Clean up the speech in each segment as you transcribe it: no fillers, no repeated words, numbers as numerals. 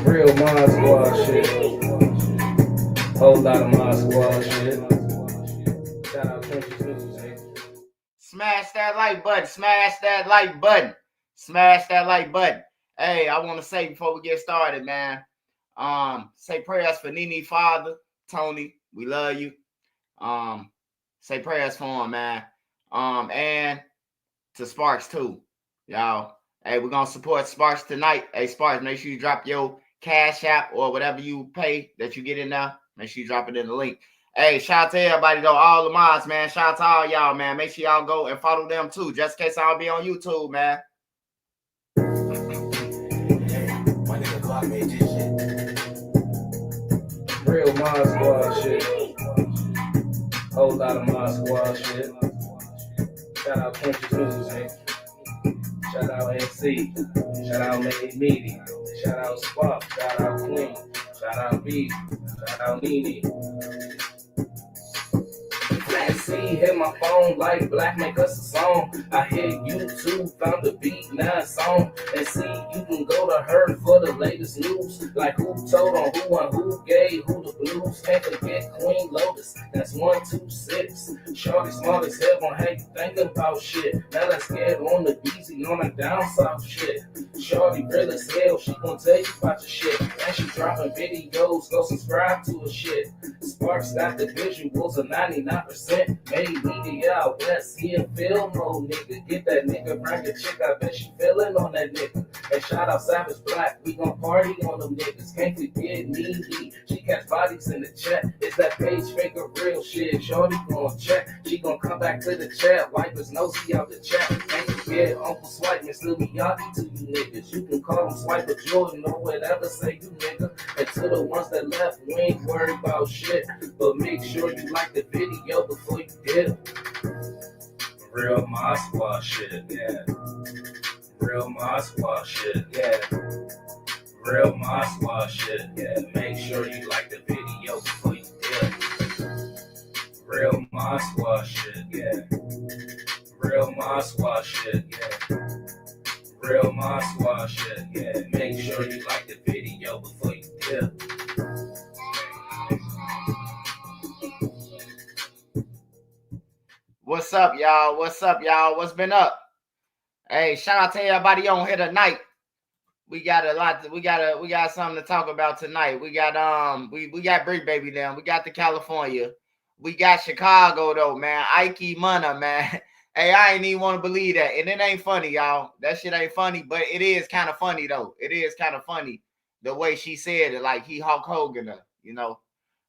Real Mod Squad shit. Whole lot of Mod Squad shit. Shout out Country News, man. Smash that like button. Smash that like button. Smash that like button. Hey, I want to say before we get started, man. Say prayers for Nene father, Tony. We love you. Say prayers for him, man. And to Sparks too, y'all. Hey, we're gonna support Sparks tonight. Hey, Sparks, make sure you drop your Cash App or whatever you pay that you get in there. Make sure you drop it in the link. Hey, shout out to everybody though, all the mods, man. Shout out to all y'all, man. Make sure y'all go and follow them too, just in case I'll be on YouTube, man. My nigga Glock made this shit. Real Mod Squad shit. Whole lot of Mod Squad shit. Shout out Country News, man. Shout out MC. Shout out Lady Meaty. Shout out Spark. Shout out Queen. Shout out B. Shout out Nene. See, hit my phone like Black make us a song. I hit YouTube, found the beat, now it's on. And see, you can go to her for the latest news. Like who told on who and who gave who the blues. Can't forget Queen Lotus, that's 126. Shorty smart as hell on how you thinking about shit. Now let's get on the easy, on the down south shit. Shorty real as hell, she gon' tell you about your shit. And she dropping videos, go subscribe to her shit. Sparks got the visuals of 99%. Made media out west, he in film mode, nigga. Get that nigga, bring a chick, I bet she feelin' on that nigga. And shout out Savage Black, we gon' party on them niggas. Can't forget Nene, she catch bodies in the chat. It's that page figure real shit, shorty gon' check. She gon' come back to the chat, wipe his nosy out the chat. Can't forget Uncle Swipe, Miss Lil Miyagi to you niggas. You can call him Swiper Jordan or whatever, say you nigga. And to the ones that left, we ain't worried about shit. But make sure you like the video before you did it. Real Mod Squad shit, yeah. Real Mod Squad shit, yeah. Real Mod Squad shit, yeah. Make sure you like the video before you did it. Real Mod Squad shit, yeah. Real Mod Squad shit, yeah. Real Mod Squad shit, yeah. Make sure you like the video before you did it. What's up, y'all? What's up, y'all? What's been up? Hey, shout out to everybody on here tonight. We got a lot. We got something to talk about tonight. We got we got BRICC baby down. We got the California. We got Chicago though, man. Ike Munna, man. Hey, I ain't even want to believe that, and it ain't funny, y'all. That shit ain't funny, but it is kind of funny though. It is kind of funny the way she said it, like he Hulk Hogan her, you know.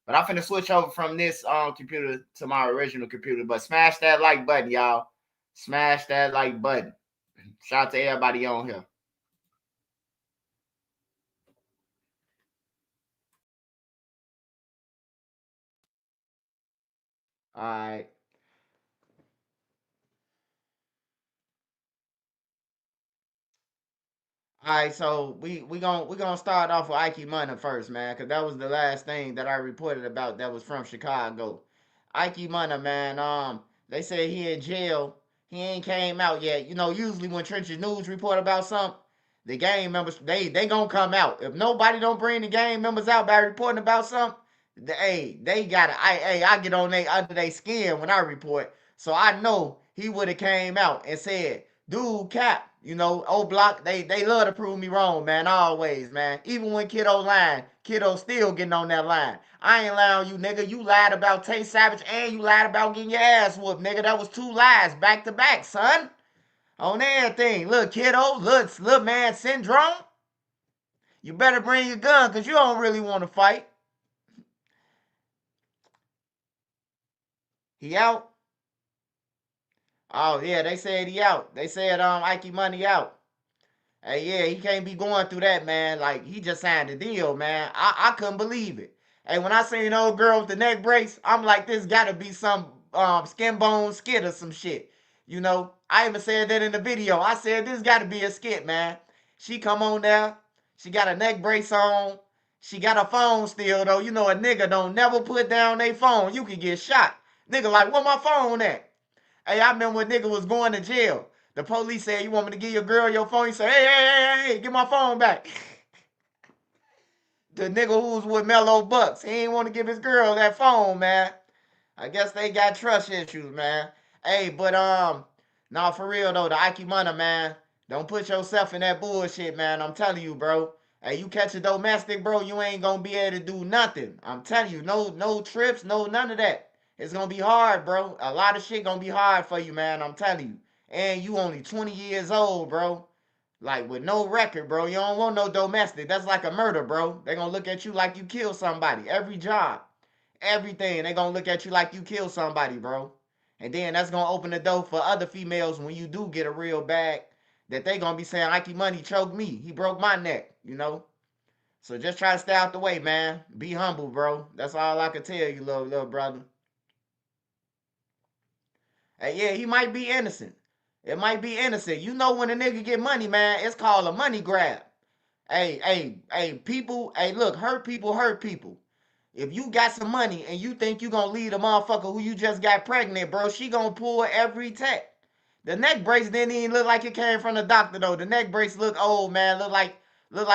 But I'm finna switch over from this computer to my original computer. But smash that like button, y'all. Smash that like button. Shout out to everybody on here. All right. All right, so we gonna start off with Ike Munna first, man, because that was the last thing that I reported about that was from Chicago. Ike Munna, man, they say he in jail. He ain't came out yet. You know, usually when Trenches News report about something, the gang members they gonna come out. If nobody don't bring the gang members out by reporting about something, they gotta I get on they under their skin when I report. So I know he would have came out and said, dude, cap. You know, old block, they love to prove me wrong, man, always, man. Even when Kiddo lying, Kiddo still getting on that line. I ain't lying on you, nigga. You lied about Tay Savage and you lied about getting your ass whooped, nigga. That was 2 lies back to back, son. On everything. Look, Kiddo, look, man, syndrome. You better bring your gun, because you don't really want to fight. He out? Oh, yeah, they said he out. They said Ike Money out. Hey, yeah, he can't be going through that, man. Like, he just signed a deal, man. I couldn't believe it. Hey, when I seen an old girl with the neck brace, I'm like, this gotta be some skin bone skit or some shit. You know, I even said that in the video. I said, this gotta be a skit, man. She come on there. She got a neck brace on. She got a phone still, though. You know, a nigga don't never put down their phone. You can get shot. Nigga like, where my phone at? Hey, I remember when nigga was going to jail. The police said, you want me to give your girl your phone? He said, hey, get my phone back. The nigga who was with Mellow Bucks. He ain't want to give his girl that phone, man. I guess they got trust issues, man. Hey, but nah, for real though, the Ike Money, man. Don't put yourself in that bullshit, man. I'm telling you, bro. Hey, you catch a domestic, bro, you ain't gonna be able to do nothing. I'm telling you, no trips, no none of that. It's gonna be hard, bro. A lot of shit gonna be hard for you, man. I'm telling you. And you only 20 years old, bro. Like with no record, bro. You don't want no domestic. That's like a murder, bro. They gonna look at you like you killed somebody. Every job. Everything. They gonna look at you like you killed somebody, bro. And then that's gonna open the door for other females when you do get a real bag that they gonna be saying, Ike Money choked me. He broke my neck, you know? So just try to stay out the way, man. Be humble, bro. That's all I can tell you, little brother. Hey, yeah, he might be innocent. It might be innocent. You know when a nigga get money, man, it's called a money grab. Hey, people, hey, look, hurt people hurt people. If you got some money and you think you gonna lead a motherfucker who you just got pregnant, bro, she gonna pull every tech. The neck brace didn't even look like it came from the doctor though. The neck brace look old, man. Look like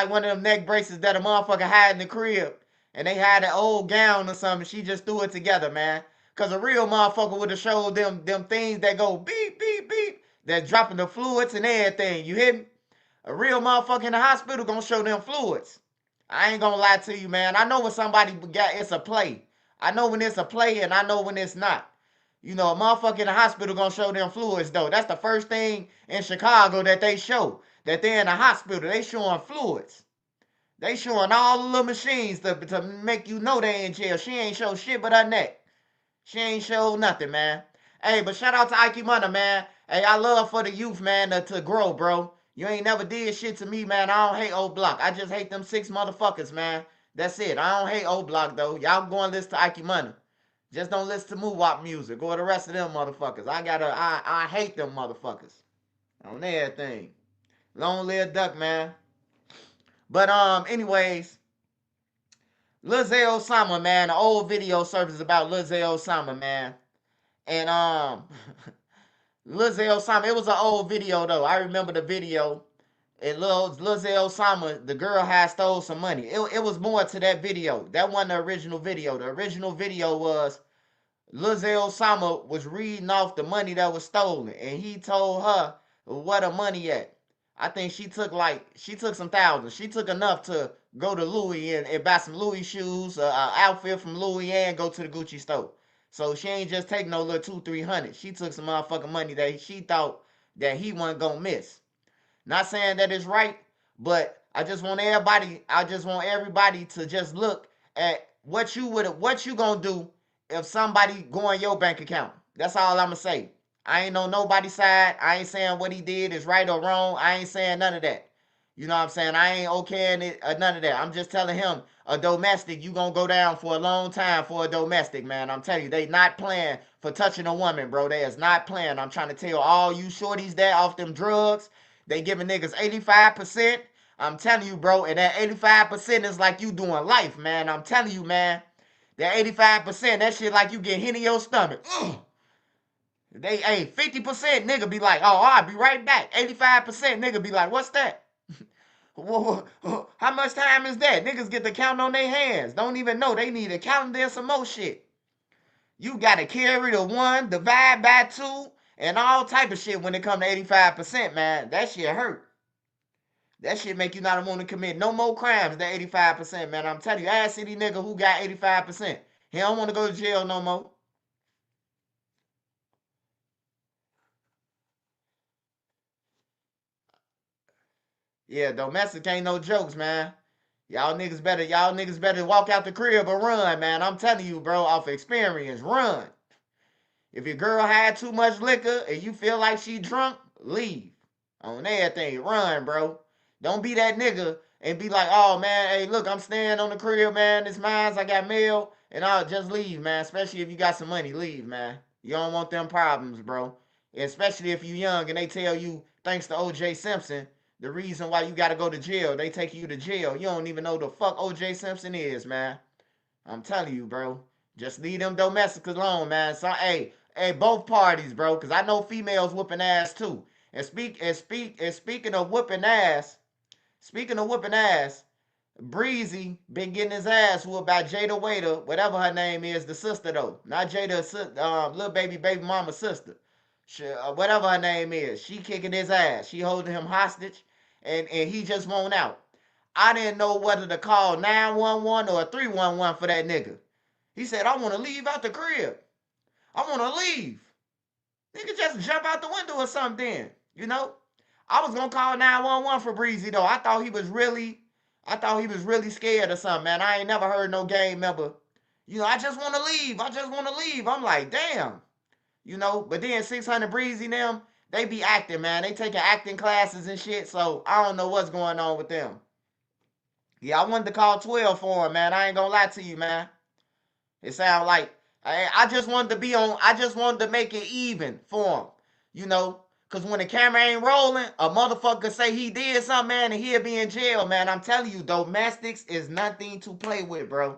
one of them neck braces that a motherfucker had in the crib. And they had an old gown or something. She just threw it together, man. Cause a real motherfucker would have showed them things that go beep, beep, beep. That's dropping the fluids and everything. You hear me? A real motherfucker in the hospital gonna show them fluids. I ain't gonna lie to you, man. I know when somebody got it's a play. I know when it's a play and I know when it's not. You know, a motherfucker in the hospital gonna show them fluids though. That's the first thing in Chicago that they show. That they're in the hospital. They showing fluids. They showing all the little machines to make you know they in jail. She ain't show shit but her neck. She ain't show nothing, man. Hey, but shout out to Ike Money, man. Hey, I love for the youth, man, to grow, bro. You ain't never did shit to me, man. I don't hate old block. I just hate them 6 motherfuckers, man. That's it. I don't hate old block, though. Y'all go and listen to Ike Money. Just don't listen to Moo-Wop music or the rest of them motherfuckers. I hate them motherfuckers. On everything. Long live Duck, man. But, anyways, Lil Zay Osama, man. The old video service about Lil Zay Osama, man. And, Lil Zay Osama, it was an old video, though. I remember the video. And Lil Zay Osama, the girl had stole some money. It was more to that video. That wasn't the original video. The original video was Lil Zay Osama was reading off the money that was stolen. And he told her where the money at. I think she took some thousands. She took enough to go to Louis and buy some Louis shoes, an outfit from Louis and go to the Gucci store. So she ain't just take no little 200-300. She took some motherfucking money that she thought that he wasn't gonna miss. Not saying that it's right, but I just want everybody to just look at what you gonna do if somebody go in your bank account. That's all I'ma say. I ain't on nobody's side. I ain't saying what he did is right or wrong. I ain't saying none of that. You know what I'm saying? I ain't okaying it or none of that. I'm just telling him a domestic, you gonna go down for a long time for a domestic, man. I'm telling you, they not playing for touching a woman, bro. They is not playing. I'm trying to tell all you shorties that off them drugs, they giving niggas 85%. I'm telling you, bro, and that 85% is like you doing life, man. I'm telling you, man. That 85%, that shit like you get hit in your stomach. Ugh. 50% nigga be like, oh, I'll be right back. 85% nigga be like, what's that? How much time is that? Niggas get to count on their hands. Don't even know. They need a calendar and some more shit. You gotta carry the 1, divide by 2, and all type of shit when it come to 85%, man. That shit hurt. That shit make you not want to commit no more crimes than 85%, man. I'm telling you, ass city nigga who got 85%. He don't want to go to jail no more. Yeah, domestic ain't no jokes, man. Y'all niggas better walk out the crib or run, man. I'm telling you, bro, off experience, run. If your girl had too much liquor and you feel like she drunk, leave. On everything, run, bro. Don't be that nigga and be like, oh, man, hey, look, I'm staying on the crib, man. It's mine, I got mail. And I'll just leave, man. Especially if you got some money, leave, man. You don't want them problems, bro. Especially if you young and they tell you, thanks to O.J. Simpson, the reason why you got to go to jail, they take you to jail. You don't even know the fuck O.J. Simpson is, man. I'm telling you, bro. Just leave them domestics alone, man. So, hey, both parties, bro, because I know females whooping ass too. And speaking of whooping ass, Breezy been getting his ass whooped by Jada Waiter, whatever her name is, the sister though, not Jada, little baby mama sister, whatever her name is. She kicking his ass. She holding him hostage, and he just won't out. I didn't know whether to call 911 or 311 for that nigga. He said, I want to leave out the crib. I want to leave. Nigga, just jump out the window or something, you know? I was gonna call 911 for Breezy though. I thought he was really scared or something, man. I ain't never heard no gang member, I just want to leave. I just want to leave. I'm like, damn. But then 600 Breezy them, they be acting, man. They taking acting classes and shit, so I don't know what's going on with them. Yeah, I wanted to call 12 for him, man. I ain't gonna lie to you, man. It sound like I just wanted to make it even for him, because when the camera ain't rolling, a motherfucker say he did something, man, and he'll be in jail, man. I'm telling you, domestics is nothing to play with, bro.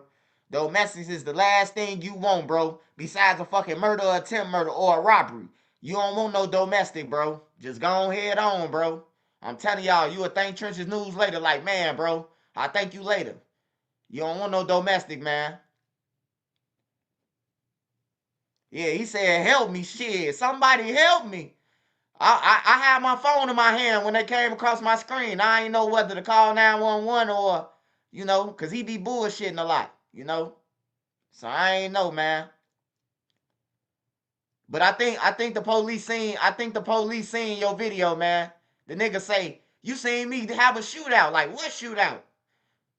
Domestics is the last thing you want, bro, besides a fucking murder or attempt murder or a robbery. You don't want no domestic, bro. Just go head on, bro. I'm telling y'all, you will thank Trenches News later like, man, bro, I'll thank you later. You don't want no domestic, man. Yeah, he said, help me, shit. Somebody help me. I had my phone in my hand when they came across my screen. I ain't know whether to call 911 or, because he be bullshitting a lot. So I ain't know, man. But I think the police seen your video, man. The nigga say, you seen me have a shootout. Like, what shootout?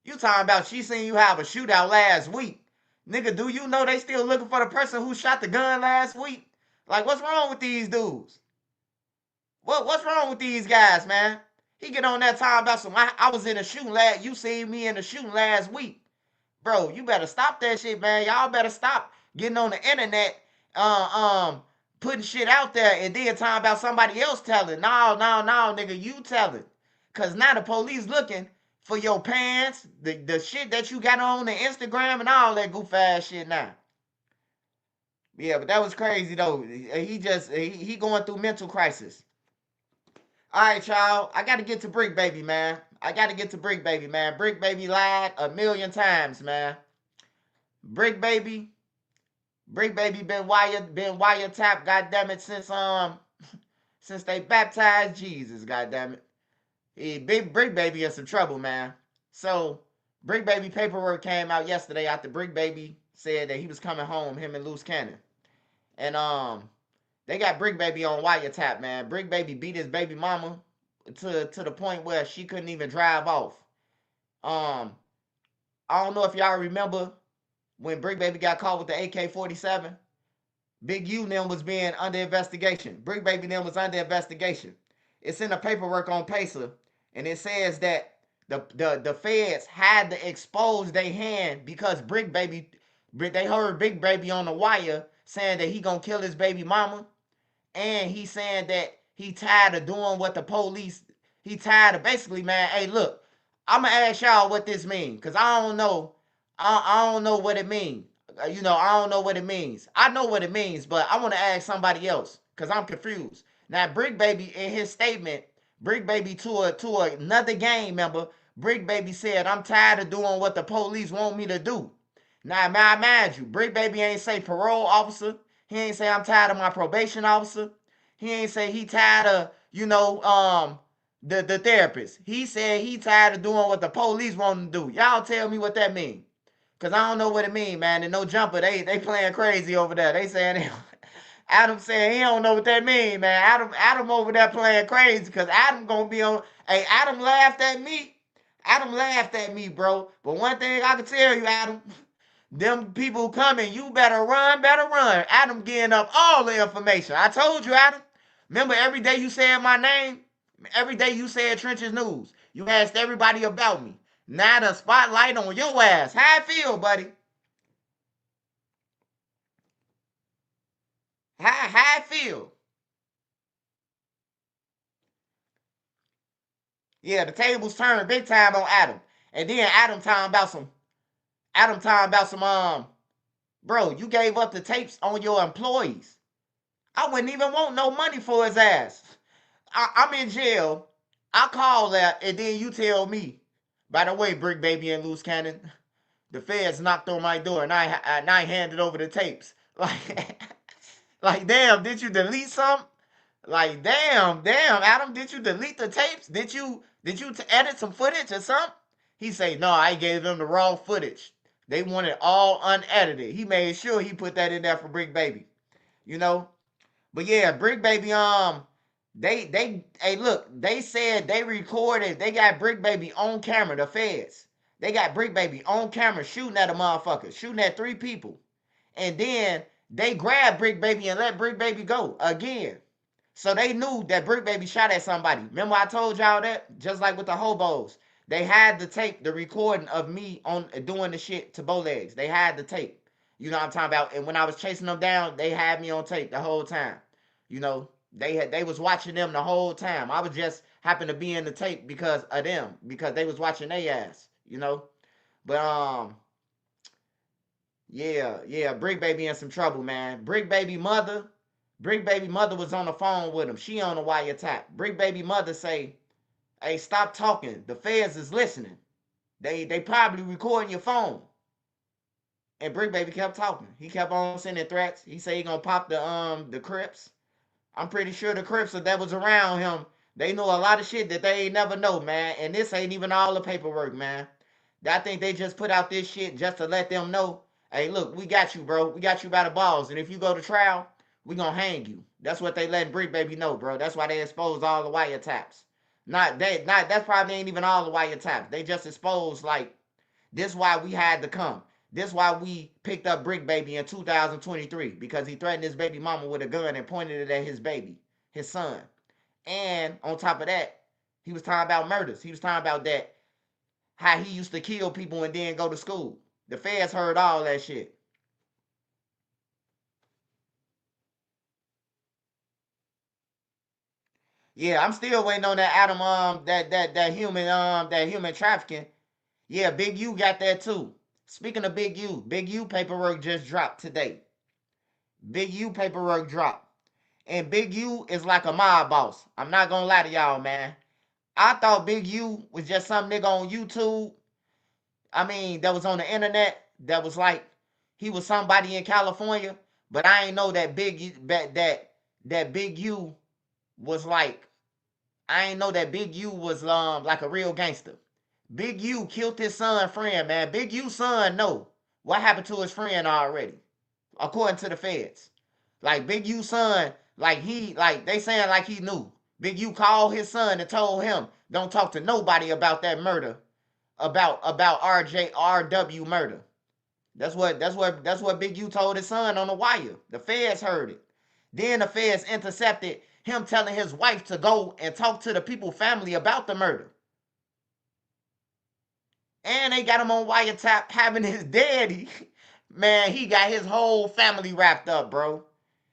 You talking about she seen you have a shootout last week. Nigga, do you know they still looking for the person who shot the gun last week? Like, what's wrong with these dudes? What's wrong with these guys, man? He get on that time about some, I was in a shooting you seen me in a shooting last week. Bro, you better stop that shit, man. Y'all better stop getting on the internet, putting shit out there and then talking about somebody else telling. No, nigga, you telling. Cause now the police looking for your pants, the shit that you got on the Instagram and all that goof ass shit now. Yeah, but that was crazy though. He going through mental crisis. All right, y'all. I got to get to BRICC Baby, man. BRICC Baby lied a million times, man. BRICC Baby been wiretapped, goddammit, since they baptized Jesus, goddammit. Big BRICC Baby in some trouble, man. So, BRICC Baby paperwork came out yesterday after BRICC Baby said that he was coming home, him and Loose Cannon. And they got BRICC Baby on wiretap, man. BRICC Baby beat his baby mama to the point where she couldn't even drive off. I don't know if y'all remember when BRICC Baby got caught with the AK-47. Big U them was being under investigation. BRICC Baby them was under investigation. It's in the paperwork on Pacer, and it says that the feds had to expose their hand because BRICC Baby, they heard BRICC Baby on the wire saying that he gonna kill his baby mama, and he saying that he tired of doing what the police, he tired of basically, man, hey, look, I'm gonna ask y'all what this means, because I don't know what it means. I don't know what it means. I know what it means, but I want to ask somebody else, because I'm confused. Now, BRICC Baby, in his statement, BRICC Baby to another gang member, BRICC Baby said, I'm tired of doing what the police want me to do. Now, mind you, BRICC Baby ain't say parole officer. He ain't say I'm tired of my probation officer. He ain't say he tired of, the therapist. He said he tired of doing what the police want him to do. Y'all tell me what that mean. Because I don't know what it mean, man. And no jumper, they playing crazy over there. They saying, Adam saying he don't know what that mean, man. Adam over there playing crazy because Adam going to be on. Hey, Adam laughed at me. Adam laughed at me, bro. But one thing I can tell you, Adam, them people coming, you better run. Adam getting up all the information. I told you, Adam. Remember every day you said my name? Every day you said Trenches News. You asked everybody about me. Now the spotlight on your ass. How I feel, buddy? How I feel? Yeah, the tables turned big time on Adam. And then Adam talking about some, bro, you gave up the tapes on your employees. I wouldn't even want no money for his ass. I'm in jail. I call that, and then you tell me, By the way, Brick Baby and Loose Cannon, the feds knocked on my door and I handed over the tapes. Like damn, did you delete some? Like damn, Adam, did you delete the tapes? Did you edit some footage or something? He say no, I gave them the raw footage. They wanted all unedited. He made sure he put that in there for Brick Baby. You know, but yeah, Brick Baby, hey look, they said they recorded, they got Brick Baby on camera, the feds. They got Brick Baby on camera shooting at a motherfucker, shooting at 3 people. And then they grabbed Brick Baby and let Brick Baby go again. So they knew that Brick Baby shot at somebody. Remember I told y'all that? Just like with the hobos. They had the tape, the recording of me on doing the shit to Bowlegs. They had the tape. You know what I'm talking about? And when I was chasing them down, they had me on tape the whole time. You know, they was watching them the whole time. I was just happened to be in the tape because of them, because they was watching their ass, you know. But yeah, Brick Baby in some trouble, man. Brick Baby mother was on the phone with him. She on the wiretap. Brick Baby mother say, "Hey, stop talking. The feds is listening. They probably recording your phone." And Brick Baby kept talking. He kept on sending threats. He said he gonna pop the Crips. I'm pretty sure the Crips that was around him, they know a lot of shit that they ain't never know, man. And this ain't even all the paperwork, man. I think they just put out this shit just to let them know, hey, look, we got you, bro. We got you by the balls. And if you go to trial, we gonna hang you. That's what they letting Brick Baby know, bro. That's why they exposed all the wiretaps. That's probably ain't even all the wiretaps. They just exposed, like, this why we had to come. This why we picked up Brick Baby in 2023, because he threatened his baby mama with a gun and pointed it at his baby, his son. And on top of that, he was talking about murders. He was talking about that, how he used to kill people and then go to school. The feds heard all that shit. Yeah, I'm still waiting on that Adam, that human trafficking. Yeah, Big U got that too. Speaking of Big U paperwork just dropped today. Big U paperwork dropped. And Big U is like a mob boss. I'm not gonna lie to y'all, man. I thought Big U was just some nigga on YouTube. I mean, that was on the internet. That was like he was somebody in California. But I ain't know that that Big U was like, I ain't know that Big U was like a real gangster. Big U killed his son friend, man. Big U son know what happened to his friend already, according to the feds. Like Big U son, like they saying like he knew. Big U called his son and told him, don't talk to nobody about that murder, about RW murder. That's what Big U told his son on the wire. The feds heard it. Then the feds intercepted him telling his wife to go and talk to the people family about the murder. And they got him on wiretap having his daddy. Man, he got his whole family wrapped up, bro.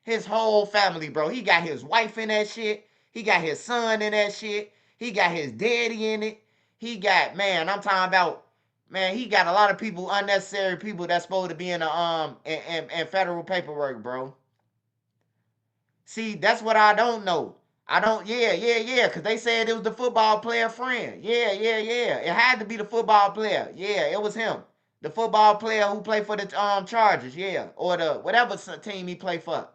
His whole family, bro. He got his wife in that shit. He got his son in that shit. He got his daddy in it. He got, man, I'm talking about, man, he got a lot of people, unnecessary people that's supposed to be in the in federal paperwork, bro. See, that's what I don't know. I don't, yeah, because they said it was the football player friend. Yeah. It had to be the football player. Yeah, it was him. The football player who played for the Chargers, yeah. Or the whatever team he played for.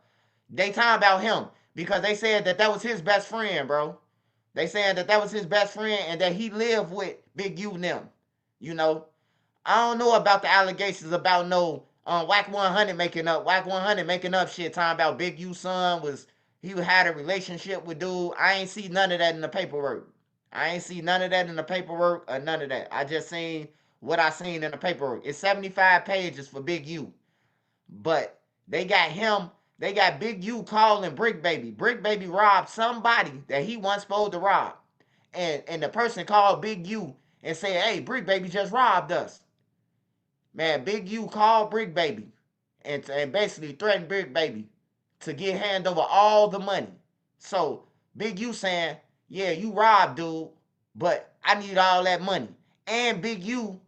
They talking about him because they said that was his best friend, bro. They said that was his best friend and that he lived with Big U and them. You know, I don't know about the allegations about no Wack 100 making up shit, talking about Big U son was, he had a relationship with dude. I ain't see none of that in the paperwork. I ain't see none of that in the paperwork or none of that. I just seen what I seen in the paperwork. It's 75 pages for Big U. But they got him, they got Big U calling Brick Baby. Brick Baby robbed somebody that he wasn't supposed to rob. And the person called Big U and said, hey, Brick Baby just robbed us. Man, Big U called Brick Baby and basically threatened Brick Baby to get hand over all the money. So Big U saying, yeah, you robbed, dude, but I need all that money. And Big U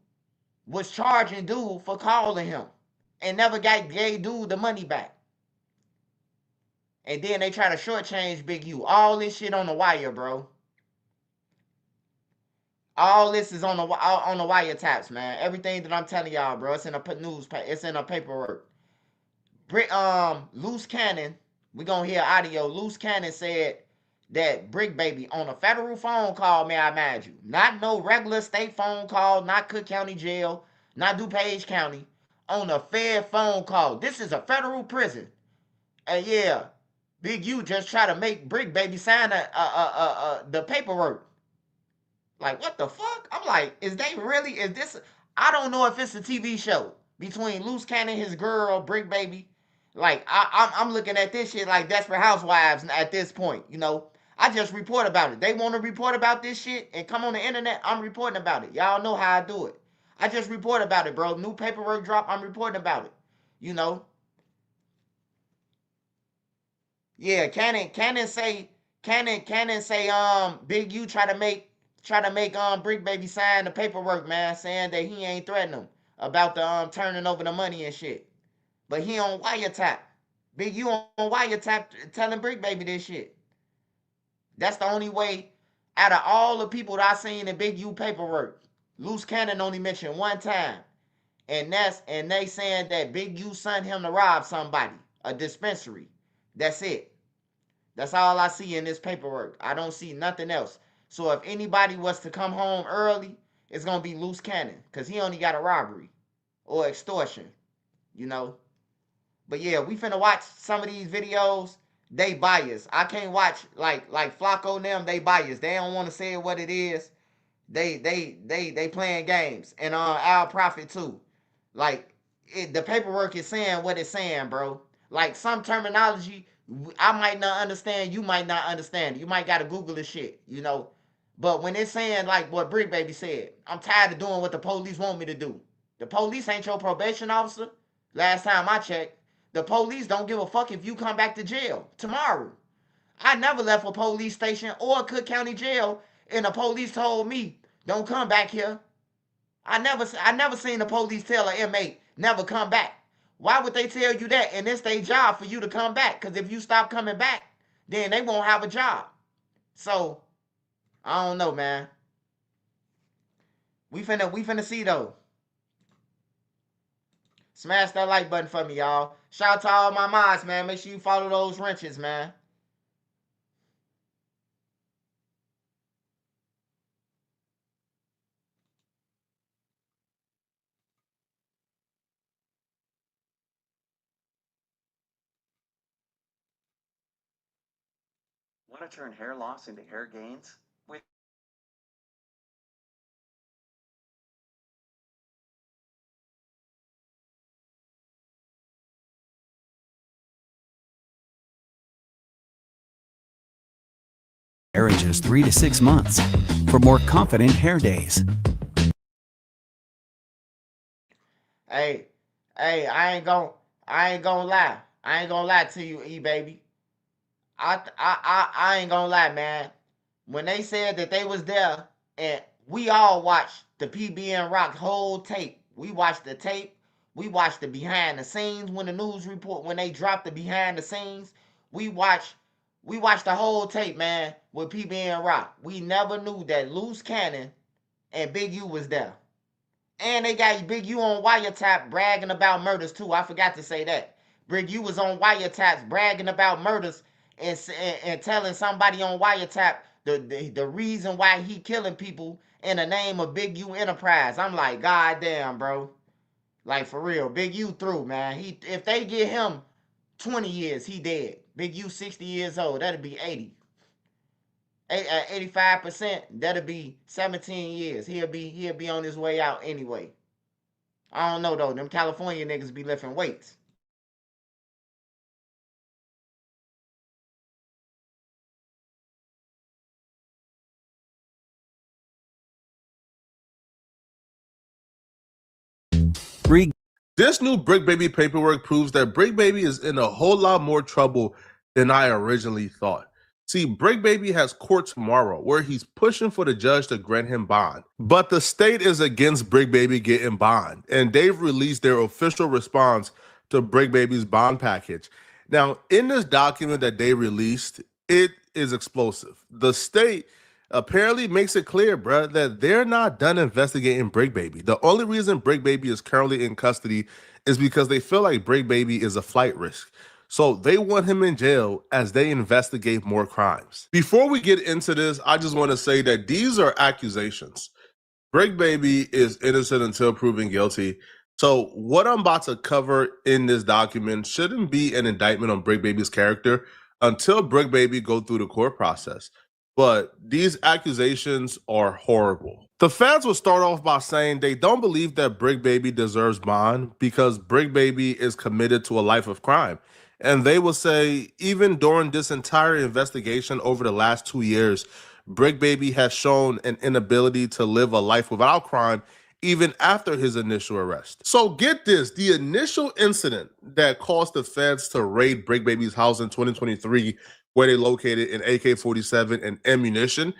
was charging dude for calling him and never gave dude the money back. And then they try to shortchange Big U. All this shit on the wire, bro. All this is on the wiretaps, man. Everything that I'm telling y'all, bro, it's in a it's in a paperwork. Loose Cannon, we gonna hear audio. Loose Cannon said that BRICC baby on a federal phone call, may I imagine you, not no regular state phone call, not Cook County Jail, not DuPage County, on a Fed phone call. This is a federal prison, and yeah, Big U just try to make BRICC baby sign the paperwork. Like, what the fuck? I'm like, is this? I don't know if it's a TV show between Loose Cannon, his girl, BRICC baby. Like, I'm looking at this shit like Desperate Housewives at this point, you know. I just report about it. They want to report about this shit and come on the internet, I'm reporting about it. Y'all know how I do it. I just report about it, bro. New paperwork drop, I'm reporting about it. You know. Yeah, Cannon say Big U try to make BRICC baby sign the paperwork, man, saying that he ain't threatening him about the turning over the money and shit. But he on wiretap. Big U on wiretap telling BRICC baby this shit. That's the only way out of all the people that I seen in Big U paperwork. Loose Cannon only mentioned one time. And they saying that Big U sent him to rob somebody, a dispensary. That's it. That's all I see in this paperwork. I don't see nothing else. So if anybody was to come home early, it's going to be Loose Cannon, because he only got a robbery or extortion, you know. But yeah, we finna watch some of these videos. They biased. I can't watch like Flacco and them. They biased. They don't want to say what it is. They playing games. And Al Prophet too. Like the paperwork is saying what it's saying, bro. Like some terminology I might not understand. You might not understand. You might gotta Google this shit, you know. But when it's saying like what BRICC baby said, I'm tired of doing what the police want me to do. The police ain't your probation officer. Last time I checked, the police don't give a fuck if you come back to jail tomorrow. I never left a police station or a Cook County jail and the police told me, don't come back here. I never seen the police tell an inmate, never come back. Why would they tell you that? And it's their job for you to come back. Because if you stop coming back, then they won't have a job. So, I don't know, man. We finna see though. Smash that like button for me, y'all. Shout out to all my mods, man. Make sure you follow those wrenches, man. Want to turn hair loss into hair gains? With marriages 3 to 6 months for more confident hair days. Hey, I ain't gonna lie. I ain't gonna lie to you, E baby. I ain't gonna lie, man. When they said that they was there, and we all watched the PBN Rock whole tape. We watched the tape. We watched the behind the scenes when the news report, when they dropped the behind the scenes. We watched the whole tape, man, with PBN Rock. We never knew that Loose Cannon and Big U was there. And they got Big U on wiretap bragging about murders too. I forgot to say that. Big U was on wiretaps bragging about murders and telling somebody on wiretap the reason why he killing people in the name of Big U Enterprise. I'm like, God damn, bro. Like for real, Big U through, man. If they give him 20 years, he dead. Big U 60 years old, that'd be 80. 85%, that'll be 17 years. He'll be on his way out anyway. I don't know though. Them California niggas be lifting weights. This new BRICC baby paperwork proves that BRICC baby is in a whole lot more trouble than I originally thought. See, BRICC baby has court tomorrow where he's pushing for the judge to grant him bond. But the state is against BRICC baby getting bond, and they've released their official response to BRICC baby's bond package. Now, in this document that they released, it is explosive. The state apparently makes it clear, bruh, that they're not done investigating BRICC Baby. The only reason BRICC Baby is currently in custody is because they feel like BRICC Baby is a flight risk. So they want him in jail as they investigate more crimes. Before we get into this, I just want to say that these are accusations. BRICC Baby is innocent until proven guilty. So what I'm about to cover in this document shouldn't be an indictment on BRICC Baby's character until BRICC Baby go through the court process. But these accusations are horrible. The feds will start off by saying they don't believe that BRICC Baby deserves bond because BRICC Baby is committed to a life of crime. And they will say, even during this entire investigation over the last 2 years, BRICC Baby has shown an inability to live a life without crime even after his initial arrest. So get this, the initial incident that caused the feds to raid BRICC Baby's house in 2023, where they located an AK-47 and ammunition,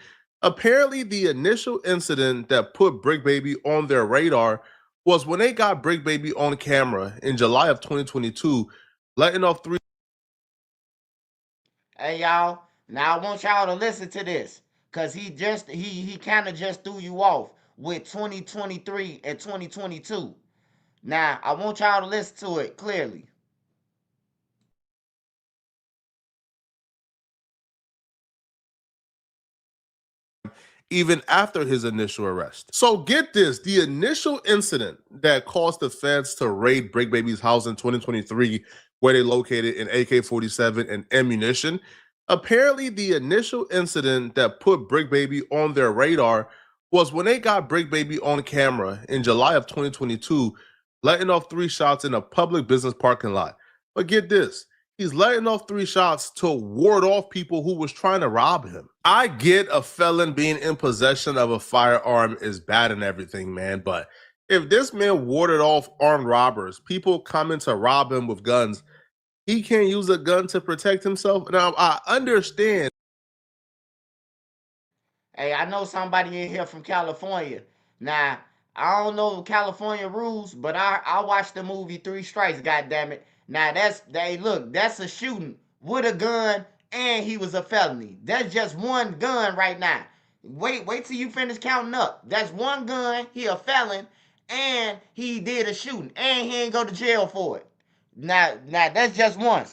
apparently the initial incident that put BRICC Baby on their radar was when they got BRICC Baby on camera in July of 2022, letting off 3. Hey y'all, now I want y'all to listen to this, cause he kind of just threw you off with 2023 and 2022. Now I want y'all to listen to it clearly. Even after his initial arrest. So get this, the initial incident that caused the feds to raid BRICC Baby's house in 2023, where they located an AK-47 and ammunition, apparently the initial incident that put BRICC Baby on their radar was when they got BRICC Baby on camera in July of 2022, letting off 3 shots in a public business parking lot. But get this, he's letting off 3 shots to ward off people who was trying to rob him. I get a felon being in possession of a firearm is bad and everything, man, but if this man warded off armed robbers, people coming to rob him with guns, he can't use a gun to protect himself. Now, I understand. Hey, I know somebody in here from California. Now, I don't know California rules, but I watched the movie 3 Strikes, goddammit. Now that's a shooting with a gun and he was a felony. That's just one gun right now. Wait till you finish counting up. That's one gun, he a felon, and he did a shooting, and he ain't go to jail for it. Now that's just one.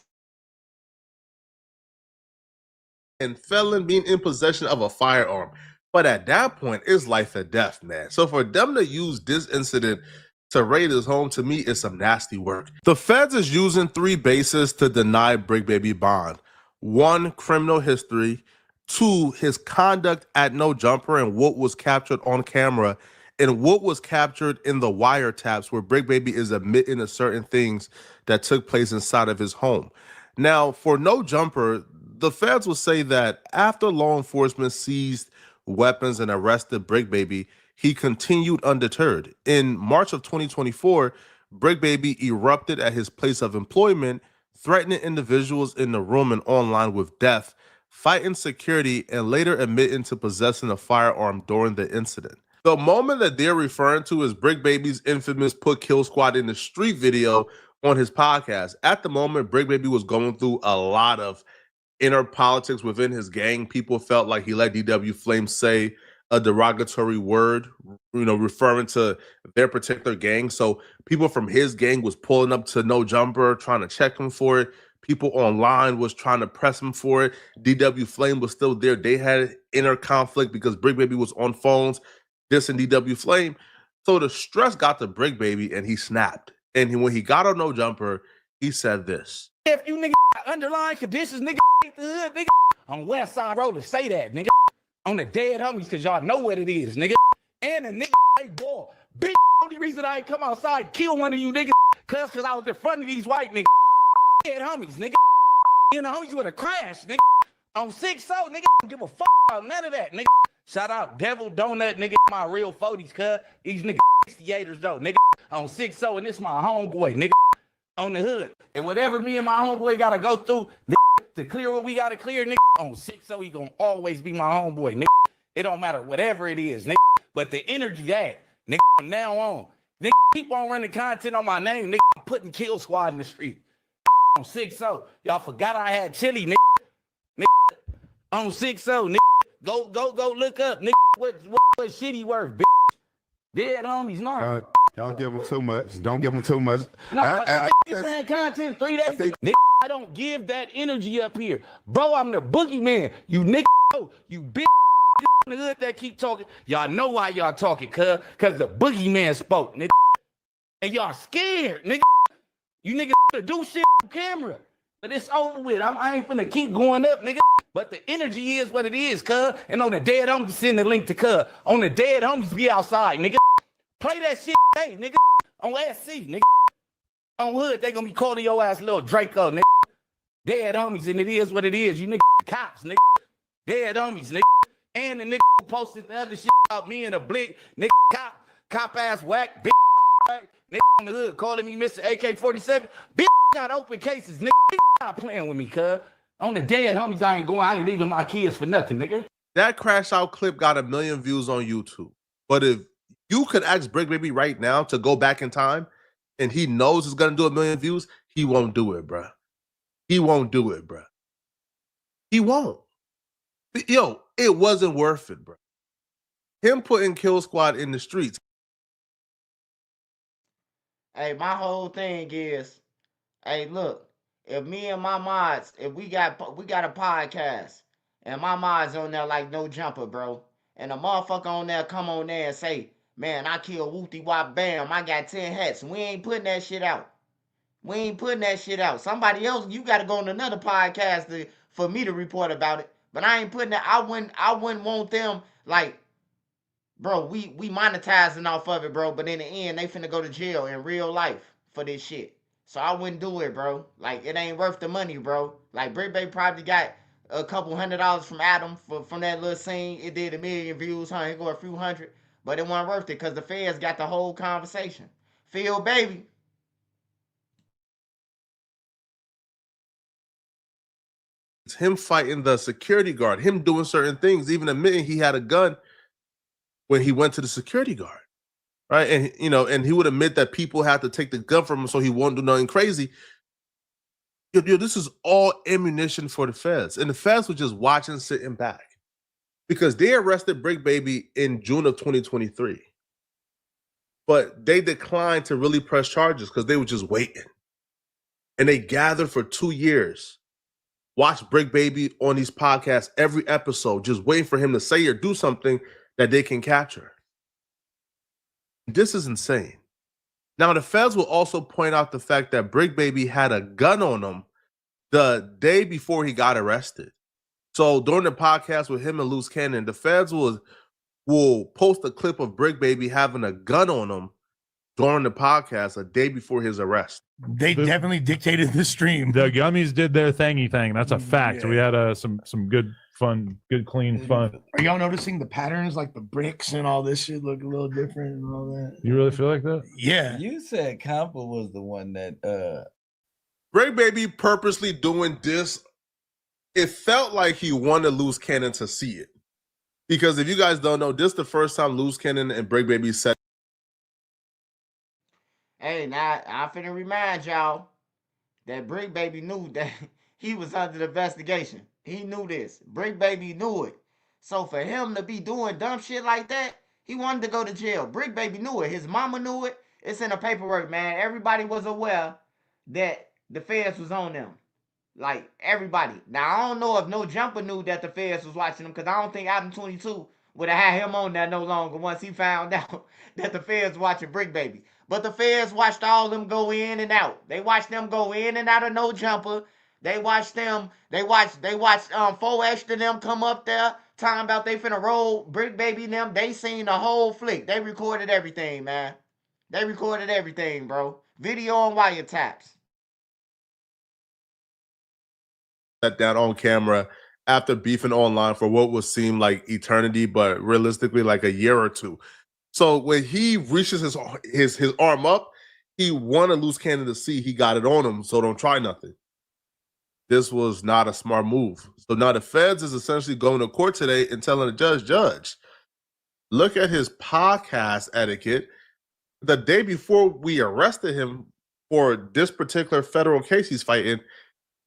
And felon being in possession of a firearm. But at that point, it's life or death, man. So for them to use this incident to raid his home, to me, is some nasty work. The feds is using 3 bases to deny BRICC Baby bond. 1, criminal history. 2, his conduct at No Jumper and what was captured on camera and what was captured in the wiretaps where BRICC Baby is admitting to certain things that took place inside of his home. Now, for No Jumper, the feds will say that after law enforcement seized weapons and arrested BRICC Baby, he continued undeterred. In March of 2024, BRICC Baby erupted at his place of employment, threatening individuals in the room and online with death, fighting security, and later admitting to possessing a firearm during the incident. The moment that they're referring to is BRICC Baby's infamous Put Kill Squad in the Street video on his podcast. At the moment, BRICC Baby was going through a lot of inner politics within his gang. People felt like he let DW Flame say a derogatory word, referring to their particular gang. So people from his gang was pulling up to No Jumper, trying to check him for it. People online was trying to press him for it. DW Flame was still there. They had inner conflict because BRICC Baby was on phones, dissing DW Flame. So the stress got to BRICC Baby and he snapped. And when he got on No Jumper, he said this. If you nigga underlying conditions, nigga, the hood, nigga, on West Side Road to say that, nigga, on the dead homies, cause y'all know what it is, nigga. And a nigga, hey boy, big only reason I ain't come outside kill one of you niggas, cause I was in front of these white niggas, dead homies, nigga. You know, homies would have crashed, nigga. On 6-0, nigga, don't give a fuck about none of that, nigga. Shout out Devil Donut, nigga, my real 40s, cuz. These niggas 68ers though, nigga. On 6-0, and this my homeboy, nigga. On the hood. And whatever me and my homeboy gotta go through to clear what we gotta clear, nigga, on 6-0, he gonna always be my homeboy, nigga. It don't matter whatever it is, nigga. But the energy that, nigga, from now on, nigga, keep on running content on my name, nigga. I'm putting Kill Squad in the street. On 6-0. Y'all forgot I had chili, nigga. Nigga. On 6-0, nigga. Go look up, nigga. What shit he worth, bitch. Dead homies, no. Don't give them too much. Don't give them too much. No, saying content 3 days. Nigga, I don't give that energy up here. Bro, I'm the boogeyman. You nigga, you bitch in the hood that keep talking. Y'all know why y'all talking, cuz the boogeyman spoke, nigga. And y'all scared, nigga. You niggas to do shit on camera. But it's over with. I ain't finna keep going up, nigga. But the energy is what it is, cuz. And on the dead homies, send the link to cuz. On the dead homies, be outside, nigga. Play that shit, hey, nigga. On SC, nigga. On hood, they gonna be calling your ass little Draco, nigga. Dead homies, and it is what it is. You nigga cops, nigga. Dead homies, nigga. And the nigga who posted the other shit about me and a blick, nigga cop ass whack, bitch. Right? Nigga on the hood calling me Mr. AK-47. Bitch got open cases, nigga. Stop playing with me, cuz. On the dead homies, I ain't leaving my kids for nothing, nigga. That crash out clip got 1 million views on YouTube. But if you could ask Brick Baby right now to go back in time and he knows it's gonna do 1 million views, he won't do it, bruh. He won't do it, bruh. He won't. Yo, it wasn't worth it, bruh. Him putting Kill Squad in the streets. Hey, my whole thing is, hey, look, if me and my mods, if we got a podcast, and my mods on there like no jumper, bro, and a motherfucker on there come on there and say, man, I killed Wooty Wop Bam, I got 10 hats. We ain't putting that shit out. We ain't putting that shit out. Somebody else, you got to go on another podcast for me to report about it. But I ain't putting that. I wouldn't want them like, bro, we monetizing off of it, bro. But in the end, they finna go to jail in real life for this shit. So I wouldn't do it, bro. Like, it ain't worth the money, bro. Like, Brick Baby probably got a couple $100 from Adam from that little scene. It did 1 million views, huh? It go a few hundred. But it wasn't worth it because the feds got the whole conversation. Phil Baby. It's him fighting the security guard, him doing certain things, even admitting he had a gun when he went to the security guard, right? And and he would admit that people had to take the gun from him so he won't do nothing crazy. Yo, this is all ammunition for the feds, and the feds were just watching, sitting back, because they arrested Brick Baby in June of 2023, but they declined to really press charges because they were just waiting, and they gathered for 2 years. Watch Brick Baby on these podcasts every episode, just waiting for him to say or do something that they can capture. This is insane. Now, the feds will also point out the fact that Brick Baby had a gun on him the day before he got arrested. So during the podcast with him and Loose Cannon, the feds will post a clip of Brick Baby having a gun on him during the podcast a day before his arrest. They definitely dictated the stream. The gummies did their thingy thing. That's a fact. Yeah. We had some good fun, good clean fun. Are y'all noticing the patterns, like the bricks and all this shit look a little different and all that? You really feel like that? Yeah. You said Compa was the one that Brick Baby purposely doing this. It felt like he wanted Loose Cannon to see it. Because if you guys don't know, this is the first time Loose Cannon and Brick Baby said. Hey, now I'm finna remind y'all that Brick Baby knew that he was under the investigation. He knew this. Brick Baby knew it. So for him to be doing dumb shit like that, he wanted to go to jail. Brick Baby knew it. His mama knew it. It's in the paperwork, man. Everybody was aware that the feds was on them. Like, everybody. Now, I don't know if No Jumper knew that the feds was watching him, because I don't think Adam 22 would have had him on there no longer once he found out that the feds watching Brick Baby. But the feds watched all them go in and out. They watched them go in and out of No Jumper. They watched them. They watched 4X to them come up there talking about they finna roll Brick Baby and them. They seen the whole flick. They recorded everything, man. They recorded everything, bro. Video on wiretaps. That down on camera after beefing online for what would seem like eternity, but realistically like a year or two. So when he reaches his arm up, he wanted Loose Cannon to see he got it on him, so don't try nothing. This was not a smart move. So now the feds is essentially going to court today and telling the judge, look at his podcast etiquette. The day before we arrested him for this particular federal case he's fighting,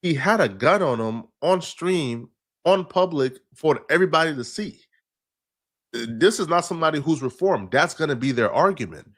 he had a gun on him on stream on public for everybody to see. This is not somebody who's reformed. That's going to be their argument.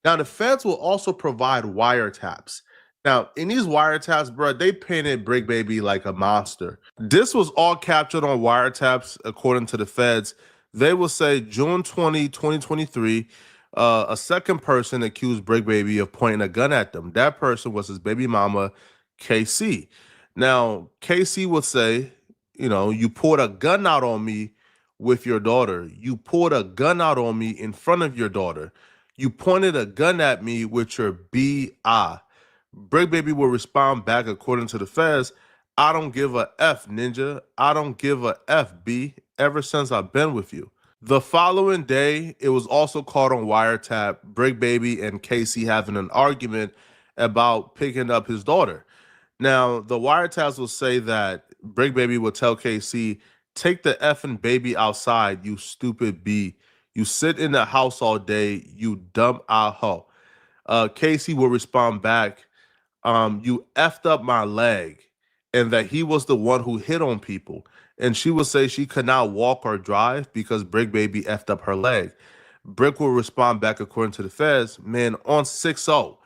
Now, the feds will also provide wiretaps. Now, in these wiretaps, bro, they painted BRICC Baby like a monster. This was all captured on wiretaps, according to the feds. They will say June 20, 2023, a second person accused BRICC Baby of pointing a gun at them. That person was his baby mama, KC. Now, KC would say, you know, you pulled a gun out on me with your daughter. You pulled a gun out on me in front of your daughter. You pointed a gun at me with your BI. BRICC Baby will respond back according to the feds, I don't give a F, ninja. I don't give a F, B, ever since I've been with you. The following day, it was also caught on wiretap, BRICC Baby and Casey having an argument about picking up his daughter. Now, the wiretaps will say that BRICC Baby will tell KC, take the effing baby outside, you stupid B. You sit in the house all day, you dumb hoe. Casey will respond back, you effed up my leg, and that he was the one who hit on people. And she will say she could not walk or drive because BRICK Baby effed up her leg. BRICK will respond back according to the feds, man, on 6-0.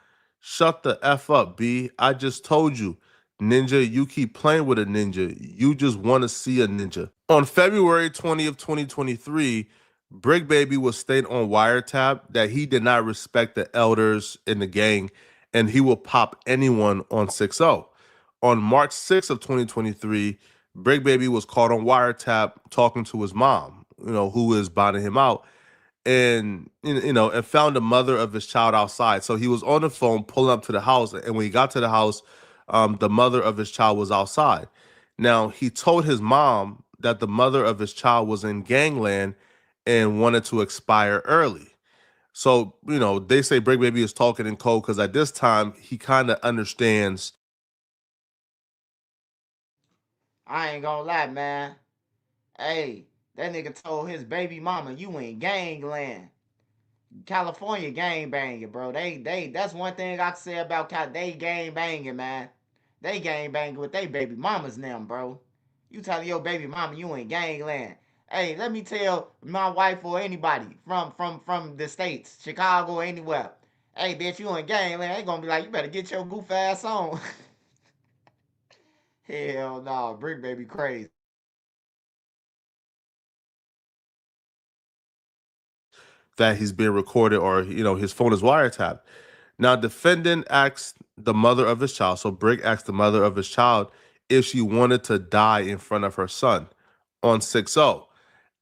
Shut the F up, B. I just told you, ninja, you keep playing with a ninja. You just want to see a ninja. On February 20th, 2023, BRICK Baby was stated on wiretap that he did not respect the elders in the gang and he will pop anyone on 6-0. On March 6th of 2023, BRICK Baby was caught on wiretap talking to his mom, you know, who is bonding him out, and and found the mother of his child outside. So he was on the phone pulling up to the house, and when he got to the house, the mother of his child was outside. Now, he told his mom that the mother of his child was in Gangland and wanted to expire early. So, they say BRICK Baby is talking in code because at this time, he kind of understands. I ain't gonna lie, man. Hey, that nigga told his baby mama, you in gangland. California gang banging, bro. That's one thing I can say about they gang banging, man. They gang banging with they baby mamas now, bro. You telling your baby mama you in gangland. Hey, let me tell my wife or anybody from the States, Chicago or anywhere. Hey, bitch, you in gangland. They gonna be like, you better get your goof ass on. Hell no, BRICK Baby crazy. That he's being recorded or, his phone is wiretapped. Now, defendant asked the mother of his child, so BRICK asked the mother of his child if she wanted to die in front of her son on 6-0.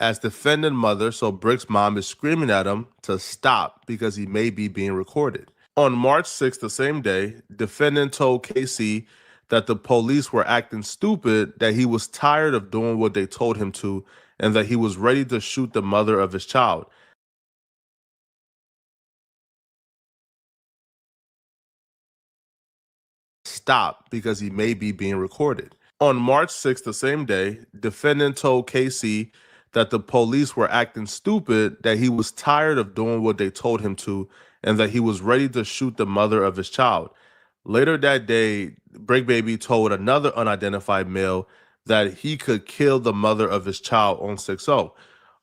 As defendant mother, so BRICK's mom is screaming at him to stop because he may be being recorded. On March 6th, the same day, defendant told KC that the police were acting stupid, that he was tired of doing what they told him to, and that he was ready to shoot the mother of his child. Stop because he may be being recorded. On March 6th, the same day, defendant told KC that the police were acting stupid, that he was tired of doing what they told him to, and that he was ready to shoot the mother of his child. Later that day, BRICK Baby told another unidentified male that he could kill the mother of his child on 6-0.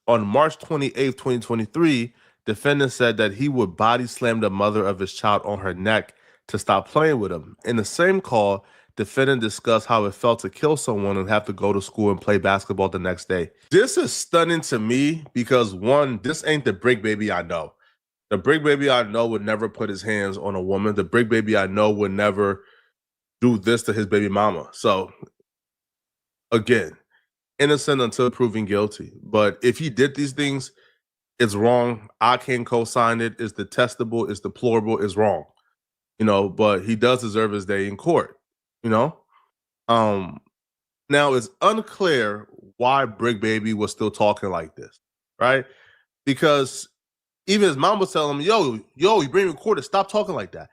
On March 28th, 2023, defendant said that he would body slam the mother of his child on her neck to stop playing with him. In the same call, defendant discussed how it felt to kill someone and have to go to school and play basketball the next day. This is stunning to me because, one, this ain't the BRICK Baby I know. The BRICK Baby I know would never put his hands on a woman. The BRICK Baby I know would never do this to his baby mama. So, again, innocent until proven guilty. But if he did these things, it's wrong. I can't co-sign it. It's detestable. It's deplorable. It's wrong. But he does deserve his day in court, Now it's unclear why BRICK Baby was still talking like this, right? Because even his mom was telling him, yo, you being recorded, stop talking like that.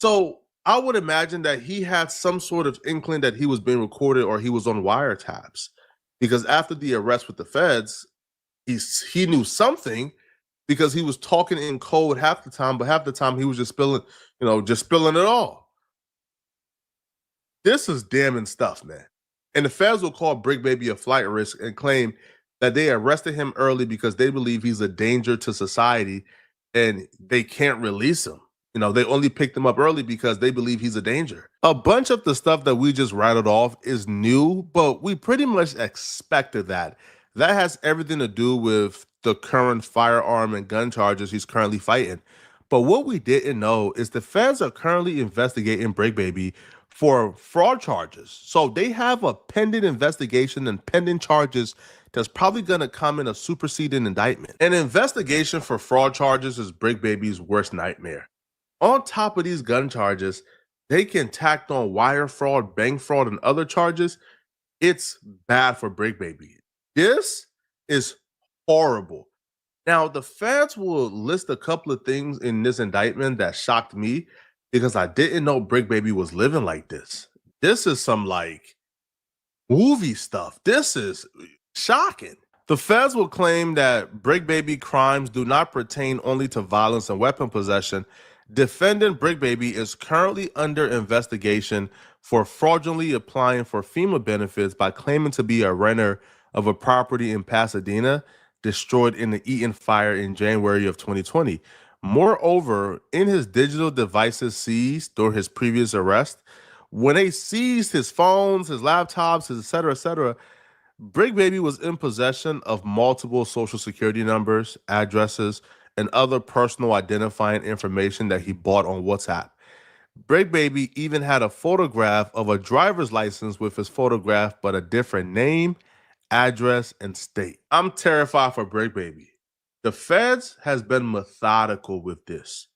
So I would imagine that he had some sort of inkling that he was being recorded or he was on wiretaps. Because after the arrest with the feds, he knew something, because he was talking in code half the time, but half the time he was just spilling it all. This is damning stuff, man. And the feds will call Brick Baby a flight risk and claim that they arrested him early because they believe he's a danger to society and they can't release him. You know, they only picked him up early because they believe he's a danger. A bunch of the stuff that we just rattled off is new, but we pretty much expected that. That has everything to do with the current firearm and gun charges he's currently fighting. But what we didn't know is the feds are currently investigating Brick Baby for fraud charges. So they have a pending investigation and pending charges that's probably going to come in a superseding indictment. An investigation for fraud charges is Brick Baby's worst nightmare. On top of these gun charges, they can tack on wire fraud, bank fraud, and other charges. It's bad for Brick Baby. This is horrible. Now, the feds will list a couple of things in this indictment that shocked me because I didn't know Brick Baby was living like this. This is some like movie stuff. This is shocking. The feds will claim that Brick Baby crimes do not pertain only to violence and weapon possession. Defendant Brick Baby is currently under investigation for fraudulently applying for FEMA benefits by claiming to be a renter of a property in Pasadena destroyed in the Eaton fire in January of 2020. Moreover, in his digital devices seized during his previous arrest, when they seized his phones, his laptops, his et cetera, Brick Baby was in possession of multiple social security numbers, addresses, and other personal identifying information that he bought on WhatsApp. Brick Baby even had a photograph of a driver's license with his photograph, but a different name, address, and state. I'm terrified for Brick Baby. The feds has been methodical with this,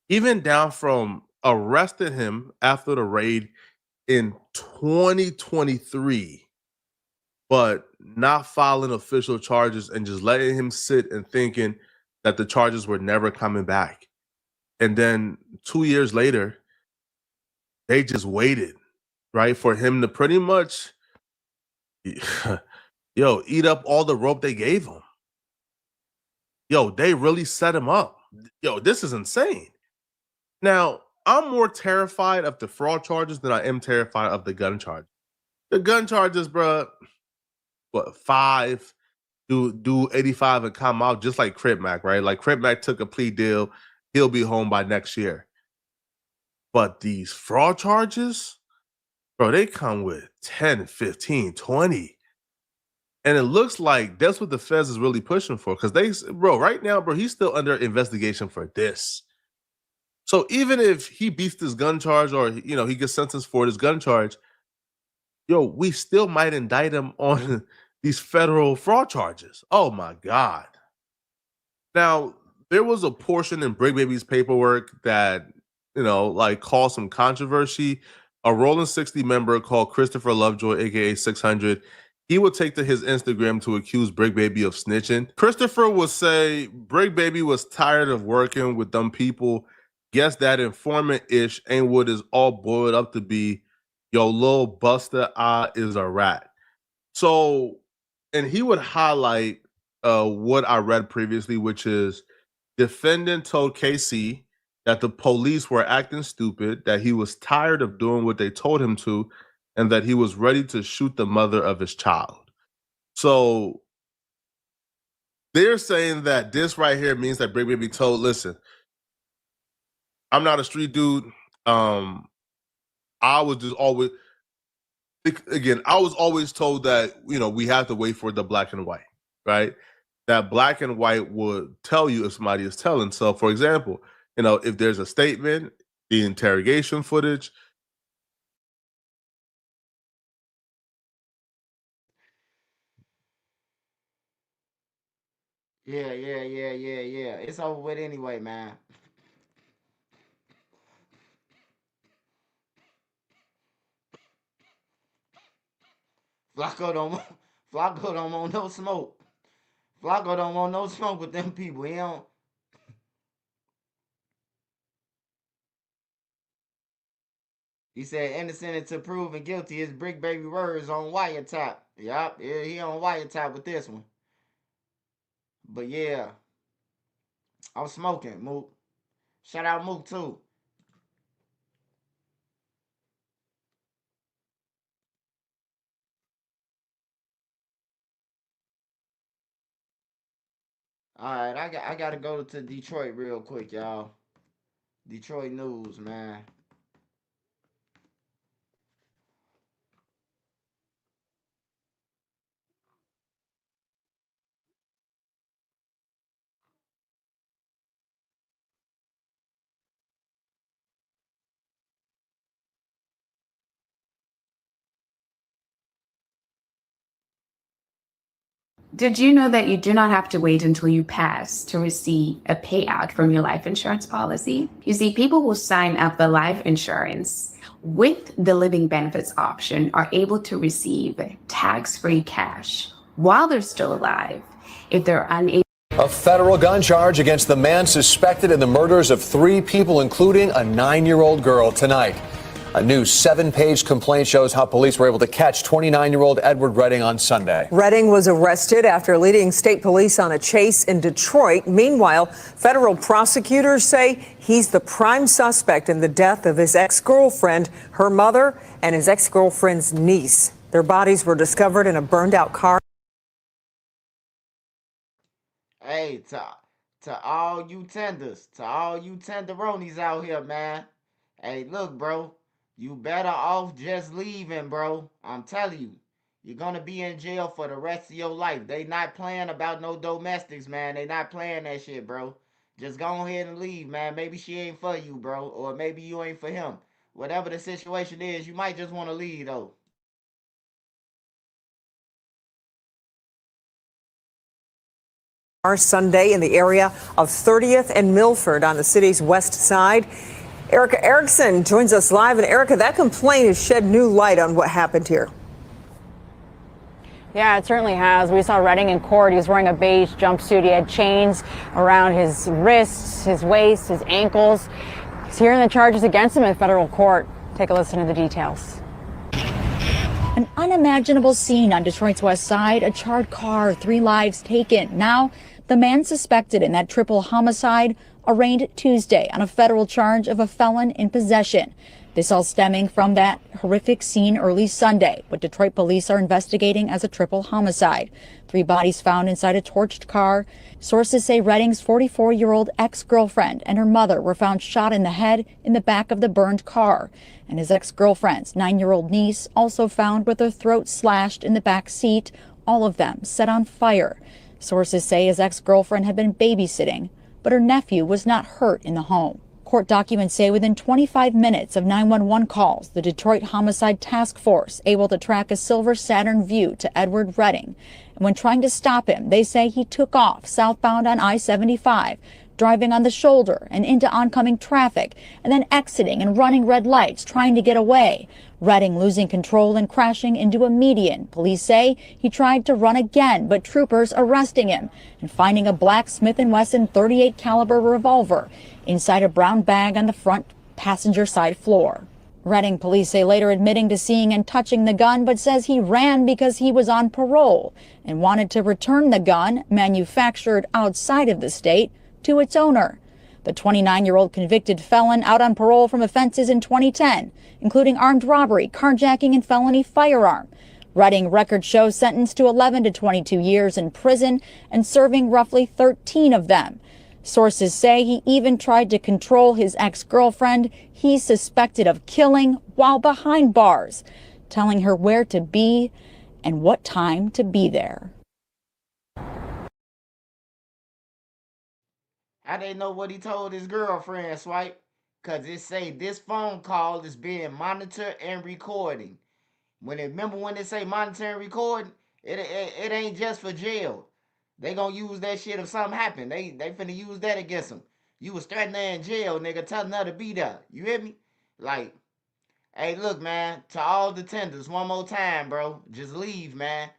even down from arresting him after the raid in 2023, but not filing official charges and just letting him sit and thinking that the charges were never coming back. And then 2 years later, they just waited, right, for him to pretty much eat up all the rope they gave him. They really set him up. This is insane. Now, I'm more terrified of the fraud charges than I am terrified of the gun charge. The gun charges, bro, what, 5, do 85 and come out, just like Crip Mac, right? Like Crip Mac took a plea deal. He'll be home by next year. But these fraud charges, bro, they come with 10, 15, 20. And it looks like that's what the feds is really pushing for. Because right now, bro, he's still under investigation for this. So even if he beats this gun charge or, he gets sentenced for this gun charge, we still might indict him on these federal fraud charges. Oh my God. Now, there was a portion in Brick Baby's paperwork that, caused some controversy. A Rolling 60 member called Christopher Lovejoy, aka 600, he would take to his Instagram to accuse Brick Baby of snitching. Christopher would say Brick Baby was tired of working with them people. Guess that informant-ish ain't what is all boiled up to be. Yo, Lil Busta is a rat. So, and he would highlight what I read previously, which is defendant told KC that the police were acting stupid, that he was tired of doing what they told him to, and that he was ready to shoot the mother of his child. So they're saying that this right here means that Brick Baby told, listen, I'm not a street dude. I was just always, again, I was always told that, we have to wait for the black and white, right? That black and white would tell you if somebody is telling. So, for example, if there's a statement, the interrogation footage. Yeah. It's over with anyway, man. Flacco don't want no smoke. Flacco don't want no smoke with them people. He don't. He said innocent until proven guilty. His Brick Baby words on wiretap. Yup, he on wiretap with this one. But yeah, I'm smoking, Mook. Shout out Mook too. All right, I gotta go to Detroit real quick, y'all. Detroit news, man. Did you know that you do not have to wait until you pass to receive a payout from your life insurance policy? You see, people who sign up for life insurance with the living benefits option are able to receive tax-free cash while they're still alive if they're unable. A federal gun charge against the man suspected in the murders of 3 people, including a 9-year-old girl, tonight. A new 7-page complaint shows how police were able to catch 29-year-old Edward Redding on Sunday. Redding was arrested after leading state police on a chase in Detroit. Meanwhile, federal prosecutors say he's the prime suspect in the death of his ex-girlfriend, her mother, and his ex-girlfriend's niece. Their bodies were discovered in a burned-out car. Hey, to all you tenders, to all you tenderonis out here, man. Hey, look, bro. You better off just leaving, bro. I'm telling you. You're going to be in jail for the rest of your life. They not playing about no domestics, man. They not playing that shit, bro. Just go ahead and leave, man. Maybe she ain't for you, bro. Or maybe you ain't for him. Whatever the situation is, you might just want to leave, though. Sunday in the area of 30th and Milford on the city's west side. Erica Erickson joins us live. And Erica, that complaint has shed new light on what happened here. Yeah, it certainly has. We saw Redding in court. He was wearing a beige jumpsuit. He had chains around his wrists, his waist, his ankles. He's hearing the charges against him in federal court. Take a listen to the details. An unimaginable scene on Detroit's west side, a charred car, 3 lives taken. Now, the man suspected in that triple homicide arraigned Tuesday on a federal charge of a felon in possession. This all stemming from that horrific scene early Sunday, what Detroit police are investigating as a triple homicide. 3 bodies found inside a torched car. Sources say Redding's 44-year-old ex-girlfriend and her mother were found shot in the head in the back of the burned car. And his ex-girlfriend's 9-year-old niece also found with her throat slashed in the back seat, all of them set on fire. Sources say his ex-girlfriend had been babysitting, but her nephew was not hurt in the home. Court documents say within 25 minutes of 911 calls, the Detroit Homicide Task Force able to track a silver Saturn Vue to Edward Redding. And when trying to stop him, they say he took off southbound on I-75, driving on the shoulder and into oncoming traffic, and then exiting and running red lights, trying to get away. Redding losing control and crashing into a median. Police say he tried to run again, but troopers arresting him and finding a black Smith & Wesson .38 caliber revolver inside a brown bag on the front passenger side floor. Redding police say later admitting to seeing and touching the gun, but says he ran because he was on parole and wanted to return the gun, manufactured outside of the state, to its owner. The 29-year-old convicted felon out on parole from offenses in 2010, including armed robbery, carjacking, and felony firearm. Redding record shows sentenced to 11 to 22 years in prison and serving roughly 13 of them. Sources say he even tried to control his ex-girlfriend he's suspected of killing while behind bars, telling her where to be and what time to be there. How they know what he told his girlfriend, Swipe? Because it say this phone call is being monitored and recording. Remember when they say monitor and recording, it ain't just for jail. They gonna use that shit if something happen. They finna use that against them. You was threatening her in jail, nigga, telling her to be there. You hear me? Like, hey, look, man, to all the tenders, one more time, bro. Just leave, man.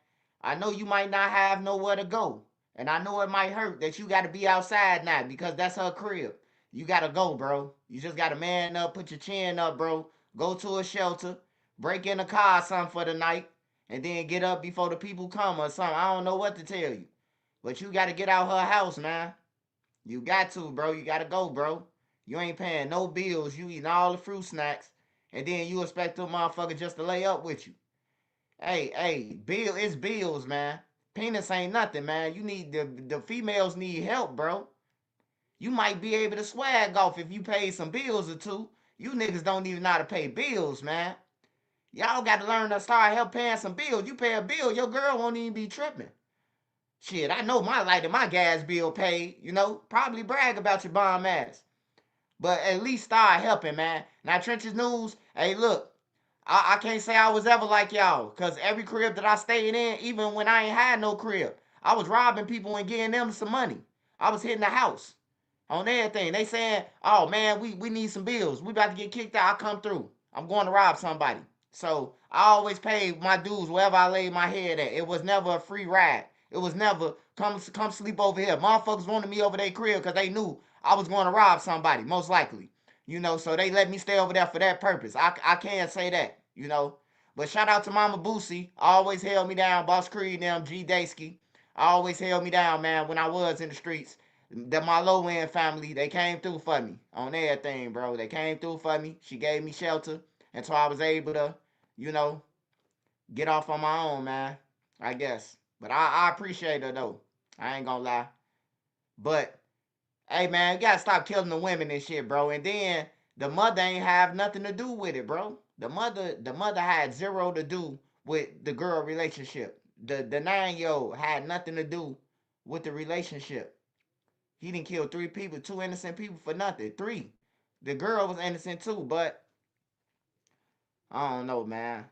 I know you might not have nowhere to go. And I know it might hurt that you got to be outside now because that's her crib. You got to go, bro. You just got to man up, put your chin up, bro. Go to a shelter, break in a car or something for the night, and then get up before the people come or something. I don't know what to tell you. But you got to get out her house, man. You got to, bro. You got to go, bro. You ain't paying no bills. You eating all the fruit snacks. And then you expect a motherfucker just to lay up with you. Hey, it's bills, man. Penis ain't nothing, man. You need the females need help, bro. You might be able to swag off if you pay some bills or two. You niggas don't even know how to pay bills, man. Y'all got to learn to start help paying some bills. You pay a bill, your girl won't even be tripping. Shit, I know my light and my gas bill paid, you know. Probably brag about your bomb ass. But at least start helping, man. Now, Trenches News, hey, look, I can't say I was ever like y'all, because every crib that I stayed in, even when I ain't had no crib, I was robbing people and getting them some money. I was hitting the house on everything. They saying, oh, man, we need some bills. We about to get kicked out. I'll come through. I'm going to rob somebody. So I always paid my dues wherever I laid my head at. It was never a free ride. It was never come sleep over here. Motherfuckers wanted me over their crib because they knew I was going to rob somebody, most likely. You know, so they let me stay over there for that purpose. I can't say that, you know. But shout out to Mama Boosie. Always held me down. Boss Creed, them, G Daysky. Always held me down, man, when I was in the streets. My low-end family, they came through for me on everything, bro. They came through for me. She gave me shelter until I was able to, you know, get off on my own, man, I guess. But I appreciate her, though. I ain't gonna lie. But hey, man, you gotta stop killing the women and shit, bro. And then the mother ain't have nothing to do with it, bro. The mother had zero to do with the girl relationship. The 9-year-old had nothing to do with the relationship. He didn't kill 3 people, 2 innocent people for nothing. 3. The girl was innocent too, but I don't know, man.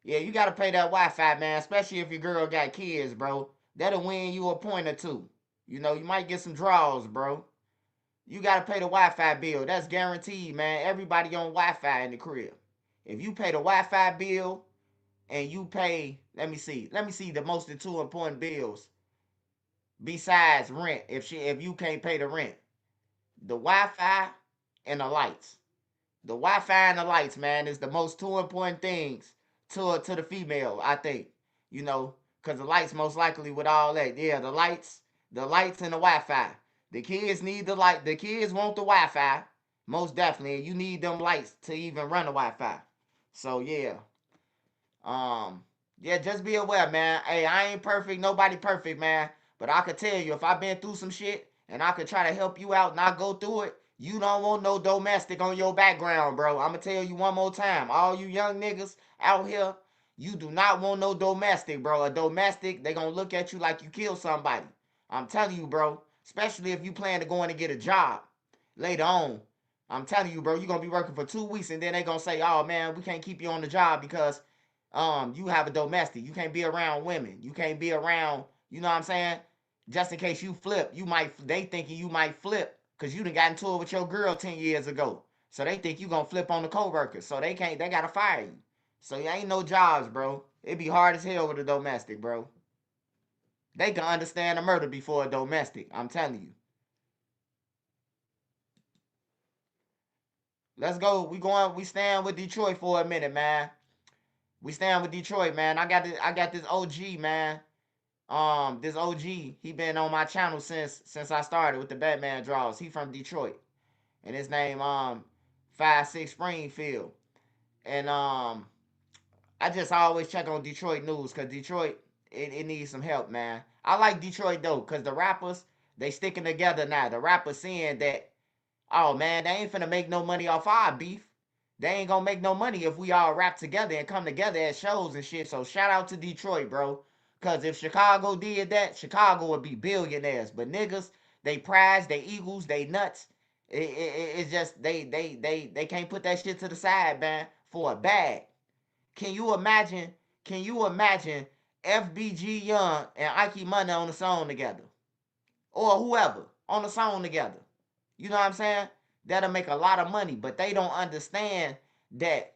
Yeah, you gotta pay that Wi-Fi, man, especially if your girl got kids, bro. That'll win you a point or two. You know, you might get some draws, bro. You gotta pay the Wi-Fi bill. That's guaranteed, man. Everybody on Wi-Fi in the crib. If you pay the Wi-Fi bill and you pay, let me see the most of 2 important bills besides rent. If you can't pay the rent, the Wi-Fi and the lights. The Wi-Fi and the lights, man, is the most 2 important things to the female, I think. You know, because the lights most likely with all that. Yeah, the lights and the Wi-Fi. The kids need the light. The kids want the Wi-Fi. Most definitely. You need them lights to even run the Wi-Fi. So, yeah. Yeah, just be aware, man. Hey, I ain't perfect. Nobody perfect, man. But I could tell you, if I've been through some shit and I could try to help you out and I go through it, you don't want no domestic on your background, bro. I'm going to tell you one more time. All you young niggas out here, you do not want no domestic, bro. A domestic, they going to look at you like you killed somebody. I'm telling you, bro. Especially if you plan to go in and get a job later on. I'm telling you, bro, you're going to be working for 2 weeks and then they going to say, oh, man, we can't keep you on the job because you have a domestic. You can't be around women. You can't be around, you know what I'm saying? Just in case you flip, they thinking you might flip because you done got into it with your girl 10 years ago. So they think you going to flip on the coworkers. So they got to fire you. So you ain't no jobs, bro. It be hard as hell with a domestic, bro. They can understand a murder before a domestic. I'm telling you. Let's go. We stand with Detroit for a minute, man. We stand with Detroit, man. I got this OG, man. This OG, he been on my channel since I started with the Batman draws. He from Detroit. And his name 56 Springfield. And I just always check on Detroit news because Detroit, it needs some help, man. I like Detroit, though, because the rappers, they sticking together now. The rappers seeing that, oh, man, they ain't finna make no money off our beef. They ain't gonna make no money if we all rap together and come together at shows and shit. So shout out to Detroit, bro. Because if Chicago did that, Chicago would be billionaires. But niggas, they prize, they eagles, they nuts. It's just, they can't put that shit to the side, man, for a bag. Can you imagine FBG Young and Ike Money on the song together? Or whoever on the song together. You know what I'm saying? That'll make a lot of money. But they don't understand that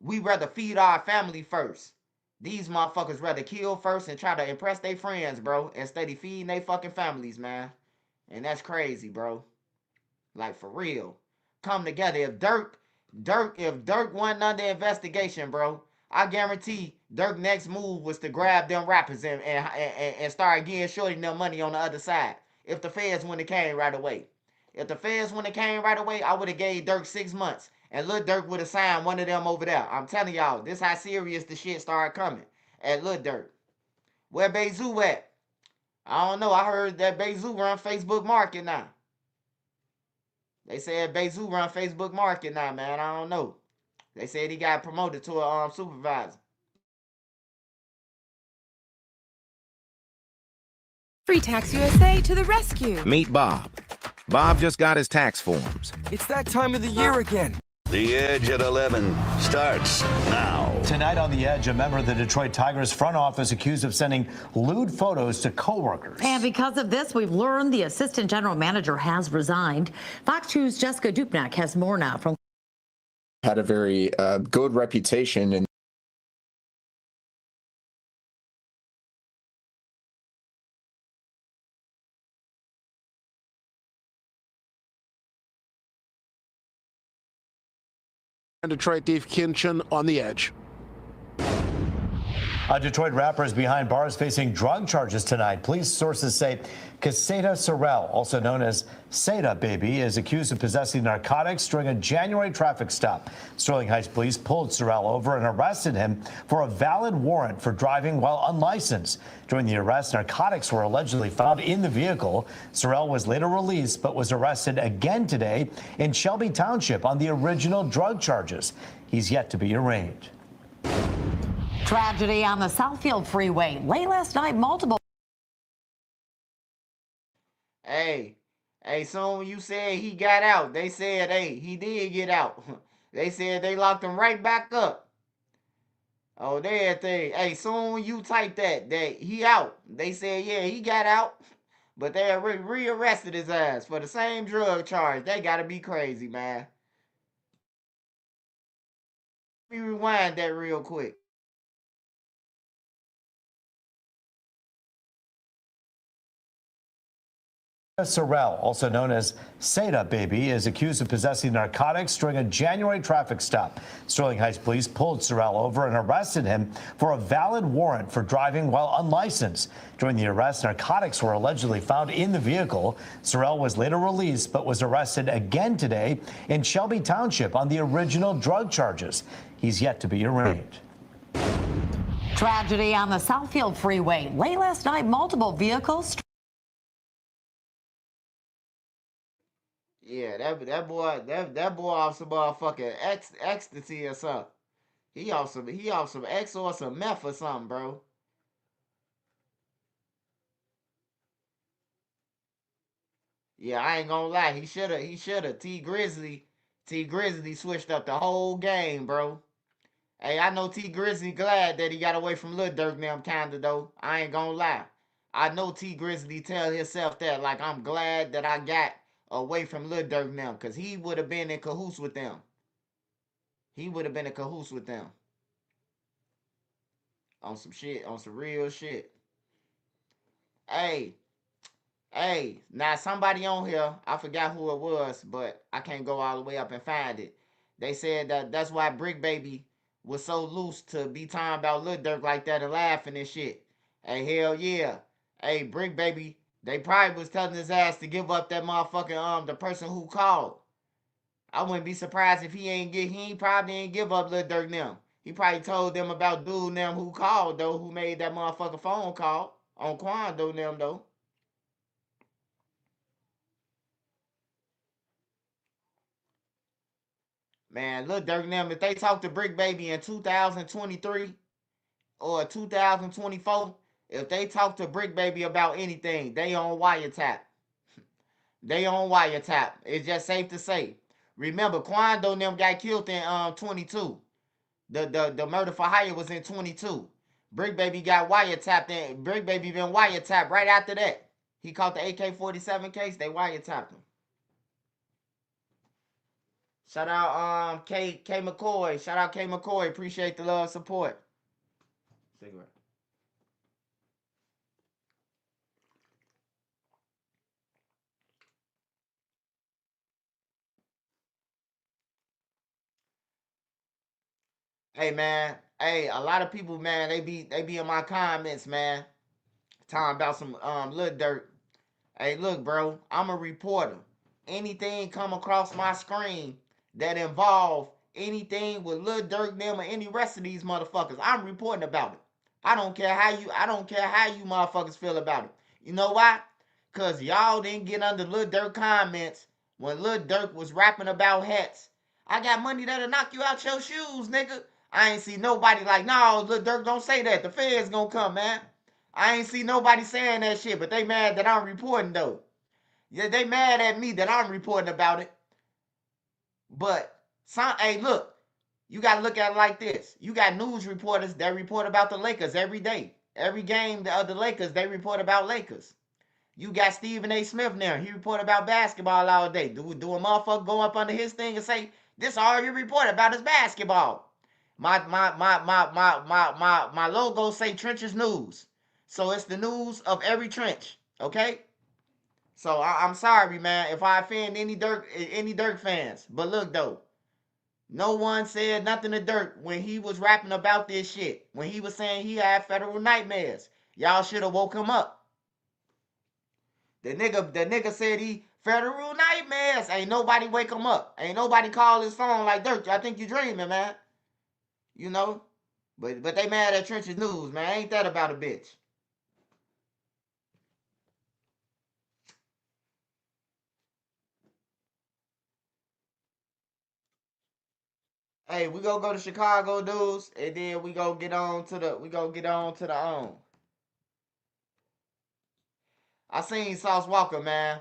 we rather feed our family first. These motherfuckers rather kill first and try to impress their friends, bro, instead of feeding their fucking families, man. And that's crazy, bro. Like, for real. Come together. If Dirk wasn't under investigation, bro, I guarantee Dirk's next move was to grab them rappers and start getting shorting them money on the other side. If the feds wouldn't have came right away. If the feds wouldn't have came right away, I would have gave Dirk 6 months. And Lil Durk would have signed one of them over there. I'm telling y'all, this how serious the shit started coming at Lil Durk. Where Bezu at? I don't know. I heard that Bezu run Facebook Market now. They said Bezu run Facebook Market now, man. I don't know. They said he got promoted to a supervisor. Free Tax USA to the rescue. Meet Bob. Bob just got his tax forms. It's that time of the year again. The Edge at 11 starts now. Tonight on The Edge, a member of the Detroit Tigers front office accused of sending lewd photos to coworkers. And because of this, we've learned the assistant general manager has resigned. Fox 2's Jessica Dupnack has more now from. Had a very good reputation and Detroit Thief Kinchin on The Edge. A Detroit rapper is behind bars facing drug charges tonight. Police sources say Caseta Sorrell, also known as Seda Baby, is accused of possessing narcotics during a January traffic stop. Sterling Heights police pulled Sorrell over and arrested him for a valid warrant for driving while unlicensed. During the arrest, narcotics were allegedly found in the vehicle. Sorrell was later released but was arrested again today in Shelby Township on the original drug charges. He's yet to be arraigned. Tragedy on the Southfield Freeway. Late last night, multiple. Hey, soon when you said he got out, they said, hey, he did get out. They said they locked him right back up. Oh, there thing. Hey, soon when you type that he out, they said, yeah, he got out. But they rearrested his ass for the same drug charge. They gotta be crazy, man. Let me rewind that real quick. Sorrell, also known as Seda Baby, is accused of possessing narcotics during a January traffic stop. Sterling Heights police pulled Sorrell over and arrested him for a valid warrant for driving while unlicensed. During the arrest, narcotics were allegedly found in the vehicle. Sorrell was later released but was arrested again today in Shelby Township on the original drug charges. He's yet to be arraigned. Tragedy on the Southfield Freeway. Late last night, multiple vehicles. Yeah, that boy off some motherfucking ecstasy or something. He off some X or some meth or something, bro. Yeah, I ain't gonna lie. He shoulda. T Grizzly switched up the whole game, bro. Hey, I know T Grizzly glad that he got away from Lil Durk them kinda though. I ain't gonna lie. I know T Grizzly tell himself that, like, I'm glad that I got away from Lil Durk now, because he would have been in cahoots with them. On some shit, on some real shit. Hey, now somebody on here, I forgot who it was, but I can't go all the way up and find it. They said that's why BRICC Baby was so loose to be talking about Lil Durk like that and laughing and shit. Hey, hell yeah. Hey, BRICC Baby, they probably was telling his ass to give up that motherfucking, the person who called. I wouldn't be surprised if he probably ain't give up Lil Durk them. He probably told them about dude them who called, though, who made that motherfucking phone call on Quando them, though. Man, Lil Durk them, if they talk to BRICC Baby in 2023 or 2024, if they talk to BRICC Baby about anything, they on wiretap. It's just safe to say. Remember, Quando and them got killed in 22. The murder for hire was in 22. BRICC Baby got wiretapped in. BRICC Baby been wiretapped right after that. He caught the AK-47 case. They wiretapped him. Shout out K McCoy. Shout out K McCoy. Appreciate the love, support. Cigarette. Hey man, hey, a lot of people, man, they be in my comments, man, talking about some Lil Durk. Hey, look, bro, I'm a reporter. Anything come across my screen that involve anything with Lil Durk them or any rest of these motherfuckers, I'm reporting about it. I don't care how you motherfuckers feel about it. You know why? Cause y'all didn't get under Lil Durk comments when Lil Durk was rapping about hats. I got money that'll knock you out your shoes, nigga. I ain't see nobody like, no, Lil Durk, don't say that. The feds gonna come, man. I ain't see nobody saying that shit, but they mad that I'm reporting though. Yeah, they mad at me that I'm reporting about it. But hey, look, you gotta look at it like this. You got news reporters that report about the Lakers every day. Every game of the Lakers, they report about Lakers. You got Stephen A. Smith now. He report about basketball all day. Do a motherfucker go up under his thing and say, this all you report about is basketball? My logo say Trenches News. So it's the news of every trench. Okay? So I'm sorry, man, if I offend any Durk fans. But look though, no one said nothing to Durk when he was rapping about this shit. When he was saying he had federal nightmares. Y'all should have woke him up. The nigga said he federal nightmares. Ain't nobody wake him up. Ain't nobody call his phone like, Durk, I think you dreaming, man. You know? But they mad at Trenches News, man. Ain't that about a bitch? Hey, we gonna go to Chicago news, and then we gonna get on to the I seen Sauce Walker, man.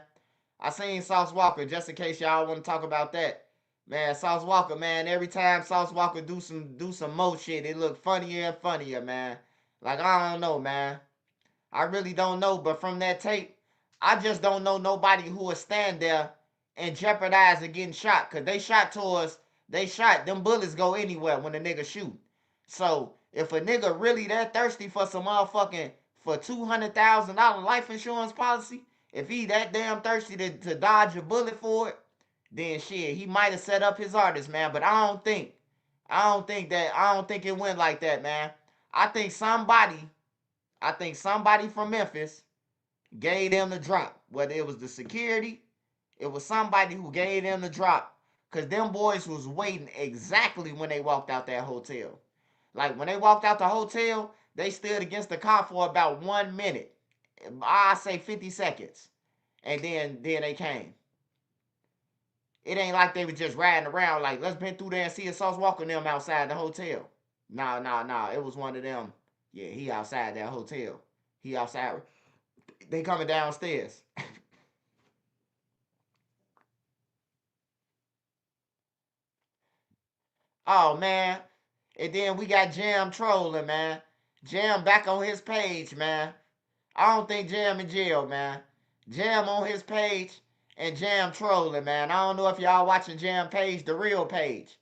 I seen Sauce Walker, just in case y'all want to talk about that. Man, Sauce Walker, man, every time Sauce Walker do some more shit, it look funnier and funnier, man. Like, I don't know, man. I really don't know, but from that tape, I just don't know nobody who would stand there and jeopardize of getting shot. Cause they shot, them bullets go anywhere when a nigga shoot. So if a nigga really that thirsty for some motherfucking, for $200,000 life insurance policy, if he that damn thirsty to dodge a bullet for it, then shit, he might have set up his artist, man. But I don't think it went like that, man. I think somebody from Memphis gave them the drop. Whether it was the security, it was somebody who gave them the drop. Because them boys was waiting exactly when they walked out that hotel. Like, when they walked out the hotel, they stood against the car for about 1 minute. I say 50 seconds. And then they came. It ain't like they was just riding around like, let's been through there and see a Sauce Walker them outside the hotel. Nah. It was one of them. Yeah, he outside that hotel. He outside. They coming downstairs. Oh, man. And then we got Jam trolling, man. Jam back on his page, man. I don't think Jam in jail, man. Jam on his page and Jam trolling, man. I don't know if y'all watching Jam page, the real page.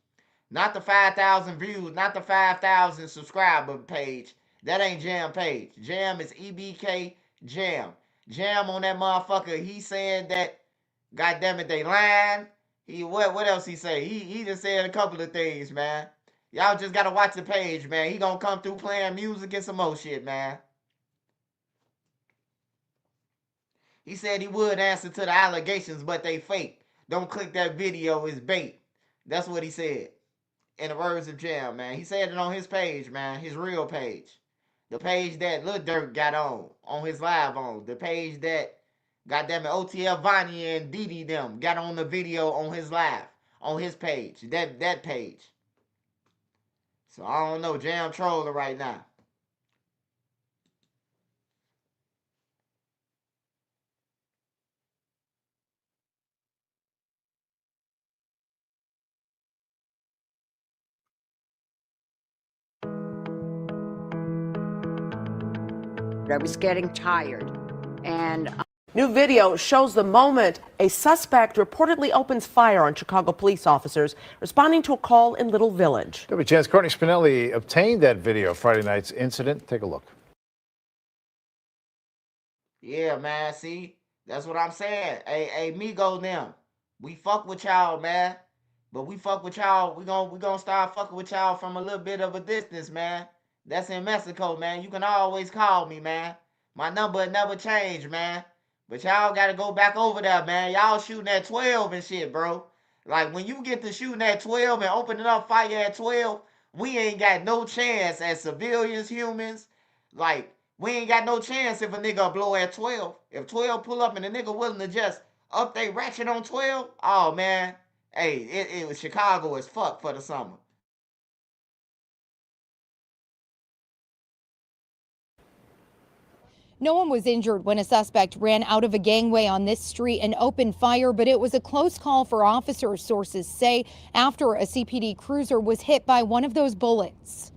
Not the 5,000 views, not the 5,000 subscriber page. That ain't Jam page. Jam is EBK Jam. Jam on that motherfucker, he saying that, goddammit, they lying. What else he say? He just said a couple of things, man. Y'all just gotta watch the page, man. He gonna come through playing music and some more shit, man. He said he would answer to the allegations, but they fake. Don't click that video, it's bait. That's what he said. In the words of Jam, man. He said it on his page, man. His real page. The page that Lil Durk got on his live on. The page that, goddammit, OTF Vonnie and Didi them got on the video on his live. On his page. That page. So I don't know. Jam trolling right now. I was getting tired. And new video shows the moment a suspect reportedly opens fire on Chicago police officers responding to a call in Little Village. WCHAN's Courtney Spinelli obtained that video of Friday night's incident. Take a look. Yeah, man. See? That's what I'm saying. Hey, Migo them. We fuck with y'all, man. But we fuck with y'all. We gonna start fucking with y'all from a little bit of a distance, man. That's in Mexico, man. You can always call me, man. My number never changed, man. But y'all gotta go back over there, man. Y'all shooting at 12 and shit, bro. Like, when you get to shooting at 12 and opening up fire at 12, we ain't got no chance as civilians, humans, Like, we ain't got no chance if a nigga blow at 12. If 12 pull up and a nigga willing to just up they ratchet on 12, oh man, hey, it was Chicago as fuck for the summer. No one was injured when a suspect ran out of a gangway on this street and opened fire, but it was a close call for officers, sources say, after a CPD cruiser was hit by one of those bullets.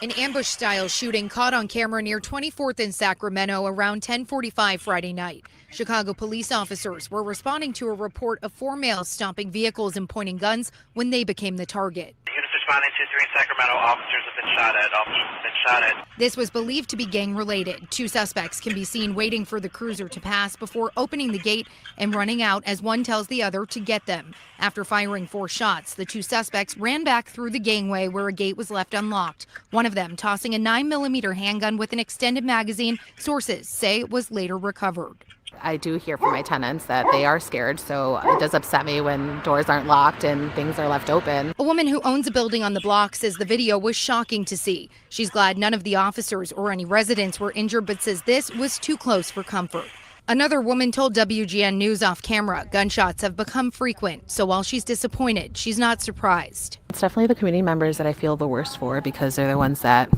An ambush-style shooting caught on camera near 24th and Sacramento around 10:45 Friday night. Chicago police officers were responding to a report of 4 males stomping vehicles and pointing guns when they became the target. Units responding to 3 Sacramento. Officers have been shot at. Officers have been shot at. This was believed to be gang-related. 2 suspects can be seen waiting for the cruiser to pass before opening the gate and running out as one tells the other to get them. After firing 4 shots, the 2 suspects ran back through the gangway where a gate was left unlocked. One of them tossing a 9mm handgun with an extended magazine, sources say was later recovered. I do hear from my tenants that they are scared, so it does upset me when doors aren't locked and things are left open. A woman who owns a building on the block says the video was shocking to see. She's glad none of the officers or any residents were injured, but says this was too close for comfort. Another woman told WGN News off camera gunshots have become frequent, so while she's disappointed, she's not surprised. It's definitely the community members that I feel the worst for because they're the ones that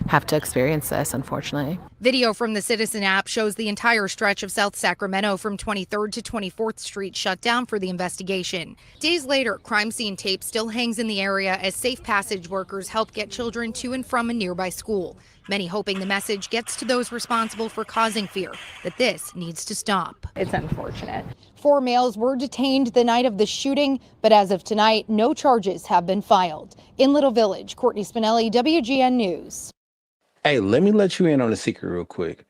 have to experience this, unfortunately. Video from the Citizen app shows the entire stretch of South Sacramento from 23rd to 24th Street shut down for the investigation. Days later, crime scene tape still hangs in the area as safe passage workers help get children to and from a nearby school. Many hoping the message gets to those responsible for causing fear that this needs to stop. It's unfortunate. 4 males were detained the night of the shooting, but as of tonight, no charges have been filed. In Little Village, Courtney Spinelli, WGN News. Hey, let me let you in on a secret real quick.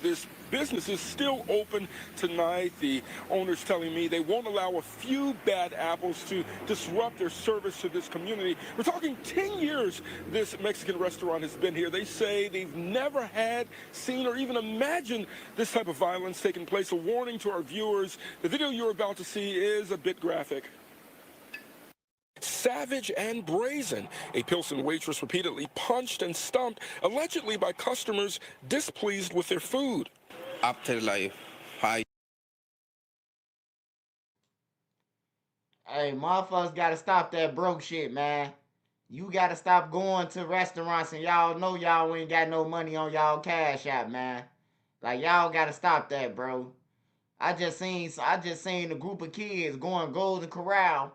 This business is still open tonight. The owner's telling me they won't allow a few bad apples to disrupt their service to this community. We're talking 10 years this Mexican restaurant has been here. They say they've never had, seen, or even imagined this type of violence taking place. A warning to our viewers, the video you're about to see is a bit graphic. Savage and brazen. A Pilsen waitress repeatedly punched and stumped, allegedly by customers displeased with their food. Afterlife. Hi. Hey, motherfuckers gotta stop that broke shit, man. You gotta stop going to restaurants and y'all know y'all ain't got no money on y'all cash app, man. Like, y'all gotta stop that, bro. I just seen a group of kids going Golden Corral.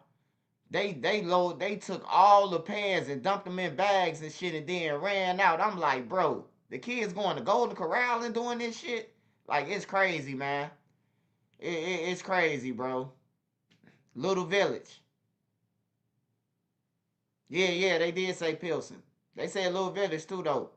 They took all the pans and dumped them in bags and shit and then ran out. I'm like, bro, the kids going to Golden Corral and doing this shit? Like, it's crazy, man. It's crazy, bro. Little Village. Yeah, they did say Pilsen. They said Little Village too, though.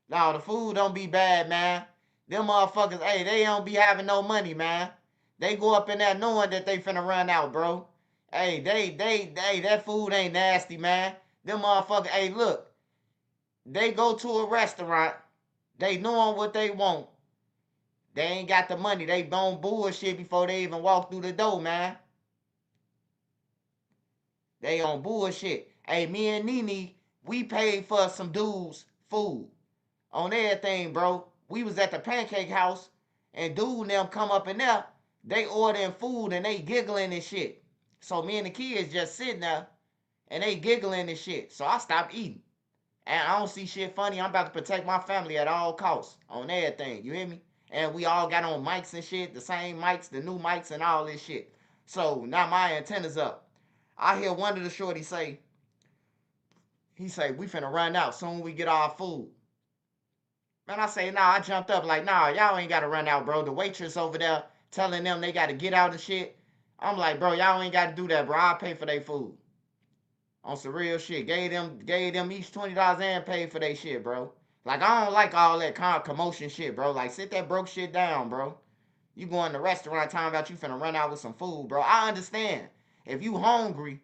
No, the food don't be bad, man. Them motherfuckers, hey, they don't be having no money, man. They go up in there knowing that they finna run out, bro. Hey, that food ain't nasty, man. Them motherfuckers, hey, look. They go to a restaurant. They knowing what they want. They ain't got the money. They don't bullshit before they even walk through the door, man. They on bullshit. Hey, me and Nene, we paid for some dudes' food. On everything, bro. We was at the pancake house, and dude and them come up in there. They ordering food, and they giggling and shit. So me and the kids just sitting there, and they giggling and shit. So I stopped eating. And I don't see shit funny. I'm about to protect my family at all costs on everything. You hear me? And we all got on mics and shit, the same mics, the new mics, and all this shit. So now my antenna's up. I hear one of the shorties say, he say, we finna run out soon we get our food. Man, I say, nah, I jumped up like, nah, y'all ain't got to run out, bro. The waitress over there telling them they got to get out and shit. I'm like, bro, y'all ain't got to do that, bro. I'll pay for their food. On some real shit. Gave them each $20 and paid for their shit, bro. Like, I don't like all that kind of commotion shit, bro. Like, sit that broke shit down, bro. You go in the restaurant talking about you finna run out with some food, bro. I understand. If you hungry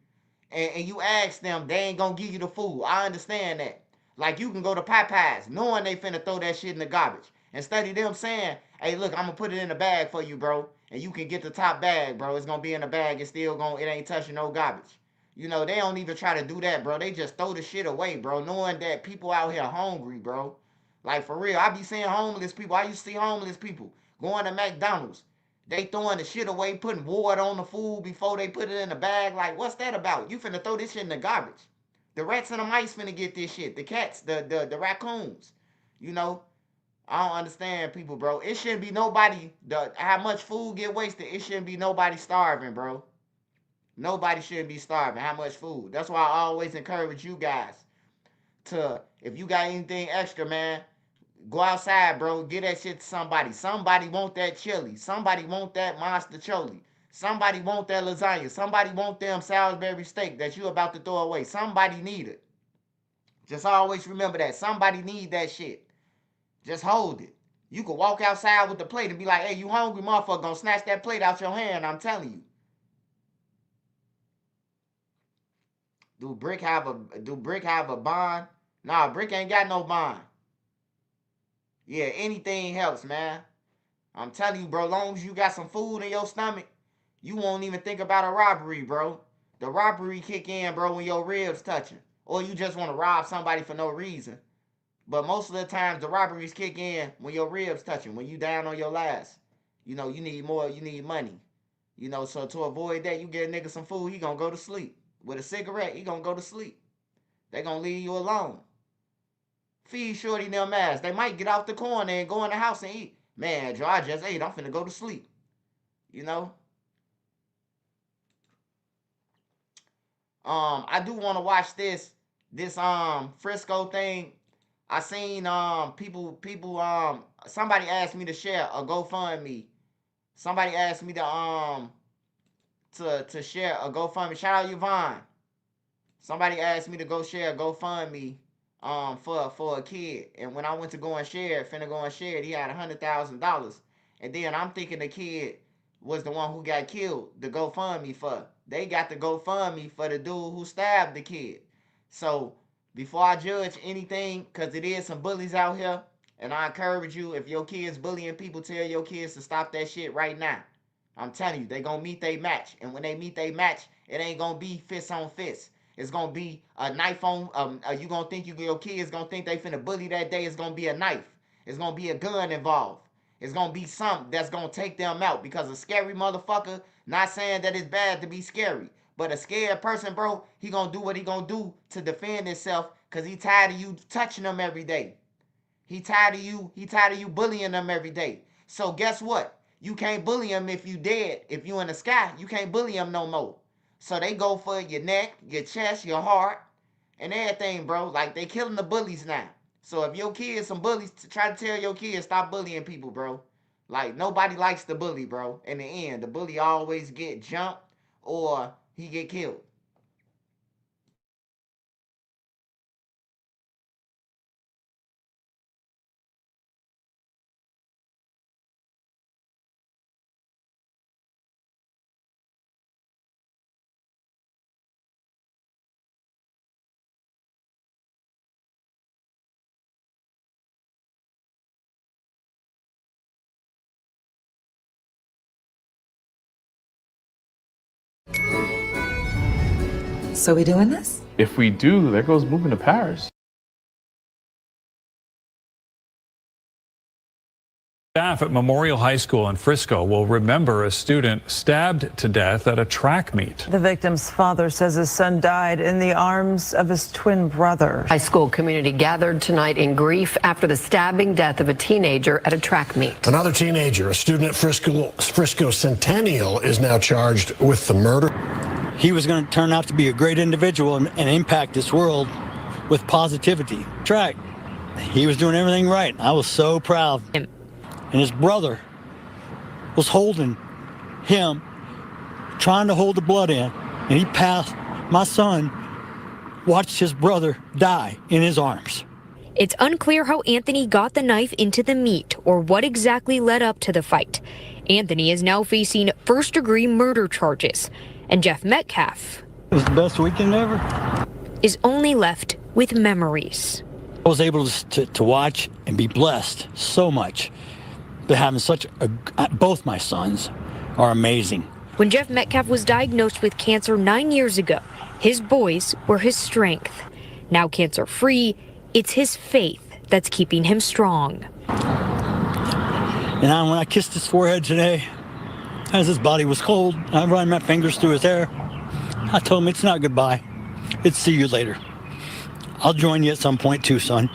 and you ask them, they ain't gonna give you the food. I understand that. Like, you can go to Popeyes knowing they finna throw that shit in the garbage. Instead of them saying, hey, look, I'm gonna put it in a bag for you, bro, and you can get the top bag, bro. It's gonna be in a bag. It's still gonna, it ain't touching no garbage. You know, they don't even try to do that, bro. They just throw the shit away, bro, knowing that people out here hungry, bro. Like, for real, I be seeing homeless people. I used to see homeless people going to McDonald's. They throwing the shit away, putting water on the food before they put it in the bag. Like, what's that about? You finna throw this shit in the garbage. The rats and the mice finna get this shit. The cats, the raccoons. You know? I don't understand people, bro. It shouldn't be nobody, how much food get wasted, it shouldn't be nobody starving, bro. Nobody shouldn't be starving. How much food? That's why I always encourage you guys to, if you got anything extra, man, go outside, bro. Get that shit to somebody. Somebody want that chili. Somebody want that monster chili. Somebody want that lasagna. Somebody want them Salisbury steak that you about to throw away. Somebody need it. Just always remember that. Somebody need that shit. Just hold it. You could walk outside with the plate and be like, hey, you hungry, motherfucker, gonna snatch that plate out your hand, I'm telling you. Do BRICC have a bond? Nah, BRICC ain't got no bond. Yeah, anything helps, man. I'm telling you, bro, long as you got some food in your stomach, you won't even think about a robbery, bro. The robbery kick in, bro, when your ribs touching. Or you just want to rob somebody for no reason. But most of the times, the robberies kick in when your ribs touching, when you down on your last. You know, you need more, you need money. You know, so to avoid that, you get a nigga some food, he gonna go to sleep. With a cigarette, he gonna go to sleep. They gonna leave you alone. Feed shorty them ass. They might get off the corner and go in the house and eat. Man, Joe, I just ate. I'm finna go to sleep. You know? I do want to watch this Frisco thing. I seen somebody asked me to share a GoFundMe. Somebody asked me to share a GoFundMe. Shout out Yvonne. Somebody asked me to go share a GoFundMe for a kid. And when I went to go and share it, he had $100,000. And then I'm thinking the kid was the one who got killed, the GoFundMe for. They got the GoFundMe for the dude who stabbed the kid. So before I judge anything, because it is some bullies out here, and I encourage you, if your kid's bullying people, tell your kids to stop that shit right now. I'm telling you, they gonna meet their match. And when they meet their match, it ain't gonna be fist on fist. It's gonna be a knife on, you gonna think your kids gonna think they finna bully that day. It's gonna be a knife. It's gonna be a gun involved. It's gonna be something that's gonna take them out, because a scary motherfucker, not saying that it's bad to be scary, but a scared person, bro, he gonna do what he gonna do to defend himself, because he tired of you touching them every day. He tired of you bullying them every day. So guess what? You can't bully him if you dead. If you in the sky, you can't bully him no more. So they go for your neck, your chest, your heart, and everything, bro. Like, they killing the bullies now. So if your kids some bullies, try to tell your kids stop bullying people, bro. Like, nobody likes the bully, bro. In the end, the bully always get jumped or he get killed. So we doing this? If we do, there goes moving to Paris. Staff at Memorial High School in Frisco will remember a student stabbed to death at a track meet. The victim's father says his son died in the arms of his twin brother. High school community gathered tonight in grief after the stabbing death of a teenager at a track meet. Another teenager, a student at Frisco Centennial, is now charged with the murder. He was going to turn out to be a great individual and impact this world with positivity. Track, he was doing everything right. I was so proud. And his brother was holding him, trying to hold the blood in, and he passed. My son watched his brother die in his arms. It's unclear how Anthony got the knife into the meat or what exactly led up to the fight. Anthony is now facing first-degree murder charges. And Jeff Metcalf, it was the best weekend ever, is only left with memories. I was able to watch and be blessed so much They're having both my sons are amazing. When Jeff Metcalf was diagnosed with cancer 9 years ago, his boys were his strength. Now cancer-free, it's his faith that's keeping him strong. And when I kissed his forehead today, as his body was cold, I ran my fingers through his hair. I told him it's not goodbye. It's see you later. I'll join you at some point too, son.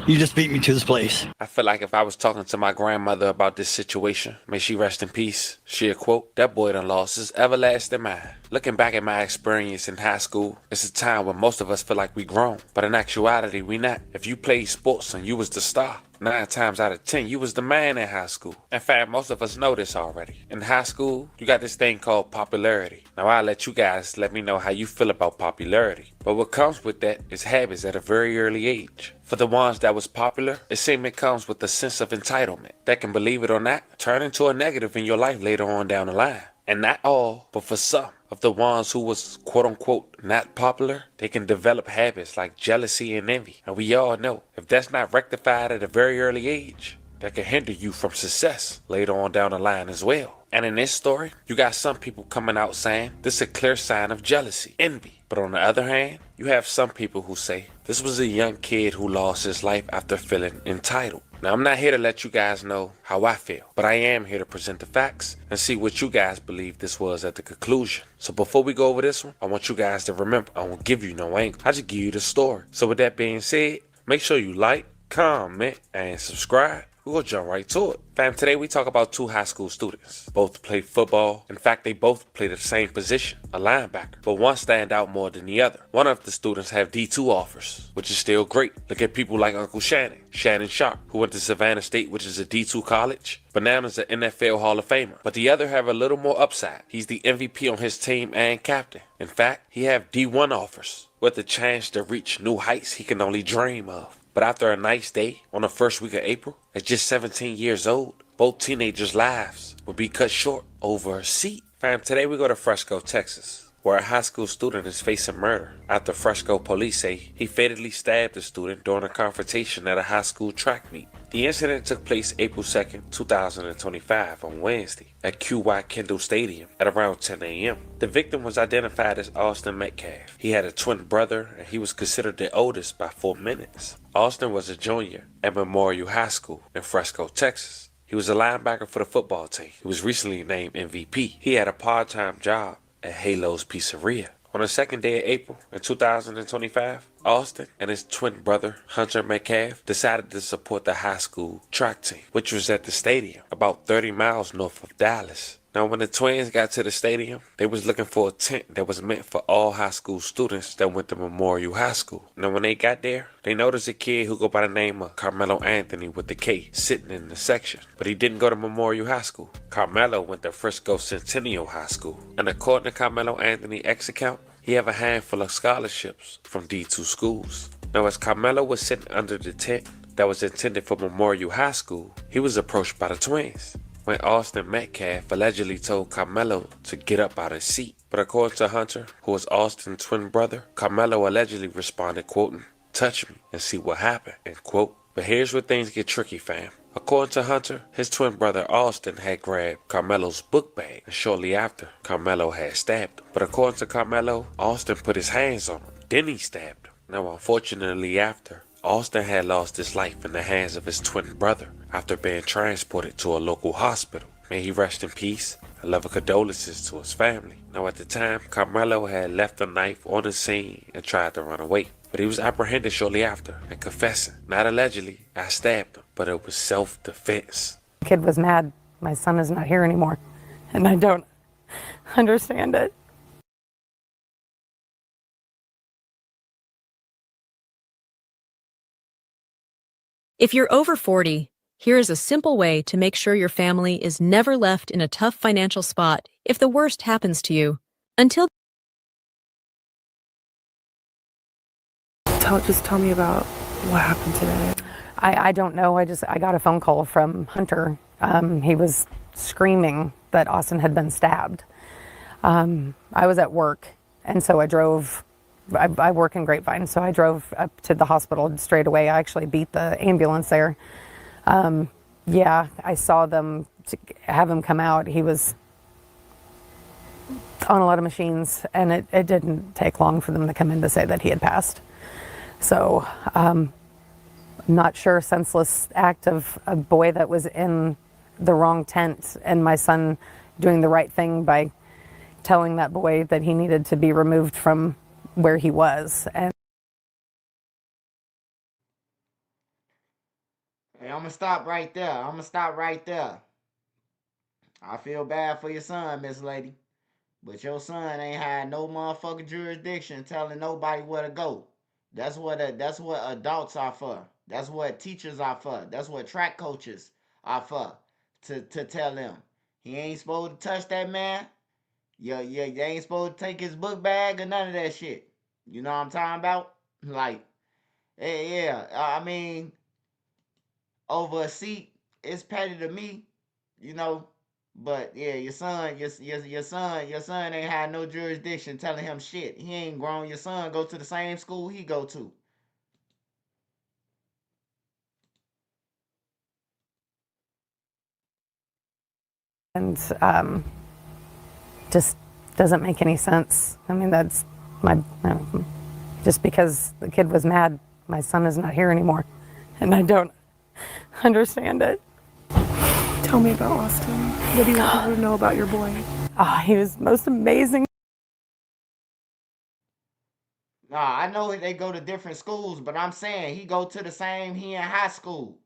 You just beat me to this place. I feel like if I was talking to my grandmother about this situation, may she rest in peace, she'd quote, "That boy done lost his everlasting mind." Looking back at my experience in high school, it's a time when most of us feel like we grown, but in actuality, we not. If you played sports and you was the star, 9 times out of 10, you was the man in high school. In fact, most of us know this already. In high school, you got this thing called popularity. Now, I'll let you guys let me know how you feel about popularity. But what comes with that is habits at a very early age. For the ones that was popular, it seems it comes with a sense of entitlement that can, believe it or not, turn into a negative in your life later on down the line. And not all, but for some of the ones who was quote-unquote not popular, they can develop habits like jealousy and envy. And we all know, if that's not rectified at a very early age, that can hinder you from success later on down the line as well. And in this story, you got some people coming out saying this is a clear sign of jealousy, envy. But on the other hand, you have some people who say this was a young kid who lost his life after feeling entitled. Now, I'm not here to let you guys know how I feel, but I am here to present the facts and see what you guys believe this was at the conclusion. So before we go over this one, I want you guys to remember, I won't give you no angle. I just give you the story. So with that being said, make sure you like, comment, and subscribe. We're going to jump right to it. Fam, today we talk about 2 high school students. Both play football. In fact, they both play the same position, a linebacker. But one stand out more than the other. One of the students have D2 offers, which is still great. Look at people like Uncle Shannon Sharp, who went to Savannah State, which is a D2 college. Banana's an NFL Hall of Famer. But the other have a little more upside. He's the MVP on his team and captain. In fact, he have D1 offers, with the chance to reach new heights he can only dream of. But after a nice day on the first week of April, at just 17 years old, both teenagers' lives would be cut short over a seat. Fam, today we go to Frisco, Texas, where a high school student is facing murder after Frisco police say he fatally stabbed a student during a confrontation at a high school track meet. The incident took place April 2nd, 2025 on Wednesday at QY Kendall Stadium at around 10 a.m. The victim was identified as Austin Metcalf. He had a twin brother and he was considered the oldest by 4 minutes. Austin was a junior at Memorial High School in Frisco, Texas. He was a linebacker for the football team. He was recently named MVP. He had a part-time job at Halo's Pizzeria. On the second day of April in 2025, Austin and his twin brother, Hunter Metcalf, decided to support the high school track team, which was at the stadium about 30 miles north of Dallas. Now, when the twins got to the stadium, they was looking for a tent that was meant for all high school students that went to Memorial High School. Now, when they got there, they noticed a kid who go by the name of Carmelo Anthony with the K sitting in the section. But he didn't go to Memorial High School. Carmelo went to Frisco Centennial High School. And according to Carmelo Anthony's X account, he have a handful of scholarships from D2 schools. Now, as Carmelo was sitting under the tent that was intended for Memorial High School, he was approached by the twins, when Austin Metcalf allegedly told Carmelo to get up out of his seat. But according to Hunter, who was Austin's twin brother, Carmelo allegedly responded, quoting, "Touch me and see what happened," end quote. But here's where things get tricky, fam. According to Hunter, his twin brother Austin had grabbed Carmelo's book bag, and shortly after, Carmelo had stabbed him. But according to Carmelo, Austin put his hands on him, then he stabbed him. Now, unfortunately after, Austin had lost his life in the hands of his twin brother after being transported to a local hospital. May he rest in peace. I love and condolences to his family. Now, at the time, Carmelo had left the knife on the scene and tried to run away. But he was apprehended shortly after and confessing, not allegedly, I stabbed him, but it was self-defense. The kid was mad. My son is not here anymore, and I don't understand it. If you're over 40, here is a simple way to make sure your family is never left in a tough financial spot if the worst happens to you. Just tell me about what happened today. I don't know. I got a phone call from Hunter. He was screaming that Austin had been stabbed. I was at work, and so I drove. I work in Grapevine, so I drove up to the hospital straight away. I actually beat the ambulance there. Yeah, I saw them have him come out. He was on a lot of machines, and it didn't take long for them to come in to say that he had passed. So, not sure, senseless act of a boy that was in the wrong tent, and my son doing the right thing by telling that boy that he needed to be removed from where he was. And Hey, I'm gonna stop right there. I feel bad for your son, Miss Lady. But your son ain't had no motherfucking jurisdiction telling nobody where to go. That's what adults are for. That's what teachers are for. That's what track coaches are for. To tell them. He ain't supposed to touch that man. You ain't supposed to take his book bag or none of that shit. You know what I'm talking about? Like, yeah, I mean, over a seat, it's petty to me, you know. But yeah, your son ain't had no jurisdiction telling him shit. He ain't grown. Your son go to the same school he go to. And just doesn't make any sense. I mean, that's just because the kid was mad, my son is not here anymore, and I don't understand it. Tell me about Austin. What do you want people to know about your boy? Oh, he was the most amazing. Nah, I know they go to different schools, but I'm saying he go to the same. He in high school.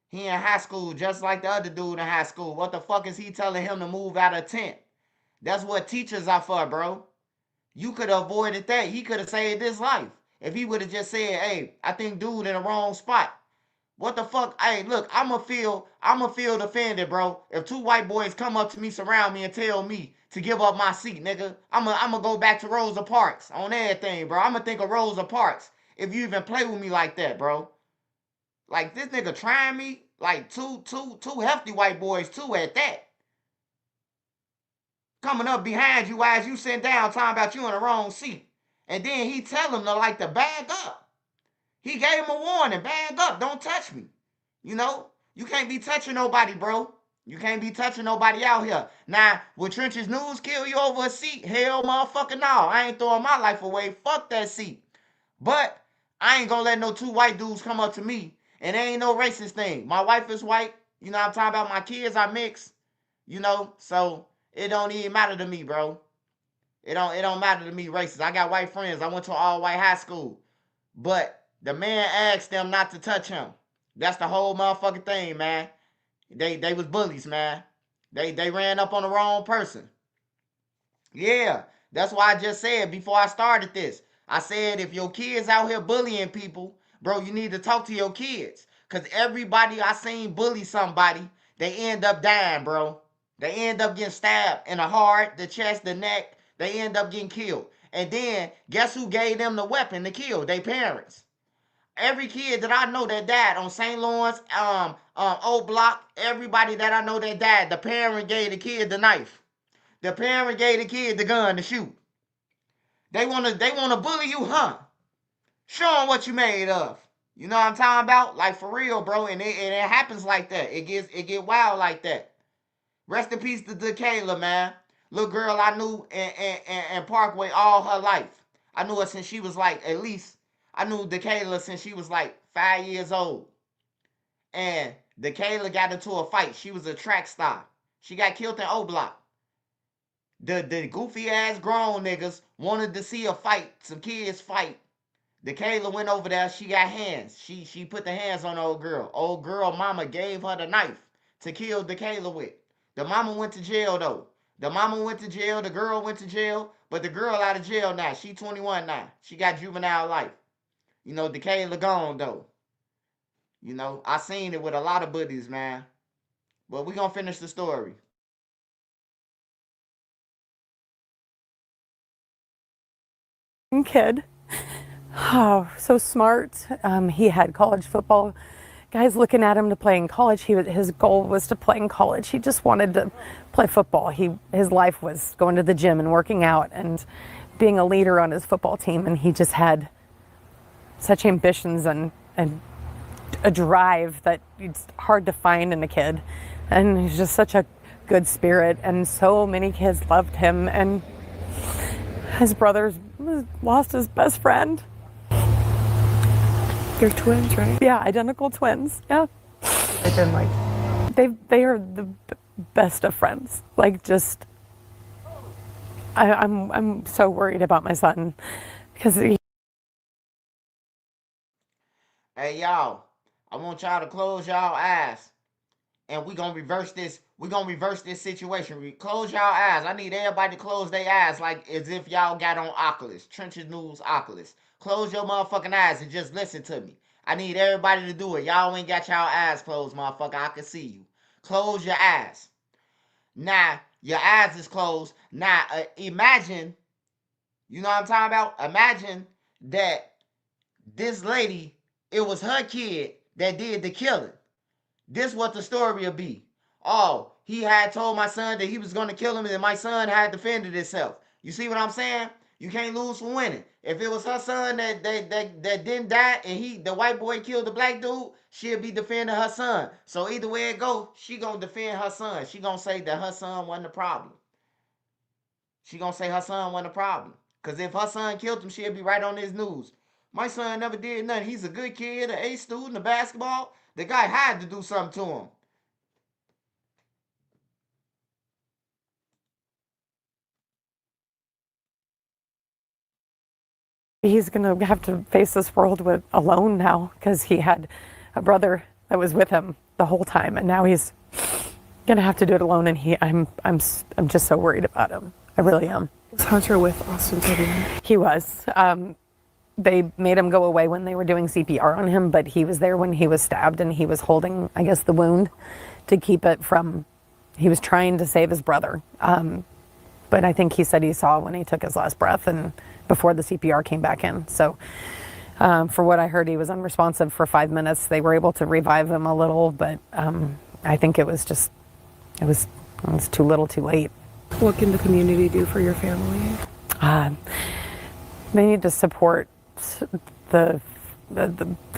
He in high school just like the other dude in high school. What the fuck is he telling him to move out of tent? That's what teachers are for, bro. You could have avoided that. He could have saved his life if he would have just said, "Hey, I think dude in the wrong spot." What the fuck? Hey, look, I'ma feel offended, bro. If two white boys come up to me, surround me, and tell me to give up my seat, nigga, I'ma go back to Rosa Parks on everything, bro. I'ma think of Rosa Parks if you even play with me like that, bro. Like this nigga trying me, like two hefty white boys too at that. Coming up behind you as you sitting down talking about you in the wrong seat. And then he tell him to bag up. He gave him a warning, bag up, don't touch me. You know, you can't be touching nobody, bro. You can't be touching nobody out here. Now, will Trench's News kill you over a seat? Hell motherfucking no. I ain't throwing my life away. Fuck that seat. But I ain't gonna let no two white dudes come up to me. And there ain't no racist thing. My wife is white. You know what I'm talking about? My kids are mixed. You know, so it don't even matter to me, bro. It don't matter to me racist. I got white friends. I went to an all-white high school. But the man asked them not to touch him. That's the whole motherfucking thing, man. They was bullies, man. They ran up on the wrong person. Yeah, that's why I just said before I started this. I said if your kids out here bullying people, bro, you need to talk to your kids. Because everybody I seen bully somebody, they end up dying, bro. They end up getting stabbed in the heart, the chest, the neck. They end up getting killed. And then, guess who gave them the weapon to kill? Their parents. Every kid that I know that died on St. Lawrence, Old Block, everybody that I know that died, the parent gave the kid the knife. The parent gave the kid the gun to shoot. They wanna bully you, huh? Show them what you made of. You know what I'm talking about? Like for real, bro. And it happens like that. It get wild like that. Rest in peace to Kayla, man. Little girl I knew in Parkway all her life. I knew her since she was like at least. I knew Kayla since she was like 5 years old. And Kayla got into a fight. She was a track star. She got killed in O Block. The goofy ass grown niggas wanted to see a fight, some kids fight. Kayla went over there. She got hands. She put the hands on the old girl. Old girl mama gave her the knife to kill Kayla with. The mama went to jail though. The mama went to jail. The girl went to jail. But the girl out of jail now. She 21 now. She got juvenile life. You know, Kayla gone though. You know, I seen it with a lot of buddies, man. But we gonna finish the story. Kid. Oh, so smart. He had college football guys looking at him to play in college. His goal was to play in college. He just wanted to play football. His life was going to the gym and working out and being a leader on his football team. And he just had such ambitions and a drive that it's hard to find in a kid. And he's just such a good spirit, and so many kids loved him, and his brother's lost his best friend. They're twins, right? Yeah, identical twins. Yeah. They've been like, they are the best of friends. Like, just I'm so worried about my son because he. Hey y'all, I want y'all to close y'all eyes, and we gonna reverse this. We gonna reverse this situation. Close y'all eyes. I need everybody to close their eyes like as if y'all got on Oculus, Trenches News Oculus. Close your motherfucking eyes and just listen to me. I need everybody to do it. Y'all ain't got y'all eyes closed, motherfucker. I can see you. Close your eyes. Now, your eyes is closed. Now, imagine, you know what I'm talking about? Imagine that this lady, it was her kid that did the killing. This what the story will be. Oh, he had told my son that he was going to kill him and my son had defended himself. You see what I'm saying? You can't lose for winning. If it was her son that didn't die and the white boy killed the black dude, she'll be defending her son. So either way it go, she gonna defend her son. She gonna say that her son wasn't the problem. She gonna say her son wasn't the problem. Because if her son killed him, she'll be right on his news. My son never did nothing. He's a good kid, an A student, a basketball. The guy had to do something to him. He's going to have to face this world alone now because he had a brother that was with him the whole time, and now he's going to have to do it alone. And I'm just so worried about him. I really am. Was Hunter with Austin today? He was. They made him go away when they were doing CPR on him, but he was there when he was stabbed, and he was holding, I guess, the wound to keep it from. He was trying to save his brother, but I think he said he saw when he took his last breath and before the CPR came back in. So for what I heard, he was unresponsive for 5 minutes. They were able to revive him a little, but I think it was too little too late. What can the community do for your family? They need to support the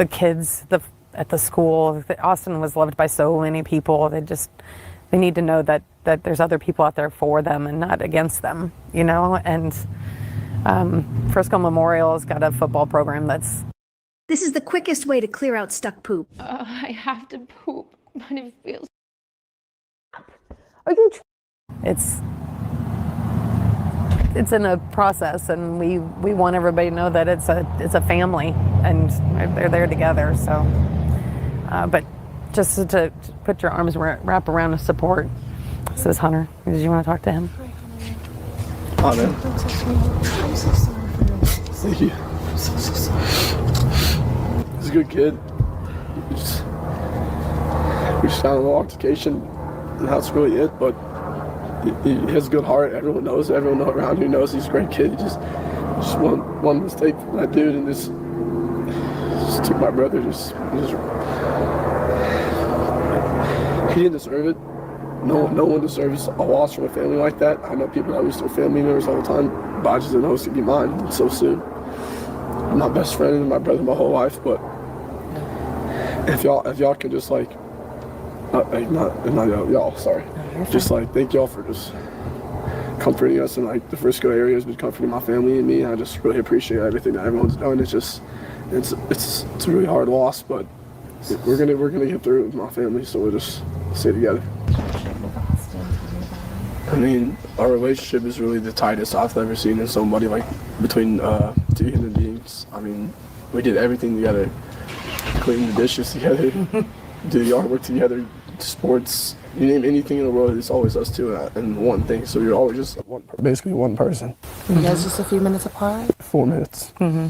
kids at the school. Austin was loved by so many people. They need to know that there's other people out there for them and not against them, you know? And Frisco Memorial has got a football program that's... This is the quickest way to clear out stuck poop. I have to poop, but it feels... Are you... It's in a process, and we want everybody to know that it's a family, and they're there together, so... but just to put your arms wrap around the support. This is Hunter. Did you want to talk to him? Oh, man. I'm so sorry for him. Thank you. I'm so sorry. He's a good kid. We just found a little altercation in high school yet, but he has a good heart. Everyone knows. Everyone around here knows he's a great kid. He just one mistake from that dude and just took my brother. He didn't deserve it. No one deserves a loss from a family like that. I know people that lose their family members all the time, but I just didn't know it was gonna be mine so soon. I'm my best friend and my brother my whole life, but if y'all could just not y'all, sorry. Just thank y'all for just comforting us, and the Frisco area has been comforting my family and me, and I just really appreciate everything that everyone's done. It's a really hard loss, but we're gonna get through it with my family, so we'll just stay together. I mean, our relationship is really the tightest I've ever seen in somebody, between two human beings. I mean, we did everything together. Clean the dishes together, do the artwork together, sports, you name anything in the world, it's always us two and one thing. So you're always just basically one person. You guys just a few minutes apart? 4 minutes. Mm-hmm.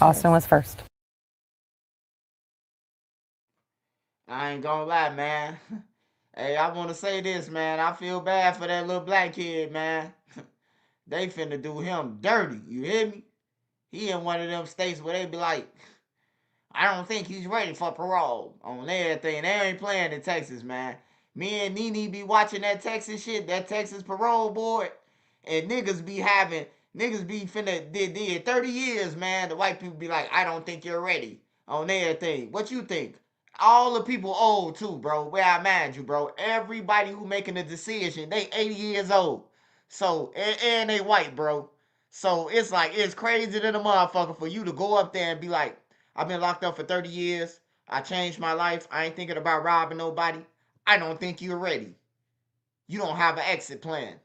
Austin was first. I ain't gonna lie, man. Hey, I want to say this, man. I feel bad for that little black kid, man. They finna do him dirty, you hear me? He in one of them states where they be like, I don't think he's ready for parole on everything. They ain't playing in Texas, man. Me and Nene be watching that Texas shit, that Texas parole board, and niggas be finna did 30 years, man. The white people be like, I don't think you're ready on everything. What you think? all the people old too, bro. Where I mind you, bro. Everybody who making a decision, they 80 years old. So, and they white, bro. So it's like, it's crazy than a motherfucker for you to go up there and be like, I've been locked up for 30 years. I changed my life. I ain't thinking about robbing nobody. I don't think you're ready. You don't have an exit plan.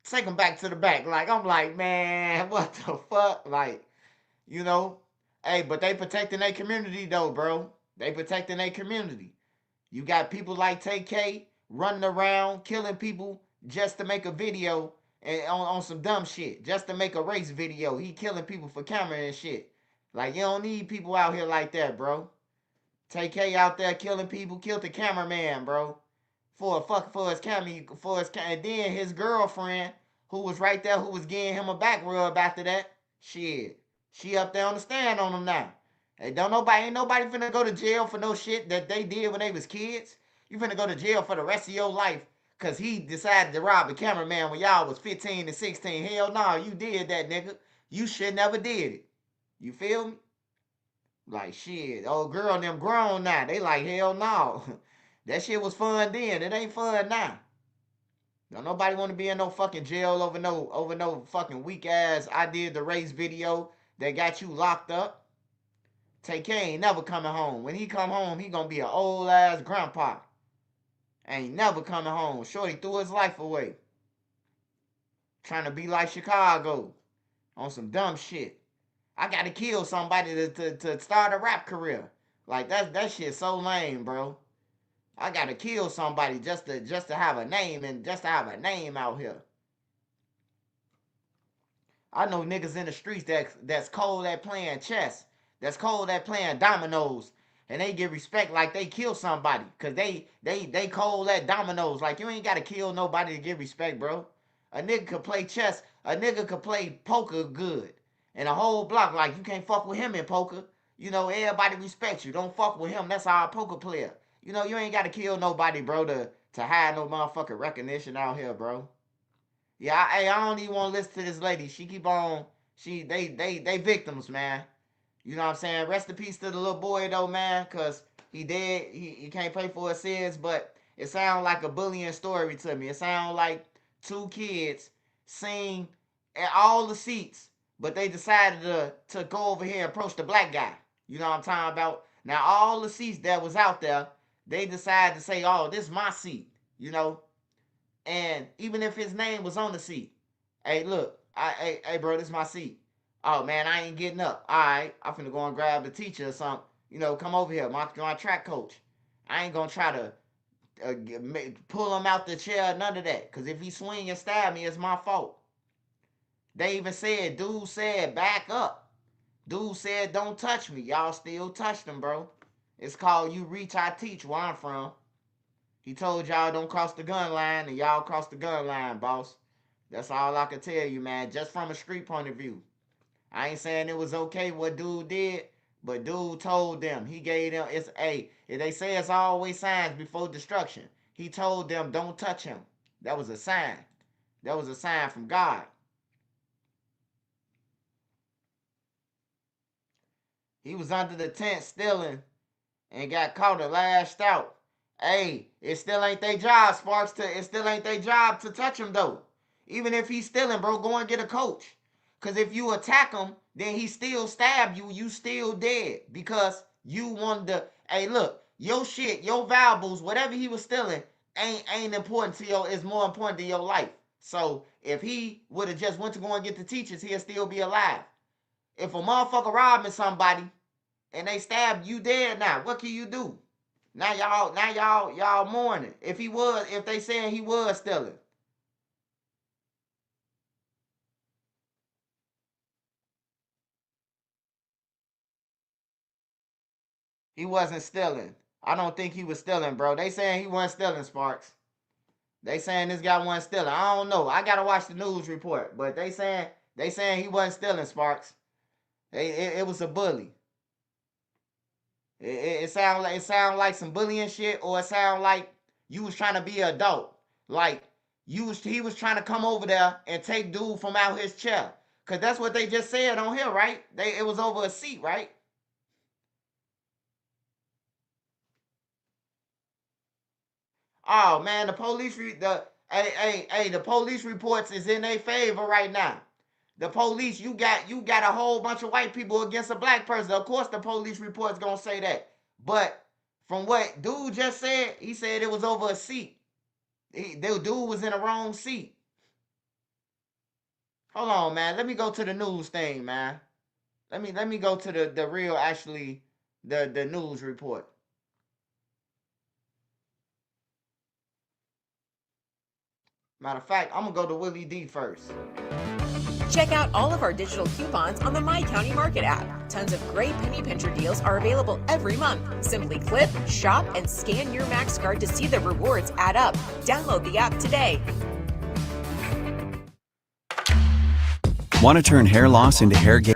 Take them back to the back. Like, I'm like, man, what the fuck? Like, you know, hey, but they protecting their community though, bro. They protecting their community. You got people like TK running around killing people just to make a video and on some dumb shit, just to make a race video. He killing people for camera and shit. Like, you don't need people out here like that, bro. TK out there killing people, killed the cameraman, bro. For his camera, and then his girlfriend, who was right there, who was getting him a back rub after that, shit. She up there on the stand on him now. Hey, ain't nobody finna go to jail for no shit that they did when they was kids. You finna go to jail for the rest of your life because he decided to rob a cameraman when y'all was 15 and 16. Hell no, you did that, nigga. You should never did it. You feel me? Like, shit, old girl and them grown now. They like, hell no. That shit was fun then. It ain't fun now. Don't nobody want to be in no fucking jail over no fucking weak ass I did the race video that got you locked up. TK ain't never coming home. When he come home, he gonna be an old ass grandpa. Ain't never coming home. Shorty threw his life away. Trying to be like Chicago on some dumb shit. I gotta kill somebody to start a rap career. Like, that shit so lame, bro. I gotta kill somebody just to have a name and just to have a name out here. I know niggas in the streets that's cold at playing chess, that's cold at playing dominoes, and they get respect like they kill somebody, cause they cold at dominoes. Like, you ain't gotta kill nobody to get respect, bro. A nigga could play chess, a nigga could play poker good, and a whole block, like, you can't fuck with him in poker. You know, everybody respects you. Don't fuck with him. That's our poker player. You know, you ain't got to kill nobody, bro, to have no motherfucking recognition out here, bro. Yeah, I don't even want to listen to this lady. She keep on, they victims, man. You know what I'm saying? Rest in peace to the little boy, though, man, because he dead. He can't pay for his sins, but it sounds like a bullying story to me. It sounds like two kids sing at all the seats, but they decided to go over here and approach the black guy. You know what I'm talking about? Now, all the seats that was out there, they decided to say, oh, this is my seat, you know? And even if his name was on the seat, hey, look, hey, bro, this is my seat. Oh, man, I ain't getting up. All right, I'm finna go and grab the teacher or something. You know, come over here, my track coach. I ain't gonna try to pull him out the chair, none of that. Because if he swing and stab me, it's my fault. They even said, dude said, back up. Dude said, don't touch me. Y'all still touched him, bro. It's called You Reach, I Teach, where I'm from. He told y'all don't cross the gun line, and y'all crossed the gun line, boss. That's all I can tell you, man, just from a street point of view. I ain't saying it was okay what dude did, but dude told them. He gave them, they say it's always signs before destruction. He told them don't touch him. That was a sign. That was a sign from God. He was under the tent stealing and got caught and lashed out. Hey, it still ain't their job, Sparks. It still ain't their job to touch him, though. Even if he's stealing, bro, go and get a coach. Because if you attack him, then he still stab you. You still dead. Because you wanted to, hey, look, your shit, your valuables, whatever he was stealing, ain't important to you. It's more important to your life. So if he would have just went to go and get the teachers, he'll still be alive. If a motherfucker robbing somebody and they stab you dead now, what can you do? Now y'all mourning. If they saying he was stealing. He wasn't stealing. I don't think he was stealing, bro. They saying he wasn't stealing, Sparks. They saying this guy wasn't stealing. I don't know. I gotta watch the news report, but they saying he wasn't stealing, Sparks. It was a bully. It sound like some bullying shit, or it sound like you was trying to be an adult. Like he was trying to come over there and take dude from out his chair. Cause that's what they just said on here, right? It was over a seat, right? Oh man, the police reports is in their favor right now. The police, you got a whole bunch of white people against a black person. Of course, the police report's gonna say that. But from what dude just said, he said it was over a seat. The dude was in the wrong seat. Hold on, man. Let me go to the news thing, man. Let me go to the real, actually, the news report. Matter of fact, I'm gonna go to Willie D first. Check out all of our digital coupons on the My County Market app. Tons of great penny pincher deals are available every month. Simply clip, shop, and scan your Max card to see the rewards add up. Download the app today. Want to turn hair loss into hair gain?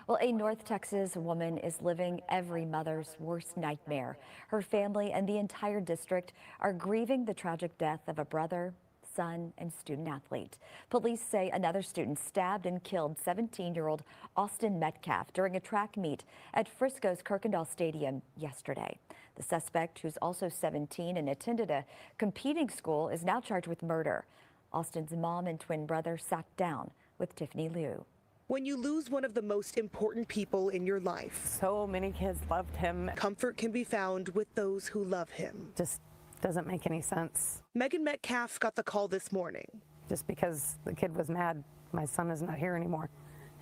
Well, a North Texas woman is living every mother's worst nightmare. Her family and the entire district are grieving the tragic death of a brother, son, and student athlete. Police say another student stabbed and killed 17-year-old Austin Metcalf during a track meet at Frisco's Kirkendall Stadium yesterday. The suspect, who's also 17 and attended a competing school, is now charged with murder. Austin's mom and twin brother sat down with Tiffany Liu. When you lose one of the most important people in your life, so many kids loved him. Comfort can be found with those who love him. Just doesn't make any sense. Megan Metcalf got the call this morning. Just because the kid was mad, my son is not here anymore,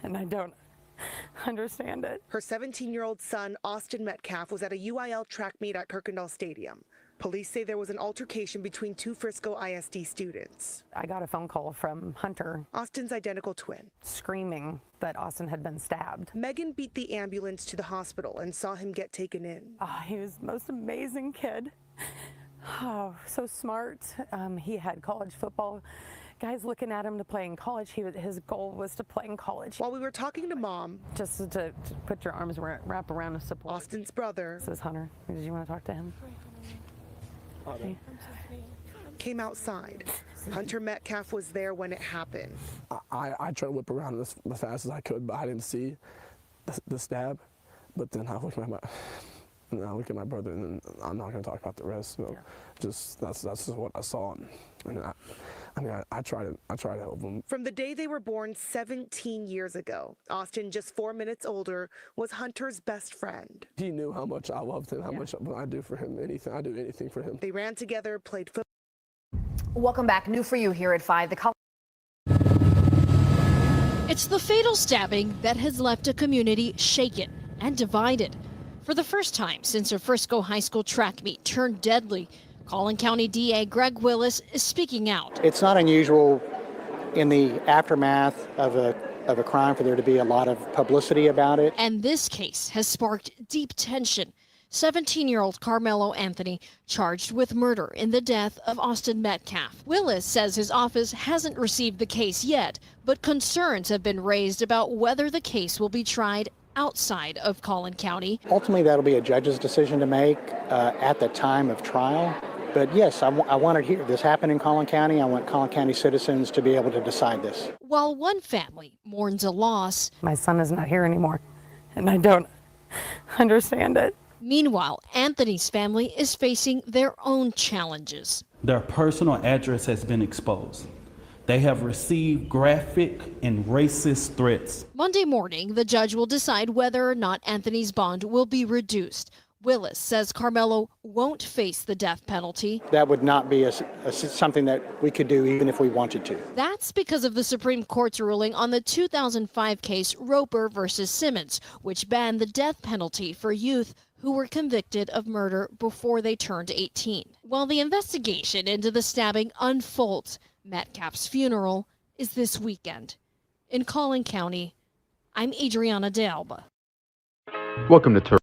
and I don't understand it. Her 17-year-old son, Austin Metcalf, was at a UIL track meet at Kirkendall Stadium. Police say there was an altercation between two Frisco ISD students. I got a phone call from Hunter, Austin's identical twin, screaming that Austin had been stabbed. Megan beat the ambulance to the hospital and saw him get taken in. Oh, he was the most amazing kid. Oh, so smart. He had college football guys looking at him to play in college. His goal was to play in college. While we were talking to Mom, just to put your arms wrap around a support. Austin's brother, this is Hunter. Did you want to talk to him? Okay. Came outside. Hunter Metcalf was there when it happened. I tried to whip around as fast as I could, but I didn't see the stab. But then I looked at my brother, and then I'm not going to talk about the rest. So that's just what I saw, and I try to help them. From the day they were born 17 years ago, Austin, just 4 minutes older, was Hunter's best friend. He knew how much I loved him, how much I do for him, anything. I do anything for him. They ran together, played football. Welcome back. New for you here at 5. It's the fatal stabbing that has left a community shaken and divided. For the first time since a Frisco high school track meet turned deadly, Collin County DA Greg Willis is speaking out. It's not unusual in the aftermath of a crime for there to be a lot of publicity about it. And this case has sparked deep tension. 17-year-old Carmelo Anthony charged with murder in the death of Austin Metcalf. Willis says his office hasn't received the case yet, but concerns have been raised about whether the case will be tried outside of Collin County. Ultimately, that'll be a judge's decision to make at the time of trial. But yes, I want it here. This happened in Collin County. I want Collin County citizens to be able to decide this. While one family mourns a loss, my son is not here anymore, and I don't understand it. Meanwhile, Anthony's family is facing their own challenges. Their personal address has been exposed. They have received graphic and racist threats. Monday morning, the judge will decide whether or not Anthony's bond will be reduced. Willis says Carmelo won't face the death penalty. That would not be something that we could do even if we wanted to. That's because of the Supreme Court's ruling on the 2005 case Roper versus Simmons, which banned the death penalty for youth who were convicted of murder before they turned 18. While the investigation into the stabbing unfolds, Metcalf's funeral is this weekend. In Collin County, I'm Adriana De Alba. Welcome to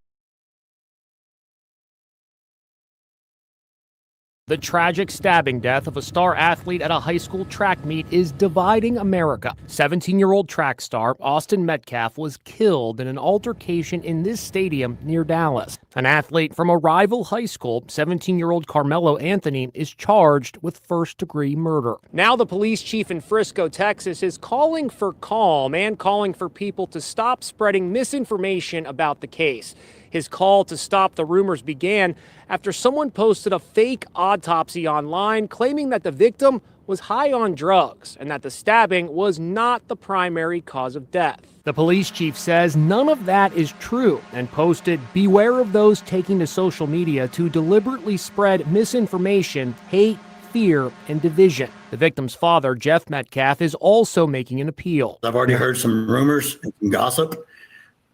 The tragic stabbing death of a star athlete at a high school track meet is dividing America. 17-year-old track star Austin Metcalf was killed in an altercation in this stadium near Dallas. An athlete from a rival high school, 17-year-old Carmelo Anthony, is charged with first-degree murder. Now the police chief in Frisco, Texas, is calling for calm and calling for people to stop spreading misinformation about the case. His call to stop the rumors began after someone posted a fake autopsy online claiming that the victim was high on drugs and that the stabbing was not the primary cause of death. The police chief says none of that is true and posted, "Beware of those taking to social media to deliberately spread misinformation, hate, fear, and division." The victim's father, Jeff Metcalf, is also making an appeal. I've already heard some rumors and some gossip.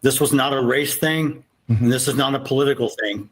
This was not a race thing. And this is not a political thing.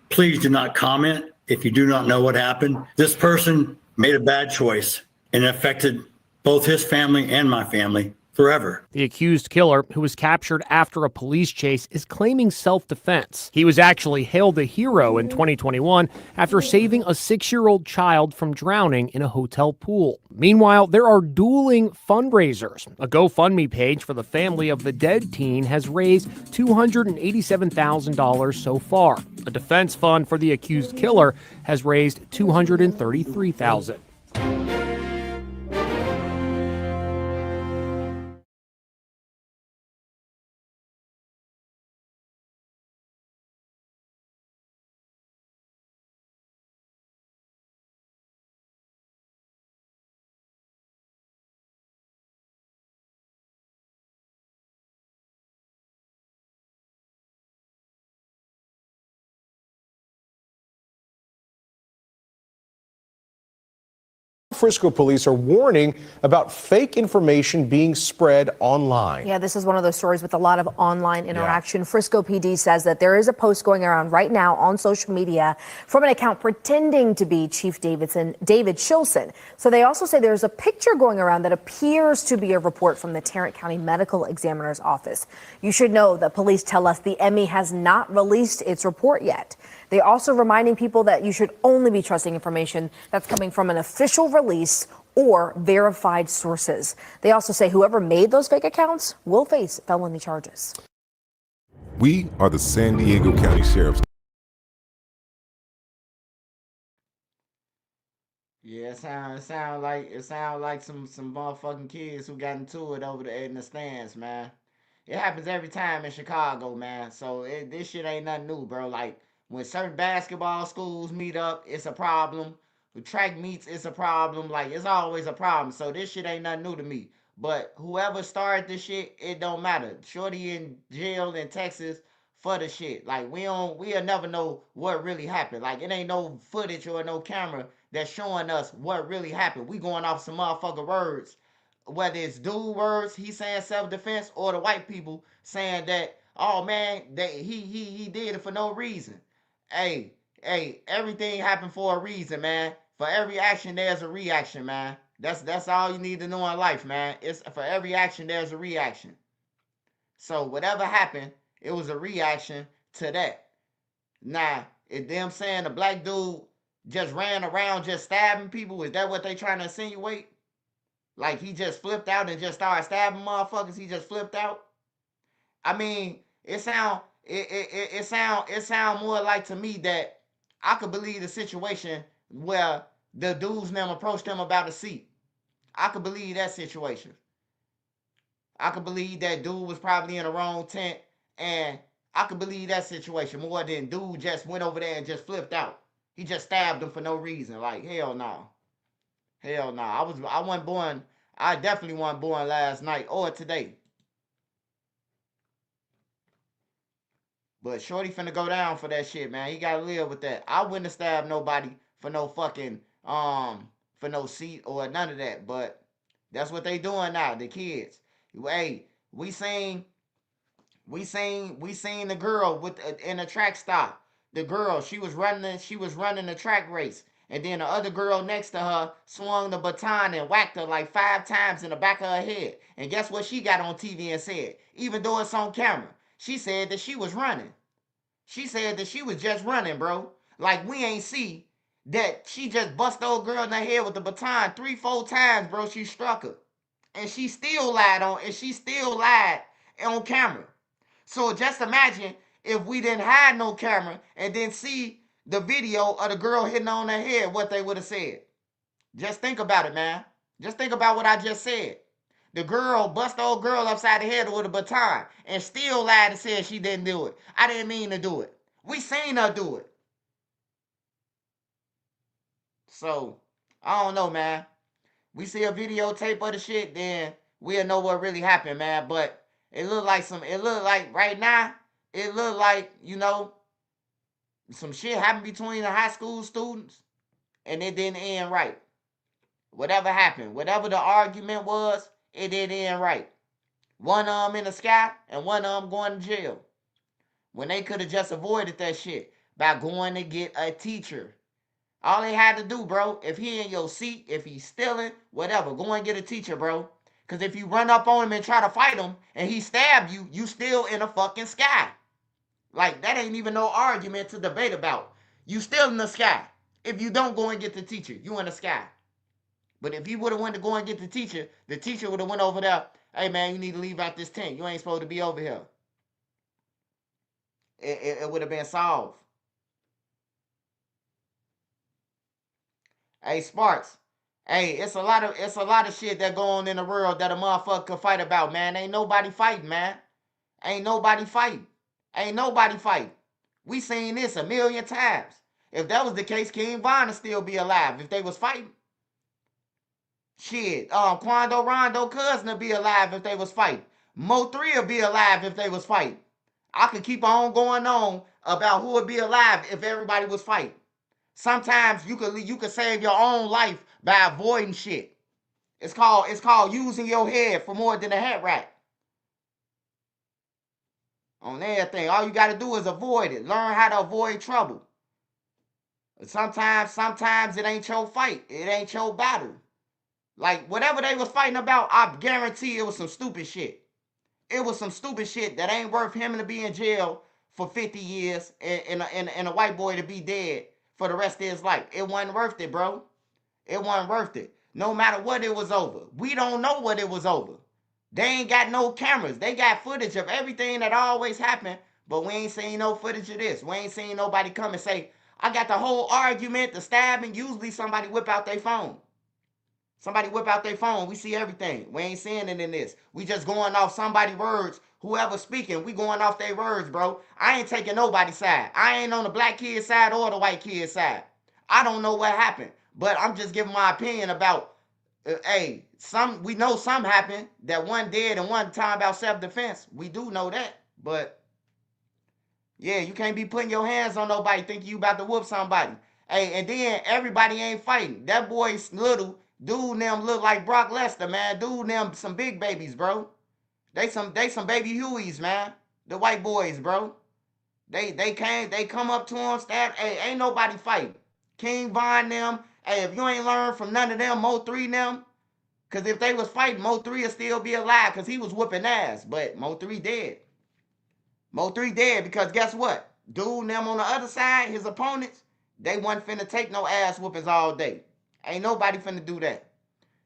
Please do not comment if you do not know what happened. This person made a bad choice and it affected both his family and my family forever. The accused killer, who was captured after a police chase, is claiming self-defense. He was actually hailed a hero in 2021 after saving a 6-year-old child from drowning in a hotel pool. Meanwhile, there are dueling fundraisers. A GoFundMe page for the family of the dead teen has raised $287,000 so far. A defense fund for the accused killer has raised $233,000. Frisco police are warning about fake information being spread online. Yeah, this is one of those stories with a lot of online interaction. Yeah. Frisco PD says that there is a post going around right now on social media from an account pretending to be Chief David Shilson. So they also say there's a picture going around that appears to be a report from the Tarrant County Medical Examiner's Office. You should know that police tell us the ME has not released its report yet. They're also reminding people that you should only be trusting information that's coming from an official release or verified sources. They also say whoever made those fake accounts will face felony charges. We are the San Diego County Sheriff's. Yeah, it sound like some motherfucking kids who got into it over there in the stands, man. It happens every time in Chicago, man. So this shit ain't nothing new, bro. Like, when certain basketball schools meet up, it's a problem. With track meets, it's a problem. Like, it's always a problem. So this shit ain't nothing new to me. But whoever started this shit, it don't matter. Shorty in jail in Texas for the shit. Like, we'll never know what really happened. Like, it ain't no footage or no camera that's showing us what really happened. We going off some motherfucker words. Whether it's dude words, he saying self-defense, or the white people saying that, oh man, that he did it for no reason. Hey, everything happened for a reason, man. For every action, there's a reaction, man. That's all you need to know in life, man. It's for every action, there's a reaction. So whatever happened, it was a reaction to that. Now, if them saying the black dude just ran around just stabbing people, is that what they trying to insinuate? Like he just flipped out and just started stabbing motherfuckers? He just flipped out? I mean, it sound more like to me that I could believe the situation where the dudes them approached him about a seat. I could believe that situation. I could believe that dude was probably in the wrong tent, and I could believe that situation more than dude just went over there and just flipped out. He just stabbed him for no reason. Like, hell no. Hell no. I definitely wasn't born last night or today. But Shorty finna go down for that shit, man. He gotta live with that. I wouldn't have stabbed nobody for no fucking, for no seat or none of that. But that's what they doing now, the kids. Hey, we seen the girl in a track stop. The girl, she was running a track race. And then the other girl next to her swung the baton and whacked her like 5 times in the back of her head. And guess what she got on TV and said? Even though it's on camera. She said that she was running. She said that she was just running, bro. Like, we ain't see that she just bust the old girl in the head with the baton 3-4 times, bro. She struck her. And she still lied on camera. So just imagine if we didn't have no camera and then see the video of the girl hitting on her head, what they would have said. Just think about it, man. Just think about what I just said. The girl bust the old girl upside the head with a baton and still lied and said she didn't do it. I didn't mean to do it. We seen her do it. So, I don't know, man. We see a videotape of the shit, then we'll know what really happened, man. But it look like right now, it look like, you know, some shit happened between the high school students and it didn't end right. Whatever happened, whatever the argument was, it didn't end right. One of them in the sky and one of them going to jail. When they could have just avoided that shit by going to get a teacher. All they had to do, bro, if he in your seat, if he's stealing, whatever, go and get a teacher, bro. Because if you run up on him and try to fight him and he stab you, you still in the fucking sky. Like, that ain't even no argument to debate about. You still in the sky. If you don't go and get the teacher, you in the sky. But if you would have went to go and get the teacher would have went over there, hey, man, you need to leave out this tent. You ain't supposed to be over here. It would have been solved. Hey, Sparks. Hey, it's a lot of shit that go on in the world that a motherfucker could fight about, man. Ain't nobody fighting, man. Ain't nobody fighting. Ain't nobody fighting. We seen this a million times. If that was the case, King Von would still be alive if they was fighting. Shit, Quando Rondo cousin would be alive if they was fighting. Mo 3 would be alive if they was fighting. I could keep on going on about who would be alive if everybody was fighting. Sometimes you could save your own life by avoiding shit. It's called using your head for more than a hat rack. On everything, all you got to do is avoid it. Learn how to avoid trouble. Sometimes it ain't your fight. It ain't your battle. Like, whatever they was fighting about, I guarantee it was some stupid shit. It was some stupid shit that ain't worth him to be in jail for 50 years and a white boy to be dead for the rest of his life. It wasn't worth it, bro. It wasn't worth it. No matter what it was over. We don't know what it was over. They ain't got no cameras. They got footage of everything that always happened, but we ain't seen no footage of this. We ain't seen nobody come and say, I got the whole argument, the stabbing. Usually somebody whip out their phone. Somebody whip out their phone. We see everything. We ain't seeing it in this. We just going off somebody's words. Whoever speaking, we going off their words, bro. I ain't taking nobody's side. I ain't on the black kid's side or the white kid's side. I don't know what happened, but I'm just giving my opinion about, we know some happened, that one dead and one time about self-defense. We do know that, but yeah, you can't be putting your hands on nobody thinking you about to whoop somebody. Hey, and then everybody ain't fighting. That boy's little. Dude, them look like Brock Lesnar, man. Dude, them some big babies, bro. They some baby Hueys, man. The white boys, bro. They come up to him, stab. Hey, ain't nobody fighting. King Von them. Hey, if you ain't learned from none of them, Mo 3 them. Because if they was fighting, Mo 3 would still be alive because he was whooping ass. But Mo 3 dead. Mo 3 dead because guess what? Dude, them on the other side, his opponents, they wasn't finna take no ass whoopings all day. Ain't nobody finna do that.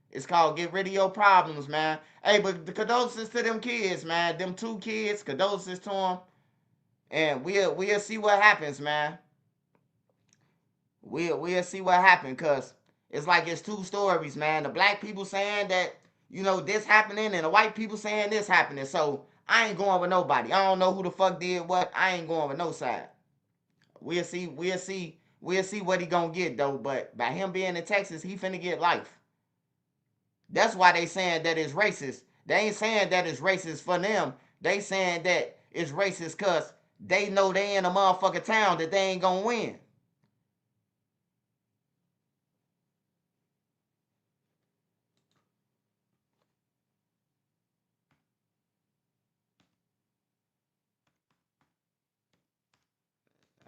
It's called get rid of your problems, man. Hey, but the condolences to them kids, man. Them 2 kids, condolences to them. And we'll see what happens, man. We'll see what happens, because it's like it's 2 stories, man. The black people saying that, you know, this happening, and the white people saying this happening. So I ain't going with nobody. I don't know who the fuck did what. I ain't going with no side. We'll see what he gonna get, though. But by him being in Texas, he finna get life. That's why they saying that it's racist. They ain't saying that it's racist for them. They saying that it's racist because they know they in a motherfucking town that they ain't gonna win.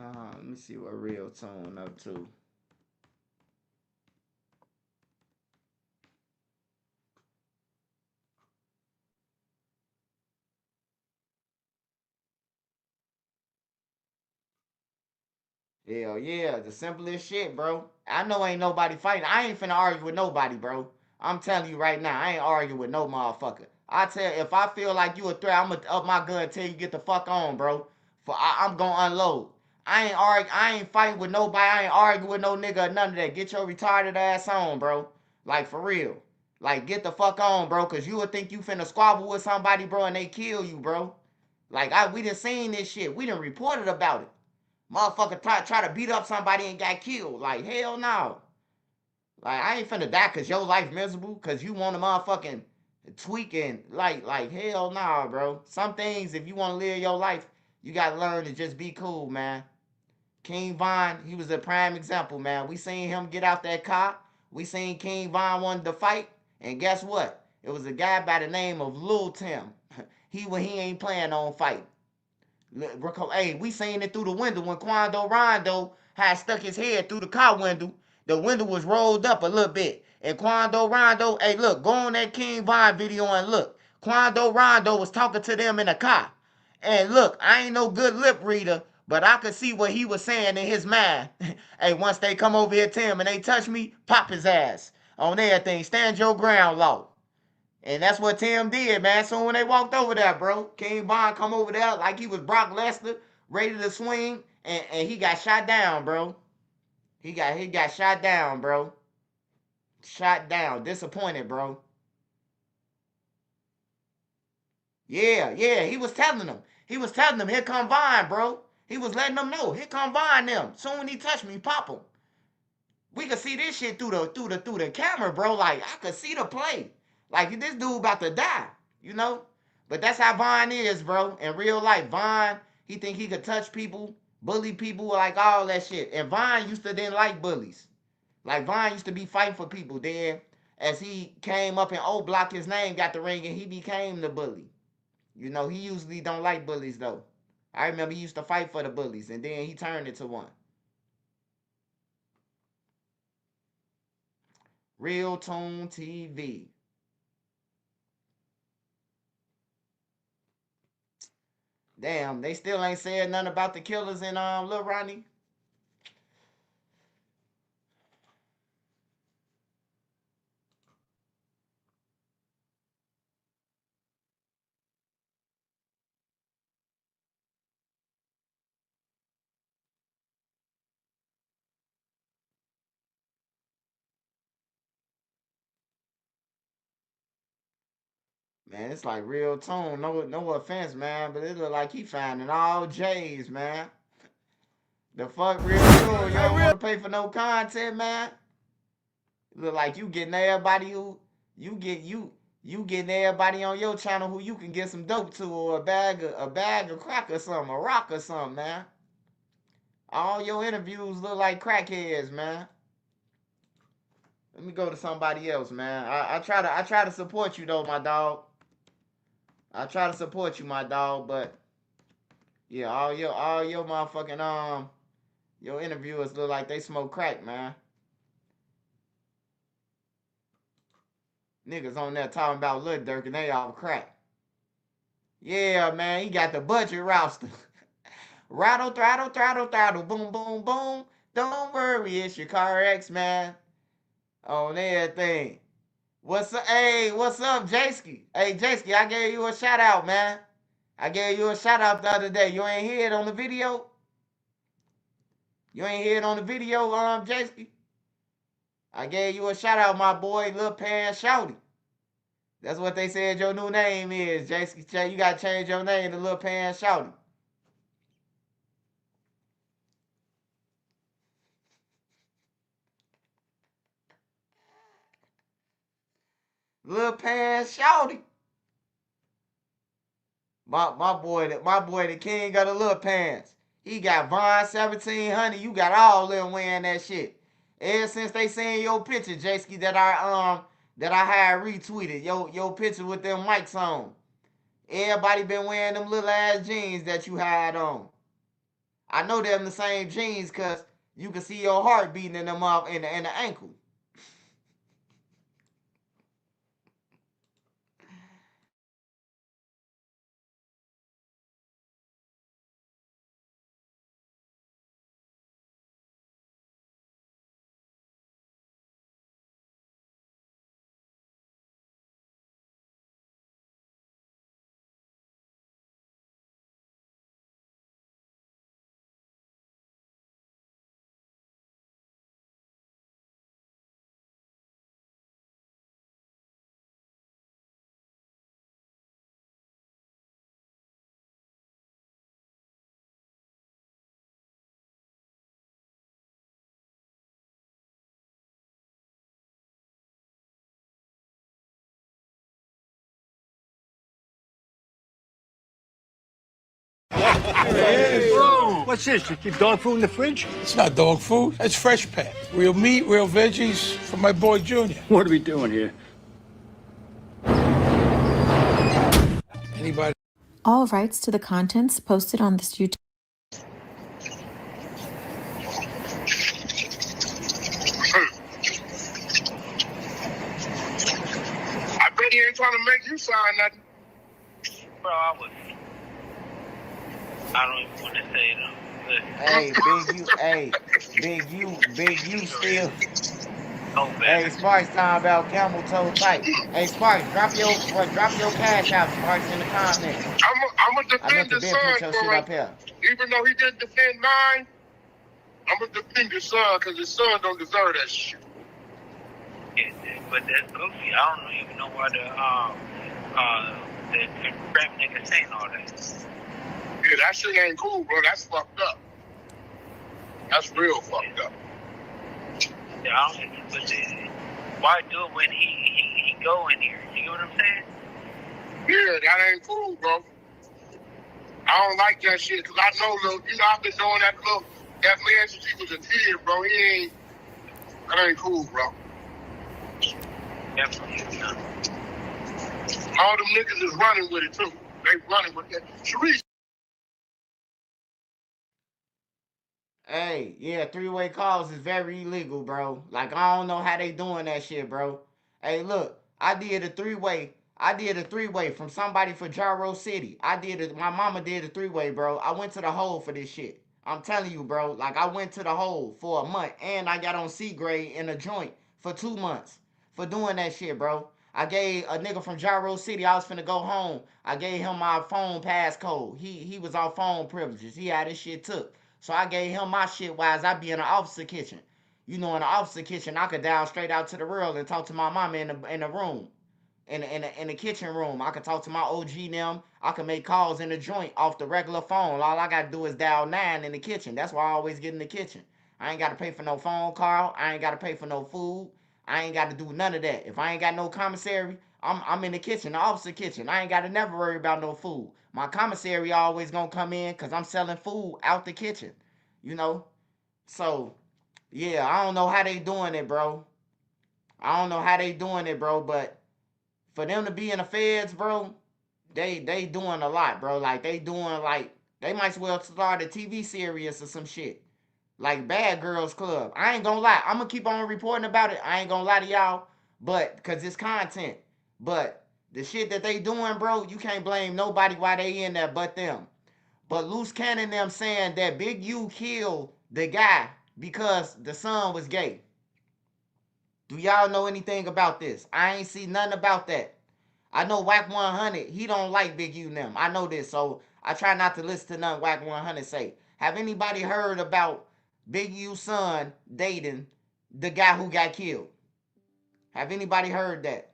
Let me see what Real Tone up to. Hell yeah, the simplest shit, bro. I know ain't nobody fighting. I ain't finna argue with nobody, bro. I'm telling you right now, I ain't arguing with no motherfucker. I tell you, if I feel like you a threat, I'm gonna up my gun and tell you get the fuck on, bro. I'm gonna unload. I ain't fighting with nobody. I ain't arguing with no nigga or none of that. Get your retarded ass on, bro. Like, for real. Like, get the fuck on, bro, because you would think you finna squabble with somebody, bro, and they kill you, bro. Like, we done seen this shit. We done reported about it. Motherfucker try to beat up somebody and got killed. Like, hell no. Like, I ain't finna die because your life miserable because you want to motherfucking tweaking. Like hell no, bro. Some things, if you want to live your life, you got to learn to just be cool, man. King Von, he was a prime example, man. We seen him get out that car. We seen King Von wanted to fight. And guess what? It was a guy by the name of Lil Tim. He ain't planning on fighting. Hey, we seen it through the window when Quando Rondo had stuck his head through the car window. The window was rolled up a little bit. And Quando Rondo, hey, look, go on that King Von video and look. Quando Rondo was talking to them in the car. And look, I ain't no good lip reader, but I could see what he was saying in his mind. Hey, once they come over here to him and they touch me, pop his ass. On everything, stand your ground, law. And that's what Tim did, man. So when they walked over there, bro, King Von come over there like he was Brock Lesnar, ready to swing, and he got shot down, bro. He got shot down, bro. Shot down. Disappointed, bro. Yeah, he was telling them. He was telling them, here come Von, bro. He was letting them know, here come Von them. Soon when he touch me, pop him. We could see this shit through the camera, bro. Like, I could see the play. Like, this dude about to die, you know? But that's how Von is, bro. In real life, Von, he think he could touch people, bully people, like all that shit. And Von used to didn't like bullies. Like, Von used to be fighting for people. Then, as he came up and O-Block, his name got the ring, and he became the bully. You know, he usually don't like bullies, though. I remember he used to fight for the bullies, and then he turned into one. Real Tune TV. Damn, they still ain't said nothing about the killers in Lil Ronnie. Man, it's like Real Tone. No offense, man, but it look like he finding all J's, man. The fuck, Real Tune? You don't want to pay for no content, man. It look like you getting everybody who you getting everybody on your channel who you can get some dope to, or a bag of crack or something, a rock or something, man. All your interviews look like crackheads, man. Let me go to somebody else, man. I try to support you though, my dog. I try to support you, my dog, but yeah, all your motherfucking your interviewers look like they smoke crack, man. Niggas on there talking about Lil Durk and they all crack. Yeah, man, he got the budget roster. Rattle, throttle, throttle, throttle, boom, boom, boom. Don't worry, it's your car X, man. On everything. What's up? Hey, what's up, Jaski? Hey, Jaski, I gave you a shout out, man. I gave you a shout out the other day. You ain't hear it on the video? You ain't hear it on the video, Jaski? I gave you a shout out, my boy, Lil Pan Shouty. That's what they said your new name is, Jaski. You gotta change your name to Lil Pan Shouty. Lil Pan Shouty. My boy, the king of the Lil Pans. He got Von 1700. You got all them wearing that shit. Ever since they seen your picture, Jaski, that I had retweeted. Your picture with them mics on. Everybody been wearing them little ass jeans that you had on. I know them the same jeans cause you can see your heart beating in them up in the ankle. Hey, bro. What's this? You keep dog food in the fridge? It's not dog food. That's fresh pet. Real meat, real veggies from my boy Junior. What are we doing here? Anybody? All rights to the contents posted on this YouTube. I bet he ain't trying to make you sign nothing. Bro, I don't even want to say it. Hey, Big U still. Oh, Hey, Sparks talking about camel toe tight. Hey, Sparks, drop your cash out, Sparks, in the comments. I'm gonna defend his son, put your shit up here. even though he didn't defend mine. I'm gonna defend his son because his son don't deserve that shit. Yeah, but that's goofy. I don't even know why the rap nigga saying all that. Yeah, that shit ain't cool, bro. That's fucked up. That's real fucked up. Yeah, I don't even put it. Why do it when he go in here? You get what I'm saying? Yeah, that ain't cool, bro. I don't like that shit because I know, I've been doing that man since he was a kid, bro. That ain't cool, bro. Definitely not. All them niggas is running with it too. They running with that. Sharice. Hey, yeah, three-way calls is very illegal, bro. Like, I don't know how they doing that shit, bro. Hey, look, I did a three-way from somebody for Gyro City. My mama did a three-way, bro. I went to the hole for this shit. I'm telling you, bro. Like, I went to the hole for a month, and I got on C-grade in a joint for 2 months for doing that shit, bro. I gave a nigga from Gyro City, I was finna go home. I gave him my phone passcode. He was on phone privileges. He had his shit took. So I gave him my shit while I be in the officer kitchen. You know, in the officer kitchen, I could dial straight out to the world and talk to my mama in the room. In the kitchen room. I could talk to my OG and them. I could make calls in the joint off the regular phone. All I gotta do is dial 9 in the kitchen. That's why I always get in the kitchen. I ain't gotta pay for no phone call. I ain't gotta pay for no food. I ain't gotta do none of that. If I ain't got no commissary, I'm in the kitchen, the officer kitchen. I ain't gotta never worry about no food. My commissary always gonna come in because I'm selling food out the kitchen. You know? So, yeah, I don't know how they doing it, bro. But for them to be in the feds, bro, they doing a lot, bro. Like, they might as well start a TV series or some shit. Like Bad Girls Club. I ain't gonna lie. I'm gonna keep on reporting about it. I ain't gonna lie to y'all. But, because it's content. But, the shit that they doing, bro, you can't blame nobody why they in there but them. But Loose Cannon them saying that Big U killed the guy because the son was gay. Do y'all know anything about this? I ain't see nothing about that. I know Wack 100, he don't like Big U and them. I know this, so I try not to listen to nothing Wack 100 say. Have anybody heard about Big U's son dating the guy who got killed? Have anybody heard that?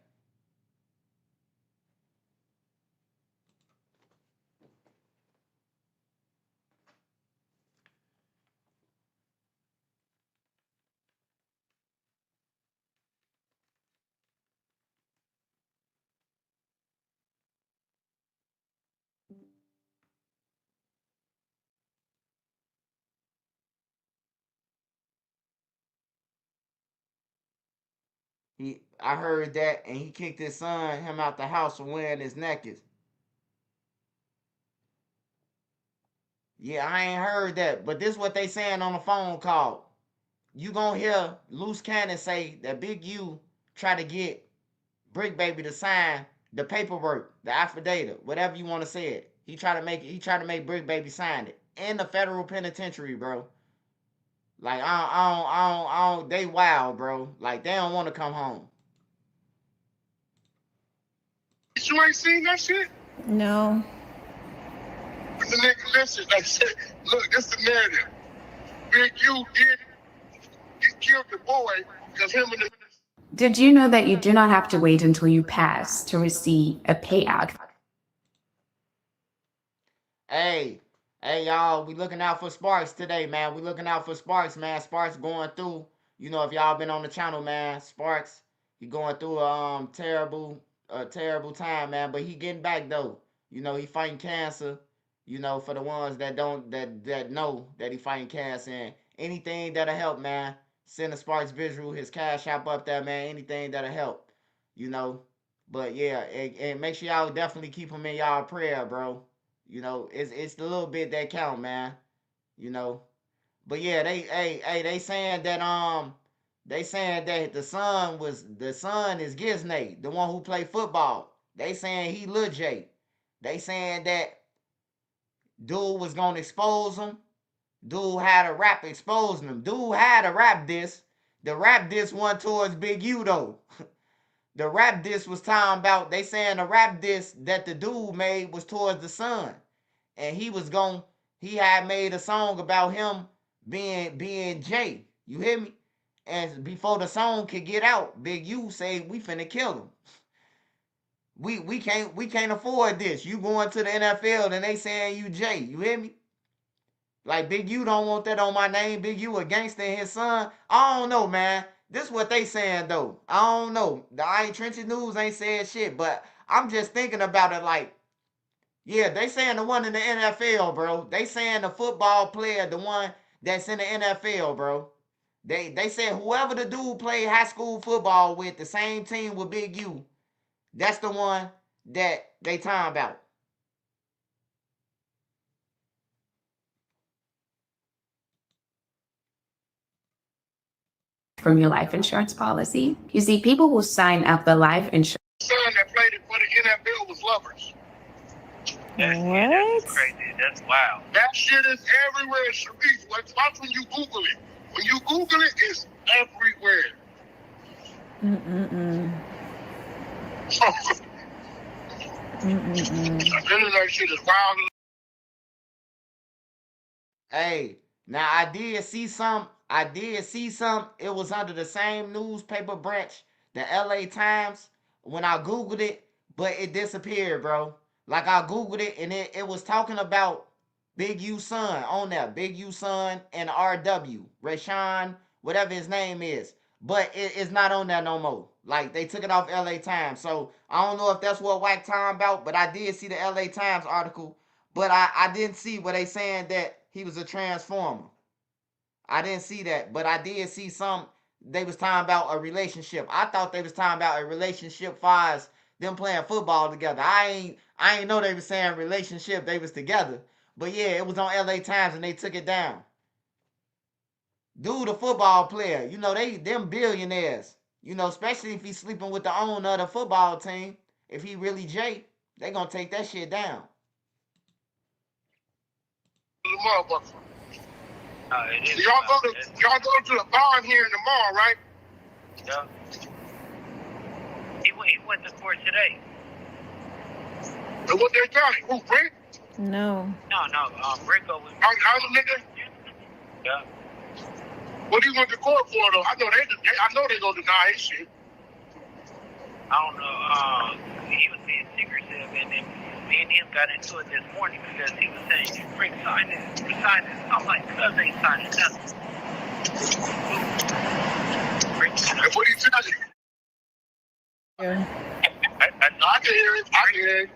I heard that, and he kicked his son, him out the house for wearing his necklace. Yeah, I ain't heard that, but this is what they saying on the phone call. You gonna hear Loose Cannon say that Big U try to get BRICC Baby to sign the paperwork, the affidavit, whatever you want to say it. He tried to make BRICC Baby sign it in the federal penitentiary, bro. Like I don't, they wild, bro. Like they don't want to come home. You ain't seen that shit? No. The nigga, listen, like shit. Look, this the narrative. Big U he killed the boy because him and the... Did you know that you do not have to wait until you pass to receive a payout? Hey, y'all, we looking out for Sparks today, man. We looking out for Sparks, man. Sparks going through, you know, if y'all been on the channel, man, Sparks, he going through a terrible time, man. But he getting back though. You know, he fighting cancer. You know, for the ones that don't that know that he fighting cancer, and anything that'll help, man. Send a Sparks visual, his cash app up there, man. Anything that'll help, you know. But yeah, and make sure y'all definitely keep him in y'all prayer, bro. You know, it's the little bit that count, man. You know. But yeah, they saying that the son is Gisney, the one who played football. They saying he Lil J. They saying that dude was gonna expose him. Dude had a rap exposing him. Dude had a rap diss. The rap diss went towards Big U though. The rap diss was talking about, they saying the rap diss that the dude made was towards the son. And he had made a song about him being Jay. You hear me? And before the song could get out, Big U say we finna kill him. We can't afford this. You going to the NFL and they saying you Jay. You hear me? Like Big U don't want that on my name. Big U a gangster and his son. I don't know, man. This what they saying though. I don't know. The I Ain't Trenches News ain't saying shit, but I'm just thinking about it like, yeah, they saying the one in the NFL, bro. They saying the football player, the one that's in the NFL, bro. They said whoever the dude played high school football with, the same team with Big U, that's the one that they talking about. From your life insurance policy. You see, people will sign up the life insurance. Son that played it for the NFL was lovers. That's crazy. That's wild. That shit is everywhere, Sharif. Watch when you Google it. When you Google it, it's everywhere. That shit is wild. Hey, now I did see some. It was under the same newspaper branch, the LA Times, when I Googled it, but it disappeared, bro. Like I Googled it and it was talking about Big U son on there. Big U son and RW. Rashawn, whatever his name is. But it's not on there no more. Like they took it off LA Times. So I don't know if that's what Wack talking about, but I did see the LA Times article. But I didn't see where they saying that he was a transformer. I didn't see that, but I did see some. They was talking about a relationship. I thought they was talking about a relationship far as them playing football together. I ain't know they was saying relationship. They was together. But yeah, it was on LA Times and they took it down. Dude, a football player. You know, them billionaires. You know, especially if he's sleeping with the owner of the football team. If he really Jay, they gonna take that shit down. Y'all go to the barn here in the mall, right? Yeah. He went to court today. And what they got? Who, Brick? No. No. RICO was. I was nigga. Yeah. What he went to court for though? I know they gonna deny his shit. I don't know. He was being secretive, and then me and him got into it this morning because he was saying, "Brick, sign this. I'm like, "Cuz ain't signing nothing." That's what he said. Yeah. I can hear it.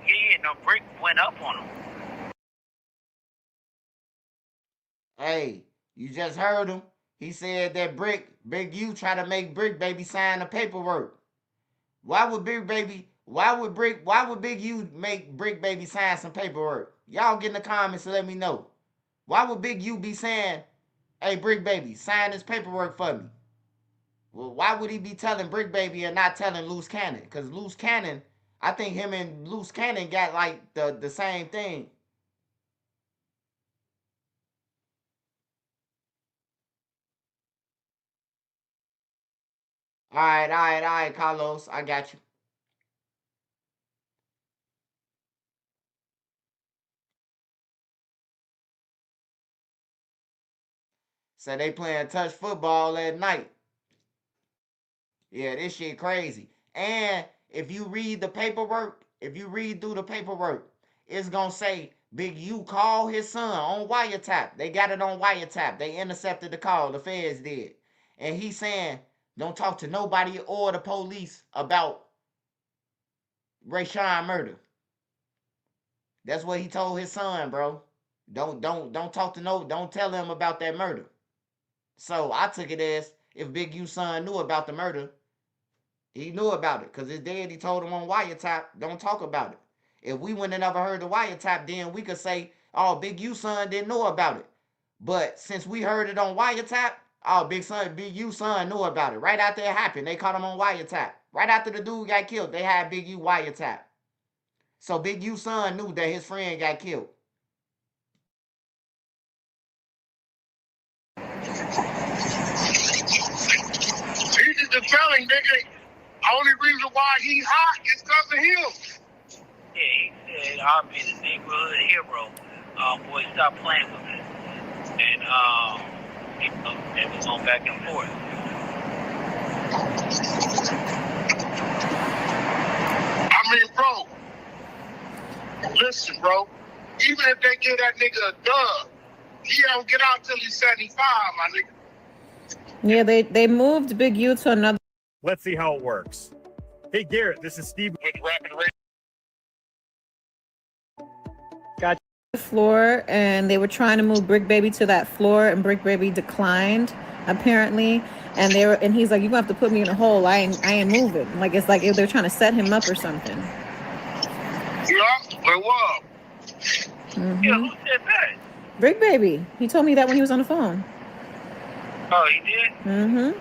Yeah, no, Brick went up on him. Hey, you just heard him. He said that Big U try to make Brick Baby sign the paperwork. Why would Big U make Brick Baby sign some paperwork? Y'all get in the comments and let me know. Why would Big U be saying, "Hey, Brick Baby, sign this paperwork for me"? Well, why would he be telling Brick Baby and not telling Loose Cannon? Because Loose Cannon, I think him and Loose Cannon got like the same thing. All right, Carlos, I got you. So they playing touch football at night. Yeah, this shit crazy. And if you read through the paperwork, it's gonna say Big U called his son on wiretap. They got it on wiretap. They intercepted the call. The feds did. And he's saying, don't talk to nobody or the police about Rashawn murder. That's what he told his son, bro. Don't talk to don't tell him about that murder. So I took it as if Big U's son knew about the murder, he knew about it because his daddy told him on wiretap, don't talk about it. If we wouldn't have never heard the wiretap, then we could say, oh, Big U son didn't know about it. But since we heard it on wiretap, oh, Big U son knew about it. Right after it happened, they caught him on wiretap. Right after the dude got killed, they had Big U wiretap. So Big U son knew that his friend got killed. He's just a felon, nigga. Only reason why he's hot is because of him. Yeah, he said, I'll be the neighborhood hero. Boy, stop playing with it. And, they was going back and forth. I mean, bro, listen, bro. Even if they give that nigga a dub, he don't get out till he's 75, my nigga. Yeah, they moved Big U to another. Let's see how it works. Hey, Garrett, this is Steve with Rapid Radio. Got the floor, and they were trying to move Brick Baby to that floor, and Brick Baby declined, apparently. And he's like, "You gonna have to put me in a hole. I ain't moving." Like it's like if they're trying to set him up or something. Yeah, but what? Yeah, who said that? Brick Baby. He told me that when he was on the phone. Oh, he did? Mm-hmm.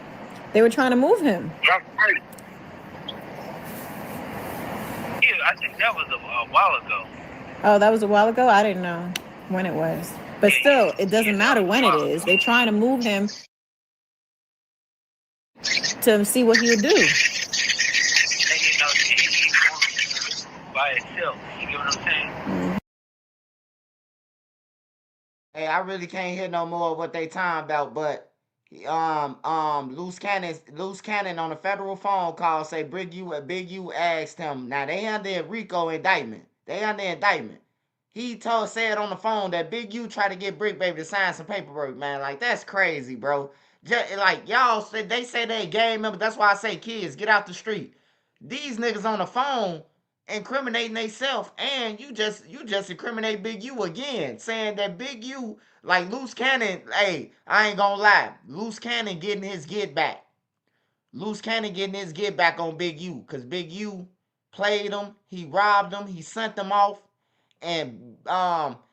They were trying to move him. That's right. Yeah, I think that was a while ago. Oh, that was a while ago? I didn't know when it was. But still, it doesn't matter when it is. They're trying to move him to see what he'll do. And you know, he's moving by itself. You get what I'm saying? Hey, I really can't hear no more of what they talking about, but Loose Cannon on a federal phone call say Big U asked him. Now they under RICO indictment. They under indictment. He said on the phone that Big U tried to get Brick Baby to sign some paperwork, man. Like that's crazy, bro. Just, like y'all said, they say they gang members. That's why I say kids get out the street. These niggas on the phone incriminating themselves, and you just incriminate Big U again, saying that Big U, like Loose Cannon, hey, I ain't gonna lie, Loose Cannon getting his get back. Loose Cannon getting his get back on Big U, cause Big U played him, he robbed him, he sent them off, and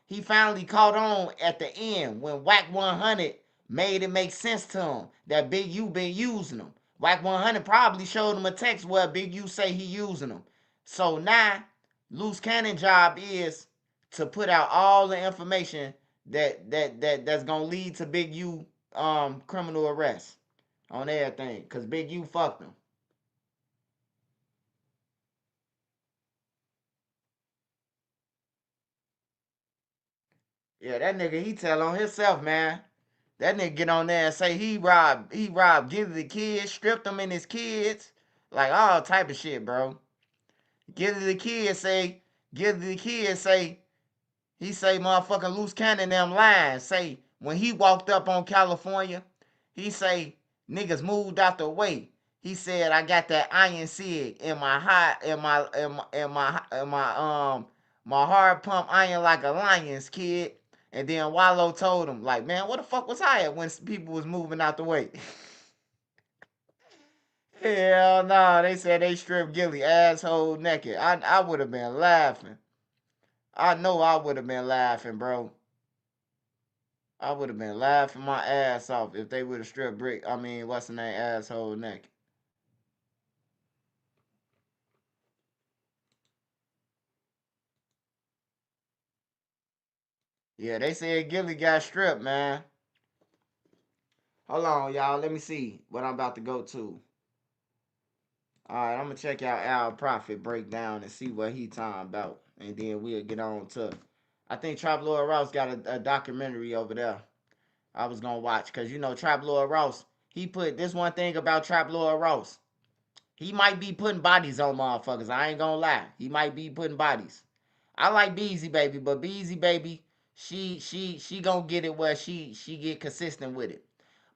he finally caught on at the end when Wack 100 made it make sense to him that Big U been using him. Wack 100 probably showed him a text where Big U say he using him. So now, Loose Cannon job is to put out all the information that's gonna lead to Big U criminal arrest on everything, cause Big U fucked him. Yeah, that nigga he tell on himself, man. That nigga get on there and say he robbed give the kids, stripped them in his kids, like all type of shit, bro. Give the kids say, he say motherfucking Loose Cannon them lying. Say when he walked up on California, he say niggas moved out the way. He said I got that iron cig in my my hard pump iron like a lion's kid. And then Wallow told him, like, man, what the fuck was I at when people was moving out the way? Hell no, they said they stripped Gilly asshole naked. I would have been laughing. I know I would have been laughing, bro. I would have been laughing my ass off if they would have stripped what's the name, asshole naked. Yeah, they said Gilly got stripped, man. Hold on, y'all. Let me see what I'm about to go to. Alright, I'm going to check out Al Prophet breakdown and see what he talking about. And then we'll get on to... I think Trap Lord Ross got a documentary over there I was going to watch. Because, you know, Trap Lord Ross, he put... This one thing about Trap Lord Ross. He might be putting bodies on motherfuckers. I ain't going to lie. He might be putting bodies. I like Beezy Baby, but Beezy Baby... She gonna get it where she get consistent with it.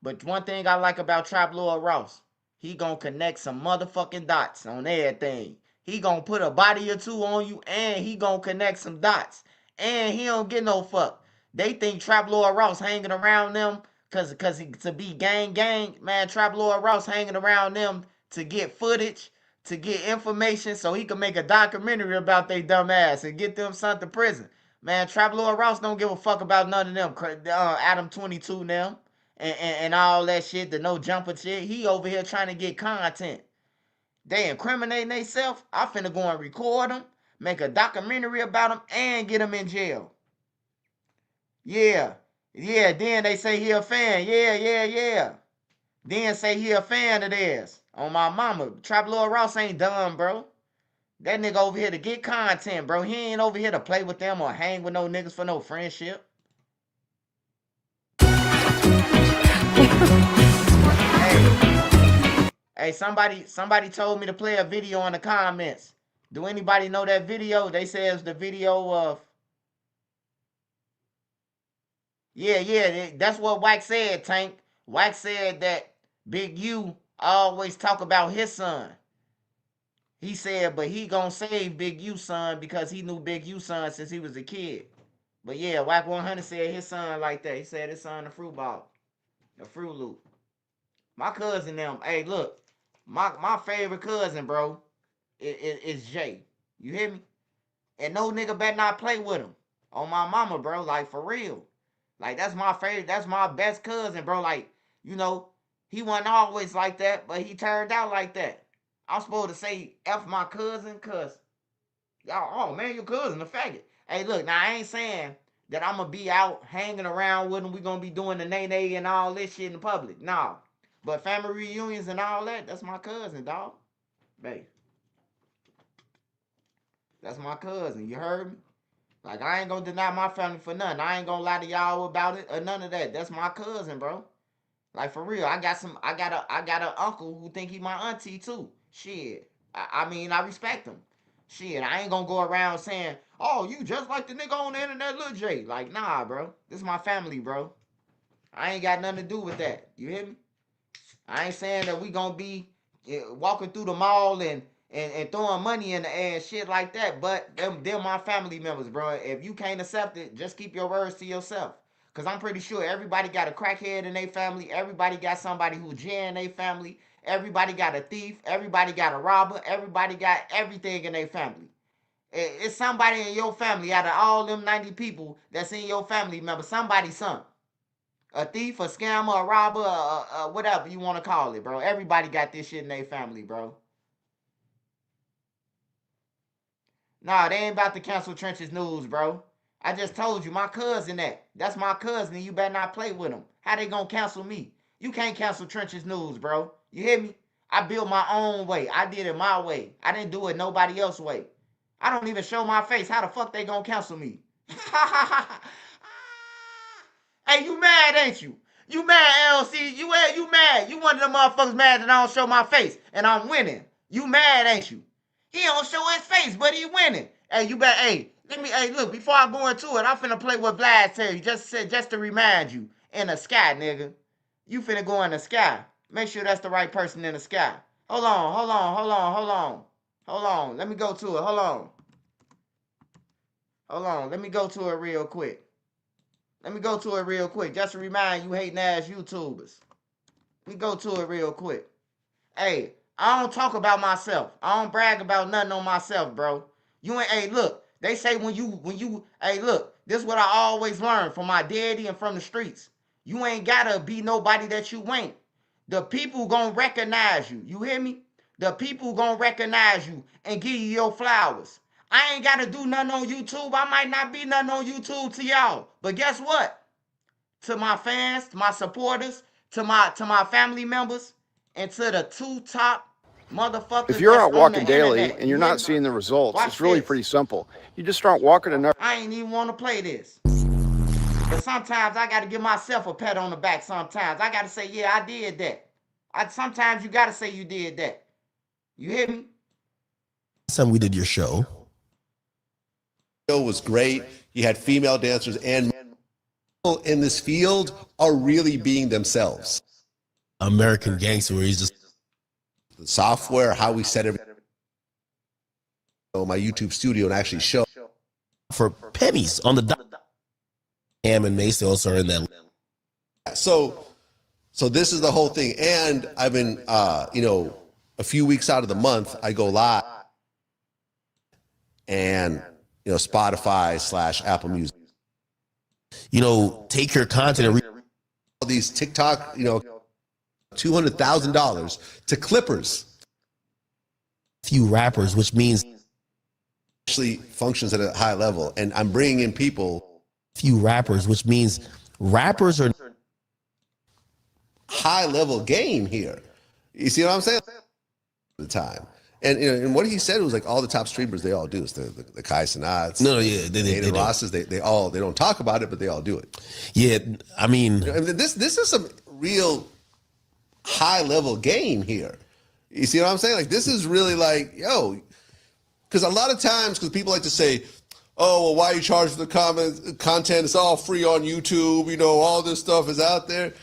But one thing I like about Trap Lord Ross, he gonna connect some motherfucking dots on everything. He gonna put a body or two on you, and he gonna connect some dots. And he don't get no fuck. They think Trap Lord Ross hanging around them cause he to be gang. Man, Trap Lord Ross hanging around them to get footage, to get information, so he can make a documentary about they dumb ass and get them sent to prison. Man, Trap Lord Ross don't give a fuck about none of them. Adam 22 them and all that shit, the no jumper shit. He over here trying to get content. They incriminating themselves. I finna go and record them, make a documentary about them, and get them in jail. Yeah. Then they say he a fan. Yeah. Then say he a fan of theirs. On my mama. Trap Lord Ross ain't dumb, bro. That nigga over here to get content, bro. He ain't over here to play with them or hang with no niggas for no friendship. Hey, somebody told me to play a video in the comments. Do anybody know that video? They say it's the video of... Yeah, that's what Wack said, Tank. Wack said that Big U always talk about his son. He said, but he gonna save Big U son because he knew Big U son since he was a kid. But yeah, Wack 100 said his son like that. He said his son a fruit ball. A Fruit Loop. My cousin them, hey, look. My favorite cousin, bro, is Jay. You hear me? And no nigga better not play with him. On my mama, bro. Like, for real. Like, that's my favorite. That's my best cousin, bro. Like, you know, he wasn't always like that, but he turned out like that. I'm supposed to say F my cousin, cuz. Y'all, oh, man, your cousin, a faggot. Hey, look, now, I ain't saying that I'm going to be out hanging around with him. We going to be doing the nay-nay and all this shit in public. Nah. But family reunions and all that, that's my cousin, dog. Babe. That's my cousin, you heard me? Like, I ain't gonna deny my family for nothing. I ain't gonna lie to y'all about it or none of that. That's my cousin, bro. Like, for real. I got an uncle who think he my auntie too. Shit. I mean, I respect him. Shit, I ain't gonna go around saying, oh, you just like the nigga on the internet, Lil J. Like, nah, bro. This is my family, bro. I ain't got nothing to do with that. You hear me? I ain't saying that we gonna be walking through the mall and throwing money in the air and shit like that, but they're my family members, bro. If you can't accept it, just keep your words to yourself. Because I'm pretty sure everybody got a crackhead in their family. Everybody got somebody who J in their family. Everybody got a thief. Everybody got a robber. Everybody got everything in their family. It's somebody in your family out of all them 90 people that's in your family member. Somebody's son. A thief, a scammer, a robber, whatever you want to call it, bro. Everybody got this shit in their family, bro. Nah, they ain't about to cancel Trenches News, bro. I just told you, my cousin that. That's my cousin, and you better not play with him. How they gonna cancel me? You can't cancel Trenches News, bro. You hear me? I built my own way. I did it my way. I didn't do it nobody else's way. I don't even show my face. How the fuck they gonna cancel me? Hey, you mad, ain't you? You mad, LC? You mad? You one of them motherfuckers mad that I don't show my face and I'm winning. You mad, ain't you? He don't show his face, but he winning. Hey, you better, hey, look, before I go into it, I'm finna play what Vlad tell you, just to remind you. In the sky, nigga. You finna go in the sky. Make sure that's the right person in the sky. Hold on. Let me go to it. Hold on. Let me go to it real quick. Just to remind you hating ass YouTubers. Let me go to it real quick. Hey, I don't talk about myself. I don't brag about nothing on myself, bro. You ain't, hey, look, they say when you, hey, look, this is what I always learned from my daddy and from the streets. You ain't gotta be nobody that you ain't. The people gonna recognize you. You hear me? The people gonna recognize you and give you your flowers. I ain't gotta do nothing on YouTube. I might not be nothing on YouTube to y'all. But guess what? To my fans, to my supporters, to my family members, and to the two top motherfuckers. If you're out walking daily and you're not seeing the results, it's really pretty simple. You just start walking enough. I ain't even want to play this. But sometimes I got to give myself a pat on the back sometimes. I got to say, yeah, I did that. Sometimes you got to say you did that. You hear me? Last time we did your show. The show was great. You had female dancers and people in this field are really being themselves. American Gangster, where he's just the software, how we set everything. my YouTube studio and actually show for pennies on the dot. Ham and Mace also are in that. So this is the whole thing. And I've been, a few weeks out of the month, I go live and, Spotify / Apple Music. Take your content and all these TikTok, $200,000 to Clippers. Few rappers, which means actually functions at a high level. And I'm bringing in people. Few rappers, which means rappers are high level game here. You see what I'm saying? The time. And what he said was like all the top streamers, they all do. It's the Kai Cenats. No, yeah. They Rosses, they don't talk about it, but they all do it. Yeah, I mean. This is some real high level game here. You see what I'm saying? Like, this is really like, because a lot of times, because people like to say, oh, well, why you charge for the content? It's all free on YouTube. All this stuff is out there.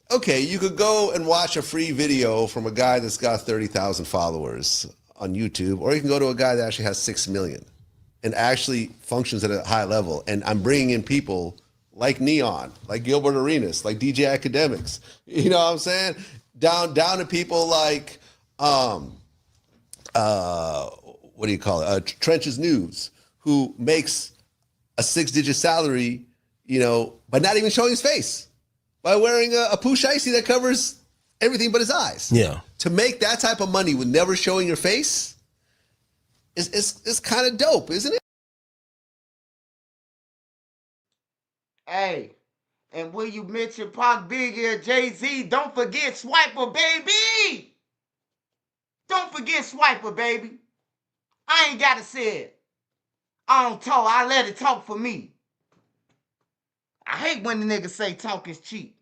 Okay, you could go and watch a free video from a guy that's got 30,000 followers on YouTube, or you can go to a guy that actually has 6 million and actually functions at a high level. And I'm bringing in people like Neon, like Gilbert Arenas, like DJ Academics. You know what I'm saying? Down to people like, what do you call it? Trenches News, who makes a 6-digit salary, by not even showing his face. By wearing a pooch icy that covers everything but his eyes. Yeah. To make that type of money with never showing your face is kind of dope, isn't it? Hey, and when you mention Pac, Biggie, or Jay-Z, don't forget Swiper, baby! Don't forget Swiper, baby. I ain't gotta say it. I don't talk, I let it talk for me. I hate when the niggas say talk is cheap.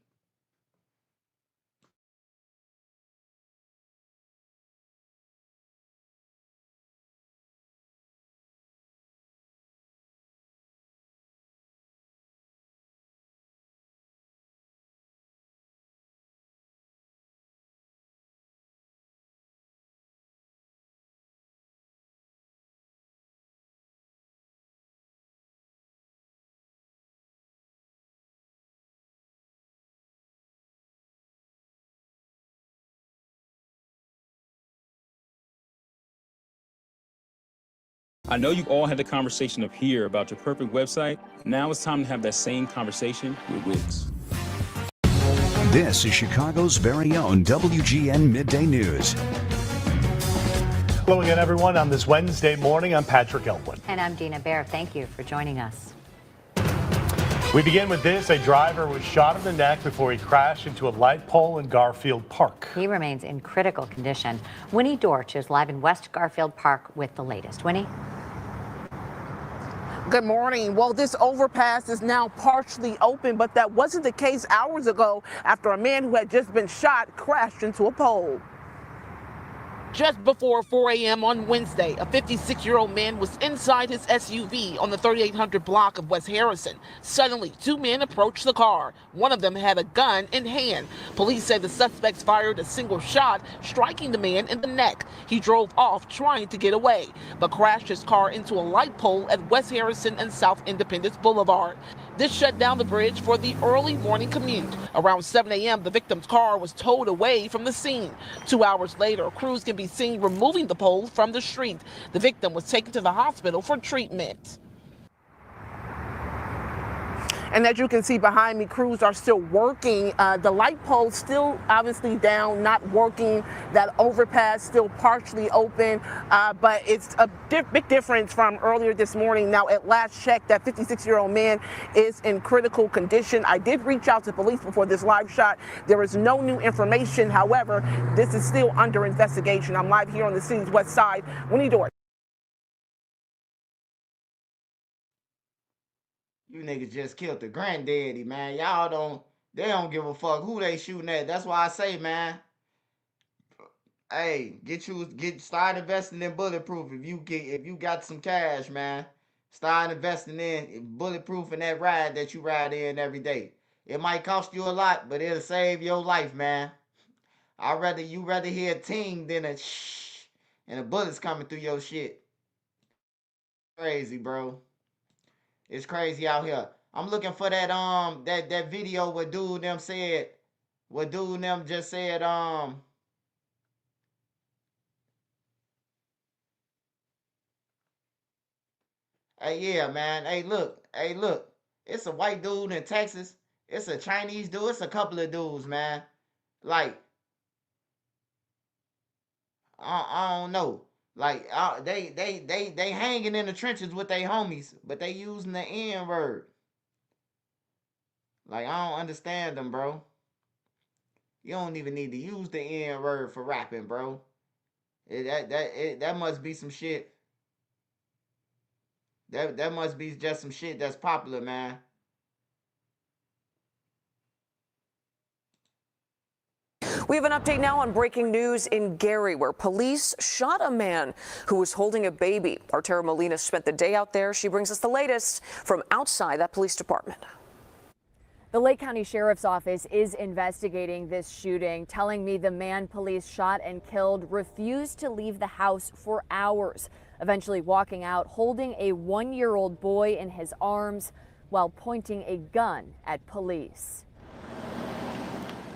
I know you've all had the conversation up here about your perfect website. Now it's time to have that same conversation with Wix. This is Chicago's very own WGN Midday News. Hello again, everyone. On this Wednesday morning, I'm Patrick Elwood. And I'm Dina Bair. Thank you for joining us. We begin with this. A driver was shot in the neck before he crashed into a light pole in Garfield Park. He remains in critical condition. Winnie Dorch is live in West Garfield Park with the latest. Winnie? Good morning. Well, this overpass is now partially open, but that wasn't the case hours ago after a man who had just been shot crashed into a pole. Just before 4 a.m. on Wednesday, a 56-year-old man was inside his SUV on the 3800 block of West Harrison. Suddenly, two men approached the car. One of them had a gun in hand. Police say the suspects fired a single shot, striking the man in the neck. He drove off trying to get away, but crashed his car into a light pole at West Harrison and South Independence Boulevard. This shut down the bridge for the early morning commute. Around 7 a.m., the victim's car was towed away from the scene. 2 hours later, crews can be seen removing the pole from the street. The victim was taken to the hospital for treatment. And as you can see behind me, crews are still working. The light pole still obviously down, not working. That overpass still partially open, but it's a big difference from earlier this morning. Now, at last check, that 56-year-old man is in critical condition. I did reach out to police before this live shot. There is no new information. However, this is still under investigation. I'm live here on the city's west side. Winnie Dorch. You niggas just killed the granddaddy, man. They don't give a fuck who they shooting at. That's why I say, man, hey, start investing in bulletproof. If you got some cash, man, start investing in bulletproof in that ride that you ride in every day. It might cost you a lot, but it'll save your life, man. You rather hear a ting than a shh and the bullets coming through your shit. Crazy, bro. It's crazy out here. I'm looking for that that video where dude them said, what dude them just said hey yeah man, hey look, it's a white dude in Texas, it's a Chinese dude, it's a couple of dudes, man. Like I don't know. Like they hanging in the trenches with their homies, but they using the N word. Like I don't understand them, bro. You don't even need to use the N word for rapping, bro. That must be some shit. That must be just some shit that's popular, man. We have an update now on breaking news in Gary, where police shot a man who was holding a baby. Our Tara Molina spent the day out there. She brings us the latest from outside that police department. The Lake County Sheriff's Office is investigating this shooting, telling me the man police shot and killed refused to leave the house for hours, eventually walking out holding a 1-year-old boy in his arms while pointing a gun at police.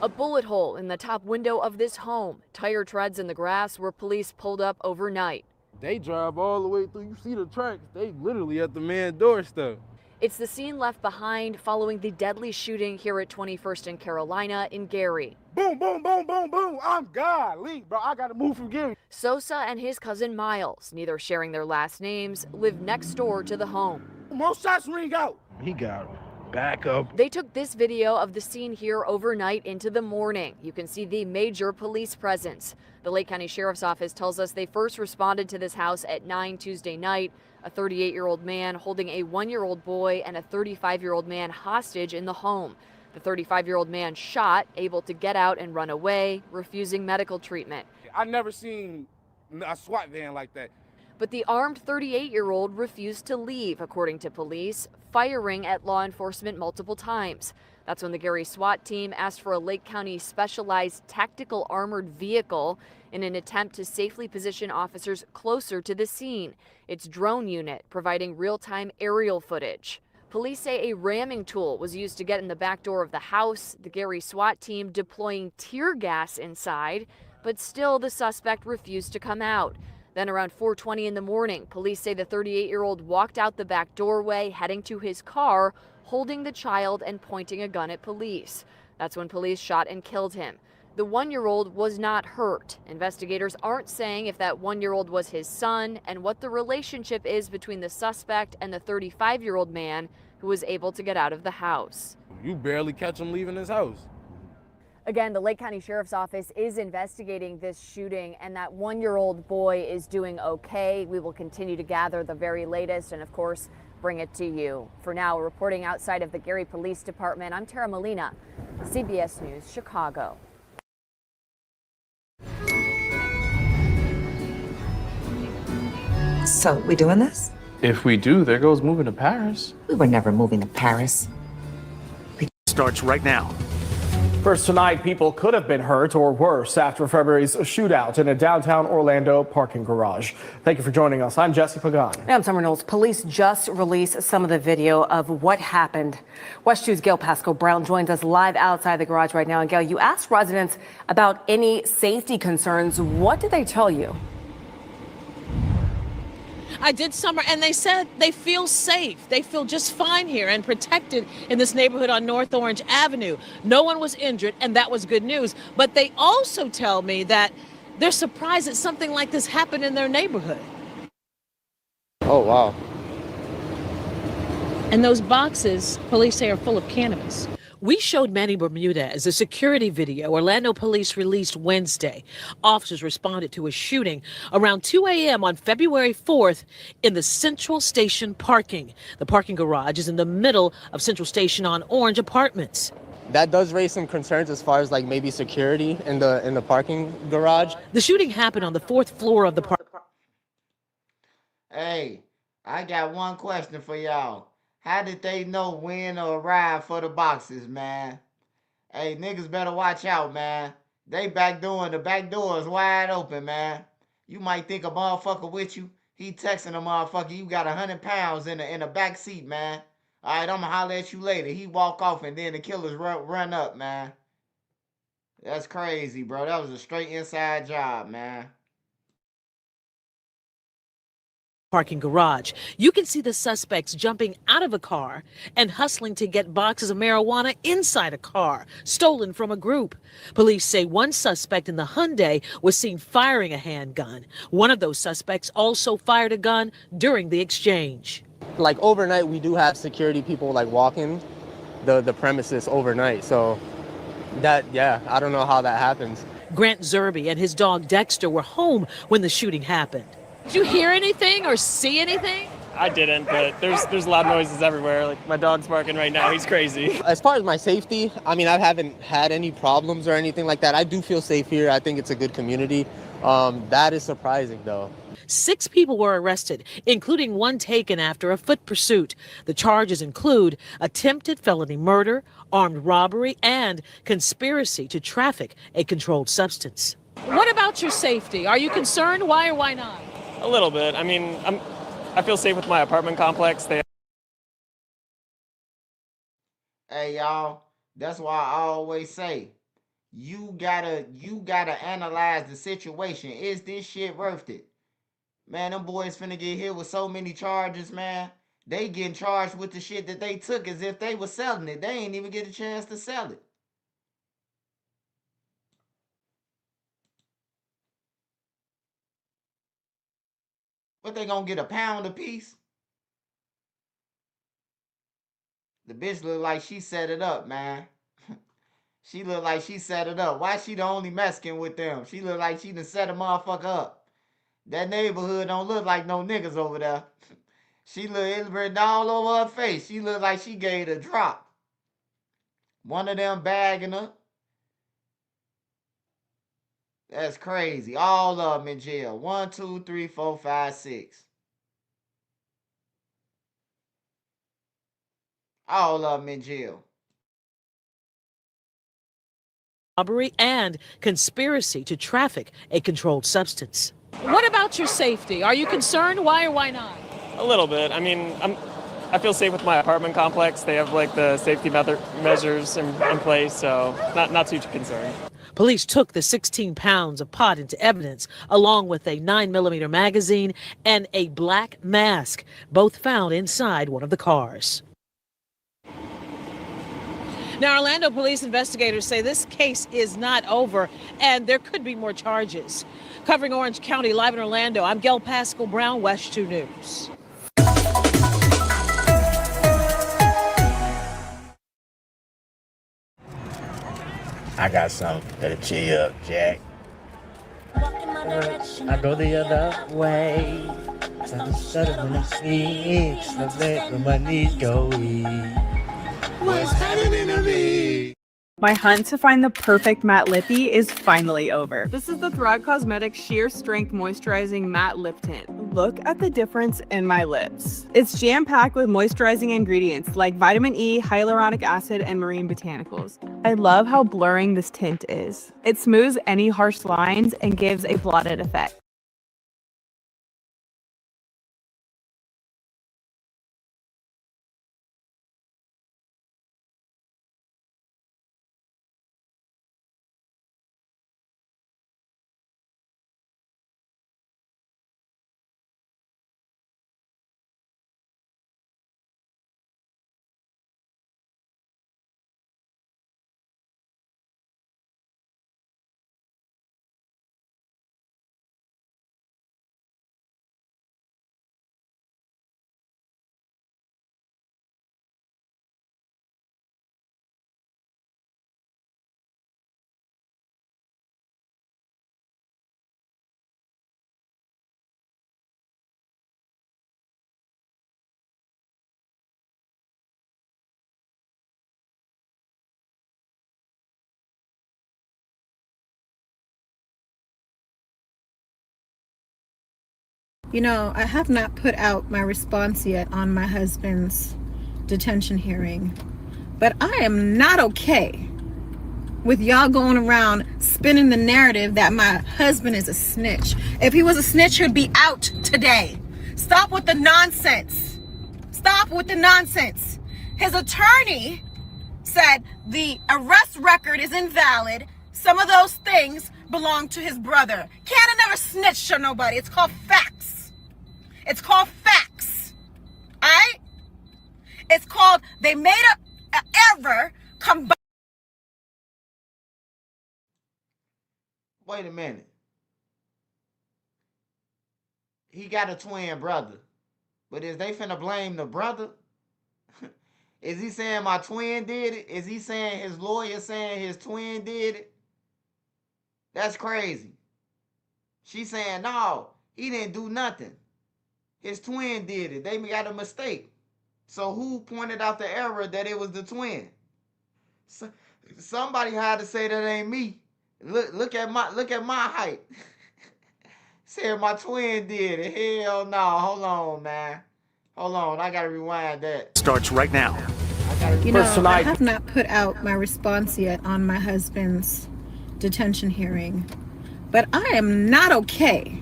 A bullet hole in the top window of this home, tire treads in the grass where police pulled up overnight. They drive all the way through. You see the tracks. They literally at the man's doorstep. It's the scene left behind following the deadly shooting here at 21st and Carolina in Gary. Boom, boom, boom, boom, boom. I'm godly, bro. I gotta move from Gary. Sosa and his cousin Miles, neither sharing their last names, live next door to the home. Most shots ring out. He got him. Back up. They took this video of the scene here overnight into the morning. You can see the major police presence. The Lake County Sheriff's Office tells us they first responded to this house at 9 Tuesday night. A 38-year-old man holding a 1-year-old boy and a 35-year-old man hostage in the home. The 35-year-old man shot, able to get out and run away, refusing medical treatment. I never seen a SWAT van like that. But the armed 38-year-old refused to leave, according to police, firing at law enforcement multiple times. That's when the Gary SWAT team asked for a Lake County specialized tactical armored vehicle in an attempt to safely position officers closer to the scene. Its drone unit providing real-time aerial footage. Police say a ramming tool was used to get in the back door of the house, the Gary SWAT team deploying tear gas inside, but still the suspect refused to come out. Then around 4:20 in the morning, police say the 38-year-old walked out the back doorway, heading to his car, holding the child and pointing a gun at police. That's when police shot and killed him. The 1-year-old was not hurt. Investigators aren't saying if that 1-year-old was his son and what the relationship is between the suspect and the 35-year-old man who was able to get out of the house. You barely catch him leaving his house. Again, the Lake County Sheriff's Office is investigating this shooting, and that 1-year-old boy is doing okay. We will continue to gather the very latest and, of course, bring it to you. For now, reporting outside of the Gary Police Department, I'm Tara Molina, CBS News, Chicago. So, we doing this? If we do, there goes moving to Paris. We were never moving to Paris. Starts right now. First tonight, people could have been hurt or worse after February's shootout in a downtown Orlando parking garage. Thank you for joining us. I'm Jesse Pagan. I'm Summer Knowles. Police just released some of the video of what happened. West 2's Gail Pascal-Brown joins us live outside the garage right now. And Gail, you asked residents about any safety concerns. What did they tell you? I did, Summer, and they said they feel safe. They feel just fine here and protected in this neighborhood on North Orange Avenue. No one was injured, and that was good news. But they also tell me that they're surprised that something like this happened in their neighborhood. Oh, wow. And those boxes, police say, are full of cannabis. We showed Manny Bermudez a security video Orlando police released Wednesday. Officers responded to a shooting around 2 a.m. on February 4th in the Central Station parking. The parking garage is in the middle of Central Station on Orange Apartments. That does raise some concerns as far as like maybe security in the parking garage. The shooting happened on the 4th floor of the park. Hey, I got one question for y'all. How did they know when to arrive for the boxes, man? Hey, niggas better watch out, man. They backdooring, the back door is wide open, man. You might think a motherfucker with you, He texting the motherfucker, you got 100 pounds in the back seat, man. All right, I'm gonna holler at you later. He walk off and then the killers run up, man. That's crazy, bro. That was a straight inside job, man. Parking garage. You can see the suspects jumping out of a car and hustling to get boxes of marijuana inside a car, stolen from a group. Police say one suspect in the Hyundai was seen firing a handgun. One of those suspects also fired a gun during the exchange. Like overnight, we do have security people like walking the premises overnight. So that, yeah, I don't know how that happens. Grant Zerby and his dog Dexter were home when the shooting happened. Did you hear anything or see anything? I didn't, but there's loud noises everywhere. Like my dog's barking right now. He's crazy. As far as my safety, I mean, I haven't had any problems or anything like that. I do feel safe here. I think it's a good community. That is surprising, though. 6 people were arrested, including one taken after a foot pursuit. The charges include attempted felony murder, armed robbery, and conspiracy to traffic a controlled substance. What about your safety? Are you concerned? Why or why not? A little bit. I mean, I feel safe with my apartment complex. Hey, y'all, that's why I always say, you gotta analyze the situation. Is this shit worth it? Man, them boys finna get hit with so many charges, man. They getting charged with the shit that they took as if they were selling it. They ain't even get a chance to sell it. What, they gonna get a pound a piece? The bitch look like she set it up, man. She look like she set it up. Why she the only Mexican with them? She look like she done set a motherfucker up. That neighborhood don't look like no niggas over there. She look, it's written all over her face. She look like she gave it a drop. One of them bagging her. That's crazy. All of them in jail. 1, 2, 3, 4, 5, 6. All of them in jail. Robbery and conspiracy to traffic a controlled substance. What about your safety? Are you concerned? Why or why not? A little bit. I mean, I feel safe with my apartment complex. They have like the safety measures in place, so not too concerned. Police took the 16 pounds of pot into evidence, along with a 9mm magazine and a black mask, both found inside one of the cars. Now, Orlando police investigators say this case is not over and there could be more charges. Covering Orange County, live in Orlando, I'm Gail Pascal Brown, West 2 News. I got something that'll cheer you up, Jack. I go the other way. When I sneak, when my knees go weak. What's happening to me? My hunt to find the perfect matte lippy is finally over. This is the Thrive Cosmetics Sheer Strength Moisturizing Matte Lip Tint. Look at the difference in my lips. It's jam-packed with moisturizing ingredients like vitamin E, hyaluronic acid, and marine botanicals. I love how blurring this tint is. It smooths any harsh lines and gives a blotted effect. You know, I have not put out my response yet on my husband's detention hearing, but I am not okay with y'all going around spinning the narrative that my husband is a snitch. If he was a snitch, he'd be out today. Stop with the nonsense. Stop with the nonsense. His attorney said the arrest record is invalid. Some of those things belong to his brother. Cannon never snitched on nobody. It's called facts. It's called facts. All right? It's called they made a error combined. Wait a minute. He got a twin brother. But is they finna blame the brother? Is he saying my twin did it? Is he saying his lawyer saying his twin did it? That's crazy. She's saying, no, he didn't do nothing. His twin did it. They got a mistake. So who pointed out the error that it was the twin? Somebody had to say that ain't me. Look at my height. Said my twin did it. Hell no. Hold on, man. Hold on. I gotta rewind that. Starts right now. You know, I have not put out my response yet on my husband's detention hearing, but I am not okay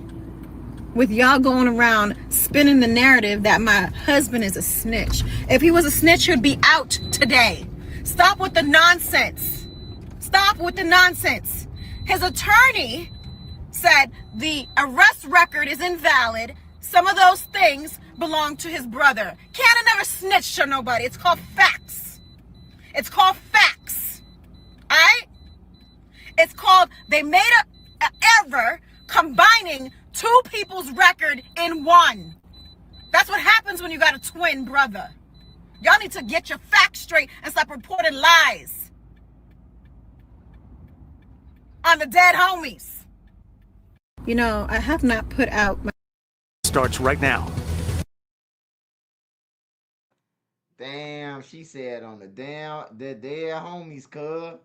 with y'all going around spinning the narrative that my husband is a snitch. If he was a snitch, he'd be out today. Stop with the nonsense. Stop with the nonsense. His attorney said the arrest record is invalid. Some of those things belong to his brother. Cannon never snitched on nobody. It's called facts. It's called facts. All right? It's called they made a error combining two people's record in one. That's what happens when you got a twin brother. Y'all need to get your facts straight and stop reporting lies on the dead homies. You know, I have not put out my... Starts right now. Damn, she said on the dead homies, cuz.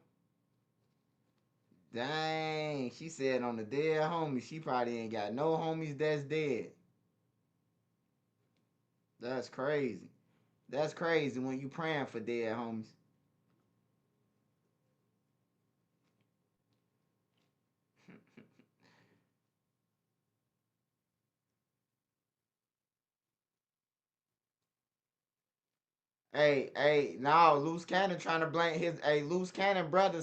Dang, she said on the dead homies. She probably ain't got no homies that's dead. That's crazy. That's crazy when you praying for dead homies. Hey, no, Loose Cannon trying to blame his. Hey, Loose Cannon brother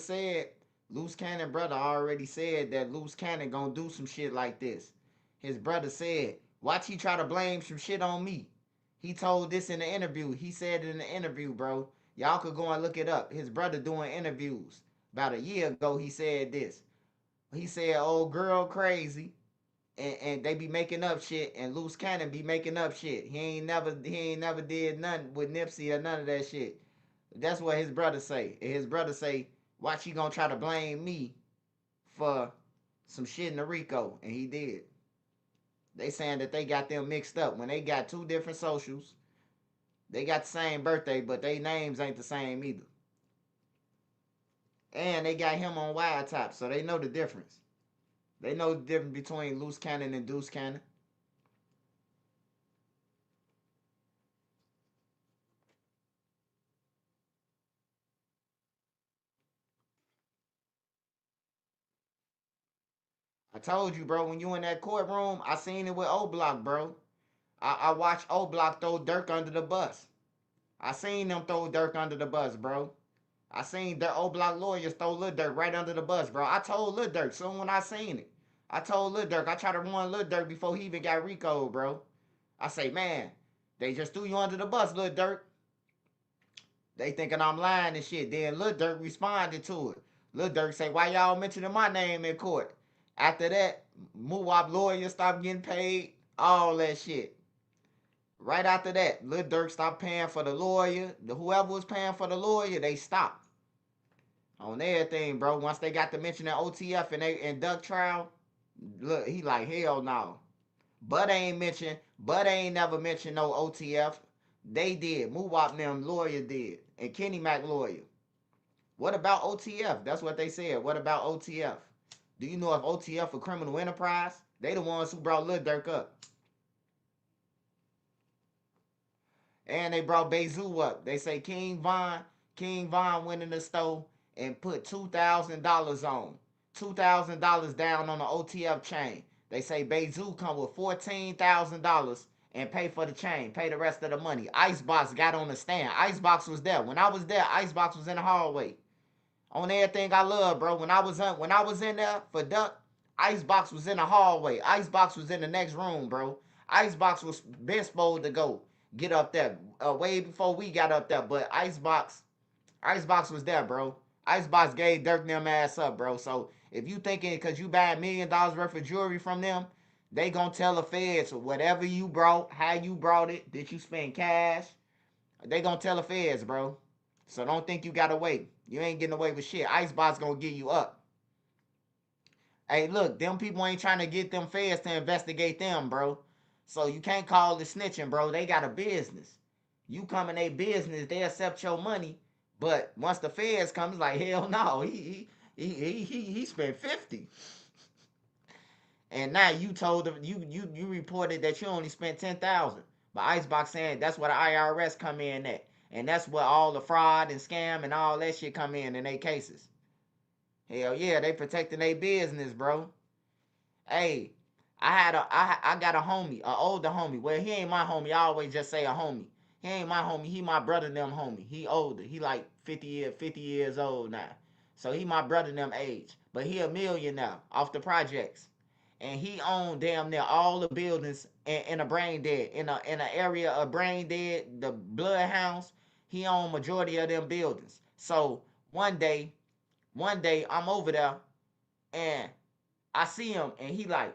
already said that Loose Cannon gonna do some shit like this. His brother said, watch he try to blame some shit on me. He told this in the interview. He said it in the interview, bro. Y'all could go and look it up. His brother doing interviews. About a year ago, he said this. He said, old girl crazy. And they be making up shit, and Loose Cannon be making up shit. He ain't never did nothing with Nipsey or none of that shit. That's what his brother say. And his brother say, watch he gonna try to blame me for some shit in the RICO, and he did. They saying that they got them mixed up when they got two different socials. They got the same birthday, but they names ain't the same either. And they got him on WIRETAP, so they know the difference. They know the difference between Loose Cannon and Deuce Cannon. I told you, bro, when you in that courtroom, I seen it with O-Block, bro. I watched O-Block throw Dirk under the bus. I seen them throw Dirk under the bus, bro. I seen the O-Block lawyers throw Lil Durk right under the bus, bro. I told Lil Durk soon when I seen it. I told Lil Durk, I tried to warn Lil Durk before he even got RICO, bro. I say, man, they just threw you under the bus, Lil Durk. They thinking I'm lying and shit. Then Lil Durk responded to it. Lil Durk say, why y'all mentioning my name in court? After that, Muwap lawyers stopped getting paid. All that shit. Right after that, Lil Durk stopped paying for the lawyer. Whoever was paying for the lawyer, they stopped. On everything, bro. Once they got to mentioning OTF and Duck trial, look, he like, hell no. Bud ain't never mentioned no OTF. They did. Muwap them lawyer did. And Kenny Mac lawyer. What about OTF? That's what they said. What about OTF? Do you know if OTF a criminal enterprise? They the ones who brought Lil Durk up. And they brought Bezu up. They say King Von went in the store and put $2,000 on. $2,000 down on the OTF chain. They say Bezu come with $14,000 and pay for the chain, pay the rest of the money. Icebox got on the stand. Icebox was there. When I was there, Icebox was in the hallway. On everything I love, bro. When I was in there for Duck, Icebox was in the hallway. Icebox was in the next room, bro. Icebox was been supposed to go get up there way before we got up there. But Icebox was there, bro. Icebox gave Dirk them ass up, bro. So if you thinking because you buying $1 million worth of jewelry from them, they gonna tell the feds whatever you brought, how you brought it, did you spend cash? They gonna tell the feds, bro. So don't think you got away. You ain't getting away with shit. Icebox gonna get you up. Hey, look, them people ain't trying to get them feds to investigate them, bro. So you can't call it snitching, bro. They got a business. You come in their business, they accept your money. But once the feds come, it's like, hell no, he spent 50. And now you told them, you reported that you only spent 10,000. But Icebox saying that's where the IRS come in at. And that's where all the fraud and scam and all that shit come in their cases. Hell yeah, they protecting their business, bro. Hey, I got a homie, an older homie. Well, he ain't my homie. I always just say a homie. He ain't my homie. He my brother and them homie. He older. He like 50 years old now. So he my brother and them age. But he a millionaire off the projects. And he owned damn near all the buildings in a brain dead. In an area of brain dead, the Bloodhounds, he owned majority of them buildings. So one day I'm over there and I see him and he like,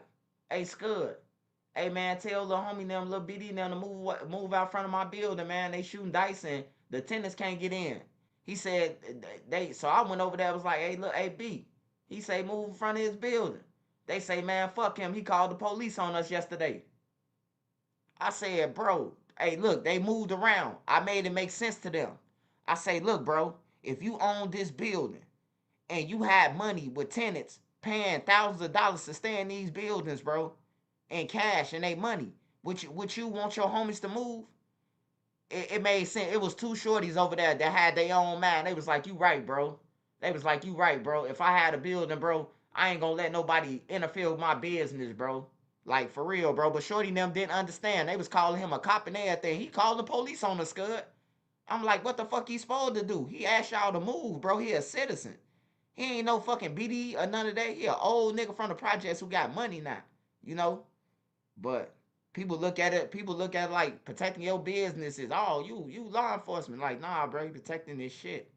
hey Scud, hey man, tell the homie them, little BD them to move out front of my building, man. They shooting dice and the tenants can't get in. He said so I went over there, was like, hey look, hey B. He say move in front of his building. They say, man, fuck him. He called the police on us yesterday. I said, bro, hey, look, they moved around. I made it make sense to them. I say, look, bro, if you own this building and you had money with tenants paying thousands of dollars to stay in these buildings, bro, and cash and they money, would you want your homies to move? It made sense. It was two shorties over there that had their own mind. They was like, you right, bro. They was like, you right, bro. If I had a building, bro, I ain't gonna let nobody interfere with my business, bro. Like, for real, bro. But shorty and them didn't understand. They was calling him a cop and everything. He called the police on the Scud. I'm like, what the fuck he supposed to do? He asked y'all to move, bro. He a citizen. He ain't no fucking BD or none of that. He an old nigga from the projects who got money now, you know? But people look at it like protecting your business is, oh, you law enforcement. Like, nah, bro, you protecting this shit.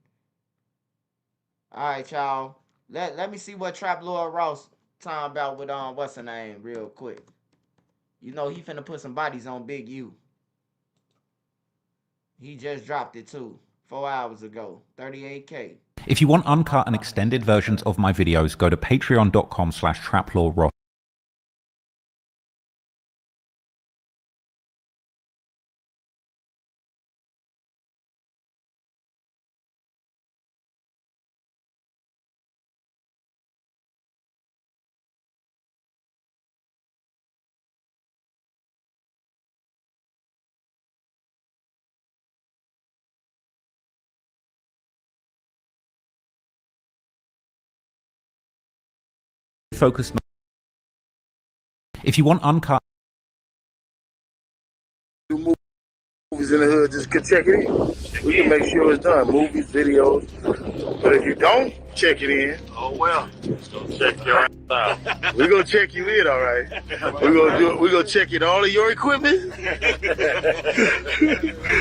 All right, y'all. Let me see what Trap Lord Ross talking about with what's her name real quick. You know he finna put some bodies on Big U. He just dropped it too, 4 hours ago, 38K. If you want uncut and extended versions of my videos, go to patreon.com/traplawross. Focused. If you want uncut movies in the hood, just check it in. We can make sure it's done. Movies, videos. But if you don't check it in, oh well. Check your ass out. We're gonna check you in, all right. We're gonna check in all of your equipment.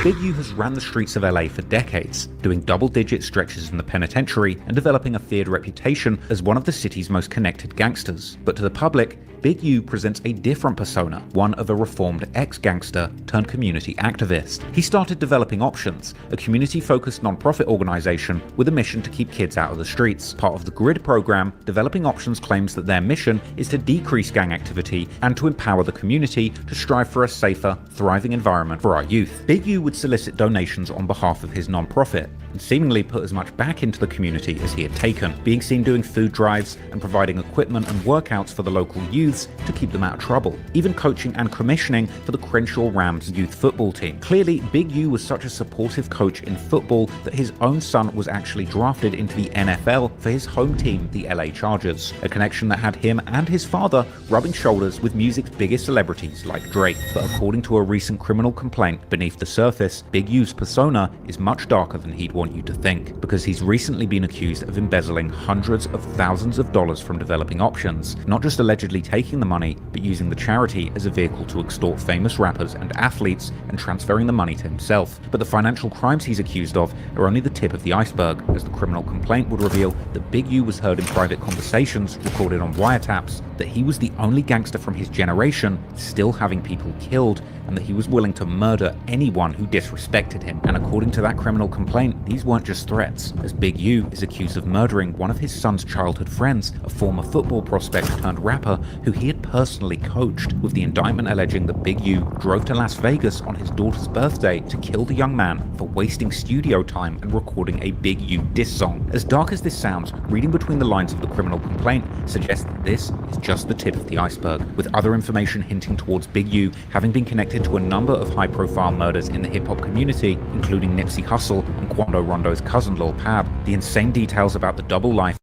Big U has ran the streets of LA for decades, doing double-digit stretches in the penitentiary and developing a feared reputation as one of the city's most connected gangsters. But to the public, Big U presents a different persona, one of a reformed ex-gangster turned community activist. He started developing Options, a community-focused non-profit organization with a mission to keep kids out of the streets. Part of the GRID program, Developing Options claims that their mission is to decrease gang activity and to empower the community to strive for a safer, thriving environment for our youth. Big U would solicit donations on behalf of his non-profit and seemingly put as much back into the community as he had taken, being seen doing food drives and providing equipment and workouts for the local youths to keep them out of trouble, even coaching and commissioning for the Crenshaw Rams youth football team. Clearly, Big U was such a supportive coach in football that his own son was actually drafted into the NFL well for his home team, the LA Chargers, a connection that had him and his father rubbing shoulders with music's biggest celebrities like Drake. But according to a recent criminal complaint, beneath the surface, Big U's persona is much darker than he'd want you to think, because he's recently been accused of embezzling hundreds of thousands of dollars from developing options, not just allegedly taking the money, but using the charity as a vehicle to extort famous rappers and athletes and transferring the money to himself. But the financial crimes he's accused of are only the tip of the iceberg, as the criminal complaint would reveal that Big U was heard in private conversations recorded on wiretaps, that he was the only gangster from his generation still having people killed, and that he was willing to murder anyone who disrespected him. And according to that criminal complaint, these weren't just threats, as Big U is accused of murdering one of his son's childhood friends, a former football prospect turned rapper who he had personally coached, with the indictment alleging that Big U drove to Las Vegas on his daughter's birthday to kill the young man for wasting studio time and recording a Big U diss song. As dark as this sounds, reading between the lines of the criminal complaint suggests that this is just the tip of the iceberg, with other information hinting towards Big U having been connected to a number of high-profile murders in the hip-hop community, including Nipsey Hussle and Quando Rondo's cousin Lil Pab. The insane details about the double life.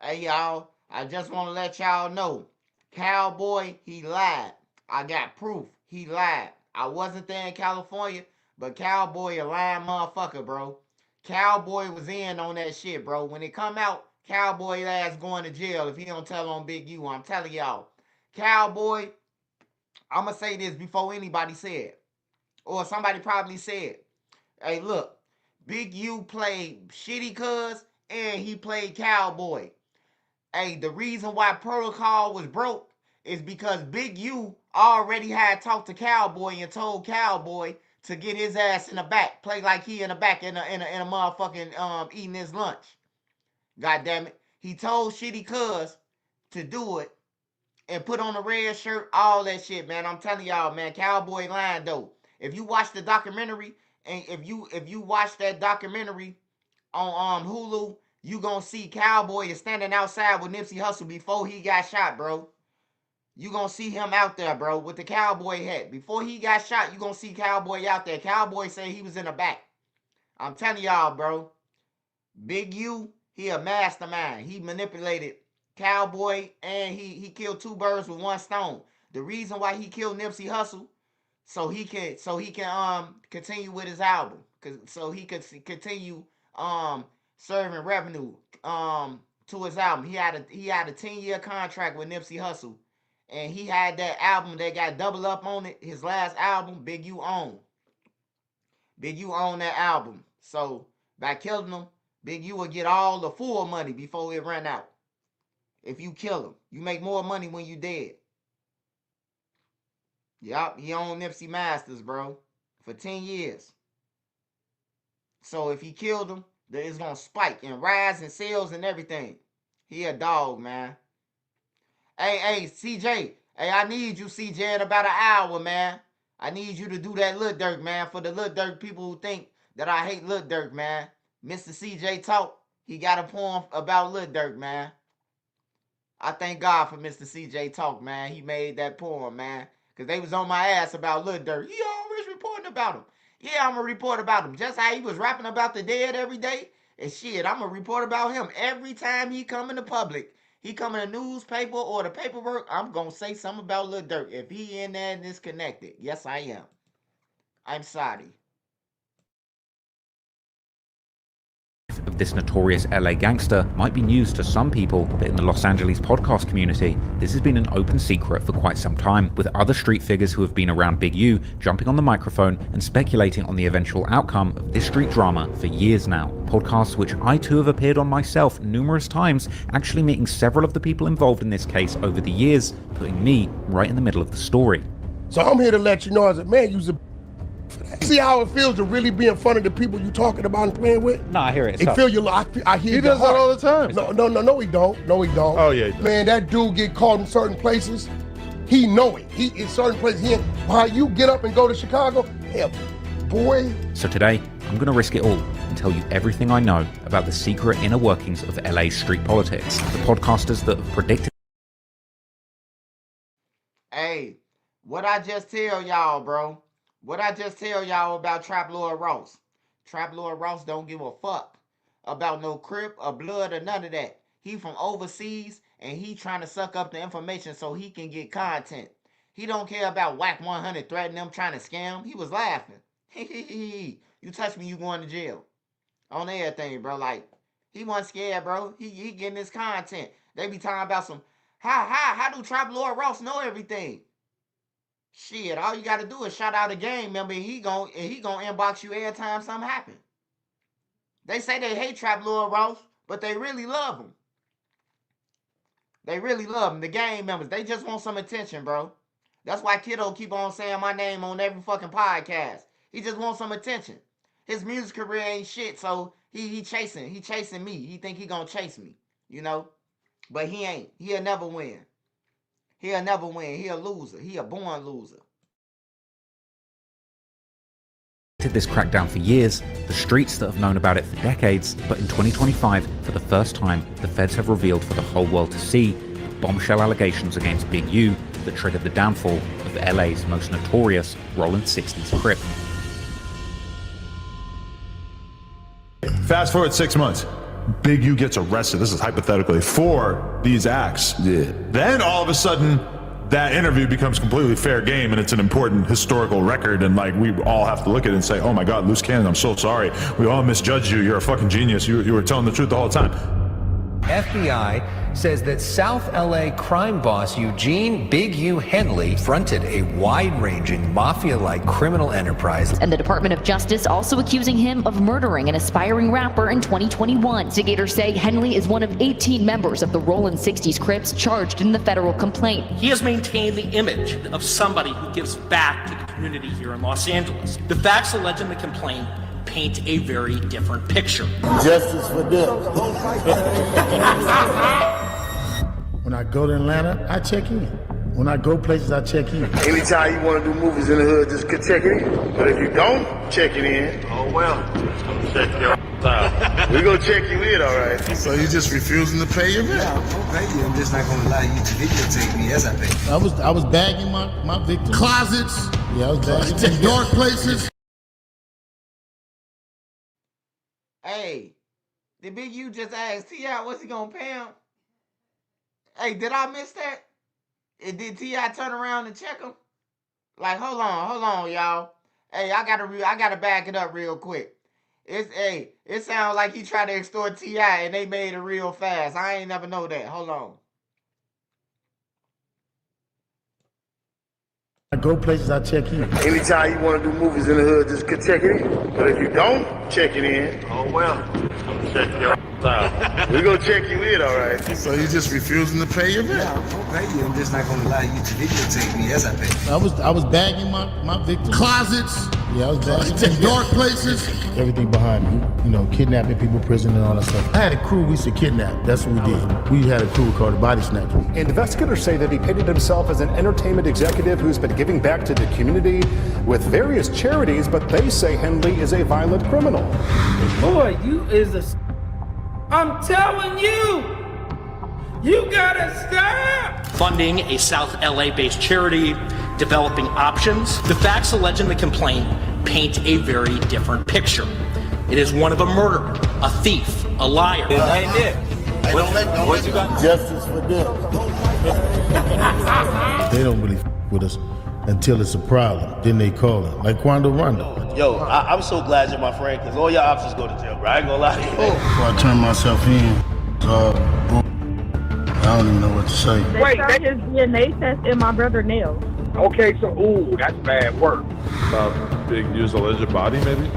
Hey y'all, I just want to let y'all know, Cowboy, he lied. I got proof. He lied. I wasn't there in California, but Cowboy a lying motherfucker, bro. Cowboy was in on that shit, bro. When it come out, Cowboy ass going to jail if he don't tell on Big U. I'm telling y'all. Cowboy, I'm going to say this before anybody said, or somebody probably said, hey, look, Big U played Shitty Cuz and he played Cowboy. Hey, the reason why Protocol was broke is because Big U already had talked to Cowboy and told Cowboy to get his ass in the back, play like he in the back in a motherfucking eating his lunch. God damn it. He told Shitty Cuz to do it and put on a red shirt, all that shit, man. I'm telling y'all, man, Cowboy lying though. If you watch the documentary, and if you watch that documentary on Hulu, you gonna see Cowboy is standing outside with Nipsey Hussle before he got shot, bro. You gonna see him out there, bro, with the cowboy hat. Before he got shot, you gonna see Cowboy out there. Cowboy say he was in the back. I'm telling y'all, bro. Big U, he a mastermind. He manipulated Cowboy, and he killed two birds with one stone. The reason why he killed Nipsey Hussle, so he can continue with his album, so he could continue serving revenue to his album. He had a 10-year contract with Nipsey Hussle, and he had that album that got double up on it. His last album, Big U owned. Big U owned that album. So by killing him, Big U will get all the full money before it run out. If you kill him, you make more money when you dead. Yup, he owned Nipsey Masters, bro, for 10 years. So if he killed him, then it's gonna spike and rise in sales and everything. He a dog, man. Hey, CJ. Hey, I need you, CJ, in about an hour, man. I need you to do that Lil Durk, man, for the Lil Durk people who think that I hate Lil Durk, man. Mr. CJ Talk, he got a poem about Lil Durk, man. I thank God for Mr. CJ Talk, man. He made that poem, man. Because they was on my ass about Lil Durk. He always reporting about him. Yeah, I'm going to report about him. Just how he was rapping about the dead every day. And shit, I'm going to report about him every time he come in the public. He come in a newspaper or the paperwork, I'm going to say something about Lil Durk. If he in there and is connected. Yes, I am. I'm sorry. Of this notorious LA gangster might be news to some people, but in the Los Angeles podcast community, this has been an open secret for quite some time, with other street figures who have been around Big U jumping on the microphone and speculating on the eventual outcome of this street drama for years now. Podcasts which I too have appeared on myself numerous times, actually meeting several of the people involved in this case over the years, putting me right in the middle of the story. So I'm here to let you know, as a man, you's a see how it feels to really be in front of the people you talking about and playing with? No, I hear it. It feel your, I hear he does that all the time. No, he don't. No, he don't. Oh, yeah, he does. Man, that dude get caught in certain places. He know it. He in certain places. While you get up and go to Chicago, hell, boy. So today, I'm going to risk it all and tell you everything I know about the secret inner workings of LA street politics. The podcasters that have predicted. Hey, what I just tell y'all, bro? What I just tell y'all about Trap Lord Ross. Trap Lord Ross don't give a fuck. about no Crip or Blood or none of that. He from overseas, and he trying to suck up the information so he can get content. He don't care about Wack 100 threatening him, trying to scam. He was laughing. You touch me, you going to jail. On everything, bro. Like, he wasn't scared, bro. He getting his content. They be talking about some, how do Trap Lord Ross know everything? Shit, all you gotta do is shout out a gang member, and he gon' inbox you every time something happen. They say they hate Trap Lord Ross, but they really love him. They really love him. The gang members, they just want some attention, bro. That's why Kiddo keep on saying my name on every fucking podcast. He just wants some attention. His music career ain't shit, so he chasing me. He think he gonna chase me, you know? But he ain't. He'll never win. He'll never win. He a loser. He a born loser. This crackdown for years, the streets that have known about it for decades, but in 2025, for the first time, the feds have revealed for the whole world to see the bombshell allegations against Big U that triggered the downfall of LA's most notorious Rolling 60s Crip. Fast forward 6 months. Big U gets arrested, this is hypothetically, for these acts. Yeah. Then all of a sudden, that interview becomes completely fair game, and it's an important historical record, and like we all have to look at it and say, oh my God, loose cannon, I'm so sorry. We all misjudged you, you're a fucking genius, you were telling the truth the whole time. FBI says that South LA crime boss Eugene Big U Henley fronted a wide-ranging mafia-like criminal enterprise. And the Department of Justice also accusing him of murdering an aspiring rapper in 2021. Investigators say Henley is one of 18 members of the Rolling 60s Crips charged in the federal complaint. He has maintained the image of somebody who gives back to the community here in Los Angeles. The facts alleged in the complaint paint a very different picture. Justice for them. When I go to Atlanta, I check in. When I go places, I check in. Anytime you want to do movies in the hood, just check it in. But if you don't check it in, oh well. Check your out. We gonna check you in, all right. So you just refusing to pay your bill? Yeah, I'll pay you. I'm just not gonna allow you to videotape me as I pay. I was bagging my victims. Closets. Yeah, I was bagging dark places. Hey, did Big U just ask T.I. what's he gonna pay him? Hey, did I miss that? Did T.I. turn around and check him? Like, hold on, y'all. Hey, I gotta back it up real quick. It sounds like he tried to extort T.I. and they made it real fast. I ain't never know that. Hold on. I go places, I check in. Anytime you want to do movies in the hood, just check it in. But if you don't check it in, oh well. Check your out. We gonna check you in, all right. So you just refusing to pay your bill? Yeah, I'll pay you. I'm just not gonna allow you to videotape me as I pay. I was bagging my victims. Closets. Yeah, I was bagging dark places. Everything behind me, you know, kidnapping people, prison, and all that stuff. I had a crew we used to kidnap. That's what we did. We had a crew called the Body Snatchers. And investigators say that he painted himself as an entertainment executive who's been giving back to the community with various charities, but they say Henley is a violent criminal. Boy, you is a... I'm telling you, you gotta stop! Funding a South LA-based charity, developing options. The facts alleged in the complaint paint a very different picture. It is one of a murderer, a thief, a liar. Hey, Nick. Hey, don't let you got justice for them. They don't really with us until it's a problem. Then they call it, like Quando Rondo. Yo, I'm so glad you're my friend, because all your options go to jail, bro. I ain't gonna lie to you. Before I turn myself in, I don't even know what to say. Wait, that is DNA test in my brother nails. Okay, so, ooh, that's bad work. Big U's alleged body, maybe?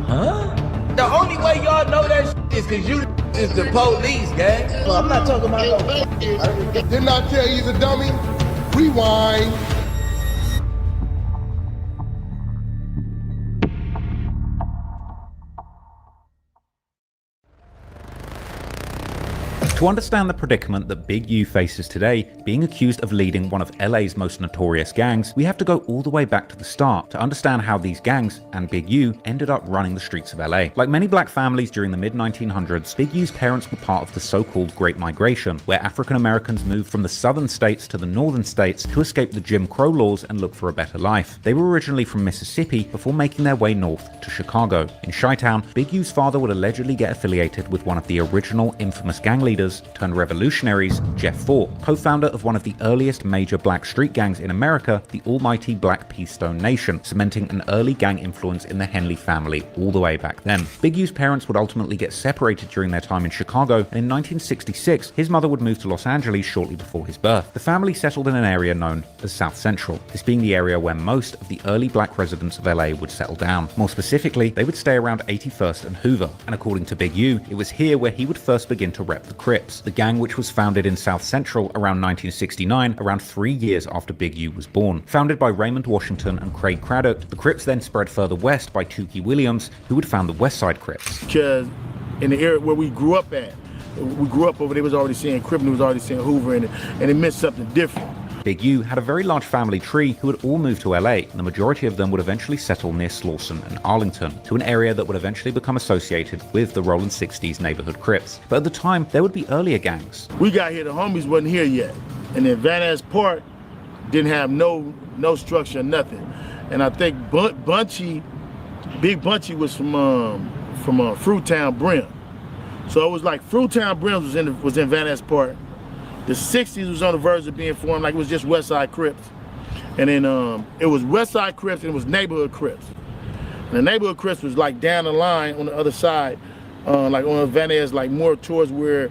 Huh? The only way y'all know that is because you is the police, gang. Well, I'm not talking about no. Didn't I tell you he's a dummy? Rewind. To understand the predicament that Big U faces today, being accused of leading one of LA's most notorious gangs, we have to go all the way back to the start to understand how these gangs, and Big U, ended up running the streets of LA. Like many black families during the mid-1900s, Big U's parents were part of the so-called Great Migration, where African Americans moved from the southern states to the northern states to escape the Jim Crow laws and look for a better life. They were originally from Mississippi before making their way north to Chicago. In Chi-Town, Big U's father would allegedly get affiliated with one of the original infamous gang leaders turned revolutionaries, Jeff Fort, co-founder of one of the earliest major black street gangs in America, the almighty Black P. Stone Nation, cementing an early gang influence in the Henley family all the way back then. Big U's parents would ultimately get separated during their time in Chicago, and in 1966, his mother would move to Los Angeles shortly before his birth. The family settled in an area known as South Central, this being the area where most of the early black residents of LA would settle down. More specifically, they would stay around 81st and Hoover, and according to Big U, it was here where he would first begin to rep the Crips, the gang which was founded in South Central around 1969, around 3 years after Big U was born. Founded by Raymond Washington and Craig Craddock, the Crips then spread further west by Tukey Williams, who would found the West Side Crips. Because in the area where we grew up at, we grew up over there, was already saying Crip, and was already saying Hoover, and it meant something different. Big U had a very large family tree who would all move to LA, and the majority of them would eventually settle near Slauson and Arlington, to an area that would eventually become associated with the Rolling 60s neighborhood Crips. But at the time, there would be earlier gangs. We got here, the homies wasn't here yet, and then Van Ness Park didn't have no structure, nothing. And I think Bunchy, Big Bunchy was from Fruitown Brim. So it was like Fruitown Brim was in Van Ness Park. The 60s was on the verge of being formed, like it was just West Side Crips. And then it was West Side Crips and it was neighborhood Crips. And the neighborhood Crips was like down the line on the other side, like on Van Ness, like more towards where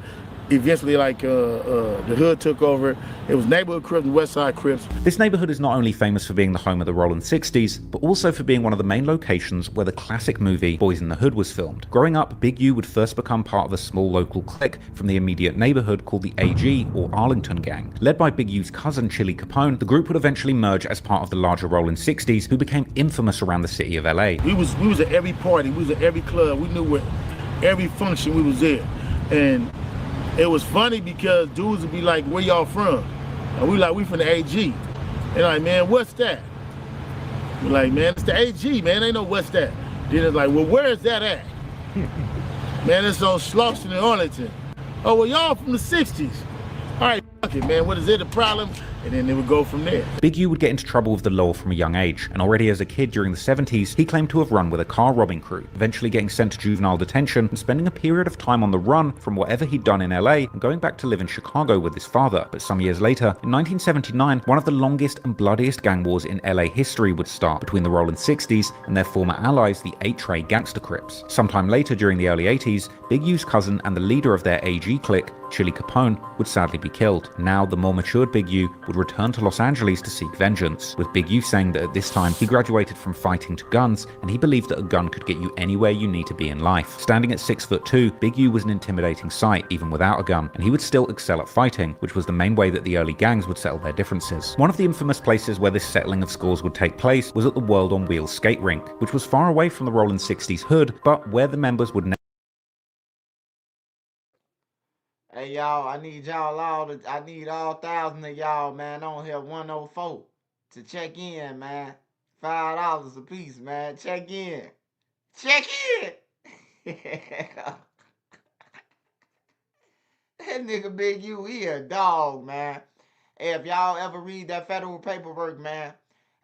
eventually like the hood took over. It was neighborhood Crips and West Side Crips. This neighborhood is not only famous for being the home of the Rolling 60s, but also for being one of the main locations where the classic movie Boys in the Hood was filmed. Growing up, Big U would first become part of a small local clique from the immediate neighborhood called the AG, or Arlington Gang. Led by Big U's cousin Chili Capone, the group would eventually merge as part of the larger Rolling 60s, who became infamous around the city of LA. We was at every party, we was at every club, we knew where every function we was there. And it was funny because dudes would be like, where y'all from? And we like, we from the AG. They're like, man, what's that? We're like, man, it's the AG, man, they know what's that. Then it's like, well, where is that at? Man, it's on Slauson and Arlington. Oh, well, y'all from the 60s. All right, fuck it, man, what is it, a problem? And then it would go from there. Big U would get into trouble with the law from a young age, and already as a kid during the 70s, he claimed to have run with a car robbing crew, eventually getting sent to juvenile detention and spending a period of time on the run from whatever he'd done in LA and going back to live in Chicago with his father. But some years later, in 1979, one of the longest and bloodiest gang wars in LA history would start between the Rolling 60s and their former allies, the 8-Tray Gangster Crips. Sometime later during the early 80s, Big U's cousin and the leader of their AG clique, Chili Capone, would sadly be killed. Now, the more matured Big U would return to Los Angeles to seek vengeance, with Big U saying that at this time he graduated from fighting to guns, and he believed that a gun could get you anywhere you need to be in life. Standing at 6'2", Big U was an intimidating sight even without a gun, and he would still excel at fighting, which was the main way that the early gangs would settle their differences. One of the infamous places where this settling of scores would take place was at the World on Wheels skate rink, which was far away from the Rolling 60s hood, but where the members would never. Hey y'all, I need all 1,000 of y'all, man, on here 104 to check in, man. $5 a piece, man. Check in. Check in. That nigga Big U, he a dog, man. Hey, if y'all ever read that federal paperwork, man,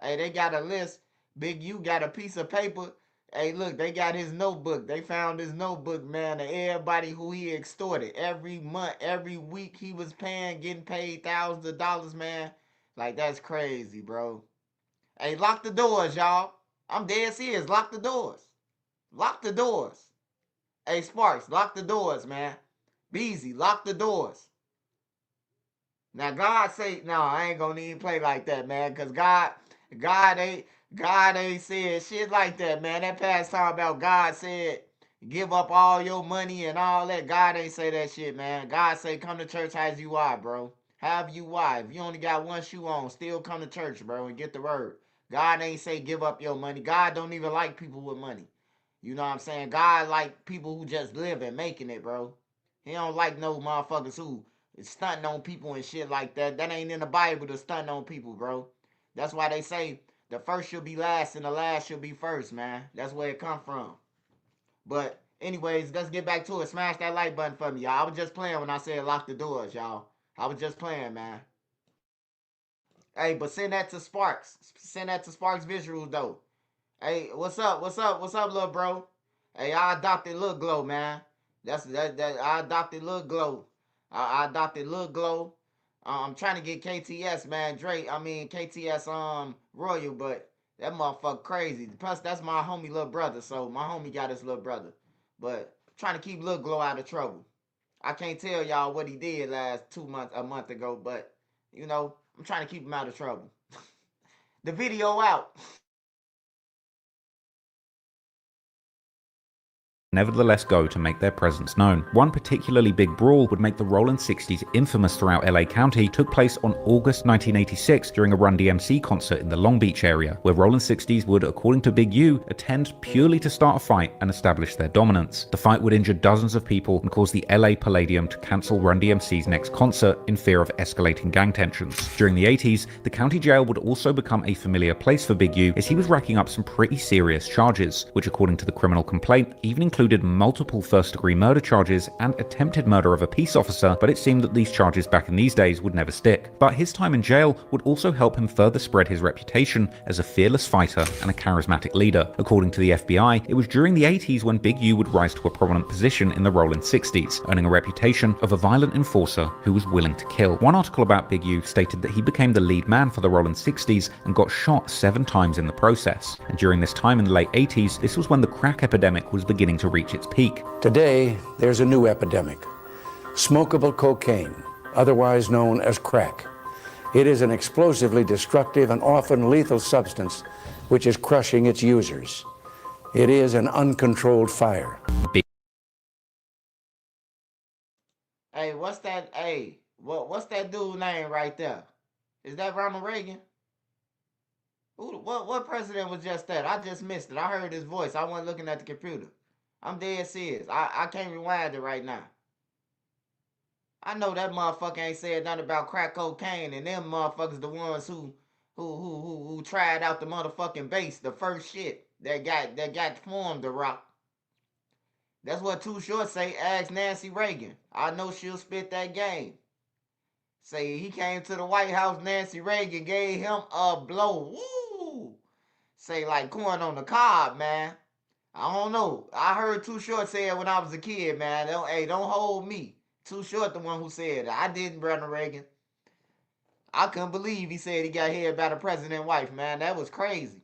hey, they got a list. Big U got a piece of paper. Hey, look, they got his notebook. They found his notebook, man, of everybody who he extorted. Every month, every week he was getting paid thousands of dollars, man. Like, that's crazy, bro. Hey, lock the doors, y'all. I'm dead serious. Lock the doors. Lock the doors. Hey, Sparks, lock the doors, man. Beezy, lock the doors. Now, God say, no, I ain't gonna even play like that, man, because God ain't said shit like that, man. That past time about God said, give up all your money and all that. God ain't say that shit, man. God say, come to church as you are, bro. However you are. If you only got one shoe on, still come to church, bro, and get the word. God ain't say give up your money. God don't even like people with money. You know what I'm saying? God like people who just live and making it, bro. He don't like no motherfuckers who is stunting on people and shit like that. That ain't in the Bible to stunt on people, bro. That's why they say the first should be last and the last should be first, man. That's where it come from. But anyways, let's get back to it. Smash that like button for me, y'all. I was just playing when I said lock the doors, y'all. I was just playing, man. Hey, but send that to Sparks. Send that to Sparks Visuals, though. Hey, what's up? What's up? What's up, little bro? Hey, I adopted Lil Glow, man. I adopted Lil Glow. I adopted Lil Glow. I'm trying to get KTS, man. KTS Royal, but that motherfucker crazy. Plus, that's my homie little brother, so my homie got his little brother. But I'm trying to keep Lil Glow out of trouble. I can't tell y'all what he did last a month ago, but, you know, I'm trying to keep him out of trouble. The video out. Nevertheless go to make their presence known. One particularly big brawl would make the Rollin 60s infamous throughout LA County took place on August 1986 during a Run DMC concert in the Long Beach area, where Rollin 60s would, according to Big U, attend purely to start a fight and establish their dominance. The fight would injure dozens of people and cause the LA Palladium to cancel Run DMC's next concert in fear of escalating gang tensions. During the 80s, the county jail would also become a familiar place for Big U as he was racking up some pretty serious charges, which according to the criminal complaint even included multiple first-degree murder charges and attempted murder of a peace officer, but it seemed that these charges back in these days would never stick. But his time in jail would also help him further spread his reputation as a fearless fighter and a charismatic leader. According to the FBI, it was during the 80s when Big U would rise to a prominent position in the Rollin 60s, earning a reputation of a violent enforcer who was willing to kill. One article about Big U stated that he became the lead man for the Rollin 60s and got shot 7 times in the process. And during this time in the late 80s, this was when the crack epidemic was beginning to reach its peak. Today, there's a new epidemic. Smokable cocaine, otherwise known as crack. It is an explosively destructive and often lethal substance which is crushing its users. It is an uncontrolled fire. Hey, what's that? Hey, what's that dude's name right there? Is that Ronald Reagan? What president was just that? I just missed it. I heard his voice. I wasn't looking at the computer. I'm dead serious. I can't rewind it right now. I know that motherfucker ain't said nothing about crack cocaine, and them motherfuckers the ones who tried out the motherfucking base, the first shit that got formed to rock. That's what Too Short say. Ask Nancy Reagan. I know she'll spit that game. Say he came to the White House, Nancy Reagan gave him a blow. Woo! Say like corn on the cob, man. I don't know. I heard Too Short say it when I was a kid, man. Don't hold me. Too Short the one who said it. I didn't, Brother Reagan. I couldn't believe he said he got heard by the president's wife, man. That was crazy.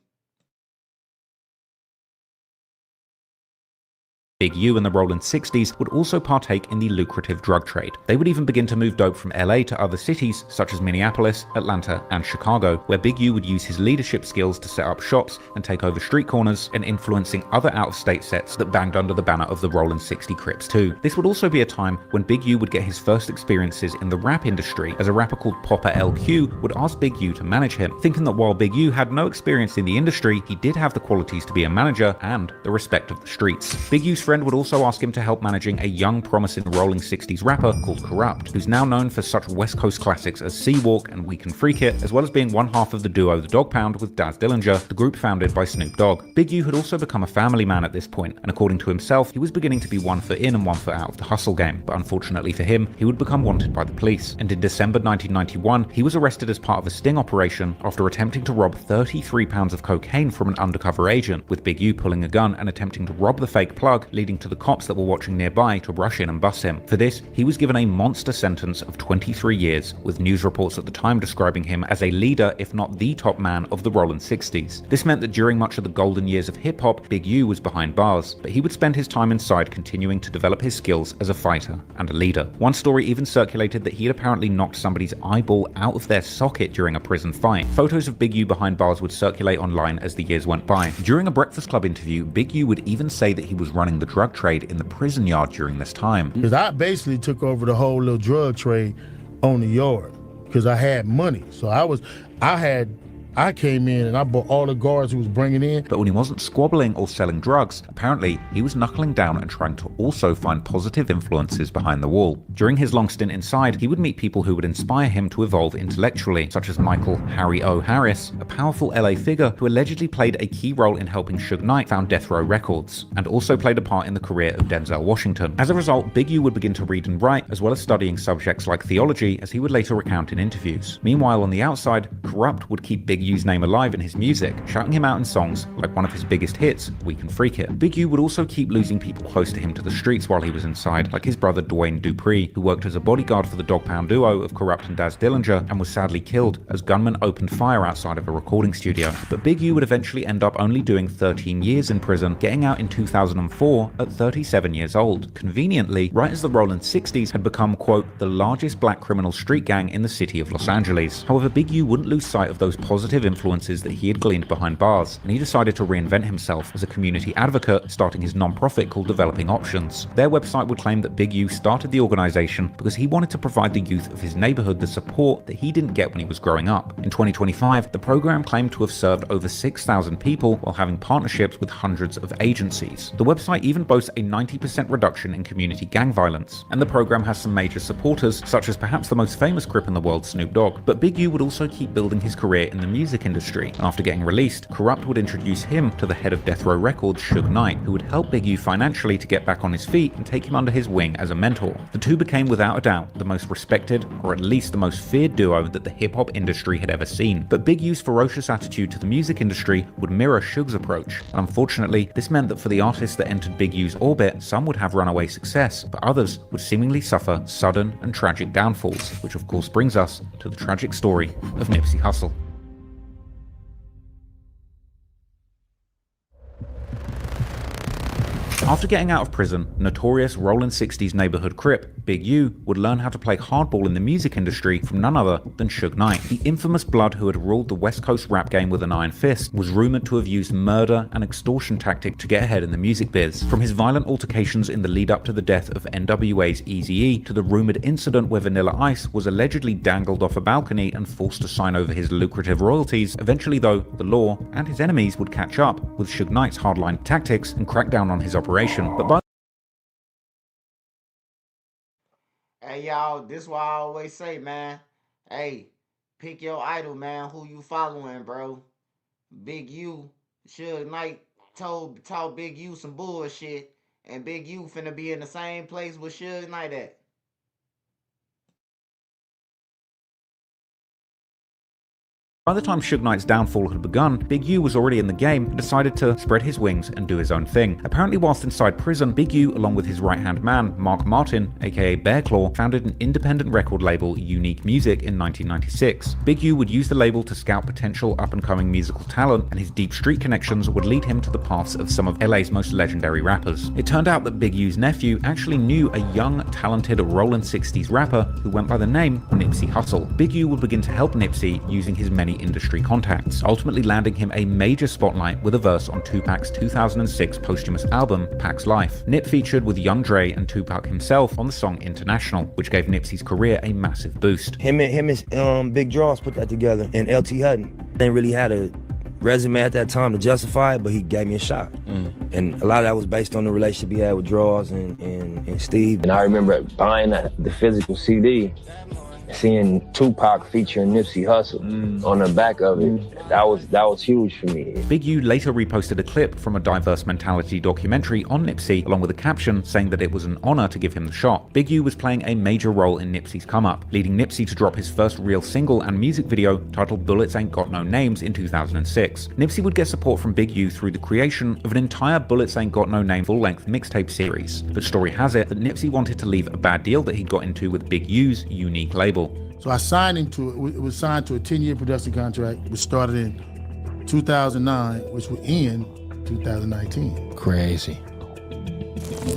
Big U and the Rollin 60s would also partake in the lucrative drug trade. They would even begin to move dope from LA to other cities such as Minneapolis, Atlanta, and Chicago, where Big U would use his leadership skills to set up shops and take over street corners and influencing other out-of-state sets that banged under the banner of the Rollin 60 Crips too. This would also be a time when Big U would get his first experiences in the rap industry, as a rapper called Popper LQ would ask Big U to manage him, thinking that while Big U had no experience in the industry, he did have the qualities to be a manager and the respect of the streets. Big U's friend would also ask him to help managing a young promising Rolling 60s rapper called Corrupt, who's now known for such West Coast classics as Seawalk and We Can Freak It, as well as being one half of the duo The Dog Pound with Daz Dillinger, the group founded by Snoop Dogg. Big U had also become a family man at this point, and according to himself, he was beginning to be one foot in and one foot out of the hustle game, but unfortunately for him, he would become wanted by the police. And in December 1991, he was arrested as part of a sting operation after attempting to rob 33 pounds of cocaine from an undercover agent, with Big U pulling a gun and attempting to rob the fake plug, leading to the cops that were watching nearby to rush in and bust him. For this, he was given a monster sentence of 23 years, with news reports at the time describing him as a leader, if not the top man of the Rollin 60s. This meant that during much of the golden years of hip-hop, Big U was behind bars, but he would spend his time inside continuing to develop his skills as a fighter and a leader. One story even circulated that he had apparently knocked somebody's eyeball out of their socket during a prison fight. Photos of Big U behind bars would circulate online as the years went by. During a Breakfast Club interview, Big U would even say that he was running the drug trade in the prison yard during this time. Because I basically took over the whole little drug trade on the yard because I had money. So I had I came in and I bought all the guards who was bringing in. But when he wasn't squabbling or selling drugs, apparently he was knuckling down and trying to also find positive influences behind the wall. During his long stint inside, he would meet people who would inspire him to evolve intellectually, such as Michael Harry O. Harris, a powerful LA figure who allegedly played a key role in helping Suge Knight found Death Row Records, and also played a part in the career of Denzel Washington. As a result, Big U would begin to read and write, as well as studying subjects like theology, as he would later recount in interviews. Meanwhile, on the outside, Corrupt would keep Big U's name alive in his music, shouting him out in songs like one of his biggest hits, We Can Freak It. Big U would also keep losing people close to him to the streets while he was inside, like his brother Dwayne Dupree, who worked as a bodyguard for the Dog Pound duo of Corrupt and Daz Dillinger and was sadly killed as gunmen opened fire outside of a recording studio. But Big U would eventually end up only doing 13 years in prison, getting out in 2004 at 37 years old. Conveniently, right as the Rollin' 60s had become, quote, the largest black criminal street gang in the city of Los Angeles. However, Big U wouldn't lose sight of those positive influences that he had gleaned behind bars, and he decided to reinvent himself as a community advocate, starting his non-profit called Developing Options. Their website would claim that Big U started the organization because he wanted to provide the youth of his neighborhood the support that he didn't get when he was growing up. In 2025, the program claimed to have served over 6,000 people while having partnerships with hundreds of agencies. The website even boasts a 90% reduction in community gang violence, and the program has some major supporters, such as perhaps the most famous Crip in the world, Snoop Dogg. But Big U would also keep building his career in the music industry, and after getting released, Corrupt would introduce him to the head of Death Row Records, Suge Knight, who would help Big U financially to get back on his feet and take him under his wing as a mentor. The two became without a doubt the most respected, or at least the most feared duo that the hip-hop industry had ever seen. But Big U's ferocious attitude to the music industry would mirror Suge's approach, and unfortunately, this meant that for the artists that entered Big U's orbit, some would have runaway success, but others would seemingly suffer sudden and tragic downfalls, which of course brings us to the tragic story of Nipsey Hussle. After getting out of prison, notorious Rollin' 60s neighborhood Crip, Big U, would learn how to play hardball in the music industry from none other than Suge Knight. The infamous blood who had ruled the West Coast rap game with an iron fist was rumored to have used murder and extortion tactic to get ahead in the music biz. From his violent altercations in the lead up to the death of NWA's Eazy-E to the rumored incident where Vanilla Ice was allegedly dangled off a balcony and forced to sign over his lucrative royalties, eventually though, the law and his enemies would catch up with Suge Knight's hardline tactics and crack down on his operation. But by Hey y'all, this is why I always say, man. Hey, pick your idol, man. Who you following, bro? Big U, Suge Knight taught Big U some bullshit, and Big U finna be in the same place with Suge Knight at. By the time Suge Knight's downfall had begun, Big U was already in the game and decided to spread his wings and do his own thing. Apparently whilst inside prison, Big U, along with his right-hand man, Mark Martin, aka Bearclaw, founded an independent record label, Unique Music, in 1996. Big U would use the label to scout potential up-and-coming musical talent, and his deep street connections would lead him to the paths of some of LA's most legendary rappers. It turned out that Big U's nephew actually knew a young, talented Rollin' 60s rapper who went by the name Nipsey Hussle. Big U would begin to help Nipsey using his many industry contacts, ultimately landing him a major spotlight with a verse on Tupac's 2006 posthumous album, Pac's Life. Nip featured with Young Dre and Tupac himself on the song International, which gave Nipsey's career a massive boost. Him and Big Draws put that together, and LT Hutton. They really had a resume at that time to justify it, but he gave me a shot. And a lot of that was based on the relationship he had with Draws and Steve. And I remember buying the physical CD, seeing Tupac featuring Nipsey Hussle on the back of it. That was huge for me. Big U later reposted a clip from a Diverse Mentality documentary on Nipsey, along with a caption saying that it was an honor to give him the shot. Big U was playing a major role in Nipsey's come-up, leading Nipsey to drop his first real single and music video titled Bullets Ain't Got No Names in 2006. Nipsey would get support from Big U through the creation of an entire Bullets Ain't Got No Name full-length mixtape series. But story has it that Nipsey wanted to leave a bad deal that he'd got into with Big U's Unique label. So I signed into it. It was signed to a 10-year production contract, which started in 2009, which would end 2019. Crazy.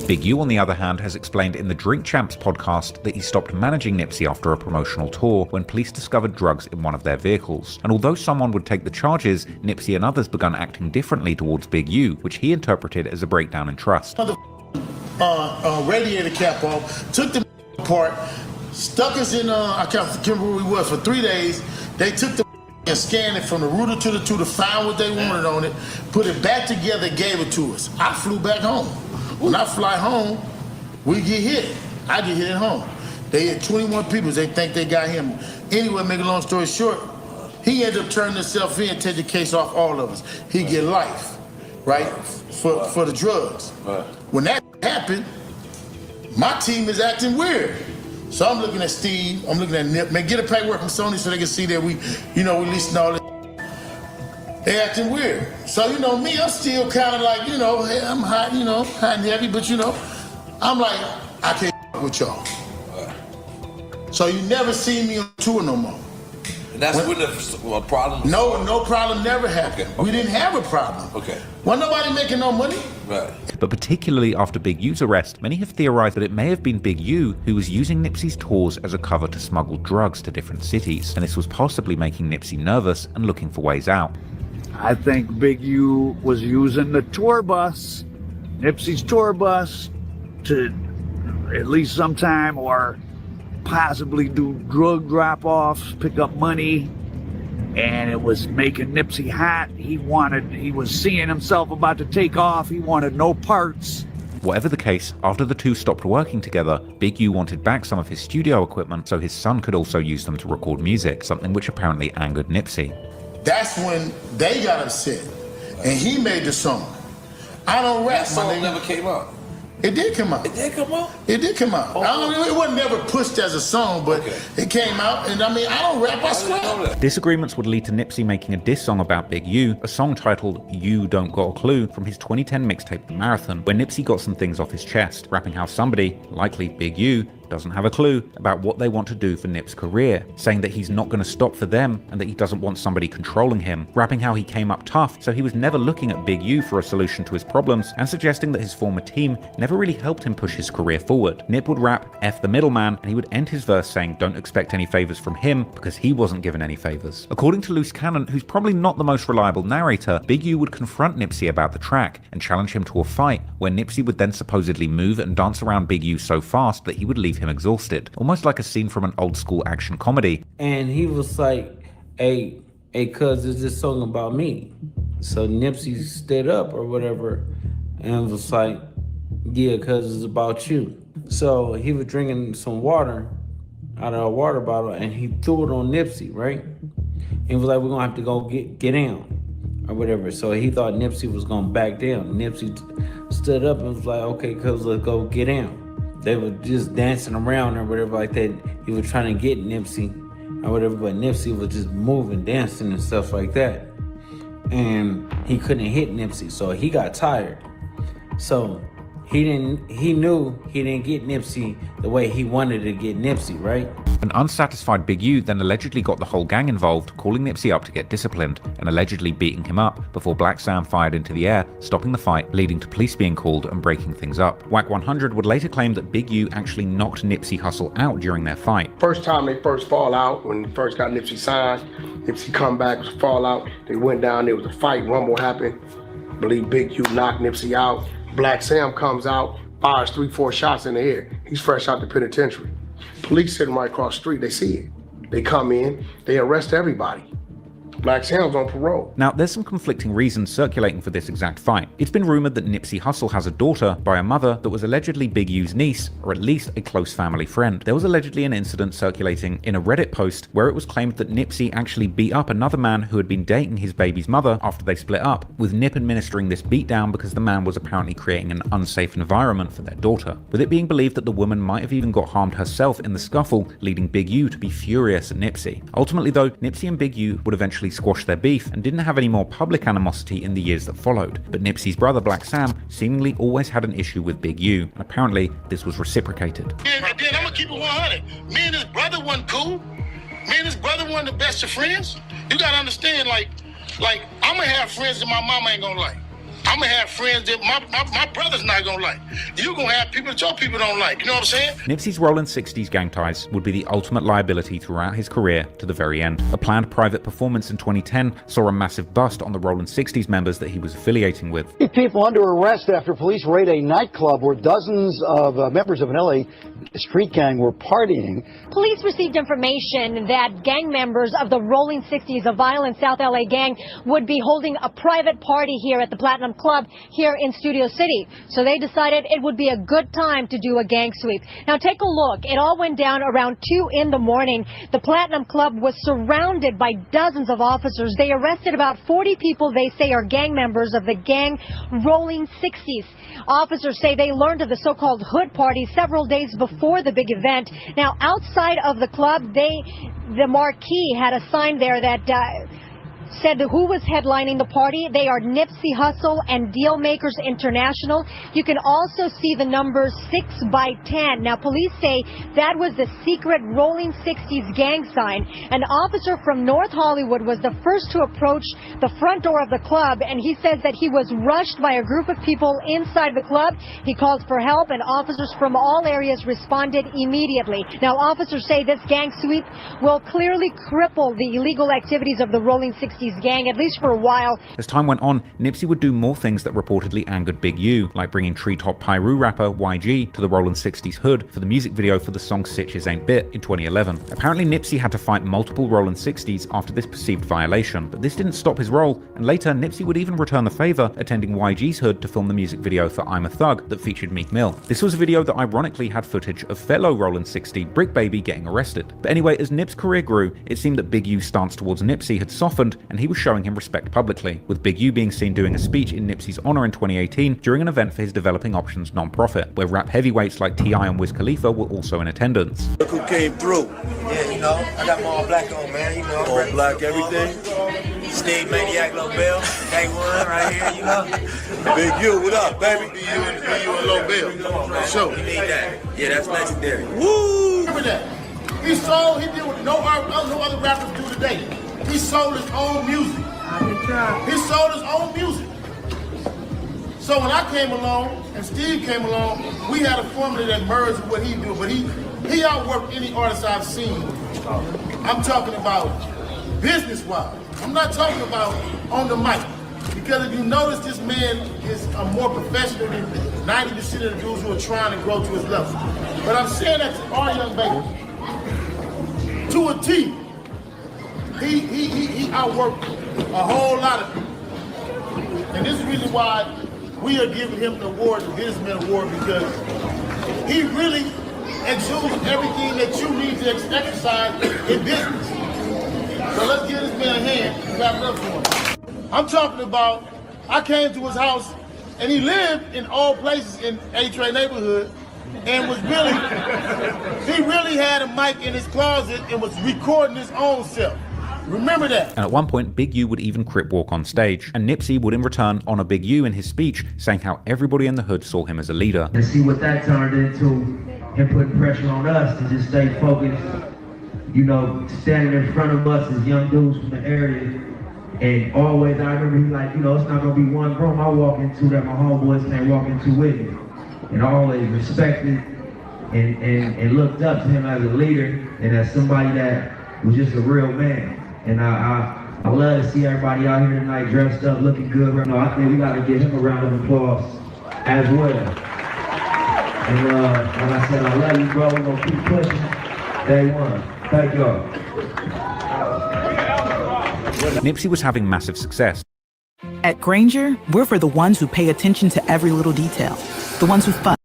Big U, on the other hand, has explained in the Drink Champs podcast that he stopped managing Nipsey after a promotional tour when police discovered drugs in one of their vehicles. And although someone would take the charges, Nipsey and others began acting differently towards Big U, which he interpreted as a breakdown in trust. Radiator cap off, took the apart, stuck us in, I can't remember where we was for 3 days. They took the scanned it from the router to the tutor, found what they wanted on it, put it back together, gave it to us. I flew back home. When I fly home, we get hit. I get hit at home. They hit 21 people. They think they got him. Anyway, make a long story short, he ended up turning himself in, take the case off all of us. He get life, right, for the drugs. When that happened, my team is acting weird. So I'm looking at Steve, I'm looking at Nip. Man, get a paperwork from Sony so they can see that we releasing all this. They acting weird. So, me, I'm still kind of like, hey, I'm hot, hot and heavy, but, I'm like, I can't with y'all. So you never see me on tour no more. And that's when the problem? No problem never happened. Okay. We didn't have a problem. Okay. Wasn't nobody making no money. Right. But particularly after Big U's arrest, many have theorized that it may have been Big U who was using Nipsey's tours as a cover to smuggle drugs to different cities, and this was possibly making Nipsey nervous and looking for ways out. I think Big U was using the tour bus, Nipsey's tour bus, to at least sometime or possibly do drug drop-offs, pick up money, and it was making Nipsey hot. He was seeing himself about to take off. He wanted no parts. Whatever the case, after the two stopped working together, Big U wanted back some of his studio equipment so his son could also use them to record music, something which apparently angered Nipsey. That's when they got upset, and he made the song. I don't rap, that song never came out. It did come out. It did come out? It did come out. Oh. It wasn't never pushed as a song, but it came out, and I don't rap, I swear. Disagreements would lead to Nipsey making a diss song about Big U, a song titled You Don't Got a Clue from his 2010 mixtape The Marathon, where Nipsey got some things off his chest, rapping how somebody, likely Big U, doesn't have a clue about what they want to do for Nip's career, saying that he's not going to stop for them and that he doesn't want somebody controlling him, rapping how he came up tough so he was never looking at Big U for a solution to his problems, and suggesting that his former team never really helped him push his career forward. Nip would rap F the middleman, and he would end his verse saying don't expect any favors from him because he wasn't given any favors. According to Loose Cannon, who's probably not the most reliable narrator, Big U would confront Nipsey about the track and challenge him to a fight, where Nipsey would then supposedly move and dance around Big U so fast that he would leave him exhausted, almost like a scene from an old school action comedy. And he was like, hey, cuz, is this song about me? So Nipsey stood up or whatever and was like, yeah, cuz it's about you. So he was drinking some water out of a water bottle and he threw it on Nipsey, right? He was like, we're gonna have to go get down or whatever. So he thought Nipsey was gonna back down. Nipsey stood up and was like, okay, cuz, let's go get down. They were just dancing around or whatever like that. He was trying to get Nipsey or whatever, but Nipsey was just moving, dancing and stuff like that. And he couldn't hit Nipsey, so he got tired. So he knew he didn't get Nipsey the way he wanted to get Nipsey, right? An unsatisfied Big U then allegedly got the whole gang involved, calling Nipsey up to get disciplined and allegedly beating him up before Black Sam fired into the air, stopping the fight, leading to police being called and breaking things up. Wack 100 would later claim that Big U actually knocked Nipsey Hussle out during their fight. First time they first fall out, when they first got Nipsey signed, Nipsey come back, was fall out, they went down, there was a fight, rumble happened. I believe Big U knocked Nipsey out. Black Sam comes out, fires 3-4 shots in the air. He's fresh out the penitentiary. Police sitting right across the street, they see it. They come in, they arrest everybody. Black Sam's on parole. Now, there's some conflicting reasons circulating for this exact fight. It's been rumored that Nipsey Hussle has a daughter by a mother that was allegedly Big U's niece, or at least a close family friend. There was allegedly an incident circulating in a Reddit post where it was claimed that Nipsey actually beat up another man who had been dating his baby's mother after they split up, with Nip administering this beatdown because the man was apparently creating an unsafe environment for their daughter, with it being believed that the woman might have even got harmed herself in the scuffle, leading Big U to be furious at Nipsey. Ultimately though, Nipsey and Big U would eventually squash their beef and didn't have any more public animosity in the years that followed, but Nipsey's brother Black Sam seemingly always had an issue with Big U, and apparently this was reciprocated. And then I'm gonna keep it 100. Me and his brother wasn't cool. Me and his brother weren't the best of friends. You gotta understand, like I'm gonna have friends that my mama ain't gonna like. I'm gonna have friends that my brother's not gonna like. You gonna have people that your people don't like. You know what I'm saying? Nipsey's role in 60s gang ties would be the ultimate liability throughout his career to the very end. A planned private performance in 2010 saw a massive bust on the Rollin 60s members that he was affiliating with. People under arrest after police raid a nightclub where dozens of members of an LA street gang were partying. Police received information that gang members of the Rolling 60s, a violent South LA gang, would be holding a private party here at the Platinum Club here in Studio City. So they decided it would be a good time to do a gang sweep. Now take a look. It all went down around 2 in the morning. The Platinum Club was surrounded by dozens of officers. They arrested about 40 people they say are gang members of the gang Rolling 60s. Officers say they learned of the so-called hood party several days before the big event. Now, outside of the club, the marquee had a sign there that said who was headlining the party. They are Nipsey Hussle and Dealmakers International. You can also see the number 6x10. Now, police say that was the secret Rolling 60s gang sign. An officer from North Hollywood was the first to approach the front door of the club, and he says that he was rushed by a group of people inside the club. He called for help, and officers from all areas responded immediately. Now, officers say this gang sweep will clearly cripple the illegal activities of the Rolling 60s gang, at least for a while. As time went on, Nipsey would do more things that reportedly angered Big U, like bringing Treetop Pyru rapper YG to the Rollin 60s hood for the music video for the song Sitches Ain't Bit in 2011. Apparently Nipsey had to fight multiple Rollin 60s after this perceived violation, but this didn't stop his role, and later Nipsey would even return the favor, attending YG's hood to film the music video for I'm a Thug that featured Meek Mill. This was a video that ironically had footage of fellow Rollin 60 BRICC Baby getting arrested. But anyway, as Nip's career grew, it seemed that Big U's stance towards Nipsey had softened, and he was showing him respect publicly, with Big U being seen doing a speech in Nipsey's honor in 2018 during an event for his Developing Options non-profit, where rap heavyweights like T.I. and Wiz Khalifa were also in attendance. Look who came through. Yeah, you know, I got my all black on, man. You know, all black everything. Steve Maniac Lobel, K1 right here, you know. Big U, what up, baby? Big U and Lobel. Sure. You need that. Yeah, that's legendary. Woo! Remember that. He did what no other rappers do today. He sold his own music. He sold his own music. So when I came along and Steve came along, we had a formula that merged with what he do. But he outworked any artist I've seen. I'm talking about business-wise. I'm not talking about on the mic. Because if you notice, this man is a more professional than 90% of the dudes who are trying to grow to his level. But I'm saying that to our young baby. To a T. He outworked a whole lot of people. And this is the reason why we are giving him the award, the Businessman Award, because he really exudes everything that you need to exercise in business. So let's give this man a hand and clap it up for him. I'm talking about, I came to his house and he lived in all places in A-Train neighborhood and was really, he really had a mic in his closet and was recording his own self. Remember that. And at one point, Big U would even crip walk on stage, and Nipsey would in return honor Big U in his speech, saying how everybody in the hood saw him as a leader. And see what that turned into, him putting pressure on us to just stay focused, you know, standing in front of us as young dudes from the area. And always, I remember he like, you know, it's not gonna be one room I walk into that my homeboys can't walk into with me. And I always respected and looked up to him as a leader and as somebody that was just a real man. And I love to see everybody out here tonight dressed up, looking good. You know, I think we gotta give him a round of applause as well. And like I said, I love you, bro. We're gonna keep pushing. Day one. Thank y'all. Nipsey was having massive success. At Granger, we're for the ones who pay attention to every little detail. The ones who fuss.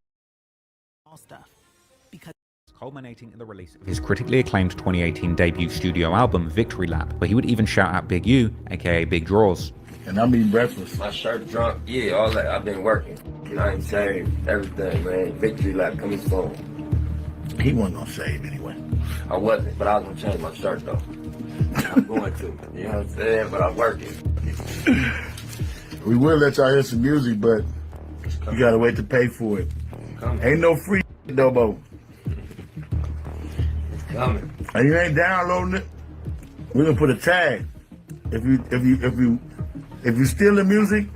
Culminating in the release of his critically acclaimed 2018 debut studio album, Victory Lap, where he would even shout out Big U, aka Big Draws. And I'm eating breakfast. My shirt drunk, yeah, all that. I've been working. You know, I ain't saved everything, man. Victory Lap coming soon. He wasn't gonna save anyway. I wasn't, but I was gonna change my shirt though. I'm going to. You know what I'm saying? But I'm working. We will let y'all hear some music, but you gotta wait to pay for it. Ain't no free no more. Coming. And you ain't downloading it, we're gonna put a tag. If you steal the music,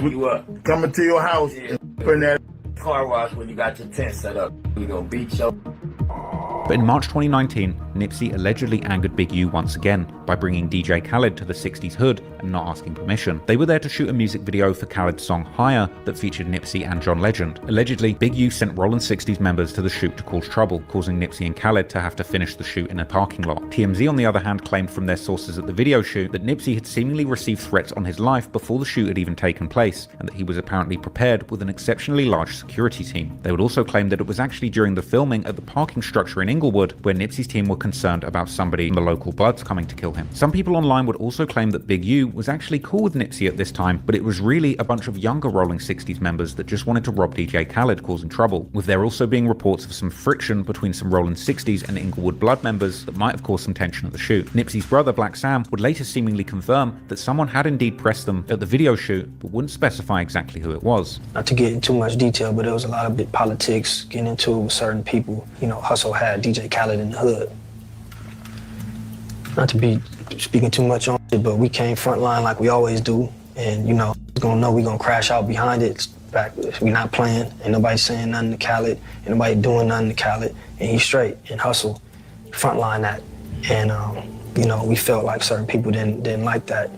you up. Coming to your house and putting that Car wash when you got your tent set up. We gonna beat your. But in March 2019, Nipsey allegedly angered Big U once again by bringing DJ Khaled to the 60s hood and not asking permission. They were there to shoot a music video for Khaled's song Higher that featured Nipsey and John Legend. Allegedly, Big U sent Rollin 60s members to the shoot to cause trouble, causing Nipsey and Khaled to have to finish the shoot in a parking lot. TMZ, on the other hand, claimed from their sources at the video shoot that Nipsey had seemingly received threats on his life before the shoot had even taken place, and that he was apparently prepared with an exceptionally large security team. They would also claim that it was actually during the filming at the parking structure in Inglewood where Nipsey's team were concerned about somebody from the local Bloods coming to kill him. Some people online would also claim that Big U was actually cool with Nipsey at this time, but it was really a bunch of younger Rolling 60s members that just wanted to rob DJ Khaled, causing trouble, with there also being reports of some friction between some Rolling 60s and Inglewood Blood members that might have caused some tension at the shoot. Nipsey's brother, Black Sam, would later seemingly confirm that someone had indeed pressed them at the video shoot, but wouldn't specify exactly who it was. Not to get into too much detail, but there was a lot of big politics getting into certain people. You know, Hussle had DJ Khaled in the hood. Not to be speaking too much on it, but we came front line like we always do. And, you know, gonna know we gonna crash out behind it. We not playing, ain't nobody saying nothing to Khaled, ain't nobody doing nothing to Khaled, and he's straight. And Hussle front line that. And, you know, we felt like certain people didn't like that.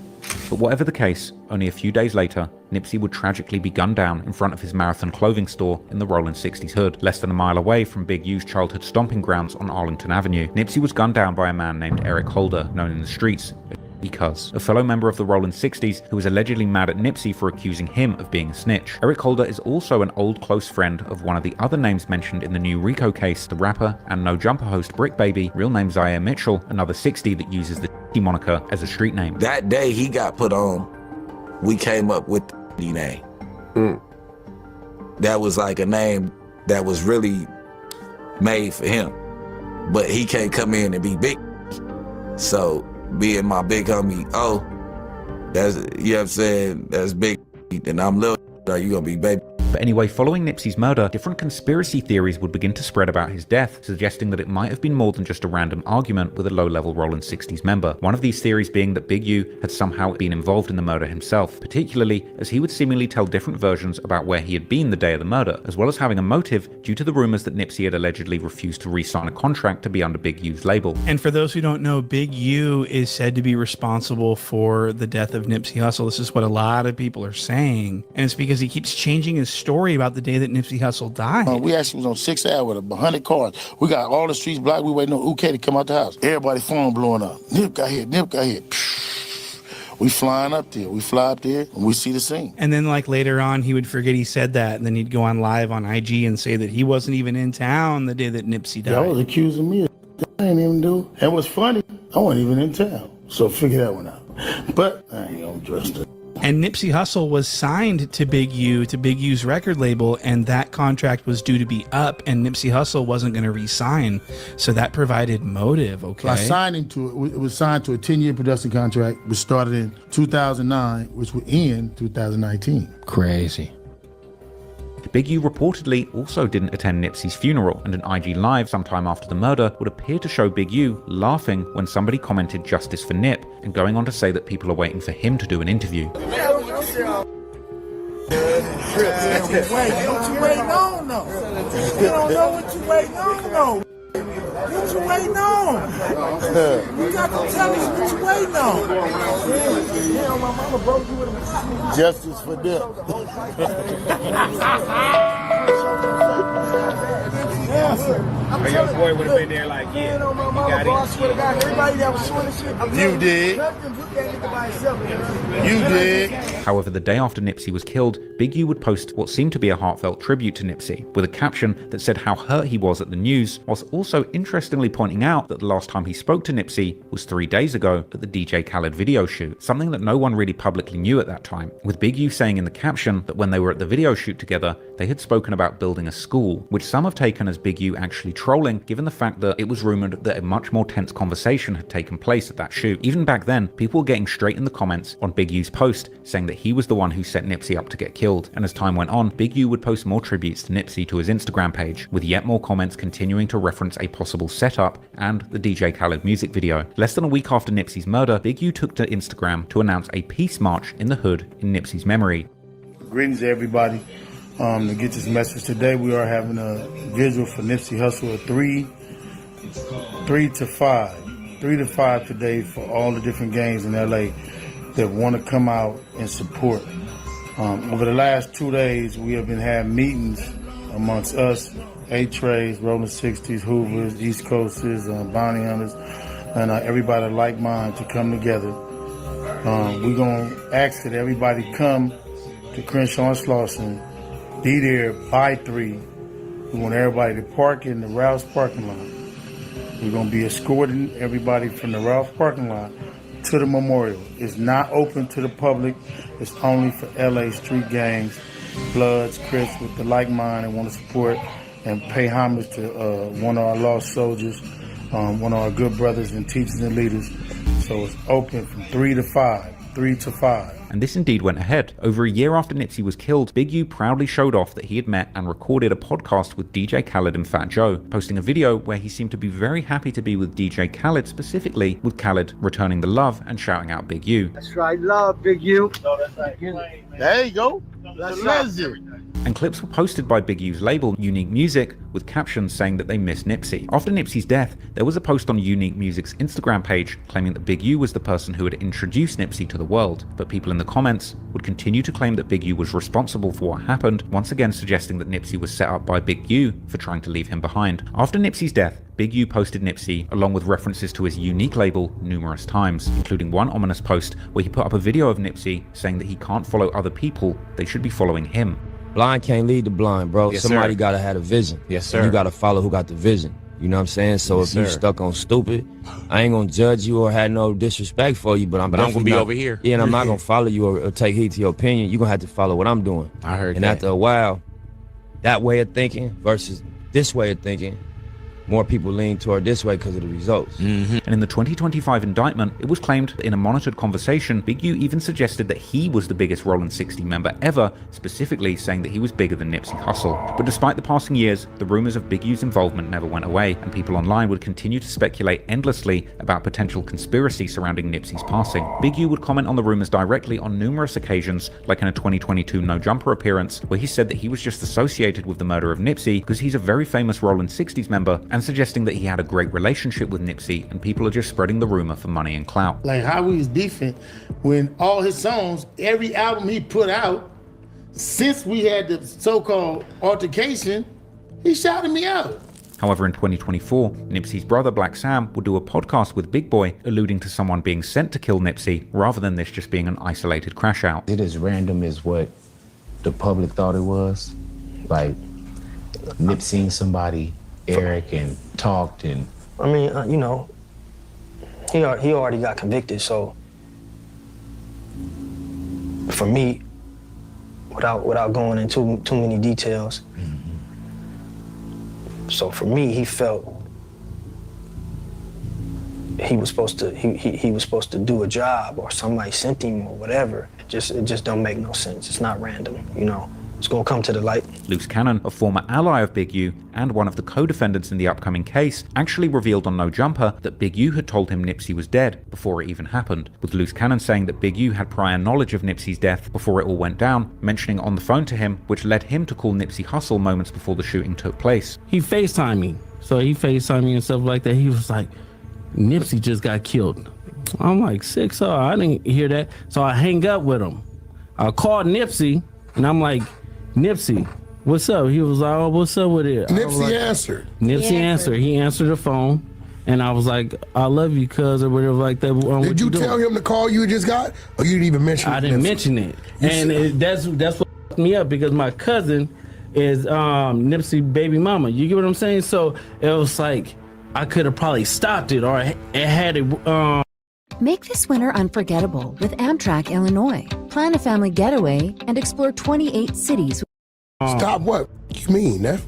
But whatever the case, only a few days later, Nipsey would tragically be gunned down in front of his Marathon clothing store in the Rollin 60s hood, less than a mile away from Big U's childhood stomping grounds on Arlington Avenue. Nipsey was gunned down by a man named Eric Holder, known in the streets as a fellow member of the Rollin 60s who was allegedly mad at Nipsey for accusing him of being a snitch. Eric Holder is also an old close friend of one of the other names mentioned in the new RICO case, the rapper and No Jumper host BRICC Baby, real name Zaire Mitchell, another 60 that uses the moniker as a street name. That day he got put on, we came up with the name. That was like a name that was really made for him. But he can't come in and be big. So being my big homie, that's, you know what I'm saying, that's big, and I'm little, you gonna be baby. But anyway, following Nipsey's murder, different conspiracy theories would begin to spread about his death, suggesting that it might have been more than just a random argument with a low-level Rollin 60s member. One of these theories being that Big U had somehow been involved in the murder himself, particularly as he would seemingly tell different versions about where he had been the day of the murder, as well as having a motive due to the rumors that Nipsey had allegedly refused to re-sign a contract to be under Big U's label. And for those who don't know, Big U is said to be responsible for the death of Nipsey Hussle. This is what a lot of people are saying, and it's because he keeps changing his story about the day that Nipsey Hussle died. We actually was on 6th Ave with 100 cars. We got all the streets blocked. We waiting on UK to come out the house. Everybody's phone blowing up. Nip got hit, Nip got hit. We flying up there. We fly up there and we see the scene. And then like later on, he would forget he said that, and then he'd go on live on IG and say that he wasn't even in town the day that Nipsey died. Y'all was accusing me of I ain't even do. And what's funny, I wasn't even in town. So figure that one out. But I ain't gonna trust it. And Nipsey Hussle was signed to Big U's record label, and that contract was due to be up, and Nipsey Hussle wasn't going to re-sign, so that provided motive, okay? I signed him to it. It was signed to a 10-year production contract, which started in 2009, which would end 2019. Crazy. Big U reportedly also didn't attend Nipsey's funeral, and an IG Live sometime after the murder would appear to show Big U laughing when somebody commented justice for Nip, and going on to say that people are waiting for him to do an interview. What you waiting on, though? You don't know what you waiting on, though. What you waiting on? You got to tell us what you waiting on. Damn, my mama broke you with a Justice for Nip. Or your boy would have been there like, yeah, you got it. Everybody that was showing the shit. You did. You did. However, the day after Nipsey was killed, Big U would post what seemed to be a heartfelt tribute to Nipsey, with a caption that said how hurt he was at the news, whilst also interestingly pointing out that the last time he spoke to Nipsey was 3 days ago at the DJ Khaled video shoot, something that no one really publicly knew at that time, with Big U saying in the caption that when they were at the video shoot together, they had spoken about building a school, which some have taken as Big U actually trolling, given the fact that it was rumored that a much more tense conversation had taken place at that shoot. Even back then, people were getting straight in the comments on Big U's post, saying that he was the one who set Nipsey up to get killed. And as time went on, Big U would post more tributes to Nipsey to his Instagram page, with yet more comments continuing to reference a possible setup and the DJ Khaled music video. Less than a week after Nipsey's murder, Big U took to Instagram to announce a peace march in the hood in Nipsey's memory. Greetings to everybody. To get this message today, we are having a vigil for Nipsey Hussle at 3 to 5 today for all the different gangs in LA that want to come out and support. Over the last 2 days, we have been having meetings amongst us, A-Trays, Rolling 60s, Hoovers, East Coasters, Bounty Hunters, and everybody like mine to come together. We're going to ask that everybody come to Crenshaw and Slauson, be there by 3. We want everybody to park in the Ralph's parking lot. We're going to be escorting everybody from the Ralph's parking lot to the memorial. It's not open to the public. It's only for LA street gangs, Bloods, Crips with the like mind and want to support and pay homage to one of our lost soldiers, one of our good brothers and teachers and leaders. So it's open from 3 to 5. And this indeed went ahead. Over a year after Nipsey was killed, Big U proudly showed off that he had met and recorded a podcast with DJ Khaled and Fat Joe, posting a video where he seemed to be very happy to be with DJ Khaled, specifically with Khaled returning the love and shouting out Big U. That's right, love, Big U. There you go. That's legend. And clips were posted by Big U's label, Unique Music, with captions saying that they miss Nipsey. After Nipsey's death, there was a post on Unique Music's Instagram page claiming that Big U was the person who had introduced Nipsey to the world, but people in the comments would continue to claim that Big U was responsible for what happened, once again suggesting that Nipsey was set up by Big U for trying to leave him behind. After Nipsey's death, Big U posted Nipsey along with references to his unique label numerous times, including one ominous post where he put up a video of Nipsey saying that he can't follow other people, they should be following him. Blind can't lead the blind, bro. Yes, Somebody sir. gotta have a vision. Yes, sir. You gotta follow who got the vision. You know what I'm saying? So Yes, if you sir. stuck on stupid, I ain't gonna judge you or have no disrespect for you, but I'm gonna be not, over here. Yeah, and I'm not gonna follow you or take heed to your opinion. You're gonna have to follow what I'm doing. I heard and that. after a while, that way of thinking versus this way of thinking, more people lean toward this way because of the results. And in the 2025 indictment, it was claimed that in a monitored conversation, Big U even suggested that he was the biggest Rollin 60 member ever, specifically saying that he was bigger than Nipsey Hussle. But despite the passing years, the rumors of Big U's involvement never went away, and people online would continue to speculate endlessly about potential conspiracy surrounding Nipsey's passing. Big U would comment on the rumors directly on numerous occasions, like in a 2022 No Jumper appearance, where he said that he was just associated with the murder of Nipsey because he's a very famous Rollin 60s member, and suggesting that he had a great relationship with Nipsey, and people are just spreading the rumor for money and clout. Like how we was beefing when all his songs, every album he put out, since we had the so-called altercation, he shouted me out. However, in 2024, Nipsey's brother Black Sam would do a podcast with Big Boy, alluding to someone being sent to kill Nipsey, rather than this just being an isolated crash out. It is random as what the public thought it was. Like, Nip seen somebody, Eric, and talked, and I mean, you know, he already got convicted, so for me, without going into too many details, so for me, he felt he was supposed to do a job, or somebody sent him or whatever. It just don't make no sense. It's not random, you know. It's gonna come to the light. Loose Cannon, a former ally of Big U and one of the co-defendants in the upcoming case, actually revealed on No Jumper that Big U had told him Nipsey was dead before it even happened, with Loose Cannon saying that Big U had prior knowledge of Nipsey's death before it all went down, mentioning on the phone to him, which led him to call Nipsey Hussle moments before the shooting took place. He FaceTimed me. So he FaceTimed me and stuff like that. He was like, Nipsey just got killed. I'm like, sick, so I didn't hear that. So I hang up with him. I called Nipsey and I'm like, Nipsey, what's up? He was like, oh, what's up with it? Nipsey answered. Nipsey answered. He answered the phone, and I was like, I love you, cuz, or whatever like that. Did you tell him the call you just got, or you didn't even mention it? I didn't mention it. And that's what fucked me up, because my cousin is Nipsey baby mama. You get what I'm saying? So it was like, I could have probably stopped it, or it had it. Make this winter unforgettable with Amtrak Illinois. Plan a family getaway and explore 28 cities. Stop what? You mean, that?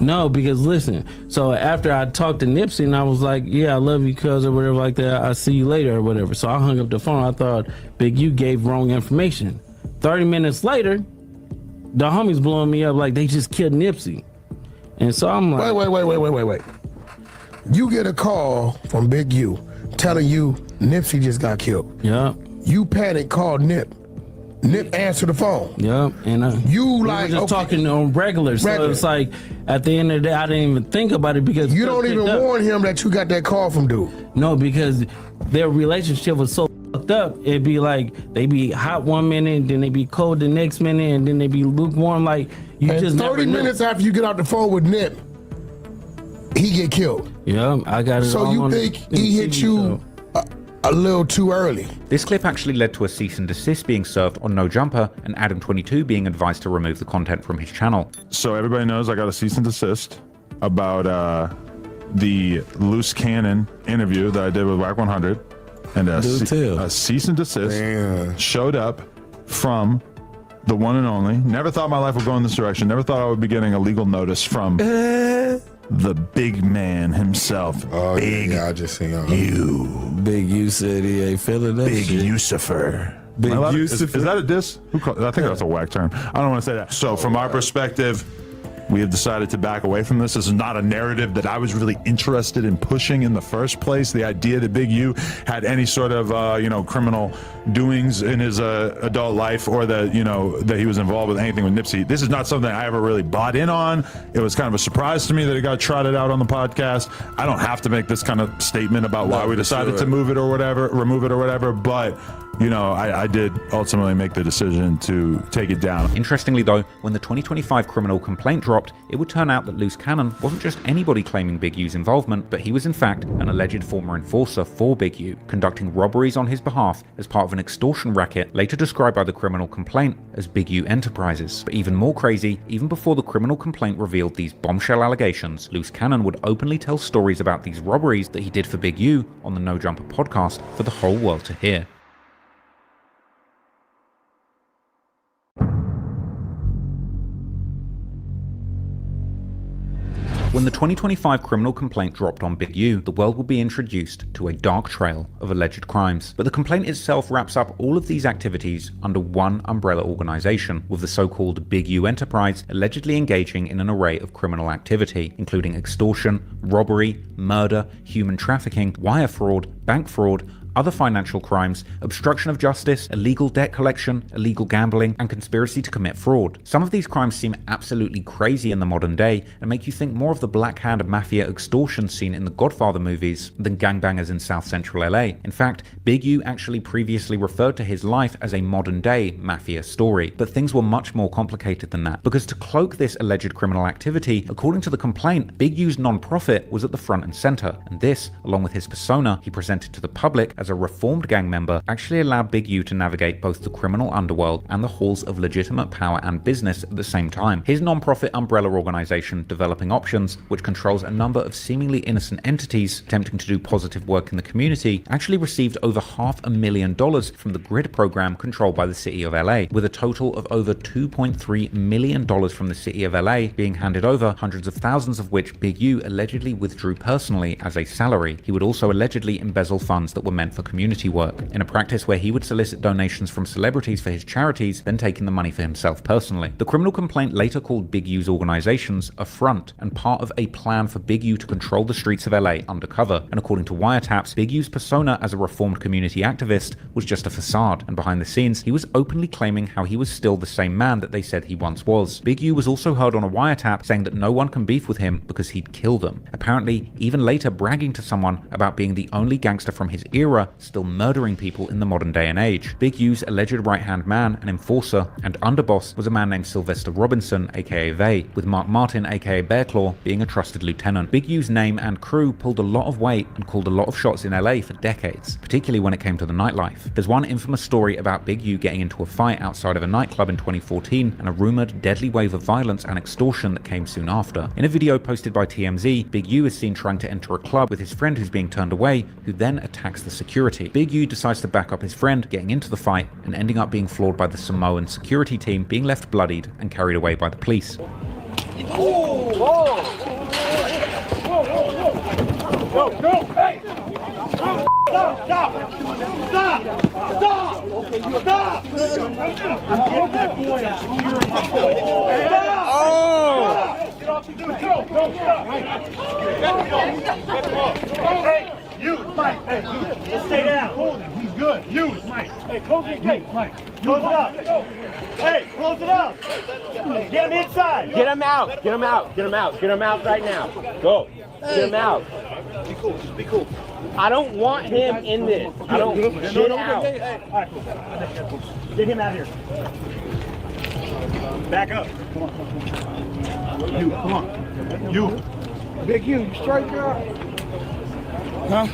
No, because listen, so after I talked to Nipsey and I was like, yeah, I love you, cuz, or whatever like that, I'll see you later or whatever. So I hung up the phone. I thought Big U gave wrong information. 30 minutes later, the homies blowing me up like they just killed Nipsey. And so I'm like, Wait. You get a call from Big U telling you Nipsey just got killed. Yeah. You panic, called Nip. Nip answered the phone. Yep, and you we like were just talking on regular, so it's like at the end of the day, I didn't even think about it because you don't even warn him that you got that call from dude. No, because their relationship was so fucked up. It'd be like they be hot one minute, then they be cold the next minute, and then they be lukewarm. Like you and just 30 never minutes after you get out the phone with Nip, he get killed. Yeah, I got it. So you think he hit you a little too early? This clip actually led to a cease and desist being served on No Jumper and Adam22 being advised to remove the content from his channel. So everybody knows I got a cease and desist about the loose cannon interview that I did with Wack 100, and a cease and desist showed up from the one and only. Never thought my life would go in this direction. Never thought I would be getting a legal notice from the big man himself. Oh, Big yeah, I just seen you. Big U said he ain't feeling that Big shit. Lucifer. Big Is that a diss? I think that's a whack term. I don't want to say that. So from our perspective, we have decided to back away from this. This is not a narrative that I was really interested in pushing in the first place. The idea that Big U had any sort of, criminal doings in his adult life, or that, that he was involved with anything with Nipsey. This is not something I ever really bought in on. It was kind of a surprise to me that it got trotted out on the podcast. I don't have to make this kind of statement about why we decided to remove it or whatever, but I did ultimately make the decision to take it down. Interestingly though, when the 2025 criminal complaint dropped, it would turn out that Loose Cannon wasn't just anybody claiming Big U's involvement, but he was in fact an alleged former enforcer for Big U, conducting robberies on his behalf as part of an extortion racket, later described by the criminal complaint as Big U Enterprises. But even more crazy, even before the criminal complaint revealed these bombshell allegations, Loose Cannon would openly tell stories about these robberies that he did for Big U on the No Jumper podcast for the whole world to hear. When the 2025 criminal complaint dropped on Big U, the world will be introduced to a dark trail of alleged crimes. But the complaint itself wraps up all of these activities under one umbrella organization, with the so-called Big U Enterprise allegedly engaging in an array of criminal activity, including extortion, robbery, murder, human trafficking, wire fraud, bank fraud, other financial crimes, obstruction of justice, illegal debt collection, illegal gambling, and conspiracy to commit fraud. Some of these crimes seem absolutely crazy in the modern day and make you think more of the Black Hand mafia extortion scene in the Godfather movies than gangbangers in South Central LA. In fact, Big U actually previously referred to his life as a modern day mafia story, but things were much more complicated than that, because to cloak this alleged criminal activity, according to the complaint, Big U's non-profit was at the front and center, and this, along with his persona he presented to the public as a reformed gang member, actually allowed Big U to navigate both the criminal underworld and the halls of legitimate power and business at the same time. His non-profit umbrella organization, Developing Options, which controls a number of seemingly innocent entities attempting to do positive work in the community, actually received over $500,000 from the GRID program controlled by the city of LA, with a total of over $2.3 million from the city of LA being handed over, hundreds of thousands of which Big U allegedly withdrew personally as a salary. He would also allegedly embezzle funds that were meant for community work, in a practice where he would solicit donations from celebrities for his charities, then taking the money for himself personally. The criminal complaint later called Big U's organizations a front and part of a plan for Big U to control the streets of LA undercover, and according to wiretaps, Big U's persona as a reformed community activist was just a facade, and behind the scenes he was openly claiming how he was still the same man that they said he once was. Big U was also heard on a wiretap saying that no one can beef with him because he'd kill them, apparently even later bragging to someone about being the only gangster from his era still murdering people in the modern day and age. Big U's alleged right-hand man and enforcer and underboss was a man named Sylvester Robinson, aka Vay, with Mark Martin, aka Bearclaw, being a trusted lieutenant. Big U's name and crew pulled a lot of weight and called a lot of shots in LA for decades, particularly when it came to the nightlife. There's one infamous story about Big U getting into a fight outside of a nightclub in 2014 and a rumored deadly wave of violence and extortion that came soon after. In a video posted by TMZ, Big U is seen trying to enter a club with his friend who's being turned away, who then attacks the security. Big U decides to back up his friend, getting into the fight and ending up being floored by the Samoan security team, being left bloodied and carried away by the police. You, Mike, hey, just stay down. Hold him, he's good. You, Mike. Hey, close this gate. Close it up. Hey, close it up. Get him inside. Get him out. Get him out. Get him out. Get him out right now. Go. Get him out. Be cool. Just be cool. I don't want him in this. I don't. Get out. All right, cool. Get him out here. Back up. Come on. You, come on. You. Big you straight girl. Huh?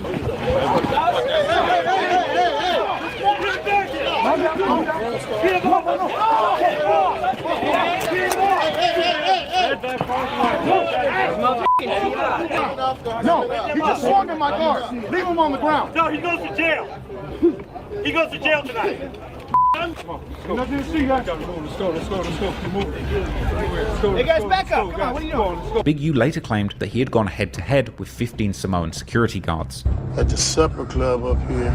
No, he just swung at my guard. Leave him on the ground. No, he goes to jail. He goes to jail tonight. Nothing to see, guys. Let's go. Keep moving. Hey guys, back up. Come on, what are you doing? Big U later claimed that he had gone head-to-head with 15 Samoan security guards. At the supper club up here.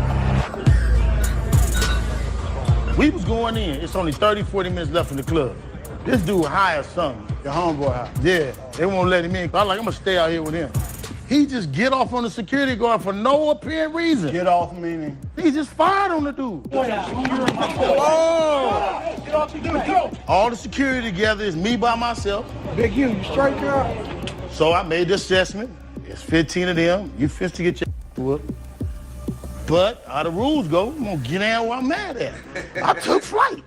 We was going in. It's only 30, 40 minutes left in the club. This dude hired something. Your homeboy hired. Yeah, they won't let him in. I was like, I'm gonna stay out here with him. He just get off on the security guard for no apparent reason. Get off meaning? He just fired on the dude. Oh! All the security together is me by myself. Big you straight girl? So I made the assessment. It's 15 of them. You 50 get your whooped. But how the rules go, I'm gonna get down where I'm mad at. I took flight.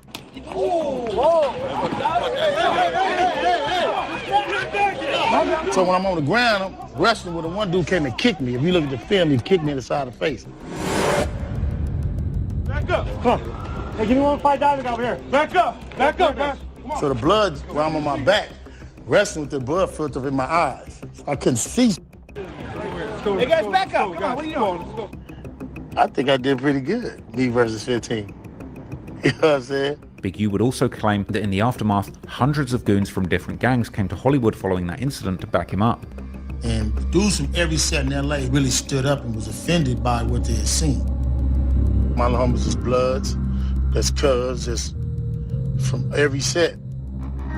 So when I'm on the ground, I'm wrestling with the one dude came and kicked me. If you look at the film, he kicked me in the side of the face. Back up. Come on. Hey, give me one fight diving over here. Back up. Back up, man. So the blood, while I'm on my back, wrestling with the blood filter in my eyes. I couldn't see. Hey guys, back up. Come on, what are you doing? I think I did pretty good, me versus 15. You know what I'm saying? Big U would also claim that in the aftermath, hundreds of goons from different gangs came to Hollywood following that incident to back him up. And dudes from every set in LA really stood up and was offended by what they had seen. My homies is Bloods, that's Cuz, just from every set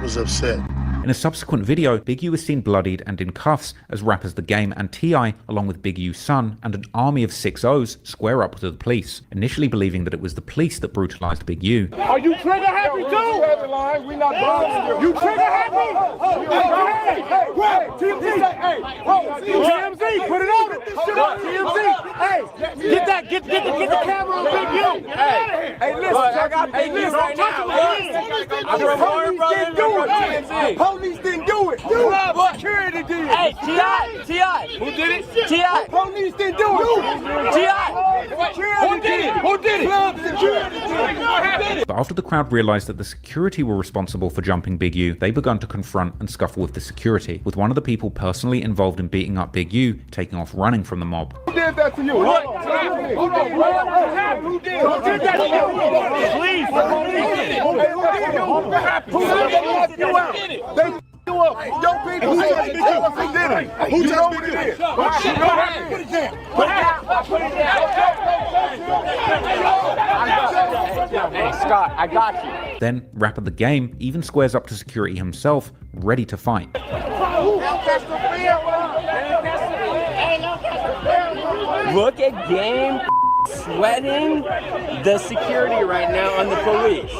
was upset. In a subsequent video, Big U was seen bloodied and in cuffs as rappers The Game and T.I., along with Big U's son and an army of 6 O's, square up to the police, initially believing that it was the police that brutalized Big U. Are you trigger happy too? We not you trigger happy? TMZ, put it on it. TMZ, hey, get the camera on Big U. Hey, listen, I got Big U right now. I'm from Warner Brothers. Police didn't do it. Security did. Hey, T.I. Who did it? T.I. Police didn't do it. T.I. Who did it? Who did it? Security did it. But after the crowd realized that the security were responsible for jumping Big U, they begun to confront and scuffle with the security, with one of the people personally involved in beating up Big U taking off running from the mob. Who did that to you? What? Who did that to you? Please. Who did you out? They you up. Yo, people, who did it? Who just did it? Put it down. Put it down. Hey, Scott, I got you. Then, rapper The Game even squares up to security himself, ready to fight. Look at Game sweating the security right now on the police.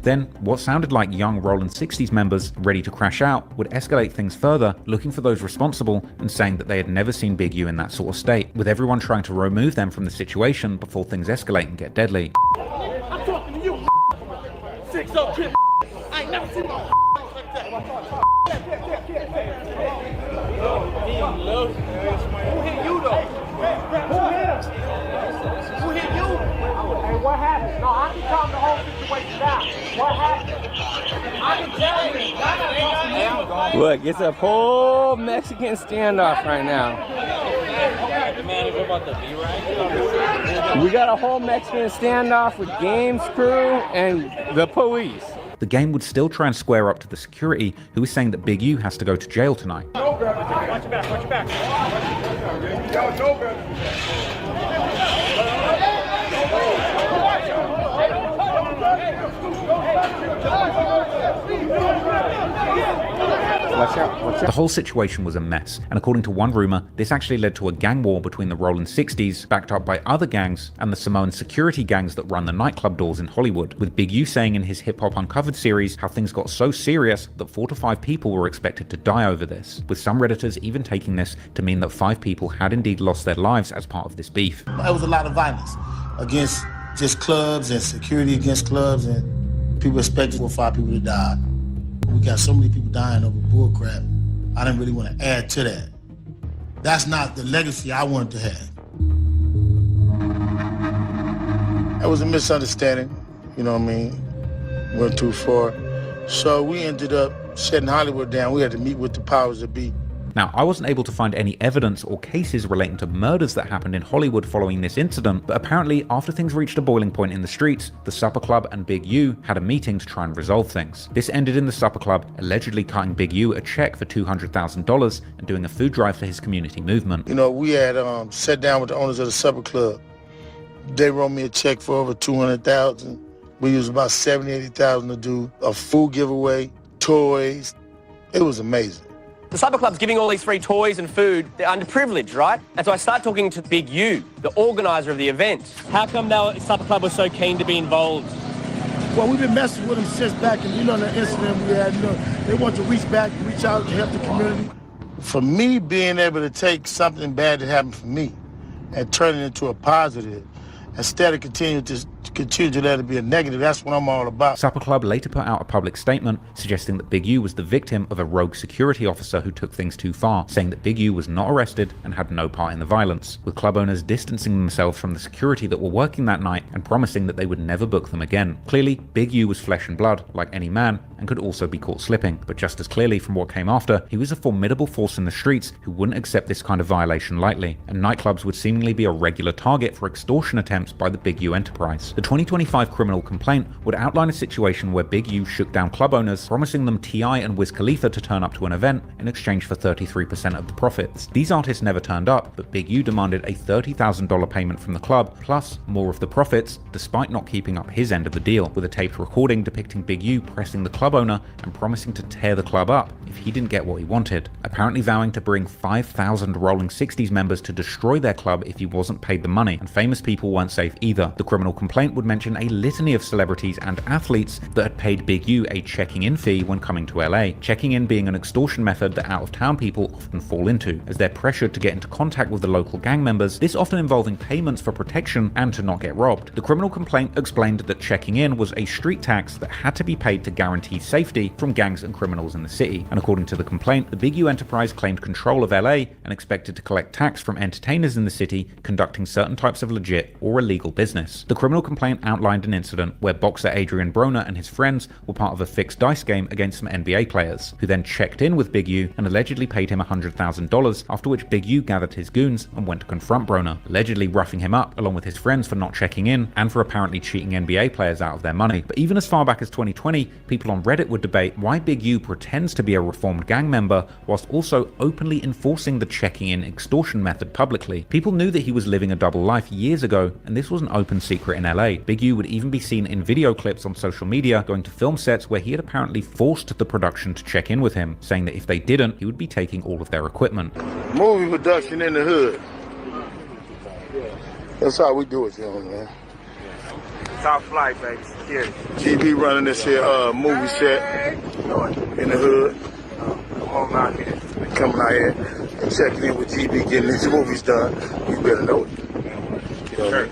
Then, what sounded like young Rollin' 60s members ready to crash out would escalate things further, looking for those responsible and saying that they had never seen Big U in that sort of state, with everyone trying to remove them from the situation before things escalate and get deadly. I'm talking to you. 6 up kid. I ain't never seen no like that. Who hit you though? Who hit you? Hey, what happened? No, I can calm the whole situation down. What happened? I can tell you. Look, it's a whole Mexican standoff right now. We got a whole Mexican standoff with Game's crew and the police. The Game would still try and square up to the security, who was saying that Big U has to go to jail tonight. No know better. Watch your back, watch your back. Y'all know better. The whole situation was a mess, and according to one rumor, this actually led to a gang war between the Rolling 60s, backed up by other gangs, and the Samoan security gangs that run the nightclub doors in Hollywood, with Big U saying in his Hip Hop Uncovered series how things got so serious that 4 to 5 people were expected to die over this, with some Redditors even taking this to mean that 5 people had indeed lost their lives as part of this beef. There was a lot of violence against just clubs and security against clubs, and people expected 4 or 5 people to die. We got so many people dying over bull crap. I didn't really want to add to that. That's not the legacy I wanted to have. That was a misunderstanding, you know what I mean? Went too far. So we ended up shutting Hollywood down. We had to meet with the powers that be. Now, I wasn't able to find any evidence or cases relating to murders that happened in Hollywood following this incident, but apparently after things reached a boiling point in the streets, the Supper Club and Big U had a meeting to try and resolve things. This ended in the Supper Club allegedly cutting Big U a check for $200,000 and doing a food drive for his community movement. You know, we had sat down with the owners of the Supper Club. They wrote me a check for over $200,000. We used about $70,000, $80,000 to do a food giveaway, toys. It was amazing. The Supper Club's giving all these free toys and food. They're underprivileged, right? And so I start talking to Big U, the organizer of the event. How come the Supper Club was so keen to be involved? Well, we've been messing with them since back in, the incident we had. They want to reach back, reach out to help the community. For me, being able to take something bad that happened for me and turn it into a positive, instead of continue to let it be a negative, that's what I'm all about. Supper Club later put out a public statement suggesting that Big U was the victim of a rogue security officer who took things too far, saying that Big U was not arrested and had no part in the violence, with club owners distancing themselves from the security that were working that night and promising that they would never book them again. Clearly, Big U was flesh and blood, like any man, and could also be caught slipping, but just as clearly from what came after, he was a formidable force in the streets who wouldn't accept this kind of violation lightly, and nightclubs would seemingly be a regular target for extortion attempts by the Big U enterprise. The 2025 criminal complaint would outline a situation where Big U shook down club owners, promising them T.I. and Wiz Khalifa to turn up to an event in exchange for 33% of the profits. These artists never turned up, but Big U demanded a $30,000 payment from the club, plus more of the profits, despite not keeping up his end of the deal, with a taped recording depicting Big U pressing the club owner and promising to tear the club up if he didn't get what he wanted, apparently vowing to bring 5,000 Rolling 60s members to destroy their club if he wasn't paid the money, and famous people weren't safe either. The criminal complaint would mention a litany of celebrities and athletes that had paid Big U a checking-in fee when coming to LA, checking in being an extortion method that out-of-town people often fall into, as they're pressured to get into contact with the local gang members, this often involving payments for protection and to not get robbed. The criminal complaint explained that checking in was a street tax that had to be paid to guarantee safety from gangs and criminals in the city, and according to the complaint, the Big U enterprise claimed control of LA and expected to collect tax from entertainers in the city conducting certain types of legit or illegal business. The criminal complaint outlined an incident where boxer Adrian Broner and his friends were part of a fixed dice game against some NBA players, who then checked in with Big U and allegedly paid him $100,000, after which Big U gathered his goons and went to confront Broner, allegedly roughing him up along with his friends for not checking in and for apparently cheating NBA players out of their money. But even as far back as 2020, people on Reddit would debate why Big U pretends to be a reformed gang member whilst also openly enforcing the checking in extortion method publicly. People knew that he was living a double life years ago, and this was an open secret in LA. Big U would even be seen in video clips on social media going to film sets where he had apparently forced the production to check in with him, saying that if they didn't, he would be taking all of their equipment. Movie production in the hood. That's how we do it, man. Top flight, baby. Security. GB running this here movie set in the hood. Come on out here. Coming out here and checking in with GB, getting these movies done. You better know it. You know what I mean?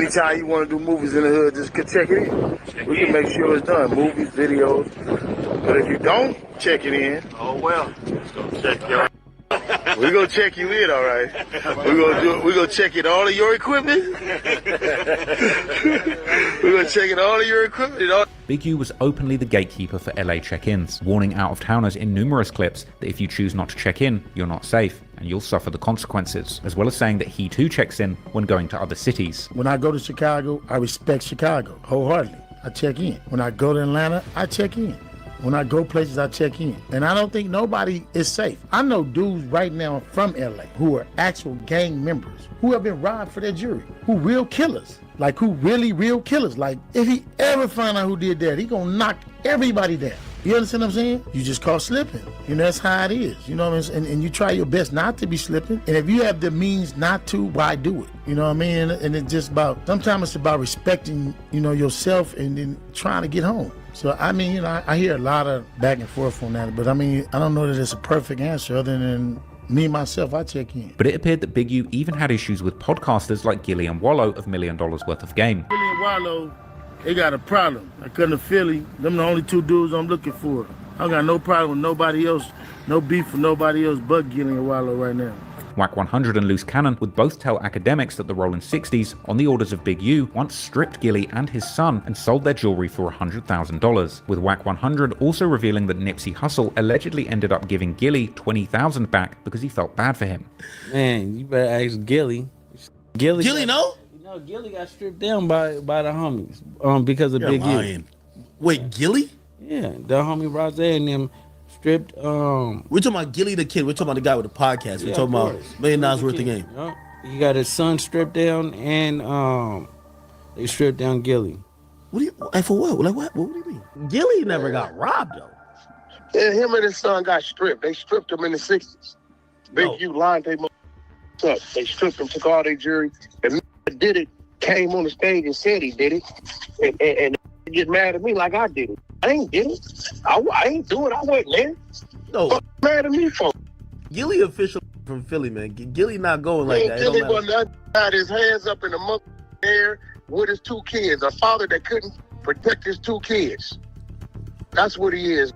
Anytime you want to do movies in the hood, just check it in. We can make sure it's done. Movies, videos. But if you don't check it in, Oh well. Let's go check your we're gonna check you in, all right. We're gonna check in all of your equipment. We're gonna check in all of your equipment. Big U was openly the gatekeeper for LA check-ins, warning out-of-towners in numerous clips that if you choose not to check in, you're not safe and you'll suffer the consequences, as well as saying that he too checks in when going to other cities. When I go to Chicago, I respect Chicago wholeheartedly. I check in. When I go to Atlanta, I check in. When I go places, I check in. And I don't think nobody is safe. I know dudes right now from LA who are actual gang members who have been robbed for their jewelry, who real killers. Like, who really real killers. Like, if he ever find out who did that, he gonna knock everybody down. You understand what I'm saying? You just caught slipping. You know, that's how it is. You know what I'm saying? And you try your best not to be slipping. And if you have the means not to, why do it? You know what I mean? And it's just about, sometimes it's about respecting, you know, yourself and then trying to get home. So, I mean, you know, I hear a lot of back and forth on that. But, I mean, I don't know that it's a perfect answer other than me, myself, I check in. But it appeared that Big U even had issues with podcasters like Gilly and Wallow of $1 Million Worth of Game. Gilly and Wallow, they got a problem. I couldn't have Philly. Them the only two dudes I'm looking for. I got no problem with nobody else, no beef with nobody else but Gilly and Wallow right now. Wack 100 and Loose Cannon would both tell academics that the Rolling 60s, on the orders of Big U, once stripped Gilly and his son and sold their jewelry for $100,000, with Wack 100 also revealing that Nipsey Hussle allegedly ended up giving Gilly $20,000 back because he felt bad for him. Man, you better ask Gilly. Gilly, no? No, Gilly got stripped down by the homies because of You're Big lying. U. Wait, Gilly? Yeah, the homie Rose and them stripped. We're talking about Gilly the Kid. We're talking about the guy with the podcast. We're talking about $1 million worth of game. Yep. He got his son stripped down, and they stripped down Gilly. What do you? And for what? Like what? What do you mean? Gilly never got robbed though. Yeah, him and his son got stripped. They stripped him in the 60s. Big U lined they up. They stripped him, took all their jewelry, and did it. Came on the stage and said he did it, and get mad at me like I did it. I ain't did it. I ain't do it. I wasn't there. No, what mad at me for? Gilly official from Philly, man. Gilly not going like that. Gilly had his hands up in the mother air with his two kids. A father that couldn't protect his two kids. That's what he is.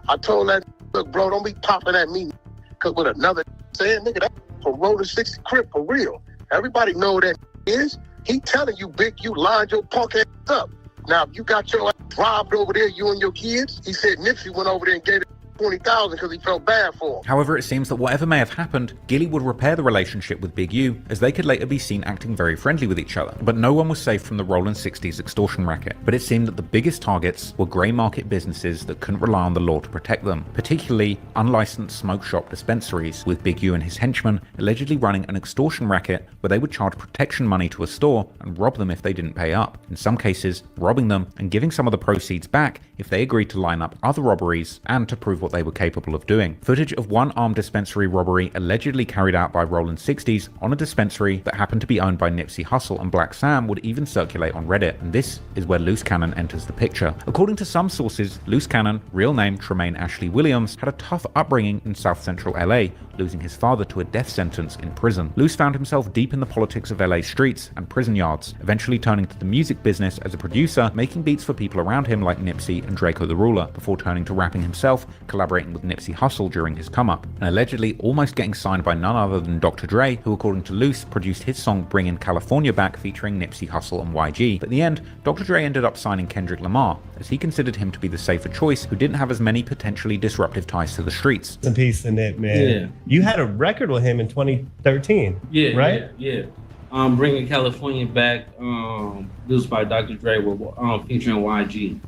I told that, look, bro, don't be popping at me, cause with another saying, nigga, that from Rolling 60 Crip for real. Everybody know that is. He telling you, Big, you lined your punk ass up. Now, if you got your ass robbed over there, you and your kids, he said Nipsey went over there and gave it $20,000 because he felt bad for him. However, it seems that whatever may have happened, Gilly would repair the relationship with Big U, as they could later be seen acting very friendly with each other. But no one was safe from the Rolling 60s extortion racket. But it seemed that the biggest targets were grey market businesses that couldn't rely on the law to protect them, particularly unlicensed smoke shop dispensaries, with Big U and his henchmen allegedly running an extortion racket where they would charge protection money to a store and rob them if they didn't pay up. In some cases, robbing them and giving some of the proceeds back if they agreed to line up other robberies and to prove what they were capable of doing. Footage of one armed dispensary robbery allegedly carried out by Rolling 60s on a dispensary that happened to be owned by Nipsey Hussle and Black Sam would even circulate on Reddit, and this is where Loose Cannon enters the picture. According to some sources, Loose Cannon, real name Tremaine Ashley Williams, had a tough upbringing in South Central LA, losing his father to a death sentence in prison. Loose found himself deep in the politics of LA streets and prison yards, eventually turning to the music business as a producer, making beats for people around him like Nipsey and Draco the Ruler, before turning to rapping himself, collaborating with Nipsey Hussle during his come-up, and allegedly almost getting signed by none other than Dr. Dre, who according to Loose produced his song Bringin' California Back featuring Nipsey Hussle and YG. But in the end, Dr. Dre ended up signing Kendrick Lamar, as he considered him to be the safer choice who didn't have as many potentially disruptive ties to the streets. Some piece in it, man. Yeah. You had a record with him in 2013, right? Yeah. Bringing California Back, produced by Dr. Dre, with featuring YG.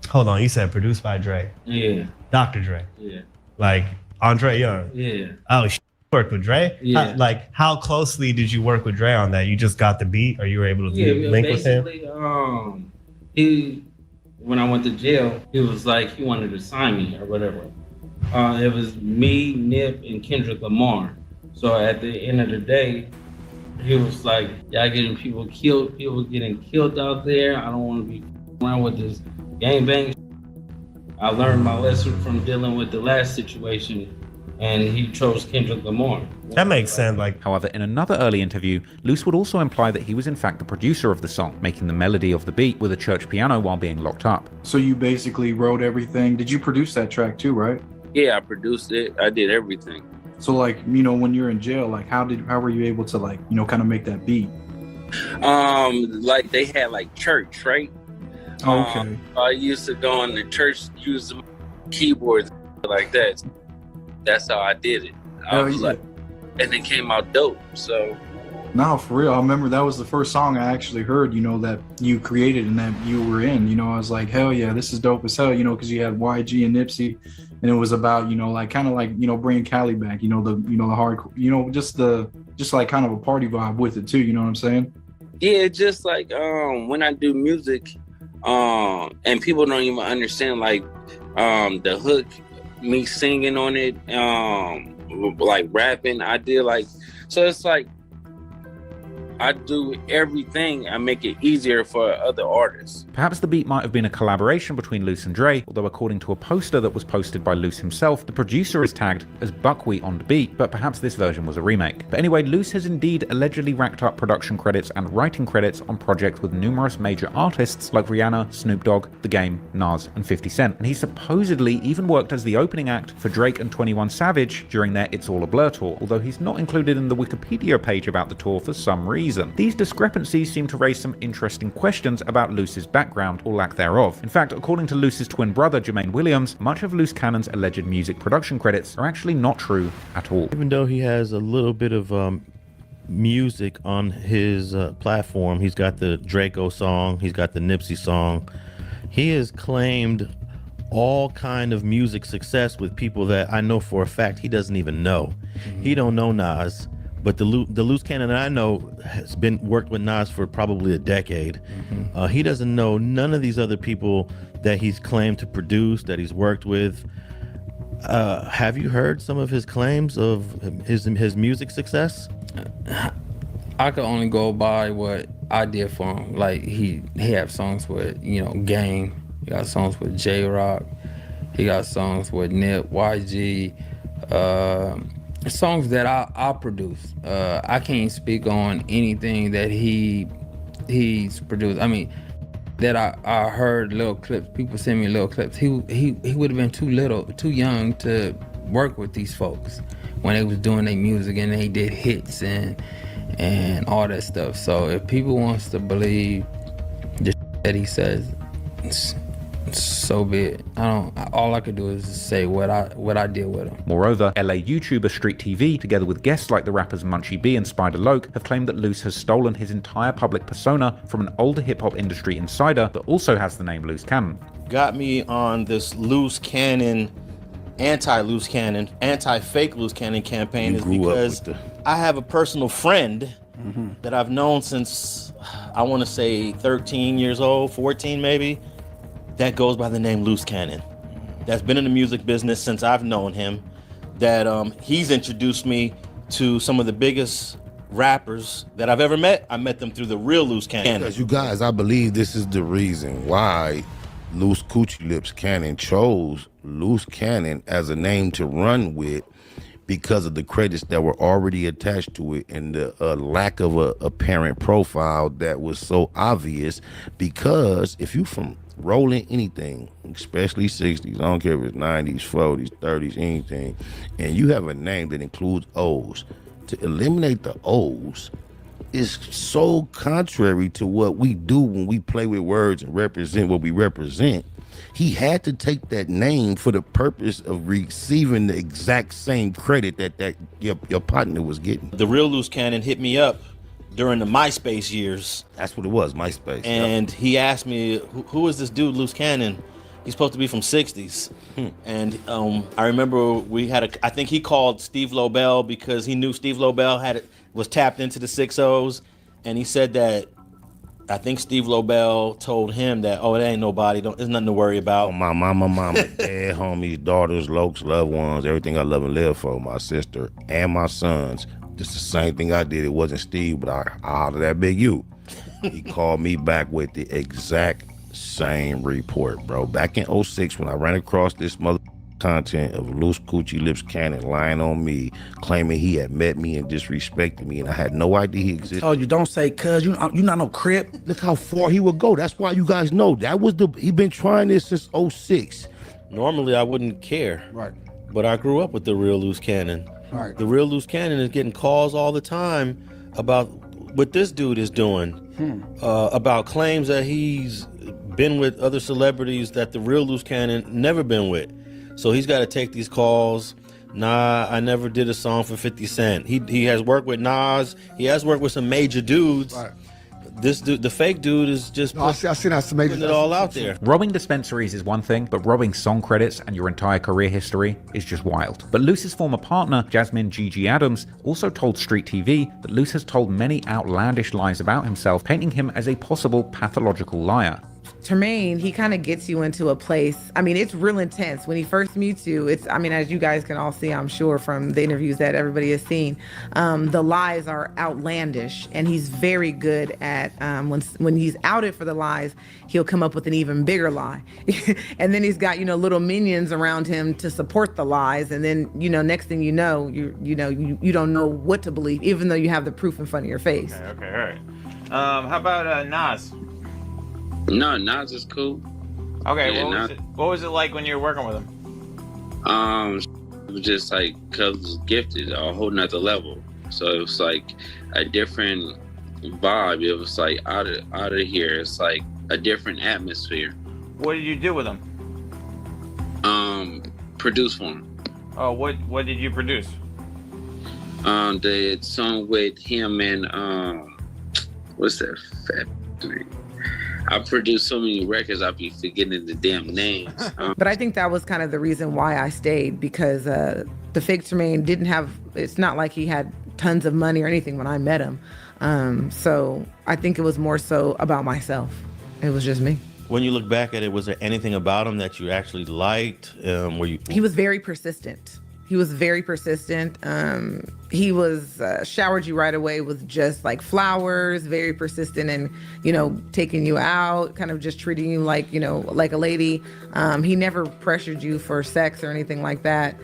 Hold on, you said produced by Dre. Yeah. Dr. Dre. Yeah. Like Andre Young. Yeah. Oh, worked with Dre? Yeah. How closely did you work with Dre on that? You just got the beat, or you were able to link with him? He, when I went to jail, he was like, he wanted to sign me or whatever. It was me, Nip, and Kendrick Lamar. So at the end of the day, he was like, y'all getting people killed, people getting killed out there. I don't want to be around with this gangbang. I learned my lesson from dealing with the last situation, and he chose Kendrick Lamar. That makes sense. However, in another early interview, Loose would also imply that he was in fact the producer of the song, making the melody of the beat with a church piano while being locked up. So you basically wrote everything. Did you produce that track too, right? Yeah, I produced it. I did everything. So when you're in jail, how were you able to kind of make that beat? They had church, right? Okay. I used to go in the church, use the keyboards like that. That's how I did it. I was and it came out dope. So No, for real. I remember that was the first song I actually heard, you know, that you created and that you were in. You know, I was like, hell yeah, this is dope as hell, you know, because you had YG and Nipsey, and it was about, you know, like kind of like, you know, bringing Cali back, the hardcore, you know, just like kind of a party vibe with it too, you know what I'm saying? Yeah, just like when I do music, and people don't even understand like the hook, me singing on it, like rapping, I did like, so it's like I do everything. I make it easier for other artists. Perhaps the beat might have been a collaboration between Luce and Dre, although according to a poster that was posted by Luce himself, the producer is tagged as Buckwheat on the beat, but perhaps this version was a remake. But anyway, Luce has indeed allegedly racked up production credits and writing credits on projects with numerous major artists like Rihanna, Snoop Dogg, The Game, Nas, and 50 Cent. And he supposedly even worked as the opening act for Drake and 21 Savage during their It's All a Blur tour, although he's not included in the Wikipedia page about the tour for some reason. These discrepancies seem to raise some interesting questions about Luce's background, or lack thereof. In fact, according to Luce's twin brother, Jermaine Williams, much of Luce Cannon's alleged music production credits are actually not true at all. Even though he has a little bit of music on his platform, he's got the Draco song, he's got the Nipsey song, he has claimed all kind of music success with people that I know for a fact he doesn't even know. He don't know Nas. But the Luce Cannon that I know has worked with Nas for probably a decade. He doesn't know none of these other people that he's claimed to produce, that he's worked with. Have you heard some of his claims of his music success? I could only go by what I did for him. Like he have songs with, you know, Gang. He got songs with J-Rock. He got songs with Nip, YG. Songs that I produce. I can't speak on anything that he's produced. I mean, that I heard little clips. People send me little clips. He would have been too young to work with these folks when they was doing their music and they did hits and all that stuff. So if people wants to believe the that he says, so be it. All I could do is say what I did with him. Moreover, LA YouTuber Street TV, together with guests like the rappers Munchie B and Spider Loke, have claimed that Luce has stolen his entire public persona from an older hip-hop industry insider that also has the name Luce Cannon. Got me on this Luce Cannon, anti-Luce Cannon, anti-fake Luce Cannon campaign is because I have a personal friend that I've known since, I want to say 13 years old, 14 maybe, that goes by the name Luce Cannon. That's been in the music business since I've known him. That he's introduced me to some of the biggest rappers that I've ever met. I met them through the real Luce Cannon. Because you guys, I believe this is the reason why Luce Coochie Lips Cannon chose Luce Cannon as a name to run with, because of the credits that were already attached to it and the lack of a apparent profile that was so obvious. Because if you from rolling anything, especially 60s, I don't care if it's 90s, 40s, 30s, anything, and you have a name that includes O's, to eliminate the O's is so contrary to what we do when we play with words and represent what we represent. He had to take that name for the purpose of receiving the exact same credit that your partner was getting. The real Luce Cannon hit me up during the MySpace years. That's what it was, MySpace. And he asked me, who is this dude, Luce Cannon? He's supposed to be from 60s. And I remember I think he called Steve Lobel because he knew Steve Lobel was tapped into the 6-0s. And he said that, I think Steve Lobel told him that, oh, it ain't nobody, there's nothing to worry about. Oh, my mama, dad, homies, daughters, lokes, loved ones, everything I love and live for, my sister and my sons. Just the same thing I did. It wasn't Steve, but I hollered that big you. He called me back with the exact same report, bro. Back in 06, when I ran across this mother content of Luce Coochie Lips Cannon lying on me, claiming he had met me and disrespected me, and I had no idea he existed. Oh, you don't say cuz, you not no crip. Look how far he would go. That's why you guys know that was he been trying this since 06. Normally I wouldn't care. Right. But I grew up with the real Luce Cannon. Right. The real Luce Cannon is getting calls all the time about what this dude is doing, about claims that he's been with other celebrities that the real Luce Cannon never been with. So he's got to take these calls. Nah, I never did a song for 50 Cent. He has worked with Nas. He has worked with some major dudes. Right. This dude, the fake dude, is just I seen that some major. putting it all out there. Robbing dispensaries is one thing, but robbing song credits and your entire career history is just wild. But Luce's former partner, Jasmine Gigi Adams, also told Street TV that Luce has told many outlandish lies about himself, painting him as a possible pathological liar. Tremaine, he kind of gets you into a place. I mean, it's real intense. When he first meets you, it's, I mean, as you guys can all see, I'm sure from the interviews that everybody has seen, the lies are outlandish, and he's very good at, when he's outed for the lies, he'll come up with an even bigger lie. And then he's got, you know, little minions around him to support the lies. And then, you know, next thing you know, you don't know what to believe, even though you have the proof in front of your face. Okay, all right. How about Nas? No, Nas is cool. Okay, Yeah, what was it like when you were working with him? It was just like, cause it's gifted a whole nother level. So it was like a different vibe. It was like out of here. It's like a different atmosphere. What did you do with him? Produce for him. Oh, what did you produce? The song with him and what's that fat name? I produced so many records, I'll be forgetting the damn names. But I think that was kind of the reason why I stayed, because the fake Tremaine didn't have, it's not like he had tons of money or anything when I met him. So I think it was more so about myself. It was just me. When you look back at it, was there anything about him that you actually liked? He was very persistent. He was very persistent. He was showered you right away with just like flowers, very persistent and, you know, taking you out, kind of just treating you like, you know, like a lady. He never pressured you for sex or anything like that.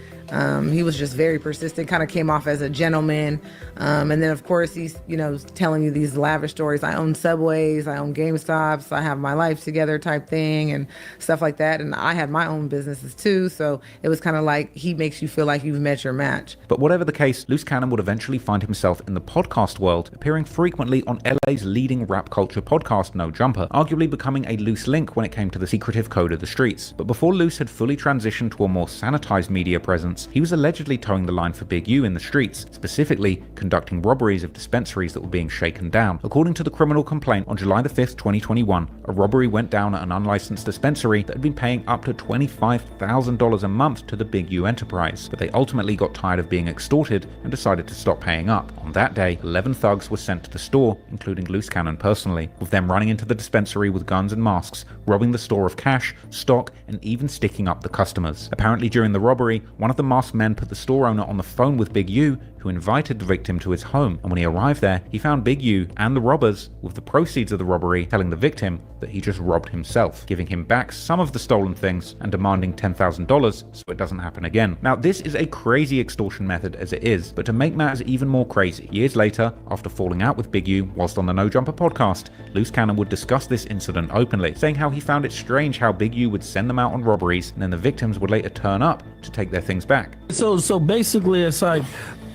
He was just very persistent, kind of came off as a gentleman. And then, of course, he's, you know, telling you these lavish stories. I own Subways, I own GameStops, I have my life together type thing and stuff like that. And I had my own businesses too. So it was kind of like he makes you feel like you've met your match. But whatever the case, Luce Cannon would eventually find himself in the podcast world, appearing frequently on LA's leading rap culture podcast, No Jumper, arguably becoming a loose link when it came to the secretive code of the streets. But before Luce had fully transitioned to a more sanitized media presence, he was allegedly towing the line for Big U in the streets, specifically conducting robberies of dispensaries that were being shaken down. According to the criminal complaint, on July the 5th, 2021, a robbery went down at an unlicensed dispensary that had been paying up to $25,000 a month to the Big U enterprise, but they ultimately got tired of being extorted and decided to stop paying up. On that day, 11 thugs were sent to the store, including Luce Cannon personally, with them running into the dispensary with guns and masks, robbing the store of cash, stock, and even sticking up the customers. Apparently during the robbery, one of the masked men put the store owner on the phone with Big U, who invited the victim to his home, and when he arrived there, he found Big U and the robbers with the proceeds of the robbery, telling the victim that he just robbed himself, giving him back some of the stolen things and demanding $10,000 so it doesn't happen again. Now, this is a crazy extortion method as it is, but to make matters even more crazy, years later, after falling out with Big U whilst on the No Jumper podcast, Luce Cannon would discuss this incident openly, saying how he found it strange how Big U would send them out on robberies and then the victims would later turn up to take their things back. So basically it's like,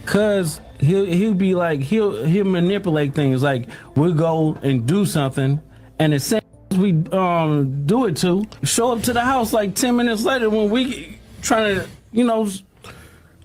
cause he'll be like, he'll manipulate things, like we'll go and do something and as soon as we do it to show up to the house like 10 minutes later when we trying to, you know,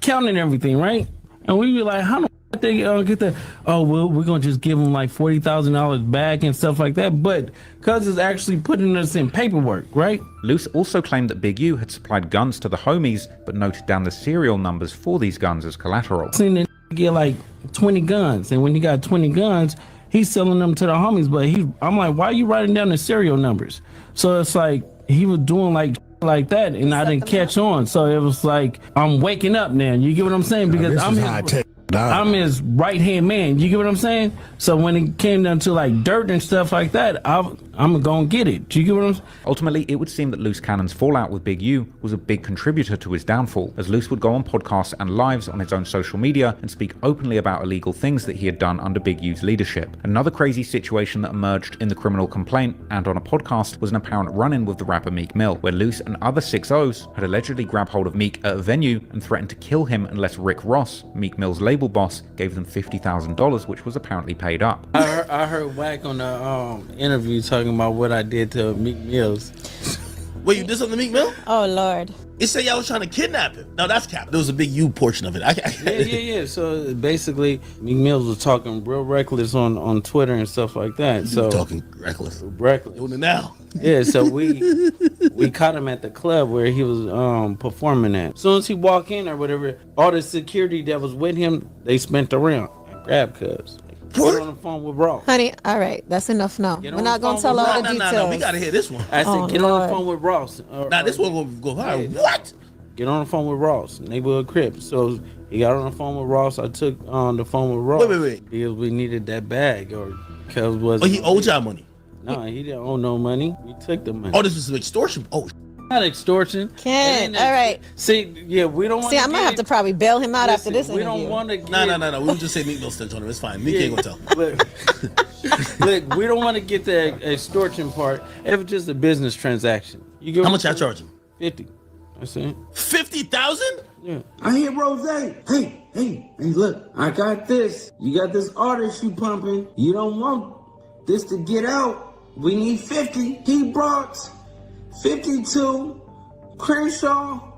counting everything, right? And we be like, how the f- they get that? Oh, well, we're gonna just give them like $40,000 back and stuff like that. But cause it's actually putting us in paperwork, right? Luce also claimed that Big U had supplied guns to the homies, but noted down the serial numbers for these guns as collateral. Seen that get like 20 guns, and when he got 20 guns, he's selling them to the homies. But I'm like, why are you writing down the serial numbers? So it's like he was doing like that, and I didn't catch on. So it was like I'm waking up now. You get what I'm saying? Because I'm his right hand man. You get what I'm saying? So when it came down to like dirt and stuff like that, I'm gonna get it. Do you get what I'm saying? Ultimately, it would seem that Luce Cannon's fallout with Big U was a big contributor to his downfall, as Luce would go on podcasts and lives on his own social media and speak openly about illegal things that he had done under Big U's leadership. Another crazy situation that emerged in the criminal complaint and on a podcast was an apparent run-in with the rapper Meek Mill, where Luce and other 6-0s had allegedly grabbed hold of Meek at a venue and threatened to kill him unless Rick Ross, Meek Mill's label boss, gave them $50,000, which was apparently paid up. I heard Wack on the interview talking about what I did to Meek Mills. Wait, you did something to Meek Mill? Oh Lord. It said y'all was trying to kidnap him. No, that's cap. There was a big you portion of it. Yeah. So basically, Meek Mills was talking real reckless on Twitter and stuff like that. So talking reckless. Doing it now. Yeah. So we caught him at the club where he was performing at. As soon as he walked in or whatever, all the security that was with him, they spent around and grabbed Cuz. Get on the phone with Ross. Honey, all right, that's enough now. We're not gonna tell all the details. No, we gotta hear this one. I said, get on the phone with Ross. Nah, this one gonna go viral. What? Get on the phone with Ross, neighborhood Crip. So he got on the phone with Ross. I took on the phone with Ross. Wait. Because we needed that bag, or Cuz was. Oh, he owed y'all money. No, he didn't owe no money. We took the money. Oh, this was an extortion. Oh. Not extortion. Ken, all right. See, yeah, we don't want to. See, I might have to probably bail him out after this we interview. don't want to. No. We would just say Meek Mill snitch on him. It's fine. Meek ain't gonna tell. Look, we don't want to get the extortion part. It was just a business transaction. You get how much I charge him? 50. That's it. 50,000? Yeah. I hear Rose. Hey, look, I got this. You got this artist you pumping. You don't want this to get out. We need 50. He brought 52, Crenshaw,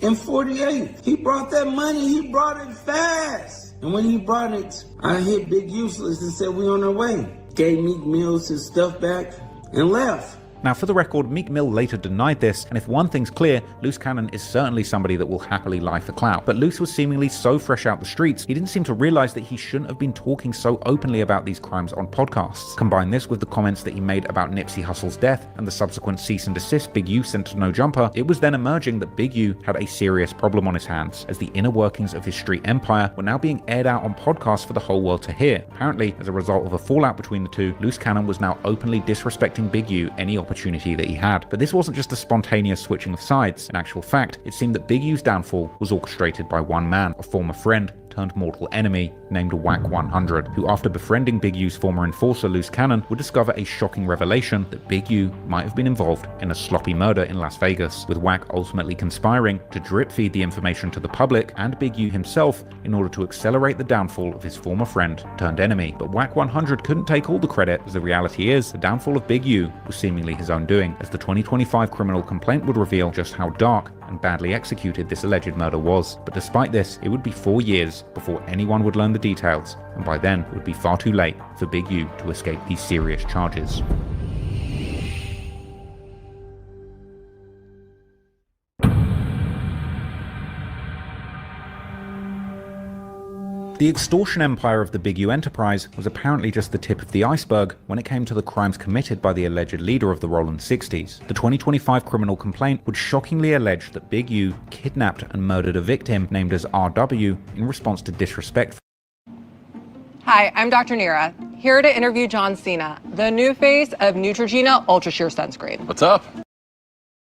and 48. He brought that money. He brought it fast. And when he brought it, I hit Big Useless and said we on our way. Gave Meek Mills his stuff back and left. Now, for the record, Meek Mill later denied this, and if one thing's clear, Loose Cannon is certainly somebody that will happily lie for clout. But Loose was seemingly so fresh out the streets, he didn't seem to realize that he shouldn't have been talking so openly about these crimes on podcasts. Combine this with the comments that he made about Nipsey Hussle's death and the subsequent cease and desist Big U sent to No Jumper, it was then emerging that Big U had a serious problem on his hands, as the inner workings of his street empire were now being aired out on podcasts for the whole world to hear. Apparently, as a result of a fallout between the two, Loose Cannon was now openly disrespecting Big U any opportunity that he had. But this wasn't just a spontaneous switching of sides. In actual fact, it seemed that Big U's downfall was orchestrated by one man, a former friend turned mortal enemy named Wack 100, who after befriending Big U's former enforcer Loose Cannon would discover a shocking revelation that Big U might have been involved in a sloppy murder in Las Vegas, with Wack ultimately conspiring to drip feed the information to the public and Big U himself in order to accelerate the downfall of his former friend turned enemy. But Wack 100 couldn't take all the credit, as the reality is the downfall of Big U was seemingly his own doing, as the 2025 criminal complaint would reveal just how dark and badly executed this alleged murder was. But despite this, it would be 4 years before anyone would learn the details, and by then it would be far too late for Big U to escape these serious charges. The extortion empire of the Big U enterprise was apparently just the tip of the iceberg when it came to the crimes committed by the alleged leader of the Rolling 60s. The 2025 criminal complaint would shockingly allege that Big U kidnapped and murdered a victim named as RW in response to disrespect. Hi, I'm Dr. Nira, here to interview John Cena, the new face of Neutrogena Ultra Sheer Sunscreen. What's up?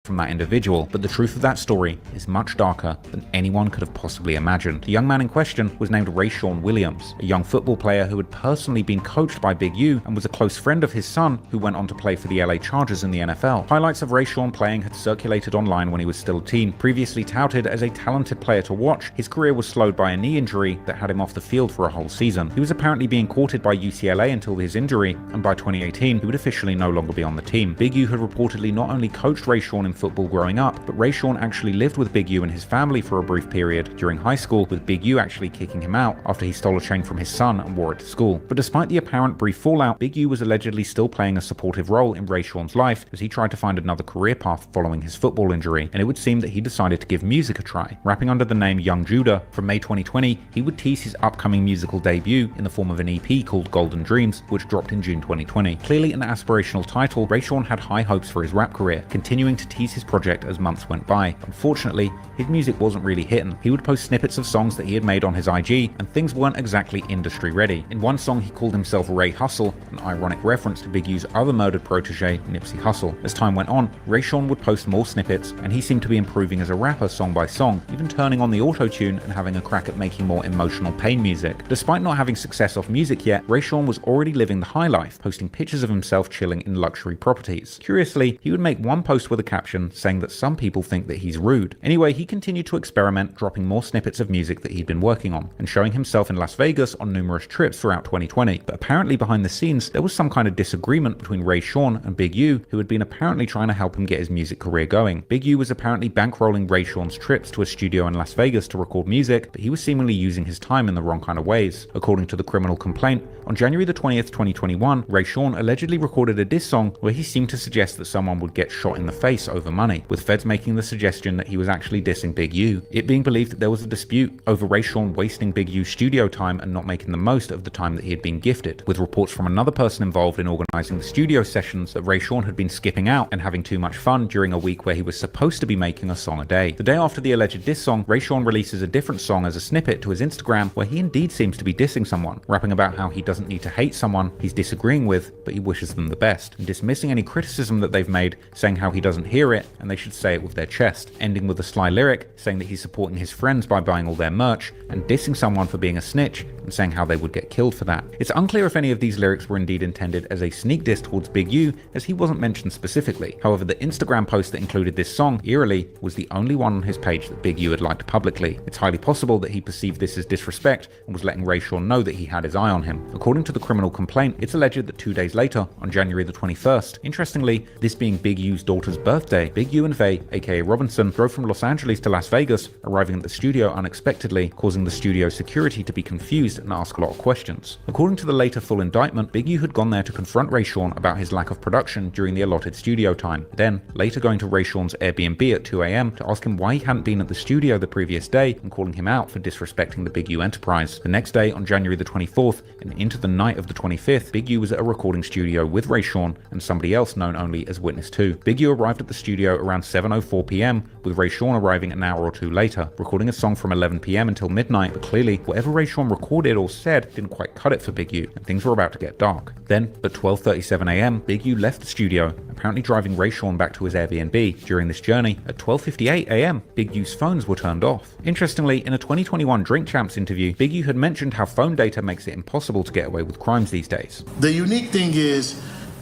From that individual, but the truth of that story is much darker than anyone could have possibly imagined. The young man in question was named Rayshawn Williams, a young football player who had personally been coached by Big U and was a close friend of his son, who went on to play for the LA Chargers in the NFL. Highlights of Rayshawn playing had circulated online when he was still a teen. Previously touted as a talented player to watch, his career was slowed by a knee injury that had him off the field for a whole season. He was apparently being courted by UCLA until his injury, and by 2018 he would officially no longer be on the team. Big U had reportedly not only coached Rayshawn in football growing up, but Rayshawn actually lived with Big U and his family for a brief period during high school, with Big U actually kicking him out after he stole a chain from his son and wore it to school. But despite the apparent brief fallout, Big U was allegedly still playing a supportive role in Rayshawn's life as he tried to find another career path following his football injury, and it would seem that he decided to give music a try. Rapping under the name Young Judah, from May 2020, he would tease his upcoming musical debut in the form of an EP called Golden Dreams, which dropped in June 2020. Clearly an aspirational title, Rayshawn had high hopes for his rap career, continuing to tease his project as months went by. Unfortunately, his music wasn't really hitting. He would post snippets of songs that he had made on his IG, and things weren't exactly industry ready. In one song, he called himself Ray Hustle, an ironic reference to Big U's other murdered protege, Nipsey Hussle. As time went on, Rayshawn would post more snippets, and he seemed to be improving as a rapper song by song, even turning on the auto-tune and having a crack at making more emotional pain music. Despite not having success off music yet, Rayshawn was already living the high life, posting pictures of himself chilling in luxury properties. Curiously, he would make one post with a caption caption saying that some people think that he's rude. Anyway, he continued to experiment, dropping more snippets of music that he'd been working on, and showing himself in Las Vegas on numerous trips throughout 2020. But apparently behind the scenes, there was some kind of disagreement between Ray Sean and Big U, who had been apparently trying to help him get his music career going. Big U was apparently bankrolling Ray Sean's trips to a studio in Las Vegas to record music, but he was seemingly using his time in the wrong kind of ways. According to the criminal complaint, on January the 20th, 2021, Ray Sean allegedly recorded a diss song where he seemed to suggest that someone would get shot in the face over money, with feds making the suggestion that he was actually dissing Big U. It being believed that there was a dispute over Ray Sean wasting Big U's studio time and not making the most of the time that he had been gifted, with reports from another person involved in organizing the studio sessions that Ray Sean had been skipping out and having too much fun during a week where he was supposed to be making a song a day. The day after the alleged diss song, Ray Sean releases a different song as a snippet to his Instagram where he indeed seems to be dissing someone, rapping about how he doesn't need to hate someone he's disagreeing with, but he wishes them the best, and dismissing any criticism that they've made, saying how he doesn't hear it and they should say it with their chest, ending with a sly lyric saying that he's supporting his friends by buying all their merch, and dissing someone for being a snitch and saying how they would get killed for that. It's unclear if any of these lyrics were indeed intended as a sneak diss towards Big U, as he wasn't mentioned specifically. However, the Instagram post that included this song, eerily, was the only one on his page that Big U had liked publicly. It's highly possible that he perceived this as disrespect and was letting Ray Sean know that he had his eye on him. According to the criminal complaint, it's alleged that 2 days later, on January the 21st, interestingly, this being Big U's daughter's birthday, Big U and Faye, aka Robinson, drove from Los Angeles to Las Vegas, arriving at the studio unexpectedly, causing the studio security to be confused and ask a lot of questions. According to the later full indictment, Big U had gone there to confront Ray Sean about his lack of production during the allotted studio time, then later going to Ray Sean's Airbnb at 2 AM to ask him why he hadn't been at the studio the previous day and calling him out for disrespecting the Big U enterprise. The next day, on January the 24th, and into the night of the 25th, Big U was at a recording studio with Ray Sean and somebody else known only as Witness 2. Big U arrived at the studio around 7:04 PM, with Ray Sean arriving an hour or two later, recording a song from 11 PM until midnight, but clearly, whatever Ray Sean recorded or said didn't quite cut it for Big U, and things were about to get dark. Then, at 12:37 AM, Big U left the studio, apparently driving Ray Sean back to his Airbnb. During this journey, at 12:58 AM, Big U's phones were turned off. Interestingly, in a 2021 Drink Champs interview, Big U had mentioned how phone data makes it impossible to get away with crimes these days. The unique thing is,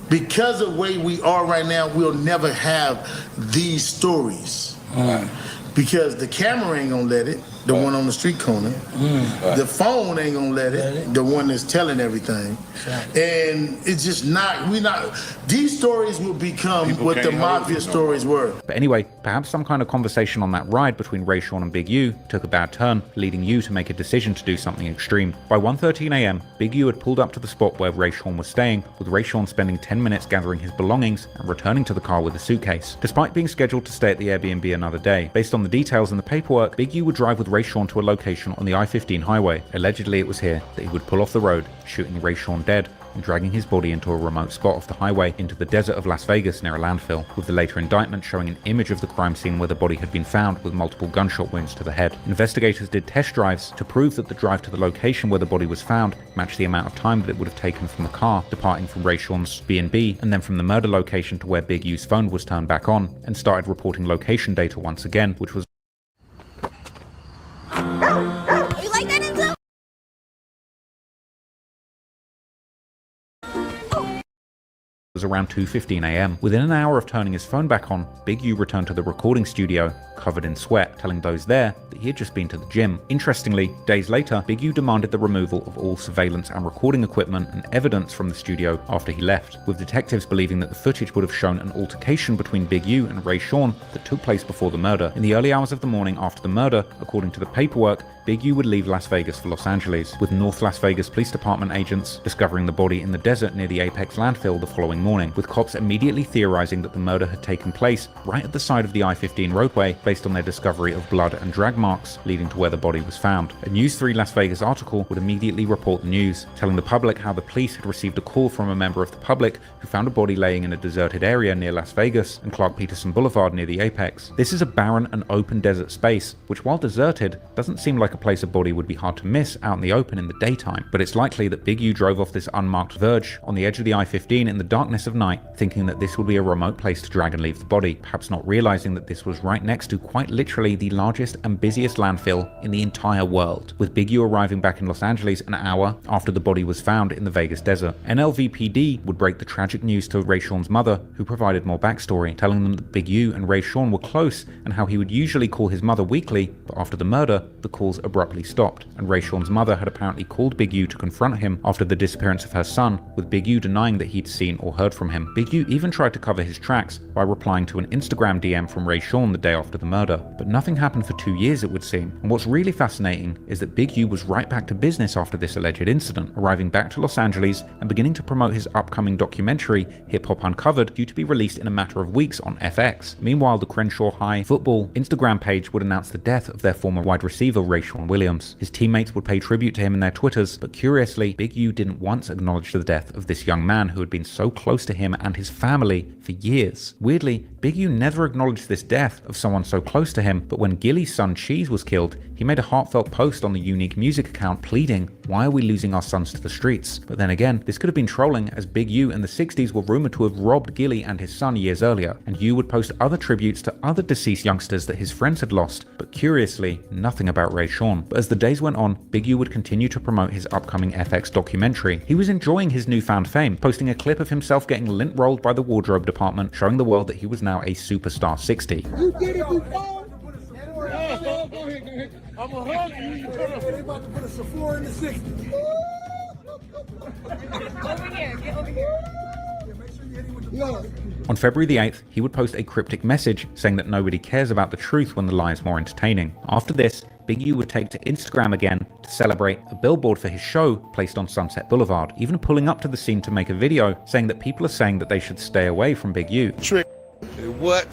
because of the way we are right now, we'll never have these stories. Because the camera ain't gonna let it, the one on the street corner. The phone ain't gonna let it, the one that's telling everything. And it's just these stories will become what the mafia stories were. But anyway, perhaps some kind of conversation on that ride between Ray Sean and Big U took a bad turn, leading U to make a decision to do something extreme. By 1:13 AM, Big U had pulled up to the spot where Ray Sean was staying, with Ray Sean spending 10 minutes gathering his belongings and returning to the car with a suitcase. Despite being scheduled to stay at the Airbnb another day, based on the details in the paperwork, Big U would drive with Ray Sean to a location on the I-15 highway. Allegedly, it was here that he would pull off the road, shooting Ray Sean dead and dragging his body into a remote spot off the highway into the desert of Las Vegas near a landfill, with the later indictment showing an image of the crime scene where the body had been found with multiple gunshot wounds to the head. Investigators did test drives to prove that the drive to the location where the body was found matched the amount of time that it would have taken from the car departing from Ray Sean's B&B and then from the murder location to where Big U's phone was turned back on, and started reporting location data once again, which was You like that, Enzo? was around 2:15 AM. Within an hour of turning his phone back on, Big U returned to the recording studio, covered in sweat, telling those there that he had just been to the gym. Interestingly, days later, Big U demanded the removal of all surveillance and recording equipment and evidence from the studio after he left, with detectives believing that the footage would have shown an altercation between Big U and Ray Sean that took place before the murder. In the early hours of the morning after the murder, according to the paperwork, Big U would leave Las Vegas for Los Angeles, with North Las Vegas Police Department agents discovering the body in the desert near the Apex landfill the following morning, with cops immediately theorizing that the murder had taken place right at the side of the I-15 roadway based on their discovery of blood and drag marks leading to where the body was found. A News 3 Las Vegas article would immediately report the news, telling the public how the police had received a call from a member of the public who found a body laying in a deserted area near Las Vegas and Clark Peterson Boulevard near the Apex. This is a barren and open desert space, which while deserted, doesn't seem like a place a body would be hard to miss out in the open in the daytime, but it's likely that Big U drove off this unmarked verge on the edge of the I-15 in the darkness darkness of night, thinking that this would be a remote place to drag and leave the body, perhaps not realizing that this was right next to quite literally the largest and busiest landfill in the entire world, with Big U arriving back in Los Angeles an hour after the body was found in the Vegas desert. NLVPD would break the tragic news to Rayshawn's mother, who provided more backstory, telling them that Big U and Rayshawn were close and how he would usually call his mother weekly, but after the murder, the calls abruptly stopped, and Rayshawn's mother had apparently called Big U to confront him after the disappearance of her son, with Big U denying that he'd seen or heard from him. Big U even tried to cover his tracks by replying to an Instagram DM from Rayshawn the day after the murder, but nothing happened for 2 years, it would seem. And what's really fascinating is that Big U was right back to business after this alleged incident, arriving back to Los Angeles and beginning to promote his upcoming documentary, Hip Hop Uncovered, due to be released in a matter of weeks on FX. Meanwhile, the Crenshaw High football Instagram page would announce the death of their former wide receiver, Rayshawn Williams. His teammates would pay tribute to him in their Twitters, but curiously, Big U didn't once acknowledge the death of this young man who had been so close to him and his family for years. Weirdly, Big U never acknowledged this death of someone so close to him, but when Gilly's son Cheese was killed, he made a heartfelt post on the Unique Music account pleading, "Why are we losing our sons to the streets?" But then again, this could have been trolling, as Big U in the 60s were rumored to have robbed Gilly and his son years earlier, and U would post other tributes to other deceased youngsters that his friends had lost, but curiously, nothing about Rayshawn. But as the days went on, Big U would continue to promote his upcoming FX documentary. He was enjoying his newfound fame, posting a clip of himself getting lint rolled by the wardrobe department, showing the world that he was now a superstar 60. You did it before? I'm a hug you. They about to put a Sephora in the 60. Over here, get over here. On February the 8th, he would post a cryptic message saying that nobody cares about the truth when the lie is more entertaining. After this, Big U would take to Instagram again to celebrate a billboard for his show placed on Sunset Boulevard, even pulling up to the scene to make a video saying that people are saying that they should stay away from Big U. Trick. What?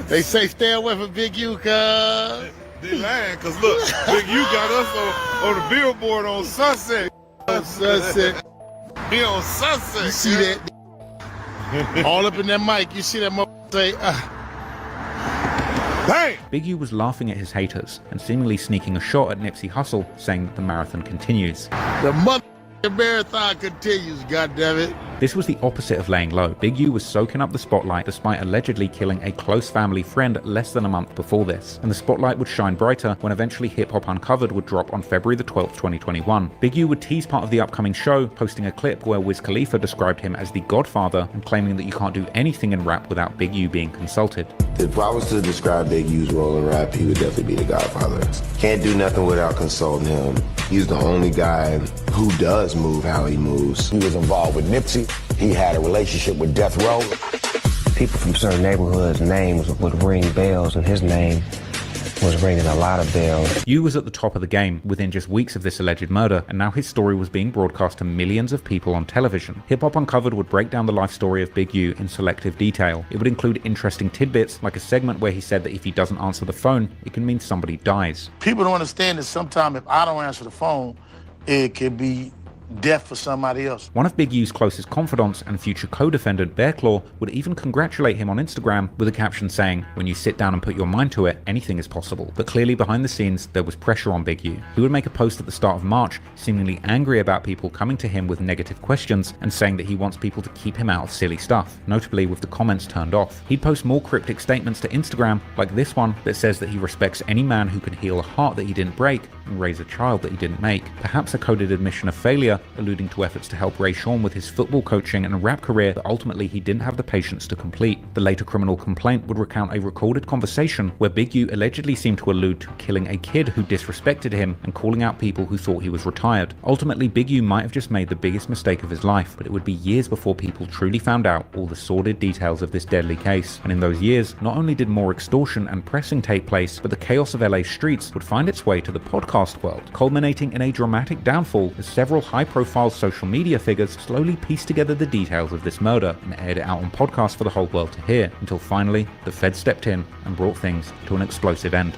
They say stay away from Big U, cuz. They lying, cause look, Big U got us on the billboard on Sunset. Sunset. He on Sunset. You see that? All up in that mic, you see that say, bang! Big U was laughing at his haters and seemingly sneaking a shot at Nipsey Hussle, saying that the marathon continues. The marathon continues, goddammit. This was the opposite of laying low. Big U was soaking up the spotlight despite allegedly killing a close family friend less than a month before this. And the spotlight would shine brighter when eventually Hip Hop Uncovered would drop on February the 12th, 2021. Big U would tease part of the upcoming show, posting a clip where Wiz Khalifa described him as the Godfather and claiming that you can't do anything in rap without Big U being consulted. If I was to describe Big U's role in rap, he would definitely be the Godfather. Can't do nothing without consulting him. He's the only guy who does move how he moves. He was involved with Nipsey. He had a relationship with Death Row. People from certain neighborhoods' names would ring bells, and his name was ringing a lot of bells. U was at the top of the game within just weeks of this alleged murder, and now his story was being broadcast to millions of people on television. Hip Hop Uncovered would break down the life story of Big U in selective detail. It would include interesting tidbits, like a segment where he said that if he doesn't answer the phone, it can mean somebody dies. People don't understand that sometimes if I don't answer the phone, it could be death for somebody else. One of Big U's closest confidants and future co-defendant Bearclaw would even congratulate him on Instagram with a caption saying, "When you sit down and put your mind to it, anything is possible." But clearly behind the scenes, there was pressure on Big U. He would make a post at the start of March, seemingly angry about people coming to him with negative questions and saying that he wants people to keep him out of silly stuff, notably with the comments turned off. He'd post more cryptic statements to Instagram, like this one that says that he respects any man who can heal a heart that he didn't break and raise a child that he didn't make. Perhaps a coded admission of failure, alluding to efforts to help Rayshawn with his football coaching and rap career that ultimately he didn't have the patience to complete. The later criminal complaint would recount a recorded conversation where Big U allegedly seemed to allude to killing a kid who disrespected him and calling out people who thought he was retired. Ultimately, Big U might have just made the biggest mistake of his life, but it would be years before people truly found out all the sordid details of this deadly case. And in those years, not only did more extortion and pressing take place, but the chaos of LA streets would find its way to the podcast world, culminating in a dramatic downfall as several high-profile social media figures slowly pieced together the details of this murder and aired it out on podcasts for the whole world to hear, until finally the Fed stepped in and brought things to an explosive end.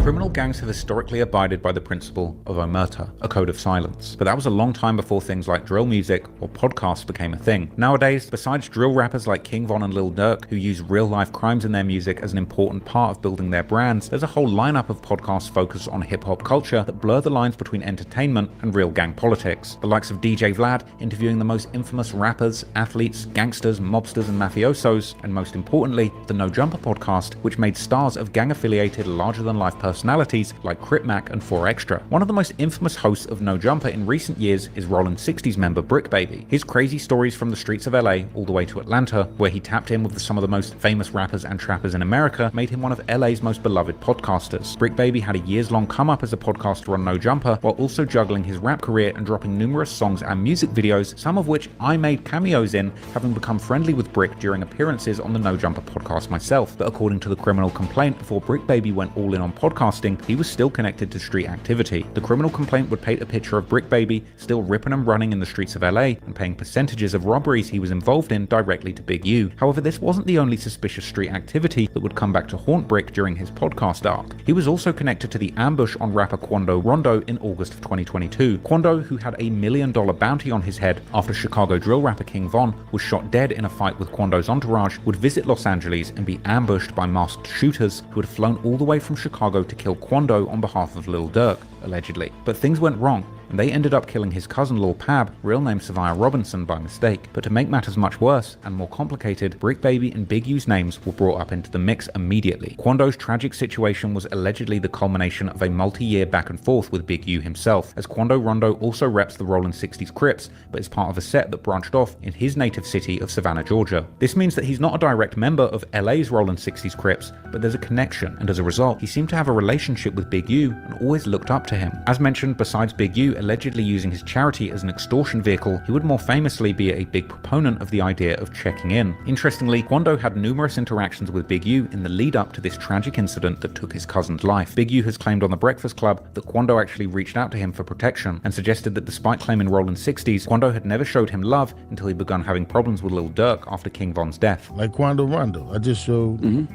Criminal gangs have historically abided by the principle of omerta, a code of silence. But that was a long time before things like drill music or podcasts became a thing. Nowadays, besides drill rappers like King Von and Lil Durk, who use real-life crimes in their music as an important part of building their brands, there's a whole lineup of podcasts focused on hip-hop culture that blur the lines between entertainment and real gang politics. The likes of DJ Vlad interviewing the most infamous rappers, athletes, gangsters, mobsters, and mafiosos, and most importantly, the No Jumper podcast, which made stars of gang-affiliated larger-than-life personalities like Crip Mac and 4Extra. One of the most infamous hosts of No Jumper in recent years is Rollin 60's member BRICC Baby. His crazy stories from the streets of LA all the way to Atlanta, where he tapped in with some of the most famous rappers and trappers in America, made him one of LA's most beloved podcasters. BRICC Baby had a years-long come-up as a podcaster on No Jumper, while also juggling his rap career and dropping numerous songs and music videos, some of which I made cameos in, having become friendly with BRICC during appearances on the No Jumper podcast myself. But according to the criminal complaint, before BRICC Baby went all in on podcasting, he was still connected to street activity. The criminal complaint would paint a picture of BRICC Baby still ripping and running in the streets of LA and paying percentages of robberies he was involved in directly to Big U. However, this wasn't the only suspicious street activity that would come back to haunt BRICC during his podcast arc. He was also connected to the ambush on rapper Quando Rondo in August of 2022. Quando, who had $1 million bounty on his head after Chicago drill rapper King Von was shot dead in a fight with Quando's entourage, would visit Los Angeles and be ambushed by masked shooters who had flown all the way from Chicago to kill Quando on behalf of Lil Durk, allegedly. But things went wrong, and they ended up killing his cousin Lil Pab, real name Savia Robinson, by mistake. But to make matters much worse and more complicated, BRICC Baby and Big U's names were brought up into the mix immediately. Quando's tragic situation was allegedly the culmination of a multi-year back and forth with Big U himself, as Quando Rondo also reps the Rollin 60's Crips, but is part of a set that branched off in his native city of Savannah, Georgia. This means that he's not a direct member of LA's Rollin 60's Crips, but there's a connection, and as a result, he seemed to have a relationship with Big U and always looked up to him. As mentioned, besides Big U allegedly using his charity as an extortion vehicle, he would more famously be a big proponent of the idea of checking in. Interestingly, Quando had numerous interactions with Big U in the lead up to this tragic incident that took his cousin's life. Big U has claimed on The Breakfast Club that Quando actually reached out to him for protection and suggested that despite claiming Rollin 60's, Quando had never showed him love until he begun having problems with Lil Durk after King Von's death. Like Quando Rondo, I just showed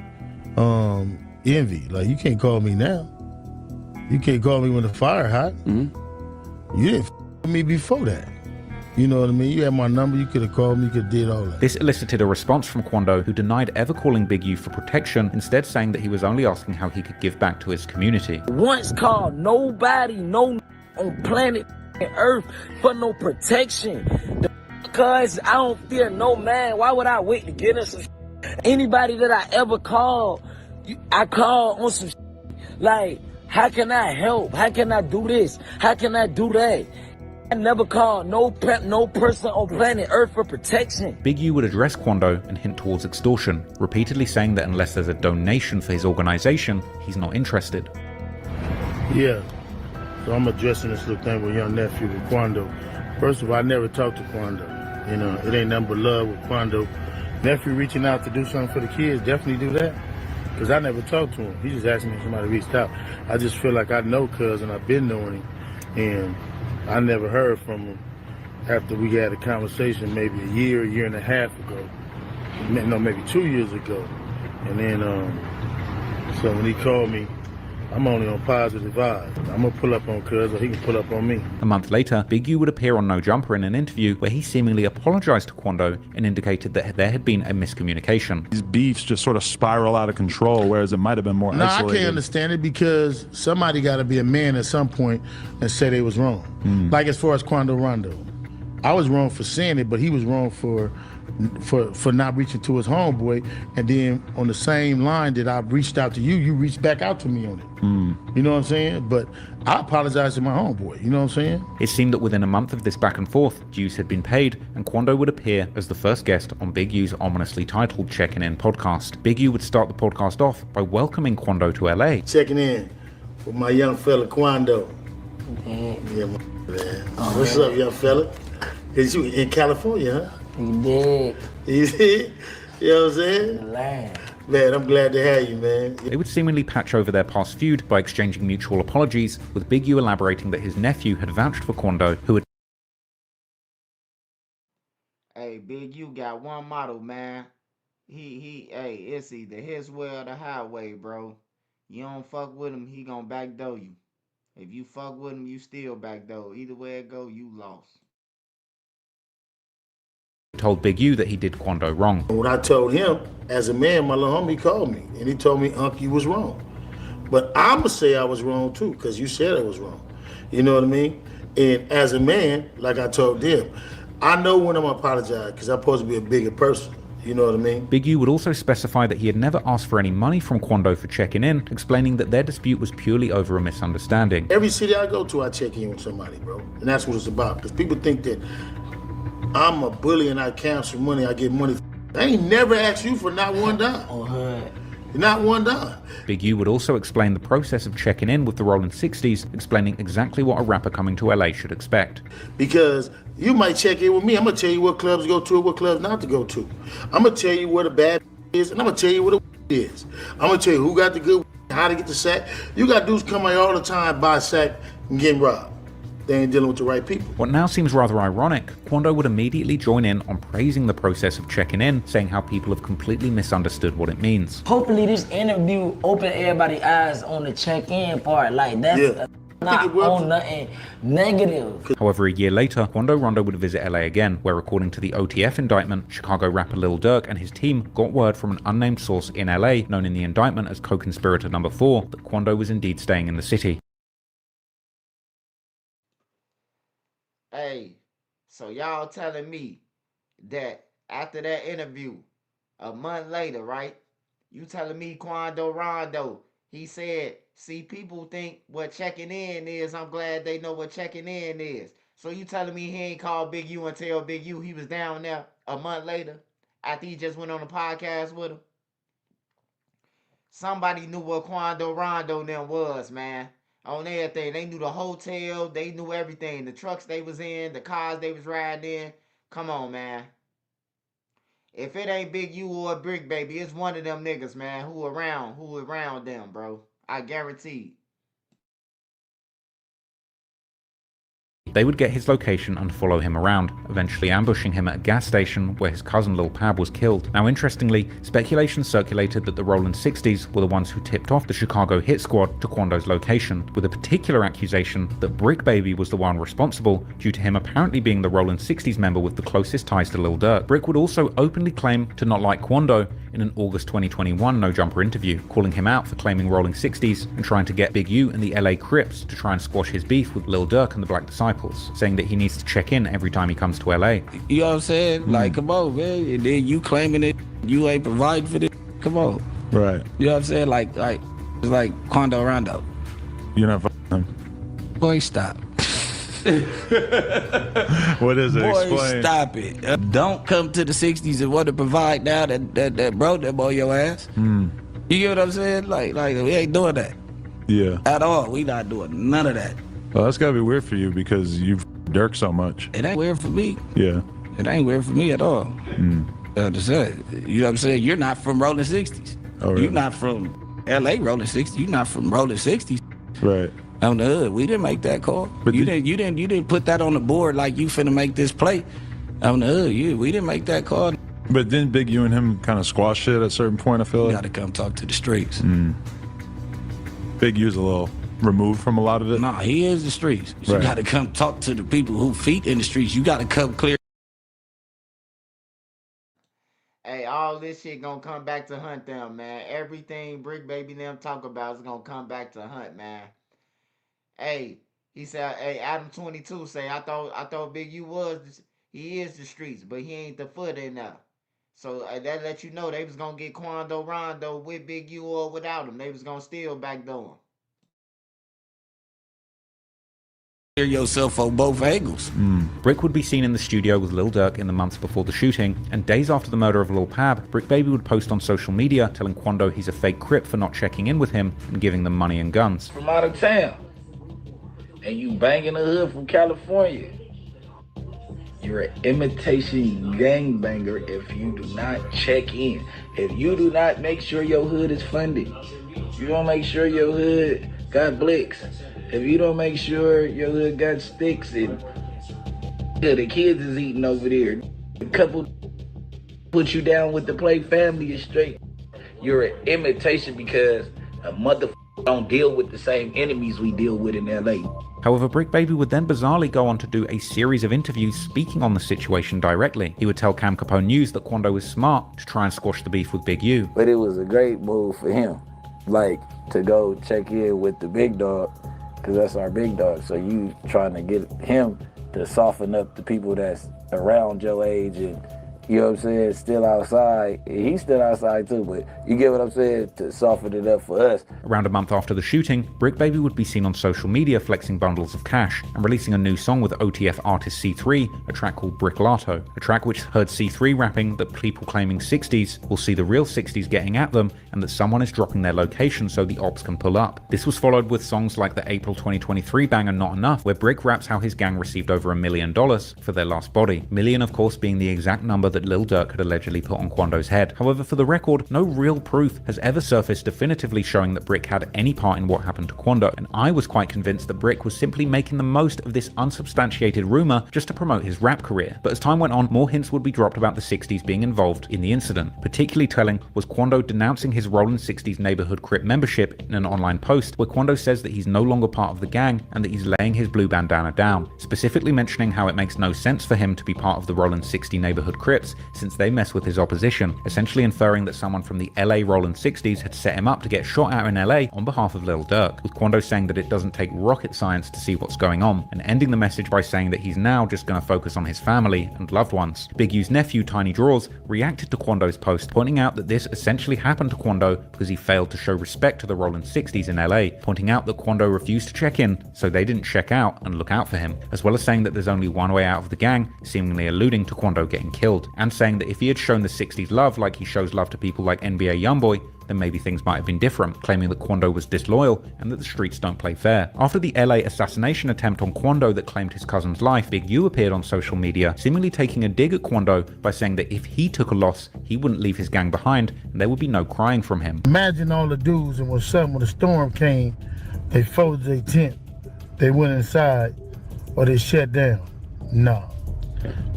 envy. Like, you can't call me now. You can't call me when the fire hot. You didn't with me before that. You know what I mean? You had my number, you could have called me, you could have did all that. This elicited a response from Quando, who denied ever calling Big U for protection, instead saying that he was only asking how he could give back to his community. Once called nobody, no on planet Earth for no protection. Because I don't fear no man. Why would I wait to get in some Anybody that I ever called, I call on some like, how can I help? How can I do this? How can I do that? I never called no person on planet Earth for protection. Big U would address Quando and hint towards extortion, repeatedly saying that unless there's a donation for his organization, he's not interested. Yeah, so I'm addressing this little thing with young nephew with Quando. First of all, I never talked to Quando. You know, it ain't nothing but love with Quando. Nephew reaching out to do something for the kids, definitely do that. Because I never talked to him. He just asked me if somebody reached out. I just feel like I know cuz and I've been knowing him. And I never heard from him after we had a conversation maybe a year and a half ago. No, maybe 2 years ago. And then, so when he called me, I'm only on positive vibes. I'm gonna pull up on cuz or he can pull up on me. A month later, Big U would appear on No Jumper in an interview where he seemingly apologized to Quando and indicated that there had been a miscommunication. These beefs just sort of spiral out of control, whereas it might have been more isolated. I can't understand it because somebody gotta be a man at some point and say they was wrong. Like as far as Quando Rondo. I was wrong for saying it, but he was wrong for not reaching to his homeboy, and then on the same line that I reached out to you, you reached back out to me on it. You know what I'm saying? But I apologize to my homeboy, you know what I'm saying? It seemed that within a month of this back and forth, dues had been paid, and Quando would appear as the first guest on Big U's ominously titled Checking In podcast. Big U would start the podcast off by welcoming Quando to LA. Checking in with my young fella Quando. Yeah, man. What's up, young fella? Is you in California, huh? You dig? You see? You know what I'm saying? Man, I'm glad to have you, man. They would seemingly patch over their past feud by exchanging mutual apologies, with Big U elaborating that his nephew had vouched for Quando, who had... Hey, Big U got one motto, man. Hey, it's either his way or the highway, bro. You don't fuck with him, he gonna backdoor you. If you fuck with him, you still backdoor. Either way it go, you lost. Told Big U that he did Quando wrong. When I told him, as a man, my little homie called me, and he told me, Unc, you was wrong. But I'ma say I was wrong too, because you said I was wrong. You know what I mean? And as a man, like I told them, I know when I'm gonna apologize, because I'm supposed to be a bigger person. You know what I mean? Big U would also specify that he had never asked for any money from Quando for checking in, explaining that their dispute was purely over a misunderstanding. Every city I go to, I check in with somebody, bro. And that's what it's about. Because people think that I'm a bully and I cancel money, I get money. I ain't never asked you for not one dime. Not one dime. Big U would also explain the process of checking in with the Rolling 60s, explaining exactly what a rapper coming to LA should expect. Because you might check in with me, I'm gonna tell you what clubs to go to and what clubs not to go to. I'm gonna tell you what a bad is, and I'm gonna tell you what a is. I'm gonna tell you who got the good, how to get the sack. You got dudes come out all the time, buy a sack, and getting robbed. They ain't dealing with the right people. What now seems rather ironic, Quando would immediately join in on praising the process of checking in, saying how people have completely misunderstood what it means. Hopefully this interview opened everybody's eyes on the check-in part. Like, that's not on nothing negative. However, a year later, Quando Rondo would visit LA again, where according to the OTF indictment, Chicago rapper Lil Durk and his team got word from an unnamed source in LA, known in the indictment as co-conspirator number 4, that Quando was indeed staying in the city. Hey, so y'all telling me that after that interview, a month later, right? You telling me Quando Rondo, he said, see, people think what checking in is. I'm glad they know what checking in is. So you telling me he ain't called Big U and tell Big U he was down there a month later after he just went on a podcast with him? Somebody knew what Quando Rondo them was, man. On everything. They knew the hotel. They knew everything. The trucks they was in. The cars they was riding in. Come on, man. If it ain't Big U or BRICC, baby, it's one of them niggas, man, who around them, bro. I guarantee. They would get his location and follow him around, eventually ambushing him at a gas station where his cousin Lil Pab was killed. Now interestingly, speculation circulated that the Rolling 60s were the ones who tipped off the Chicago hit squad to Quando's location, with a particular accusation that BRICC Baby was the one responsible, due to him apparently being the Rolling 60s member with the closest ties to Lil Durk. BRICC would also openly claim to not like Quando in an August 2021 No Jumper interview, calling him out for claiming Rolling 60s and trying to get Big U and the LA Crips to try and squash his beef with Lil Durk and the Black Disciples, saying that he needs to check in every time he comes to LA. You know what I'm saying? Like, come on, man. And then you claiming it, you ain't providing for this. Come on. Right. You know what I'm saying? It's like Quando Rondo. You're not fucking him. Boy, stop. What is it? Boy, Explain. stop it. Don't come to the 60s and want to provide now that bro them on your ass. You get what I'm saying? Like we ain't doing that. Yeah. At all. We not doing none of that. Well, that's gotta be weird for you because you've Dirk so much. It ain't weird for me. Yeah. It ain't weird for me at all. You know what I'm saying? You're not from Rolling 60s. Oh, really? You're not from LA Rolling 60s. You're not from Rolling 60s. Right. On the hood. We didn't make that call. But you didn't put that on the board like you finna make this play. On the hood. We didn't make that call. But didn't Big U and him kind of squash it at a certain point, I feel like? You gotta come talk to the streets. Big U's a little removed from a lot of it. Nah, he is the streets. You Right. gotta come talk to the people who feet in the streets. You gotta come clear. Hey, all this shit gonna come back to hunt them, man. Everything BRICC Baby them talk about is gonna come back to hunt, man. Hey, he said, hey, Adam 22 say, I thought Big U he is the streets, but he ain't the foot in there. So that let you know they was gonna get Quando Rondo with Big U or without him. They was gonna steal backdoor him. Yourself on both angles. BRICC would be seen in the studio with Lil Durk in the months before the shooting, and days after the murder of Lil Pab, BRICC Baby would post on social media telling Quando he's a fake Crip for not checking in with him and giving them money and guns. From out of town, and you banging the hood from California, you're an imitation gangbanger if you do not check in. If you do not make sure your hood is funded, you don't make sure your hood got blicks, if you don't make sure your hood got sticks and the kids is eating over there, the couple put you down with the play family is straight, you're an imitation because a motherfucker don't deal with the same enemies we deal with in LA. However, BRICC Baby would then bizarrely go on to do a series of interviews speaking on the situation directly. He would tell Cam Capone News that Quando was smart to try and squash the beef with Big U. But it was a great move for him, like to go check in with the big dog, because that's our big dog. So you trying to get him to soften up the people that's around your age and, you know what I'm saying, still outside. He's still outside too, but you get what I'm saying, to soften it up for us. Around a month after the shooting, BRICC Baby would be seen on social media flexing bundles of cash and releasing a new song with OTF artist C3, a track called Bricklato, a track which heard C3 rapping that people claiming 60s will see the real 60s getting at them and that someone is dropping their location so the ops can pull up. This was followed with songs like the April 2023 banger Not Enough, where BRICC raps how his gang received over $1 million for their last body. Million, of course, being the exact number that Lil Durk had allegedly put on Quando's head. However, for the record, no real proof has ever surfaced definitively showing that BRICC had any part in what happened to Quando, and I was quite convinced that BRICC was simply making the most of this unsubstantiated rumor just to promote his rap career. But as time went on, more hints would be dropped about the 60s being involved in the incident. Particularly telling was Quando denouncing his Rollin' 60s neighborhood Crip membership in an online post where Quando says that he's no longer part of the gang and that he's laying his blue bandana down, specifically mentioning how it makes no sense for him to be part of the Rollin' 60 neighborhood Crips since they mess with his opposition, essentially inferring that someone from the LA Rollin' 60s had set him up to get shot out in LA on behalf of Lil Durk, with Quando saying that it doesn't take rocket science to see what's going on, and ending the message by saying that he's now just going to focus on his family and loved ones. Big U's nephew, Tiny Draws, reacted to Quando's post, pointing out that this essentially happened to Quando because he failed to show respect to the Rollin' 60s in LA, pointing out that Quando refused to check in, so they didn't check out and look out for him, as well as saying that there's only one way out of the gang, seemingly alluding to Quando getting killed, and saying that if he had shown the 60s love like he shows love to people like NBA Youngboy, then maybe things might have been different, claiming that Quando was disloyal and that the streets don't play fair. After the LA assassination attempt on Quando that claimed his cousin's life, Big U appeared on social media, seemingly taking a dig at Quando by saying that if he took a loss, he wouldn't leave his gang behind and there would be no crying from him. Imagine all the dudes, and when the storm came, they folded their tent, they went inside, or they shut down. No,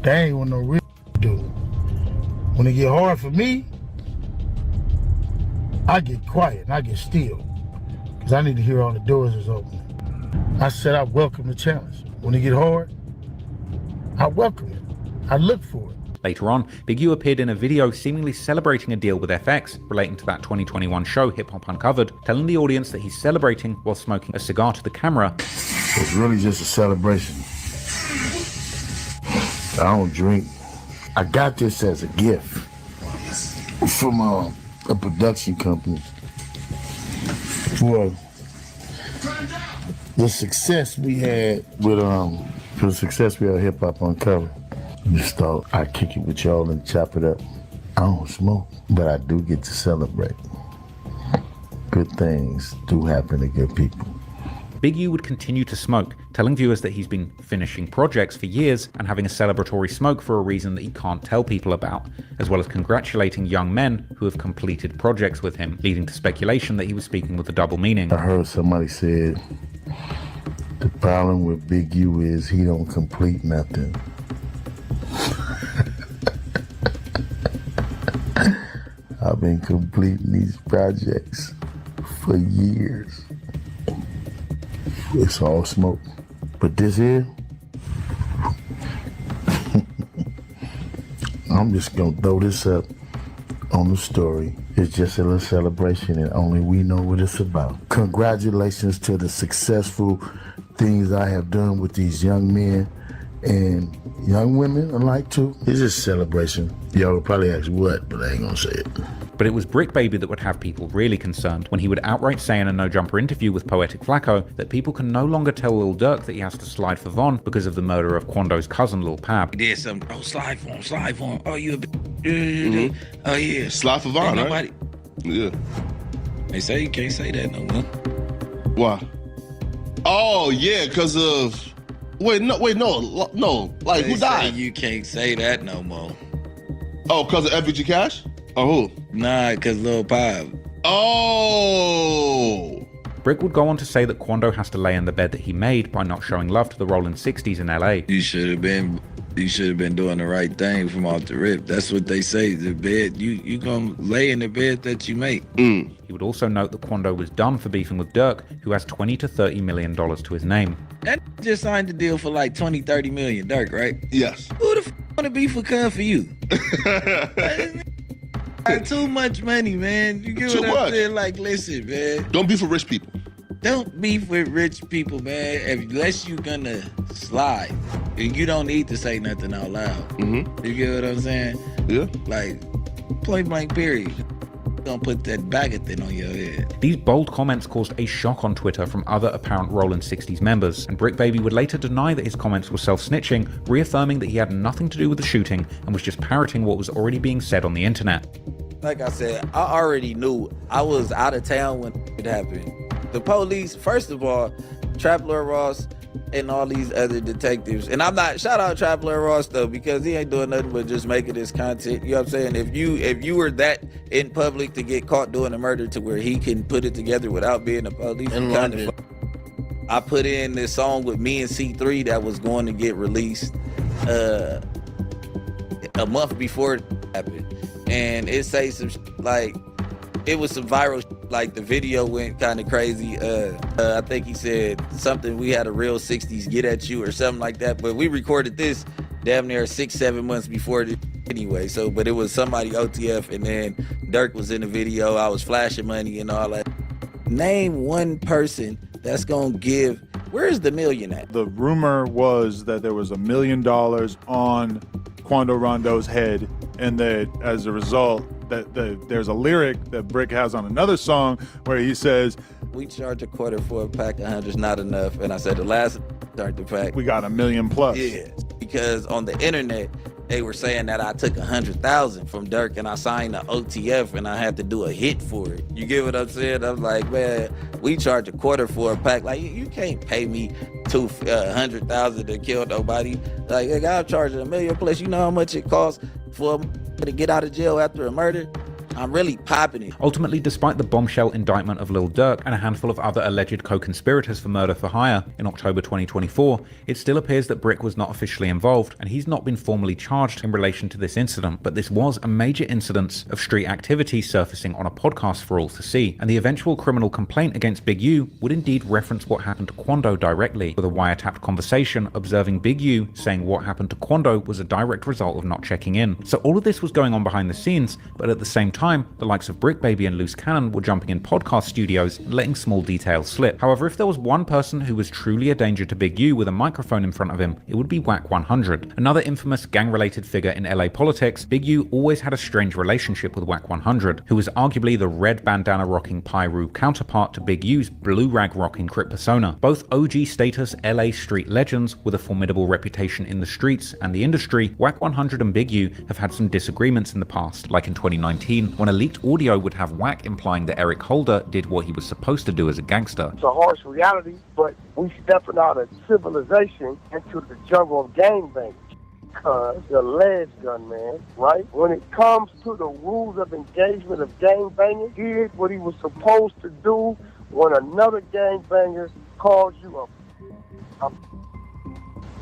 that ain't what no real do. When it get hard for me, I get quiet and I get still, because I need to hear all the doors is open. I said I welcome the challenge. When it get hard, I welcome it. I look for it. Later on, Big U appeared in a video seemingly celebrating a deal with FX relating to that 2021 show Hip Hop Uncovered, telling the audience that he's celebrating while smoking a cigar to the camera. It's really just a celebration. I don't drink. I got this as a gift from a production company for the success we had with Hip Hop Uncovered. Just thought I'd kick it with y'all and chop it up. I don't smoke, but I do get to celebrate. Good things do happen to good people. Big U would continue to smoke, telling viewers that he's been finishing projects for years and having a celebratory smoke for a reason that he can't tell people about, as well as congratulating young men who have completed projects with him, leading to speculation that he was speaking with a double meaning. I heard somebody said the problem with Big U is he don't complete nothing. I've been completing these projects for years. It's all smoke. But this here, I'm just gonna throw this up on the story. It's just a little celebration and only we know what it's about. Congratulations to the successful things I have done with these young men and young women alike too. It's just a celebration. Y'all will probably ask what, but I ain't gonna say it. But it was BRICC Baby that would have people really concerned when he would outright say in a No Jumper interview with Poetic Flacco that people can no longer tell Lil Durk that he has to slide for Von because of the murder of Quando's cousin Lil Pab. He did something. Oh, slide for him. Oh, you a bitch. Oh, yeah. Slide for Von, right? Yeah. They say you can't say that no more. Why? Oh, yeah, because of... Wait, no. Like, they who died? You can't say that no more. Oh, because of FBG Cash? Or who? Nah, because Lil Pab. Oh! BRICC would go on to say that Quando has to lay in the bed that he made by not showing love to the Rollin' 60s in LA. You should have been You should have been doing the right thing from off the rip. That's what they say. The bed, you gonna lay in the bed that you make. He would also note that Quando was done for beefing with Dirk, who has $20 to $30 million to his name. That just signed the deal for like 20, 30 million, Dirk, right? Yes. Who the wanna beef with Cuz for you? Too much money, man. You get Too what I'm much. saying? Like, listen, man. Don't beef with rich people. Don't beef with rich people, man, unless you gonna slide. And you don't need to say nothing out loud. Mm-hmm. You get what I'm saying? Yeah. Like, point blank period. Don't put that bag of thing on your head. These bold comments caused a shock on Twitter from other apparent Rollin' 60s members, and BRICC Baby would later deny that his comments were self-snitching, reaffirming that he had nothing to do with the shooting and was just parroting what was already being said on the internet. Like I said, I already knew. I was out of town when it happened. The police, first of all, Trap Lord Ross and all these other detectives, and I'm not, shout out Trap Lord Ross though, because he ain't doing nothing but just making this content. You know what I'm saying? If you were that in public to get caught doing a murder to where he can put it together without being a police, I put in this song with me and C3 that was going to get released a month before it happened, and it say some like, it was some viral like the video went kind of crazy. I think he said something, we had a real 60s get at you or something like that, but we recorded this damn near 6-7 months before it anyway. So, but it was somebody OTF, and then Dirk was in the video. I was flashing money and all that. Name one person that's gonna give, where's the million at? The rumor was that there was $1 million on Quando Rondo's head, and that as a result, that there's a lyric that BRICC has on another song where he says, we charge a quarter for a pack of 100's not enough. And I said the last start the pack, we got $1 million plus. Yeah, because on the internet they were saying that I took 100,000 from Dirk and I signed the OTF and I had to do a hit for it. You get what I'm saying? I'm like, man, we charge a quarter for a pack. Like, you can't pay me 100,000 to kill nobody. Like, I'm charging $1 million plus. You know how much it costs for to get out of jail after a murder? I'm really popping it. Ultimately, despite the bombshell indictment of Lil Durk and a handful of other alleged co-conspirators for murder for hire in October 2024, it still appears that BRICC was not officially involved, and he's not been formally charged in relation to this incident. But this was a major incidence of street activity surfacing on a podcast for all to see, and the eventual criminal complaint against Big U would indeed reference what happened to Quando directly, with a wiretapped conversation observing Big U saying what happened to Quando was a direct result of not checking in. So all of this was going on behind the scenes, but at the same time, the likes of BRICC Baby and Loose Cannon were jumping in podcast studios and letting small details slip. However, if there was one person who was truly a danger to Big U with a microphone in front of him, it would be Wack 100. Another infamous gang-related figure in LA politics, Big U always had a strange relationship with Wack 100, who was arguably the red bandana-rocking Pyru counterpart to Big U's blue rag-rocking Crip persona. Both OG status LA street legends with a formidable reputation in the streets and the industry, Wack 100 and Big U have had some disagreements in the past, like in 2019, when a leaked audio would have Wack implying that Eric Holder did what he was supposed to do as a gangster. It's a harsh reality, but we stepping out of civilization into the jungle of gangbanging. Because the alleged gunman, right? When it comes to the rules of engagement of gangbanging, he did what he was supposed to do when another gangbanger calls you a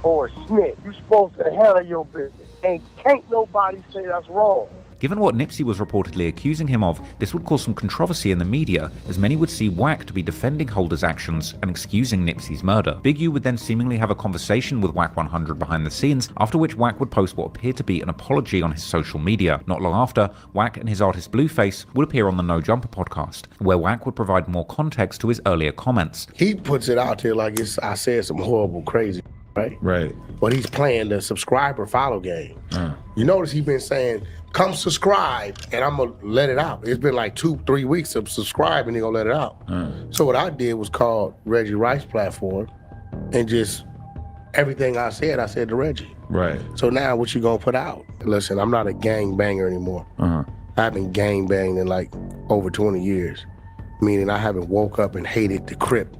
or a snitch. You're supposed to handle your business. And can't nobody say that's wrong. Given what Nipsey was reportedly accusing him of, this would cause some controversy in the media, as many would see Wack to be defending Holder's actions and excusing Nipsey's murder. Big U would then seemingly have a conversation with Wack 100 behind the scenes, after which Wack would post what appeared to be an apology on his social media. Not long after, Wack and his artist Blueface would appear on the No Jumper podcast, where Wack would provide more context to his earlier comments. He puts it out there like I said some horrible, crazy, right? Right. But he's playing the subscribe or follow game. You notice he's been saying, come subscribe, and I'm gonna let it out. It's been like 2-3 weeks of subscribe, and he gonna let it out. So what I did was called Reggie Rice platform, and just everything I said to Reggie. Right. So now what you gonna put out? Listen, I'm not a gang banger anymore. I haven't gang banged in like over 20 years, meaning I haven't woke up and hated the Crip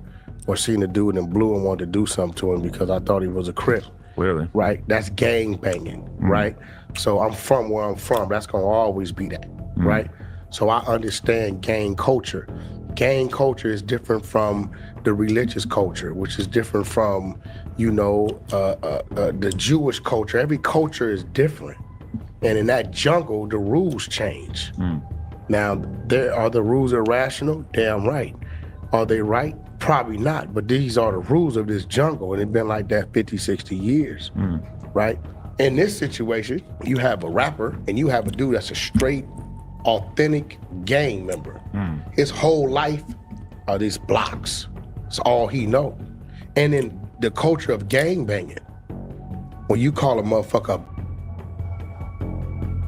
or seen a dude in blue and wanted to do something to him because I thought he was a Crip. Clearly. Right? That's gang banging, right? So I'm from where I'm from. That's gonna always be that, right? So I understand gang culture. Gang culture is different from the religious culture, which is different from, the Jewish culture. Every culture is different. And in that jungle, the rules change. Now, are the rules irrational? Damn right. Are they right? Probably not, but these are the rules of this jungle, and it's been like that 50, 60 years, right? In this situation, you have a rapper, and you have a dude that's a straight, authentic gang member. His whole life are these blocks. It's all he know. And in the culture of gang banging, when you call a motherfucker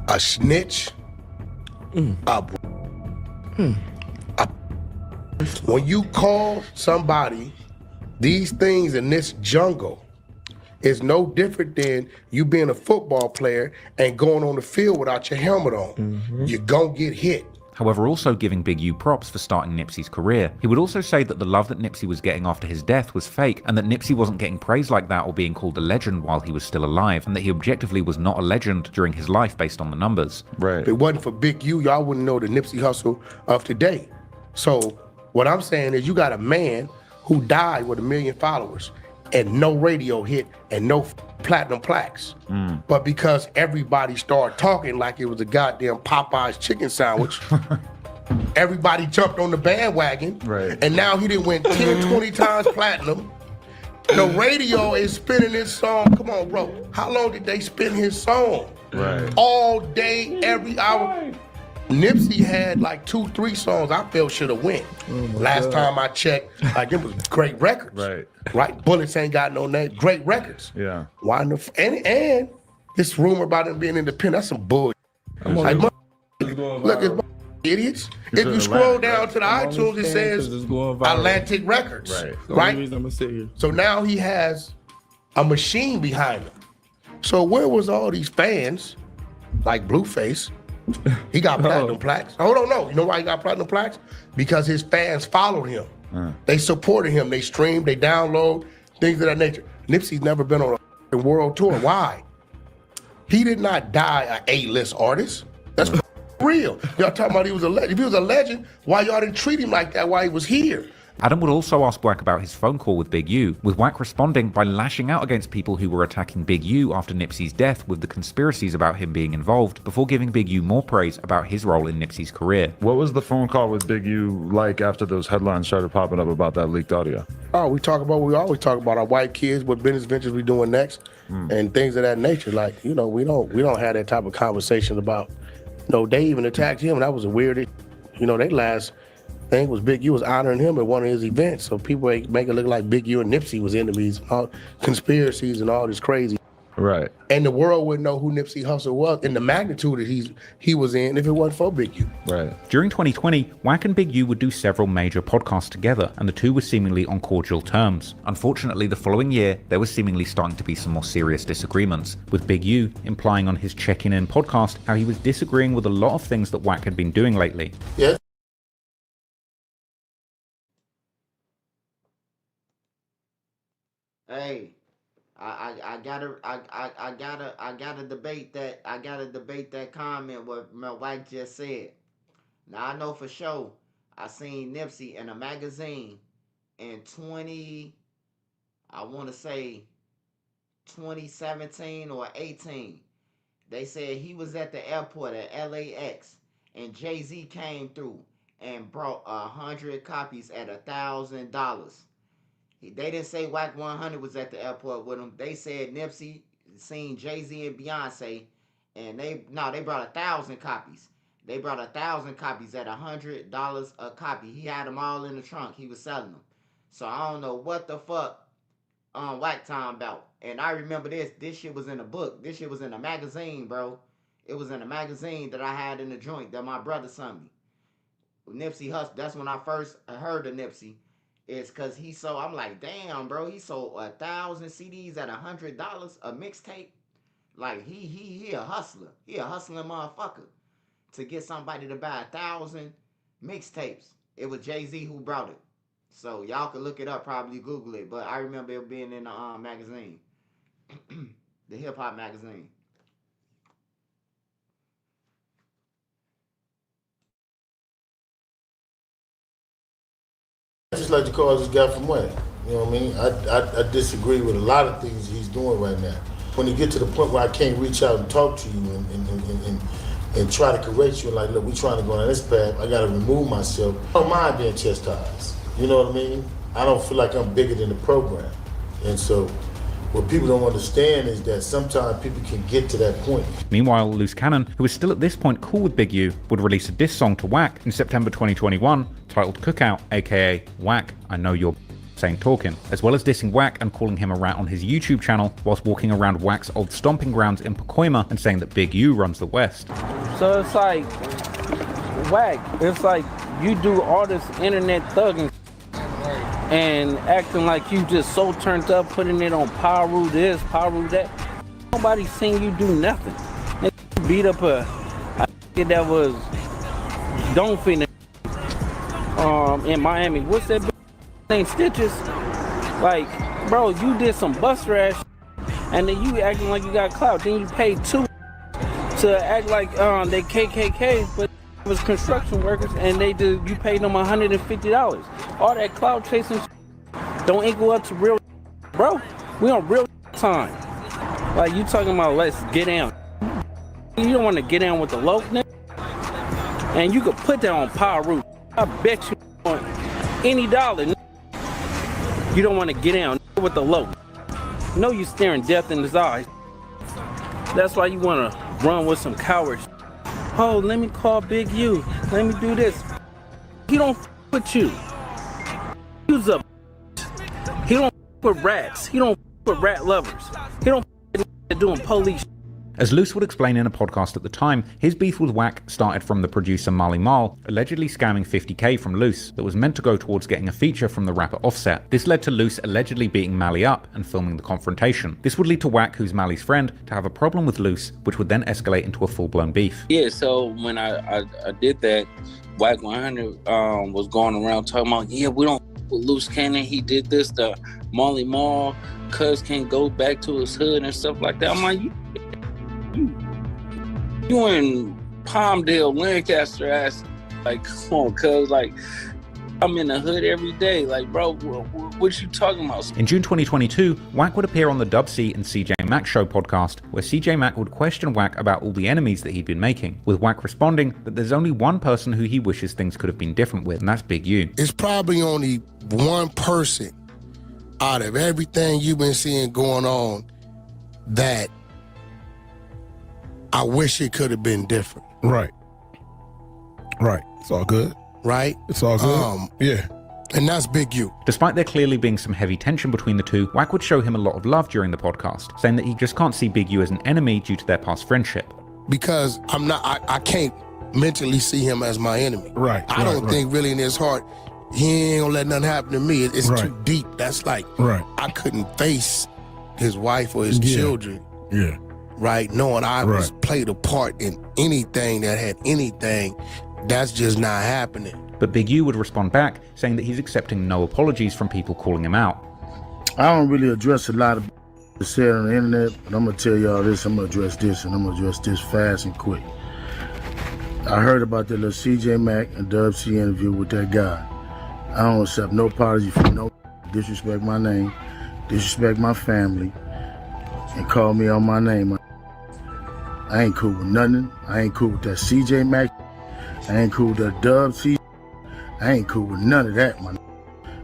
a snitch, when you call somebody these things in this jungle, it's no different than you being a football player and going on the field without your helmet on. You're gonna get hit. However, also giving Big U props for starting Nipsey's career. He would also say that the love that Nipsey was getting after his death was fake, and that Nipsey wasn't getting praise like that or being called a legend while he was still alive, and that he objectively was not a legend during his life based on the numbers. Right. If it wasn't for Big U, y'all wouldn't know the Nipsey Hussle of today. So what I'm saying is you got a man who died with 1 million followers and no radio hit and no platinum plaques. But because everybody started talking like it was a goddamn Popeye's chicken sandwich, everybody jumped on the bandwagon. Right. And now he done went 10, 20 times platinum. The radio is spinning his song. Come on, bro. How long did they spin his song? Right. All day, every hour. Nipsey had like 2, 3 songs I felt should have went. Last time I checked, like it was great records. Right. Bullets ain't got no name. Great records. Yeah. Why in the and this rumor about him being independent, that's some bullshit. Like, look, it's idiots. If you scroll down to the iTunes, it says Atlantic Records. Right. So now he has a machine behind him. So where was all these fans, like Blueface? He got platinum plaques. Hold on, no. You know why he got platinum plaques? Because his fans followed him. They supported him. They streamed, they download, things of that nature. Nipsey's never been on a world tour. Why? He did not die an A-list artist. That's real. Y'all talking about he was a legend. If he was a legend, why y'all didn't treat him like that while he was here? Adam would also ask Wack about his phone call with Big U, with Wack responding by lashing out against people who were attacking Big U after Nipsey's death with the conspiracies about him being involved, before giving Big U more praise about his role in Nipsey's career. What was the phone call with Big U like after those headlines started popping up about that leaked audio? Oh, we always talk about our white kids, what business ventures we doing next, and things of that nature. Like, we don't have that type of conversation about, they even attacked him. That was a weird, they last thing was Big U was honoring him at one of his events. So people make it look like Big U and Nipsey was enemies, all conspiracies and all this crazy. Right. And the world wouldn't know who Nipsey Hussle was in the magnitude that he was in if it wasn't for Big U. Right. During 2020, Wack and Big U would do several major podcasts together, and the two were seemingly on cordial terms. Unfortunately, the following year, there was seemingly starting to be some more serious disagreements, with Big U implying on his Checking In podcast how he was disagreeing with a lot of things that Wack had been doing lately. Yeah. Hey, I gotta debate that comment what Wack just said. Now I know for sure I seen Nipsey in a magazine in 2017 or 18. They said he was at the airport at LAX and Jay-Z came through and brought 100 copies at $1,000. They didn't say Wack 100 was at the airport with him. They said Nipsey seen Jay-Z and Beyonce, and they brought 1,000 copies. They brought 1,000 copies at $100 a copy. He had them all in the trunk. He was selling them. So I don't know what the fuck Wack talking about. And I remember this shit was in a book. This shit was in a magazine, bro. It was in a magazine that I had in the joint that my brother sent me. Nipsey Hussle. That's when I first heard of Nipsey. It's cause he sold. I'm like, damn, bro. He sold 1,000 CDs at $100 a mixtape. Like he a hustler. He a hustling motherfucker. To get somebody to buy 1,000 mixtapes. It was Jay-Z who brought it. So y'all can look it up, probably Google it. But I remember it being in the magazine, the hip hop magazine. Legislature calls this guy from where? You know what I mean? I disagree with a lot of things he's doing right now. When you get to the point where I can't reach out and talk to you and try to correct you, like, look, we trying to go down this path, I gotta remove myself. I don't mind being chastised. You know what I mean? I don't feel like I'm bigger than the program. And so what people don't understand is that sometimes people can get to that point. Meanwhile, Loose Cannon, who is still at this point cool with Big U, would release a diss song to Wack in September 2021 titled Cookout, aka Wack, I Know You're saying talking, as well as dissing Wack and calling him a rat on his YouTube channel whilst walking around Wack's old stomping grounds in Pacoima and saying that Big U runs the West. So it's like, Wack, it's like you do all this internet thugging and acting like you just so turned up, putting it on Paru this, Paru that. Nobody seen you do nothing. They beat up a kid that was don't fit in Miami. What's that bitch named Stitches? Like, bro, you did some bus rash and then you acting like you got clout. Then you paid $2 to act like they KKK, but it was construction workers and you paid them $150. All that clout chasing don't equal up to real, bro. We on real time. Like, you talking about let's get down. You don't want to get down with the low nigga. And you could put that on Paru. I bet you want any dollar. You don't want to get down with the low. No, you staring death in his eyes. That's why you want to run with some cowards. Oh, let me call Big U. Let me do this. He don't with you. He's a. He don't with rats. He don't with rat lovers. He don't doing police. As Luce would explain in a podcast at the time, his beef with Wack started from the producer Marley Marl allegedly scamming $50K from Luce that was meant to go towards getting a feature from the rapper Offset. This led to Luce allegedly beating Mally up and filming the confrontation. This would lead to Wack, who's Mally's friend, to have a problem with Luce, which would then escalate into a full-blown beef. Yeah, so when I did that, Wack 100 was going around talking about, yeah, we don't with Loose Cannon, he did this, the Marley Marl, cuz can't go back to his hood and stuff like that. I'm like, you in Palmdale, Lancaster ass, like, come on, cuz, like, I'm in the hood every day. Like, bro, what you talking about? In June 2022, Wack would appear on the Dub C and CJ Mack Show podcast, where CJ Mack would question Wack about all the enemies that he'd been making, with Wack responding that there's only one person who he wishes things could have been different with, and that's Big U. It's probably only one person out of everything you've been seeing going on that I wish it could have been different. Right. It's all good. Right? It's all good. Yeah. And that's Big U. Despite there clearly being some heavy tension between the two, Wack would show him a lot of love during the podcast, saying that he just can't see Big U as an enemy due to their past friendship. Because I can't mentally see him as my enemy. Right. I don't think really in his heart, he ain't gonna let nothing happen to me. It's too deep. That's like, I couldn't face his wife or his children. Yeah. Right? Knowing I was played a part in anything that had anything, that's just not happening. But Big U would respond back, saying that he's accepting no apologies from people calling him out. I don't really address a lot of said on the internet, but I'm gonna tell y'all this, I'm gonna address this, and I'm gonna address this fast and quick. I heard about that little CJ Mack and Dub C interview with that guy. I don't accept no apology from no disrespect my name, disrespect my family, and call me on my name. I ain't cool with nothing. I ain't cool with that CJ Mack. I ain't cool with that Dub C. I ain't cool with none of that, man.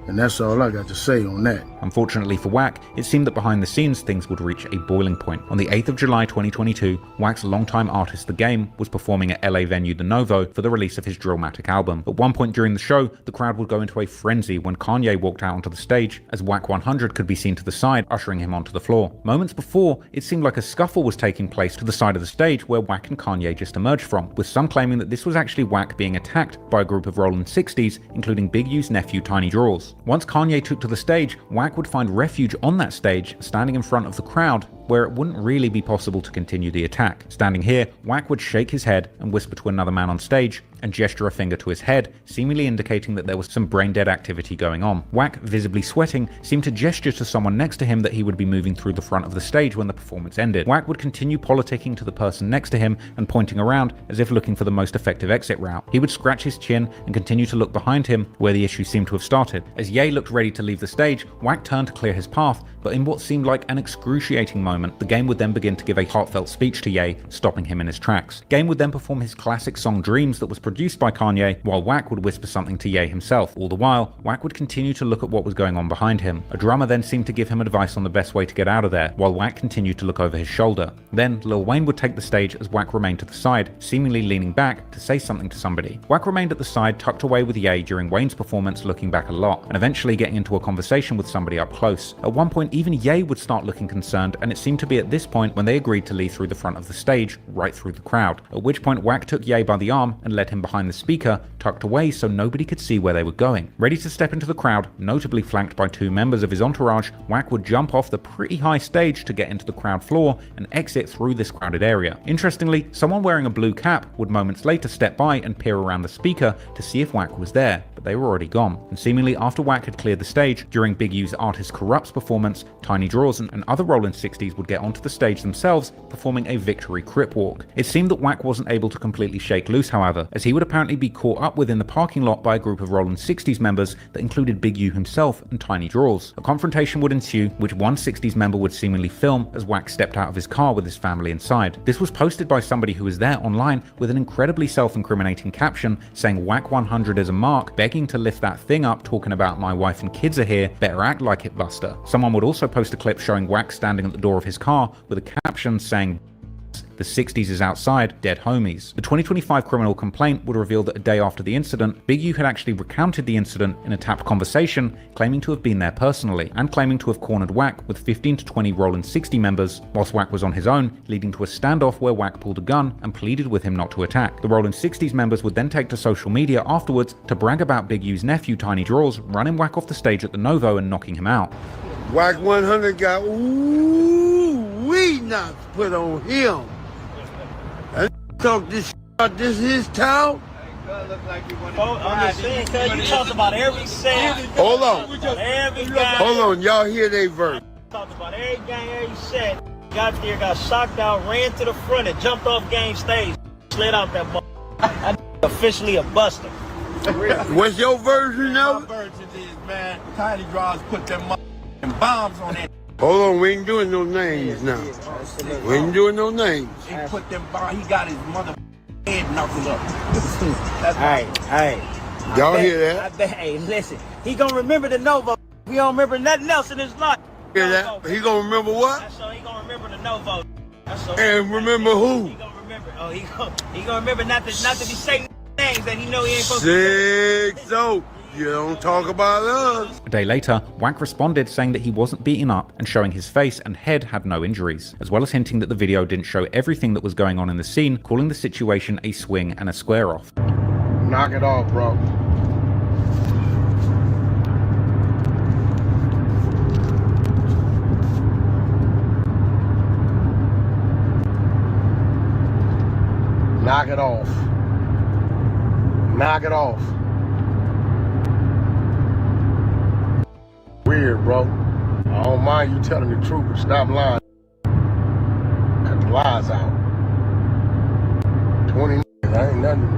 And that's all I got to say on that. Unfortunately for Wack, it seemed that behind the scenes things would reach a boiling point. On the 8th of July 2022, Wack's longtime artist The Game was performing at LA venue The Novo for the release of his Drillmatic album. At one point during the show, the crowd would go into a frenzy when Kanye walked out onto the stage, as Wack 100 could be seen to the side, ushering him onto the floor. Moments before, it seemed like a scuffle was taking place to the side of the stage where Wack and Kanye just emerged from, with some claiming that this was actually Wack being attacked by a group of Rollin 60s, including Big U's nephew Tiny Draws. Once Kanye took to the stage, Wack would find refuge on that stage, standing in front of the crowd, where it wouldn't really be possible to continue the attack. Standing here, Wack would shake his head and whisper to another man on stage and gesture a finger to his head, seemingly indicating that there was some brain-dead activity going on. Wack, visibly sweating, seemed to gesture to someone next to him that he would be moving through the front of the stage when the performance ended. Wack would continue politicking to the person next to him and pointing around as if looking for the most effective exit route. He would scratch his chin and continue to look behind him where the issue seemed to have started. As Ye looked ready to leave the stage, Wack turned to clear his path, but in what seemed like an excruciating moment, the Game would then begin to give a heartfelt speech to Ye, stopping him in his tracks. Game would then perform his classic song Dreams that was produced by Kanye, while Wack would whisper something to Ye himself. All the while, Wack would continue to look at what was going on behind him. A drummer then seemed to give him advice on the best way to get out of there, while Wack continued to look over his shoulder. Then, Lil Wayne would take the stage as Wack remained to the side, seemingly leaning back to say something to somebody. Wack remained at the side, tucked away with Ye during Wayne's performance, looking back a lot, and eventually getting into a conversation with somebody up close. At one point, even Ye would start looking concerned, and it seemed to be at this point when they agreed to leave through the front of the stage, right through the crowd. At which point, Wack took Ye by the arm and led him behind the speaker, tucked away so nobody could see where they were going. Ready to step into the crowd, notably flanked by two members of his entourage, Wack would jump off the pretty high stage to get into the crowd floor and exit through this crowded area. Interestingly, someone wearing a blue cap would moments later step by and peer around the speaker to see if Wack was there, but they were already gone. And seemingly after Wack had cleared the stage, during Big U's Artist Corrupts performance, Tiny Draws and other Rollin' 60s would get onto the stage themselves, performing a victory crip walk. It seemed that Wack wasn't able to completely shake loose, however, as he would apparently be caught up within the parking lot by a group of Rollin' 60s members that included Big U himself and Tiny Draws. A confrontation would ensue, which one 60s member would seemingly film as Wack stepped out of his car with his family inside. This was posted by somebody who was there online with an incredibly self-incriminating caption saying Wack 100 is a mark, begging to lift that thing up, talking about my wife and kids are here, better act like it, Buster. Someone would also post a clip showing Wack standing at the door of his car with a caption saying the 60s is outside, dead homies. The 2025 criminal complaint would reveal that a day after the incident, Big U had actually recounted the incident in a tapped conversation, claiming to have been there personally, and claiming to have cornered Wack with 15 to 20 Rollin' 60 members, whilst Wack was on his own, leading to a standoff where Wack pulled a gun and pleaded with him not to attack. The Rollin' 60s members would then take to social media afterwards to brag about Big U's nephew Tiny Draws running Wack off the stage at the Novo and knocking him out. Wack 100 got we not put on him. And talk this about this his town. I'm just saying, cuz you talked about every set. Hold on. Every guy. Hold on, y'all hear they verse. Talked about every gang, every set. Got there, got shocked out, ran to the front and jumped off game stage. Slid out that I officially a buster. What's your version of it? My version is, man, Tiny Draws put them bombs on that. Hold on, we ain't doing no names now. We ain't doing no names. He put them bombs, he got his mother head knuckles up. Alright. Y'all hear that? Hey, listen, he gonna remember the Novo. He don't remember nothing else in his life. Hear that? He gonna remember what? That's so he gonna remember the Novo. And remember who? He gonna remember. Oh, he gonna remember not to be saying things that he know he ain't supposed to Sick, so you don't talk about us. A day later, Wack responded saying that he wasn't beaten up and showing his face and head had no injuries, as well as hinting that the video didn't show everything that was going on in the scene, calling the situation a swing and a square off. Knock it off, bro. Knock it off. Knock it off. Weird, bro. I don't mind you telling the truth, but stop lying. Cut the lies out. 20 I ain't nothing.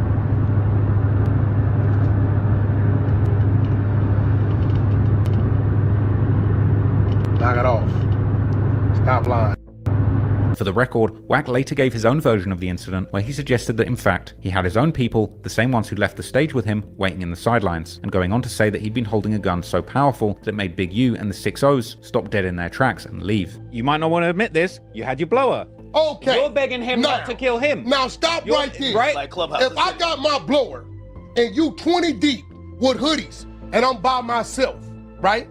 Knock it off. Stop lying. For the record, Wack later gave his own version of the incident where he suggested that in fact, he had his own people, the same ones who left the stage with him, waiting in the sidelines, and going on to say that he'd been holding a gun so powerful that it made Big U and the 6-0s stop dead in their tracks and leave. You might not want to admit this, you had your blower. Okay. You're begging him not to kill him. Now stop right there. Right? Like if I got my blower and you 20 deep with hoodies and I'm by myself, right?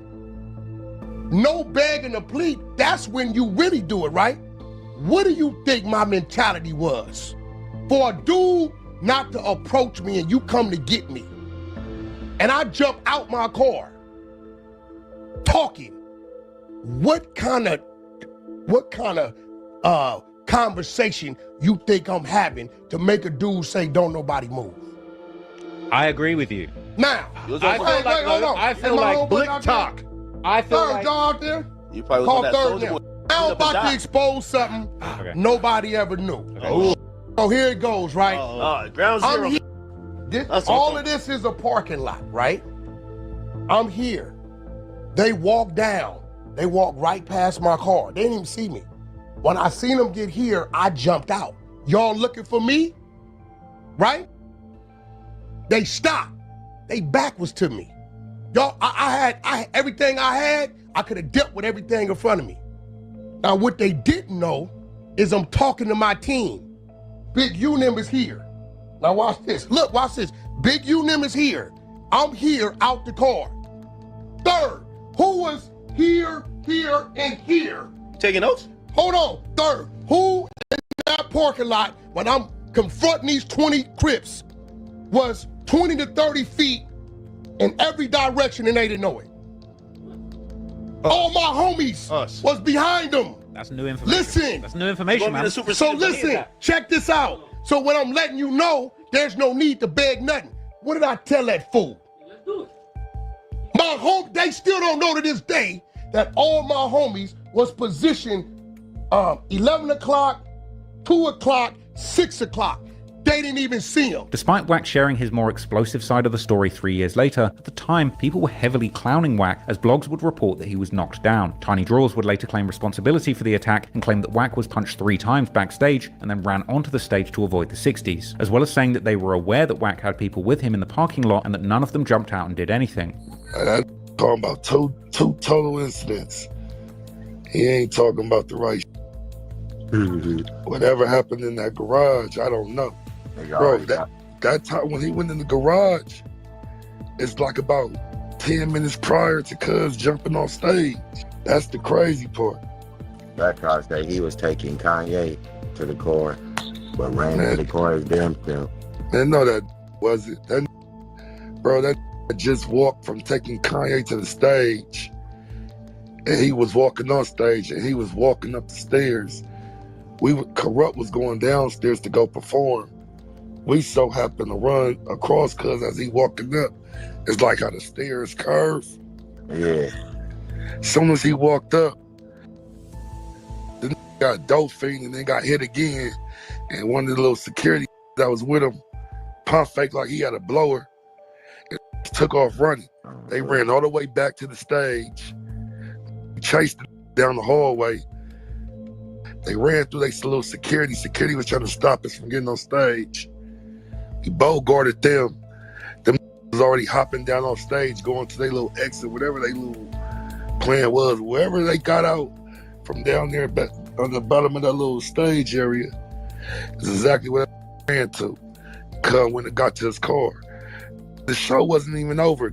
No begging to plead, that's when you really do it, right? What do you think my mentality was? For a dude not to approach me and you come to get me, and I jump out my car, talking, what kind of what kind of conversation you think I'm having to make a dude say don't nobody move? I agree with you. Now, I feel like Blick talk. I feel third like y'all out there. You probably Call was on third that now. Soulja Now I'm Boy. about to expose something nobody ever knew. So here it goes, right? Ground I'm zero. here. That's All awesome. of this is a parking lot, right? I'm here. They walk down. They walk right past my car. They didn't even see me. When I seen them get here, I jumped out. Y'all looking for me? Right? They stopped. They back was to me. Y'all, I had everything I had, I could have dealt with everything in front of me. Now, what they didn't know is I'm talking to my team. Big Unim is here. Now watch this. Look, watch this. Big Unim is here. I'm here out the car. Third, who was here, and here? Taking notes? Hold on. Third, who in that parking lot when I'm confronting these 20 Crips was 20 to 30 feet in every direction and they didn't know it? All my homies was behind them. That's new information. Listen. That's new information, man. So listen, check this out. So when I'm letting you know, there's no need to beg nothing. What did I tell that fool? Let's do it. My home, they still don't know to this day that all my homies was positioned 11 o'clock, 2 o'clock, 6 o'clock. They didn't even see him. Despite Wack sharing his more explosive side of the story 3 years later, at the time, people were heavily clowning Wack as blogs would report that he was knocked down. Tiny Draws would later claim responsibility for the attack and claim that Wack was punched 3 times backstage and then ran onto the stage to avoid the 60s, as well as saying that they were aware that Wack had people with him in the parking lot and that none of them jumped out and did anything. I'm talking about two total incidents. He ain't talking about the right Whatever happened in that garage, I don't know. Bro, that time when he went in the garage, it's like about 10 minutes prior to Cuz jumping on stage. That's the crazy part. That car said he was taking Kanye to the core, but ran to the core as damn still. Man, no, that wasn't. That just walked from taking Kanye to the stage, and he was walking on stage, and he was walking up the stairs. Corrupt was going downstairs to go perform. We so happened to run across Cuz as he walking up. It's like how the stairs curve. Yeah. As soon as he walked up, the got dope fiend and then got hit again. And one of the little security that was with him pump faked like he had a blower and took off running. They ran all the way back to the stage, chased him down the hallway. They ran through their little security. Security was trying to stop us from getting on stage. We both guarded them. Them was already hopping down on stage, going to their little exit, whatever their little plan was. Wherever they got out from down there on the bottom of that little stage area is exactly what I ran to. When it got to his car. The show wasn't even over.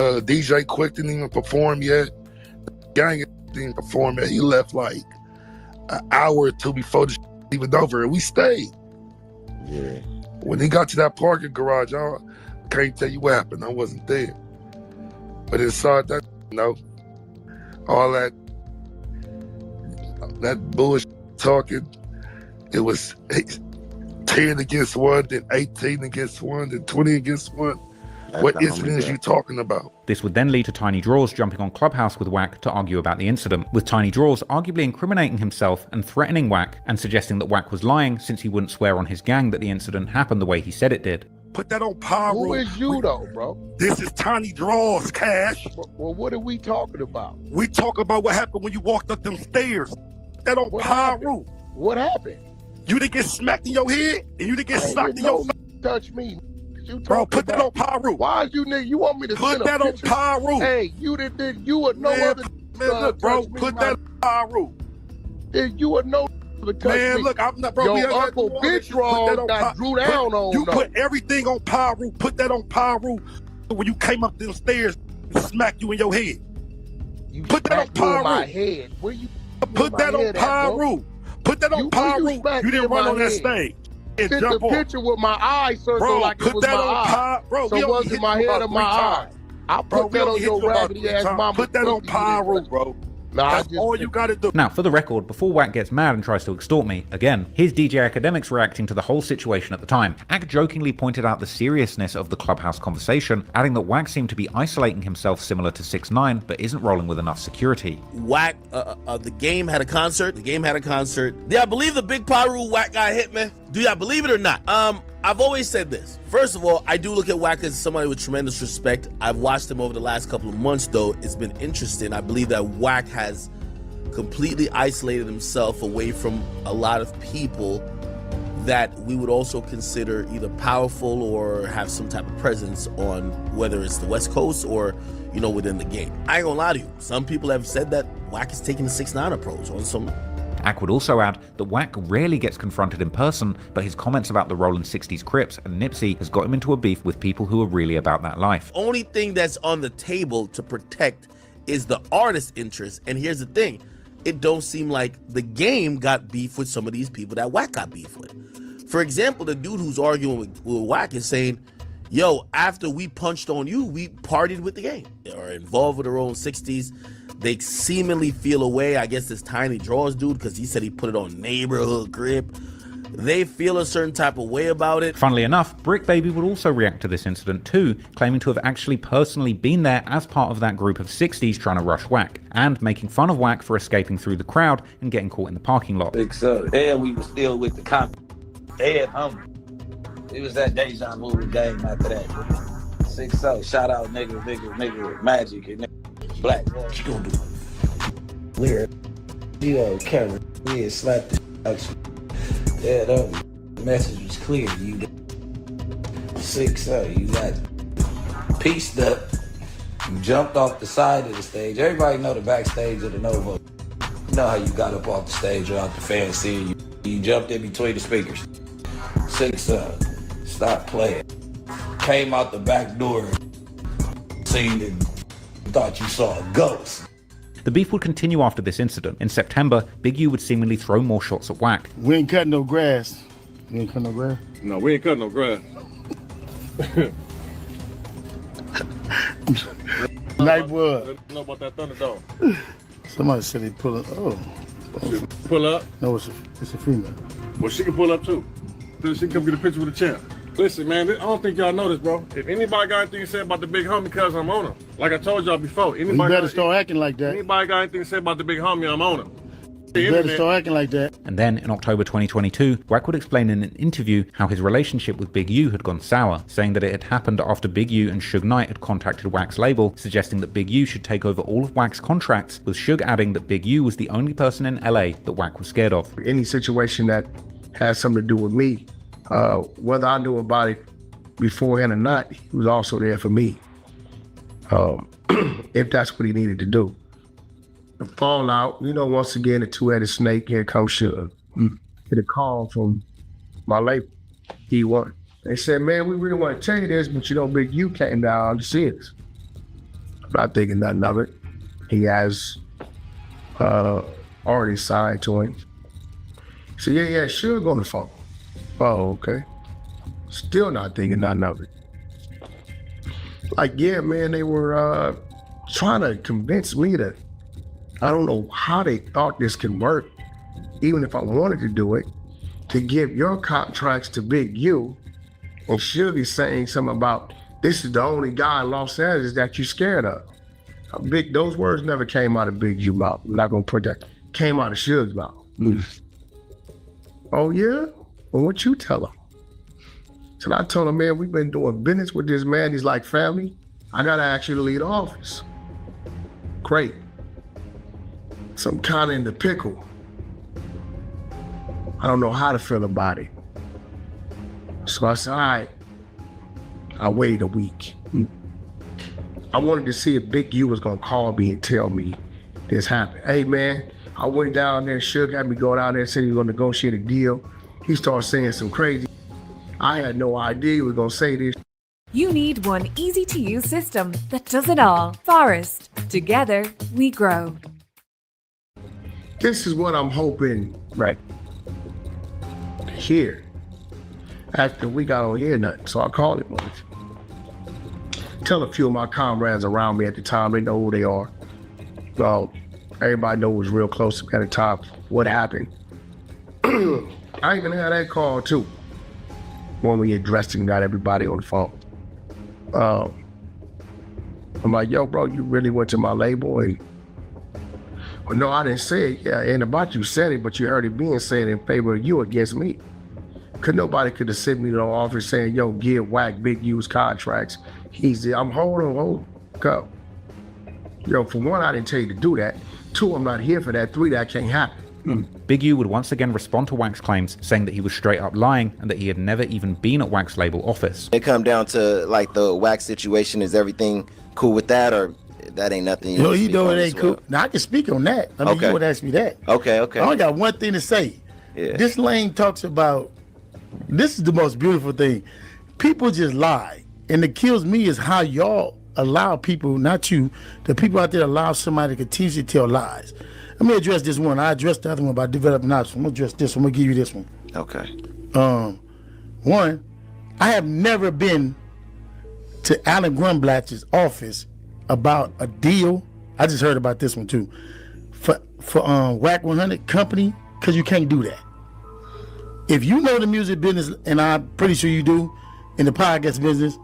DJ Quick didn't even perform yet. Gang didn't even perform yet. He left like an hour or two before the show even over, and we stayed. Yeah. When he got to that parking garage, I can't tell you what happened. I wasn't there. But inside that, all that bullshit talking, it was 10 against 1, then 18 against 1, then 20 against 1. What incident is you talking about? This would then lead to Tiny Draws jumping on Clubhouse with Wack to argue about the incident, with Tiny Draws arguably incriminating himself and threatening Wack and suggesting that Wack was lying since he wouldn't swear on his gang that the incident happened the way he said it did. Put that on Pyro. Who is you though, bro? This is Tiny Draws, Cash. Well, what are we talking about? We talk about what happened when you walked up them stairs. Put that on Pyro. What happened? You didn't get smacked in your head and you didn't get socked in your face. Touch me. Bro, put that on Pyro. Why is you nigga? You want me to put that on Pyro? Hey, you did you or no other? Man, look, bro, put that on Pyro. You or no touch man, me. Look, I'm not, bro. Your uncle bitch wrong got drew down on. You put everything on Pyro. Put that on Pyro. When you came up them stairs, smack you in your head. You put that on Pyro. My head. Where you? Put that on Pyro. Put that on Pyro. You didn't run on that stage. It's a picture with my eyes circled like it was my eye. Bro, so was it my head or my eye? I put that on your raggedy ass mama. Put that on Pyro, bro. That's all you gotta do. Now, for the record, before Wack gets mad and tries to extort me, again, here's DJ Academic's reacting to the whole situation at the time. Ac jokingly pointed out the seriousness of the Clubhouse conversation, adding that Wack seemed to be isolating himself similar to 6ix9ine, but isn't rolling with enough security. Wack, the game had a concert. Yeah, I believe the Big Paru Wack got hit, man. Do y'all believe it or not? I've always said this. First of all, I do look at Wack as somebody with tremendous respect. I've watched him over the last couple of months, though. It's been interesting. I believe that Wack has completely isolated himself away from a lot of people that we would also consider either powerful or have some type of presence on, whether it's the West Coast or, you know, within the game. I ain't gonna lie to you. Some people have said that Wack is taking the 6ix9ine approach on some. Ac would also add that Wack rarely gets confronted in person, but his comments about the Rolling 60s Crips and Nipsey has got him into a beef with people who are really about that life. Only thing that's on the table to protect is the artist's interest. And here's the thing. It don't seem like the game got beef with some of these people that Wack got beef with. For example, the dude who's arguing with Wack is saying, yo, after we punched on you, we partied with the game. They are involved with their own 60s. They seemingly feel away. I guess this Tiny Draws dude, because he said he put it on Neighborhood Grip. They feel a certain type of way about it. Funnily enough, BRICC Baby would also react to this incident too, claiming to have actually personally been there as part of that group of 60s trying to rush Wack, and making fun of Wack for escaping through the crowd and getting caught in the parking lot. And we were still with the cop. Dead hungry. It was that deja vu game after that. 6-0. Shout out nigga, Magic and nigga, Black. What you gonna do? Weird. You on camera. We had slapped it out. Yeah, the message was clear. You 6-0. You got pieced up. You jumped off the side of the stage. Everybody know the backstage of the Novo. You know how you got up off the stage or out the fan seeing you. You jumped in between the speakers. 6-0. Stop playing. Came out the back door. Seen it. Thought you saw a ghost. The beef would continue after this incident. In September, Big U would seemingly throw more shots at Wack. We ain't cutting no grass. You ain't cutting no grass? No, we ain't cutting no grass. Nightwood. Know about that Thunderdome? Somebody said they pull up. Oh. Pull up? No, it's a female. Well, she can pull up too. So she can come get a picture with the champ. Listen, man, I don't think y'all know this, bro. If anybody got anything to say about the big homie, cuz I'm on him. Like I told y'all before. You better start acting like that. Anybody got anything to say about the big homie, I'm on him. You better start acting like that. And then, in October 2022, Wack would explain in an interview how his relationship with Big U had gone sour, saying that it had happened after Big U and Suge Knight had contacted Wack's label, suggesting that Big U should take over all of Wack's contracts, with Suge adding that Big U was the only person in LA that Wack was scared of. Any situation that has something to do with me, whether I knew about it beforehand or not, he was also there for me. If that's what he needed to do. The fallout, you know, once again, the two-headed snake, here comes Suge. Get a call from my label, D1. They said, man, we really want to tell you this, but you know, Big U came down to see us. I'm not thinking nothing of it. He has already signed to him. So yeah, Suge on the phone. Oh, okay. Still not thinking nothing of it. Like, yeah, man, they were trying to convince me that I don't know how they thought this could work, even if I wanted to do it, to give your contracts to Big U, and she'll be saying something about, this is the only guy in Los Angeles that you're scared of. Those words never came out of Big U's mouth. I'm not gonna put that. Came out of Suge's mouth. Oh yeah? Well, what you tell him? So I told him, man, we've been doing business with this man. He's like family. I gotta ask you to lead office. Great. Some kind of in the pickle. I don't know how to feel about it. So I said, all right. I waited a week. I wanted to see if Big U was gonna call me and tell me this happened. Hey man, I went down there, Suge had me go down there and said he was gonna negotiate a deal. He started saying some crazy. I had no idea he was gonna say this. You need one easy-to-use system that does it all. Forest. Together, we grow. This is what I'm hoping, right, here. After we got on here nothing, so I called him once. Tell a few of my comrades around me at the time, they know who they are. Well, Everybody know it was real close at the time. What happened? I even had that call too. When we addressed and got everybody on the phone. I'm like, yo, bro, you really went to my label? And, well, no, I didn't say it. Yeah, and about you said it, but you heard it being said in favor of you against me. Nobody could have sent me to the office saying, yo, give Wack Big U's contracts. I'm hold, go. Yo, for one, I didn't tell you to do that. 2, I'm not here for that. 3, that can't happen. Big U would once again respond to Wack's claims, saying that he was straight up lying and that he had never even been at Wack's label office. It come down to like the Wack situation. Is everything cool with that, or that ain't nothing? No, you know it ain't cool. Now I can speak on that. I mean, okay. You would ask me that. Okay. I only got one thing to say. Yeah. This lane talks about. This is the most beautiful thing. People just lie, and it kills me is how y'all allow people, not you, the people out there allow somebody to continue to tell lies. Let me address this one. I addressed the other one about developing options. I'm gonna address this one. I'm gonna give you this one. Okay. One, I have never been to Alan Grunblatt's office about a deal. I just heard about this one too. For Wack 100 company, because you can't do that. If you know the music business, and I'm pretty sure you do, in the podcast business,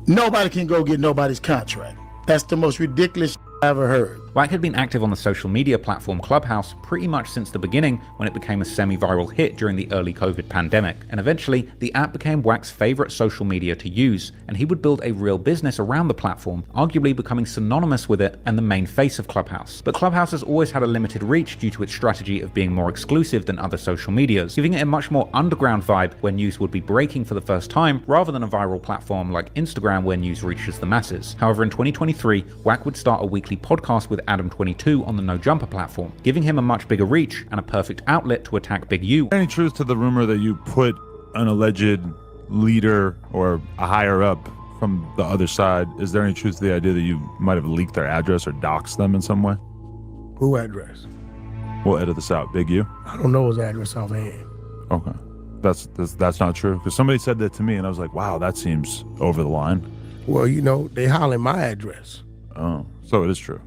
nobody can go get nobody's contract. That's the most ridiculous I ever heard. Wack had been active on the social media platform Clubhouse pretty much since the beginning, when it became a semi-viral hit during the early COVID pandemic. And eventually, the app became Wack's favorite social media to use, and he would build a real business around the platform, arguably becoming synonymous with it and the main face of Clubhouse. But Clubhouse has always had a limited reach due to its strategy of being more exclusive than other social medias, giving it a much more underground vibe where news would be breaking for the first time, rather than a viral platform like Instagram where news reaches the masses. However, in 2023, Wack would start a weekly podcast with Adam22 on the No Jumper platform, giving him a much bigger reach and a perfect outlet to attack Big U. Any truth to the rumor that you put an alleged leader or a higher up from the other side? Is there any truth to the idea that you might have leaked their address or doxed them in some way? Who address? We'll edit this out. Big U? I don't know his address offhand. Okay. That's not true? Because somebody said that to me and I was like, wow, that seems over the line. Well, you know, they holler my address. Oh, so it is true.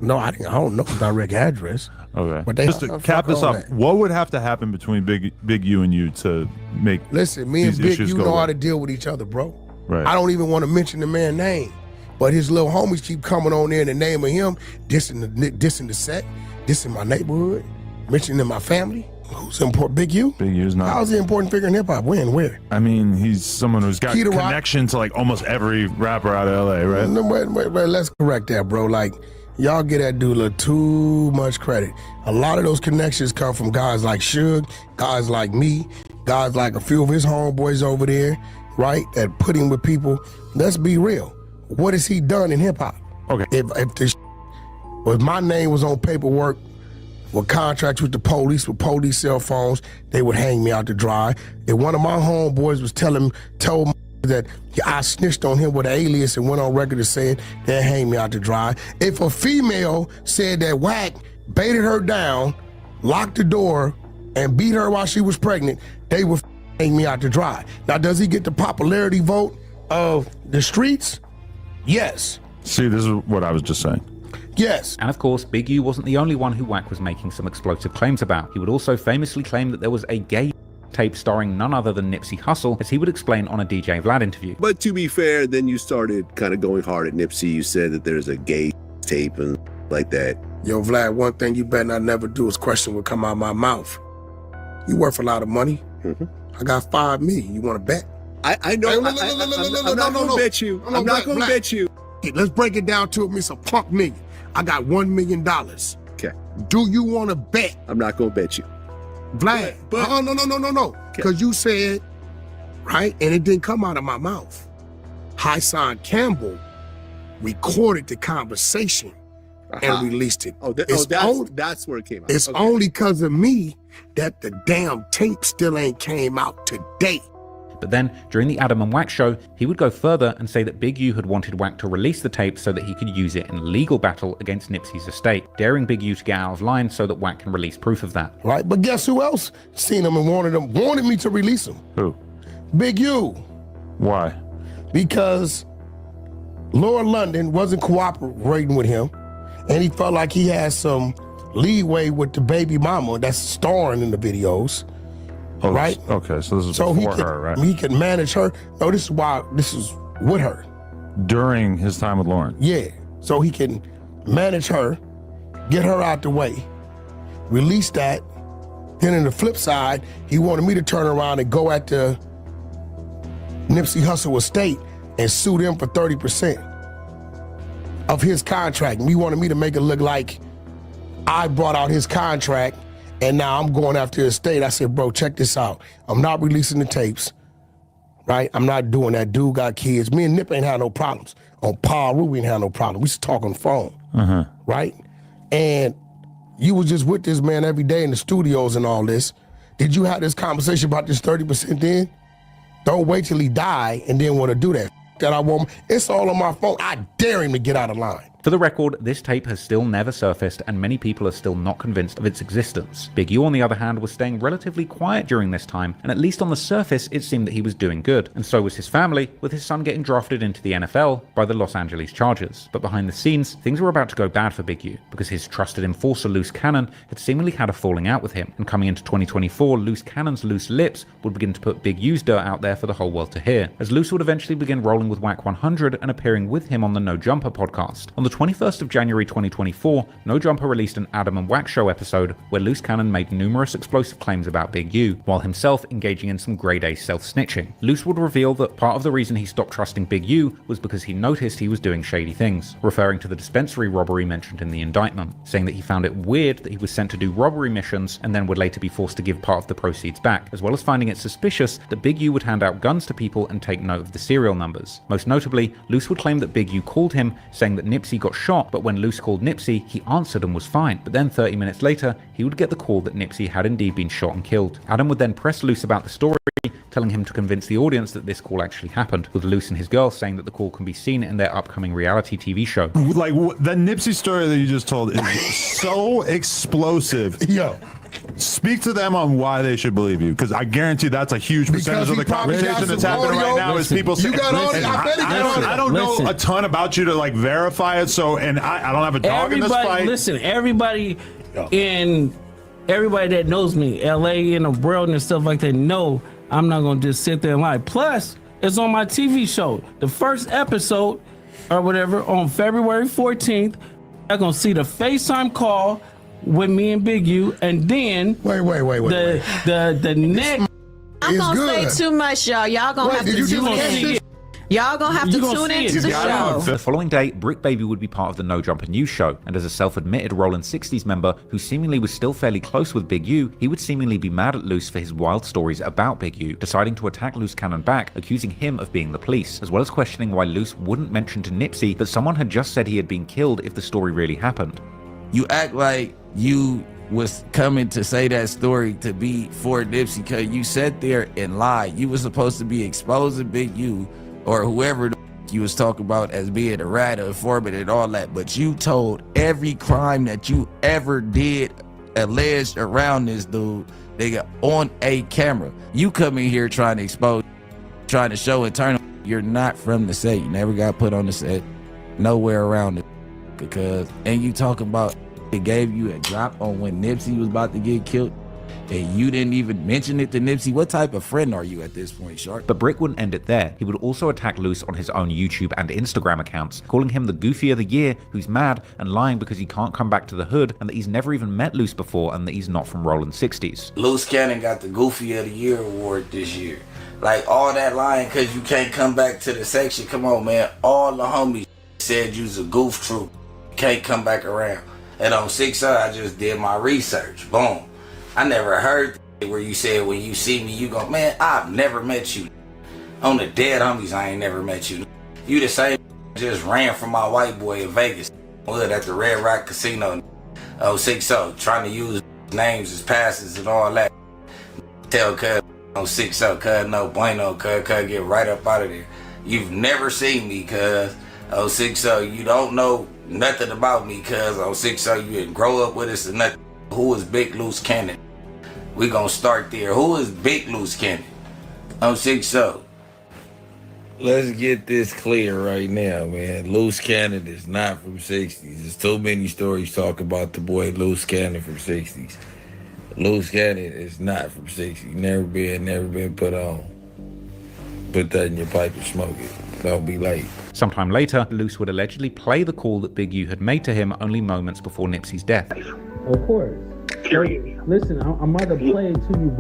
No, I don't know the direct address. Okay. But they just to cap this off, what would have to happen between Big U and you to make Listen, me and Big U know how to deal with each other, bro. Right. I don't even want to mention the man's name. But his little homies keep coming on there in the name of him, dissing the set, dissing my neighborhood, mentioning my family. Who's important? Big U? Big U's not. How's he an important figure in hip hop? When? Where? I mean, he's someone who's got Key to connection to like almost every rapper out of LA, right? No, wait, let's correct that, bro. Like, y'all get that dude a little too much credit. A lot of those connections come from guys like Suge, guys like me, guys like a few of his homeboys over there, right? That put him with people. Let's be real. What has he done in hip hop? Okay. If my name was on paperwork, with contracts with the police, with police cell phones, they would hang me out to dry. If one of my homeboys was told me that I snitched on him with an alias and went on record to say it, they'd hang me out to dry. If a female said that Wack baited her down, locked the door, and beat her while she was pregnant, they would hang me out to dry. Now, does he get the popularity vote of the streets? Yes. See, this is what I was just saying. Yes. And of course, Big U wasn't the only one who Wack was making some explosive claims about. He would also famously claim that there was a gay tape starring none other than Nipsey Hussle, as he would explain on a DJ Vlad interview. But to be fair, then you started kind of going hard at Nipsey. You said that there's a gay tape and like that. Yo, Vlad, one thing you better not never do is question what come out of my mouth. You worth a lot of money. Mm-hmm. I got $5 million. You want to bet? I know. I'm not going to bet you. I'm not going to bet you. Let's break it down to a punk million. I got $1 million. Okay. Do you want to bet? I'm not going to bet you. Vlad, no. Because you said, right, and it didn't come out of my mouth. Hassan Campbell recorded the conversation and released it. That's where it came out. It's only because of me that the damn tape still ain't came out today. But then, during the Adam and Wack show, he would go further and say that Big U had wanted Wack to release the tape so that he could use it in a legal battle against Nipsey's estate, daring Big U to get out of line so that Wack can release proof of that. Right, but guess who else seen him and wanted me to release him? Who? Big U. Why? Because Lord London wasn't cooperating with him, And he felt like he had some leeway with the baby mama that's starring in the videos, right? Okay, so this is So before her, right? He could manage her. No, this is with her. During his time with Lauren. Yeah, so he can manage her, get her out the way, release that. Then in the flip side, he wanted me to turn around and go at the Nipsey Hussle estate and sue them for 30% of his contract. And he wanted me to make it look like I brought out his contract and now I'm going after his estate. I said, bro, check this out. I'm not releasing the tapes, right? I'm not doing that. Dude got kids. Me and Nip ain't had no problems. On Paru, we ain't had no problem. We used to talk on the phone, right? And you was just with this man every day in the studios and all this. Did you have this conversation about this 30% then? Don't wait till he die and then want to do that. That I want. It's all on my phone. I dare him to get out of line. For the record, this tape has still never surfaced and many people are still not convinced of its existence. Big U, on the other hand, was staying relatively quiet during this time, and at least on the surface, it seemed that he was doing good. And so was his family, with his son getting drafted into the NFL by the Los Angeles Chargers. But behind the scenes, things were about to go bad for Big U, because his trusted enforcer, Loose Cannon, had seemingly had a falling out with him. And coming into 2024, Loose Cannon's loose lips would begin to put Big U's dirt out there for the whole world to hear, as Loose would eventually begin rolling with Wack 100 and appearing with him on the No Jumper podcast. On the 21st of January 2024, No Jumper released an Adam and Wack Show episode where Loose Cannon made numerous explosive claims about Big U, while himself engaging in some grade A self-snitching. Loose would reveal that part of the reason he stopped trusting Big U was because he noticed he was doing shady things, referring to the dispensary robbery mentioned in the indictment, saying that he found it weird that he was sent to do robbery missions and then would later be forced to give part of the proceeds back, as well as finding it suspicious that Big U would hand out guns to people and take note of the serial numbers. Most notably, Loose would claim that Big U called him saying that Nipsey got shot, but when Loose called Nipsey, he answered and was fine. But then 30 minutes later, he would get the call that Nipsey had indeed been shot and killed. Adam would then press Loose about the story, telling him to convince the audience that this call actually happened, with Loose and his girl saying that the call can be seen in their upcoming reality TV show. Like, that Nipsey story that you just told is so explosive. Yo. Speak to them on why they should believe you, because I guarantee that's a huge percentage of the conversation that's happening right now is people saying, I don't know a ton about you to like verify it, so, and I don't have a dog in this fight. Listen, everybody that knows me, LA and the world and stuff like that, know I'm not gonna just sit there and lie. Plus, it's on my TV show. The first episode or whatever on February 14th, I'm gonna see the FaceTime call with me and Big U, and then the next. I'm gonna say too much, y'all. Y'all gonna have to tune in. Y'all gonna have to tune into the show. The following day, BRICC Baby would be part of the No Jumper News show, and as a self-admitted Rollin' 60s member who seemingly was still fairly close with Big U, he would seemingly be mad at Loose for his wild stories about Big U, deciding to attack Loose Cannon back, accusing him of being the police, as well as questioning why Loose wouldn't mention to Nipsey that someone had just said he had been killed if the story really happened. You act like you was coming to say that story to be for Nipsey, because you sat there and lied. You were supposed to be exposing Big U or whoever the you was talking about as being a rat, or informant and all that, but you told every crime that you ever did alleged around this dude, nigga, on a camera. You come in here trying to expose, trying to show internal. You're not from the set. You never got put on the set, nowhere around it, because, and you talking about it gave you a drop on when Nipsey was about to get killed, and you didn't even mention it to Nipsey. What type of friend are you at this point, Shark? But BRICC wouldn't end it there. He would also attack Loose on his own YouTube and Instagram accounts, calling him the Goofy of the Year who's mad and lying because he can't come back to the hood, and that he's never even met Loose before, and that he's not from Rollin' 60s. Loose Cannon got the Goofy of the Year award this year. Like, all that lying because you can't come back to the section. Come on, man. All the homies said you's a goof troop. Can't come back around. And on 6 I just did my research. Boom. I never heard where you said when you see me, you go, man, I've never met you. On the dead homies, I ain't never met you. You the same just ran from my white boy in Vegas. At the Red Rock Casino. 6 trying to use names as passes and all that. Tell cuz on 6 cuz no bueno, cuz get right up out of there. You've never seen me, cuz 6 you don't know nothing about me, cuz on 6 you didn't grow up with us or nothing. Who is Big Loose Cannon? We gonna start there. Who is Big Loose Cannon? On 6 Let's get this clear right now, man. Loose Cannon is not from 60s. There's too many stories talking about the boy Loose Cannon from 60s. Loose Cannon is not from 60s. Never been put on. Put that in your pipe and smoke it. Don't be late. Sometime later, Loose would allegedly play the call that Big U had made to him only moments before Nipsey's death. Of course. Listen, I'm about to play it to you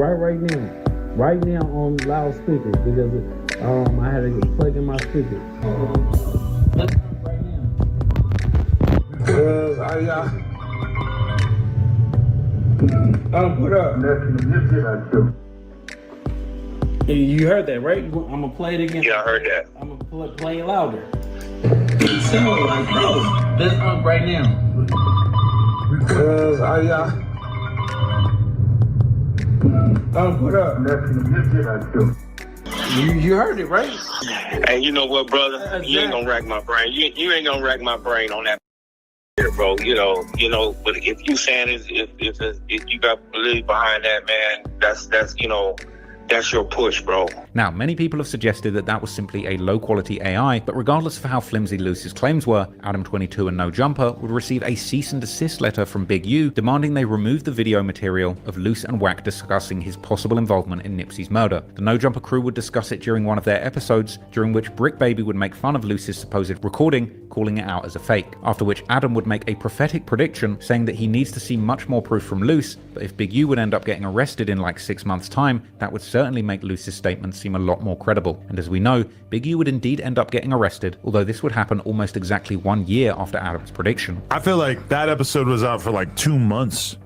right now on loudspeaker because I had to plug in my speakers. Put up. You heard that, right? I'm gonna play it again. Yeah, I heard that. I'm gonna play it louder. It sounds like, bro, let's up right now. Put up. You heard it, right? And you know what, brother? You ain't gonna rack my brain. You ain't gonna rack my brain on that, bro. You know. But if you saying if you got belief behind that, man, that's that's your push, bro. Now, many people have suggested that that was simply a low-quality AI, but regardless of how flimsy Loose's claims were, Adam22 and No Jumper would receive a cease and desist letter from Big U demanding they remove the video material of Loose and Wack discussing his possible involvement in Nipsey's murder. The No Jumper crew would discuss it during one of their episodes, during which BRICC Baby would make fun of Loose's supposed recording, calling it out as a fake, after which Adam would make a prophetic prediction saying that he needs to see much more proof from Loose, but if Big U would end up getting arrested in like 6 months' time, that would certainly make Loose's statement seem a lot more credible. And as we know, Big U would indeed end up getting arrested, although this would happen almost exactly 1 year after Adam's prediction. I feel like that episode was out for like 2 months.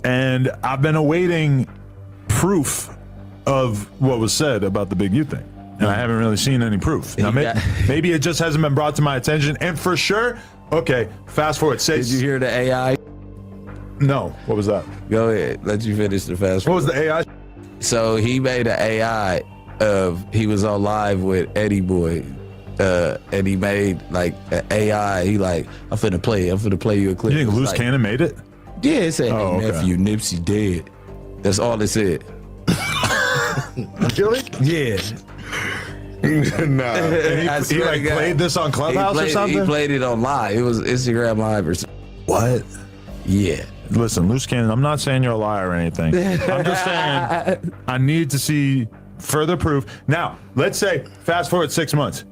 And I've been awaiting proof of what was said about the Big U thing. And I haven't really seen any proof. Now, maybe it just hasn't been brought to my attention. And for sure, okay, fast forward. Did you hear the AI? No. What was that? Go ahead. Let you finish the fast forward. What was the AI? So he made an AI of, he was on live with Eddie Boy. And he made like an AI. He like, I'm finna play you a clip. You think Loose Cannon made it? Yeah, it said, nephew, Nipsey dead. That's all it said. Really? Yeah. Nah. He like played this on Clubhouse or something? He played it on live. It was Instagram Live or something. What? Yeah. Listen, Loose Cannon, I'm not saying you're a liar or anything. I'm just saying I need to see further proof. Now, let's say fast forward 6 months.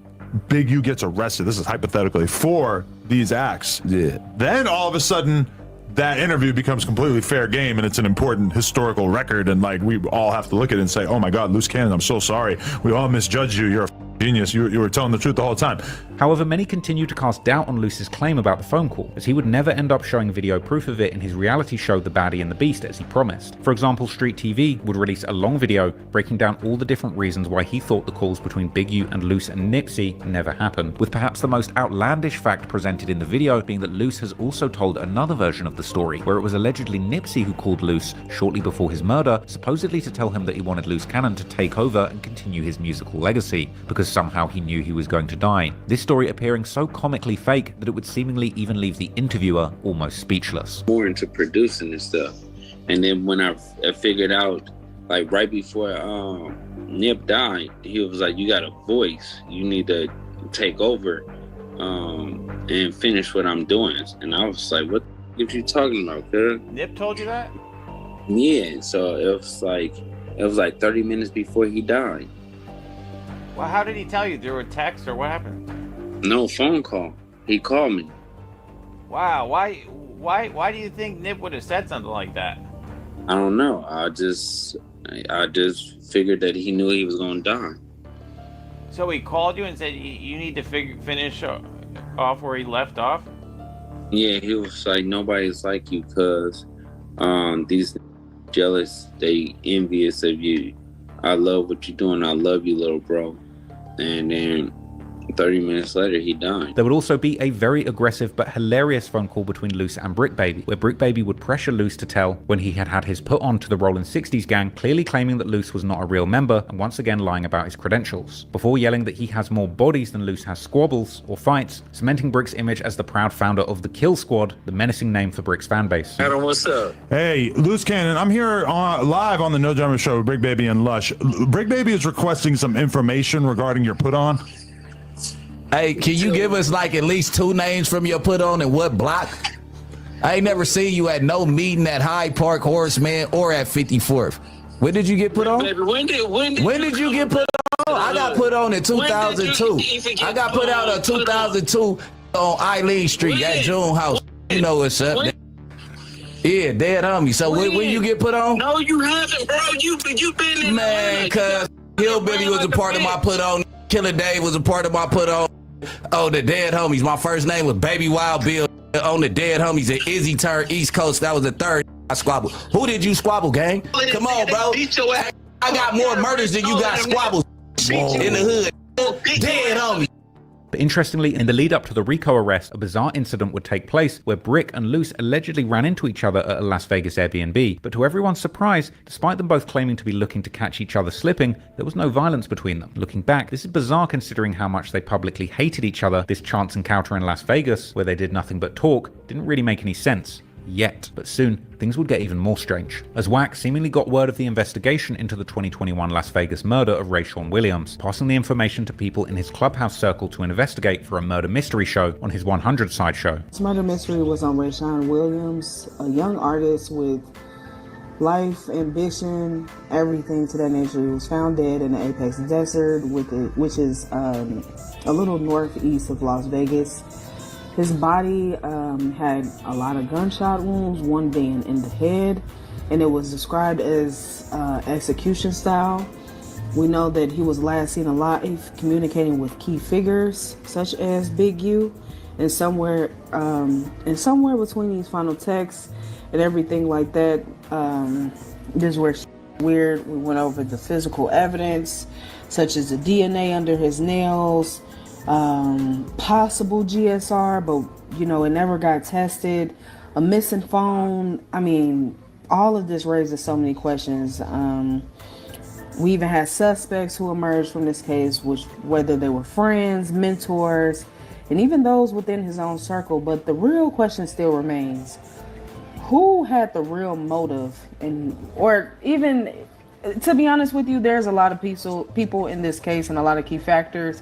Big U gets arrested. This is hypothetically for these acts. Yeah. Then all of a sudden, that interview becomes completely fair game and it's an important historical record, and like we all have to look at it and say, oh my God, Loose Cannon, I'm so sorry. We all misjudged you. You're a genius. You were telling the truth the whole time. However, many continue to cast doubt on Loose's claim about the phone call, as he would never end up showing video proof of it in his reality show The Baddie and the Beast as he promised. For example, Street TV would release a long video breaking down all the different reasons why he thought the calls between Big U and Loose and Nipsey never happened, with perhaps the most outlandish fact presented in the video being that Loose has also told another version of the story, where it was allegedly Nipsey who called Loose shortly before his murder, supposedly to tell him that he wanted Loose Cannon to take over and continue his musical legacy, because somehow he knew he was going to die. This story appearing so comically fake that it would seemingly even leave the interviewer almost speechless. More into producing and stuff. And then when I figured out, like right before Nip died, he was like, you got a voice. You need to take over and finish what I'm doing. And I was like, what are you talking about, cuz? Nip told you that? Yeah, so it was like 30 minutes before he died. Well, how did he tell you? Through a text or what happened? No, phone call. He called me. Wow, why do you think Nip would have said something like that? I don't know. I just figured that he knew he was gonna die. So he called you and said you need to finish off where he left off? Yeah, he was like, nobody's like you, cuz these jealous, they envious of you. I love what you're doing. I love you, little bro. And then 30 minutes later, he died. There would also be a very aggressive but hilarious phone call between Luce and BRICC Baby, where BRICK Baby would pressure Luce to tell when he had had his put on to the Rollin' 60s gang, clearly claiming that Luce was not a real member and once again lying about his credentials, before yelling that he has more bodies than Luce has squabbles or fights, cementing BRICK's image as the proud founder of the Kill Squad, the menacing name for BRICK's fanbase. Adam, what's up? Hey, Loose Cannon, I'm here live on the No Drama Show with BRICK Baby and Lush. BRICK Baby is requesting some information regarding your put on. Hey, can you give us like at least 2 names from your put on and what block? I ain't never seen you at no meeting at Hyde Park, Horseman, or at 54th. When did you get put on? Baby, when did you get put on? I got put on in 2002. I got put out in 2002 on Eileen Street at June House. You know what's up. Yeah, dead homie. So when you get put on? No, you haven't, bro. You been in Man, cuz Hillbilly was a part of my put on. Killer Dave was a part of my put on. Oh, the dead homies. My first name was Baby Wild Bill. On the dead homies, and Izzy turned East Coast. That was the third I squabble. Who did you squabble, gang? Come on, bro. I got more murders than you got squabbles in the hood. Dead homies. But interestingly, in the lead up to the RICO arrest, a bizarre incident would take place where BRICK and Luce allegedly ran into each other at a Las Vegas Airbnb. But to everyone's surprise, despite them both claiming to be looking to catch each other slipping, there was no violence between them. Looking back, this is bizarre considering how much they publicly hated each other. This chance encounter in Las Vegas, where they did nothing but talk, didn't really make any sense. Yet. But soon, things would get even more strange, as Wack seemingly got word of the investigation into the 2021 Las Vegas murder of Rayshawn Williams, passing the information to people in his clubhouse circle to investigate for a murder mystery show on his 100 side show. This murder mystery was on Rayshawn Williams, a young artist with life, ambition, everything to that nature. He was found dead in the Apex Desert, which is a little northeast of Las Vegas. His body had a lot of gunshot wounds, one being in the head, and it was described as execution style. We know that he was last seen alive communicating with key figures such as Big U, and somewhere between these final texts and everything like that, this is where weird. We went over the physical evidence, such as the DNA under his nails, possible GSR, but it never got tested. A missing phone. I mean, all of this raises so many questions. We even had suspects who emerged from this case, whether they were friends, mentors, and even those within his own circle. But the real question still remains: who had the real motive? Or even, to be honest with you, there's a lot of people in this case and a lot of key factors.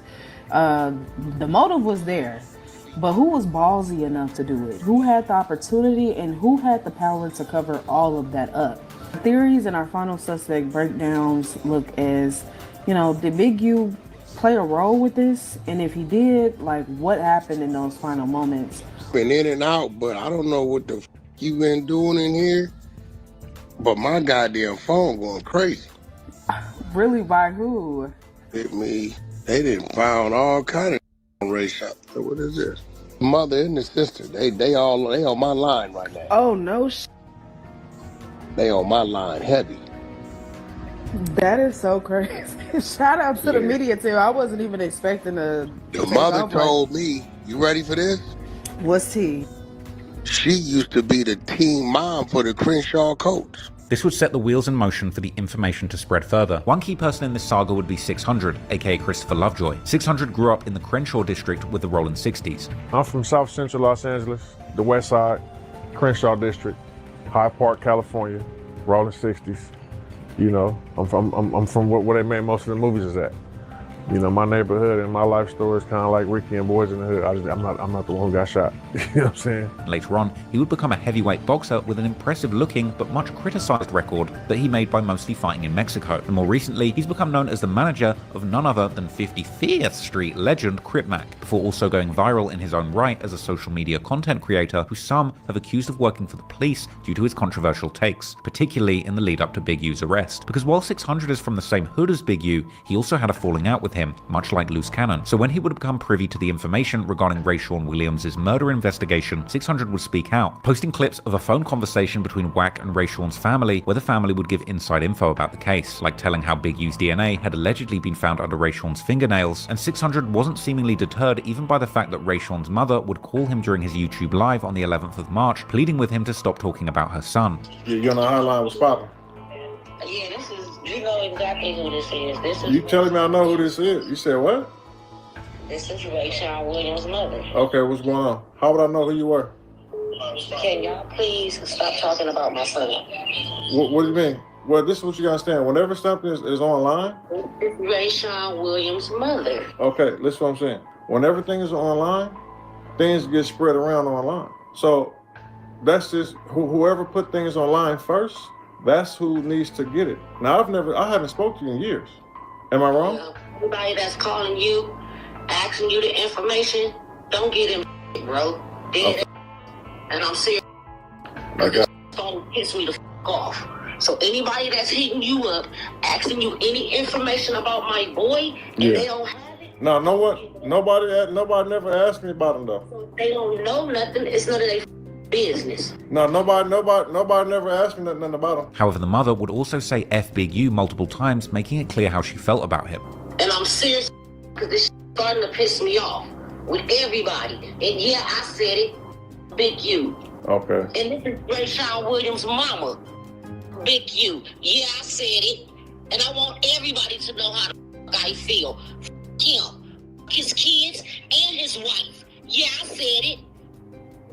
The motive was there, but who was ballsy enough to do it? Who had the opportunity and who had the power to cover all of that up? Theories and our final suspect breakdowns look as, did Big U play a role with this? And if he did, what happened in those final moments? Been in and out, but I don't know what the f you been doing in here, but my goddamn phone going crazy. Really, by who? Hit me. They didn't found all kind of race shop. So what is this? Mother and the sister. They on my line right now. Oh no. They on my line heavy. That is so crazy. Shout out to the media too. I wasn't even expecting The mother told me, you ready for this? What's T? She used to be the team mom for the Crenshaw Colts. This would set the wheels in motion for the information to spread further. One key person in this saga would be 600, aka Christopher Lovejoy. 600 grew up in the Crenshaw district with the Rollin' 60s. I'm from South Central Los Angeles, the West Side, Crenshaw district, Hyde Park, California, Rollin' 60s. I'm from where they made most of the movies is at. My neighborhood and my life story is kind of like Ricky and Boys in the Hood. I'm not the one who got shot. You know what I'm saying? Later on, he would become a heavyweight boxer with an impressive looking but much criticized record that he made by mostly fighting in Mexico. And more recently, he's become known as the manager of none other than 55th Street legend Crip Mac, before also going viral in his own right as a social media content creator who some have accused of working for the police due to his controversial takes, particularly in the lead up to Big U's arrest. Because while 600 is from the same hood as Big U, he also had a falling out with with him, much like loose cannon. So when he would become privy to the information regarding Rayshawn Williams' murder investigation, 600 would speak out, posting clips of a phone conversation between Wack and Rayshawn's family, where the family would give inside info about the case, like telling how Big U's DNA had allegedly been found under Rayshawn's fingernails. And 600 wasn't seemingly deterred even by the fact that Rayshawn's mother would call him during his YouTube live on the 11th of March, pleading with him to stop talking about her son. You on the hotline with Papa? Yeah, this is, you know exactly who this is. This is. You telling me I know who this is? You said what? This is Rayshawn Williams' mother. Okay, what's going on? How would I know who you were? Can y'all please stop talking about my son? What do you mean? Well, this is what you gotta understand. Whenever something is online, This is Rayshawn Williams' mother. okay, listen what I'm saying. When everything is online, things get spread around online. So that's just whoever put things online first, that's who needs to get it. Now I haven't spoke to you in years. Am I wrong? Everybody that's calling you, asking you the information, don't get him, bro. Dead. And I'm serious. Okay. It's gonna piss me the off. So anybody that's hitting you up, asking you any information about my boy, and they don't have it. No, know what? Nobody never asked me about him though. So they don't know nothing. It's none of their business. No, nobody never asked me nothing about him. However, the mother would also say F Big U multiple times, making it clear how she felt about him. And I'm serious because this starting to piss me off with everybody. And yeah, I said it, Big U. Okay. And this is Rayshawn Williams' mama, Big U. Yeah, I said it. And I want everybody to know how the I feel. Him, his kids, and his wife. Yeah, I said it.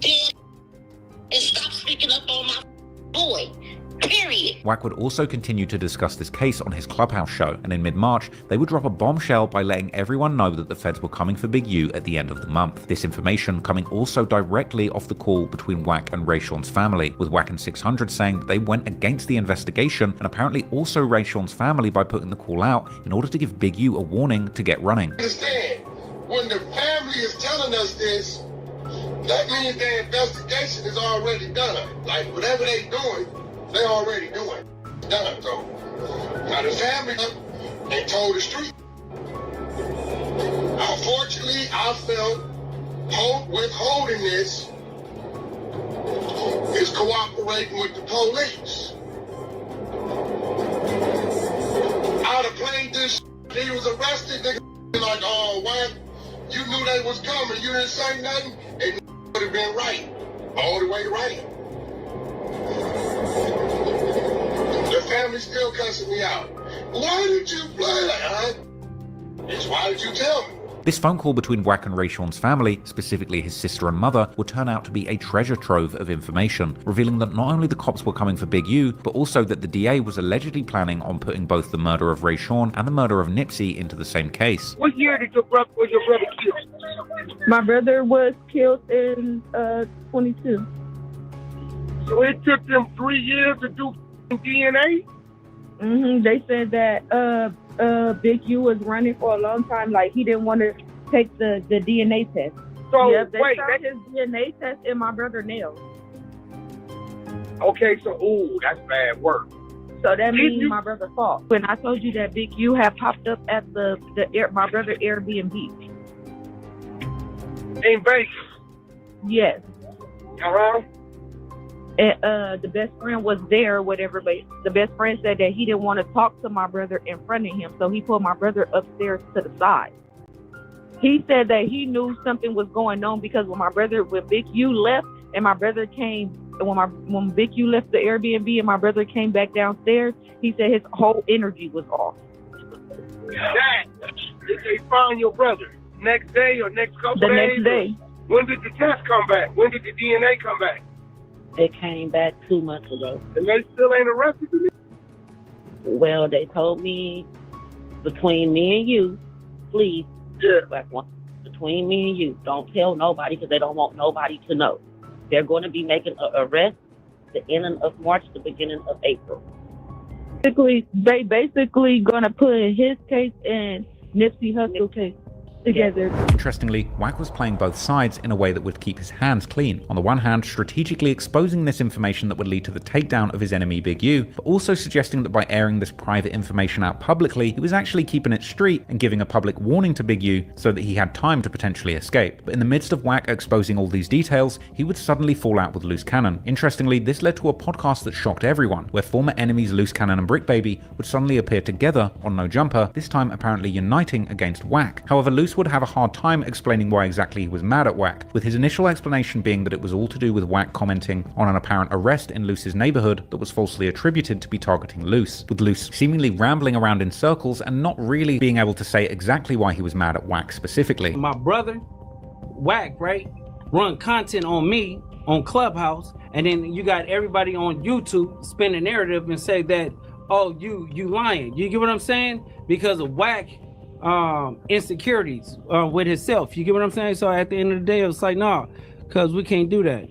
Dead. And stop speaking up on my boy. Period. Wack would also continue to discuss this case on his Clubhouse show, and in mid-March, they would drop a bombshell by letting everyone know that the feds were coming for Big U at the end of the month. This information coming also directly off the call between Wack and Rayshawn's family, with Wack and 600 saying that they went against the investigation, and apparently also Rayshawn's family by putting the call out in order to give Big U a warning to get running. Understand, when the family is telling us this, that means their investigation is already done. Like whatever they doing, they already doing. Done. So now the family, they told the street. Unfortunately, I felt withholding this is cooperating with the police. I'd have played this. He was arrested. Nigga like, oh, what? You knew they was coming. You didn't say nothing. It would have been right. All the way right. The family still cussing me out. Why did you play that, huh? It's why did you tell me? This phone call between Wack and Rayshawn's family, specifically his sister and mother, would turn out to be a treasure trove of information, revealing that not only the cops were coming for Big U, but also that the DA was allegedly planning on putting both the murder of Rayshawn and the murder of Nipsey into the same case. What year did your brother killed? My brother was killed in 22. So it took them 3 years to do DNA? They said that Big U was running for a long time, like he didn't want to take the DNA test. So yeah, they wait, found his DNA test in my brother's nails. Okay, so ooh, that's bad work. So that means my brother fought. When I told you that Big U had popped up at my brother Airbnb. In Vegas? Yes. Uh-huh. And the best friend was there, whatever, but the best friend said that he didn't want to talk to my brother in front of him, so he pulled my brother upstairs to the side. He said that he knew something was going on because when Big U left and my brother came, when Big U left the Airbnb and my brother came back downstairs, he said his whole energy was off. Dad, did they find your brother? Next day or next couple days? The next day. When did the test come back? When did the DNA come back? It came back 2 months ago. And they still ain't arrested me? Well, they told me between me and you, please, between me and you, don't tell nobody because they don't want nobody to know. They're going to be making an arrest the ending of March, the beginning of April. They basically going to put his case and Nipsey Hussle case. together. Interestingly, Wack was playing both sides in a way that would keep his hands clean. On the one hand, strategically exposing this information that would lead to the takedown of his enemy Big U, but also suggesting that by airing this private information out publicly, he was actually keeping it street and giving a public warning to Big U so that he had time to potentially escape. But in the midst of Wack exposing all these details, he would suddenly fall out with Loose Cannon. Interestingly, this led to a podcast that shocked everyone, where former enemies Loose Cannon and BRICC Baby would suddenly appear together on No Jumper, this time apparently uniting against Wack. However, Loose would have a hard time explaining why exactly he was mad at Wack, with his initial explanation being that it was all to do with Wack commenting on an apparent arrest in Loose's neighborhood that was falsely attributed to be targeting Loose, with Loose seemingly rambling around in circles and not really being able to say exactly why he was mad at Wack specifically. My brother, Wack, right, run content on me on Clubhouse, and then you got everybody on YouTube spin a narrative and say that, oh, you lying. You get what I'm saying? Because of Wack insecurities with himself. You get what I'm saying? So at the end of the day, it's like, nah, because we can't do that.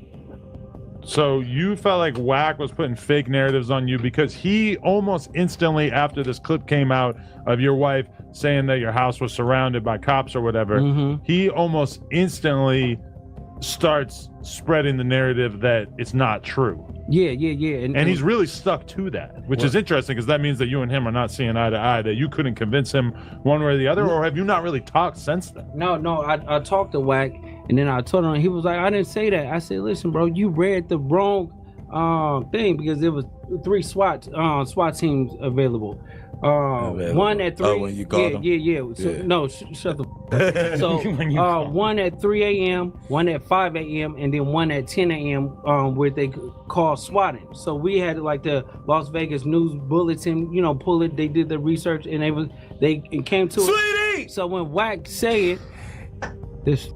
So you felt like Wack was putting fake narratives on you because he almost instantly after this clip came out of your wife saying that your house was surrounded by cops or whatever, he almost instantly starts spreading the narrative that it's not true. Yeah. And he's really stuck to that, which is interesting because that means that you and him are not seeing eye to eye, that you couldn't convince him one way or the other, or have you not really talked since then? No, I talked to Wack, and then I told him, he was like, I didn't say that. I said, listen, bro, you read the wrong thing because there was 3 SWAT teams available. One at 3. Oh, when you called them? Yeah. So, no, shut the. So one at 3 a.m., one at 5 a.m., and then one at 10 a.m. Where they call swatting. So we had like the Las Vegas News Bulletin, pull it. They did the research and they came to it. So when Wack say it, this.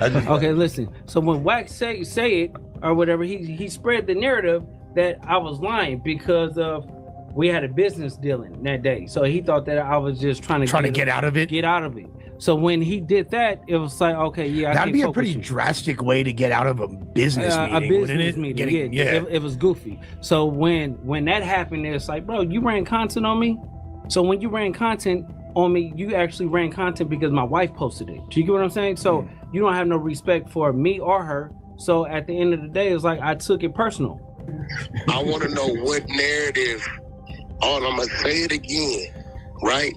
Okay, listen. So when Wack say it or whatever, he spread the narrative that I was lying because of. We had a business dealing that day, so he thought that I was just trying to get out of it. Get out of it. So when he did that, it was like, okay, yeah, that'd be a pretty drastic way to get out of a business meeting, wouldn't it? It was goofy. So when that happened, it's like, bro, you ran content on me. So when you ran content on me, you actually ran content because my wife posted it. Do you get what I'm saying? So you don't have no respect for me or her. So at the end of the day, it's like I took it personal. I want to know what narrative. I'm gonna say it again, right?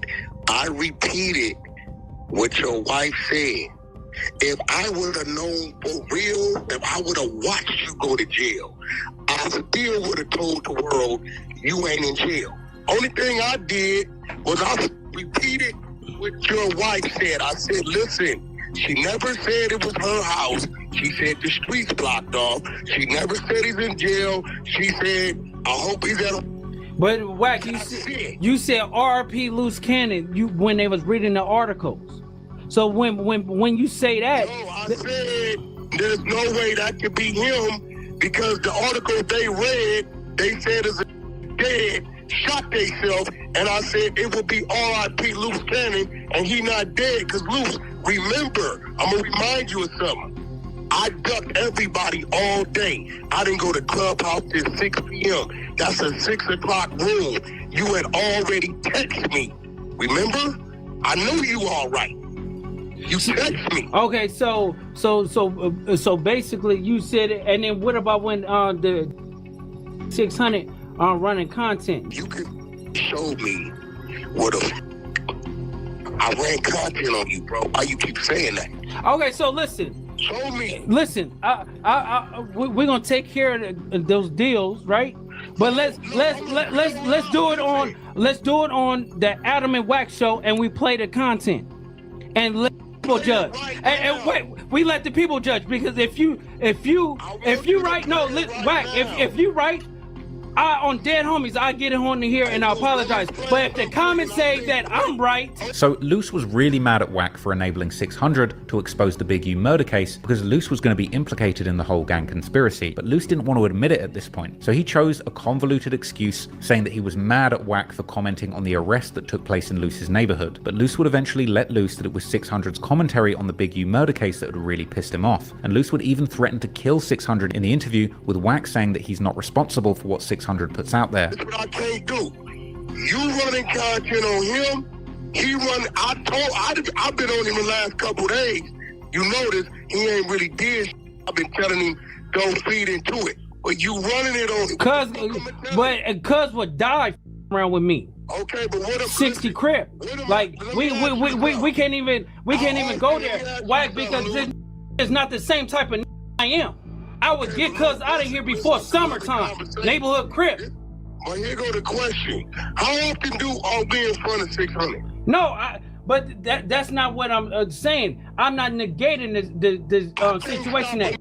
I repeated what your wife said. If I would have known for real, if I would have watched you go to jail, I still would have told the world you ain't in jail. Only thing I did was I repeated what your wife said. I said, listen, she never said it was her house. She said the streets blocked off. She never said he's in jail. She said, I hope he's at a... But Wack, you said RP Loose Cannon when they was reading the articles. So when you say that, no, I said there's no way that could be him because the article they read, they said is dead, shot themselves, and I said it would be RIP Loose Cannon, and he not dead because Loose. Remember, I'm gonna remind you of something. I ducked everybody all day. I didn't go to Clubhouse till 6 p.m. That's a 6 o'clock room. You had already texted me. Remember? I knew you all right. You texted me. Okay, so basically you said it, and then what about when the 600 running content? You can show me what I ran content on you, bro. Why you keep saying that? Okay, so listen. Show me. Listen, we're gonna take care of those deals, right? But let's do it on the Adam and Wack show, and we play the content, and let people judge. And wait, we let the people judge because if you right, no, Wack, if you right. On Dead Homies, I get it on here and I apologize. But if the comments say that I'm right. So Luce was really mad at Wack for enabling 600 to expose the Big U murder case because Luce was going to be implicated in the whole gang conspiracy. But Luce didn't want to admit it at this point. So he chose a convoluted excuse saying that he was mad at Wack for commenting on the arrest that took place in Luce's neighborhood. But Luce would eventually let loose that it was 600's commentary on the Big U murder case that had really pissed him off. And Luce would even threaten to kill 600 in the interview, with Wack saying that he's not responsible for what 600 puts out there. That's what I can't do. You running content on him, He run. I've been on him the last couple of days. You notice he ain't really did. I've been telling him don't feed into it. But you running it on. Cuz would die around with me. Okay, but what if 60 crib? Like we can't even go there, Wack, because this is not the same type of I am. I would get cuz out of here before summertime. Neighborhood crib. Well, here go the question. How often do all be in front of 600? No, but that's not what I'm saying. I'm not negating the situation that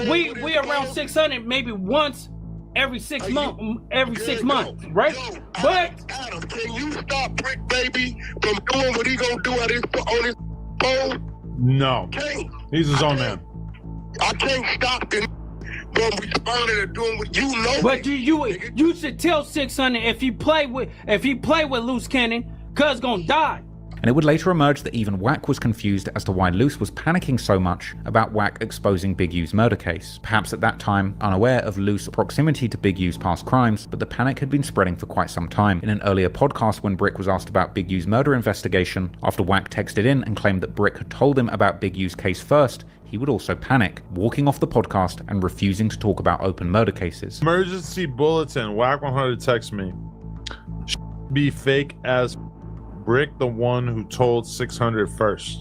we around 600 maybe once every 6 months, right? But Adam, can you stop BRICC Baby from doing what he gonna do on his phone? No, he's his own man. I can't stop him from responding or doing what you know. But you should tell 600 if he play with loose cannon, cuz gonna die. And it would later emerge that even Wack was confused as to why Luce was panicking so much about Wack exposing Big U's murder case. Perhaps at that time unaware of Luce's proximity to Big U's past crimes, but the panic had been spreading for quite some time. In an earlier podcast when BRICC was asked about Big U's murder investigation, after Wack texted in and claimed that BRICC had told him about Big U's case first, he would also panic, walking off the podcast and refusing to talk about open murder cases. Emergency bulletin, Wack 100 text me. Be fake as BRICC the one who told 600 first.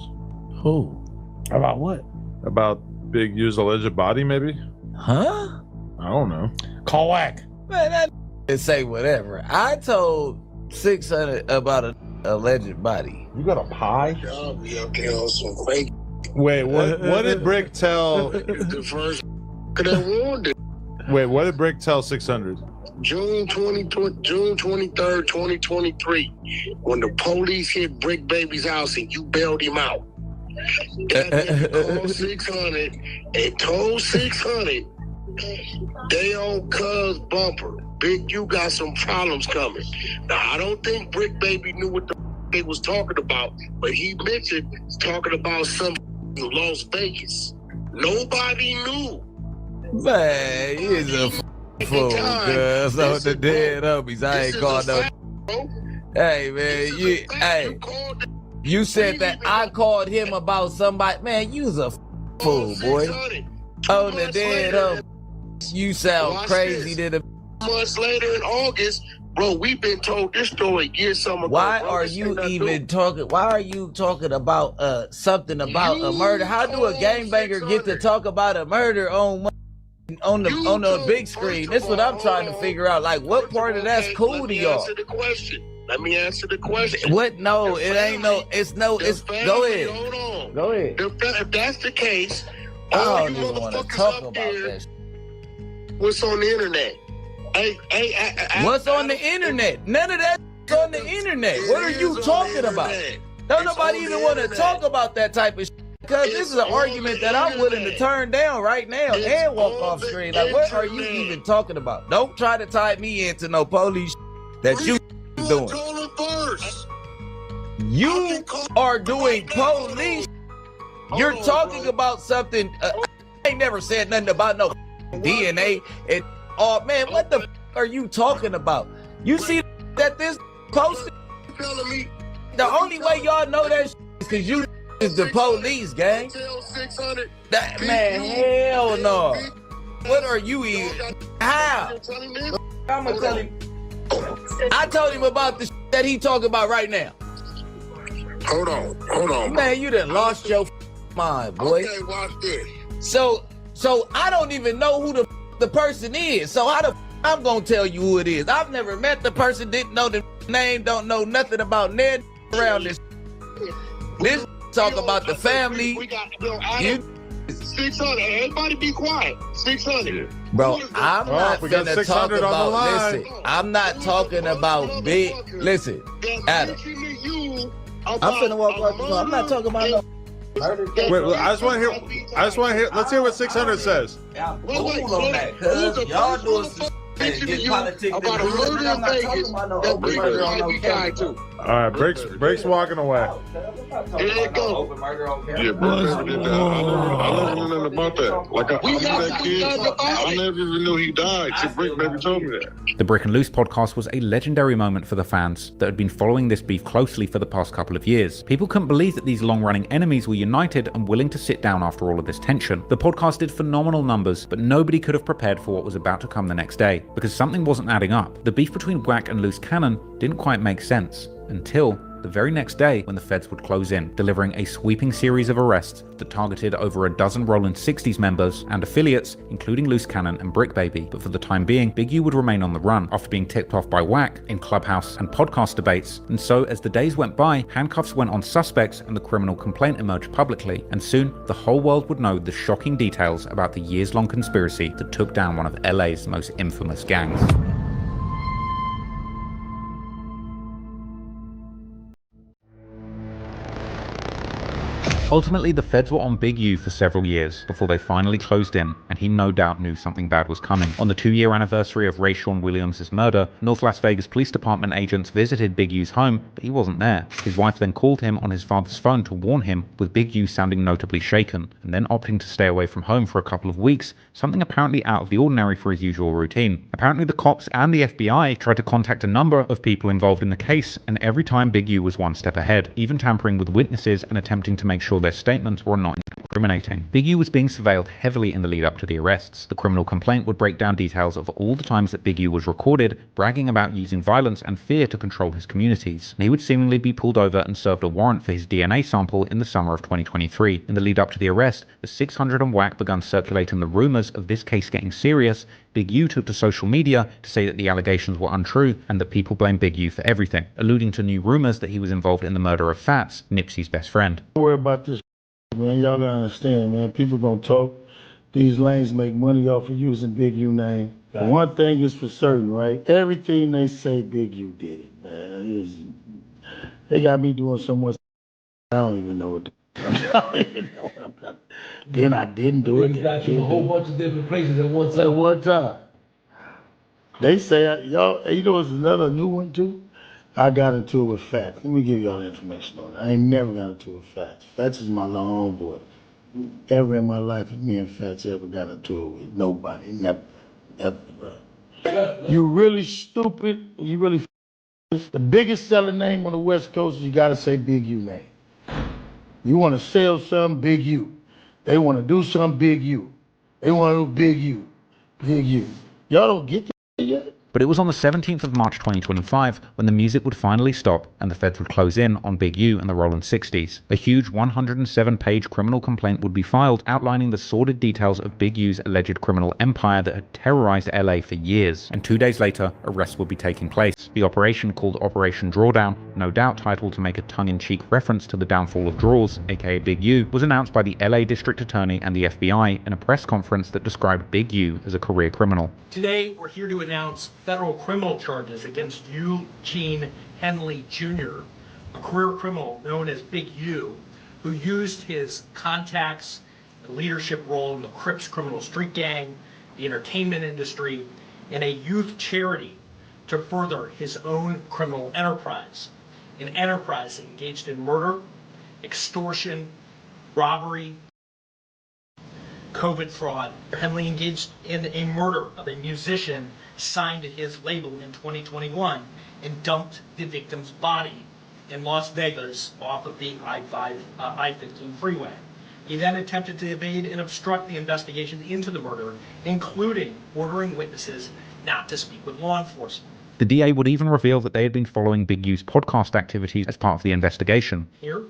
Who? About what? About Big U's alleged body, maybe? Huh? I don't know. Call Wack. Man, that say whatever. I told 600 about an alleged body. You got a pie? Some fake. Wait, what did BRICC tell? The first that warned it. Wait, what did BRICC tell 600? June 23rd, 2023, when the police hit BRICC Baby's house and you bailed him out. That nigga called 600 and told 600 they on cuz bumper. Big U got some problems coming. Now, I don't think BRICC Baby knew what the they was talking about, but he mentioned talking about some in Las Vegas. Nobody knew. Man, he's a fool, cuz on the dead homies. I ain't called no. Hey, man, you said that I called him about somebody. Man, you's a fool, boy. On the dead homies. You sound crazy to the. Months later in August, bro, we've been told this story years some ago. Why are you even talking? Why are you talking about something about a murder? How do a gangbanger get to talk about a murder on the big screen? That's what I'm trying to figure out. Like, what part of that's cool to y'all? Let me answer the question. What? No, it ain't no. It's no. It's go ahead. Hold on. Go ahead. If that's the case, I all don't you even want to motherfuckers talk up about there, that. what's on the internet? What's on the internet? None of that's on the internet. What are you talking about? Don't nobody even want to talk about that type of shit. Because this is an argument that I'm willing to turn down right now and walk off screen. Like, what are you even talking about? Don't try to tie me into no police that you doing. You are doing police. You're talking about something. I ain't never said nothing about no DNA. And oh man, what the are you talking about? You see that this posted? The only way y'all know that is because you is the police, gang. That man, hell no. What are you even? How? I'm gonna tell him. I told him about the that he talking about right now. Hold on. Man, you done lost your mind, boy. Okay, watch this. So I don't even know who the person is. So how the I'm gonna tell you who it is. I've never met the person, didn't know the name, don't know nothing about Ned around this. This talk about the family. We got 600. Everybody be quiet. 600. Bro, I'm not gonna talk about. Listen, I'm not talking about big. Listen, Adam. I'm finna walk right through. I'm not talking about no. Wait, I just want to hear. Let's hear what 600 says. Y'all on that, cuz y'all doing some mentioning you about a murder in Vegas, that BRICC might be tied to. All right, BRICC's walking away. Here you go. Yeah, bro, never did that. I never knew nothing about that. Like, I knew that kid. I never even knew he died till BRICC baby told me that. The Brick and Loose podcast was a legendary moment for the fans that had been following this beef closely for the past couple of years. People couldn't believe that these long-running enemies were united and willing to sit down after all of this tension. The podcast did phenomenal numbers, but nobody could have prepared for what was about to come the next day, because something wasn't adding up. The beef between Wack and Loose Cannon didn't quite make sense, until the very next day when the feds would close in, delivering a sweeping series of arrests that targeted over a dozen Rollin 60s members and affiliates, including Loose Cannon and BRICC Baby. But for the time being, Big U would remain on the run after being tipped off by Wack in clubhouse and podcast debates. And so as the days went by, handcuffs went on suspects and the criminal complaint emerged publicly, and soon the whole world would know the shocking details about the years-long conspiracy that took down one of LA's most infamous gangs. Ultimately, the feds were on Big U for several years before they finally closed in, and he no doubt knew something bad was coming. On the 2-year anniversary of Rayshawn Williams' murder, North Las Vegas Police Department agents visited Big U's home, but he wasn't there. His wife then called him on his father's phone to warn him, with Big U sounding notably shaken, and then opting to stay away from home for a couple of weeks, something apparently out of the ordinary for his usual routine. Apparently the cops and the FBI tried to contact a number of people involved in the case, and every time Big U was one step ahead, even tampering with witnesses and attempting to make sure their statements were not incriminating. Big U was being surveilled heavily in the lead up to the arrests. The criminal complaint would break down details of all the times that Big U was recorded, bragging about using violence and fear to control his communities. And he would seemingly be pulled over and served a warrant for his DNA sample in the summer of 2023. In the lead up to the arrest, the 600 and Wack began circulating the rumors of this case getting serious. Big U took to social media to say that the allegations were untrue and that people blame Big U for everything, alluding to new rumors that he was involved in the murder of Fats, Nipsey's best friend. Don't worry about this, man. Y'all gotta understand, man. People gonna talk. These lanes make money off of using Big U name. But one thing is for certain, right? Everything they say Big U did it, man. They got me doing so much. I don't even know what. I don't even know what I'm done. Then I didn't do it. You got you a whole bunch of different places at one time. At one time. They say, y'all, you know, it's another new one too. I got into it with Fats. Let me give y'all the information on it. I ain't never got into it with Fats. Fats is my long homeboy. Ever in my life, me and Fats ever got into it with nobody. Never. Ever. You really stupid. You really. The biggest selling name on the West Coast, you gotta say Big U name. You wanna sell something, Big U. They wanna do something, Big U. They wanna do Big U. Big U. Y'all don't get that yet? But it was on the 17th of March 2025 when the music would finally stop and the feds would close in on Big U and the Rollin 60s. A huge 107-page criminal complaint would be filed outlining the sordid details of Big U's alleged criminal empire that had terrorized LA for years. And 2 days later, arrests would be taking place. The operation, called Operation Drawdown, no doubt titled to make a tongue-in-cheek reference to the downfall of Draws, aka Big U, was announced by the LA District Attorney and the FBI in a press conference that described Big U as a career criminal. Today, we're here to announce federal criminal charges against Eugene Henley Jr., a career criminal known as Big U, who used his contacts and leadership role in the Crips criminal street gang, the entertainment industry, and a youth charity to further his own criminal enterprise. An enterprise engaged in murder, extortion, robbery, COVID fraud. Henley engaged in a murder of a musician signed to his label in 2021 and dumped the victim's body in Las Vegas off of the I-15 freeway. He then attempted to evade and obstruct the investigation into the murder, including ordering witnesses not to speak with law enforcement. The DA would even reveal that they had been following Big U's podcast activities as part of the investigation. Here,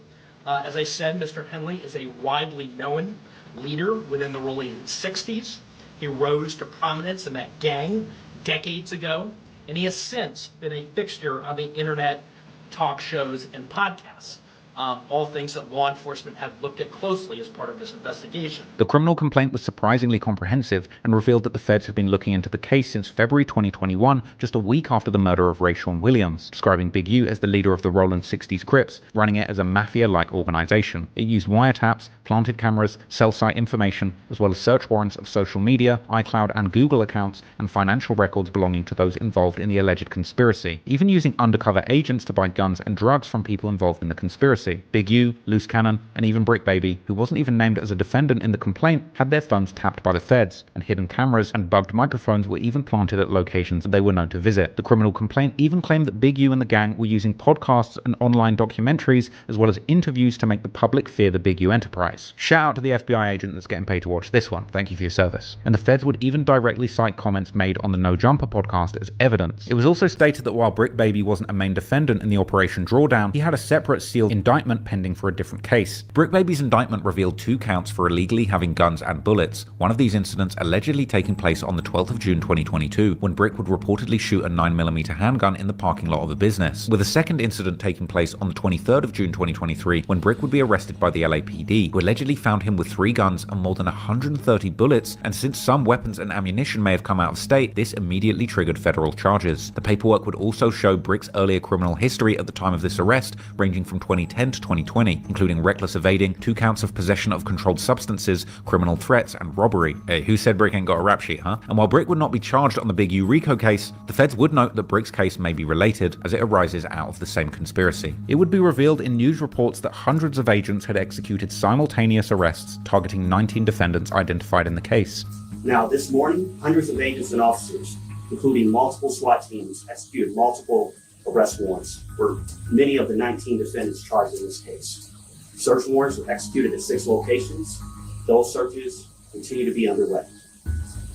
as I said, Mr. Henley is a widely known leader within the Rollin 60s. He rose to prominence in that gang decades ago, and he has since been a fixture on the internet talk shows and podcasts. all things that law enforcement have looked at closely as part of this investigation. The criminal complaint was surprisingly comprehensive and revealed that the feds had been looking into the case since February 2021, just a week after the murder of Rayshawn Williams, describing Big U as the leader of the Roland 60s Crips, running it as a mafia-like organization. It used wiretaps, planted cameras, cell site information, as well as search warrants of social media, iCloud and Google accounts, and financial records belonging to those involved in the alleged conspiracy, even using undercover agents to buy guns and drugs from people involved in the conspiracy. Big U, Loose Cannon, and even BRICC Baby, who wasn't even named as a defendant in the complaint, had their phones tapped by the feds, and hidden cameras and bugged microphones were even planted at locations that they were known to visit. The criminal complaint even claimed that Big U and the gang were using podcasts and online documentaries, as well as interviews to make the public fear the Big U enterprise. Shout out to the FBI agent that's getting paid to watch this one. Thank you for your service. And the feds would even directly cite comments made on the No Jumper podcast as evidence. It was also stated that while BRICC Baby wasn't a main defendant in the Operation Drawdown, he had a separate sealed indictment pending for a different case. BRICC Baby's indictment revealed 2 counts for illegally having guns and bullets, one of these incidents allegedly taking place on the 12th of June 2022, when BRICC would reportedly shoot a 9mm handgun in the parking lot of a business, with a second incident taking place on the 23rd of June 2023, when BRICC would be arrested by the LAPD, who allegedly found him with 3 guns and more than 130 bullets, and since some weapons and ammunition may have come out of state, this immediately triggered federal charges. The paperwork would also show BRICC's earlier criminal history at the time of this arrest, ranging from 2010 to 2020, including reckless evading, 2 counts of possession of controlled substances, criminal threats, and robbery. Hey, who said BRICC ain't got a rap sheet, huh? And while BRICC would not be charged on the Big U RICO case, the feds would note that BRICC's case may be related, as it arises out of the same conspiracy. It would be revealed in news reports that hundreds of agents had executed simultaneous arrests targeting 19 defendants identified in the case. Now, this morning, hundreds of agents and officers, including multiple SWAT teams, executed multiple arrest warrants for many of the 19 defendants charged in this case. Search warrants were executed at 6 locations. Those searches continue to be underway.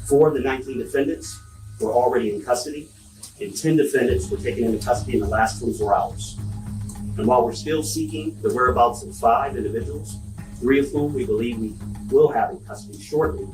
4 of the 19 defendants were already in custody, and 10 defendants were taken into custody in the last 24 hours. And while we're still seeking the whereabouts of 5 individuals, 3 of whom we believe we will have in custody shortly,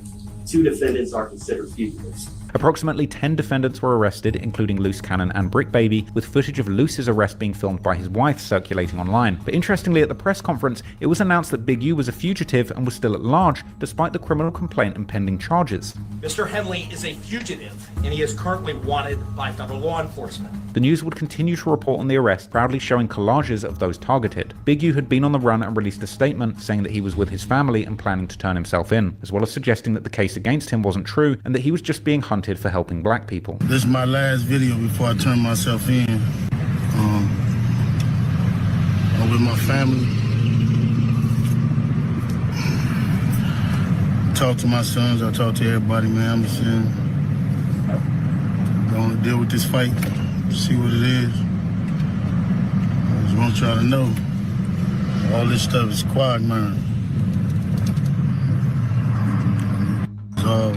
2 defendants are considered fugitives. Approximately 10 defendants were arrested, including Loose Cannon and BRICC Baby, with footage of Loose's arrest being filmed by his wife circulating online. But interestingly, at the press conference, it was announced that Big U was a fugitive and was still at large, despite the criminal complaint and pending charges. Mr. Henley is a fugitive, and he is currently wanted by federal law enforcement. The news would continue to report on the arrest, proudly showing collages of those targeted. Big U had been on the run and released a statement saying that he was with his family and planning to turn himself in, as well as suggesting that the case against him wasn't true and that he was just being hunted for helping black people. This is my last video before I turn myself in. I'm with my family. Talk to my sons, I talk to everybody, man. I'm just saying, gonna deal with this fight, see what it is. I just want y'all to know, all this stuff is quagmire. It's all,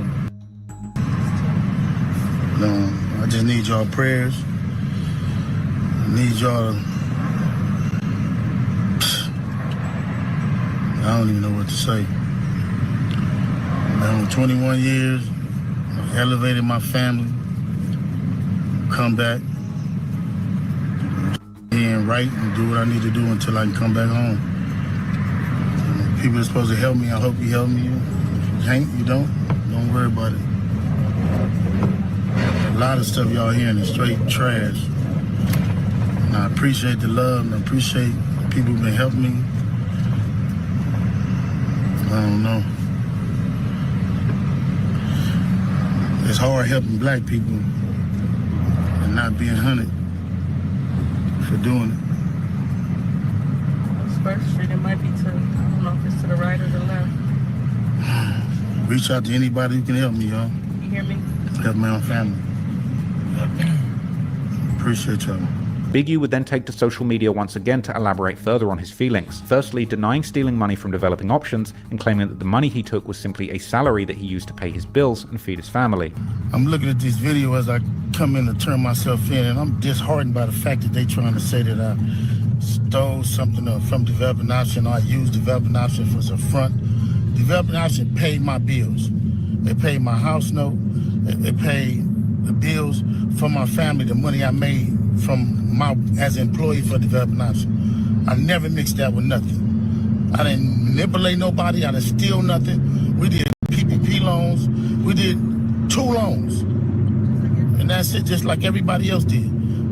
I just need y'all prayers. I need y'all to, I don't even know what to say. I'm 21 years, I've elevated my family, come back, and write and do what I need to do until I can come back home. People are supposed to help me, I hope you help me. If you can't, you don't worry about it. A lot of stuff y'all hearing is straight trash. And I appreciate the love and I appreciate the people who've been helping me. I don't know. It's hard helping black people and not being hunted for doing it. First Street, it might be to, I don't know if it's to the right or the left. Reach out to anybody who can help me, y'all. You hear me? Help my own family. Appreciate y'all. Big U would then take to social media once again to elaborate further on his feelings, firstly denying stealing money from developing options and claiming that the money he took was simply a salary that he used to pay his bills and feed his family. I'm looking at this video as I come in to turn myself in, and I'm disheartened by the fact that they trying to say that I stole something from Developing Option, or I used Developing Option as a front. Developing Option paid my bills. They paid my house note. They paid the bills for my family, the money I made from as an employee for Developing Option. I never mixed that with nothing. I didn't manipulate nobody. I didn't steal nothing. We did PPP loans. We did 2 loans. And that's it, just like everybody else did.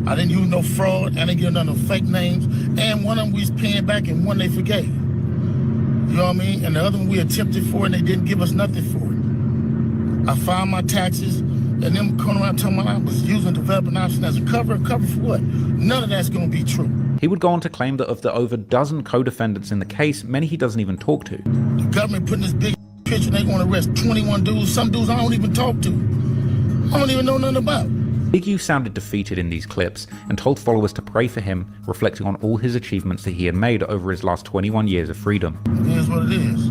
I didn't use no fraud. I didn't give none of fake names. And one of them we was paying back and one they forgave. You know what I mean? And the other one we attempted for and they didn't give us nothing for it. I filed my taxes and them coming around telling me I was using developing option as a cover. Cover for what? None of that's going to be true. He would go on to claim that of the over dozen co-defendants in the case, many he doesn't even talk to. The government putting this big picture, they going to arrest 21 dudes. Some dudes I don't even talk to. I don't even know nothing about. Big U sounded defeated in these clips and told followers to pray for him, reflecting on all his achievements that he had made over his last 21 years of freedom. It is what it is.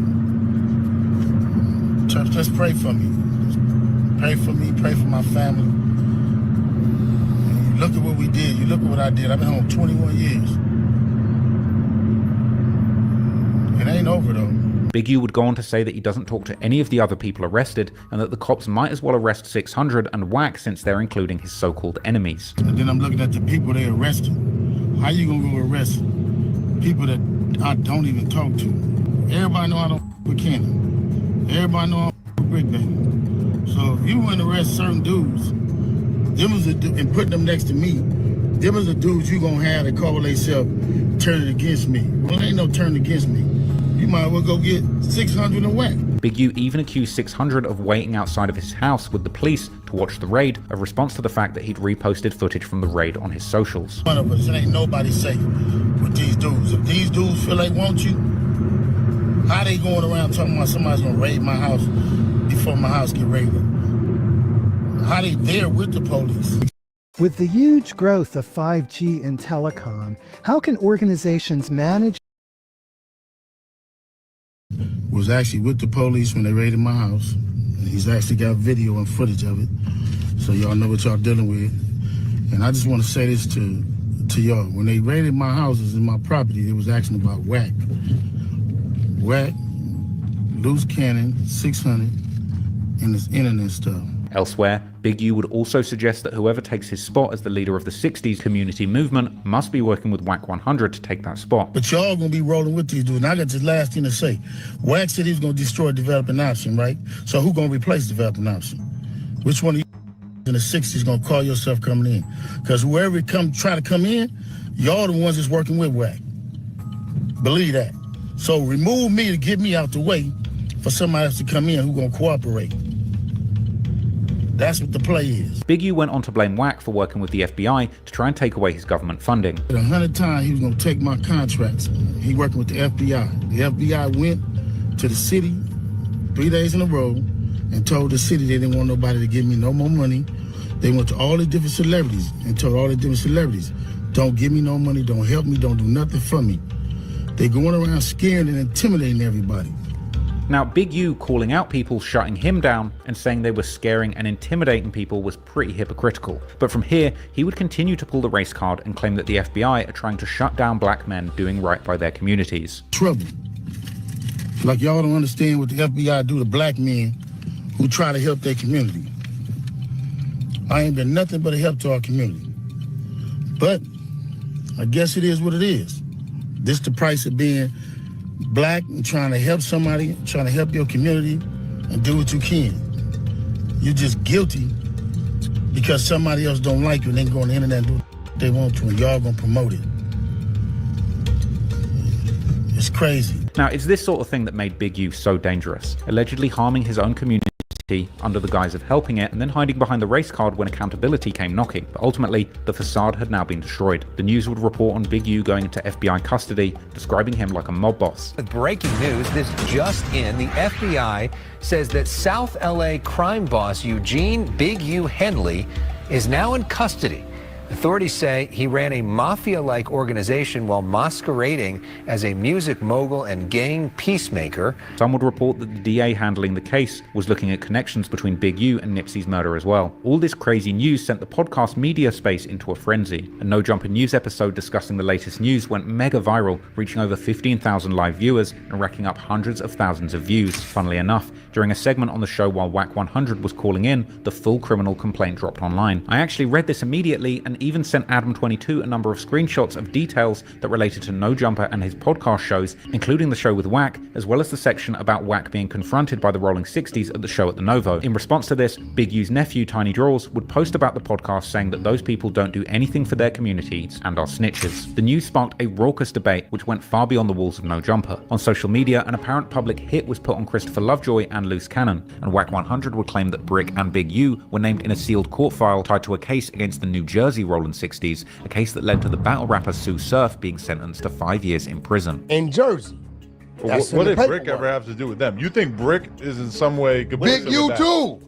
Church, just pray for me. Just pray for me, pray for my family. You look at what we did. You look at what I did. I've been home 21 years. It ain't over though. Big U would go on to say that he doesn't talk to any of the other people arrested and that the cops might as well arrest 600 and Wack since they're including his so-called enemies. And then I'm looking at the people they arrested. How you gonna go arrest people that I don't even talk to? Everybody know I don't with Cannon. Everybody know I don't with BRICC. So if you want to arrest certain dudes, and put them next to me, them is the dudes you gonna have that call themselves turning against me. Well, ain't no turning against me. You might as well go get 600 and Wack. Big U even accused 600 of waiting outside of his house with the police to watch the raid, a response to the fact that he'd reposted footage from the raid on his socials. One of us, it ain't nobody safe with these dudes. If these dudes feel they want you, how they going around talking about somebody's gonna raid my house before my house get raided? How they there with the police? With the huge growth of 5G in telecom, how can organizations manage? Was actually with the police when they raided my house. And he's actually got video and footage of it, so y'all know what y'all dealing with. And I just want to say this to y'all. When they raided my houses and my property, they was asking about Wack, loose cannon, 600, and this internet stuff. Elsewhere, Big U would also suggest that whoever takes his spot as the leader of the 60s community movement must be working with Wack 100 to take that spot. But y'all gonna be rolling with these dudes. And I got this last thing to say. Wack said he was gonna destroy developing option, right? So who gonna replace developing option? Which one of you in the 60s gonna call yourself coming in? Because whoever try to come in, y'all the ones that's working with Wack. Believe that. So remove me to get me out the way for somebody else to come in who gonna cooperate. That's what the play is. Big U went on to blame Wack for working with the FBI to try and take away his government funding. 100 times he was gonna take my contracts. He working with the FBI. The FBI went to the city 3 days in a row and told the city they didn't want nobody to give me no more money. They went to all the different celebrities and told all the different celebrities, don't give me no money, don't help me, don't do nothing for me. They going around scaring and intimidating everybody. Now, Big U calling out people shutting him down and saying they were scaring and intimidating people was pretty hypocritical. But from here, he would continue to pull the race card and claim that the FBI are trying to shut down black men doing right by their communities. Trouble. Like y'all don't understand what the FBI do to black men who try to help their community. I ain't been nothing but a help to our community. But I guess it is what it is. This the price of being black and trying to help somebody, trying to help your community and do what you can. You're just guilty because somebody else don't like you and they can go on the internet and do what they want to and y'all gonna promote it. It's crazy. Now, it's this sort of thing that made Big U so dangerous, allegedly harming his own community under the guise of helping it and then hiding behind the race card when accountability came knocking. But ultimately, the facade had now been destroyed. The news would report on Big U going into FBI custody, describing him like a mob boss. With breaking news, this just in, the FBI says that South LA crime boss Eugene Big U Henley is now in custody. Authorities say he ran a mafia-like organization while masquerading as a music mogul and gang peacemaker. Some would report that the DA handling the case was looking at connections between Big U and Nipsey's murder as well. All this crazy news sent the podcast media space into a frenzy. A No Jumper News episode discussing the latest news went mega viral, reaching over 15,000 live viewers and racking up hundreds of thousands of views. Funnily enough, during a segment on the show while Wack 100 was calling in, the full criminal complaint dropped online. I actually read this immediately and and even sent Adam22 a number of screenshots of details that related to No Jumper and his podcast shows, including the show with Wack, as well as the section about Wack being confronted by the Rolling 60s at the show at the Novo. In response to this, Big U's nephew, Tiny Draws, would post about the podcast saying that those people don't do anything for their communities and are snitches. The news sparked a raucous debate which went far beyond the walls of No Jumper. On social media, an apparent public hit was put on Christopher Lovejoy and Loose Cannon, and Wack 100 would claim that BRICC and Big U were named in a sealed court file tied to a case against the New Jersey Rolling 60s, a case that led to the battle rapper Sue Surf being sentenced to 5 years in prison. In Jersey. What did BRICC ever have to do with them? You think BRICC is in some way complicit Big U with that? too.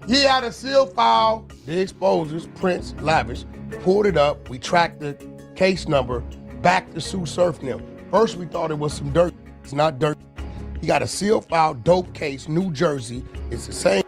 He had a sealed file, the exposures, prints, lavish, pulled it up, we tracked the case number back to Sue Surf now. First we thought it was some dirt. It's not dirt. He got a sealed file, dope case, New Jersey. It's the same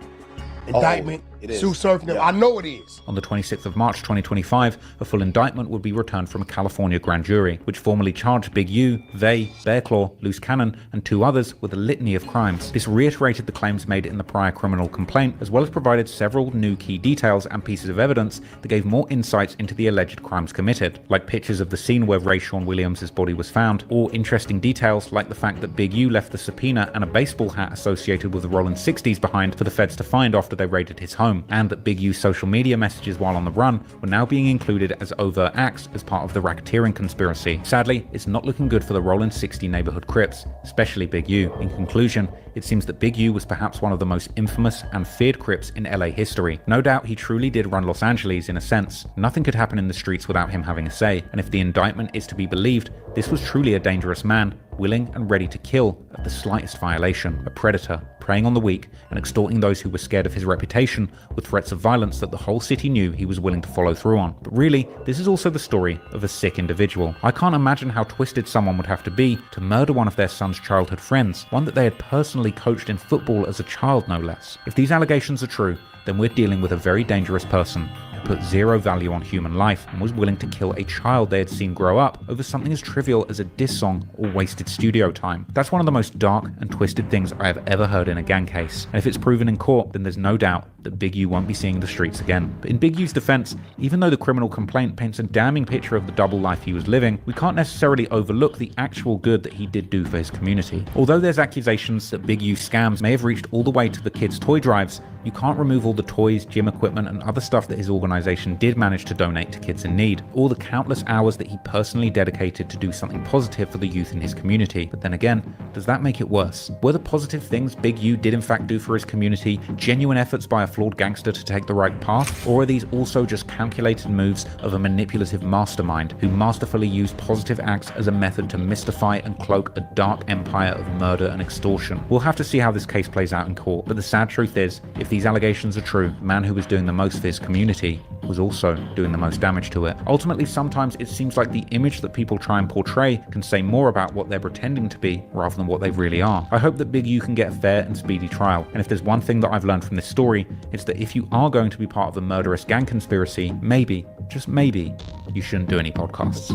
indictment. Sue Surf now. I know it is. On the 26th of March 2025, a full indictment would be returned from a California grand jury, which formally charged Big U, they, Bear Claw, Loose Cannon, and 2 others with a litany of crimes. This reiterated the claims made in the prior criminal complaint, as well as provided several new key details and pieces of evidence that gave more insights into the alleged crimes committed, like pictures of the scene where Rayshawn Williams' body was found, or interesting details like the fact that Big U left the subpoena and a baseball hat associated with the Rolling 60s behind for the feds to find after they raided his home, and that Big U's social media messages while on the run were now being included as overt acts as part of the racketeering conspiracy. Sadly, it's not looking good for the Rolling 60 neighborhood Crips, especially Big U. In conclusion, it seems that Big U was perhaps one of the most infamous and feared Crips in LA history. No doubt he truly did run Los Angeles in a sense. Nothing could happen in the streets without him having a say, and if the indictment is to be believed, this was truly a dangerous man, willing and ready to kill at the slightest violation. A predator, preying on the weak and extorting those who were scared of his reputation with threats of violence that the whole city knew he was willing to follow through on. But really, this is also the story of a sick individual. I can't imagine how twisted someone would have to be to murder one of their son's childhood friends, one that they had personally coached in football as a child no less. If these allegations are true, then we're dealing with a very dangerous person who put zero value on human life and was willing to kill a child they had seen grow up over something as trivial as a diss song or wasted studio time. That's one of the most dark and twisted things I have ever heard in a gang case, and if it's proven in court, then there's no doubt that Big U won't be seeing the streets again. But in Big U's defense, even though the criminal complaint paints a damning picture of the double life he was living, we can't necessarily overlook the actual good that he did do for his community. Although there's accusations that Big U scams may have reached all the way to the kids' toy drives, you can't remove all the toys, gym equipment, and other stuff that his organization did manage to donate to kids in need, or the countless hours that he personally dedicated to do something positive for the youth in his community. But then again, does that make it worse? Were the positive things Big U did in fact do for his community genuine efforts by a flawed gangster to take the right path, or are these also just calculated moves of a manipulative mastermind who masterfully used positive acts as a method to mystify and cloak a dark empire of murder and extortion? We'll have to see how this case plays out in court, but the sad truth is, if these allegations are true, the man who was doing the most for his community was also doing the most damage to it. Ultimately, sometimes it seems like the image that people try and portray can say more about what they're pretending to be rather than what they really are. I hope that Big U can get a fair and speedy trial, and if there's one thing that I've learned from this story, it's that if you are going to be part of a murderous gang conspiracy, maybe, just maybe, you shouldn't do any podcasts.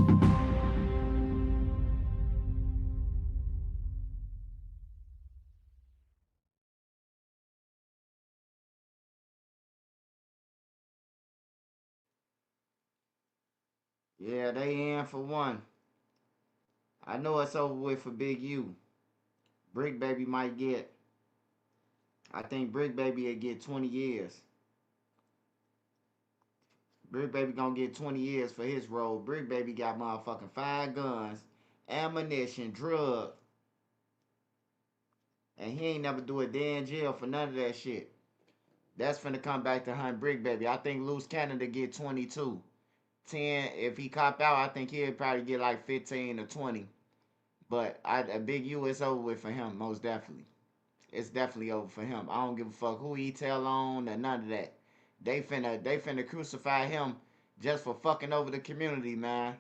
Yeah, they in for one. I know it's over with for Big U. BRICC Baby might get, I think BRICC Baby will get 20 years. BRICC Baby gonna get 20 years for his role. BRICC Baby got motherfucking 5 guns, ammunition, drugs. And he ain't never do a day in jail for none of that shit. That's finna come back to hunt BRICC Baby. I think Loose Cannon to get 22. 10, if he cop out, I think he'll probably get like 15 or 20. But a Big U, it's over with for him, most definitely. It's definitely over for him. I don't give a fuck who he tell on or none of that. They finna crucify him just for fucking over the community, man.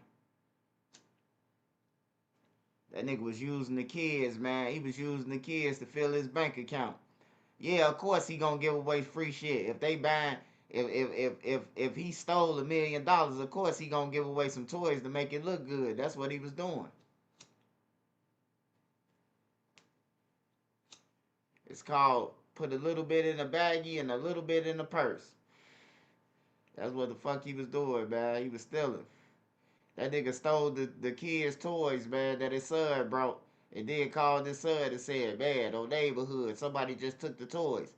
That nigga was using the kids, man. He was using the kids to fill his bank account. Yeah, of course he gonna give away free shit. If they buying, if he stole $1 million, of course he gonna give away some toys to make it look good. That's what he was doing. It's called put a little bit in a baggie and a little bit in a purse. That's what the fuck he was doing, man. He was stealing. That nigga stole the kids' toys, man, that his son brought. And then called his son and said, man, no neighborhood, somebody just took the toys.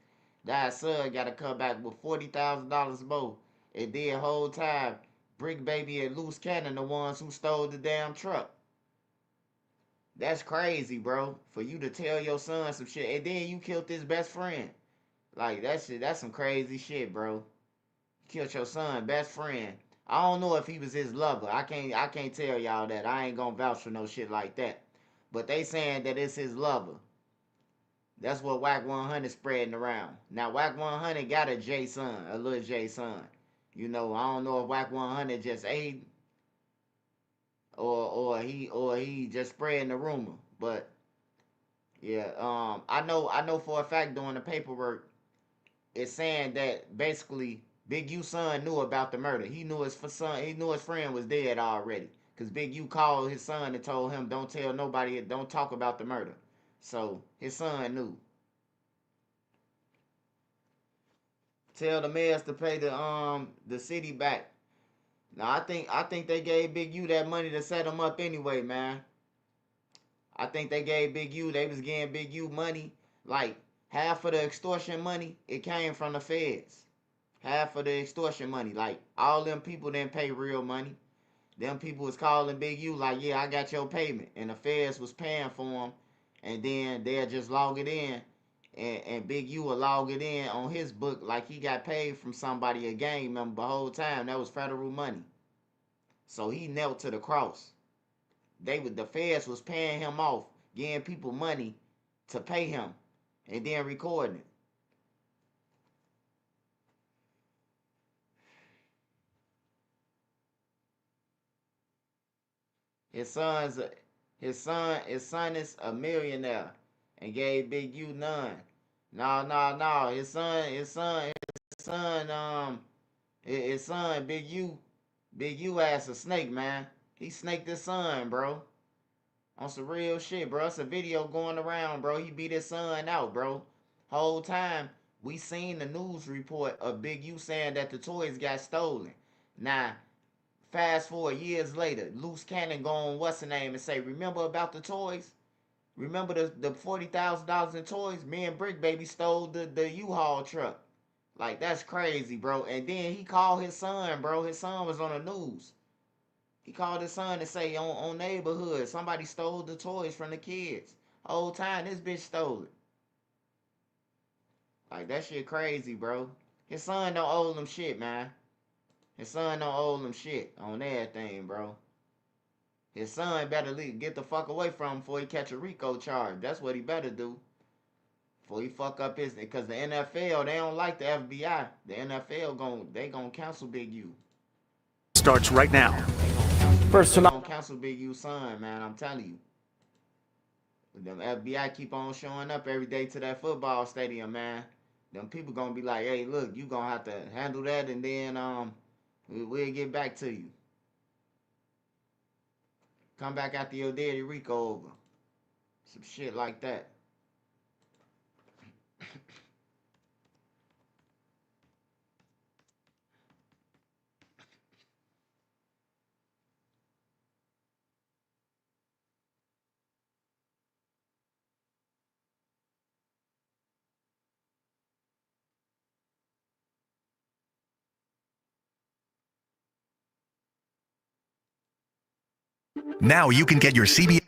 Now his son got to come back with $40,000 more. And then whole time, BRICC Baby and Loose Cannon the ones who stole the damn truck. That's crazy, bro. For you to tell your son some shit. And then you killed his best friend. Like, that shit, that's some crazy shit, bro. Killed your son, best friend. I don't know if he was his lover. I can't tell y'all that. I ain't gonna vouch for no shit like that. But they saying that it's his lover. That's what Wack 100 spreading around. Now Wack 100 got a J son, a little J son. You know, I don't know if Wack 100 just ate or he just spreading the rumor. But yeah, I know for a fact doing the paperwork, it's saying that basically Big U son knew about the murder. He knew his friend was dead already. Cause Big U called his son and told him, don't tell nobody, don't talk about the murder. So his son knew. Tell the mayors to pay the city back. Now I think they gave Big U that money to set him up anyway, man. I think they gave Big U, they was getting Big U money. Like half of the extortion money, it came from the feds. Half of the extortion money. Like all them people didn't pay real money. Them people was calling Big U like, yeah, I got your payment. And the feds was paying for them. And then they'll just log it in. And Big U will log it in on his book like he got paid from somebody, a gang member, the whole time. That was federal money. So he knelt to the cross. The feds was paying him off, giving people money to pay him, and then recording it. His son is a millionaire and gave Big U none. No. His son, Big U ass a snake, man. He snaked his son, bro. On some real shit, bro. It's a video going around, bro. He beat his son out, bro. Whole time, we seen the news report of Big U saying that the toys got stolen. Now, fast forward years later, Loose Cannon go on what's the name and say, remember about the toys? Remember the $40,000 in toys? Me and BRICC Baby stole the U-Haul truck. Like, that's crazy, bro. And then he called his son, bro. His son was on the news. He called his son and say on neighborhood, somebody stole the toys from the kids. Whole time, this bitch stole it. Like, that shit crazy, bro. His son don't owe them shit, man. His son don't owe them shit on everything, bro. His son better get the fuck away from him before he catch a RICO charge. That's what he better do. Before he fuck up his, because the NFL, they don't like the FBI. The NFL they gonna cancel Big U. Starts right now. First tonight. They gonna cancel Big U's son, man. I'm telling you. Them FBI keep on showing up every day to that football stadium, man. Them people gonna be like, hey, look, you gonna have to handle that, and then we'll get back to you. Come back after your daddy RICO over. Some shit like that. Now you can get your CBS.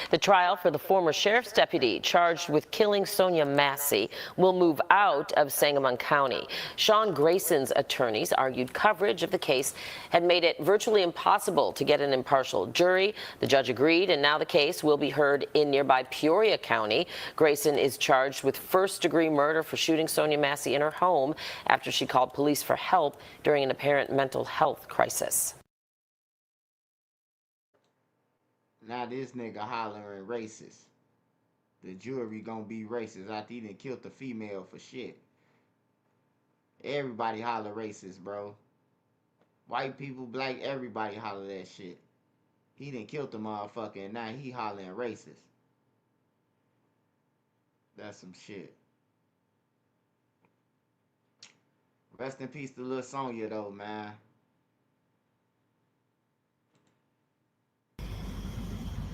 The trial for the former sheriff's deputy charged with killing Sonia Massey will move out of Sangamon County. Sean Grayson's attorneys argued coverage of the case had made it virtually impossible to get an impartial jury. The judge agreed, and now the case will be heard in nearby Peoria County. Grayson is charged with first-degree murder for shooting Sonia Massey in her home after she called police for help during an apparent mental health crisis. Now this nigga hollering racist. The jury gonna be racist after he done killed the female for shit. Everybody holler racist, bro. White people, black, everybody holler that shit. He done killed the motherfucker and now he hollering racist. That's some shit. Rest in peace to Lil Sonya though, man.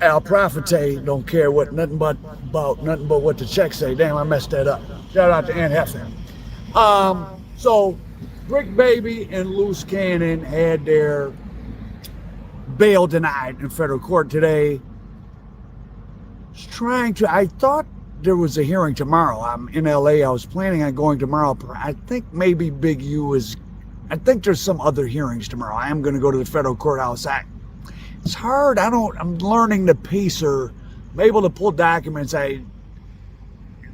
Al Profite don't care what nothing but what the check say. Damn, I messed that up. Shout out to Ann Hefner. So BRICC Baby and Loose Cannon had their bail denied in federal court today. I thought there was a hearing tomorrow. I'm in LA. I was planning on going tomorrow. I think maybe Big U is, I think there's some other hearings tomorrow. I am going to go to the federal courthouse. It's hard. I'm learning the pacer. I'm able to pull documents. I'm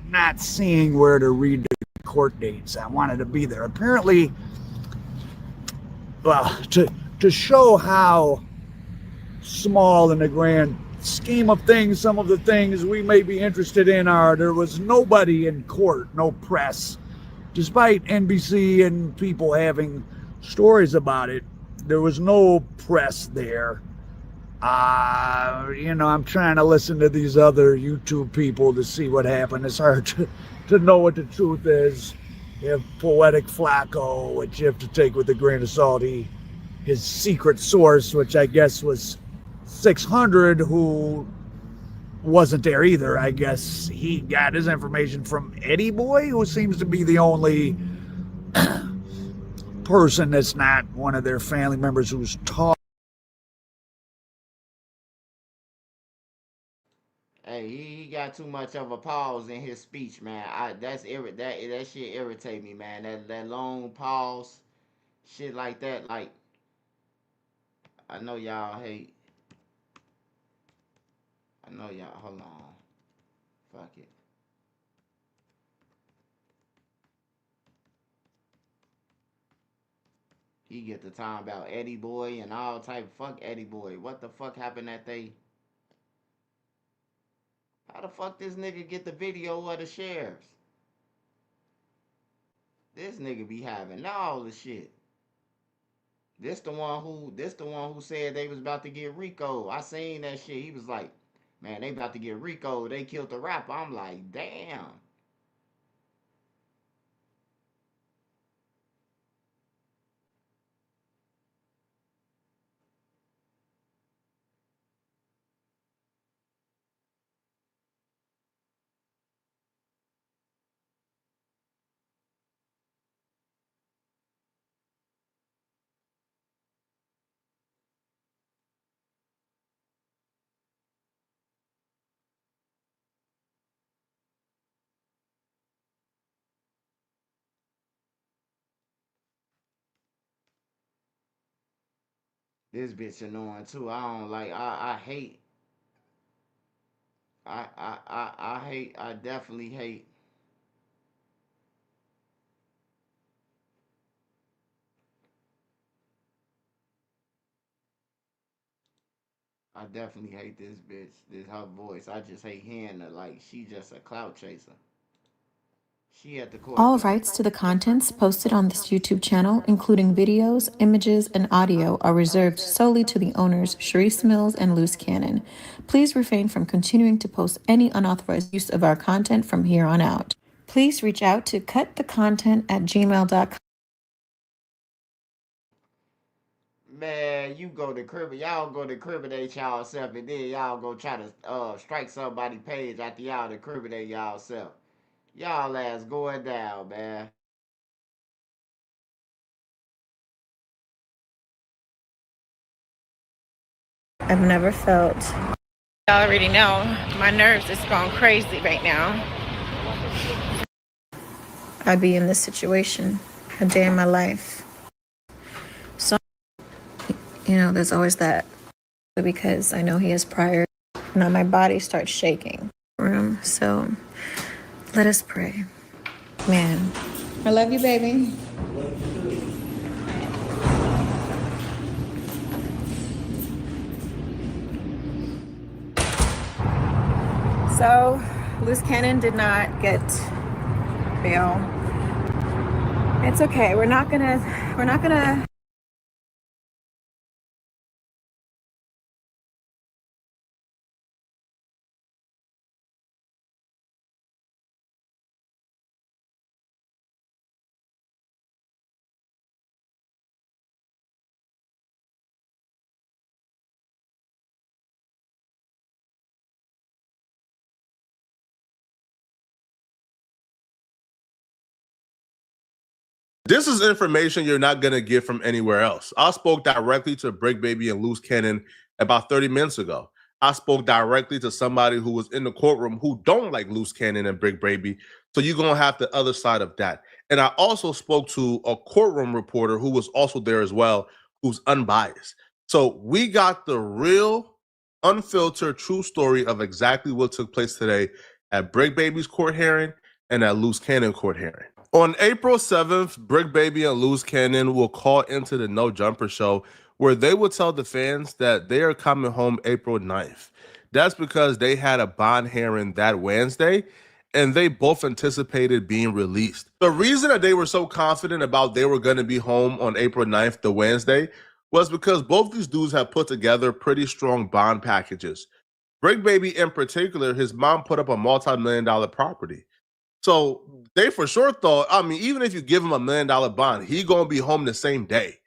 not seeing where to read the court dates. I wanted to be there. Apparently, well, to show how small in the grand scheme of things, some of the things we may be interested in are, there was nobody in court, no press. Despite NBC and people having stories about it, there was no press there. I'm trying to listen to these other YouTube people to see what happened. It's hard to know what the truth is. You have Poetic Flacco, which you have to take with a grain of salt. His secret source, which I guess was 600, who wasn't there either. I guess he got his information from Eddie Boy, who seems to be the only person that's not one of their family members who's taught. Hey, he got too much of a pause in his speech, man. That shit irritate me, man. That long pause, shit like that. Like, I know y'all hate. I know y'all. Hold on. Fuck it. He get the time about Eddie Boy and all type. Fuck Eddie Boy. What the fuck happened that day? How the fuck this nigga get the video of the sheriffs? This nigga be having all the shit. This the one who said they was about to get RICO. I seen that shit. He was like, man, they about to get RICO. They killed the rapper. I'm like, damn. This bitch annoying too. I don't like. I hate. I hate. I definitely hate. I definitely hate this bitch. This her voice. I just hate hearing her. Like, she just a clout chaser. She at the court. All rights to the contents posted on this YouTube channel, including videos, images, and audio, are reserved solely to the owners, Sharice Mills and Loose Cannon. Please refrain from continuing to post any unauthorized use of our content from here on out. Please reach out to cutthecontent@gmail.com. Man, you go to y'all go to criminate y'all self, and then y'all go try to strike somebody's page after y'all to criminate y'all self. Y'all ass going down, man. I've never felt I already know my nerves is going crazy right now. I'd be in this situation a day in my life. So, there's always that, because I know he has prior. Now my body starts shaking. So let us pray. Man, I love you, baby. So, Loose Cannon did not get bail. It's okay. We're not gonna. This is information you're not going to get from anywhere else. I spoke directly to BRICC Baby and Loose Cannon about 30 minutes ago. I spoke directly to somebody who was in the courtroom who don't like Loose Cannon and BRICC Baby. So you're going to have the other side of that. And I also spoke to a courtroom reporter who was also there as well, who's unbiased. So we got the real, unfiltered, true story of exactly what took place today at BRICC Baby's court hearing and at Loose Cannon court hearing. On April 7th, BRICC Baby and Loose Cannon will call into the No Jumper show where they will tell the fans that they are coming home April 9th. That's because they had a bond hearing that Wednesday and they both anticipated being released. The reason that they were so confident about they were going to be home on April 9th, the Wednesday, was because both these dudes have put together pretty strong bond packages. BRICC Baby in particular, his mom put up a multi-million-dollar property. So they for sure thought, even if you give him $1 million bond, he gonna be home the same day.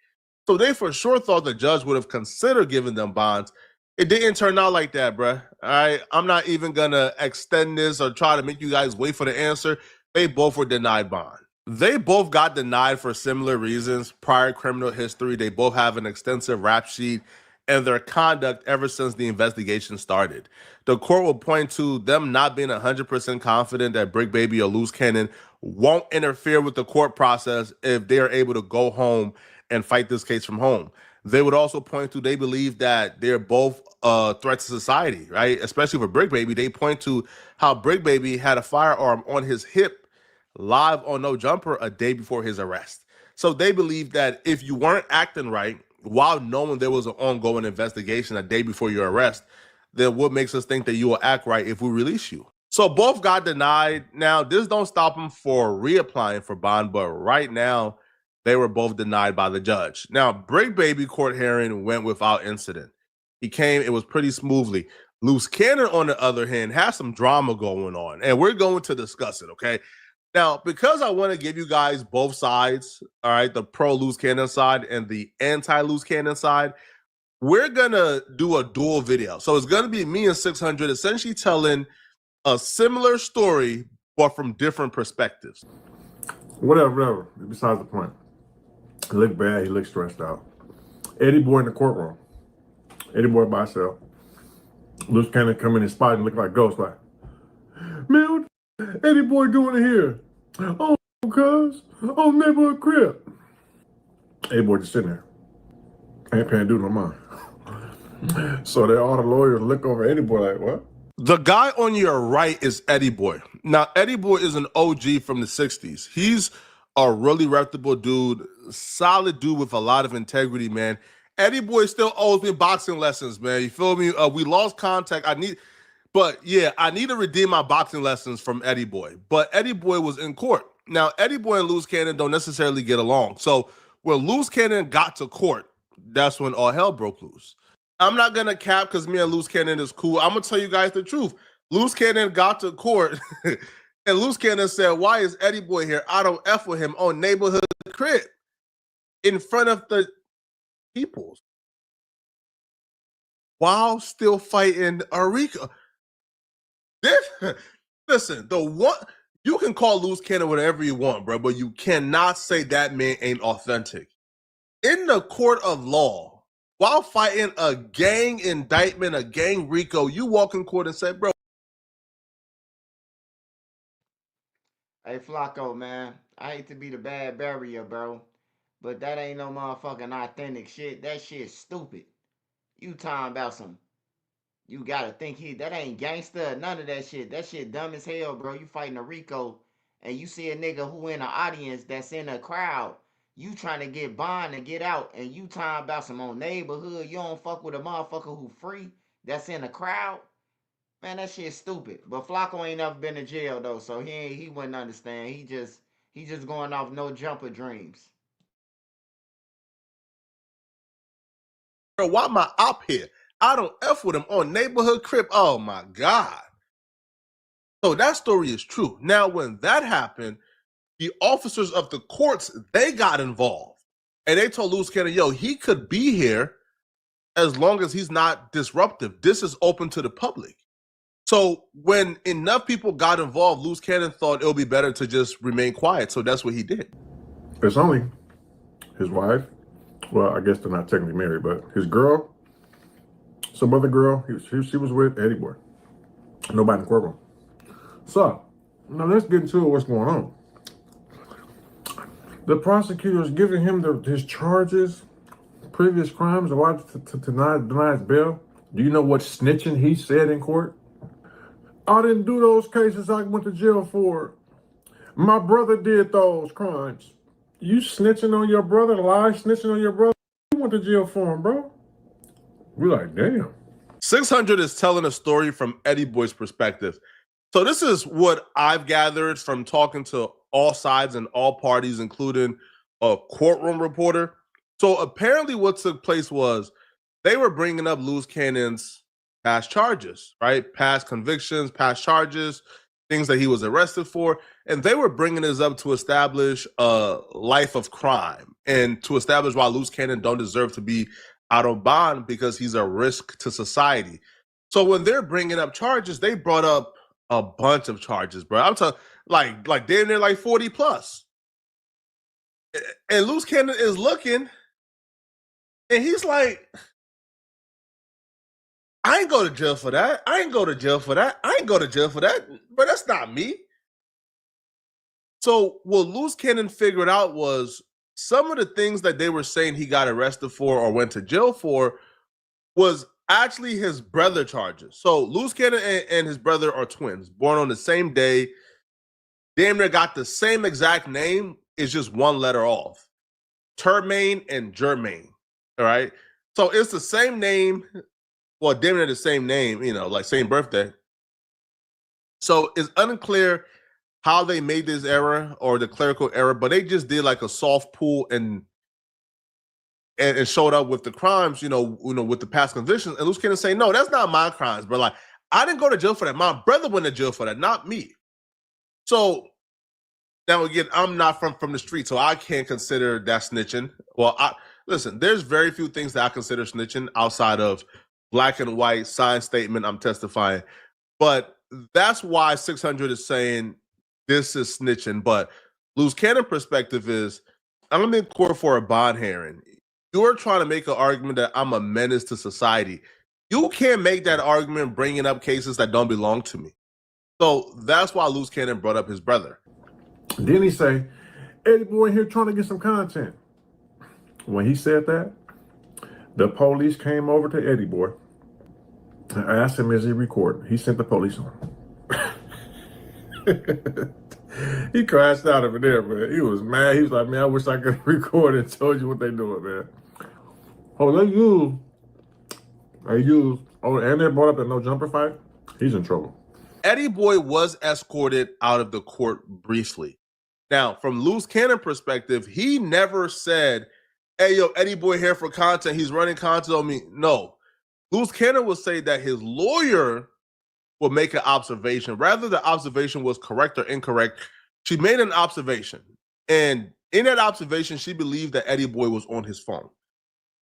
So they for sure thought the judge would have considered giving them bonds. It didn't turn out like that, bruh. All right, I'm not even gonna extend this or try to make you guys wait for the answer. They both were denied bond. They both got denied for similar reasons. Prior criminal history, they both have an extensive rap sheet, and their conduct ever since the investigation started. The court will point to them not being 100% confident that BRICC Baby or Loose Cannon won't interfere with the court process if they are able to go home and fight this case from home. They would also point to they believe that they're both a threat to society, right? Especially for BRICC Baby. They point to how BRICC Baby had a firearm on his hip live on No Jumper a day before his arrest. So they believe that if you weren't acting right, while knowing there was an ongoing investigation a day before your arrest, then what makes us think that you will act right if we release you? So both got denied. Now, this don't stop them for reapplying for bond, but right now, they were both denied by the judge. Now, BRICC Baby court hearing went without incident. He came, it was pretty smoothly. Loose Cannon, on the other hand, has some drama going on, and we're going to discuss it, okay? Now, because I want to give you guys both sides, all right, the pro Loose Cannon side and the anti Loose Cannon side, we're going to do a dual video. So it's going to be me and 600 essentially telling a similar story, but from different perspectives. Whatever. Besides the point. He looked bad. He looked stressed out. Eddie Boy in the courtroom. Eddie Boy by himself. Loose Cannon come in his spot and look like Ghost. Like, man, what Eddie Boy doing here? Oh, cuz. Oh, neighborhood crib. Eddie Boy just sitting there. Ain't paying due no mind. So they all the lawyers look over Eddie Boy like, what? The guy on your right is Eddie Boy. Now, Eddie Boy is an OG from the 60s. He's a really reputable dude, solid dude with a lot of integrity, man. Eddie Boy still owes me boxing lessons, man. You feel me? We lost contact. I need to redeem my boxing lessons from Eddie Boy. But Eddie Boy was in court. Now, Eddie Boy and Loose Cannon don't necessarily get along. So when Loose Cannon got to court, that's when all hell broke loose. I'm not going to cap because me and Loose Cannon is cool. I'm going to tell you guys the truth. Loose Cannon got to court and Loose Cannon said, why is Eddie Boy here? I don't F with him on neighborhood crib in front of the people while still fighting RICO. Listen, you can call Loose Cannon whatever you want, bro, but you cannot say that man ain't authentic. In the court of law, while fighting a gang indictment, a gang RICO, you walk in court and say, bro. Hey, Flacco, man. I hate to be the bad barrier, bro. But that ain't no motherfucking authentic shit. That shit's stupid. You talking about some... You gotta think that ain't gangster, none of that shit. That shit dumb as hell, bro. You fighting a RICO, and you see a nigga who in the audience that's in a crowd. You trying to get bond and get out, and you talking about some old neighborhood. You don't fuck with a motherfucker who free that's in the crowd. Man, that shit's stupid. But Flacco ain't never been to jail though, so he wouldn't understand. He just going off no jumper dreams. Bro, why am I up here? I don't F with him on neighborhood crib. Oh my God. So that story is true. Now, when that happened, the officers of the courts, they got involved. And they told Loose Cannon, yo, he could be here as long as he's not disruptive. This is open to the public. So when enough people got involved, Loose Cannon thought it would be better to just remain quiet. So that's what he did. It's only his wife. Well, I guess they're not technically married, but his girl, some other girl, she was with Eddie Boy. Nobody in the courtroom. So, now let's get into what's going on. The prosecutor is giving him his charges, previous crimes, why to deny his bail. Do you know what snitching he said in court? I didn't do those cases I went to jail for. My brother did those crimes. You snitching on your brother, snitching on your brother? You went to jail for him, bro. We're like, damn. 600 is telling a story from Eddie Boy's perspective. So this is what I've gathered from talking to all sides and all parties, including a courtroom reporter. So apparently what took place was they were bringing up Loose Cannon's past charges, right? Past convictions, past charges, things that he was arrested for. And they were bringing this up to establish a life of crime and to establish why Loose Cannon don't deserve to be out on bond because he's a risk to society. So when they're bringing up charges, they brought up a bunch of charges, bro. I'm talking like damn near like 40 plus. And Loose Cannon is looking and he's like, I ain't go to jail for that. I ain't go to jail for that. I ain't go to jail for that. But that's not me. So what Loose Cannon figured out was some of the things that they were saying he got arrested for or went to jail for was actually his brother charges. So Loose Cannon and his brother are twins, born on the same day. Damn near got the same exact name. It's just one letter off. Termaine and Germaine. All right. So it's the same name. Well, damn near the same name, you know, like same birthday. So it's unclear how they made this error or the clerical error, but they just did like a soft pull and showed up with the crimes, you know, with the past convictions. And Loose Cannon saying, no, that's not my crimes, but like, I didn't go to jail for that. My brother went to jail for that, not me. So now again, I'm not from the street, so I can't consider that snitching. Well, listen, there's very few things that I consider snitching outside of black and white signed statement, I'm testifying. But that's why 600 is saying this is snitching. But Loose Cannon perspective is, I'm in court for a bond hearing. You're trying to make an argument that I'm a menace to society. You can't make that argument bringing up cases that don't belong to me. So that's why Loose Cannon brought up his brother. Then he say, Eddie Boy in here trying to get some content. When he said that, the police came over to Eddie Boy and asked him, is he recording? He sent the police on him. He crashed out over there, man. He was mad. He was like, man, I wish I could record and told you what they doing, man. Oh, they use, and they brought up the no jumper fight. He's in trouble. Eddie Boy was escorted out of the court briefly. Now, from Loose Cannon perspective, he never said, hey, yo, Eddie Boy here for content. He's running content on me. No. Loose Cannon would say that his lawyer will make an observation. Rather the observation was correct or incorrect, she made an observation. And in that observation, she believed that Eddie Boy was on his phone.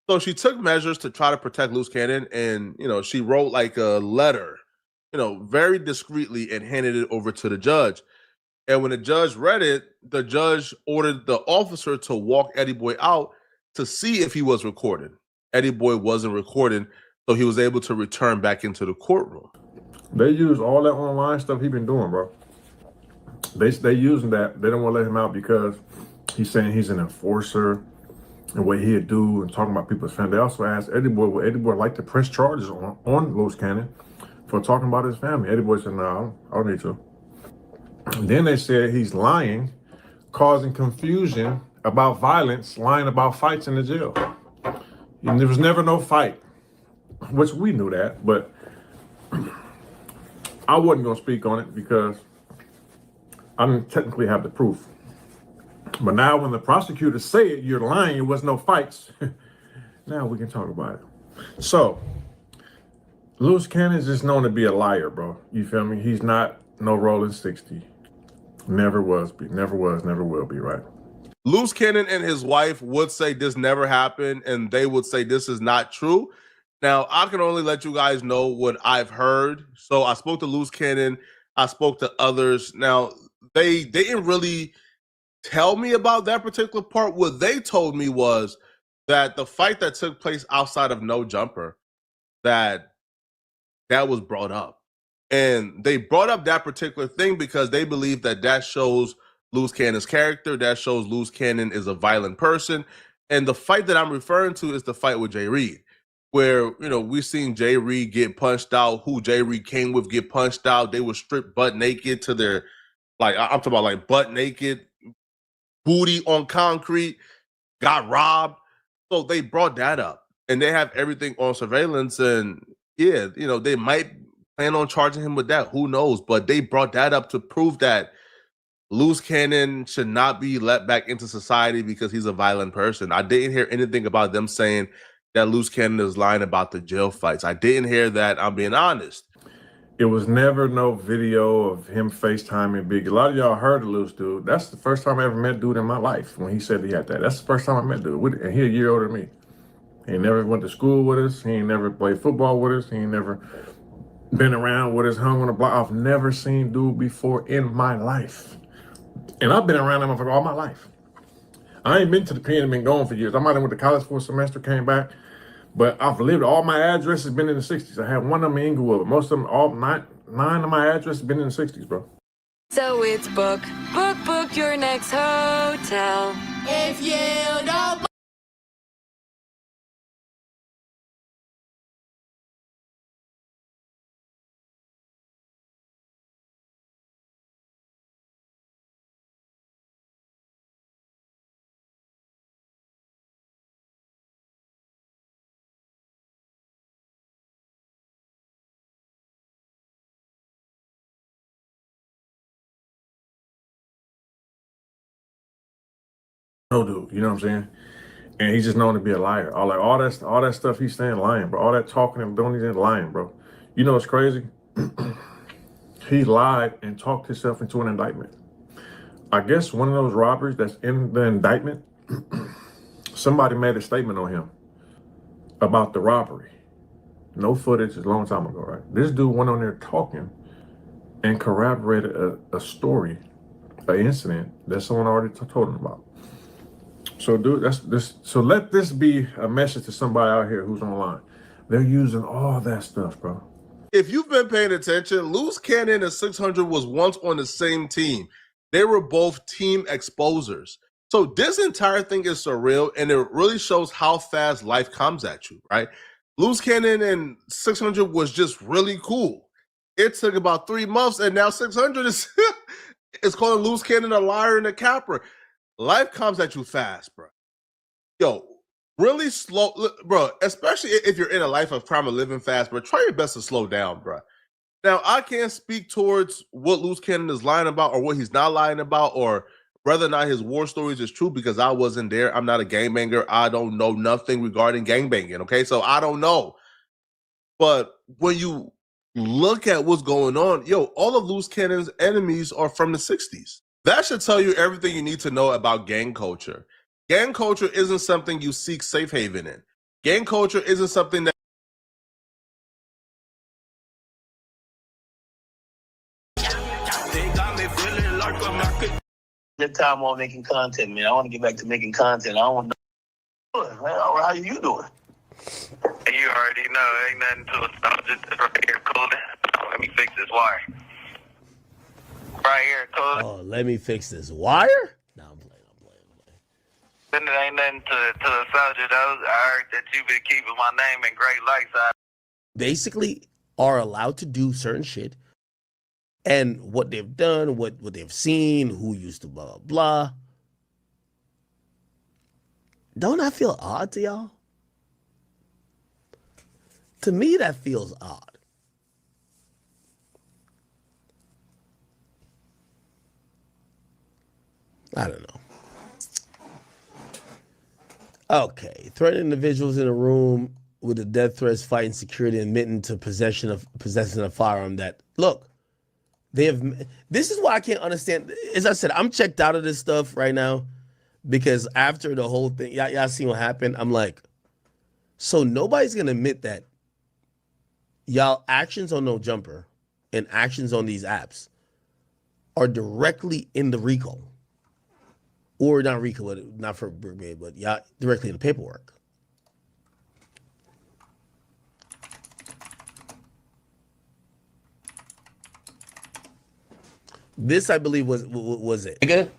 So she took measures to try to protect Loose Cannon. And, you know, she wrote like a letter, you know, very discreetly and handed it over to the judge. And when the judge read it, the judge ordered the officer to walk Eddie Boy out to see if he was recorded. Eddie Boy wasn't recording, so he was able to return back into the courtroom. They use all that online stuff he been doing, bro. They using that. They don't want to let him out because he's saying he's an enforcer and what he'd do and talking about people's family. They also asked Eddie Boy, would Eddie Boy like to press charges on Loose Cannon for talking about his family? Eddie Boy said, no, I don't need to. And then they said he's lying, causing confusion about violence, lying about fights in the jail. And there was never no fight, which we knew that, but I wasn't going to speak on it because I didn't technically have the proof. But now when the prosecutors say it, you're lying, it was no fights, now we can talk about it. So, Loose Cannon is just known to be a liar, bro. You feel me? He's not no rolling 60. Never was, never will be, right? Loose Cannon and his wife would say this never happened, and they would say this is not true. Now, I can only let you guys know what I've heard. So I spoke to Loose Cannon. I spoke to others. Now, they didn't really tell me about that particular part. What they told me was that the fight that took place outside of No Jumper, that was brought up. And they brought up that particular thing because they believe that shows Loose Cannon's character. That shows Loose Cannon is a violent person. And the fight that I'm referring to is the fight with Jay Reed, where, we've seen Jay Reed get punched out, who Jay Reed came with get punched out. They were stripped butt naked to their, I'm talking about butt naked, booty on concrete, got robbed. So they brought that up, and they have everything on surveillance. And yeah, they might plan on charging him with that. Who knows? But they brought that up to prove that Loose Cannon should not be let back into society because he's a violent person. I didn't hear anything about them saying that Loose Cannon is lying about the jail fights. I didn't hear that. I'm being honest. It was never no video of him FaceTiming Biggie. A lot of y'all heard of Loose Dude. That's the first time I ever met dude in my life when he said he had that. That's the first time I met dude. And he a year older than me. He ain't never went to school with us. He ain't never played football with us. He ain't never been around with us, hung on the block. I've never seen dude before in my life. And I've been around him for all my life. I ain't been to the pen and been gone for years. I might have went to college for a semester, came back. But I've lived, all my addresses been in the 60s. I had one of them in Inglewood, but most of them, all nine of my addresses been in the 60s, bro. So it's book your next hotel. If you don't. No dude, you know what I'm saying? And he's just known to be a liar. All that stuff he's saying, lying, bro. All that talking and doing, he's lying, bro. You know what's crazy? He lied and talked himself into an indictment. I guess one of those robberies that's in the indictment, somebody made a statement on him about the robbery. No footage, a long time ago, right? This dude went on there talking and corroborated a story, an incident that someone already told him about. So, dude, so let this be a message to somebody out here who's online. They're using all that stuff, bro. If you've been paying attention, Loose Cannon and 600 was once on the same team. They were both team exposers. So this entire thing is surreal, and it really shows how fast life comes at you, right? Loose Cannon and 600 was just really cool. It took about 3 months, and now 600 is calling Loose Cannon a liar and a capper. Life comes at you fast, bro. Yo, really slow, bro, especially if you're in a life of crime and living fast, bro, try your best to slow down, bro. Now, I can't speak towards what Loose Cannon is lying about or what he's not lying about or whether or not his war stories is true because I wasn't there. I'm not a gangbanger. I don't know nothing regarding gangbanging, okay? So I don't know. But when you look at what's going on, yo, all of Loose Cannon's enemies are from the 60s. That should tell you everything you need to know about gang culture. Gang culture isn't something you seek safe haven in. Gang culture isn't something that This time on making content, man. I want to get back to making content. I don't know. How are you doing? You already know, ain't nothing to it. I'm just right here cooling. Let me fix this wire. Right here cooling. Oh, let me fix this wire? No, I'm playing. Then it ain't nothing to the subject. I heard that you've been keeping my name in great lights. Basically are allowed to do certain shit, and what they've done, what they've seen, who used to blah, blah, blah. Don't that feel odd to y'all? To me, that feels odd. I don't know. Okay, threatening individuals in a room with the death threats, fighting security, admitting to possessing a firearm. That look, they have. This is why I can't understand. As I said, I'm checked out of this stuff right now because after the whole thing, y'all seen what happened. I'm like, so nobody's gonna admit that y'all actions on No Jumper and actions on these apps are directly in the RICO. Or not RICO, not for brigade, but yeah, directly in the paperwork. This, I believe, was it.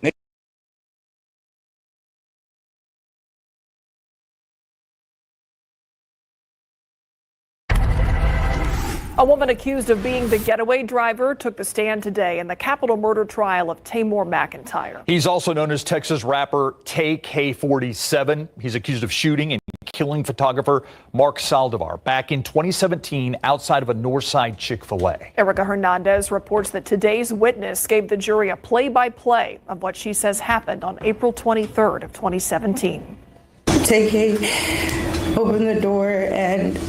A woman accused of being the getaway driver took the stand today in the capital murder trial of Tamor McIntyre. He's also known as Texas rapper K47. He's accused of shooting and killing photographer Mark Saldivar back in 2017 outside of a Northside Chick-fil-A. Erica Hernandez reports that today's witness gave the jury a play-by-play of what she says happened on April 23rd of 2017. TK opened the door and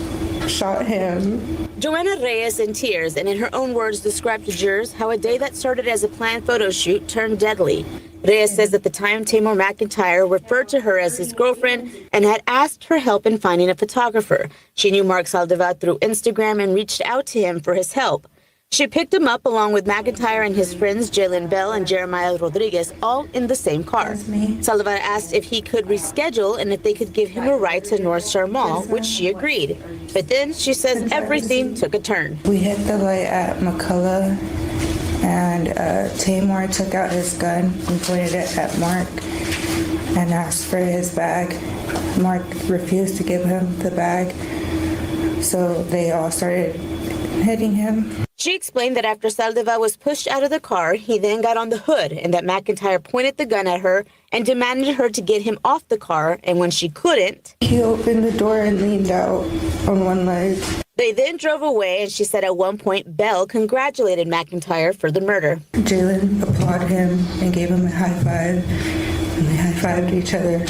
shot him. Joanna Reyes, in tears and in her own words, described to jurors how a day that started as a planned photo shoot turned deadly. Reyes says at the time Tamor McIntyre referred to her as his girlfriend and had asked for help in finding a photographer. She knew Mark Saldivar through Instagram and reached out to him for his help. She picked him up along with McIntyre and his friends Jalen Bell and Jeremiah Rodriguez, all in the same car. Saldivar asked if he could reschedule and if they could give him a ride to North Star Mall, which she agreed. But then she says everything took a turn. We hit the light at McCullough, and Tamor took out his gun and pointed it at Mark and asked for his bag. Mark refused to give him the bag, so they all started hitting him. She explained that after Saldivar was pushed out of the car, he then got on the hood and that McIntyre pointed the gun at her and demanded her to get him off the car, and when she couldn't, he opened the door and leaned out on one leg. They then drove away, and she said at one point Bell congratulated McIntyre for the murder. Jalen applauded him and gave him a high five, and they high-fived each other.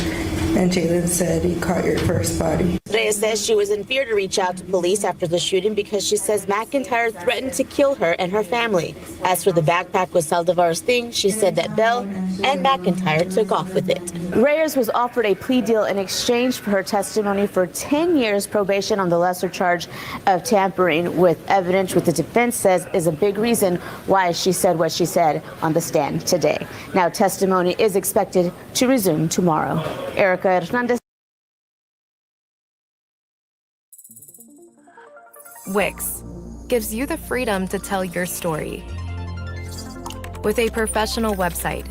And Jalen said he caught your first body. Reyes says she was in fear to reach out to police after the shooting because she says McIntyre threatened to kill her and her family. As for the backpack with Saldivar's things, she said that Bell and McIntyre took off with it. Reyes was offered a plea deal in exchange for her testimony for 10 years probation on the lesser charge of tampering with evidence, which the defense says is a big reason why she said what she said on the stand today. Now, testimony is expected to resume tomorrow. Erica Hernandez. Wix gives you the freedom to tell your story with a professional website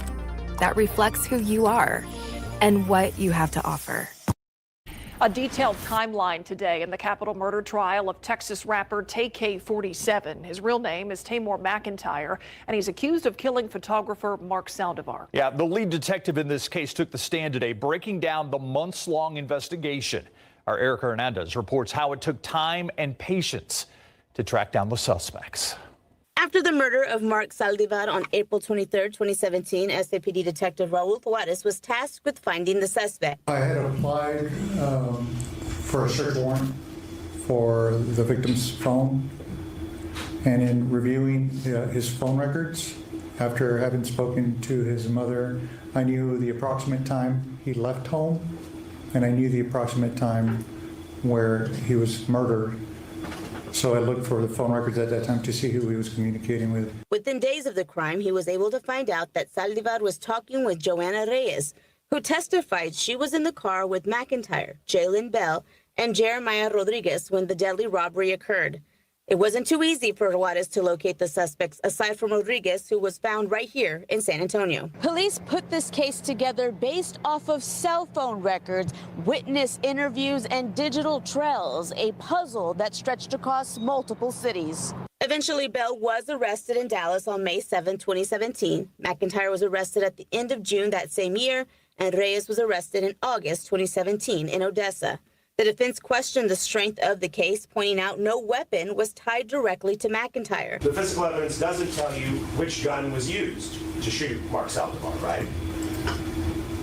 that reflects who you are and what you have to offer. A detailed timeline today in the capital murder trial of Texas rapper TK47. His real name is Tamor McIntyre, and he's accused of killing photographer Mark Saldivar. Yeah, the lead detective in this case took the stand today, breaking down the months-long investigation. Our Erica Hernandez reports how it took time and patience to track down the suspects. After the murder of Mark Saldivar on April 23, 2017, SAPD Detective Raul Juarez was tasked with finding the suspect. I had applied for a search warrant for the victim's phone, and in reviewing his phone records, after having spoken to his mother, I knew the approximate time he left home, and I knew the approximate time where he was murdered. So I looked for the phone records at that time to see who he was communicating with. Within days of the crime, he was able to find out that Saldivar was talking with Joanna Reyes, who testified she was in the car with McIntyre, Jalen Bell, and Jeremiah Rodriguez when the deadly robbery occurred. It wasn't too easy for Juarez to locate the suspects, aside from Rodriguez, who was found right here in San Antonio. Police put this case together based off of cell phone records, witness interviews, and digital trails, a puzzle that stretched across multiple cities. Eventually, Bell was arrested in Dallas on May 7, 2017. McIntyre was arrested at the end of June that same year, and Reyes was arrested in August 2017 in Odessa. The defense questioned the strength of the case, pointing out no weapon was tied directly to McIntyre. The physical evidence doesn't tell you which gun was used to shoot Mark Saldivar, right?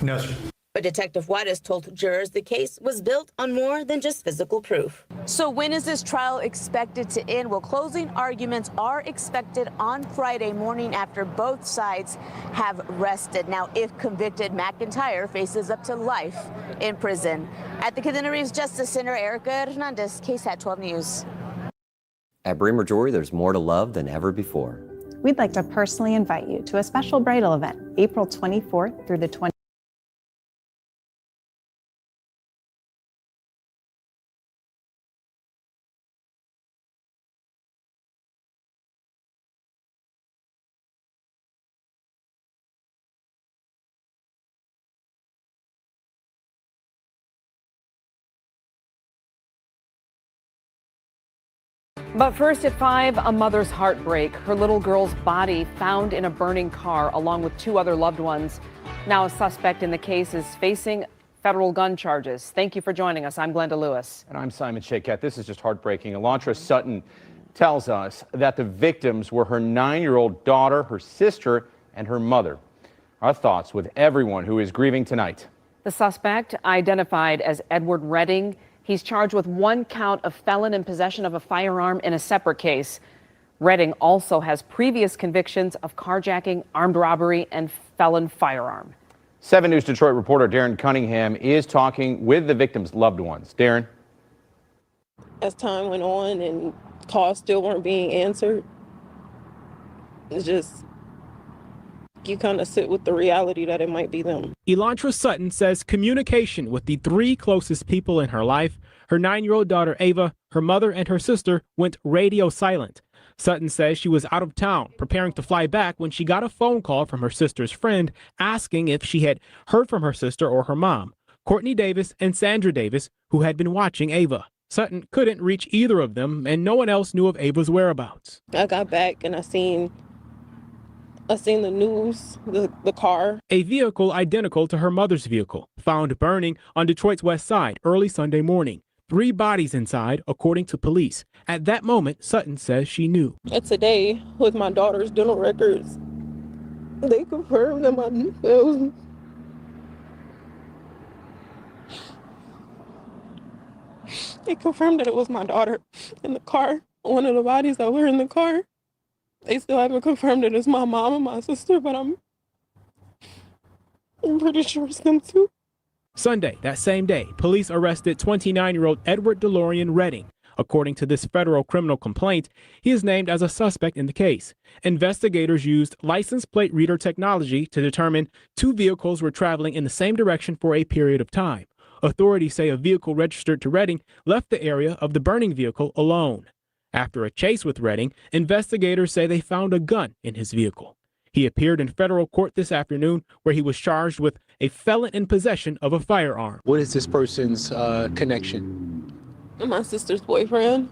No, sir. But Detective Juarez told jurors the case was built on more than just physical proof. So when is this trial expected to end? Well, closing arguments are expected on Friday morning after both sides have rested. Now, if convicted, McIntyre faces up to life in prison. At the Cadena Reeves Justice Center, Erica Hernandez, KSAT 12 News. At Braemar Jewelry, there's more to love than ever before. We'd like to personally invite you to a special bridal event, April 24th through the 20th. But first at 5, a mother's heartbreak. Her little girl's body found in a burning car along with 2 other loved ones. Now a suspect in the case is facing federal gun charges. Thank you for joining us. I'm Glenda Lewis. And I'm Simon Shakat. This is just heartbreaking. Elantra Sutton tells us that the victims were her 9-year-old daughter, her sister, and her mother. Our thoughts with everyone who is grieving tonight. The suspect, identified as Edward Redding, he's charged with 1 count of felon in possession of a firearm in a separate case. Redding also has previous convictions of carjacking, armed robbery, and felon firearm. 7 News Detroit reporter Darren Cunningham is talking with the victims' loved ones. Darren. As time went on and calls still weren't being answered, it's just, you kind of sit with the reality that it might be them. Elantra Sutton says communication with the 3 closest people in her life, her 9-year-old daughter Ava, her mother, and her sister, went radio silent. Sutton says she was out of town preparing to fly back when she got a phone call from her sister's friend asking if she had heard from her sister or her mom, Courtney Davis and Sandra Davis, who had been watching Ava. Sutton couldn't reach either of them, and no one else knew of Ava's whereabouts. I got back and I seen the news, the car. A vehicle identical to her mother's vehicle, found burning on Detroit's west side early Sunday morning. 3 bodies inside, according to police. At that moment, Sutton says she knew. Today, with my daughter's dental records, they confirmed that it confirmed that it was my daughter in the car. One of the bodies that were in the car. They still haven't confirmed it as my mom and my sister, but I'm pretty sure it's them too. Sunday, that same day, police arrested 29-year-old Edward DeLorean Redding. According to this federal criminal complaint, he is named as a suspect in the case. Investigators used license plate reader technology to determine 2 vehicles were traveling in the same direction for a period of time. Authorities say a vehicle registered to Redding left the area of the burning vehicle alone. After a chase with Redding, investigators say they found a gun in his vehicle. He appeared in federal court this afternoon where he was charged with a felon in possession of a firearm. What is this person's connection? My sister's boyfriend.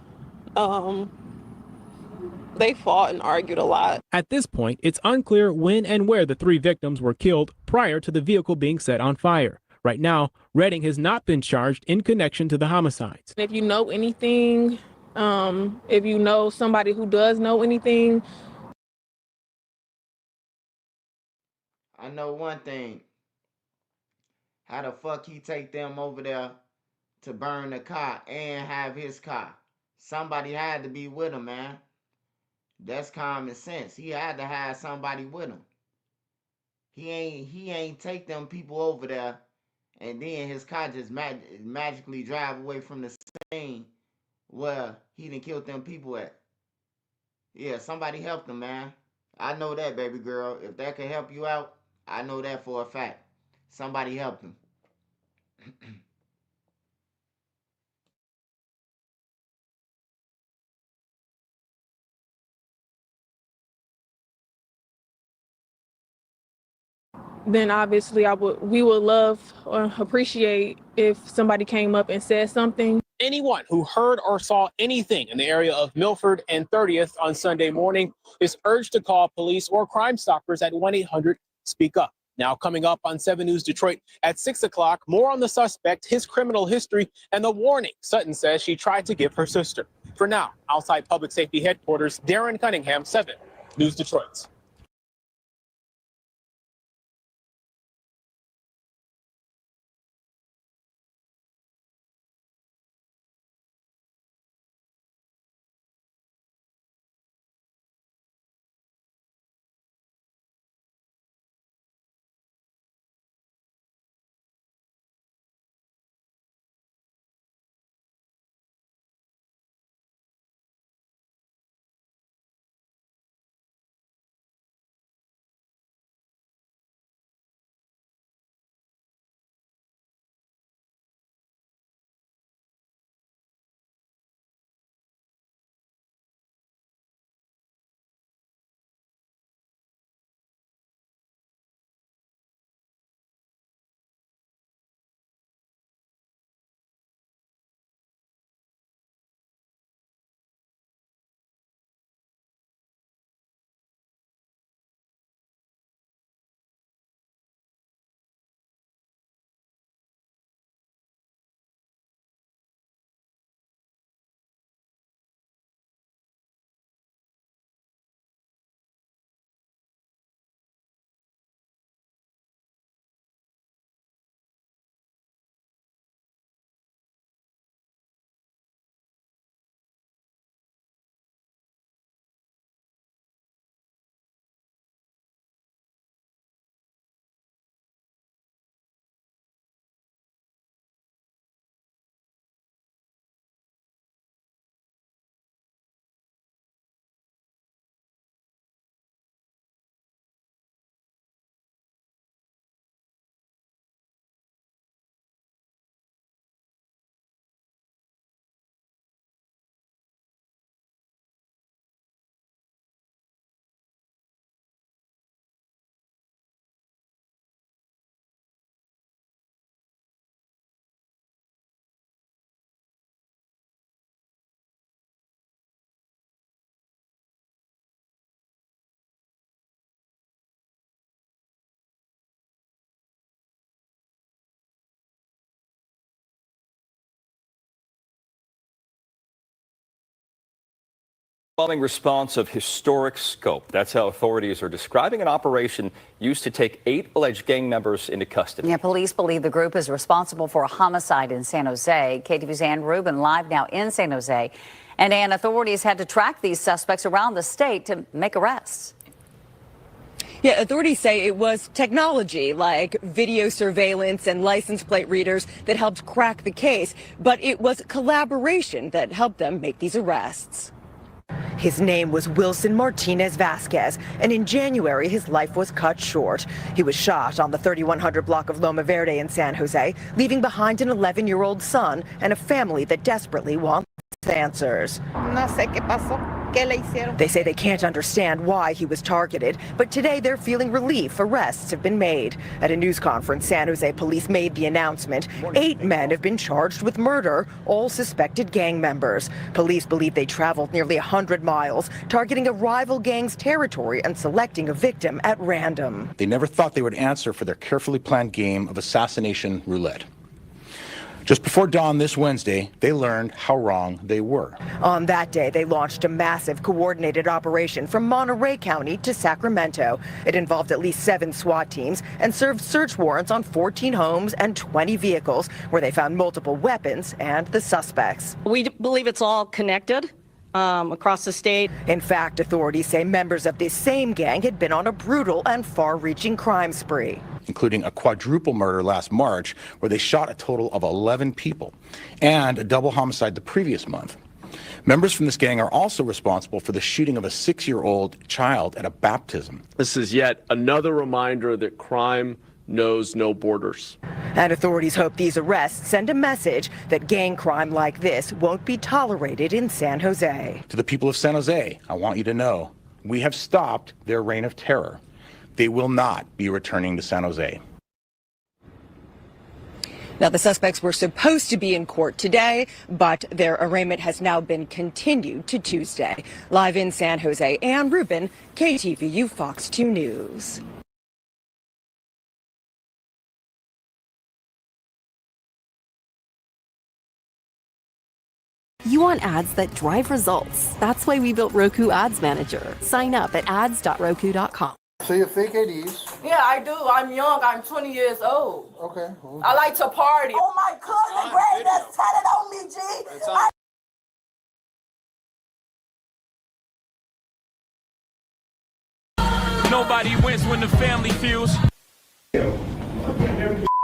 They fought and argued a lot. At this point, it's unclear when and where the 3 victims were killed prior to the vehicle being set on fire. Right now, Redding has not been charged in connection to the homicides. If you know anything, if you know somebody who does know anything. I know one thing. How the fuck he take them over there to burn the car and have his car? Somebody had to be with him, man. That's common sense. He had to have somebody with him. He ain't take them people over there and then his car just magically drive away from the scene where he done killed them people at. Yeah, somebody helped him, man. I know that, baby girl. If that can help you out, I know that for a fact. Somebody helped him. then obviously we would love or appreciate if somebody came up and said something. Anyone who heard or saw anything in the area of Milford and 30th on Sunday morning is urged to call police or Crime Stoppers at 1-800-SPEAK-UP. Now coming up on 7 News Detroit at 6 o'clock, more on the suspect, his criminal history, and the warning Sutton says she tried to give her sister. For now, outside Public Safety Headquarters, Darren Cunningham, 7 News Detroit. Overwhelming response of historic scope. That's how authorities are describing an operation used to take 8 alleged gang members into custody. Yeah, police believe the group is responsible for a homicide in San Jose. KTV's Ann Rubin live now in San Jose. And Ann, authorities had to track these suspects around the state to make arrests. Yeah, authorities say it was technology like video surveillance and license plate readers that helped crack the case, but it was collaboration that helped them make these arrests. His name was Wilson Martinez Vasquez, and in January, his life was cut short. He was shot on the 3100 block of Loma Verde in San Jose, leaving behind an 11-year-old son and a family that desperately wants answers. No sé qué pasó. ¿Qué le hicieron? They say they can't understand why he was targeted, but today they're feeling relief. Arrests have been made. At a news conference, San Jose police made the announcement. 8 men have been charged with murder, all suspected gang members. Police believe they traveled nearly 100 miles, targeting a rival gang's territory and selecting a victim at random. They never thought they would answer for their carefully planned game of assassination roulette. Just before dawn this Wednesday, they learned how wrong they were. On that day, they launched a massive coordinated operation from Monterey County to Sacramento. It involved at least 7 SWAT teams and served search warrants on 14 homes and 20 vehicles, where they found multiple weapons and the suspects. We believe it's all connected across the state. In fact, authorities say members of this same gang had been on a brutal and far-reaching crime spree, including a quadruple murder last March where they shot a total of 11 people, and a double homicide the previous month. Members from this gang are also responsible for the shooting of a 6-year-old child at a baptism. This is yet another reminder that crime knows no borders. And authorities hope these arrests send a message that gang crime like this won't be tolerated in San Jose. To the people of San Jose, I want you to know, we have stopped their reign of terror. they will not be returning to San Jose. Now, the suspects were supposed to be in court today, but their arraignment has now been continued to Tuesday. Live in San Jose, Ann Rubin, KTVU Fox 2 News. You want ads that drive results. That's why we built Roku Ads Manager. Sign up at ads.roku.com. So you fake IDs? Yeah, I do. I'm young. I'm 20 years old. Okay. I like to party. Oh my cousin, Greg, that's tatted on me, G. Nobody wins when the family feels.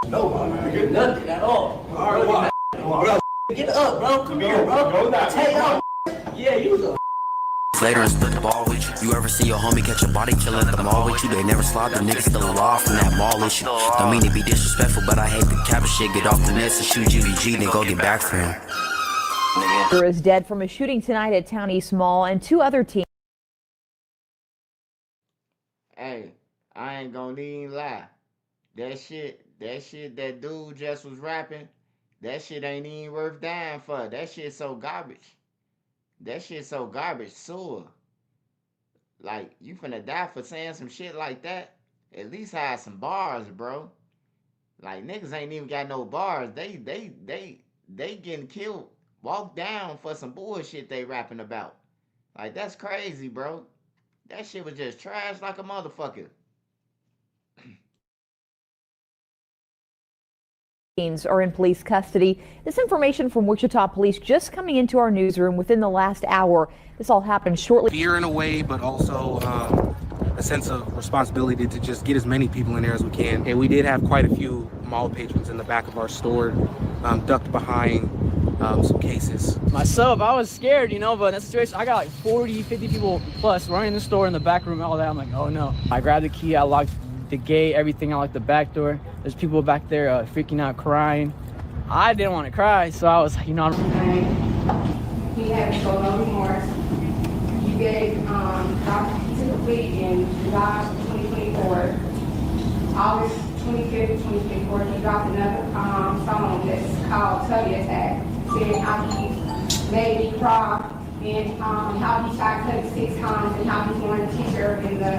Nobody. Nothing at all. Get up, bro. Come here, bro. Take out. Yeah, you was a. Later and split the ball with you. You ever see your homie catch a body killer at the mall with you? They never slide, the niggas still alive from that mall issue. Don't mean to be disrespectful, but I hate the cap of shit. Get off the nets and shoot GVG, then go get back for him. Nigga is dead from a shooting tonight at Town East Mall, and 2 other teens. Hey, I ain't gonna even lie. That shit that dude just was rapping, that shit ain't even worth dying for. That shit so garbage. That shit so garbage, sewer. Like, you finna die for saying some shit like that? At least have some bars, bro. Like, niggas ain't even got no bars. They getting killed, walked down for some bullshit they rapping about. Like, that's crazy, bro. That shit was just trash like a motherfucker. Teens are in police custody. This information from Wichita Police just coming into our newsroom within the last hour. This all happened shortly. Fear in a way, but also a sense of responsibility to just get as many people in there as we can. And we did have quite a few mall patrons in the back of our store, ducked behind some cases. Myself, I was scared, you know, but in that situation, I got like 40, 50 people plus running the store in the back room and all that. I'm like, oh no. I grabbed the key, I locked the gate, everything out like the back door. There's people back there freaking out, crying. I didn't want to cry, so I was, you know. He had shown no remorse. You gave to the plea in July 2024. August 25th, 2024, he dropped another song that's called Tubby Attack, saying how he made me cry and how he shot Cuddy 6 times and how he's going to teach her in the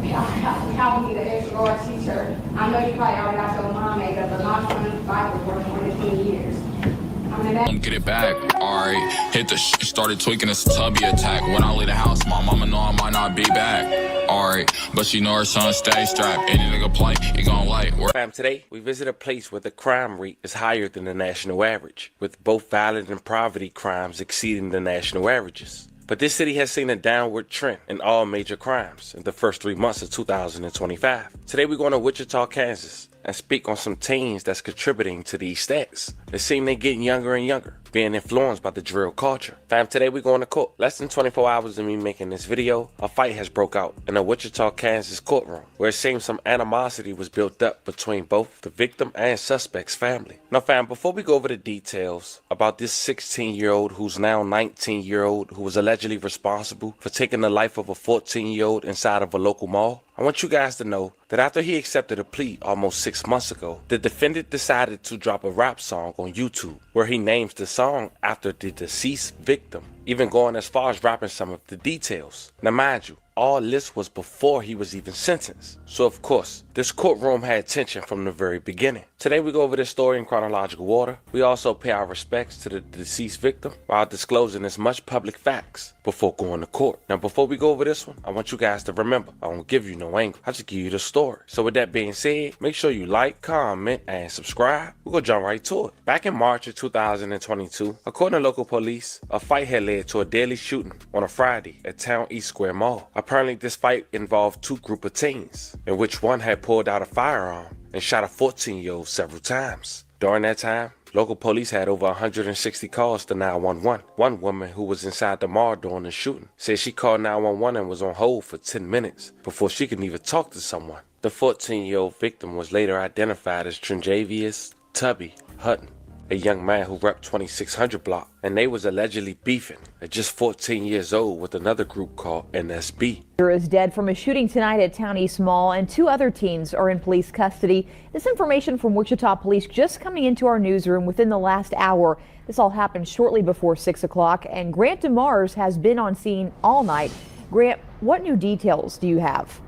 how we need an extra large teacher. I know you probably already got your mom made up, but my son's Bible for more than 10 years. Get it back, alright. Hit the shit, started tweaking, it's a tubby attack. When I leave the house, my mama know I might not be back. Alright, but she know her son stay strapped. Any nigga play, he gon' light. Fam, today we visit a place where the crime rate is higher than the national average, with both violent and poverty crimes exceeding the national averages. But this city has seen a downward trend in all major crimes in the first 3 months of 2025. Today we're going to Wichita, Kansas, and speak on some teens that's contributing to these stats. It seems they're getting younger and younger, being influenced by the drill culture. Fam, today we're going to court. Less than 24 hours of me making this video, a fight has broke out in a Wichita, Kansas courtroom, where it seems some animosity was built up between both the victim and suspect's family. Now fam, before we go over the details about this 16-year-old who's now 19-year-old who was allegedly responsible for taking the life of a 14-year-old inside of a local mall, I want you guys to know that after he accepted a plea almost 6 months ago, the defendant decided to drop a rap song on YouTube where he names the song after the deceased victim, even going as far as rapping some of the details. Now mind you, all this was before he was even sentenced. So of course, this courtroom had tension from the very beginning. Today we go over this story in chronological order. We also pay our respects to the deceased victim while disclosing as much public facts before going to court. Now before we go over this one, I want you guys to remember, I won't give you no angle, I just give you the story. So with that being said, make sure you like, comment, and subscribe. We're gonna jump right to it. Back in March of 2022, according to local police, a fight had led to a deadly shooting on a Friday at Town East Square Mall. Apparently this fight involved 2 groups of teens, in which one had pulled out a firearm and shot a 14-year-old several times. During that time, local police had over 160 calls to 911. One woman who was inside the mall during the shooting said she called 911 and was on hold for 10 minutes before she could even talk to someone. The 14-year-old victim was later identified as Trenjavius Tubby Hutton. a young man who repped 2600 block, and they was allegedly beefing at just 14 years old with another group called NSB. Is dead from a shooting tonight at Town East Mall, and 2 other teens are in police custody. This information from Wichita Police just coming into our newsroom within the last hour. This all happened shortly before 6 o'clock, and Grant DeMars has been on scene all night. Grant, what new details do you have?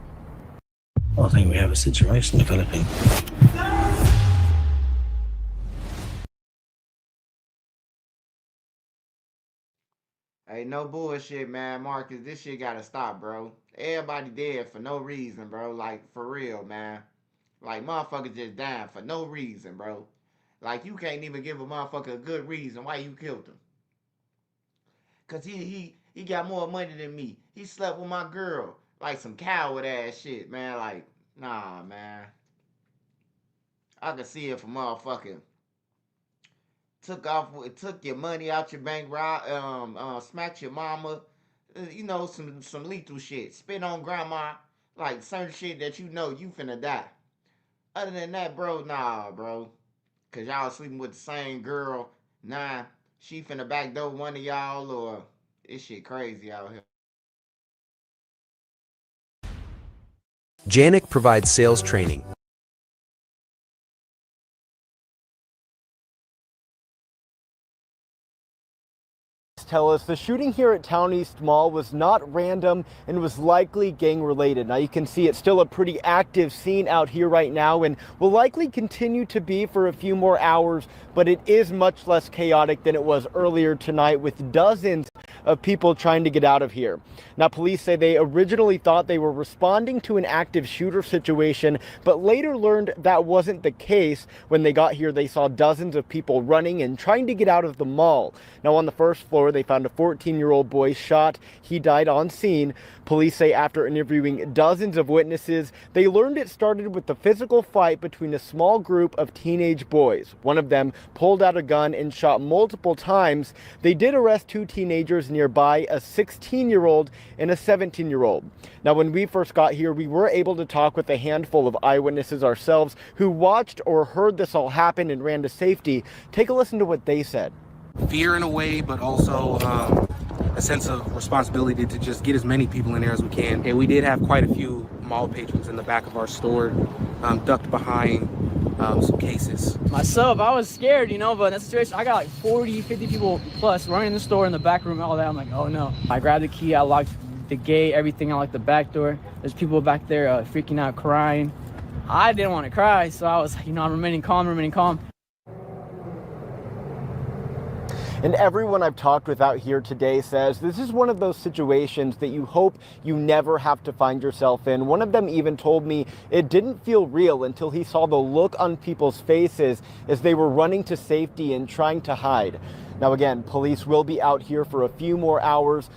I think we have a situation developing. Hey, no bullshit, man. Marcus, this shit gotta stop, bro. Everybody dead for no reason, bro. Like, for real, man. Like, motherfuckers just dying for no reason, bro. Like, you can't even give a motherfucker a good reason why you killed him. Cause he got more money than me. He slept with my girl. Like some coward ass shit, man. Like, nah, man. I can see if a motherfucker took your money out your bank, smacked your mama, you know, some lethal shit. Spit on grandma, like certain shit that you know you finna die. Other than that, bro, nah, bro. Cause y'all sleeping with the same girl. Nah, she finna backdoor one of y'all, or this shit crazy out here. Janik provides sales training. Tell us the shooting here at Town East Mall was not random and was likely gang related. Now you can see it's still a pretty active scene out here right now and will likely continue to be for a few more hours, but it is much less chaotic than it was earlier tonight with dozens of people trying to get out of here. Now police say they originally thought they were responding to an active shooter situation, but later learned that wasn't the case. When they got here, they saw dozens of people running and trying to get out of the mall. Now on the first floor, they found a 14-year-old boy shot. He died on scene. Police say after interviewing dozens of witnesses, they learned it started with a physical fight between a small group of teenage boys. One of them pulled out a gun and shot multiple times. They did arrest 2 teenagers nearby, a 16-year-old and a 17-year-old. Now, when we first got here, we were able to talk with a handful of eyewitnesses ourselves who watched or heard this all happen and ran to safety. Take a listen to what they said. Fear in a way, but also a sense of responsibility to just get as many people in there as we can. And we did have quite a few mall patrons in the back of our store, ducked behind some cases. Myself, I was scared, you know, but in that situation, I got like 40, 50 people plus running the store in the back room, all that. I'm like, oh no. I grabbed the key, I locked the gate, everything out like the back door. There's people back there freaking out, crying. I didn't want to cry, so I was, you know, I'm remaining calm. And everyone I've talked with out here today says this is one of those situations that you hope you never have to find yourself in. One of them even told me it didn't feel real until he saw the look on people's faces as they were running to safety and trying to hide. Now again, police will be out here for a few more hours.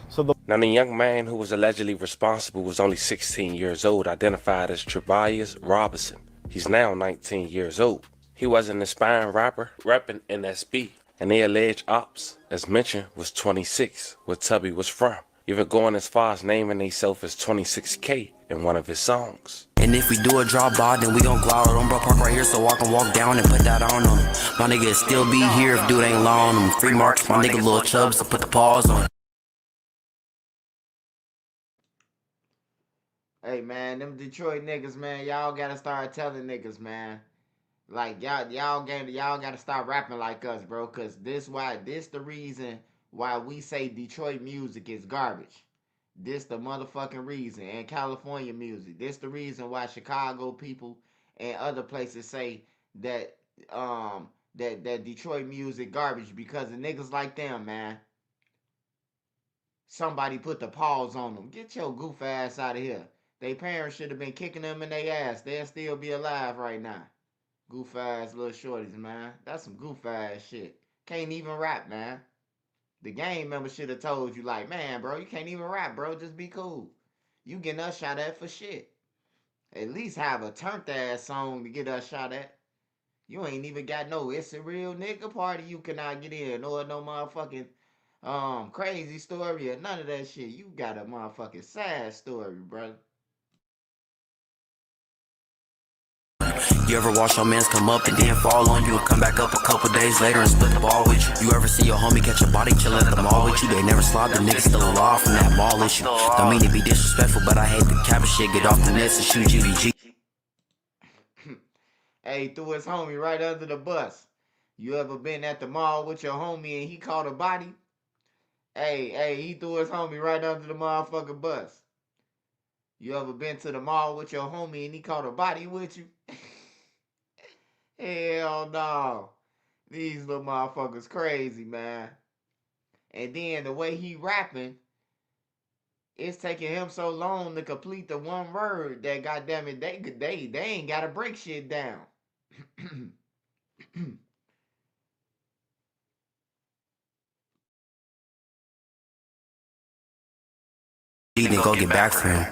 Now the young man who was allegedly responsible was only 16 years old, identified as Trevius Robinson. He's now 19 years old. He was an aspiring rapper, repping NSB. And they alleged ops, as mentioned, was 26, where Tubby was from, even going as far as naming themselves as 26K in one of his songs. And if we do a drop by, then we gon' glow out on bro park right here, so I can walk down and put that on him. My nigga still be here if dude ain't long on him. Free marks, my nigga Lil Chubbs, so put the pause on. Hey man, them Detroit niggas, man, y'all gotta start telling niggas, man. Like y'all gotta stop rapping like us, bro. Cause this the reason why we say Detroit music is garbage. This the motherfucking reason. And California music. This the reason why Chicago people and other places say that that Detroit music garbage, because of niggas like them, man. Somebody put the pause on them. Get your goof ass out of here. They parents should have been kicking them in their ass. They'll still be alive right now. Goof ass little shorties, man. That's some goof ass shit. Can't even rap, man. The gang member should have told you, like, man, bro, you can't even rap, bro. Just be cool. You getting us shot at for shit. At least have a turned ass song to get us shot at. You ain't even got no It's a Real Nigga party you cannot get in, or no motherfucking crazy story or none of that shit. You got a motherfucking sad story, brother. You ever watch your mans come up and then fall on you and come back up a couple days later and split the ball with you? You ever see your homie catch a body chillin' at the mall with you? They never slide, the niggas still alive from that mall issue. Don't mean to be disrespectful, but I hate the cap shit. Get off the nets and shoot GVG. Hey, threw his homie right under the bus. You ever been at the mall with your homie and he caught a body? Hey, he threw his homie right under the motherfucking bus. You ever been to the mall with your homie and he caught a body with you? Hell no. These little motherfuckers crazy, man. And then the way he rapping, it's taking him so long to complete the one word that goddamn it, they ain't gotta break shit down. Then go get back for him.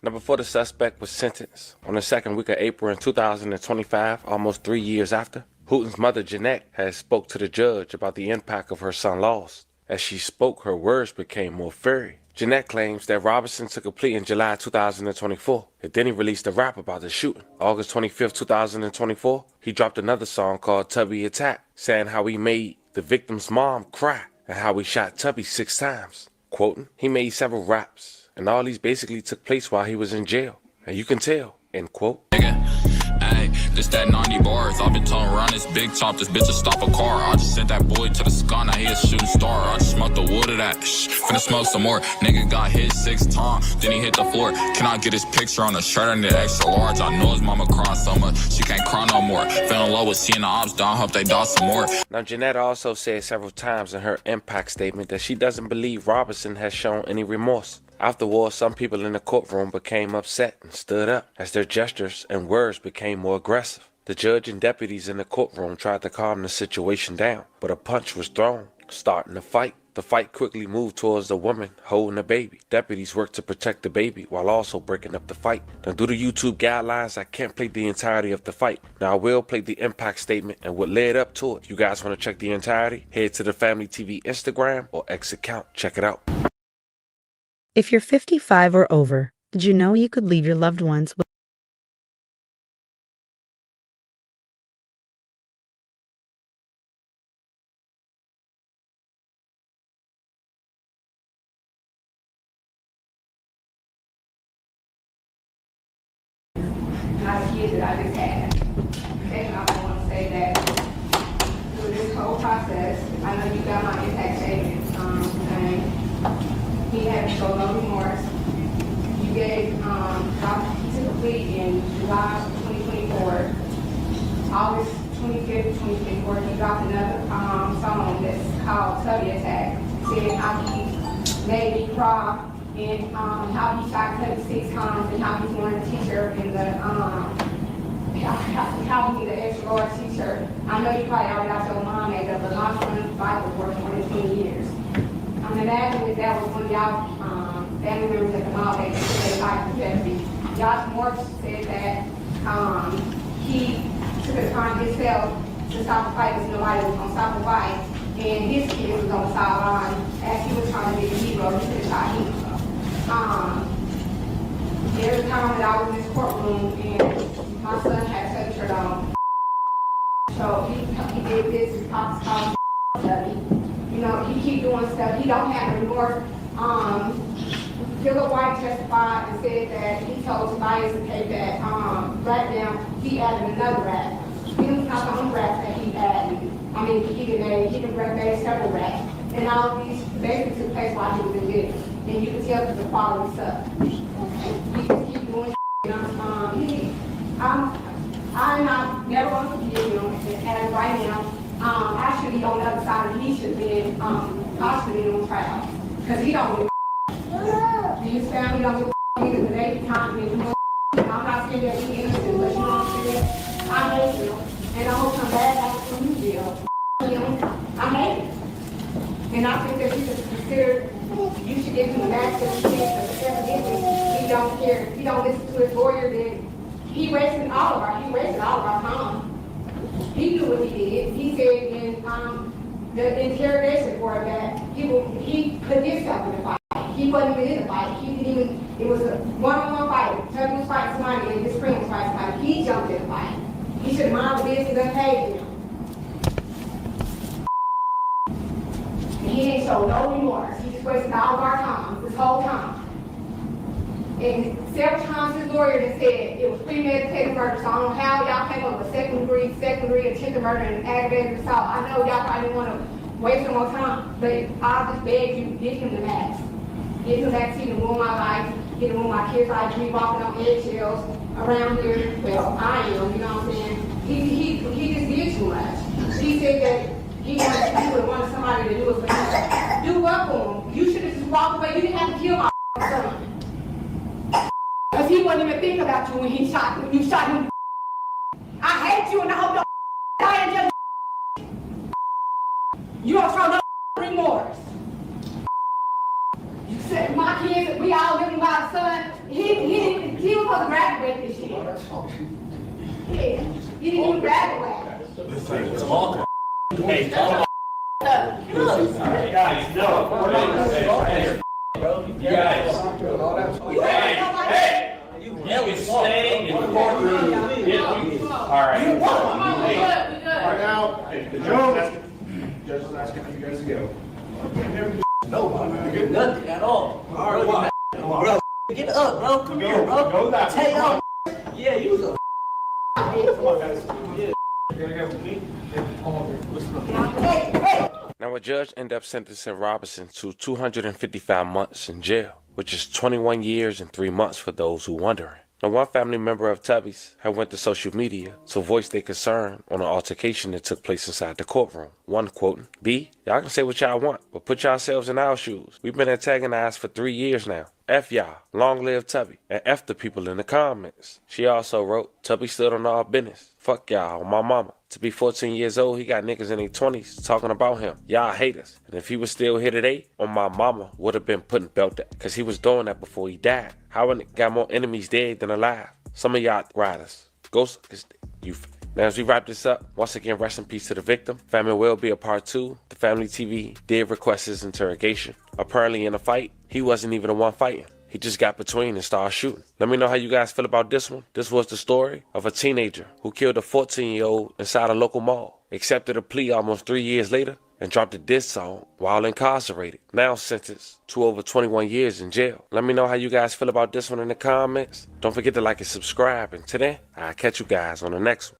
Now, before the suspect was sentenced on the second week of April in 2025, almost 3 years after, Hooten's mother, Jeanette, has spoke to the judge about the impact of her son lost. As she spoke, her words became more fiery. Jeanette claims that Robinson took a plea in July 2024, and then he released a rap about the shooting. August 25th, 2024, he dropped another song called Tubby Attack, saying how he made the victim's mom cry and how he shot Tubby 6 times. Quoting, he made several raps, and all these basically took place while he was in jail. And you can tell, end quote. Hey, this that 90 bars. I've been telling around this big top, this bitch to stop a car. I just sent that boy to the sky, now he a shooting star. I just smoked the wood of that, finna smoke some more. Nigga got hit 6 times, then he hit the floor. Can I get his picture on the shirt and the extra large? I know his mama crying so much, she can't cry no more. Feeling low with seeing the ops down, hope they die some more. Now, Jeanette also said several times in her impact statement that she doesn't believe Robinson has shown any remorse. Afterwards, some people in the courtroom became upset and stood up as their gestures and words became more aggressive. The judge and deputies in the courtroom tried to calm the situation down, but a punch was thrown, starting the fight. The fight quickly moved towards the woman holding the baby. Deputies worked to protect the baby while also breaking up the fight. Now, due to YouTube guidelines, I can't play the entirety of the fight. Now, I will play the impact statement and what led up to it. If you guys want to check the entirety, head to the Family TV Instagram or X account. Check it out. If you're 55 or over, did you know you could leave your loved ones with not a kid that I just had. And I want to say that through this whole process, I know you got my impact statement, saying he had shown no remorse. You gave, he took a plea in July 2024. August 25th, 2024, he dropped another song that's called Tubby Attack, saying how he made me cry and how he shot Tubby 6 times and how he's wearing a t-shirt and the how he need an extra large t-shirt. I know you probably already got your mom made up, but my son's Bible for 20 years. Imagine if that was one of y'all family members at the mall that they like the deputy. Josh Morris said that he took the time himself to stop the fight because nobody was going to stop the fight. And his kid was on the sideline as he was trying to be a hero. He could have shot him. There's a time that I was in this courtroom and my son had a shirt on. So he did this, his pops called him. You know, he keep doing stuff. He don't have remorse. Philip White testified and said that he told Tobias to take that rap down. He added another rap. He was not the only rap that he added. I mean, he did made several raps. And all of these basically took place while he was in jail. And you can tell that the quality sucked. He just keep doing I'm not never going to forgive him. And right now, I should be on the other side, and he should be possibly on trial. Because he don't give a his family don't give a either, but they can't give a I'm not saying that he's innocent, but you know what I'm saying? I hate him. And I'm going to come back after from you, jail. I hate him. And I think that you should consider, you should give him a maximum chance of evidently he don't care. He don't listen to his lawyer, then he wasted all of our time. He knew what he did. He said in the interrogation for that he put himself in the fight. He wasn't even in the fight. He didn't even, it was a one-on-one fight. Tubby was fighting somebody and his friend was fighting somebody. He jumped in the fight. should mind the business and pay him. And he ain't showed no remorse. He just wasted all of our time, this whole time. And several times his lawyer has said it was premeditated murder, so I don't know how y'all came up with second degree, attempted murder, and aggravated assault. I know y'all probably didn't want to waste no more time, but I just beg you, get him the max. Get him the max, he can ruin my life, he can ruin my kids' life, me walking on eggshells around here. Well, I am, you know what I'm saying? He just did too much. He said that he would have wanted somebody to do it for him. Do what for him? You should have just walked away. You didn't have to kill my son. Because he wasn't even thinking about you when you shot him. I hate you and I hope you die in just you don't show no remorse. You said my kids, we all living by the son. He was supposed to graduate this year. Yeah, he didn't even graduate. Talk. Hey, talk. Guys, no. We're not bro. You guys. Hey! You stay in the courtroom. All right. Judge is asking for you guys to go. Nobody. Nothing at all. All right. Bro, get up, bro. Come here, bro. Go that way. Yeah, you was a Come on, guys. Yeah. You're gonna go with me? Now, a judge ended up sentencing Robinson to 255 months in jail, which is 21 years and 3 months for those who wondering. Now, one family member of Tubby's had went to social media to voice their concern on an altercation that took place inside the courtroom. One quoting, "B, y'all can say what y'all want, but put yourselves in our shoes. We've been antagonized for 3 years now. F y'all, long live Tubby, and F the people in the comments." She also wrote, "Tubby stood on our business. Fuck y'all, on my mama. To be 14 years old, he got niggas in their 20s talking about him. Y'all hate us. And if he was still here today, on my mama would have been putting belt at, because he was doing that before he died. How a nigga got more enemies dead than alive? Some of y'all riders. Ghost is you." Now, as we wrap this up, once again, rest in peace to the victim. Family will be a part 2. The family TV did request his interrogation. Apparently in a fight, he wasn't even the one fighting. He just got between and started shooting. Let me know how you guys feel about this one. This was the story of a teenager who killed a 14-year-old inside a local mall, accepted a plea almost 3 years later, and dropped a diss song while incarcerated. Now sentenced to over 21 years in jail. Let me know how you guys feel about this one in the comments. Don't forget to like and subscribe. And today, I'll catch you guys on the next one.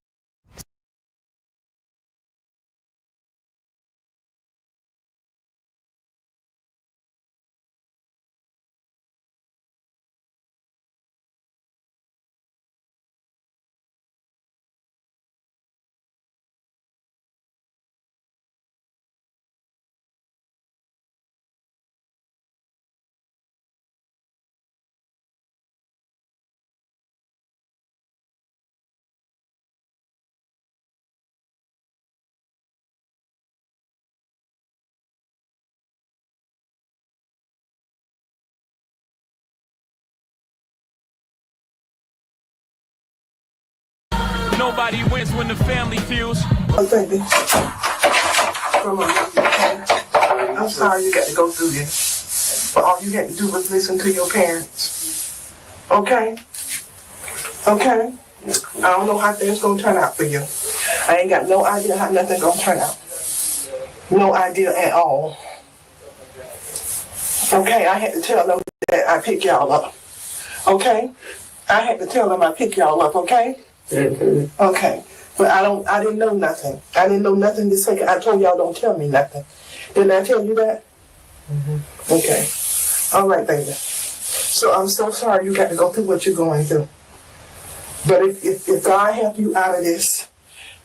Nobody wins when the family feels. Oh, baby. Come on. I'm sorry you got to go through this. But all you had to do was listen to your parents. Okay? Okay? I don't know how things gonna turn out for you. I ain't got no idea how nothing's gonna turn out. No idea at all. Okay, I had to tell them that I pick y'all up. Okay? I had to tell them I pick y'all up, okay? Mm-hmm. Okay. But I didn't know nothing. I didn't know nothing this second. I told y'all don't tell me nothing. Didn't I tell you that? Mm-hmm. Okay. All right, baby. So I'm so sorry you got to go through what you're going through. But if God help you out of this,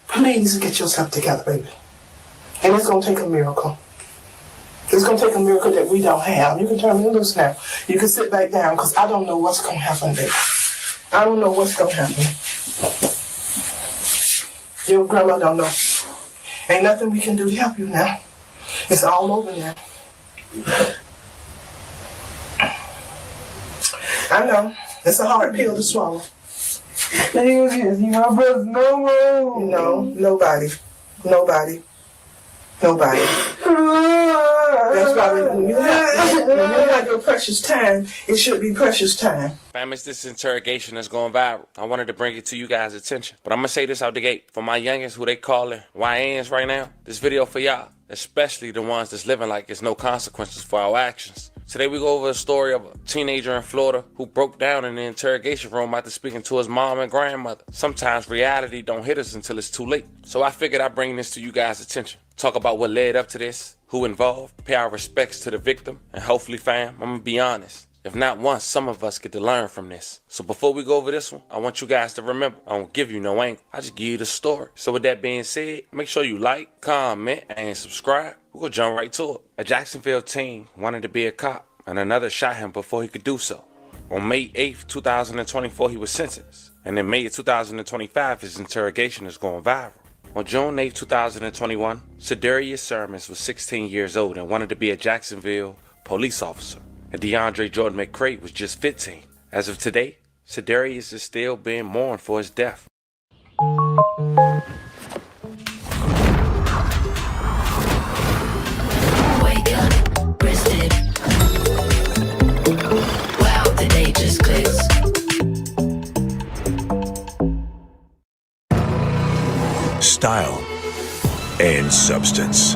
please get yourself together, baby. And it's going to take a miracle. It's going to take a miracle that we don't have. You can turn me loose now. You can sit back down because I don't know what's going to happen, baby. I don't know what's going to happen. Your grandma don't know. Ain't nothing we can do to help you now. It's all over now. I know. It's a hard pill to swallow. You can't see my brother no more. No, nobody. Nobody. Nobody. That's why when you have your precious time, it should be precious time. Fam, it's this interrogation that's going viral. I wanted to bring it to you guys' attention. But I'm going to say this out the gate. For my youngest, who they calling YNs right now, this video for y'all, especially the ones that's living like there's no consequences for our actions. Today we go over a story of a teenager in Florida who broke down in the interrogation room after speaking to his mom and grandmother. Sometimes reality don't hit us until it's too late. So I figured I'd bring this to you guys' attention. Talk about what led up to this, who involved, pay our respects to the victim, and hopefully, fam, I'm gonna be honest. If not once, some of us get to learn from this. So before we go over this one, I want you guys to remember, I don't give you no angle. I just give you the story. So with that being said, make sure you like, comment, and subscribe. We're gonna jump right to it. A Jacksonville teen wanted to be a cop, and another shot him before he could do so. On May 8th, 2024, he was sentenced. And in May of 2025, his interrogation is going viral. On June 8, 2021, Cedarius Sermons was 16 years old and wanted to be a Jacksonville police officer. And DeAndre Jordan McCray was just 15. As of today, Cedarius is still being mourned for his death. Wake up, wrist it. Wow, the day just clicks. Style and substance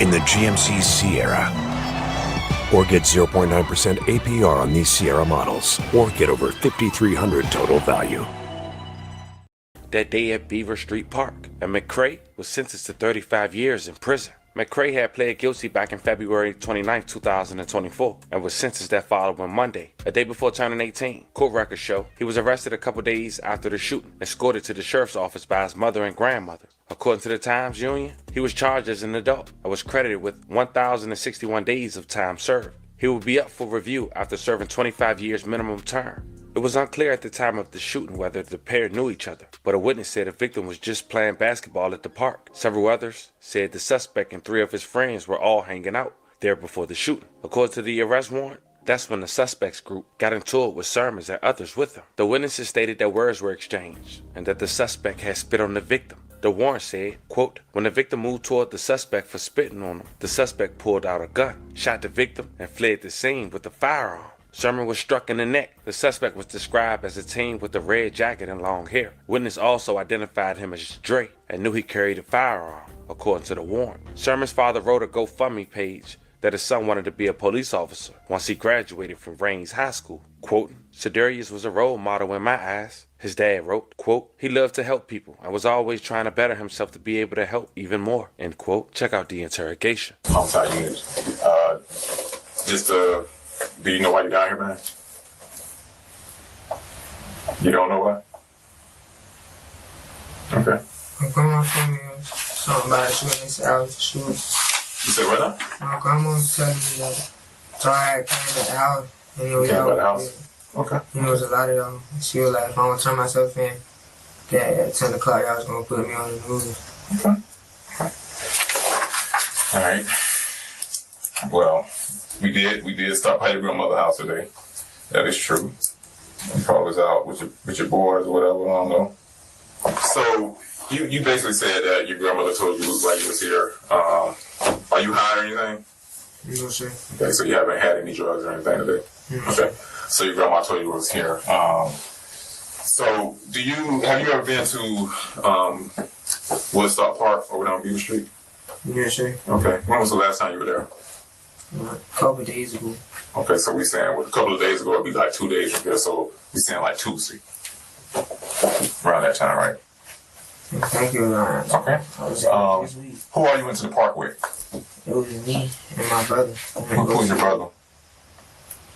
in the GMC Sierra. Or get 0.9% APR on these Sierra models, or get over $5,300 total value. That day at Beaver Street Park, and McCray was sentenced to 35 years in prison. McCray had pled guilty back in February 29, 2024, and was sentenced that following Monday, a day before turning 18. Court records show he was arrested a couple days after the shooting, escorted to the sheriff's office by his mother and grandmother. According to the Times Union, he was charged as an adult and was credited with 1,061 days of time served. He will be up for review after serving 25 years minimum term. It was unclear at the time of the shooting whether the pair knew each other, but a witness said the victim was just playing basketball at the park. Several others said the suspect and 3 of his friends were all hanging out there before the shooting. According to the arrest warrant, that's when the suspects group got into it with Sermons and others with them. The witnesses stated that words were exchanged and that the suspect had spit on the victim. The warrant said, quote, when the victim moved toward the suspect for spitting on him, the suspect pulled out a gun, shot the victim, and fled the scene with a firearm. Sermon was struck in the neck. The suspect was described as a teen with a red jacket and long hair. Witness also identified him as Dre and knew he carried a firearm, according to the warrant. Sermon's father wrote a GoFundMe page that his son wanted to be a police officer once he graduated from Raines High School. Quote, Cedarius was a role model in my eyes. His dad wrote, quote, he loved to help people and was always trying to better himself to be able to help even more, end quote. Check out the interrogation. Homicide unit. Do you know why you're down here, man? You don't know why? Okay. My grandma told me something about shooting this house. Shooting. You said what now? My grandma was telling me that I came to the house and it was came by the house? Okay. And there was a lot of y'all. She was like, if I want to turn myself in, that at 10 o'clock y'all was going to put me on the news. Okay. All right. Well, we did stop by your grandmother's house today. That is true. You probably was out with your boys or whatever, I don't know. So you basically said that your grandmother told you while you was here. Are you high or anything? No, sir. Okay, so you haven't had any drugs or anything today? No. Okay. So your grandma told you was here. So have you ever been to Woodstock Park over down Beaver Street? Yes, sir. Okay. When was the last time you were there? A couple of days ago. Okay, so we saying a couple of days ago, it'd be like 2 days from here, so we saying like Tuesday. Around that time, right? Thank you, Ryan. Okay. Who are you went to the park with? It was me and my brother. Who's your brother?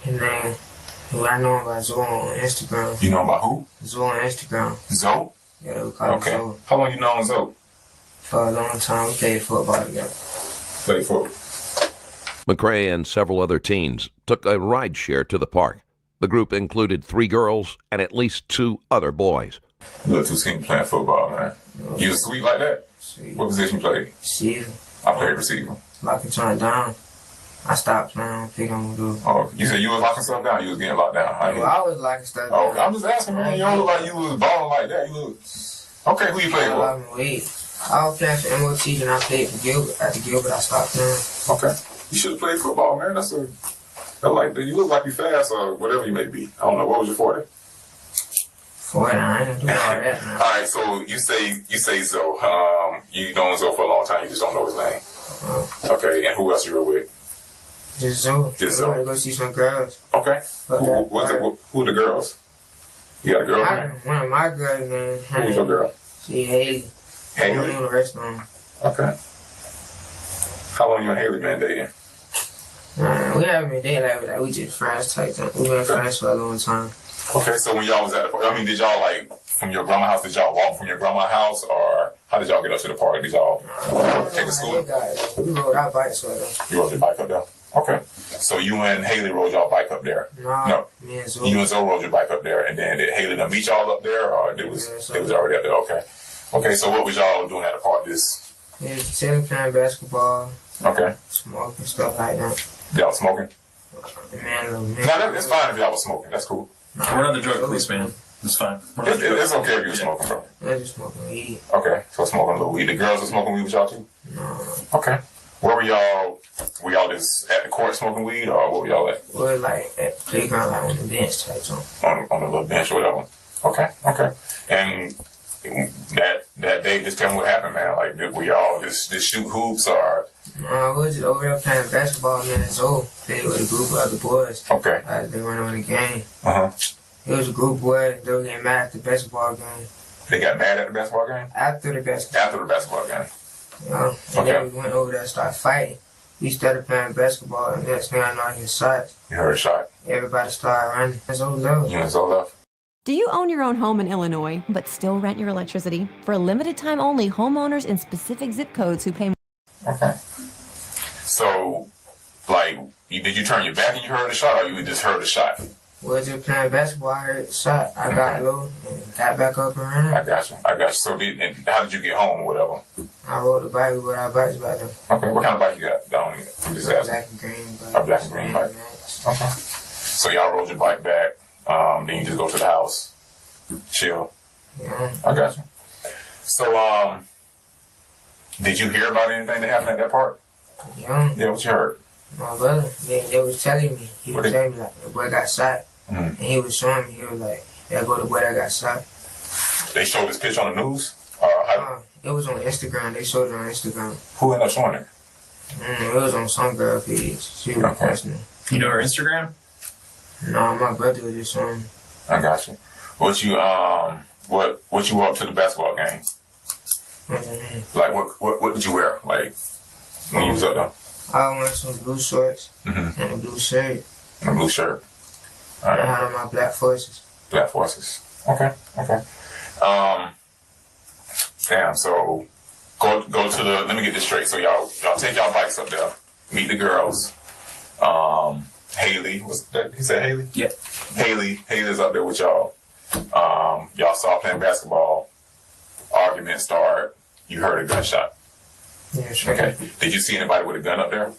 And then, I know about Zoe on Instagram. You know about who? Zoe on Instagram. Zoe? Yeah, we call okay. Zoe. How long you known Zoe? For a long time. We played football together. Played football. McCray and several other teens took a rideshare to the park. The group included 3 girls and at least 2 other boys. You look too skinny playing football, man. You was sweet like that? Sweet. What position you played? Receiver. I played receiver. Lock and turn down. I stopped playing, pick on the Oh, you said you was locking stuff down? You was getting locked down? I was locking stuff down. Oh, I'm just asking, man. You don't look like you was balling like that. You look... Okay, who you played for? I was playing for MOT and I played for Gilbert. After Gilbert, I stopped playing. Okay. You should have played football, man. You look like you fast or whatever you may be. I don't know. What was your 40? 40, I ain't doing all that, man. All right, so you say Zoe. You known Zoe for a long time. You just don't know his name. Okay, and who else you were with? Just Zoe. Just Zoe. I'm gonna go see some girls. Okay. Who the girls? You got a girl? One of my girls, man. Who's your girl? She Haley. Haley? I don't know the rest of them. Okay. How long you and Haley been dating? We haven't been dating like we just friends type thing. We've been friends for a long time. Okay, so when y'all was at the party, I mean, did y'all like from your grandma's house? Did y'all walk from your grandma's house, or how did y'all get up to the party? Did y'all take a scooter? We rode our bikes with them. You rode your bike up there? Okay. So you and Haley rode y'all bike up there? No. Me and Zoe. You and Zoe rode your bike up there, and then did Haley them meet y'all up there, or they was already up there? Okay. Okay, so what was y'all doing at the party? Yeah, chilling, playing basketball. Okay. Smoking, stuff like that. Y'all smoking? Man. No, it's fine if y'all was smoking. That's cool. We're not the drug police, man. It's fine. It's okay if you're smoking, bro. I just smoking weed. Okay, so smoking a little weed. The girls are smoking weed with y'all too? No. Okay. Where were y'all? Were y'all just at the court smoking weed, or where were y'all at? We're like at the playground, like on the bench type something. On the little bench or whatever. Okay. And that day, just tell me what happened, man. Like, were y'all just shoot hoops, or? No, we was just over there playing basketball, man. Zoe played with a group of other boys. Okay. They went on the game. Uh-huh. It was a group of boys. They were getting mad at the basketball game. They got mad at the basketball game? After the basketball game. And then we went over there and started fighting. We started playing basketball, and next thing I know, I hear shots. You heard a shot? Everybody started running. That's all left. You and Zoe left? Do you own your own home in Illinois, but still rent your electricity? For a limited time only, homeowners in specific zip codes who pay more. Okay. So, like, did you turn your back and you heard the shot, or you just heard the shot? We were just playing basketball, I heard the shot. I got low and got back up and ran. I got you. So, how did you get home or whatever? I rode the bike with our bikes back there. Okay, what kind of bike you got? I'm just asking. Black and green bike. A black and green bike. Okay. So, y'all rode your bike back. Then you just go to the house, chill. Yeah. I got you. So, did you hear about anything that happened at that park? Yeah. Yeah, what you heard? My brother, they was telling me. He was telling me, like, the boy got shot. Mm-hmm. And he was showing me, he was like, there go the boy that got shot. They showed this picture on the news? It was on Instagram. They showed it on Instagram. Who ended up showing it? It was on some girl page. She was posting it. You know her Instagram? No, my brother was just showing me. I got you. What you up to the basketball game? Like what did you wear? Like when you was up there? I wore some blue shorts and a blue shirt. And a blue shirt. All right. I had on my black forces. Black forces. Okay. Damn. So go to the. Let me get this straight. So y'all take y'all bikes up there, meet the girls. Haley, was that, he said Haley? Yeah. Haley's up there with y'all. Y'all saw playing basketball. Argument start. You heard a gunshot. Yeah, sure. Okay. Did you see anybody with a gun up there?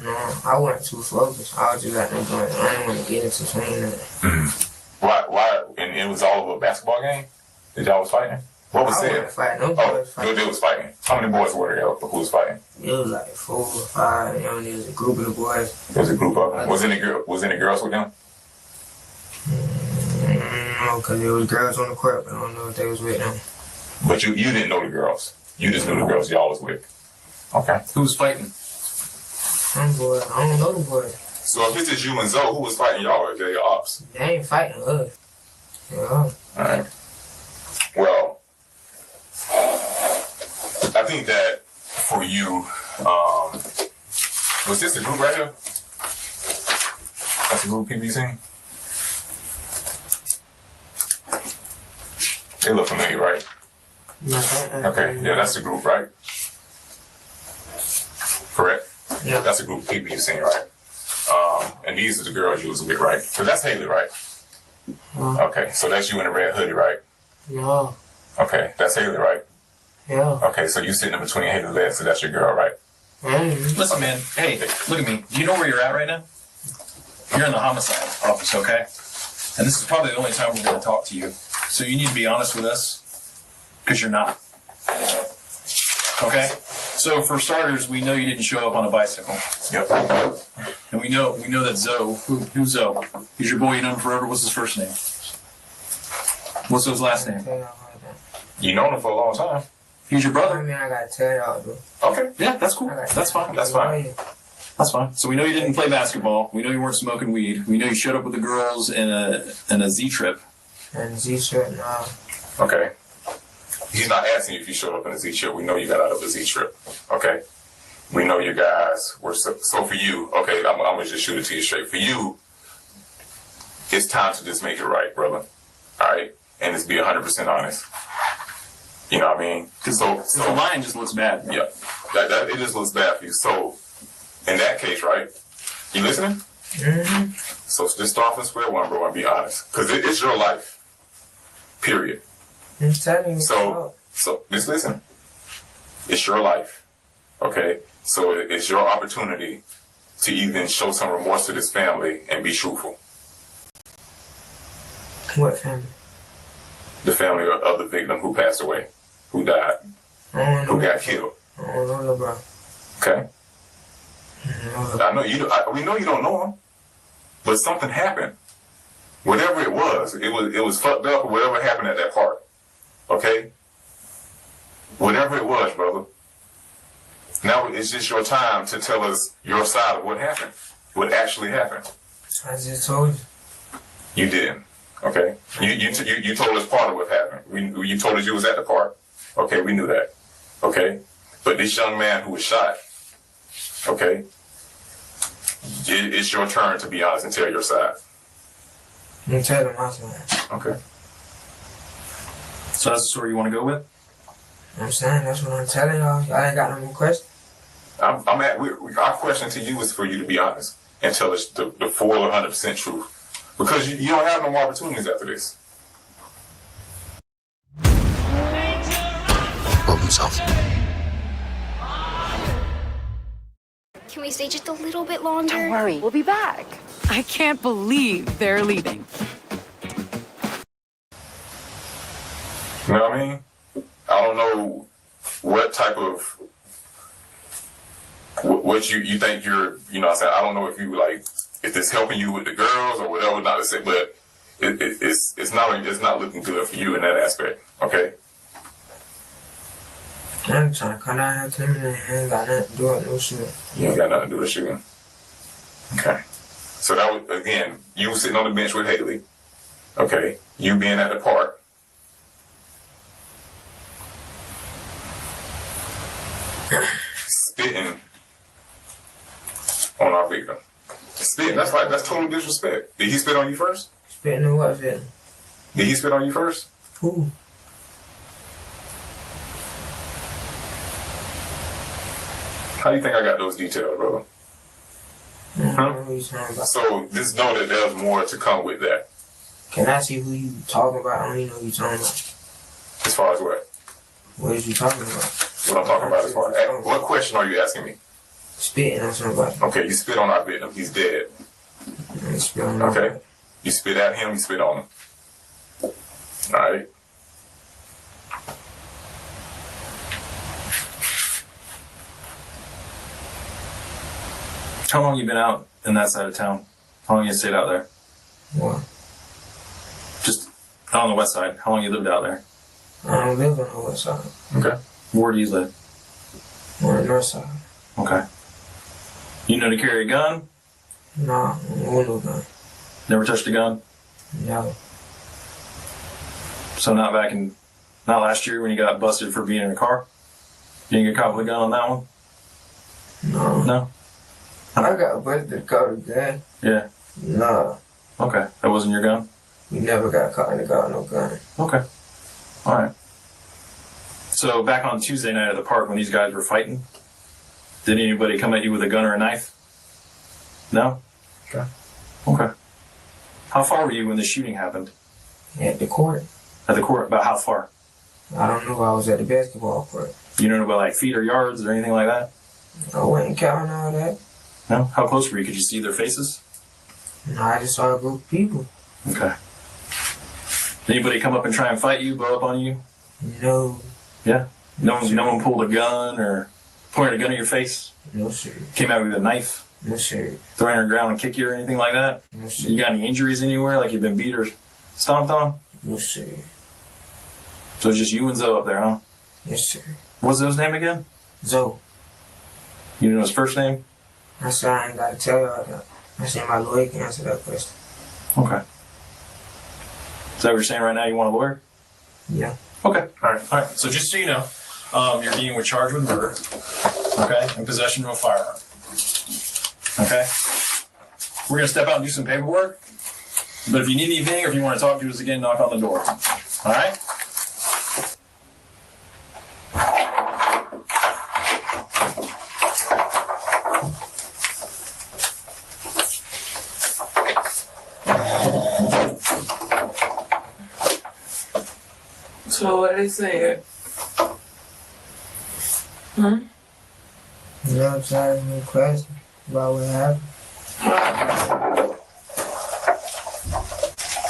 No, I wasn't too focused. I was just like, I didn't want to get into swinging that. Why? And it was all over a basketball game? That y'all was fighting? What was I it? wasn't fighting. No boys fighting. They was fighting. How many boys were there? Who was fighting? It was like 4 or 5. You know, there was a group of the boys. There was a group of them. Was any girls with them? No, because there was girls on the court, but I don't know if they was with them. But you didn't know the girls. You just knew the girls y'all was with. Okay. Who was fighting? Some boys. I don't know the boys. So if it's just you and Zoe, who was fighting y'all? Or they ops? They ain't fighting us. Yeah. All right. Well, I think that for you, was this the group right here? That's the group people you seen? They look familiar, right? Okay, yeah, that's the group, right? Correct? Yeah. That's a group of people you've seen, right? And these are the girls you was with, right? So that's Haley, right? Okay, so that's you in a red hoodie, right? No. Okay, that's Haley, right? Yeah. Okay, so you sitting in between Haley's legs, so that's your girl, right? Listen, man. Hey, look at me. Do you know where you're at right now? You're in the homicide office, okay? And this is probably the only time we're going to talk to you. So you need to be honest with us, because you're not. Okay? So for starters, we know you didn't show up on a bicycle. Yep. And we know that Zoe, who's Zoe? He's your boy you know him forever. What's his first name? What's Zoe's last name? You known him for a long time. He's your brother? I mean, I gotta tell y'all, bro. Okay. Yeah, that's cool. That's fine. That's fine. That's fine. So we know you didn't play basketball. We know you weren't smoking weed. We know you showed up with the girls in a Z-Trip. And Z-Trip, no. Okay. He's not asking you if you showed up in a Z-Trip. We know you got out of a Z-Trip. Okay? We know you guys were... So for you, okay, I'm going to just shoot it to you straight. For you, it's time to just make it right, brother. All right? And just be 100% honest. You know what I mean? So the line just looks bad. Yeah. It just looks bad for you. So, in that case, right? You listening? Mm-hmm. So just start from square one, bro, and be honest. Because it's your life. Period. I'm telling you. So just listen. It's your life. Okay? So it's your opportunity to even show some remorse to this family and be truthful. What family? The family of the victim who passed away, who died, who got killed. I don't know, bro. Okay? I know you. We know you don't know him, but something happened. Whatever it was fucked up, or whatever happened at that park. Okay? Whatever it was, brother. Now it's just your time to tell us your side of what happened, what actually happened. I just told you. You didn't. Okay? You told us part of what happened. You told us you was at the park. Okay, we knew that. Okay? But this young man who was shot, okay, it's your turn to be honest and tell your side. I'm telling my side. Okay. So that's the story you want to go with? I'm saying that's what I'm telling y'all. Y'all ain't got no more questions. Our question to you is for you to be honest and tell us the full 100% truth. Because you don't have no more opportunities after this. Problem solved. Can we stay just a little bit longer? Don't worry, we'll be back. I can't believe they're leaving. You know what I mean? I don't know what type of what you think you're, you know what I'm saying? I don't know if you like if it's helping you with the girls or whatever, not to say, but it's not looking good for you in that aspect, okay? I'm trying to cut out him and I ain't got nothing to do with no shooting. You ain't got nothing to do with shooting. Okay. So that was, again, you were sitting on the bench with Haley. Okay. You being at the park. Spitting on our victim. Spitting, that's total disrespect. Did he spit on you first? Spitting on what victim? Did he spit on you first? Who? How do you think I got those details, brother? Huh? So just know that there's more to come with that. Can I see who you talking about? I don't even know who you talking about. As far as what? What is you talking about? What I'm talking about as far as what question are you asking me? Spitting on somebody. Okay, you spit on our victim. He's dead. Okay. You spit at him, you spit on him. Alright. How long you been out in that side of town? How long you stayed out there? What? Just on the west side. How long you lived out there? I don't live on the west side. Okay. Where do you live? On the north side. Okay. You know to carry a gun? Nah, no gun. Never touched a gun? No. So not last year when you got busted for being in a car? You didn't get caught with a gun on that one? No. No? I got busted caught with a gun. Yeah. Nah. Okay. That wasn't your gun? You never got caught in the car with no gun. Okay. Alright. So back on Tuesday night at the park when these guys were fighting, did anybody come at you with a gun or a knife? No? Okay. Okay. How far were you when the shooting happened? At the court. At the court? About how far? I don't know. I was at the basketball court. You don't know about like feet or yards or anything like that? I wasn't counting all that. No? How close were you? Could you see their faces? No, I just saw a group of people. Okay. Anybody come up and try and fight you, blow up on you? No. Yeah? No one pulled a gun or pointed a gun at your face? No, sir. Came out with a knife? No, sir. Thrown on the ground and kick you or anything like that? No, sir. You got any injuries anywhere, like you've been beat or stomped on? No, sir. So it's just you and Zoe up there, huh? Yes, sir. What's Zoe's name again? Zoe. You know his first name? I said I ain't gotta tell y'all that. I said my lawyer can answer that question. Okay. Is that what you're saying right now? You want a lawyer? Yeah. Okay. All right. So just so you know, you're being charged with murder. Okay. And possession of a firearm. Okay. We're gonna step out and do some paperwork. But if you need anything or if you want to talk to us again, knock on the door. All right. So what they said? You know what I'm saying? No question about what happened.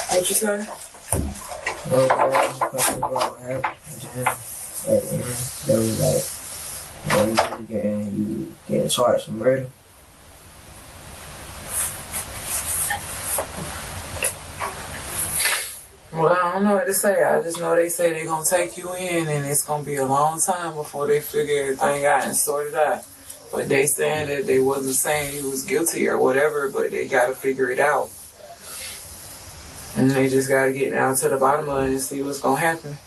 What you say? No question about what happened. At the end, they was like, you getting charged for murder. Well, I don't know what to say. I just know they say they're going to take you in and it's going to be a long time before they figure everything out and sort it out. But they saying that they wasn't saying he was guilty or whatever, but they got to figure it out. And they just got to get down to the bottom of it and see what's going to happen.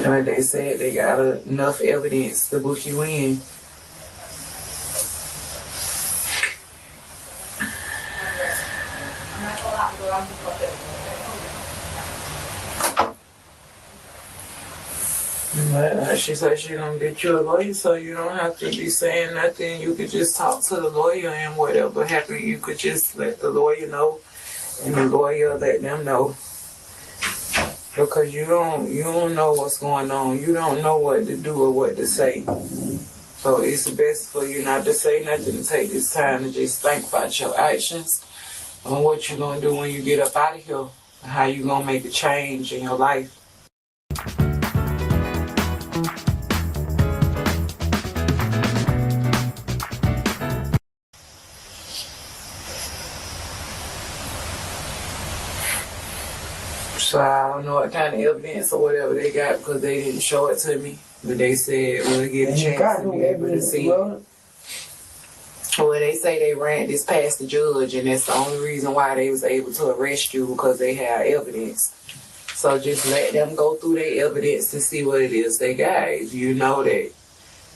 And like they said, they got enough evidence to book you in. But she said she's gonna get you a lawyer, so you don't have to be saying nothing. You could just talk to the lawyer, and whatever happened, you could just let the lawyer know, and the lawyer let them know. Because you don't know what's going on. You don't know what to do or what to say. So it's best for you not to say nothing, to take this time to just think about your actions and what you're gonna do when you get up out of here, and how you gonna make a change in your life. So I don't know what kind of evidence or whatever they got because they didn't show it to me. But they said we'll get a chance to be able to see. Well, they say they ran this past the judge and that's the only reason why they was able to arrest you, because they had evidence. So just let them go through their evidence to see what it is they got. If you know that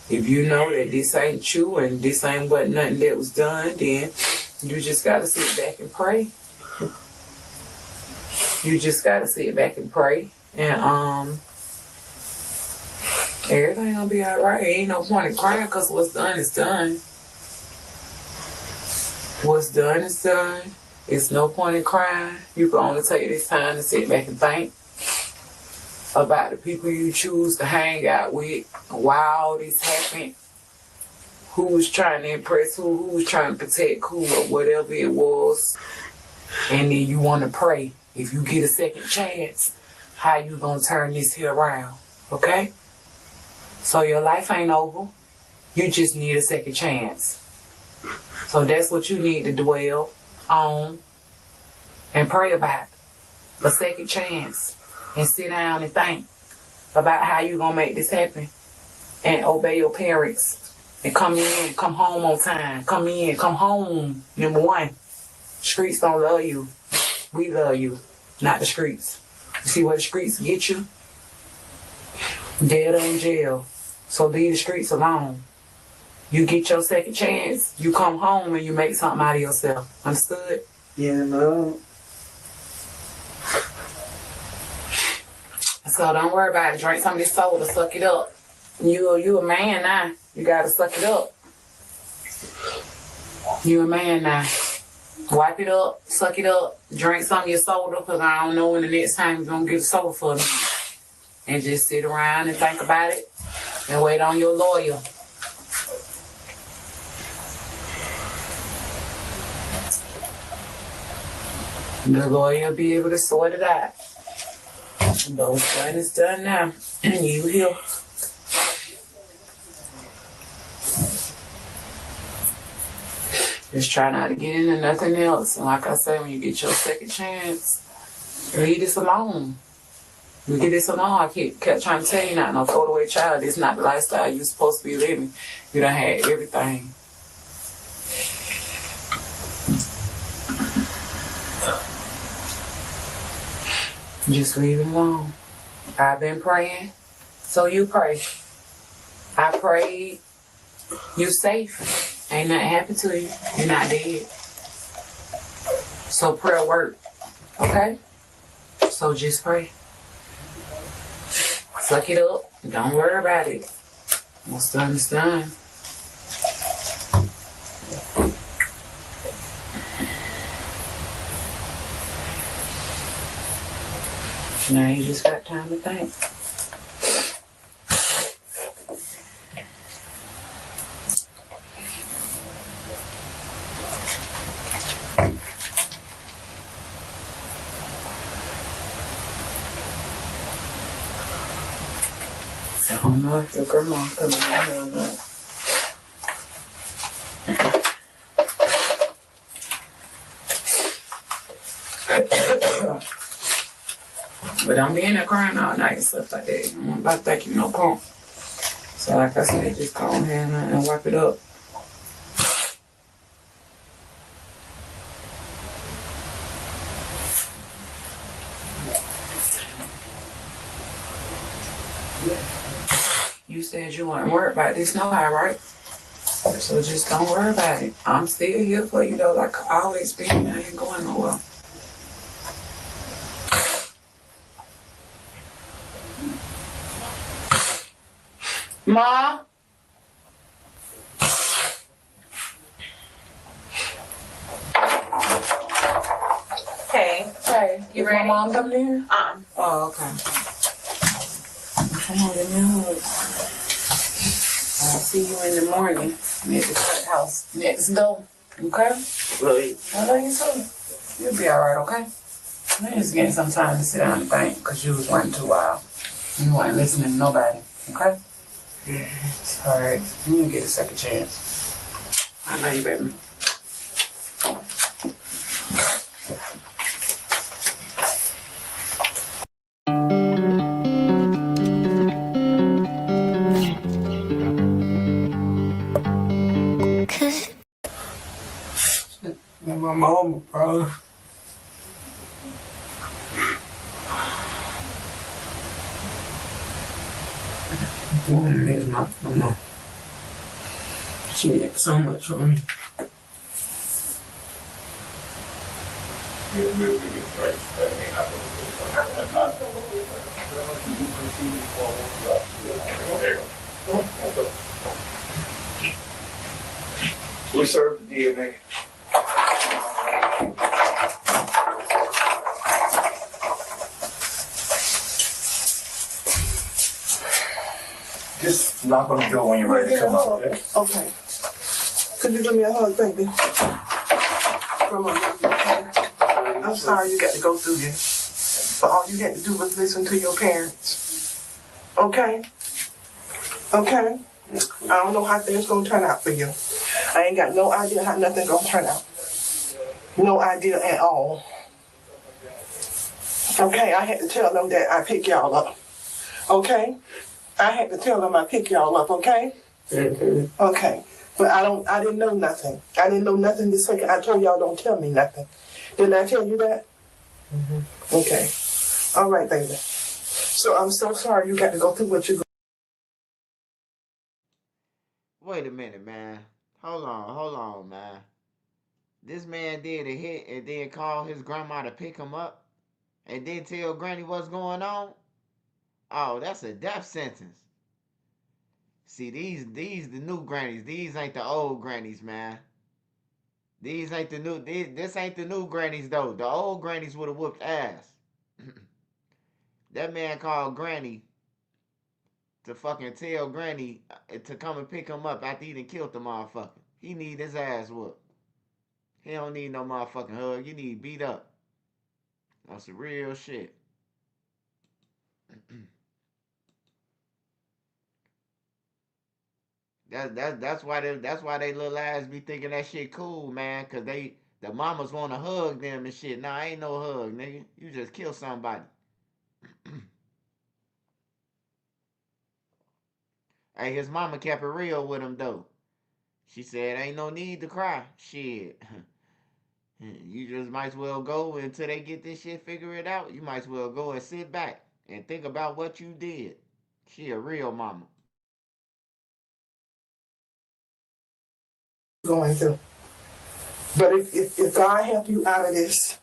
this ain't you and this ain't what nothing that was done, then you just gotta sit back and pray. You just gotta sit back and pray, and everything gonna be alright. Ain't no point in crying, cause what's done is done. What's done is done. It's no point in crying. You can only take this time to sit back and think about the people you choose to hang out with, why all this happened, who was trying to impress who was trying to protect who, or whatever it was, and then you want to pray. If you get a second chance, how you gonna turn this here around, okay? So your life ain't over. You just need a second chance. So that's what you need to dwell on and pray about. A second chance. And sit down and think about how you gonna make this happen. And obey your parents. And come in, come home on time. Come in, come home. Number one, streets don't love you. We love you, not the streets. You see what the streets get you? Dead or in jail. So leave the streets alone. You get your second chance, you come home and you make something out of yourself. Understood? Yeah, no. So don't worry about it. Drink some of this soda, suck it up. You a man now. You gotta suck it up. You a man now. Wipe it up, suck it up, drink some of your soda, because I don't know when the next time you're going to get a soda for me. And just sit around and think about it and wait on your lawyer. The lawyer will be able to sort it out. Those done is done now. And you heal. Just try not to get into nothing else. And like I say, when you get your second chance, leave this alone. You get this alone. I kept trying to tell you not no throwaway child. This is not the lifestyle you're supposed to be living. You done had everything. Just leave it alone. I've been praying, so you pray. I prayed. You safe. Ain't nothing happened to you. You're not dead. So prayer work. Okay? So just pray. Suck it up. Don't worry about it. What's done is done. Now you just got time to think. I don't know if your grandma coming out here or not. But I'm being there crying all night and stuff like that. I'm about to think you no punk. So like I said, just go ahead and wipe it up. You said you weren't worried about this no how, right? So just don't worry about it. I'm still here for you though, like I always been. I ain't going nowhere. Ma? Hey. Hey. You Is ready? my mom coming in? Oh, okay. Come on, give me a hug. I'll see you in the morning at the courthouse next door. Okay? Love you. I love you too. You'll be alright, okay? I just getting some time to sit down and think because you was waiting too wild. You weren't listening to nobody. Okay? Yeah. Alright. You can get a second chance. I love you, baby. My mama, bro. It's my mama. She did so much for me. We served the DNA. Just knock on the door when you're ready to come out. Okay? Okay. Could you give me a hug, baby? Come on. Okay? I'm sorry you got to go through this. But all you had to do was listen to your parents. Okay? Okay? I don't know how things gonna turn out for you. I ain't got no idea how nothing gonna turn out. No idea at all. Okay, I had to tell them that I pick y'all up. Okay? I had to tell them I pick y'all up, okay? Mm-hmm. Okay. But I didn't know nothing. I didn't know nothing this second. I told y'all don't tell me nothing. Didn't I tell you that? Mm-hmm. Okay. All right, baby. So I'm so sorry you got to go through what you go. Wait a minute, man. Hold on, man. This man did a hit and then call his grandma to pick him up and then tell Granny what's going on? Oh, that's a death sentence. See, these the new grannies. These ain't the old grannies, man. These ain't the new. This ain't the new grannies though. The old grannies would have whooped ass. That man called Granny to fucking tell Granny to come and pick him up after he done killed the motherfucker. He need his ass whooped. He don't need no motherfucking hug. You need beat up. That's the real shit. That's why they little ass be thinking that shit cool, man. Cause the mamas wanna hug them and shit. Nah, ain't no hug, nigga. You just kill somebody. Hey, his mama kept it real with him though. She said, "Ain't no need to cry. Shit, you just might as well go until they get this shit figured out. You might as well go and sit back and think about what you did." She a real mama. Going through. But if God help you out of this,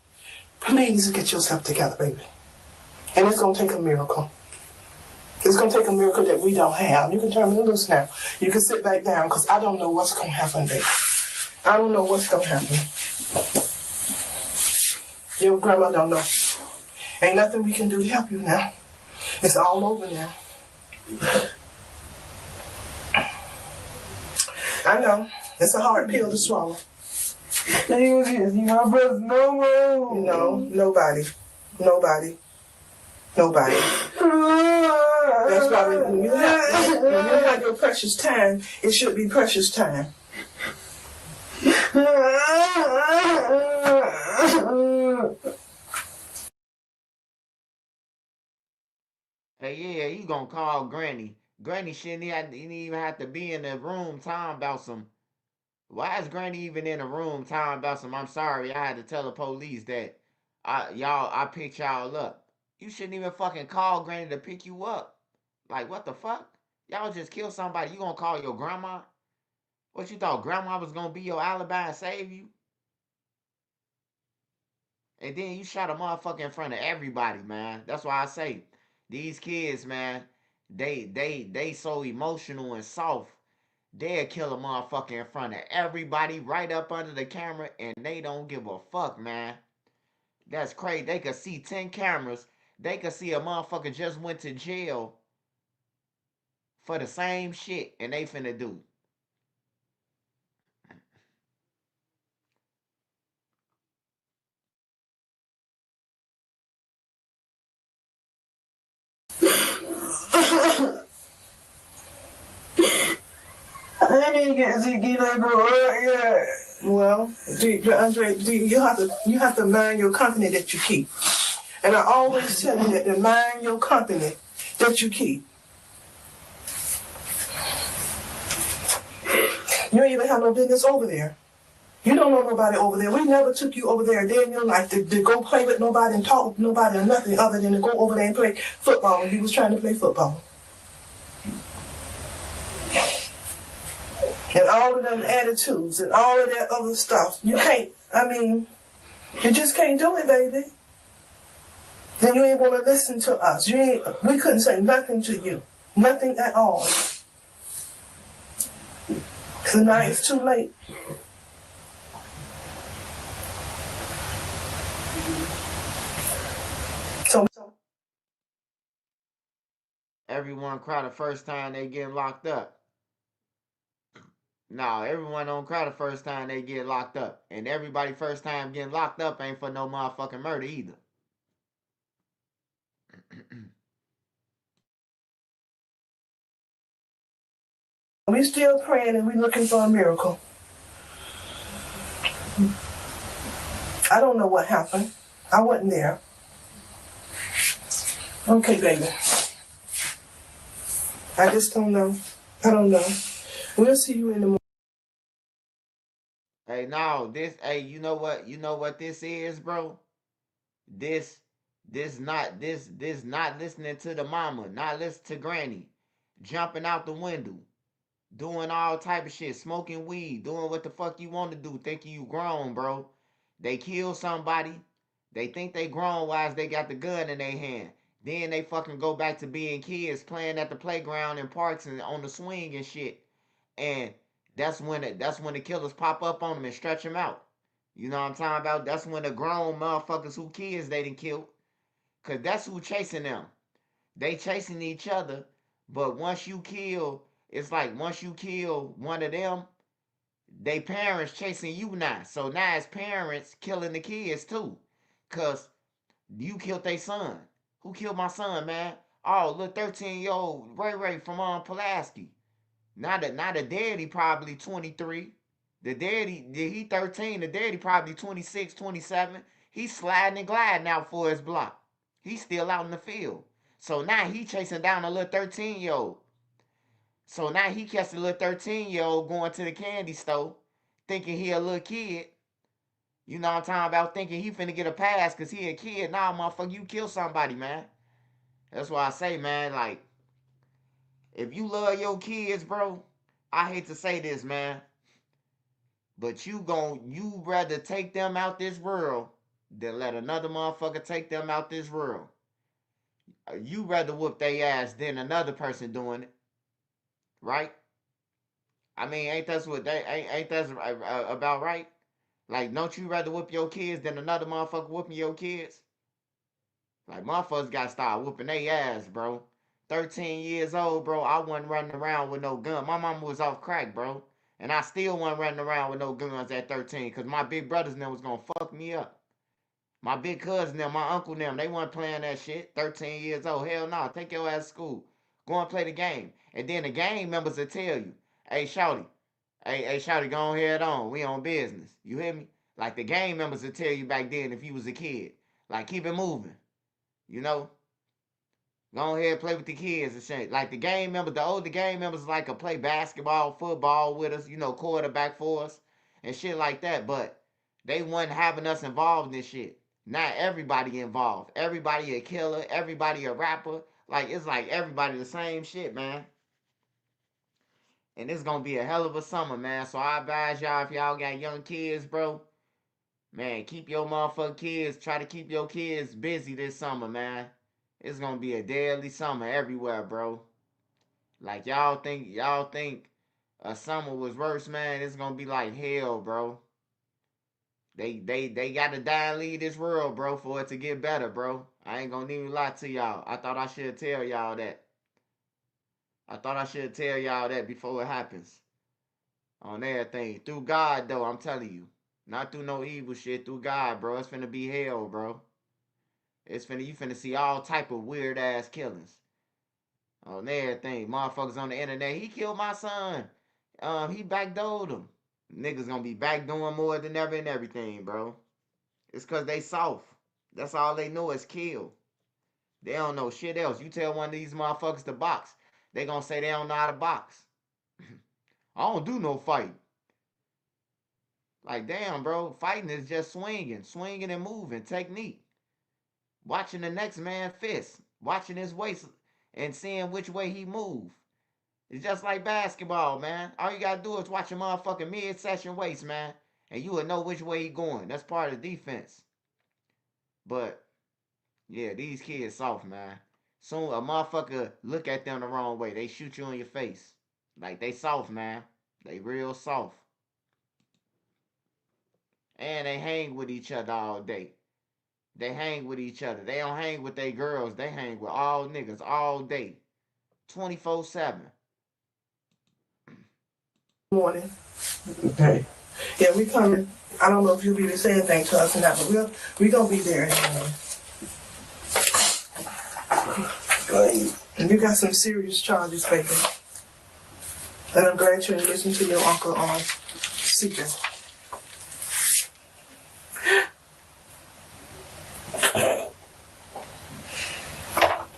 please get yourself together, baby. And it's gonna take a miracle. It's gonna take a miracle that we don't have. You can turn me loose now. You can sit back down, because I don't know what's gonna happen, baby. I don't know what's gonna happen. Your grandma don't know. Ain't nothing we can do to help you now. It's all over now. I know. It's a hard pill to swallow. You my brother no more. No, nobody. That's why when you have your precious time, it should be precious time. Hey, yeah, you gonna call Granny. Granny shouldn't even have to be in the room talking about some. Why is Granny even in the room talking about some? I'm sorry, I had to tell the police that I picked y'all up. You shouldn't even fucking call Granny to pick you up. Like, what the fuck? Y'all just killed somebody. You gonna call your grandma? What you thought grandma was gonna be your alibi and save you? And then you shot a motherfucker in front of everybody, man. That's why I say these kids, man, they so emotional and soft. They'll kill a motherfucker in front of everybody right up under the camera and they don't give a fuck, man. That's crazy. They could see 10 cameras. They could see a motherfucker just went to jail for the same shit and they finna do. I didn't get to get that girl right yet. Well, Andre, you have to mind your company that you keep. And I always tell you that to mind your company that you keep. You ain't even have no business over there. You don't know nobody over there. We never took you over there a day in your life to go play with nobody and talk with nobody or nothing other than to go over there and play football when you was trying to play football. And all of them attitudes and all of that other stuff. You can't, you just can't do it, baby. Then you ain't want to listen to us. We couldn't say nothing to you. Nothing at all. So now it's too late. So everyone cry the first time they getting locked up. No, everyone don't cry the first time they get locked up. And everybody first time getting locked up ain't for no motherfucking murder either. We still praying and we looking for a miracle. I don't know what happened. I wasn't there. Okay, baby. I just don't know. I don't know. We'll see you in the morning. Hey, no, you know what this is, bro? This not listening to the mama, not listening to granny, jumping out the window, doing all type of shit, smoking weed, doing what the fuck you want to do, thinking you grown, bro. They kill somebody, they think they grown wise, they got the gun in their hand. Then they fucking go back to being kids, playing at the playground and parks and on the swing and shit. And that's when the killers pop up on them and stretch them out. You know what I'm talking about? That's when the grown motherfuckers who kids they done killed. Cause that's who chasing them. They chasing each other. But once you kill, it's like once you kill one of them, they parents chasing you now. So now it's parents killing the kids too. Cause You killed their son. Who killed my son, man? Oh, little 13-year-old Ray from Pulaski. Now the daddy probably 23. The daddy, he 13. The daddy probably 26, 27. He's sliding and gliding out for his block. He's still out in the field. So now he chasing down a little 13-year-old. So now he catch a little 13-year-old going to the candy store, thinking he a little kid. You know what I'm talking about? Thinking he finna get a pass because he a kid. Nah, motherfucker, you kill somebody, man. That's why I say, man, like, if you love your kids, bro, I hate to say this, man, but you rather take them out this world than let another motherfucker take them out this world. You rather whoop their ass than another person doing it, right? I mean, ain't that about right? Like, don't you rather whoop your kids than another motherfucker whooping your kids? Like, motherfuckers gotta start whooping their ass, bro. 13 years old, bro, I wasn't running around with no gun. My mama was off crack, bro. And I still wasn't running around with no guns at 13 because my big brothers and them was gonna fuck me up. My big cousin them, my uncle them, they wasn't playing that shit. 13 years old. Hell no, take your ass to school. Go and play the game. And then the gang members will tell you, hey, shawty, shawty, go ahead on. We on business. You hear me? Like the gang members will tell you back then if you was a kid. Like, keep it moving. You know? Go ahead and play with the kids and shit. Like the older gang members like to play basketball, football with us, you know, quarterback for us and shit like that. But they wasn't having us involved in this shit. Not everybody involved. Everybody a killer. Everybody a rapper. Like, it's like everybody the same shit, man. And it's gonna be a hell of a summer, man. So I advise y'all, if y'all got young kids, bro, man, keep your motherfucking kids. Try to keep your kids busy this summer, man. It's gonna be a deadly summer everywhere, bro. Like, y'all think a summer was worse, man. It's gonna be like hell, bro. They gotta die and leave this world, bro, for it to get better, bro. I ain't gonna even lie to y'all. I thought I should tell y'all that. I thought I should tell y'all that before it happens. On everything. Through God, though, I'm telling you. Not through no evil shit. Through God, bro. It's finna be hell, bro. You finna see all type of weird ass killings. On everything. Motherfuckers on the internet. He killed my son. He backdoored him. Niggas gonna be backdooring more than ever and everything, bro. It's cause they soft. That's all they know is kill. They don't know shit else. You tell one of these motherfuckers to box, they gonna say they don't know how to box. I don't do no fighting. Like, damn, bro. Fighting is just swinging and moving. Technique. Watching the next man fist. Watching his waist and seeing which way he move. It's just like basketball, man. All you gotta do is watch a motherfucking mid-session waist, man. And you will know which way he going. That's part of the defense. But, yeah, these kids soft, man. Soon a motherfucker look at them the wrong way. They shoot you in your face. Like, they soft, man. They real soft. And they hang with each other all day. They hang with each other. They don't hang with their girls. They hang with all niggas all day. 24/7. Morning. Okay. Yeah, we coming. I don't know if you'll be to say anything to us or not, but we gonna be there anyway. And you got some serious charges, baby. And I'm glad you didn't listen to your uncle Seeker.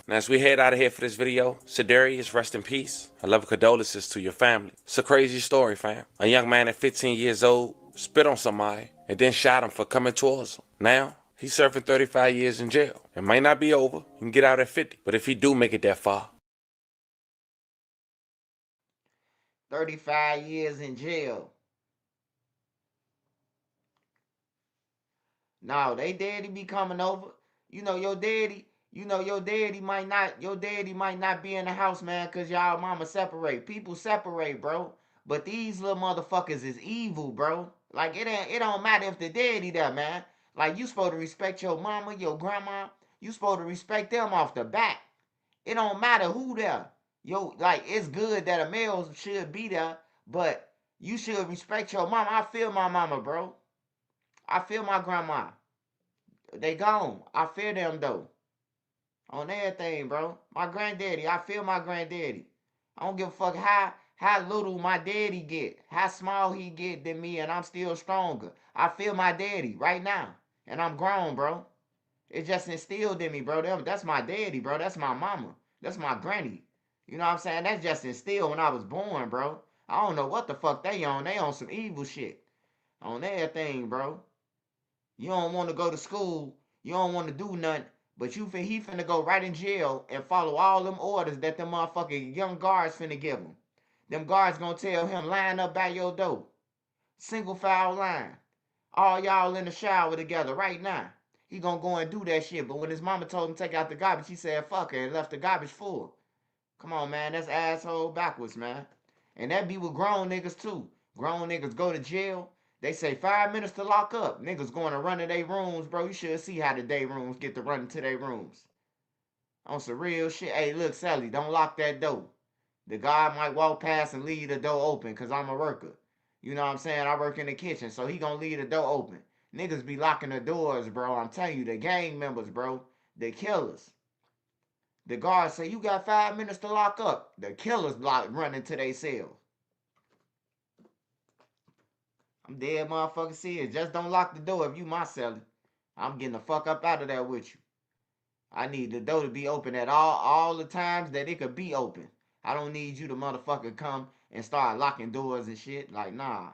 And as we head out of here for this video, Sedarius, rest in peace. I love condolences to your family. It's a crazy story, fam. A young man at 15 years old spit on somebody and then shot him for coming towards him. Now, he's serving 35 years in jail. It might not be over. He can get out at 50. But if he do make it that far, 35 years in jail. No, they daddy be coming over. You know, your daddy might not be in the house, man, because y'all mama separate. People separate, bro. But these little motherfuckers is evil, bro. Like, it don't matter if the daddy there, man. Like, you supposed to respect your mama, your grandma. You supposed to respect them off the bat. It don't matter who there. Like, it's good that a male should be there, but you should respect your mama. I feel my mama, bro. I feel my grandma. They gone. I fear them though. On everything, bro. My granddaddy, I feel my granddaddy. I don't give a fuck how little my daddy get, how small he get than me, and I'm still stronger. I feel my daddy right now, and I'm grown, bro. It just instilled in me, bro. That's my daddy, bro. That's my mama. That's my granny. You know what I'm saying? That's just instilled when I was born, bro. I don't know what the fuck they on. They on some evil shit. On everything, bro. You don't want to go to school. You don't want to do nothing. But he finna go right in jail and follow all them orders that them motherfucking young guards finna give him. Them guards gonna tell him, line up by your door. Single file line. All y'all in the shower together right now. He gonna go and do that shit. But when his mama told him to take out the garbage, he said, fuck her, and left the garbage full. Come on, man. That's asshole backwards, man. And that be with grown niggas, too. Grown niggas go to jail. They say 5 minutes to lock up. Niggas going to run to their rooms, bro. You should see how the day rooms get to run to their rooms. On some real shit. Hey, look, Sally, don't lock that door. The guy might walk past and leave the door open because I'm a worker. You know what I'm saying? I work in the kitchen, so he gonna leave the door open. Niggas be locking the doors, bro. I'm telling you, the gang members, bro. The killers. The guards say, you got 5 minutes to lock up. The killers running to their cells. I'm dead motherfucker serious. Just don't lock the door if you my celly. I'm getting the fuck up out of there with you. I need the door to be open at all the times that it could be open. I don't need you to motherfucker come and start locking doors and shit. Like, nah.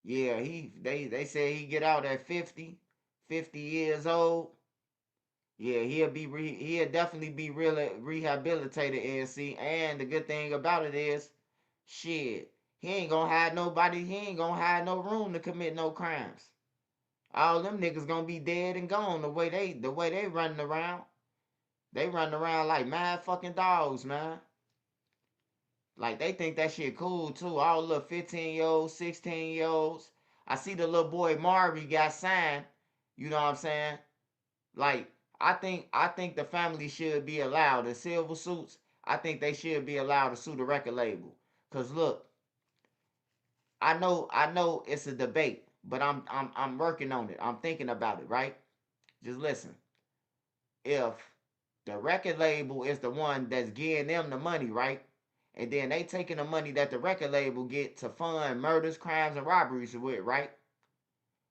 Yeah, they say he get out at 50 years old. Yeah, he'll definitely be really rehabilitated, NC. And the good thing about it is, shit, he ain't gonna hide nobody. He ain't gonna hide no room to commit no crimes. All them niggas gonna be dead and gone the way they running around. They running around like mad fucking dogs, man. Like they think that shit cool too. All the little 15-year-olds, 16-year-olds. I see the little boy Marvy got signed. You know what I'm saying? Like, I think the family should be allowed in silver suits. I think they should be allowed to sue the record label. Cause look, I know it's a debate, but I'm working on it. I'm thinking about it, right? Just listen. If the record label is the one that's giving them the money, right? And then they taking the money that the record label get to fund murders, crimes, and robberies with, right?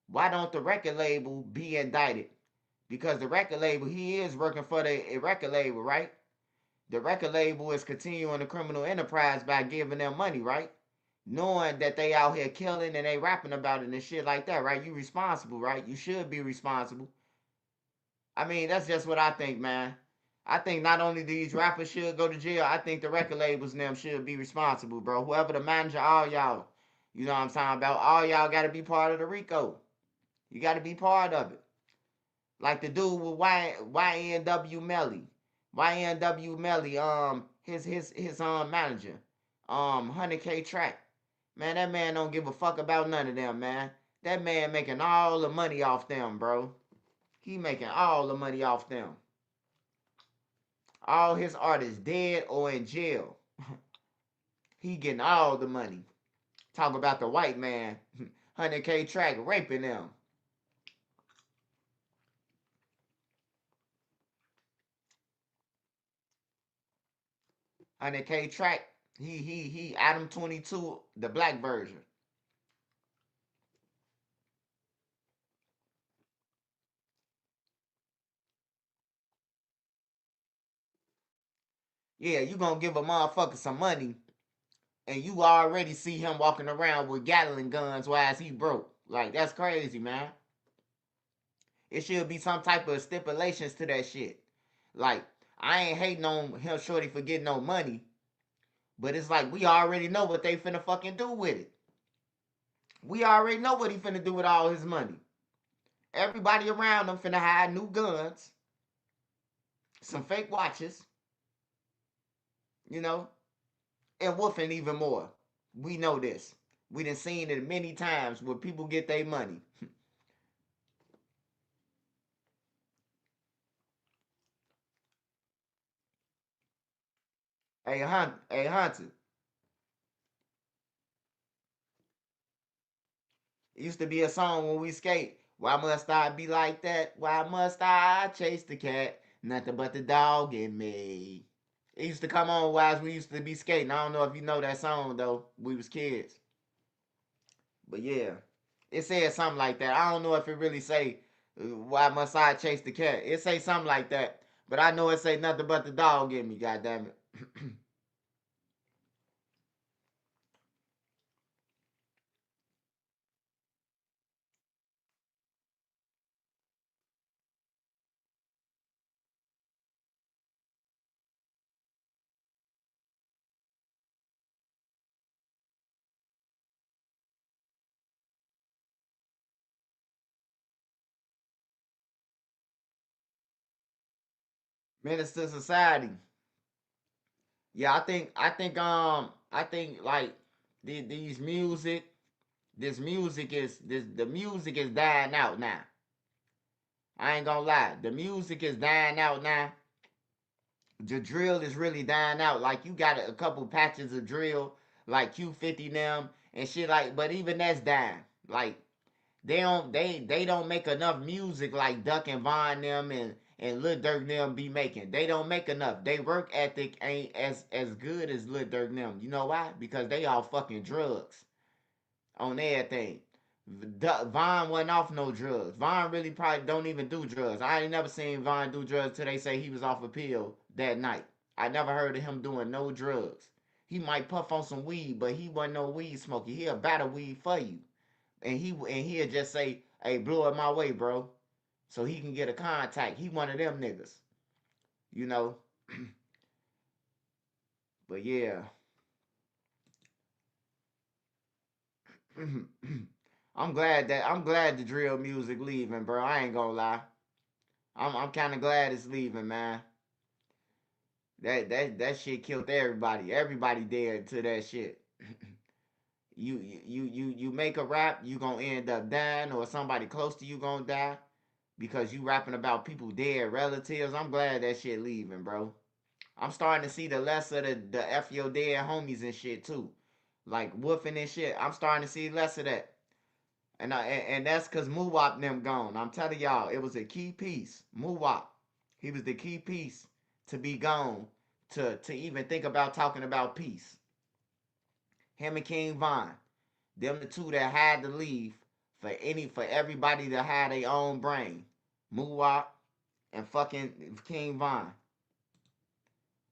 Why don't the record label be indicted? Because the record label, he is working for the record label, right? The record label is continuing the criminal enterprise by giving them money, right? Knowing that they out here killing and they rapping about it and shit like that, right? You responsible, right? You should be responsible. I mean, that's just what I think, man. I think not only these rappers should go to jail, I think the record labels and them should be responsible, bro. Whoever the manager, all y'all, you know what I'm talking about? All y'all got to be part of the RICO. You got to be part of it. Like the dude with YNW Melly. YNW Melly, his manager, 100K Track. Man, that man don't give a fuck about none of them, man. That man making all the money off them, bro. He making all the money off them. All his artists dead or in jail. He getting all the money. Talk about the white man, 100K Track raping them. K Track, he Adam 22, the black version. Yeah, you gonna give a motherfucker some money, and you already see him walking around with Gatling guns while he broke. Like, that's crazy, man. It should be some type of stipulations to that shit. Like, I ain't hating on him shorty for getting no money, but it's like we already know what they finna fucking do with it. We already know what he finna do with all his money. Everybody around him finna hide new guns, some fake watches, you know, and woofing even more. We know this. We done seen it many times where people get their money. Hey Hunter. It used to be a song when we skate. Why must I be like that? Why must I chase the cat? Nothing but the dog in me. It used to come on while we used to be skating. I don't know if you know that song though. We was kids. But yeah. It said something like that. I don't know if it really say why must I chase the cat. It say something like that. But I know it say nothing but the dog in me, goddammit. Minister Society. Yeah, I think like these music, the music is dying out now. I ain't gonna lie, the music is dying out now. The drill is really dying out. Like you got a couple patches of drill, like Q50 them and shit like, but even that's dying. Like they don't make enough music like Duck and Vaughn them and Lil Durk them be making. They don't make enough. They work ethic ain't as good as Lil Durk them. You know why? Because they all fucking drugs on everything. Vaughn wasn't off no drugs. Vaughn really probably don't even do drugs. I ain't never seen Vaughn do drugs till they say he was off a pill that night. I never heard of him doing no drugs. He might puff on some weed, but he wasn't no weed smoker. He'll batter weed for you. He'll just say, "Hey, blow it my way, bro," so he can get a contact. He one of them niggas, you know. But yeah, I'm glad the drill music leaving, bro. I ain't gonna lie. I'm kind of glad it's leaving, man. That shit killed everybody. Everybody dead to that shit. You make a rap, you gonna end up dying, or somebody close to you gonna die because you rapping about people dead relatives. I'm glad that shit leaving, bro. I'm starting to see the less of the F your dead homies and shit too. Like woofing and shit. I'm starting to see less of that. And that's cause Muwop them gone. I'm telling y'all, it was a key piece. Muwop. He was the key piece to be gone to even think about talking about peace. Him and King Von. Them the two that had to leave for everybody to have their own brain. Muwop and fucking King Von.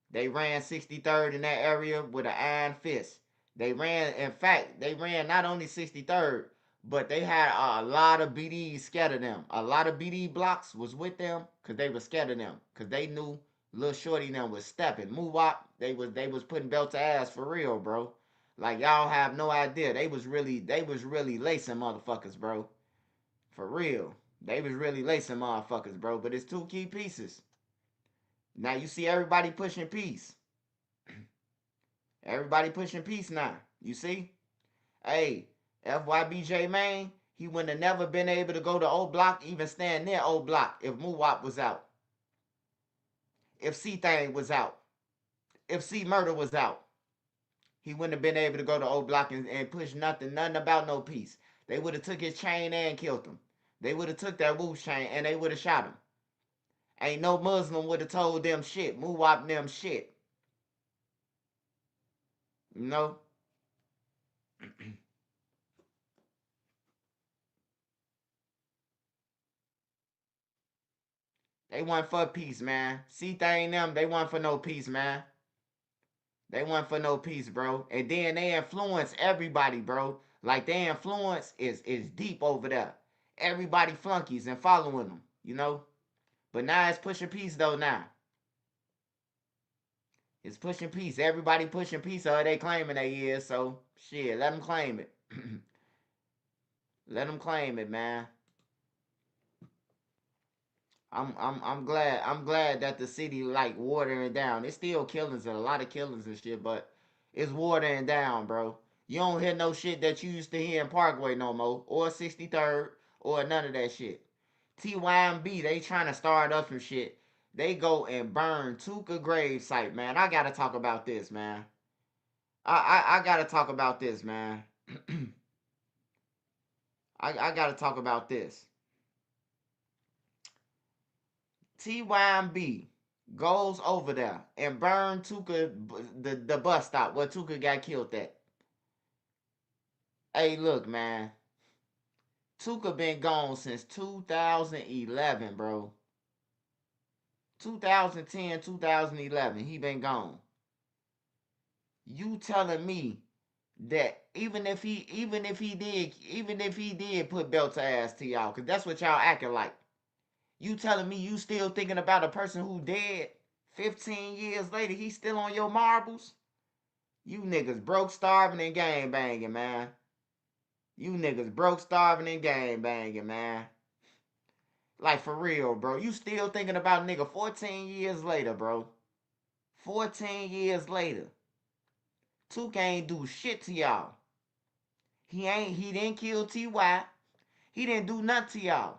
They ran 63rd in that area with an iron fist. They ran, in fact, they ran not only 63rd, but they had a lot of BDs scared of them. A lot of BD blocks was with them because they were scared of them. Because they knew Lil Shorty and them was stepping. Muwop, they was putting belt to ass for real, bro. Like y'all have no idea. They was really lacing motherfuckers, bro. For real. They was really lacing motherfuckers, bro. But it's two key pieces. Now you see everybody pushing peace. Everybody pushing peace now. You see? Hey, FYBJ man, he wouldn't have never been able to go to O Block, even stand near O Block if Muwop was out. If C-Thing was out. If C-Murder was out. He wouldn't have been able to go to O Block and push nothing about no peace. They would have took his chain and killed him. They would have took that Woo's chain and they would have shot him. Ain't no Muslim would have told them shit. Muwop them shit. You know? They want for peace, man. C-Thing them, they want for no peace, man. They want for no peace, bro. And then they influence everybody, bro. Like their influence is deep over there. Everybody flunkies and following them, you know? But now it's pushing peace though now. It's pushing peace. Everybody pushing peace, or they claiming they is. So shit, let them claim it. Let them claim it, man. I'm glad that the city like watering down. It's still killings and a lot of killings and shit, but it's watering down, bro. You don't hear no shit that you used to hear in Parkway no more, or 63rd, or none of that shit. TYMB, they trying to start up some shit. They go and burn Tuka gravesite, man. I gotta talk about this, man. I gotta talk about this, man. I gotta talk about this. TYMB goes over there and burn Tuka, the bus stop where Tuka got killed at. Hey, look, man. Tuka been gone since 2011, bro. 2010, 2011, he been gone. You telling me that even if he did put belt to ass to y'all, cause that's what y'all acting like. You telling me you still thinking about a person who dead 15 years later, he's still on your marbles? You niggas broke, starving, and gang banging, man. You niggas broke, starving, and gang banging, man. Like, for real, bro. You still thinking about nigga 14 years later, bro. 14 years later. Tuka ain't do shit to y'all. He didn't kill T.Y. He didn't do nothing to y'all.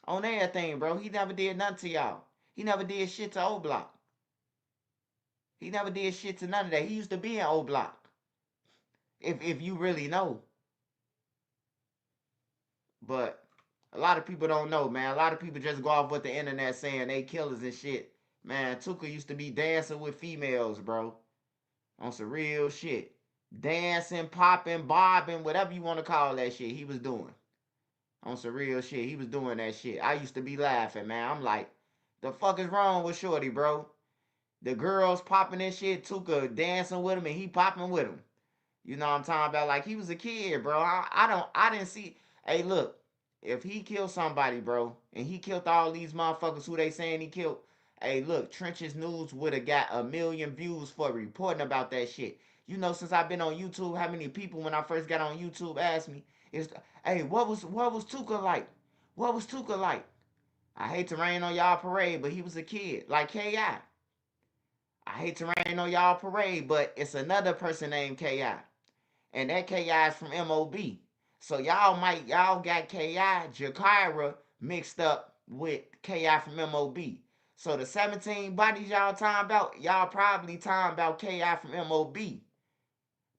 On everything, bro. He never did nothing to y'all. He never did shit to O Block. He never did shit to none of that. He used to be in O Block. If you really know. But a lot of people don't know, man. A lot of people just go off what the internet saying they killers and shit. Man, Tuka used to be dancing with females, bro. On some real shit. Dancing, popping, bobbing, whatever you want to call that shit, he was doing. On some real shit, he was doing that shit. I used to be laughing, man. I'm like, the fuck is wrong with Shorty, bro? The girls popping and shit, Tuka dancing with him and he popping with him. You know what I'm talking about? Like, he was a kid, bro. I didn't see. Hey, look, if he killed somebody, bro, and he killed all these motherfuckers who they saying he killed, hey, look, Trenches News would have got 1 million views for reporting about that shit. You know, since I've been on YouTube, how many people when I first got on YouTube asked me, hey, what was Tuka like? What was Tuka like? I hate to rain on y'all parade, but he was a kid, like K.I. I hate to rain on y'all parade, but it's another person named K.I. And that K.I. is from M.O.B. So y'all got K.I. Jakira mixed up with K.I. from M.O.B. So the 17 bodies y'all talking about, y'all probably talking about K.I. from M.O.B.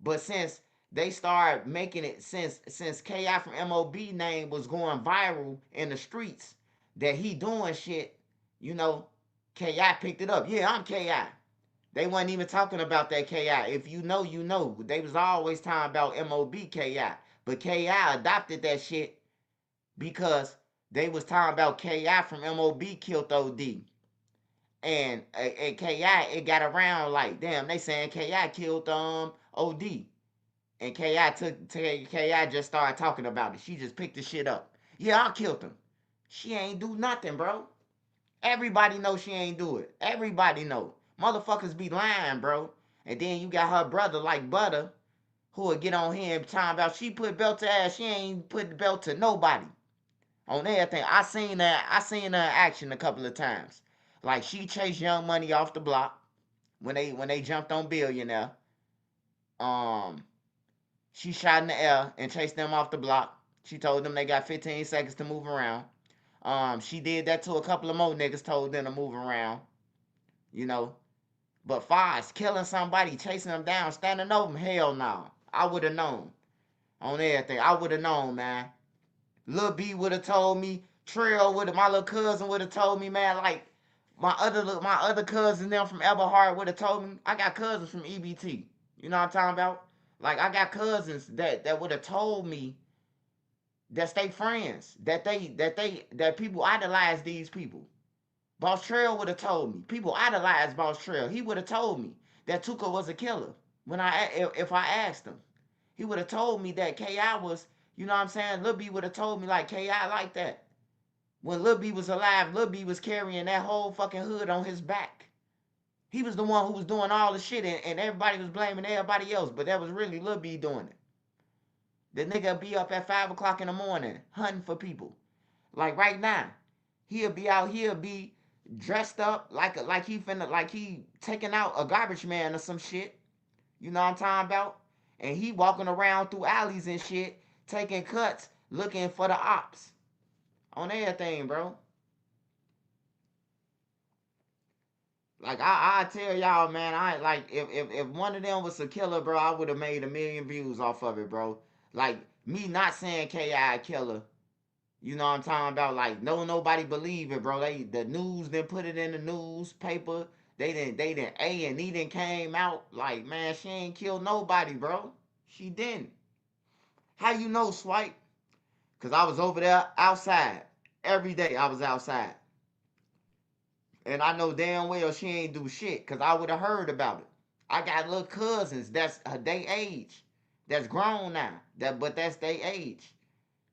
But since they started making it, since K.I. from M.O.B. name was going viral in the streets, that he doing shit, you know, K.I. picked it up. Yeah, I'm K.I. They wasn't even talking about that K.I. If you know, you know. They was always talking about M.O.B. K.I. But K.I. adopted that shit because they was talking about K.I. from M.O.B. killed O.D. And K.I. it got around like, damn, they saying K.I. killed O.D. And K.I. just started talking about it. She just picked the shit up. Yeah, I killed him. She ain't do nothing, bro. Everybody know she ain't do it. Everybody know. Motherfuckers be lying, bro. And then you got her brother like Butter, who would get on here and talking about she put belt to ass. She ain't put the belt to nobody. On everything. I seen her in action a couple of times. Like, she chased Young Money off the block when they jumped on Billionaire. She shot in the air and chased them off the block. She told them they got 15 seconds to move around. She did that to a couple of more niggas, told them to move around. You know. But Foz killing somebody, chasing them down, standing over them, hell no. I would have known. On everything. I would have known, man. Lil B would have told me. Trail would have, my little cousin would have told me, man, like, my other cousin them from Everhard would have told me. I got cousins from EBT. You know what I'm talking about? Like, I got cousins that would have told me that they friends, that people idolize these people. Boss Trail would have told me. People idolize Boss Trail. He would have told me that Tuka was a killer if I asked him. He would have told me that K.I. was, you know what I'm saying? Lil B would have told me like K.I. like that. When Lil B was alive, Lil B was carrying that whole fucking hood on his back. He was the one who was doing all the shit and everybody was blaming everybody else, but that was really Lil B doing it. The nigga be up at 5 o'clock in the morning hunting for people. Like right now, he'll be out here, be dressed up like he taking out a garbage man or some shit. You know what I'm talking about? And he walking around through alleys and shit, taking cuts, looking for the ops. On everything, bro. Like I tell y'all, man, I like if one of them was a killer, bro, I would have made 1 million views off of it, bro. Like me not saying KI killer, you know what I'm talking about? Like nobody believe it, bro. The news didn't put it in the newspaper. They didn't A&E didn't came out like, man, she ain't killed nobody, bro. She didn't. How you know, Swipe? Cause I was over there outside every day. I was outside. And I know damn well she ain't do shit, cause I would have heard about it. I got little cousins that's they age, that's grown now. But that's they age.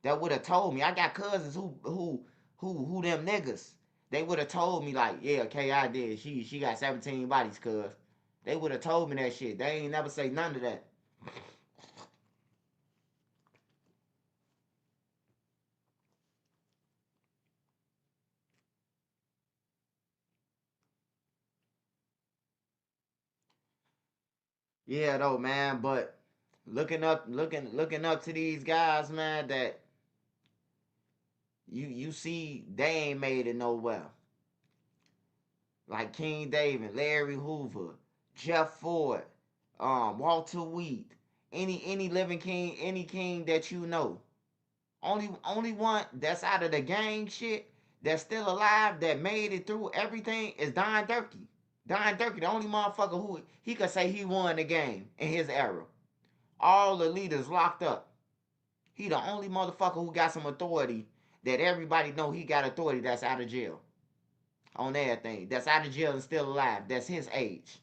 That would have told me. I got cousins who them niggas. They would have told me like, yeah, K.I. did. She got 17 bodies, cuz. They would have told me that shit. They ain't never say none of that. Yeah, though, man, but looking up to these guys, man, that you see they ain't made it nowhere. Like King David, Larry Hoover, Jeff Ford, Walter Wheat, any living king, any king that you know. Only one that's out of the gang shit that's still alive that made it through everything is Don Durkee. Don Durkee, the only motherfucker who he could say he won the game in his era. All the leaders locked up. He the only motherfucker who got some authority that everybody know he got authority that's out of jail. On everything. That's out of jail and still alive. That's his age.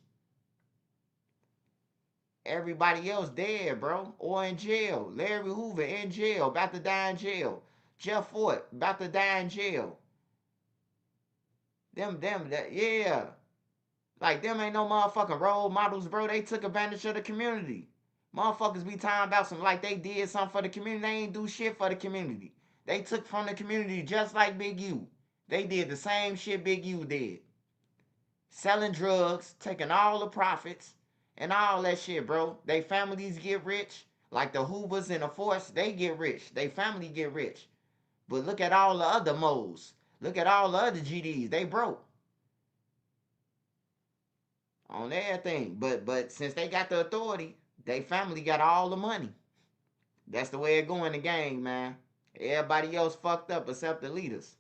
Everybody else dead, bro. Or in jail. Larry Hoover in jail. About to die in jail. Jeff Ford about to die in jail. Yeah. Like, them ain't no motherfucking role models, bro. They took advantage of the community. Motherfuckers be talking about some like they did something for the community. They ain't do shit for the community. They took from the community just like Big U. They did the same shit Big U did. Selling drugs, taking all the profits, and all that shit, bro. They families get rich. Like the Hoovers and the Force, they get rich. They family get rich. But look at all the other Moes. Look at all the other GDs. They broke. On everything. But since they got the authority, they family got all the money. That's the way it go in the gang, man. Everybody else fucked up except the leaders.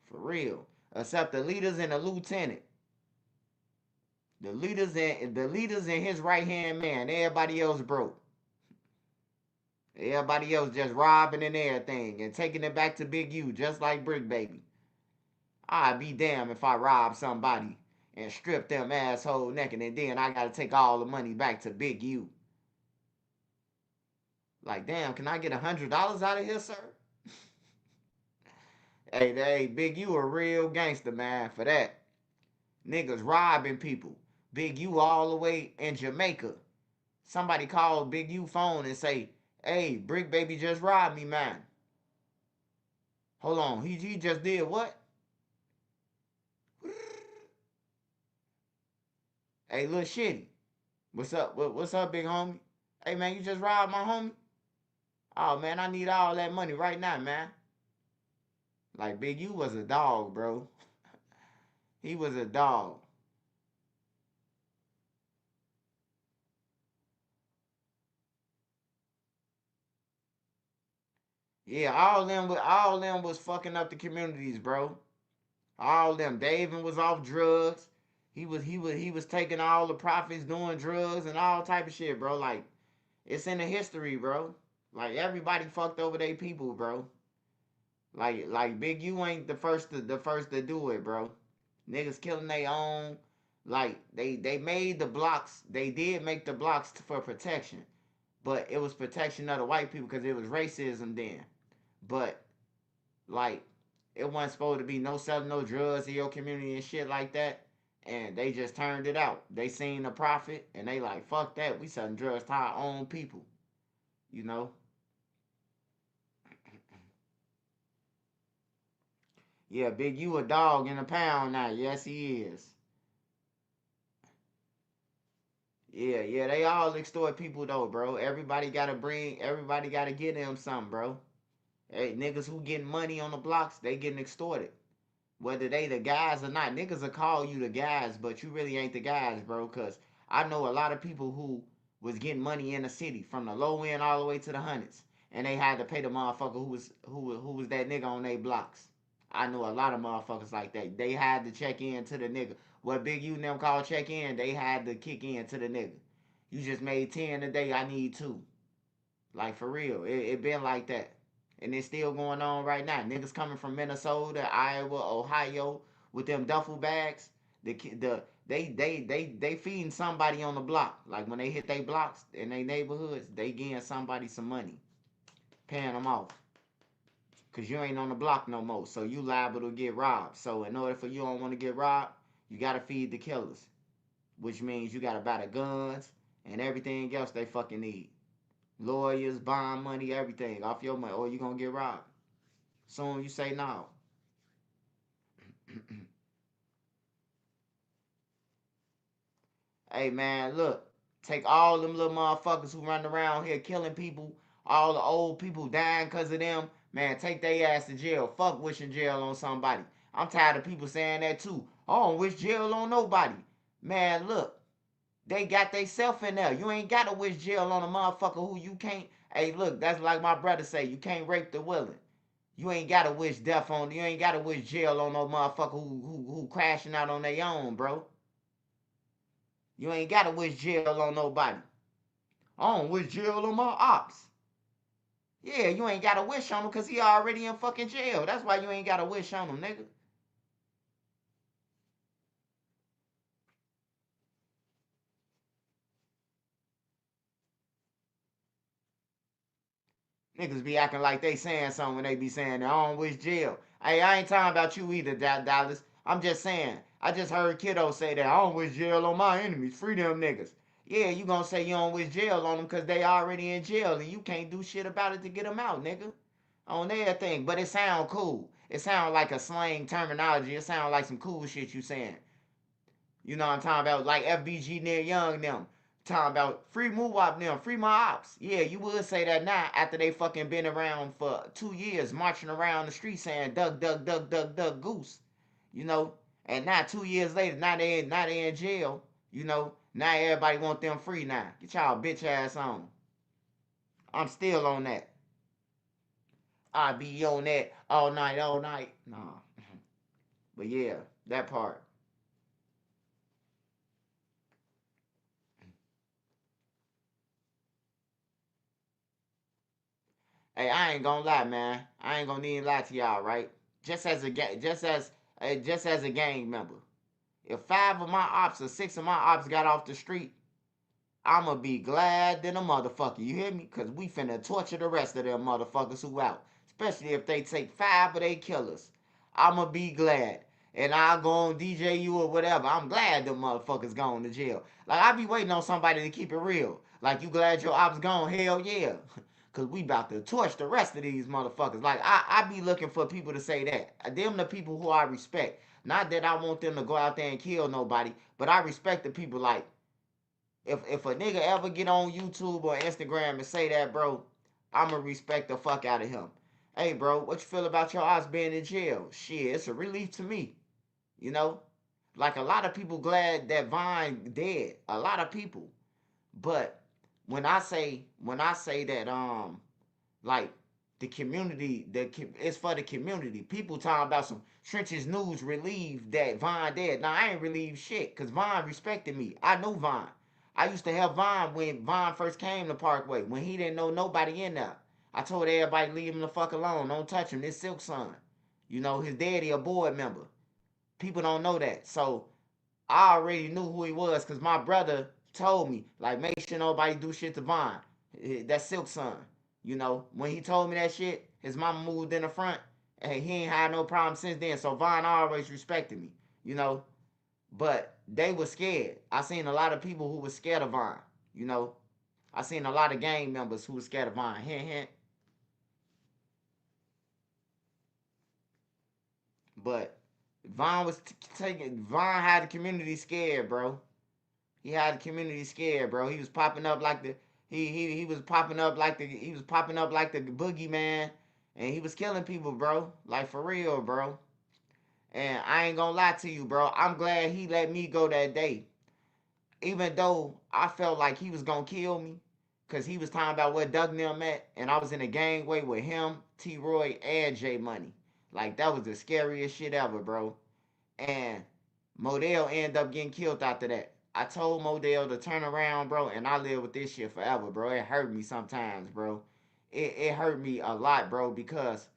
For real. Except the leaders and the lieutenant. The leaders and his right hand man. Everybody else broke. Everybody else just robbing and everything and taking it back to Big U, just like BRICC Baby. I'd be damned if I rob somebody and strip them asshole naked and then I gotta take all the money back to Big U. Like, damn, can I get $100 out of here, sir? Hey, Big U a real gangster, man, for that. Niggas robbing people. Big U all the way in Jamaica. Somebody called Big U phone and say, hey, BRICC Baby just robbed me, man. Hold on, he just did what? Hey, little shitty. What's up? What's up, big homie? Hey, man, you just robbed my homie? Oh, man, I need all that money right now, man. Like, Big U was a dog, bro. He was a dog. Yeah, all them was fucking up the communities, bro. All them. David was off drugs. He was taking all the profits doing drugs and all type of shit, bro. Like, it's in the history, bro. Like, everybody fucked over their people, bro. Like Big U ain't the first to do it, bro. Niggas killing their own. Like, they made the blocks. They did make the blocks for protection, but it was protection of the white people because it was racism then. But like, it wasn't supposed to be no selling no drugs in your community and shit like that. And they just turned it out. They seen the profit and they like, fuck that. We selling drugs to our own people. You know? Yeah, Big U a dog in a pound now. Yes, he is. Yeah, they all extort people though, bro. Everybody gotta get them something, bro. Hey, niggas who getting money on the blocks, they getting extorted. Whether they the guys or not, niggas will call you the guys, but you really ain't the guys, bro. Cause I know a lot of people who was getting money in the city from the low end all the way to the hundreds, and they had to pay the motherfucker who was that nigga on their blocks. I know a lot of motherfuckers like that. They had to check in to the nigga. What Big U and them call check in, they had to kick in to the nigga. You just made 10 a day, I need 2. Like, for real. It been like that. And it's still going on right now. Niggas coming from Minnesota, Iowa, Ohio with them duffel bags. They feeding somebody on the block. Like, when they hit their blocks in their neighborhoods, they getting somebody some money. Paying them off. Because you ain't on the block no more. So you liable to get robbed. So in order for you don't want to get robbed, you got to feed the killers. Which means you got to buy the guns and everything else they fucking need. Lawyers, bond money, everything off your money, or you gonna get robbed. Soon you say no. Hey man, look, take all them little motherfuckers who run around here killing people, all the old people dying because of them, man, take their ass to jail. Fuck wishing jail on somebody. I'm tired of people saying that too. I don't wish jail on nobody. Man, look. They got they self in there. You ain't got to wish jail on a motherfucker who you can't. Hey, look, that's like my brother say. You can't rape the willing. You ain't got to wish death on. You ain't got to wish jail on no motherfucker who crashing out on their own, bro. You ain't got to wish jail on nobody. I don't wish jail on my ops. Yeah, you ain't got to wish on him because he already in fucking jail. That's why you ain't got to wish on him, nigga. Niggas be acting like they saying something when they be saying, I don't wish jail. Hey, I ain't talking about you either, Dallas. I'm just saying. I just heard Kiddo say that. I don't wish jail on my enemies. Free them niggas. Yeah, you gonna say you don't wish jail on them because they already in jail and you can't do shit about it to get them out, nigga. On everything. But it sound cool. It sound like a slang terminology. It sound like some cool shit you saying. You know what I'm talking about? Like FBG Near Young them. Talking about free Moowop them, free my ops. Yeah, you would say that now after they fucking been around for 2 years marching around the street saying duck, duck, duck, duck, duck, goose. You know? And now 2 years later, now they in jail. You know? Now everybody want them free now. Get y'all bitch ass on. I'm still on that. I be on that all night, all night. Nah. But yeah, that part. Hey, I ain't gonna lie, man. I ain't gonna need to lie to y'all, right? Just as a gang member, if 5 of my ops or 6 of my ops got off the street, I'ma be glad than a motherfucker. You hear me? Cause we finna torture the rest of them motherfuckers who out. Especially if they take 5 of they killers. I'ma be glad. And I'll go on DJU or whatever. I'm glad them motherfuckers gone to jail. Like, I be waiting on somebody to keep it real. Like, you glad your ops gone? Hell yeah. Cause we about to torch the rest of these motherfuckers. Like, I be looking for people to say that. Them the people who I respect. Not that I want them to go out there and kill nobody, but I respect the people. Like, if a nigga ever get on YouTube or Instagram and say that, bro, I'ma respect the fuck out of him. Hey, bro, what you feel about your ops being in jail? Shit, it's a relief to me. You know? Like, a lot of people glad that Vine dead. A lot of people. But when I say that like the community, it's for the community. People talking about some Trenches News relieved that Vine dead. Now I ain't relieved shit, cause Vine respected me. I know Vine. I used to help Vine when Vine first came to Parkway, when he didn't know nobody in there. I told everybody leave him the fuck alone, don't touch him. This Silk Son. You know, his daddy a board member. People don't know that. So I already knew who he was, cause my brother told me, like, make sure nobody do shit to Vine. That's Silk Son. You know, when he told me that shit, his mama moved in the front, and he ain't had no problem since then. So Vine always respected me, you know. But they were scared. I seen a lot of people who were scared of Vine, you know. I seen a lot of gang members who were scared of Vine. Hint, hint. But Vine was Vine had the community scared, bro. He had the community scared, bro. He was popping up like the he was popping up like the boogeyman, and he was killing people, bro. Like, for real, bro. And I ain't gonna lie to you, bro. I'm glad he let me go that day. Even though I felt like he was gonna kill me. Cause he was talking about what Doug and them at. And I was in a gangway with him, T-Roy, and J Money. Like, that was the scariest shit ever, bro. And Modell ended up getting killed after that. I told Modell to turn around, bro, and I live with this shit forever, bro. It hurt me sometimes, bro. It hurt me a lot, bro, because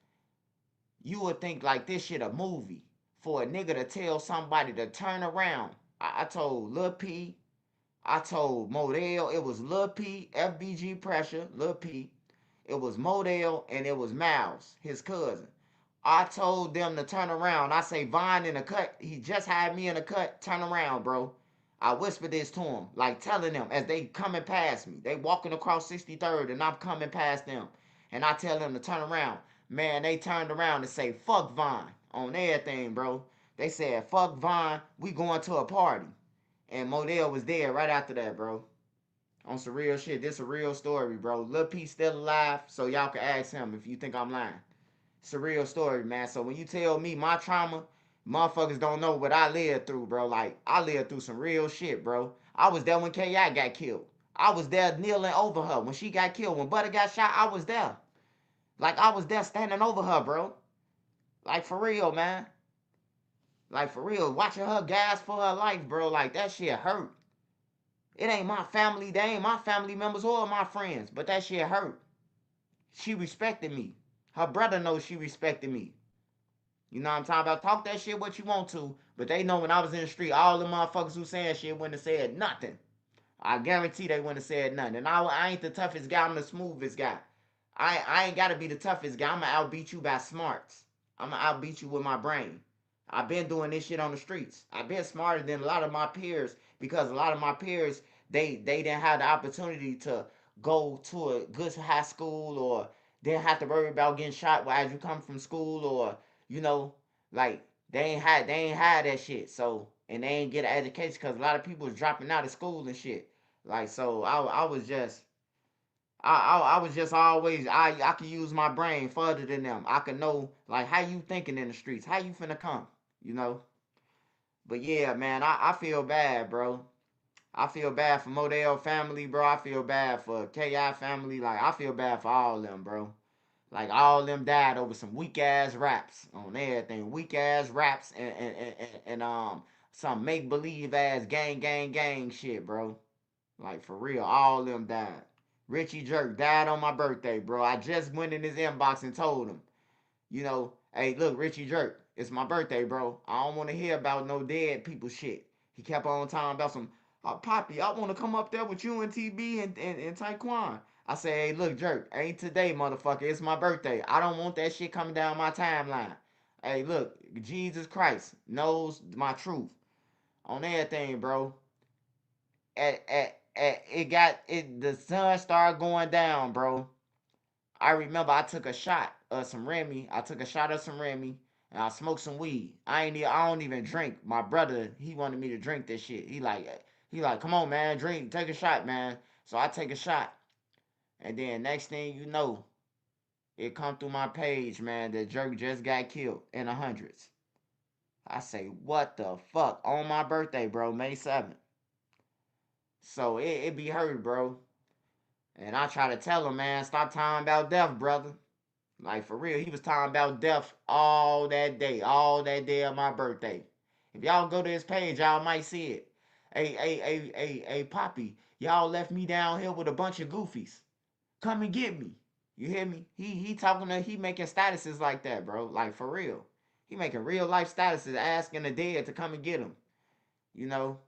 you would think like this shit a movie. For a nigga to tell somebody to turn around. I told Lil P, I told Modell, it was Lil P, FBG Pressure, Lil P. It was Modell, and it was Miles, his cousin. I told them to turn around. I say, Vaughn in the cut. He just had me in the cut. Turn around, bro. I whispered this to him, like telling them as they coming past me. They walking across 63rd, and I'm coming past them. And I tell them to turn around. Man, they turned around and say, fuck Vaughn on everything, bro. They said, fuck Vaughn. We going to a party. And Modell was there right after that, bro. On some real shit. This a real story, bro. Lil P still alive, so y'all can ask him if you think I'm lying. It's a real story, man. So when you tell me my trauma, motherfuckers don't know what I lived through, bro. Like, I lived through some real shit, bro. I was there when K.I. got killed. I was there kneeling over her when she got killed. When Butter got shot, I was there. Like, I was there standing over her, bro. Like, for real, man. Like, for real. Watching her gasp for her life, bro. Like, that shit hurt. It ain't my family. They ain't my family members or my friends. But that shit hurt. She respected me. Her brother knows she respected me. You know what I'm talking about? Talk that shit what you want to. But they know when I was in the street, all the motherfuckers who saying shit wouldn't have said nothing. I guarantee they wouldn't have said nothing. And I ain't the toughest guy. I'm the smoothest guy. I ain't got to be the toughest guy. I'm going to outbeat you by smarts. I'm going to outbeat you with my brain. I've been doing this shit on the streets. I've been smarter than a lot of my peers because a lot of my peers, they didn't have the opportunity to go to a good high school or didn't have to worry about getting shot as you come from school or, you know, like they ain't had that shit. So, and they ain't get an education because a lot of people was dropping out of school and shit. Like, so I was just always, I could use my brain further than them. I could know, like, how you thinking in the streets, how you finna come, you know? But yeah, man, I feel bad, bro. I feel bad for Modell family, bro. I feel bad for K.I. family. Like, I feel bad for all of them, bro. Like, all of them died over some weak-ass raps on everything. Weak-ass raps and some make-believe-ass gang shit, bro. Like, for real, all of them died. Richie Jerk died on my birthday, bro. I just went in his inbox and told him, you know, hey, look, Richie Jerk, it's my birthday, bro. I don't want to hear about no dead people shit. He kept on talking about some, Poppy, I want to come up there with you and TB and Taekwon. I say, hey, look, Jerk, ain't today, motherfucker. It's my birthday. I don't want that shit coming down my timeline. Hey, look, Jesus Christ knows my truth on everything, bro. The sun started going down, bro. I remember I took a shot of some Remy. And I smoked some weed. I don't even drink. My brother, he wanted me to drink this shit. He like, come on, man, drink, take a shot, man. So I take a shot. And then next thing you know, it come through my page, man, that Jerk just got killed in the hundreds. I say, what the fuck? On my birthday, bro, May 7th. So it be hurt, bro. And I try to tell him, man, stop talking about death, brother. Like, for real, he was talking about death all that day of my birthday. If y'all go to his page, y'all might see it. Hey, Poppy, y'all left me down here with a bunch of goofies. Come and get me. You hear me? He making statuses like that, bro. Like, for real. He making real life statuses asking the dead to come and get him. You know?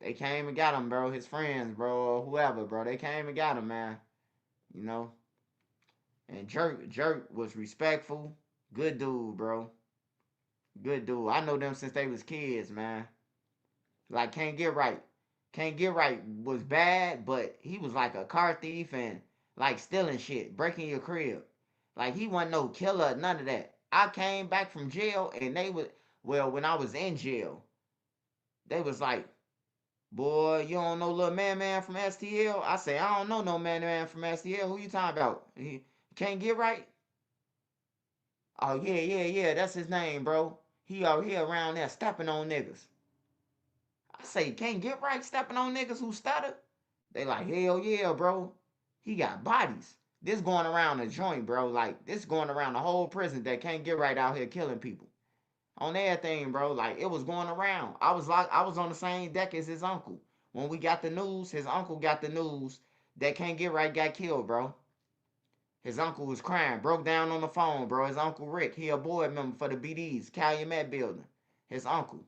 They came and got him, bro. His friends, bro, or whoever, bro. They came and got him, man. You know? And Jerk was respectful. Good dude, bro. Good dude. I know them since they was kids, man. Like, Can't Get Right. Can't Get Right was bad, but he was like a car thief and, like, stealing shit. Breaking your crib. Like, he wasn't no killer, none of that. I came back from jail, and when I was in jail, they was like, boy, you don't know little man from STL? I say, I don't know no man from STL. Who you talking about? He Can't Get Right? Oh, yeah, that's his name, bro. He out here around there stepping on niggas. I say, can't get right stepping on niggas who stutter. They like, hell yeah, bro. He got bodies. This going around the joint, bro. Like, this going around the whole prison that can't get right out here killing people. On everything, bro. Like, it was going around. I was on the same deck as his uncle. When we got the news, his uncle got the news that can't get right got killed, bro. His uncle was crying, broke down on the phone, bro. His uncle Rick, he a board member for the BDs, Calumet building. His uncle.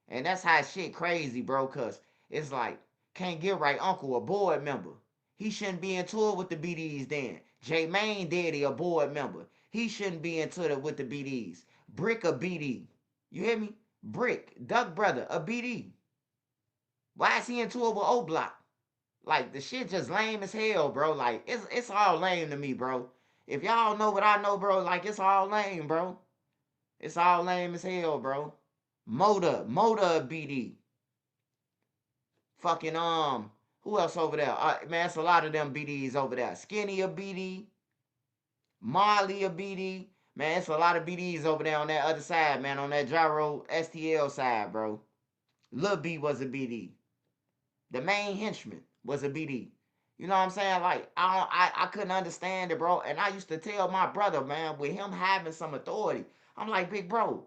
And that's how shit crazy, bro, cause it's like, can't get right uncle, a board member. He shouldn't be in tour with the BDs then. J Main daddy, a board member. He shouldn't be in tour with the BDs. BRICC, a BD. You hear me? BRICC, Duck brother, a BD. Why is he in tour with O-Block? Like, the shit just lame as hell, bro. Like, it's all lame to me, bro. If y'all know what I know, bro, like, it's all lame, bro. It's all lame as hell, bro. Motor BD. Fucking, who else over there? Man, it's a lot of them BDs over there. Skinny a BD. Marley a BD. Man, it's a lot of BDs over there on that other side, man. On that Gyro STL side, bro. Lil B was a BD. The main henchman was a BD. You know what I'm saying? Like, I couldn't understand it, bro. And I used to tell my brother, man, with him having some authority, I'm like, big bro,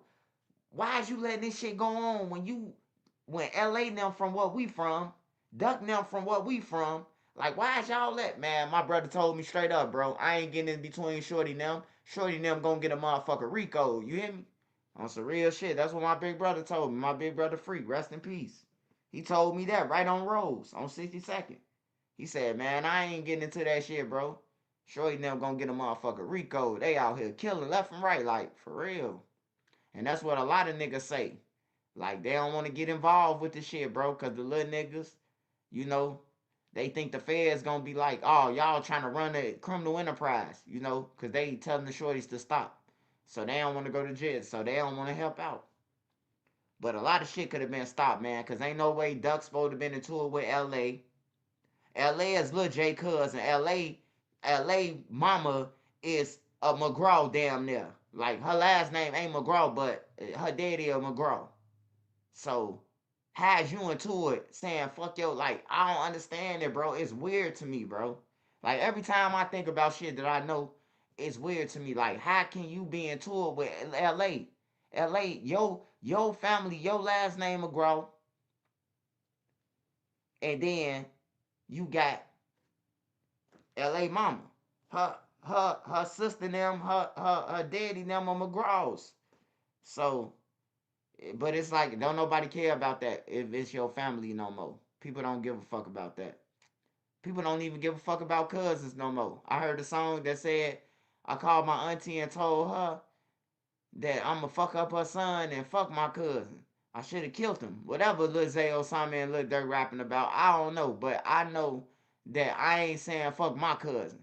why is you letting this shit go on when LA them from what we from, Duck them from what we from? Like, why is y'all man, my brother told me straight up, bro, I ain't getting in between Shorty and them. Shorty and them gonna get a motherfucker RICO, you hear me? On some real shit. That's what my big brother told me. My big brother Freak, rest in peace. He told me that right on Rose, on 62nd. He said, man, I ain't getting into that shit, bro. Shorty and them gonna get a motherfucker RICO. They out here killing left and right, like, for real. And that's what a lot of niggas say. Like, they don't want to get involved with this shit, bro, because the little niggas, you know, they think the feds gonna be like, oh, y'all trying to run a criminal enterprise, you know, because they telling the shorties to stop. So they don't want to go to jail, so they don't want to help out. But a lot of shit could have been stopped, man, because ain't no way Duck's supposed to have been in tour with L.A. L.A. is Lil J cousin. L.A. mama is a McGraw damn near. Like, her last name ain't McGraw, but her daddy a McGraw. So, how's you into it saying, fuck yo, like, I don't understand it, bro. It's weird to me, bro. Like, every time I think about shit that I know, it's weird to me. Like, how can you be in tour with L.A.? L.A., your family, your last name McGraw. And then you got L.A. mama. Her sister them, her daddy them are McGraws. So, but it's like, don't nobody care about that if it's your family no more. People don't give a fuck about that. People don't even give a fuck about cousins no more. I heard a song that said, I called my auntie and told her that I'ma fuck up her son and fuck my cousin. I should have killed him. Whatever Lil Zay Osama and Lil Durk rapping about, I don't know. But I know that I ain't saying fuck my cousin.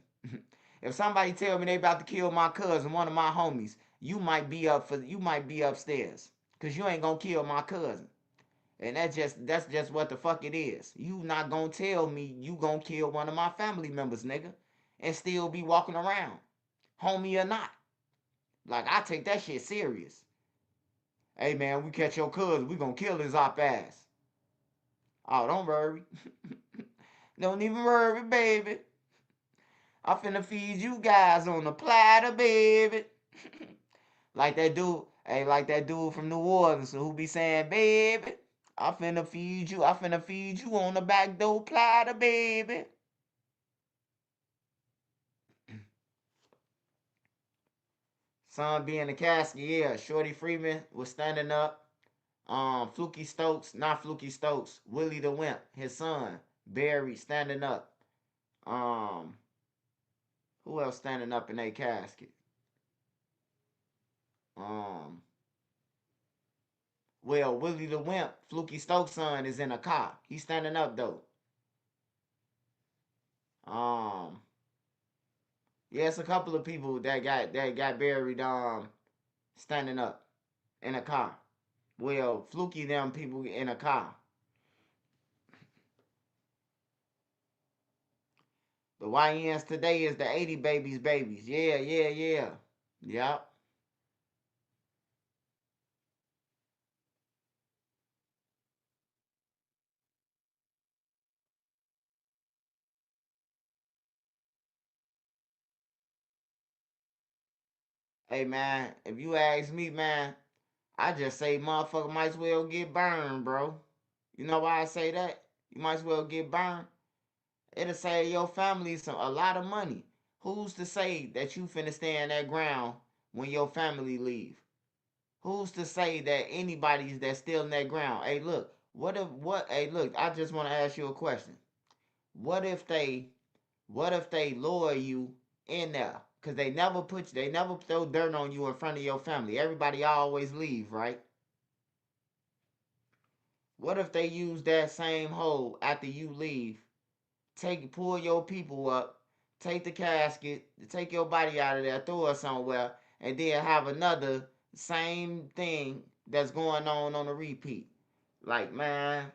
If somebody tell me they about to kill my cousin, one of my homies, you might be upstairs. Cause you ain't gonna kill my cousin. And that's just what the fuck it is. You not gonna tell me you gonna kill one of my family members, nigga. And still be walking around. Homie or not. Like, I take that shit serious. Hey man, we catch your cousin, we gonna kill his op ass. Oh, don't worry. Don't even worry, baby. I'm finna feed you guys on the platter, baby. Like that dude from New Orleans who be saying, baby, I'm finna feed you on the back door platter, baby. Son be in the casket, yeah. Shorty Freeman was standing up. Fluky Stokes, not Fluky Stokes, Willie the Wimp, his son, Barry, standing up. Who else standing up in a casket? Well, Willie the Wimp, Fluky Stokes' son, is in a car. He's standing up though. Yeah, it's a couple of people that got buried standing up in a car. Well, Fluky them people in a car. The YNs today is the 80 babies. Yeah. Yep. Hey man, if you ask me, man, I just say motherfucker might as well get burned, bro. You know why I say that? You might as well get burned. It'll save your family a lot of money. Who's to say that you finna stand that ground when your family leave? Who's to say that anybody's that's still in that ground? Hey, look, hey, look, I just want to ask you a question. What if they lower you in there? Cause they never throw dirt on you in front of your family. Everybody always leave, right? What if they use that same hole after you leave? Pull your people up, take the casket, take your body out of there, throw it somewhere, and then have another same thing that's going on a repeat. Like, man,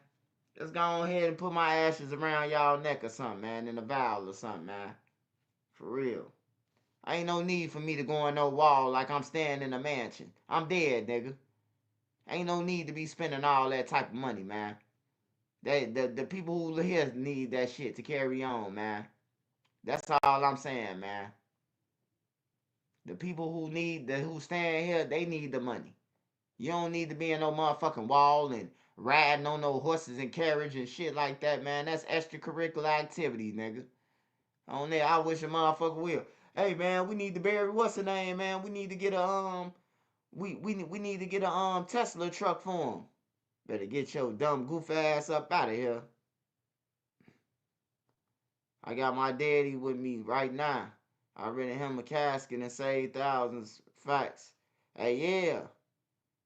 let's go ahead and put my ashes around y'all neck or something, man, in a vial or something, man. For real. Ain't no need for me to go on no wall like I'm staying in a mansion. I'm dead, nigga. Ain't no need to be spending all that type of money, man. The people who here need that shit to carry on, man. That's all I'm saying, man. The people who stand here, they need the money. You don't need to be in no motherfucking wall and riding on no horses and carriage and shit like that, man. That's extracurricular activity, nigga. On there, I wish a motherfucker will. Hey, man, we need to bury what's the name, man? We need to get a we need to get a Tesla truck for him. Better get your dumb goof ass up out of here. I got my daddy with me right now. I rented him a casket and saved thousands. Facts. Hey, yeah.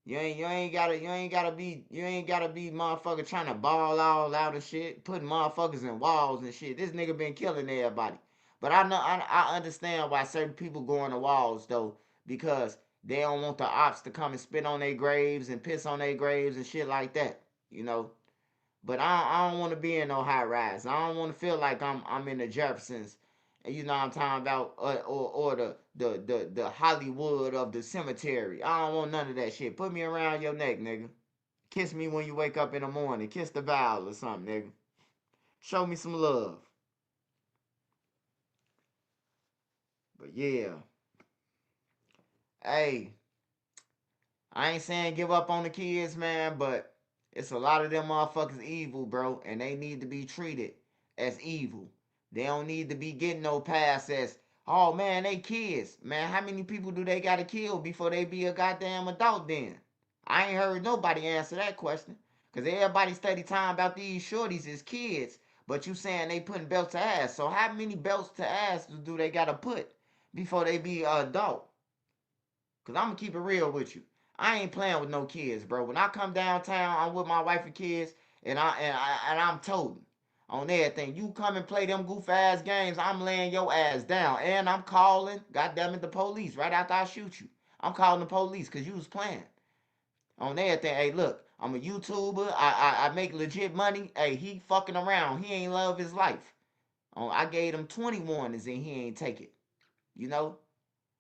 You ain't gotta be motherfucker trying to ball all out and shit, putting motherfuckers in walls and shit. This nigga been killing everybody. But I understand why certain people go in the walls though, because they don't want the ops to come and spit on their graves and piss on their graves and shit like that, you know. But I don't want to be in no high rise. I don't want to feel like I'm in the Jeffersons. You know what I'm talking about, or the Hollywood of the cemetery. I don't want none of that shit. Put me around your neck, nigga. Kiss me when you wake up in the morning. Kiss the vowel or something, nigga. Show me some love. But yeah. Hey, I ain't saying give up on the kids, man, but it's a lot of them motherfuckers evil, bro, and they need to be treated as evil. They don't need to be getting no pass as, oh man, they kids. Man, how many people do they gotta kill before they be a goddamn adult then? I ain't heard nobody answer that question. Cause everybody study time about these shorties as kids, but you saying they putting belts to ass. So how many belts to ass do they gotta put before they be an adult? Cause I'm gonna keep it real with you. I ain't playing with no kids, bro. When I come downtown, I'm with my wife and kids, and I'm toting on everything. You come and play them goof ass games, I'm laying your ass down, and I'm calling, goddamn it, the police right after I shoot you. I'm calling the police because you was playing on everything. Hey, look, I'm a YouTuber. I make legit money. Hey, he fucking around. He ain't love his life. I gave him 20 warnings and he ain't take it. You know.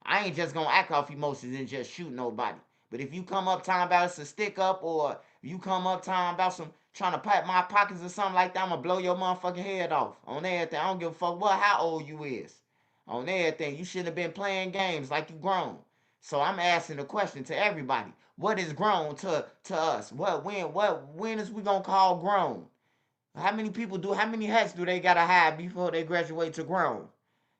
I ain't just gonna act off emotions and just shoot nobody. But if you come up talking about it's a stick up, or you come up talking about some trying to pat my pockets or something like that, I'm gonna blow your motherfucking head off. On everything. I don't give a fuck how old you is. On everything. You should have been playing games like you grown. So I'm asking the question to everybody. What is grown to us? When is we gonna call grown? How many hats do they gotta have before they graduate to grown?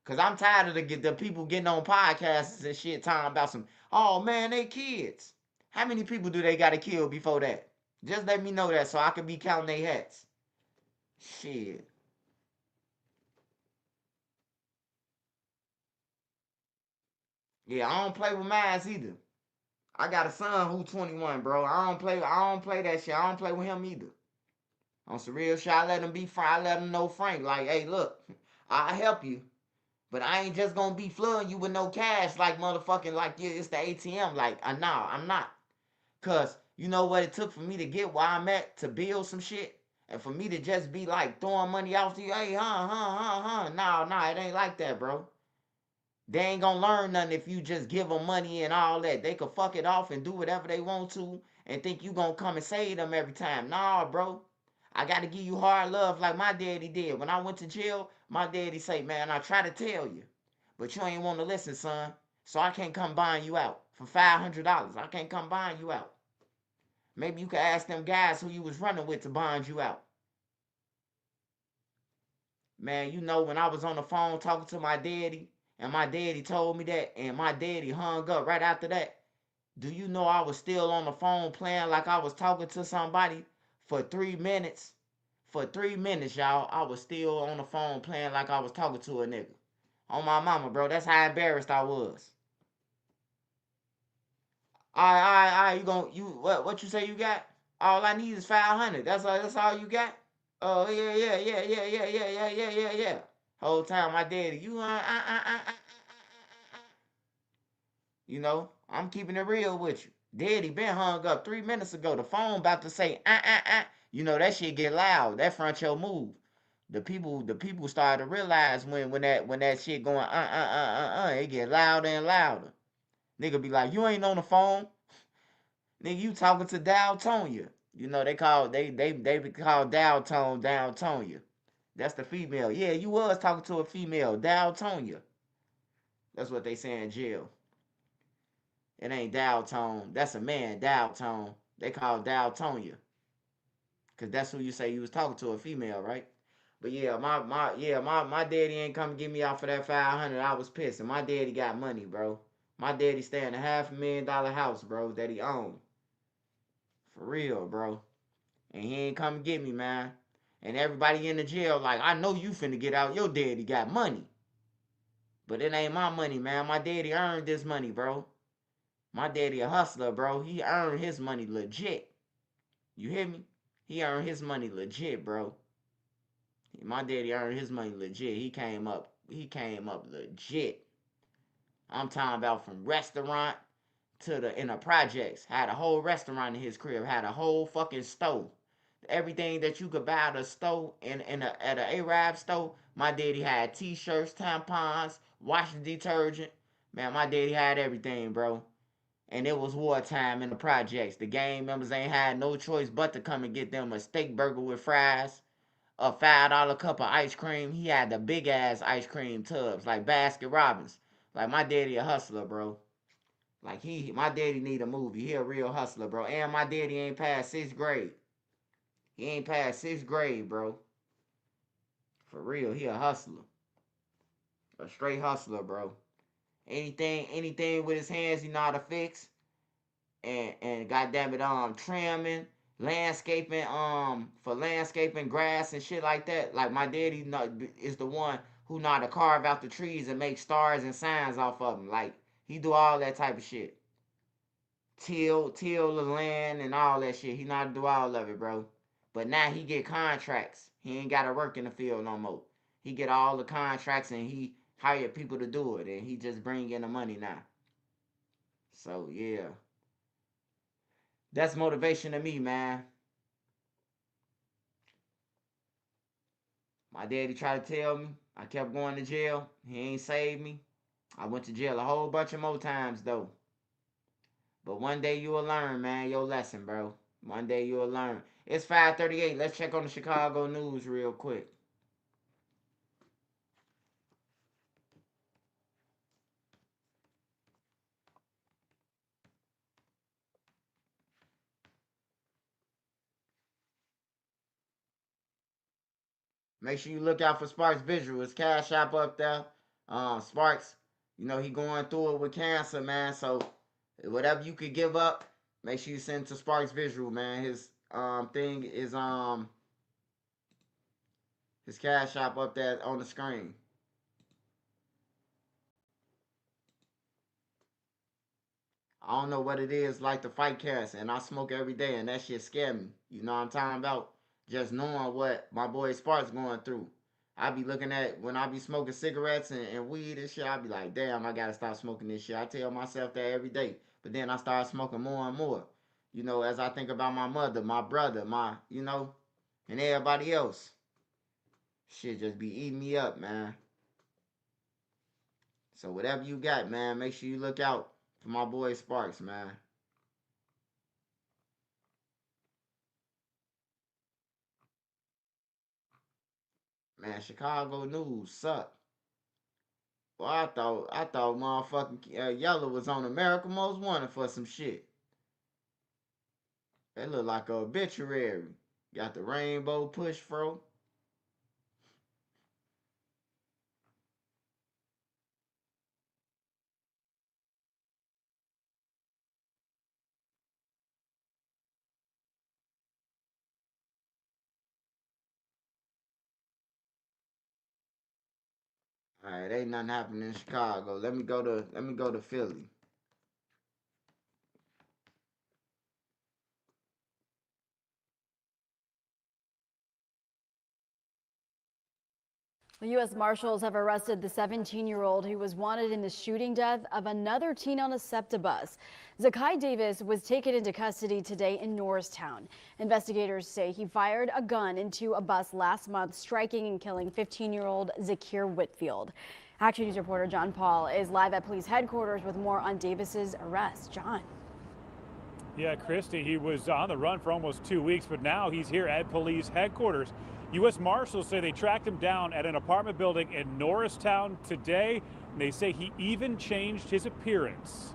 Cause I'm tired of the people getting on podcasts and shit talking about some, oh man, they kids. How many people do they gotta kill before that? Just let me know that so I can be counting their hats. Shit. Yeah, I don't play with mines either. I got a son who's 21, bro. I don't play that shit. I don't play with him either. On some real shit, I let him be frank. I let him know frank. Like, hey, look, I'll help you. But I ain't just gonna be flooding you with no cash like motherfucking like yeah, it's the ATM. Like, nah, I'm not. Cause you know what it took for me to get where I'm at to build some shit? And for me to just be like throwing money out to you, hey, nah, it ain't like that, bro. They ain't gonna learn nothing if you just give them money and all that. They could fuck it off and do whatever they want to and think you gonna come and save them every time. Nah, bro. I gotta give you hard love like my daddy did. When I went to jail, my daddy say, man, I try to tell you, but you ain't want to listen, son. So I can't come buying you out for $500. I can't come buying you out. Maybe you could ask them guys who you was running with to bond you out. Man, you know, when I was on the phone talking to my daddy, and my daddy told me that, and my daddy hung up right after that, do you know I was still on the phone playing like I was talking to somebody for 3 minutes? For 3 minutes, y'all, I was still on the phone playing like I was talking to a nigga. On my mama, bro. That's how embarrassed I was. What you say you got? All I need is 500. That's all you got? Oh yeah. Whole time my daddy, you know, I'm keeping it real with you. Daddy been hung up 3 minutes ago. The phone about to say You know that shit get loud. That front your move. The people start to realize when that shit going it get louder and louder. Nigga be like, you ain't on the phone. Nigga, you talking to Daltonia. You know, they call Daltonia. That's the female. Yeah, you was talking to a female, Daltonia. That's what they say in jail. It ain't Daltone. That's a man, Daltone. They call Daltonia. Cause that's who you say you was talking to, a female, right? But yeah, my daddy ain't come get me out for that 500. I was pissed. And my daddy got money, bro. My daddy stay in a $500,000 house, bro, that he owned. For real, bro. And he ain't come get me, man. And everybody in the jail like, I know you finna get out. Your daddy got money. But it ain't my money, man. My daddy earned this money, bro. My daddy a hustler, bro. He earned his money legit. You hear me? He earned his money legit, bro. My daddy earned his money legit. He came up legit. I'm talking about from restaurant to in the projects. Had a whole restaurant in his crib. Had a whole fucking stove. Everything that you could buy at a store at an Arab store. My daddy had t-shirts, tampons, washing detergent. Man, my daddy had everything, bro. And it was wartime in the projects. The gang members ain't had no choice but to come and get them a steak burger with fries, a $5 cup of ice cream. He had the big ass ice cream tubs, like Baskin Robbins. Like my daddy a hustler, bro. Like my daddy need a movie. He a real hustler, bro. And my daddy ain't past 6th grade. He ain't past 6th grade, bro. For real, he a hustler. A straight hustler, bro. Anything with his hands he know how to fix. And goddamn it, trimming, landscaping, for landscaping, grass and shit like that. Like my daddy is the one who know how to carve out the trees and make stars and signs off of them. Like he do all that type of shit. Till the land and all that shit. He know how to do all of it, bro. But now he get contracts. He ain't got to work in the field no more. He get all the contracts and he hire people to do it. And he just bring in the money now. So, yeah. That's motivation to me, man. My daddy tried to tell me. I kept going to jail. He ain't saved me. I went to jail a whole bunch of more times, though. But one day you will learn, man, your lesson, bro. One day you will learn. It's 5:38. Let's check on the Chicago news real quick. Make sure you look out for Sparks Visual. His Cash App up there. Sparks, you know, he going through it with cancer, man. So whatever you could give up, make sure you send to Sparks Visual, man. His thing is his Cash App up there on the screen. I don't know what it is like to fight cancer, and I smoke every day, and that shit scare me. You know what I'm talking about? Just knowing what my boy Sparks going through. I be looking at, when I be smoking cigarettes and weed and shit, I be like, damn, I gotta stop smoking this shit. I tell myself that every day. But then I start smoking more and more. You know, as I think about my mother, my brother, you know, and everybody else. Shit just be eating me up, man. So whatever you got, man, make sure you look out for my boy Sparks, man. Man, Chicago news suck. Well, I thought motherfucking Yellow was on America Most Wanted for some shit. That look like a obituary. Got the rainbow push fro. All right, ain't nothing happening in Chicago. Let me go to Philly. U.S. Marshals have arrested the 17-year-old who was wanted in the shooting death of another teen on a SEPTA bus. Zakai Davis was taken into custody today in Norristown. Investigators say he fired a gun into a bus last month, striking and killing 15-year-old Zakir Whitfield. Action News reporter John Paul is live at police headquarters with more on Davis's arrest. John. Yeah, Christy, he was on the run for almost 2 weeks, but now he's here at police headquarters. U.S. Marshals say they tracked him down at an apartment building in Norristown today, and they say he even changed his appearance.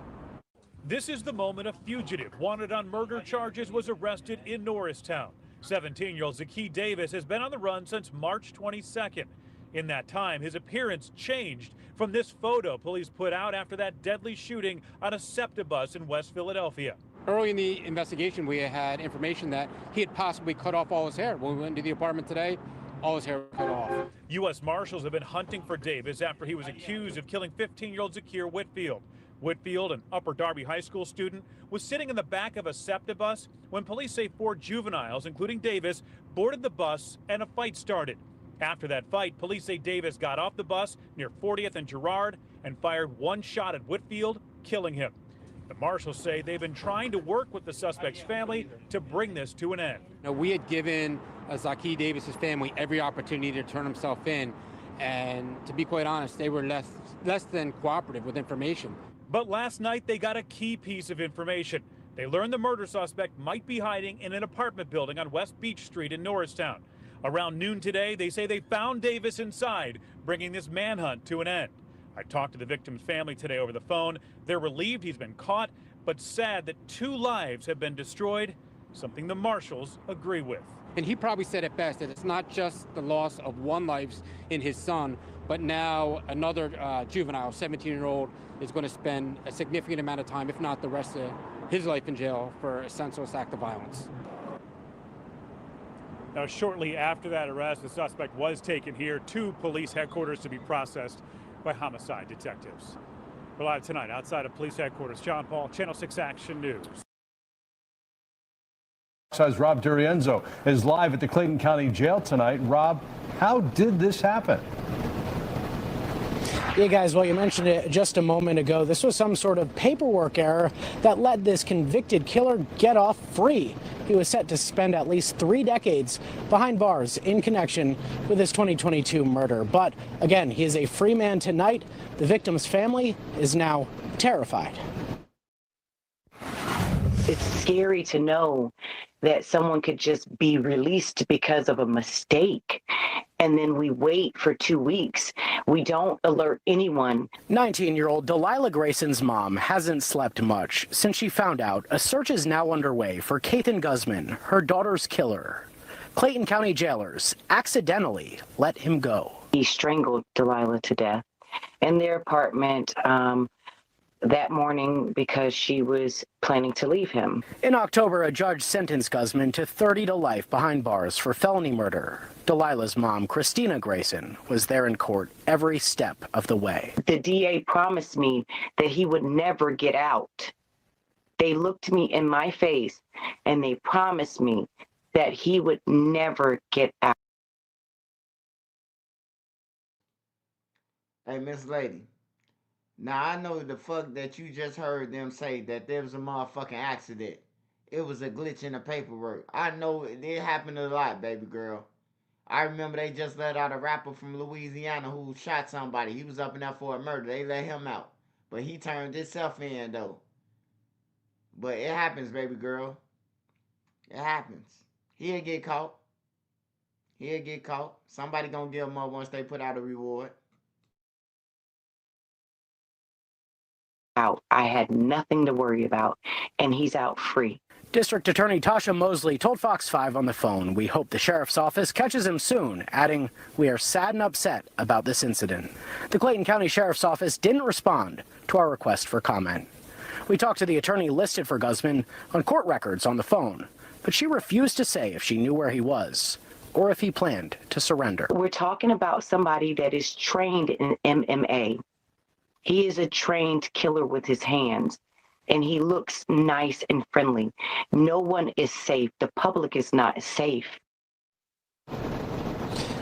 This is the moment a fugitive wanted on murder charges was arrested in Norristown. 17-year-old Zakai Davis has been on the run since March 22nd. In that time, his appearance changed from this photo police put out after that deadly shooting on a SEPTA bus in West Philadelphia. Early in the investigation, we had information that he had possibly cut off all his hair. When we went into the apartment today, all his hair was cut off. U.S. Marshals have been hunting for Davis after he was accused of killing 15-year-old Zakir Whitfield. Whitfield, an Upper Darby High School student, was sitting in the back of a SEPTA bus when police say 4 juveniles, including Davis, boarded the bus and a fight started. After that fight, police say Davis got off the bus near 40th and Girard and fired one shot at Whitfield, killing him. The marshals say they've been trying to work with the suspect's family to bring this to an end. Now, we had given Zakai Davis's family every opportunity to turn himself in, and to be quite honest, they were less than cooperative with information. But last night they got a key piece of information. They learned the murder suspect might be hiding in an apartment building on West Beach Street in Norristown. Around noon today, they say they found Davis inside, bringing this manhunt to an end. I talked to the victim's family today over the phone. They're relieved he's been caught, but sad that 2 lives have been destroyed, something the marshals agree with. And he probably said it best, that it's not just the loss of 1 life in his son, but now another juvenile, 17-year-old, is going to spend a significant amount of time, if not the rest of his life, in jail for a senseless act of violence. Now, shortly after that arrest, the suspect was taken here to police headquarters to be processed by homicide detectives. We're live tonight outside of police headquarters. John Paul, Channel 6 Action News. Says Rob Durienzo is live at the Clayton County Jail tonight. Rob, how did this happen? Yeah, guys, well, you mentioned it just a moment ago. This was some sort of paperwork error that let this convicted killer get off free. He was set to spend at least 3 decades behind bars in connection with his 2022 murder. But again, he is a free man tonight. The victim's family is now terrified. It's scary to know that someone could just be released because of a mistake. And then we wait for 2 weeks. We don't alert anyone. 19-year-old Delilah Grayson's mom hasn't slept much since she found out a search is now underway for Kathan Guzman, her daughter's killer. Clayton County jailers accidentally let him go. He strangled Delilah to death in their apartment that morning because she was planning to leave him. In October, a judge sentenced Guzman to 30 to life behind bars for felony murder. Delilah's mom, Christina Grayson, was there in court every step of the way. The DA promised me that he would never get out. They looked me in my face and they promised me that he would never get out. Hey, Miss Lady. Now, I know the fuck that you just heard them say that there was a motherfucking accident. It was a glitch in the paperwork. I know it happened a lot, baby girl. I remember they just let out a rapper from Louisiana who shot somebody. He was up in there for a murder. They let him out. But he turned himself in, though. But it happens, baby girl. It happens. He'll get caught. He'll get caught. Somebody gonna give him up once they put out a reward. out. I had nothing to worry about, and he's out free. District Attorney Tasha Mosley told Fox 5 on the phone, "We hope the sheriff's office catches him soon," adding, "We are sad and upset about this incident." The Clayton County Sheriff's Office didn't respond to our request for comment. We talked to the attorney listed for Guzman on court records on the phone, but she refused to say if she knew where he was or if he planned to surrender. We're talking about somebody that is trained in MMA. He is a trained killer with his hands, and he looks nice and friendly. No one is safe. The public is not safe.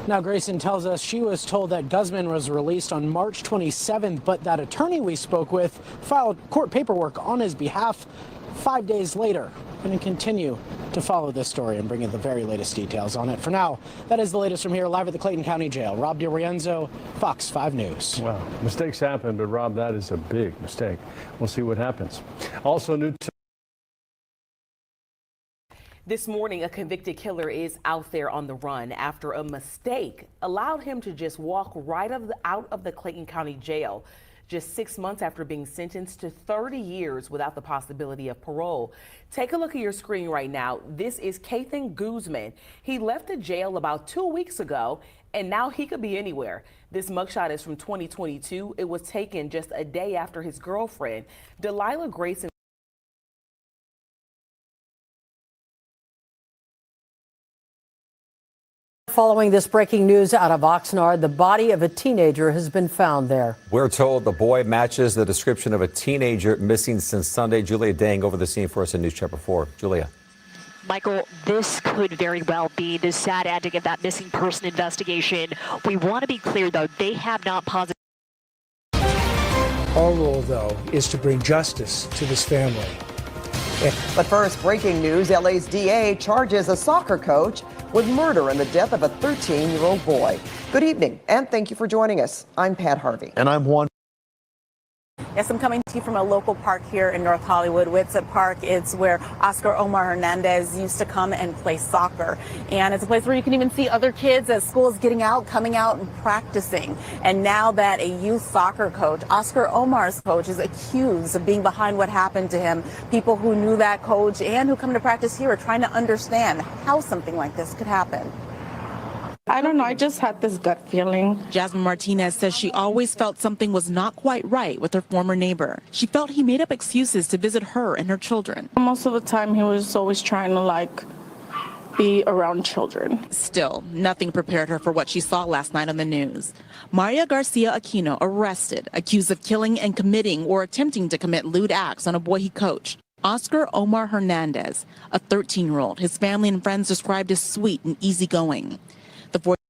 Now, Grayson tells us she was told that Guzman was released on March 27th, but that attorney we spoke with filed court paperwork on his behalf 5 days later. We're going to continue to follow this story and bring you the very latest details on it. For now, that is the latest from here, live at the Clayton County Jail. Rob DiRienzo, Fox 5 News. Wow, mistakes happen, but Rob, that is a big mistake. We'll see what happens. Also new This morning, a convicted killer is out there on the run after a mistake allowed him to just walk right out of the Clayton County Jail just 6 months after being sentenced to 30 years without the possibility of parole. Take a look at your screen right now. This is Kathan Guzman. He left the jail about 2 weeks ago, and now he could be anywhere. This mugshot is from 2022. It was taken just a day after his girlfriend, Delilah Grayson. Following this breaking news out of Oxnard, the body of a teenager has been found there. We're told the boy matches the description of a teenager missing since Sunday. Julia Dang over the scene for us in News Chapter 4. Julia. Michael, this could very well be the sad ending of that missing person investigation. We want to be clear, though, they have not posited. Our role, though, is to bring justice to this family. But first, breaking news, LA's DA charges a soccer coach with murder in the death of a 13-year-old boy. Good evening, and thank you for joining us. I'm Pat Harvey. And I'm Juan. Yes, I'm coming to you from a local park here in North Hollywood, Whitsett Park. It's where Oscar Omar Hernandez used to come and play soccer. And it's a place where you can even see other kids as school is getting out, coming out and practicing. And now that a youth soccer coach, Oscar Omar's coach, is accused of being behind what happened to him, people who knew that coach and who come to practice here are trying to understand how something like this could happen. I don't know. I just had this gut feeling. Jasmine Martinez says she always felt something was not quite right with her former neighbor. She felt he made up excuses to visit her and her children. Most of the time, he was always trying to, be around children. Still, nothing prepared her for what she saw last night on the news. Maria Garcia Aquino arrested, accused of killing and committing or attempting to commit lewd acts on a boy he coached. Oscar Omar Hernandez, a 13-year-old, his family and friends described as sweet and easygoing. The boy I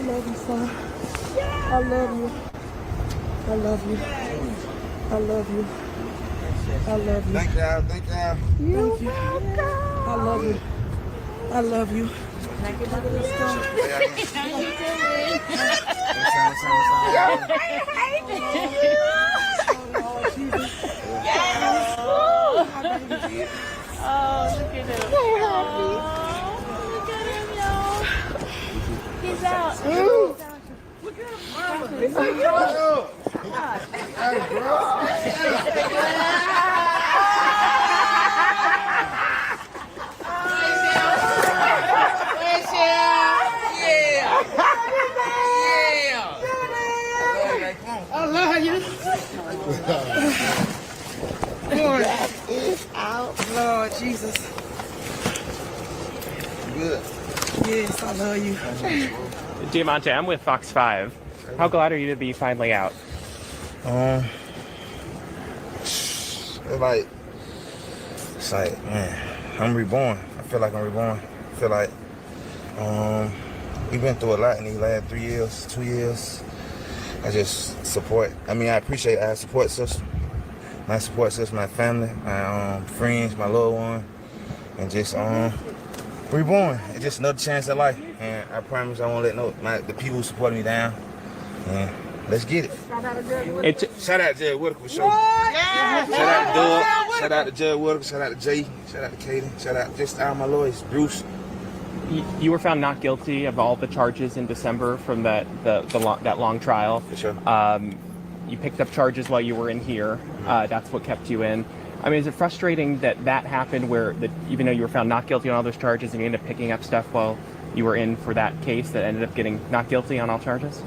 love you, son. I love you. I love you. I love you. I love you. Thank y'all. Thank y'all. Thank you. I love you. I love you. Thank you. Oh, look at him. Oh, look at him, y'all. He's out. Look at him, mama. He's like, yo. Hey, bro. I love you. Lord, it's out. Lord Jesus. Good. Yes, I love you. Diamante, I'm with Fox 5. How glad are you to be finally out? It's like, man, I'm reborn. I feel like I'm reborn. I feel like we've been through a lot in these last 3 years, 2 years. I just support. I appreciate our support system. My support system, my family, my friends, my loved one, and just reborn. It's just another chance at life, and I promise I won't let the people who support me down. And let's get it. Shout out Jed Whitaker for sure. Shout out Doug. Shout out to Judge Wilker, shout out to Jay, shout out to Kaden, shout out just all my lawyers, Bruce. You were found not guilty of all the charges in December from that long trial. For sure. You picked up charges while you were in here. That's what kept you in. I mean, is it frustrating that happened where even though you were found not guilty on all those charges and you ended up picking up stuff while you were in for that case that ended up getting not guilty on all charges?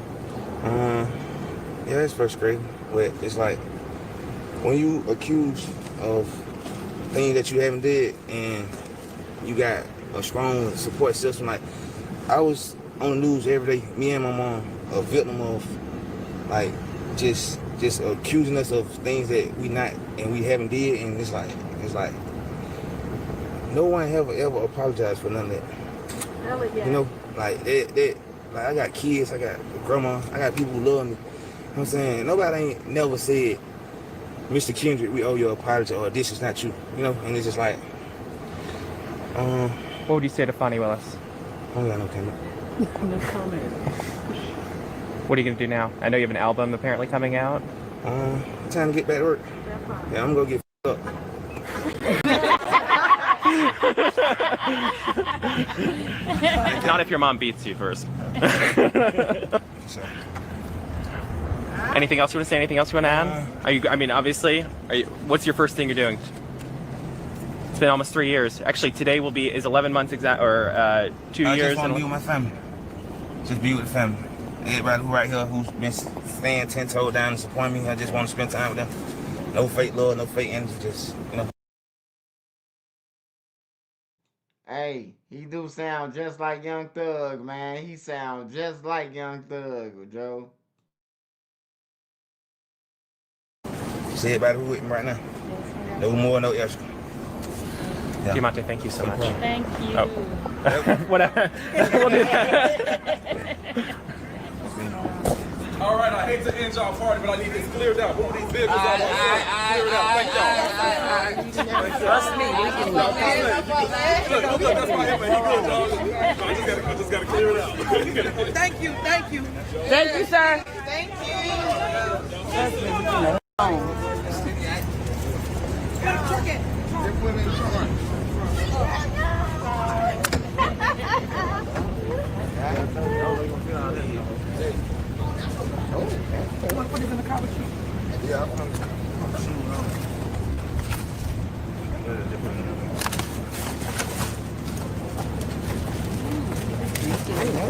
Yeah, it's frustrating. But it's like when you accused of things that you haven't did and you got a strong support system. Like I was on the news every day, me and my mom, a victim of like just accusing us of things that we not and we haven't did, and it's like no one ever apologized for none of that. Really, yeah. You know, like that like I got kids, I got a grandma, I got people who love me. You know what I'm saying? Nobody ain't never said, Mr. Kendrick, we owe you an apology, or this is not you. You know, and it's just like what would you say to Fonnie Willis? I don't got no comment. No comment. What are you going to do now? I know you have an album apparently coming out. Time to get back to work. Yeah, I'm going to get up. Not if your mom beats you first. Anything else you want to say? Anything else you want to add? Obviously, what's your first thing you're doing? It's been almost 3 years. Actually, today is 11 months exact, or 2 years. I just want to be with my family. Just be with the family. Everybody who right here who's been staying 10 toes down and supporting me, I just want to spend time with them. No fake love, no fake energy, just, you know. Hey, he do sound just like Young Thug, man. He sound just like Young Thug, Joe. See everybody who with me right now. No more, no extra. Yeah. Diamante, thank you so much. Thank you. Oh. Whatever. We'll do that. All right, I hate to end y'all party, but I need this cleared out. All these vehicles cleared out. Thank y'all. Trust me, we can Look, that's my helmet. He good, dog. I just gotta clear it out. Thank you, thank you. Thank you, sir. Thank you.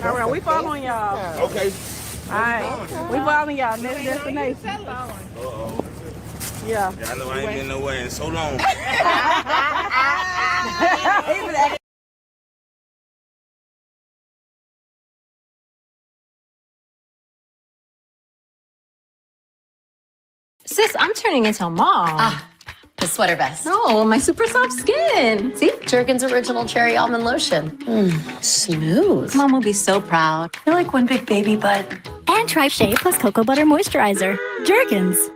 All right, we following y'all. Okay. All right, we following y'all. Next destination. Yeah. I know I ain't been nowhere in so long. Sis, I'm turning into a mom. The sweater vest. No, my super soft skin. See? Jergens Original Cherry Almond Lotion. Smooth. Mom will be so proud. You're like one big baby butt. And Tribe Shea plus Cocoa Butter Moisturizer. Jergens.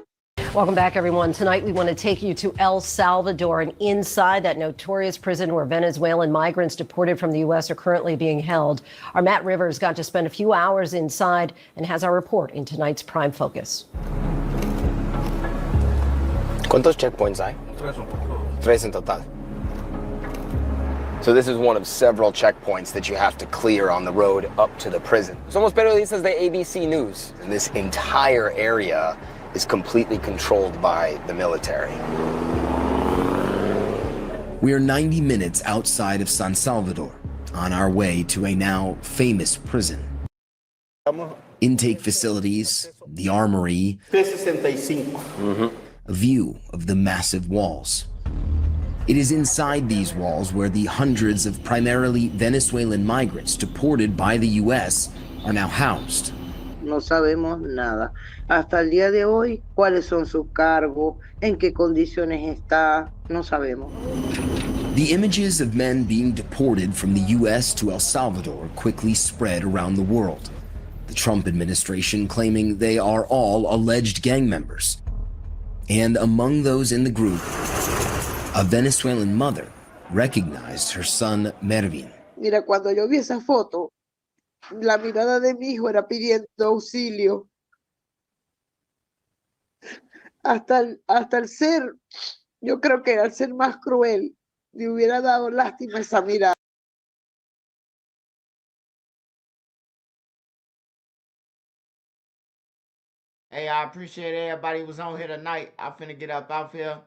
Welcome back, everyone. Tonight, we want to take you to El Salvador and inside that notorious prison where Venezuelan migrants deported from the U.S. are currently being held. Our Matt Rivers got to spend a few hours inside and has our report in tonight's Prime Focus. ¿Cuántos checkpoints hay? Tres en total. So this is one of several checkpoints that you have to clear on the road up to the prison. Somos periodistas de ABC News, and this entire area is completely controlled by the military. We are 90 minutes outside of San Salvador, on our way to a now famous prison. Intake facilities, the armory, a view of the massive walls. It is inside these walls where the hundreds of primarily Venezuelan migrants deported by the U.S. are now housed. No sabemos nada. Hasta el día de hoy, cuáles son sus cargos, en qué condiciones está, no sabemos. The images of men being deported from the U.S. to El Salvador quickly spread around the world. The Trump administration claiming they are all alleged gang members. And among those in the group, a Venezuelan mother recognized her son Mervin. Mira, cuando yo vi esa foto, la mirada de mi hijo era pidiendo auxilio. Hasta el ser Yo creo que al ser más cruel, le hubiera dado lástima esa mirada. Hey, I appreciate everybody who was on here tonight. I finna get up out here.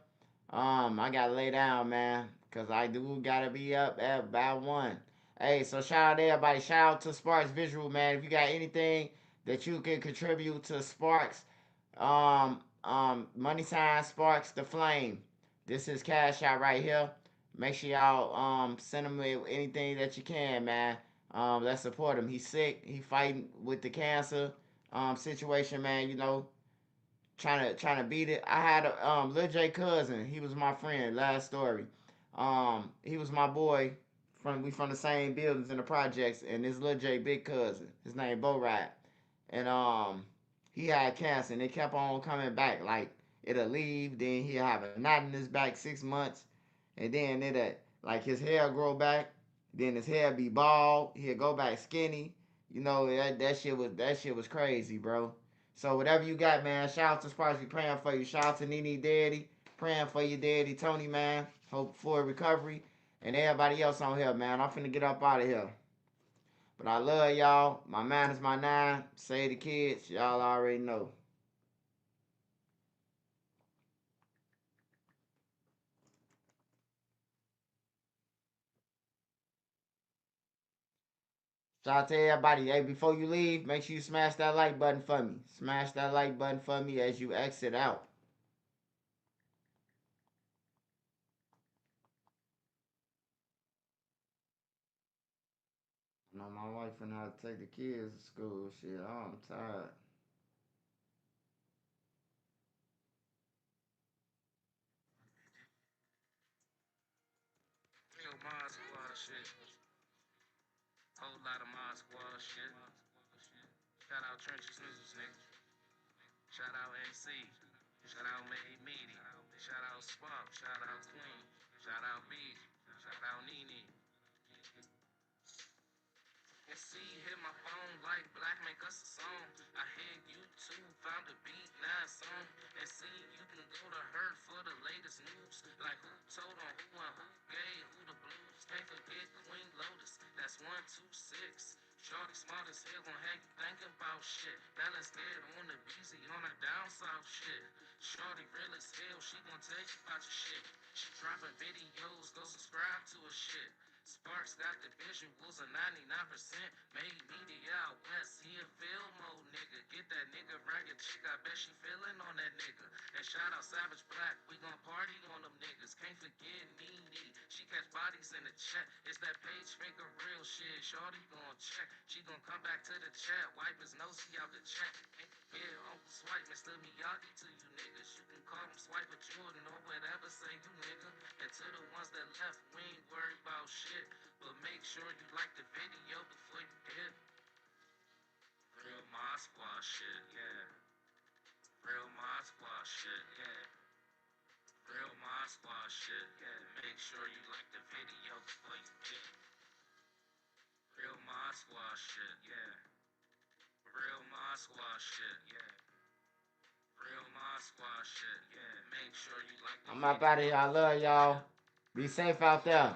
I gotta lay down, man, cause I do gotta be up at about 1. Hey, so shout out to everybody. Shout out to Sparks Visual, man. If you got anything that you can contribute to Sparks, money sign Sparks the Flame. This is Cash Out right here. Make sure y'all send him anything that you can, man. Let's support him. He's sick. He fighting with the cancer situation, man. You know, trying to beat it. I had a Lil J cousin. He was my friend. Last story. He was my boy. We from the same buildings in the projects, and this Lil J big cousin. His name Bo Rat, and he had cancer, and it kept on coming back. Like it'll leave, then he'll have a knot in his back 6 months, and then it'll like his hair grow back, then his hair be bald. He'll go back skinny. You know that shit was crazy, bro. So whatever you got, man. Shout out to Sparks, we praying for you. Shout out to Nene Daddy, praying for you, Daddy. Tony, man, hope for recovery, and everybody else on here, man. I'm finna get up out of here. But I love y'all. My 9 is my 9. Say the kids, y'all already know. Shout out to everybody. Hey, before you leave, make sure you smash that like button for me. Smash that like button for me as you exit out. I know my wife and I take the kids to school. Shit, I'm tired. Mod squad shit. Whole lot of mod squad shit. Shout out Trenches News, nigga. Shout out NC. Shout out Made Media. Shout out Spark. Shout out Queen. Shout out B. Shout out Nene. And see, hit my phone like Black make us a song. I hit YouTube, found a beat, now it's on. And see, you can go to her for the latest news. Like who told on who and who gave who the blues. Can't forget Queen Lotus, that's 126. Shorty smart as hell, gon' have you thinking about shit. Balance dead on the busy, on her down south shit. Shorty real as hell, she gon' tell you about your shit. She dropping videos, go subscribe to her shit. Sparks got the visuals of 99%. Made media out west, he a film mode nigga. Get that nigga ragged chick, I bet she feeling on that nigga. And shout out Savage Black, we gon' party on them niggas. Can't forget Nene, she catch bodies in the chat. It's that page finger real shit, shorty gon' check. She gon' come back to the chat, wipe his nosy out the chat. Yeah, Uncle Swipe, Mr. Miyagi to you niggas. You can call him Swiper Jordan or whatever, say you nigga. And to the ones that left, we ain't worried about shit. But make sure you like the video before you dip. Real Mod Squad shit, yeah. Real Mod Squad shit, yeah. Real Mod Squad shit, yeah. Make sure you like the video before you dip. Real Mod Squad shit, yeah. Real Mod Squad shit, yeah. Real Mod Squad shit, yeah. Make sure you like the I'm up out of here. I love y'all. Be safe out there.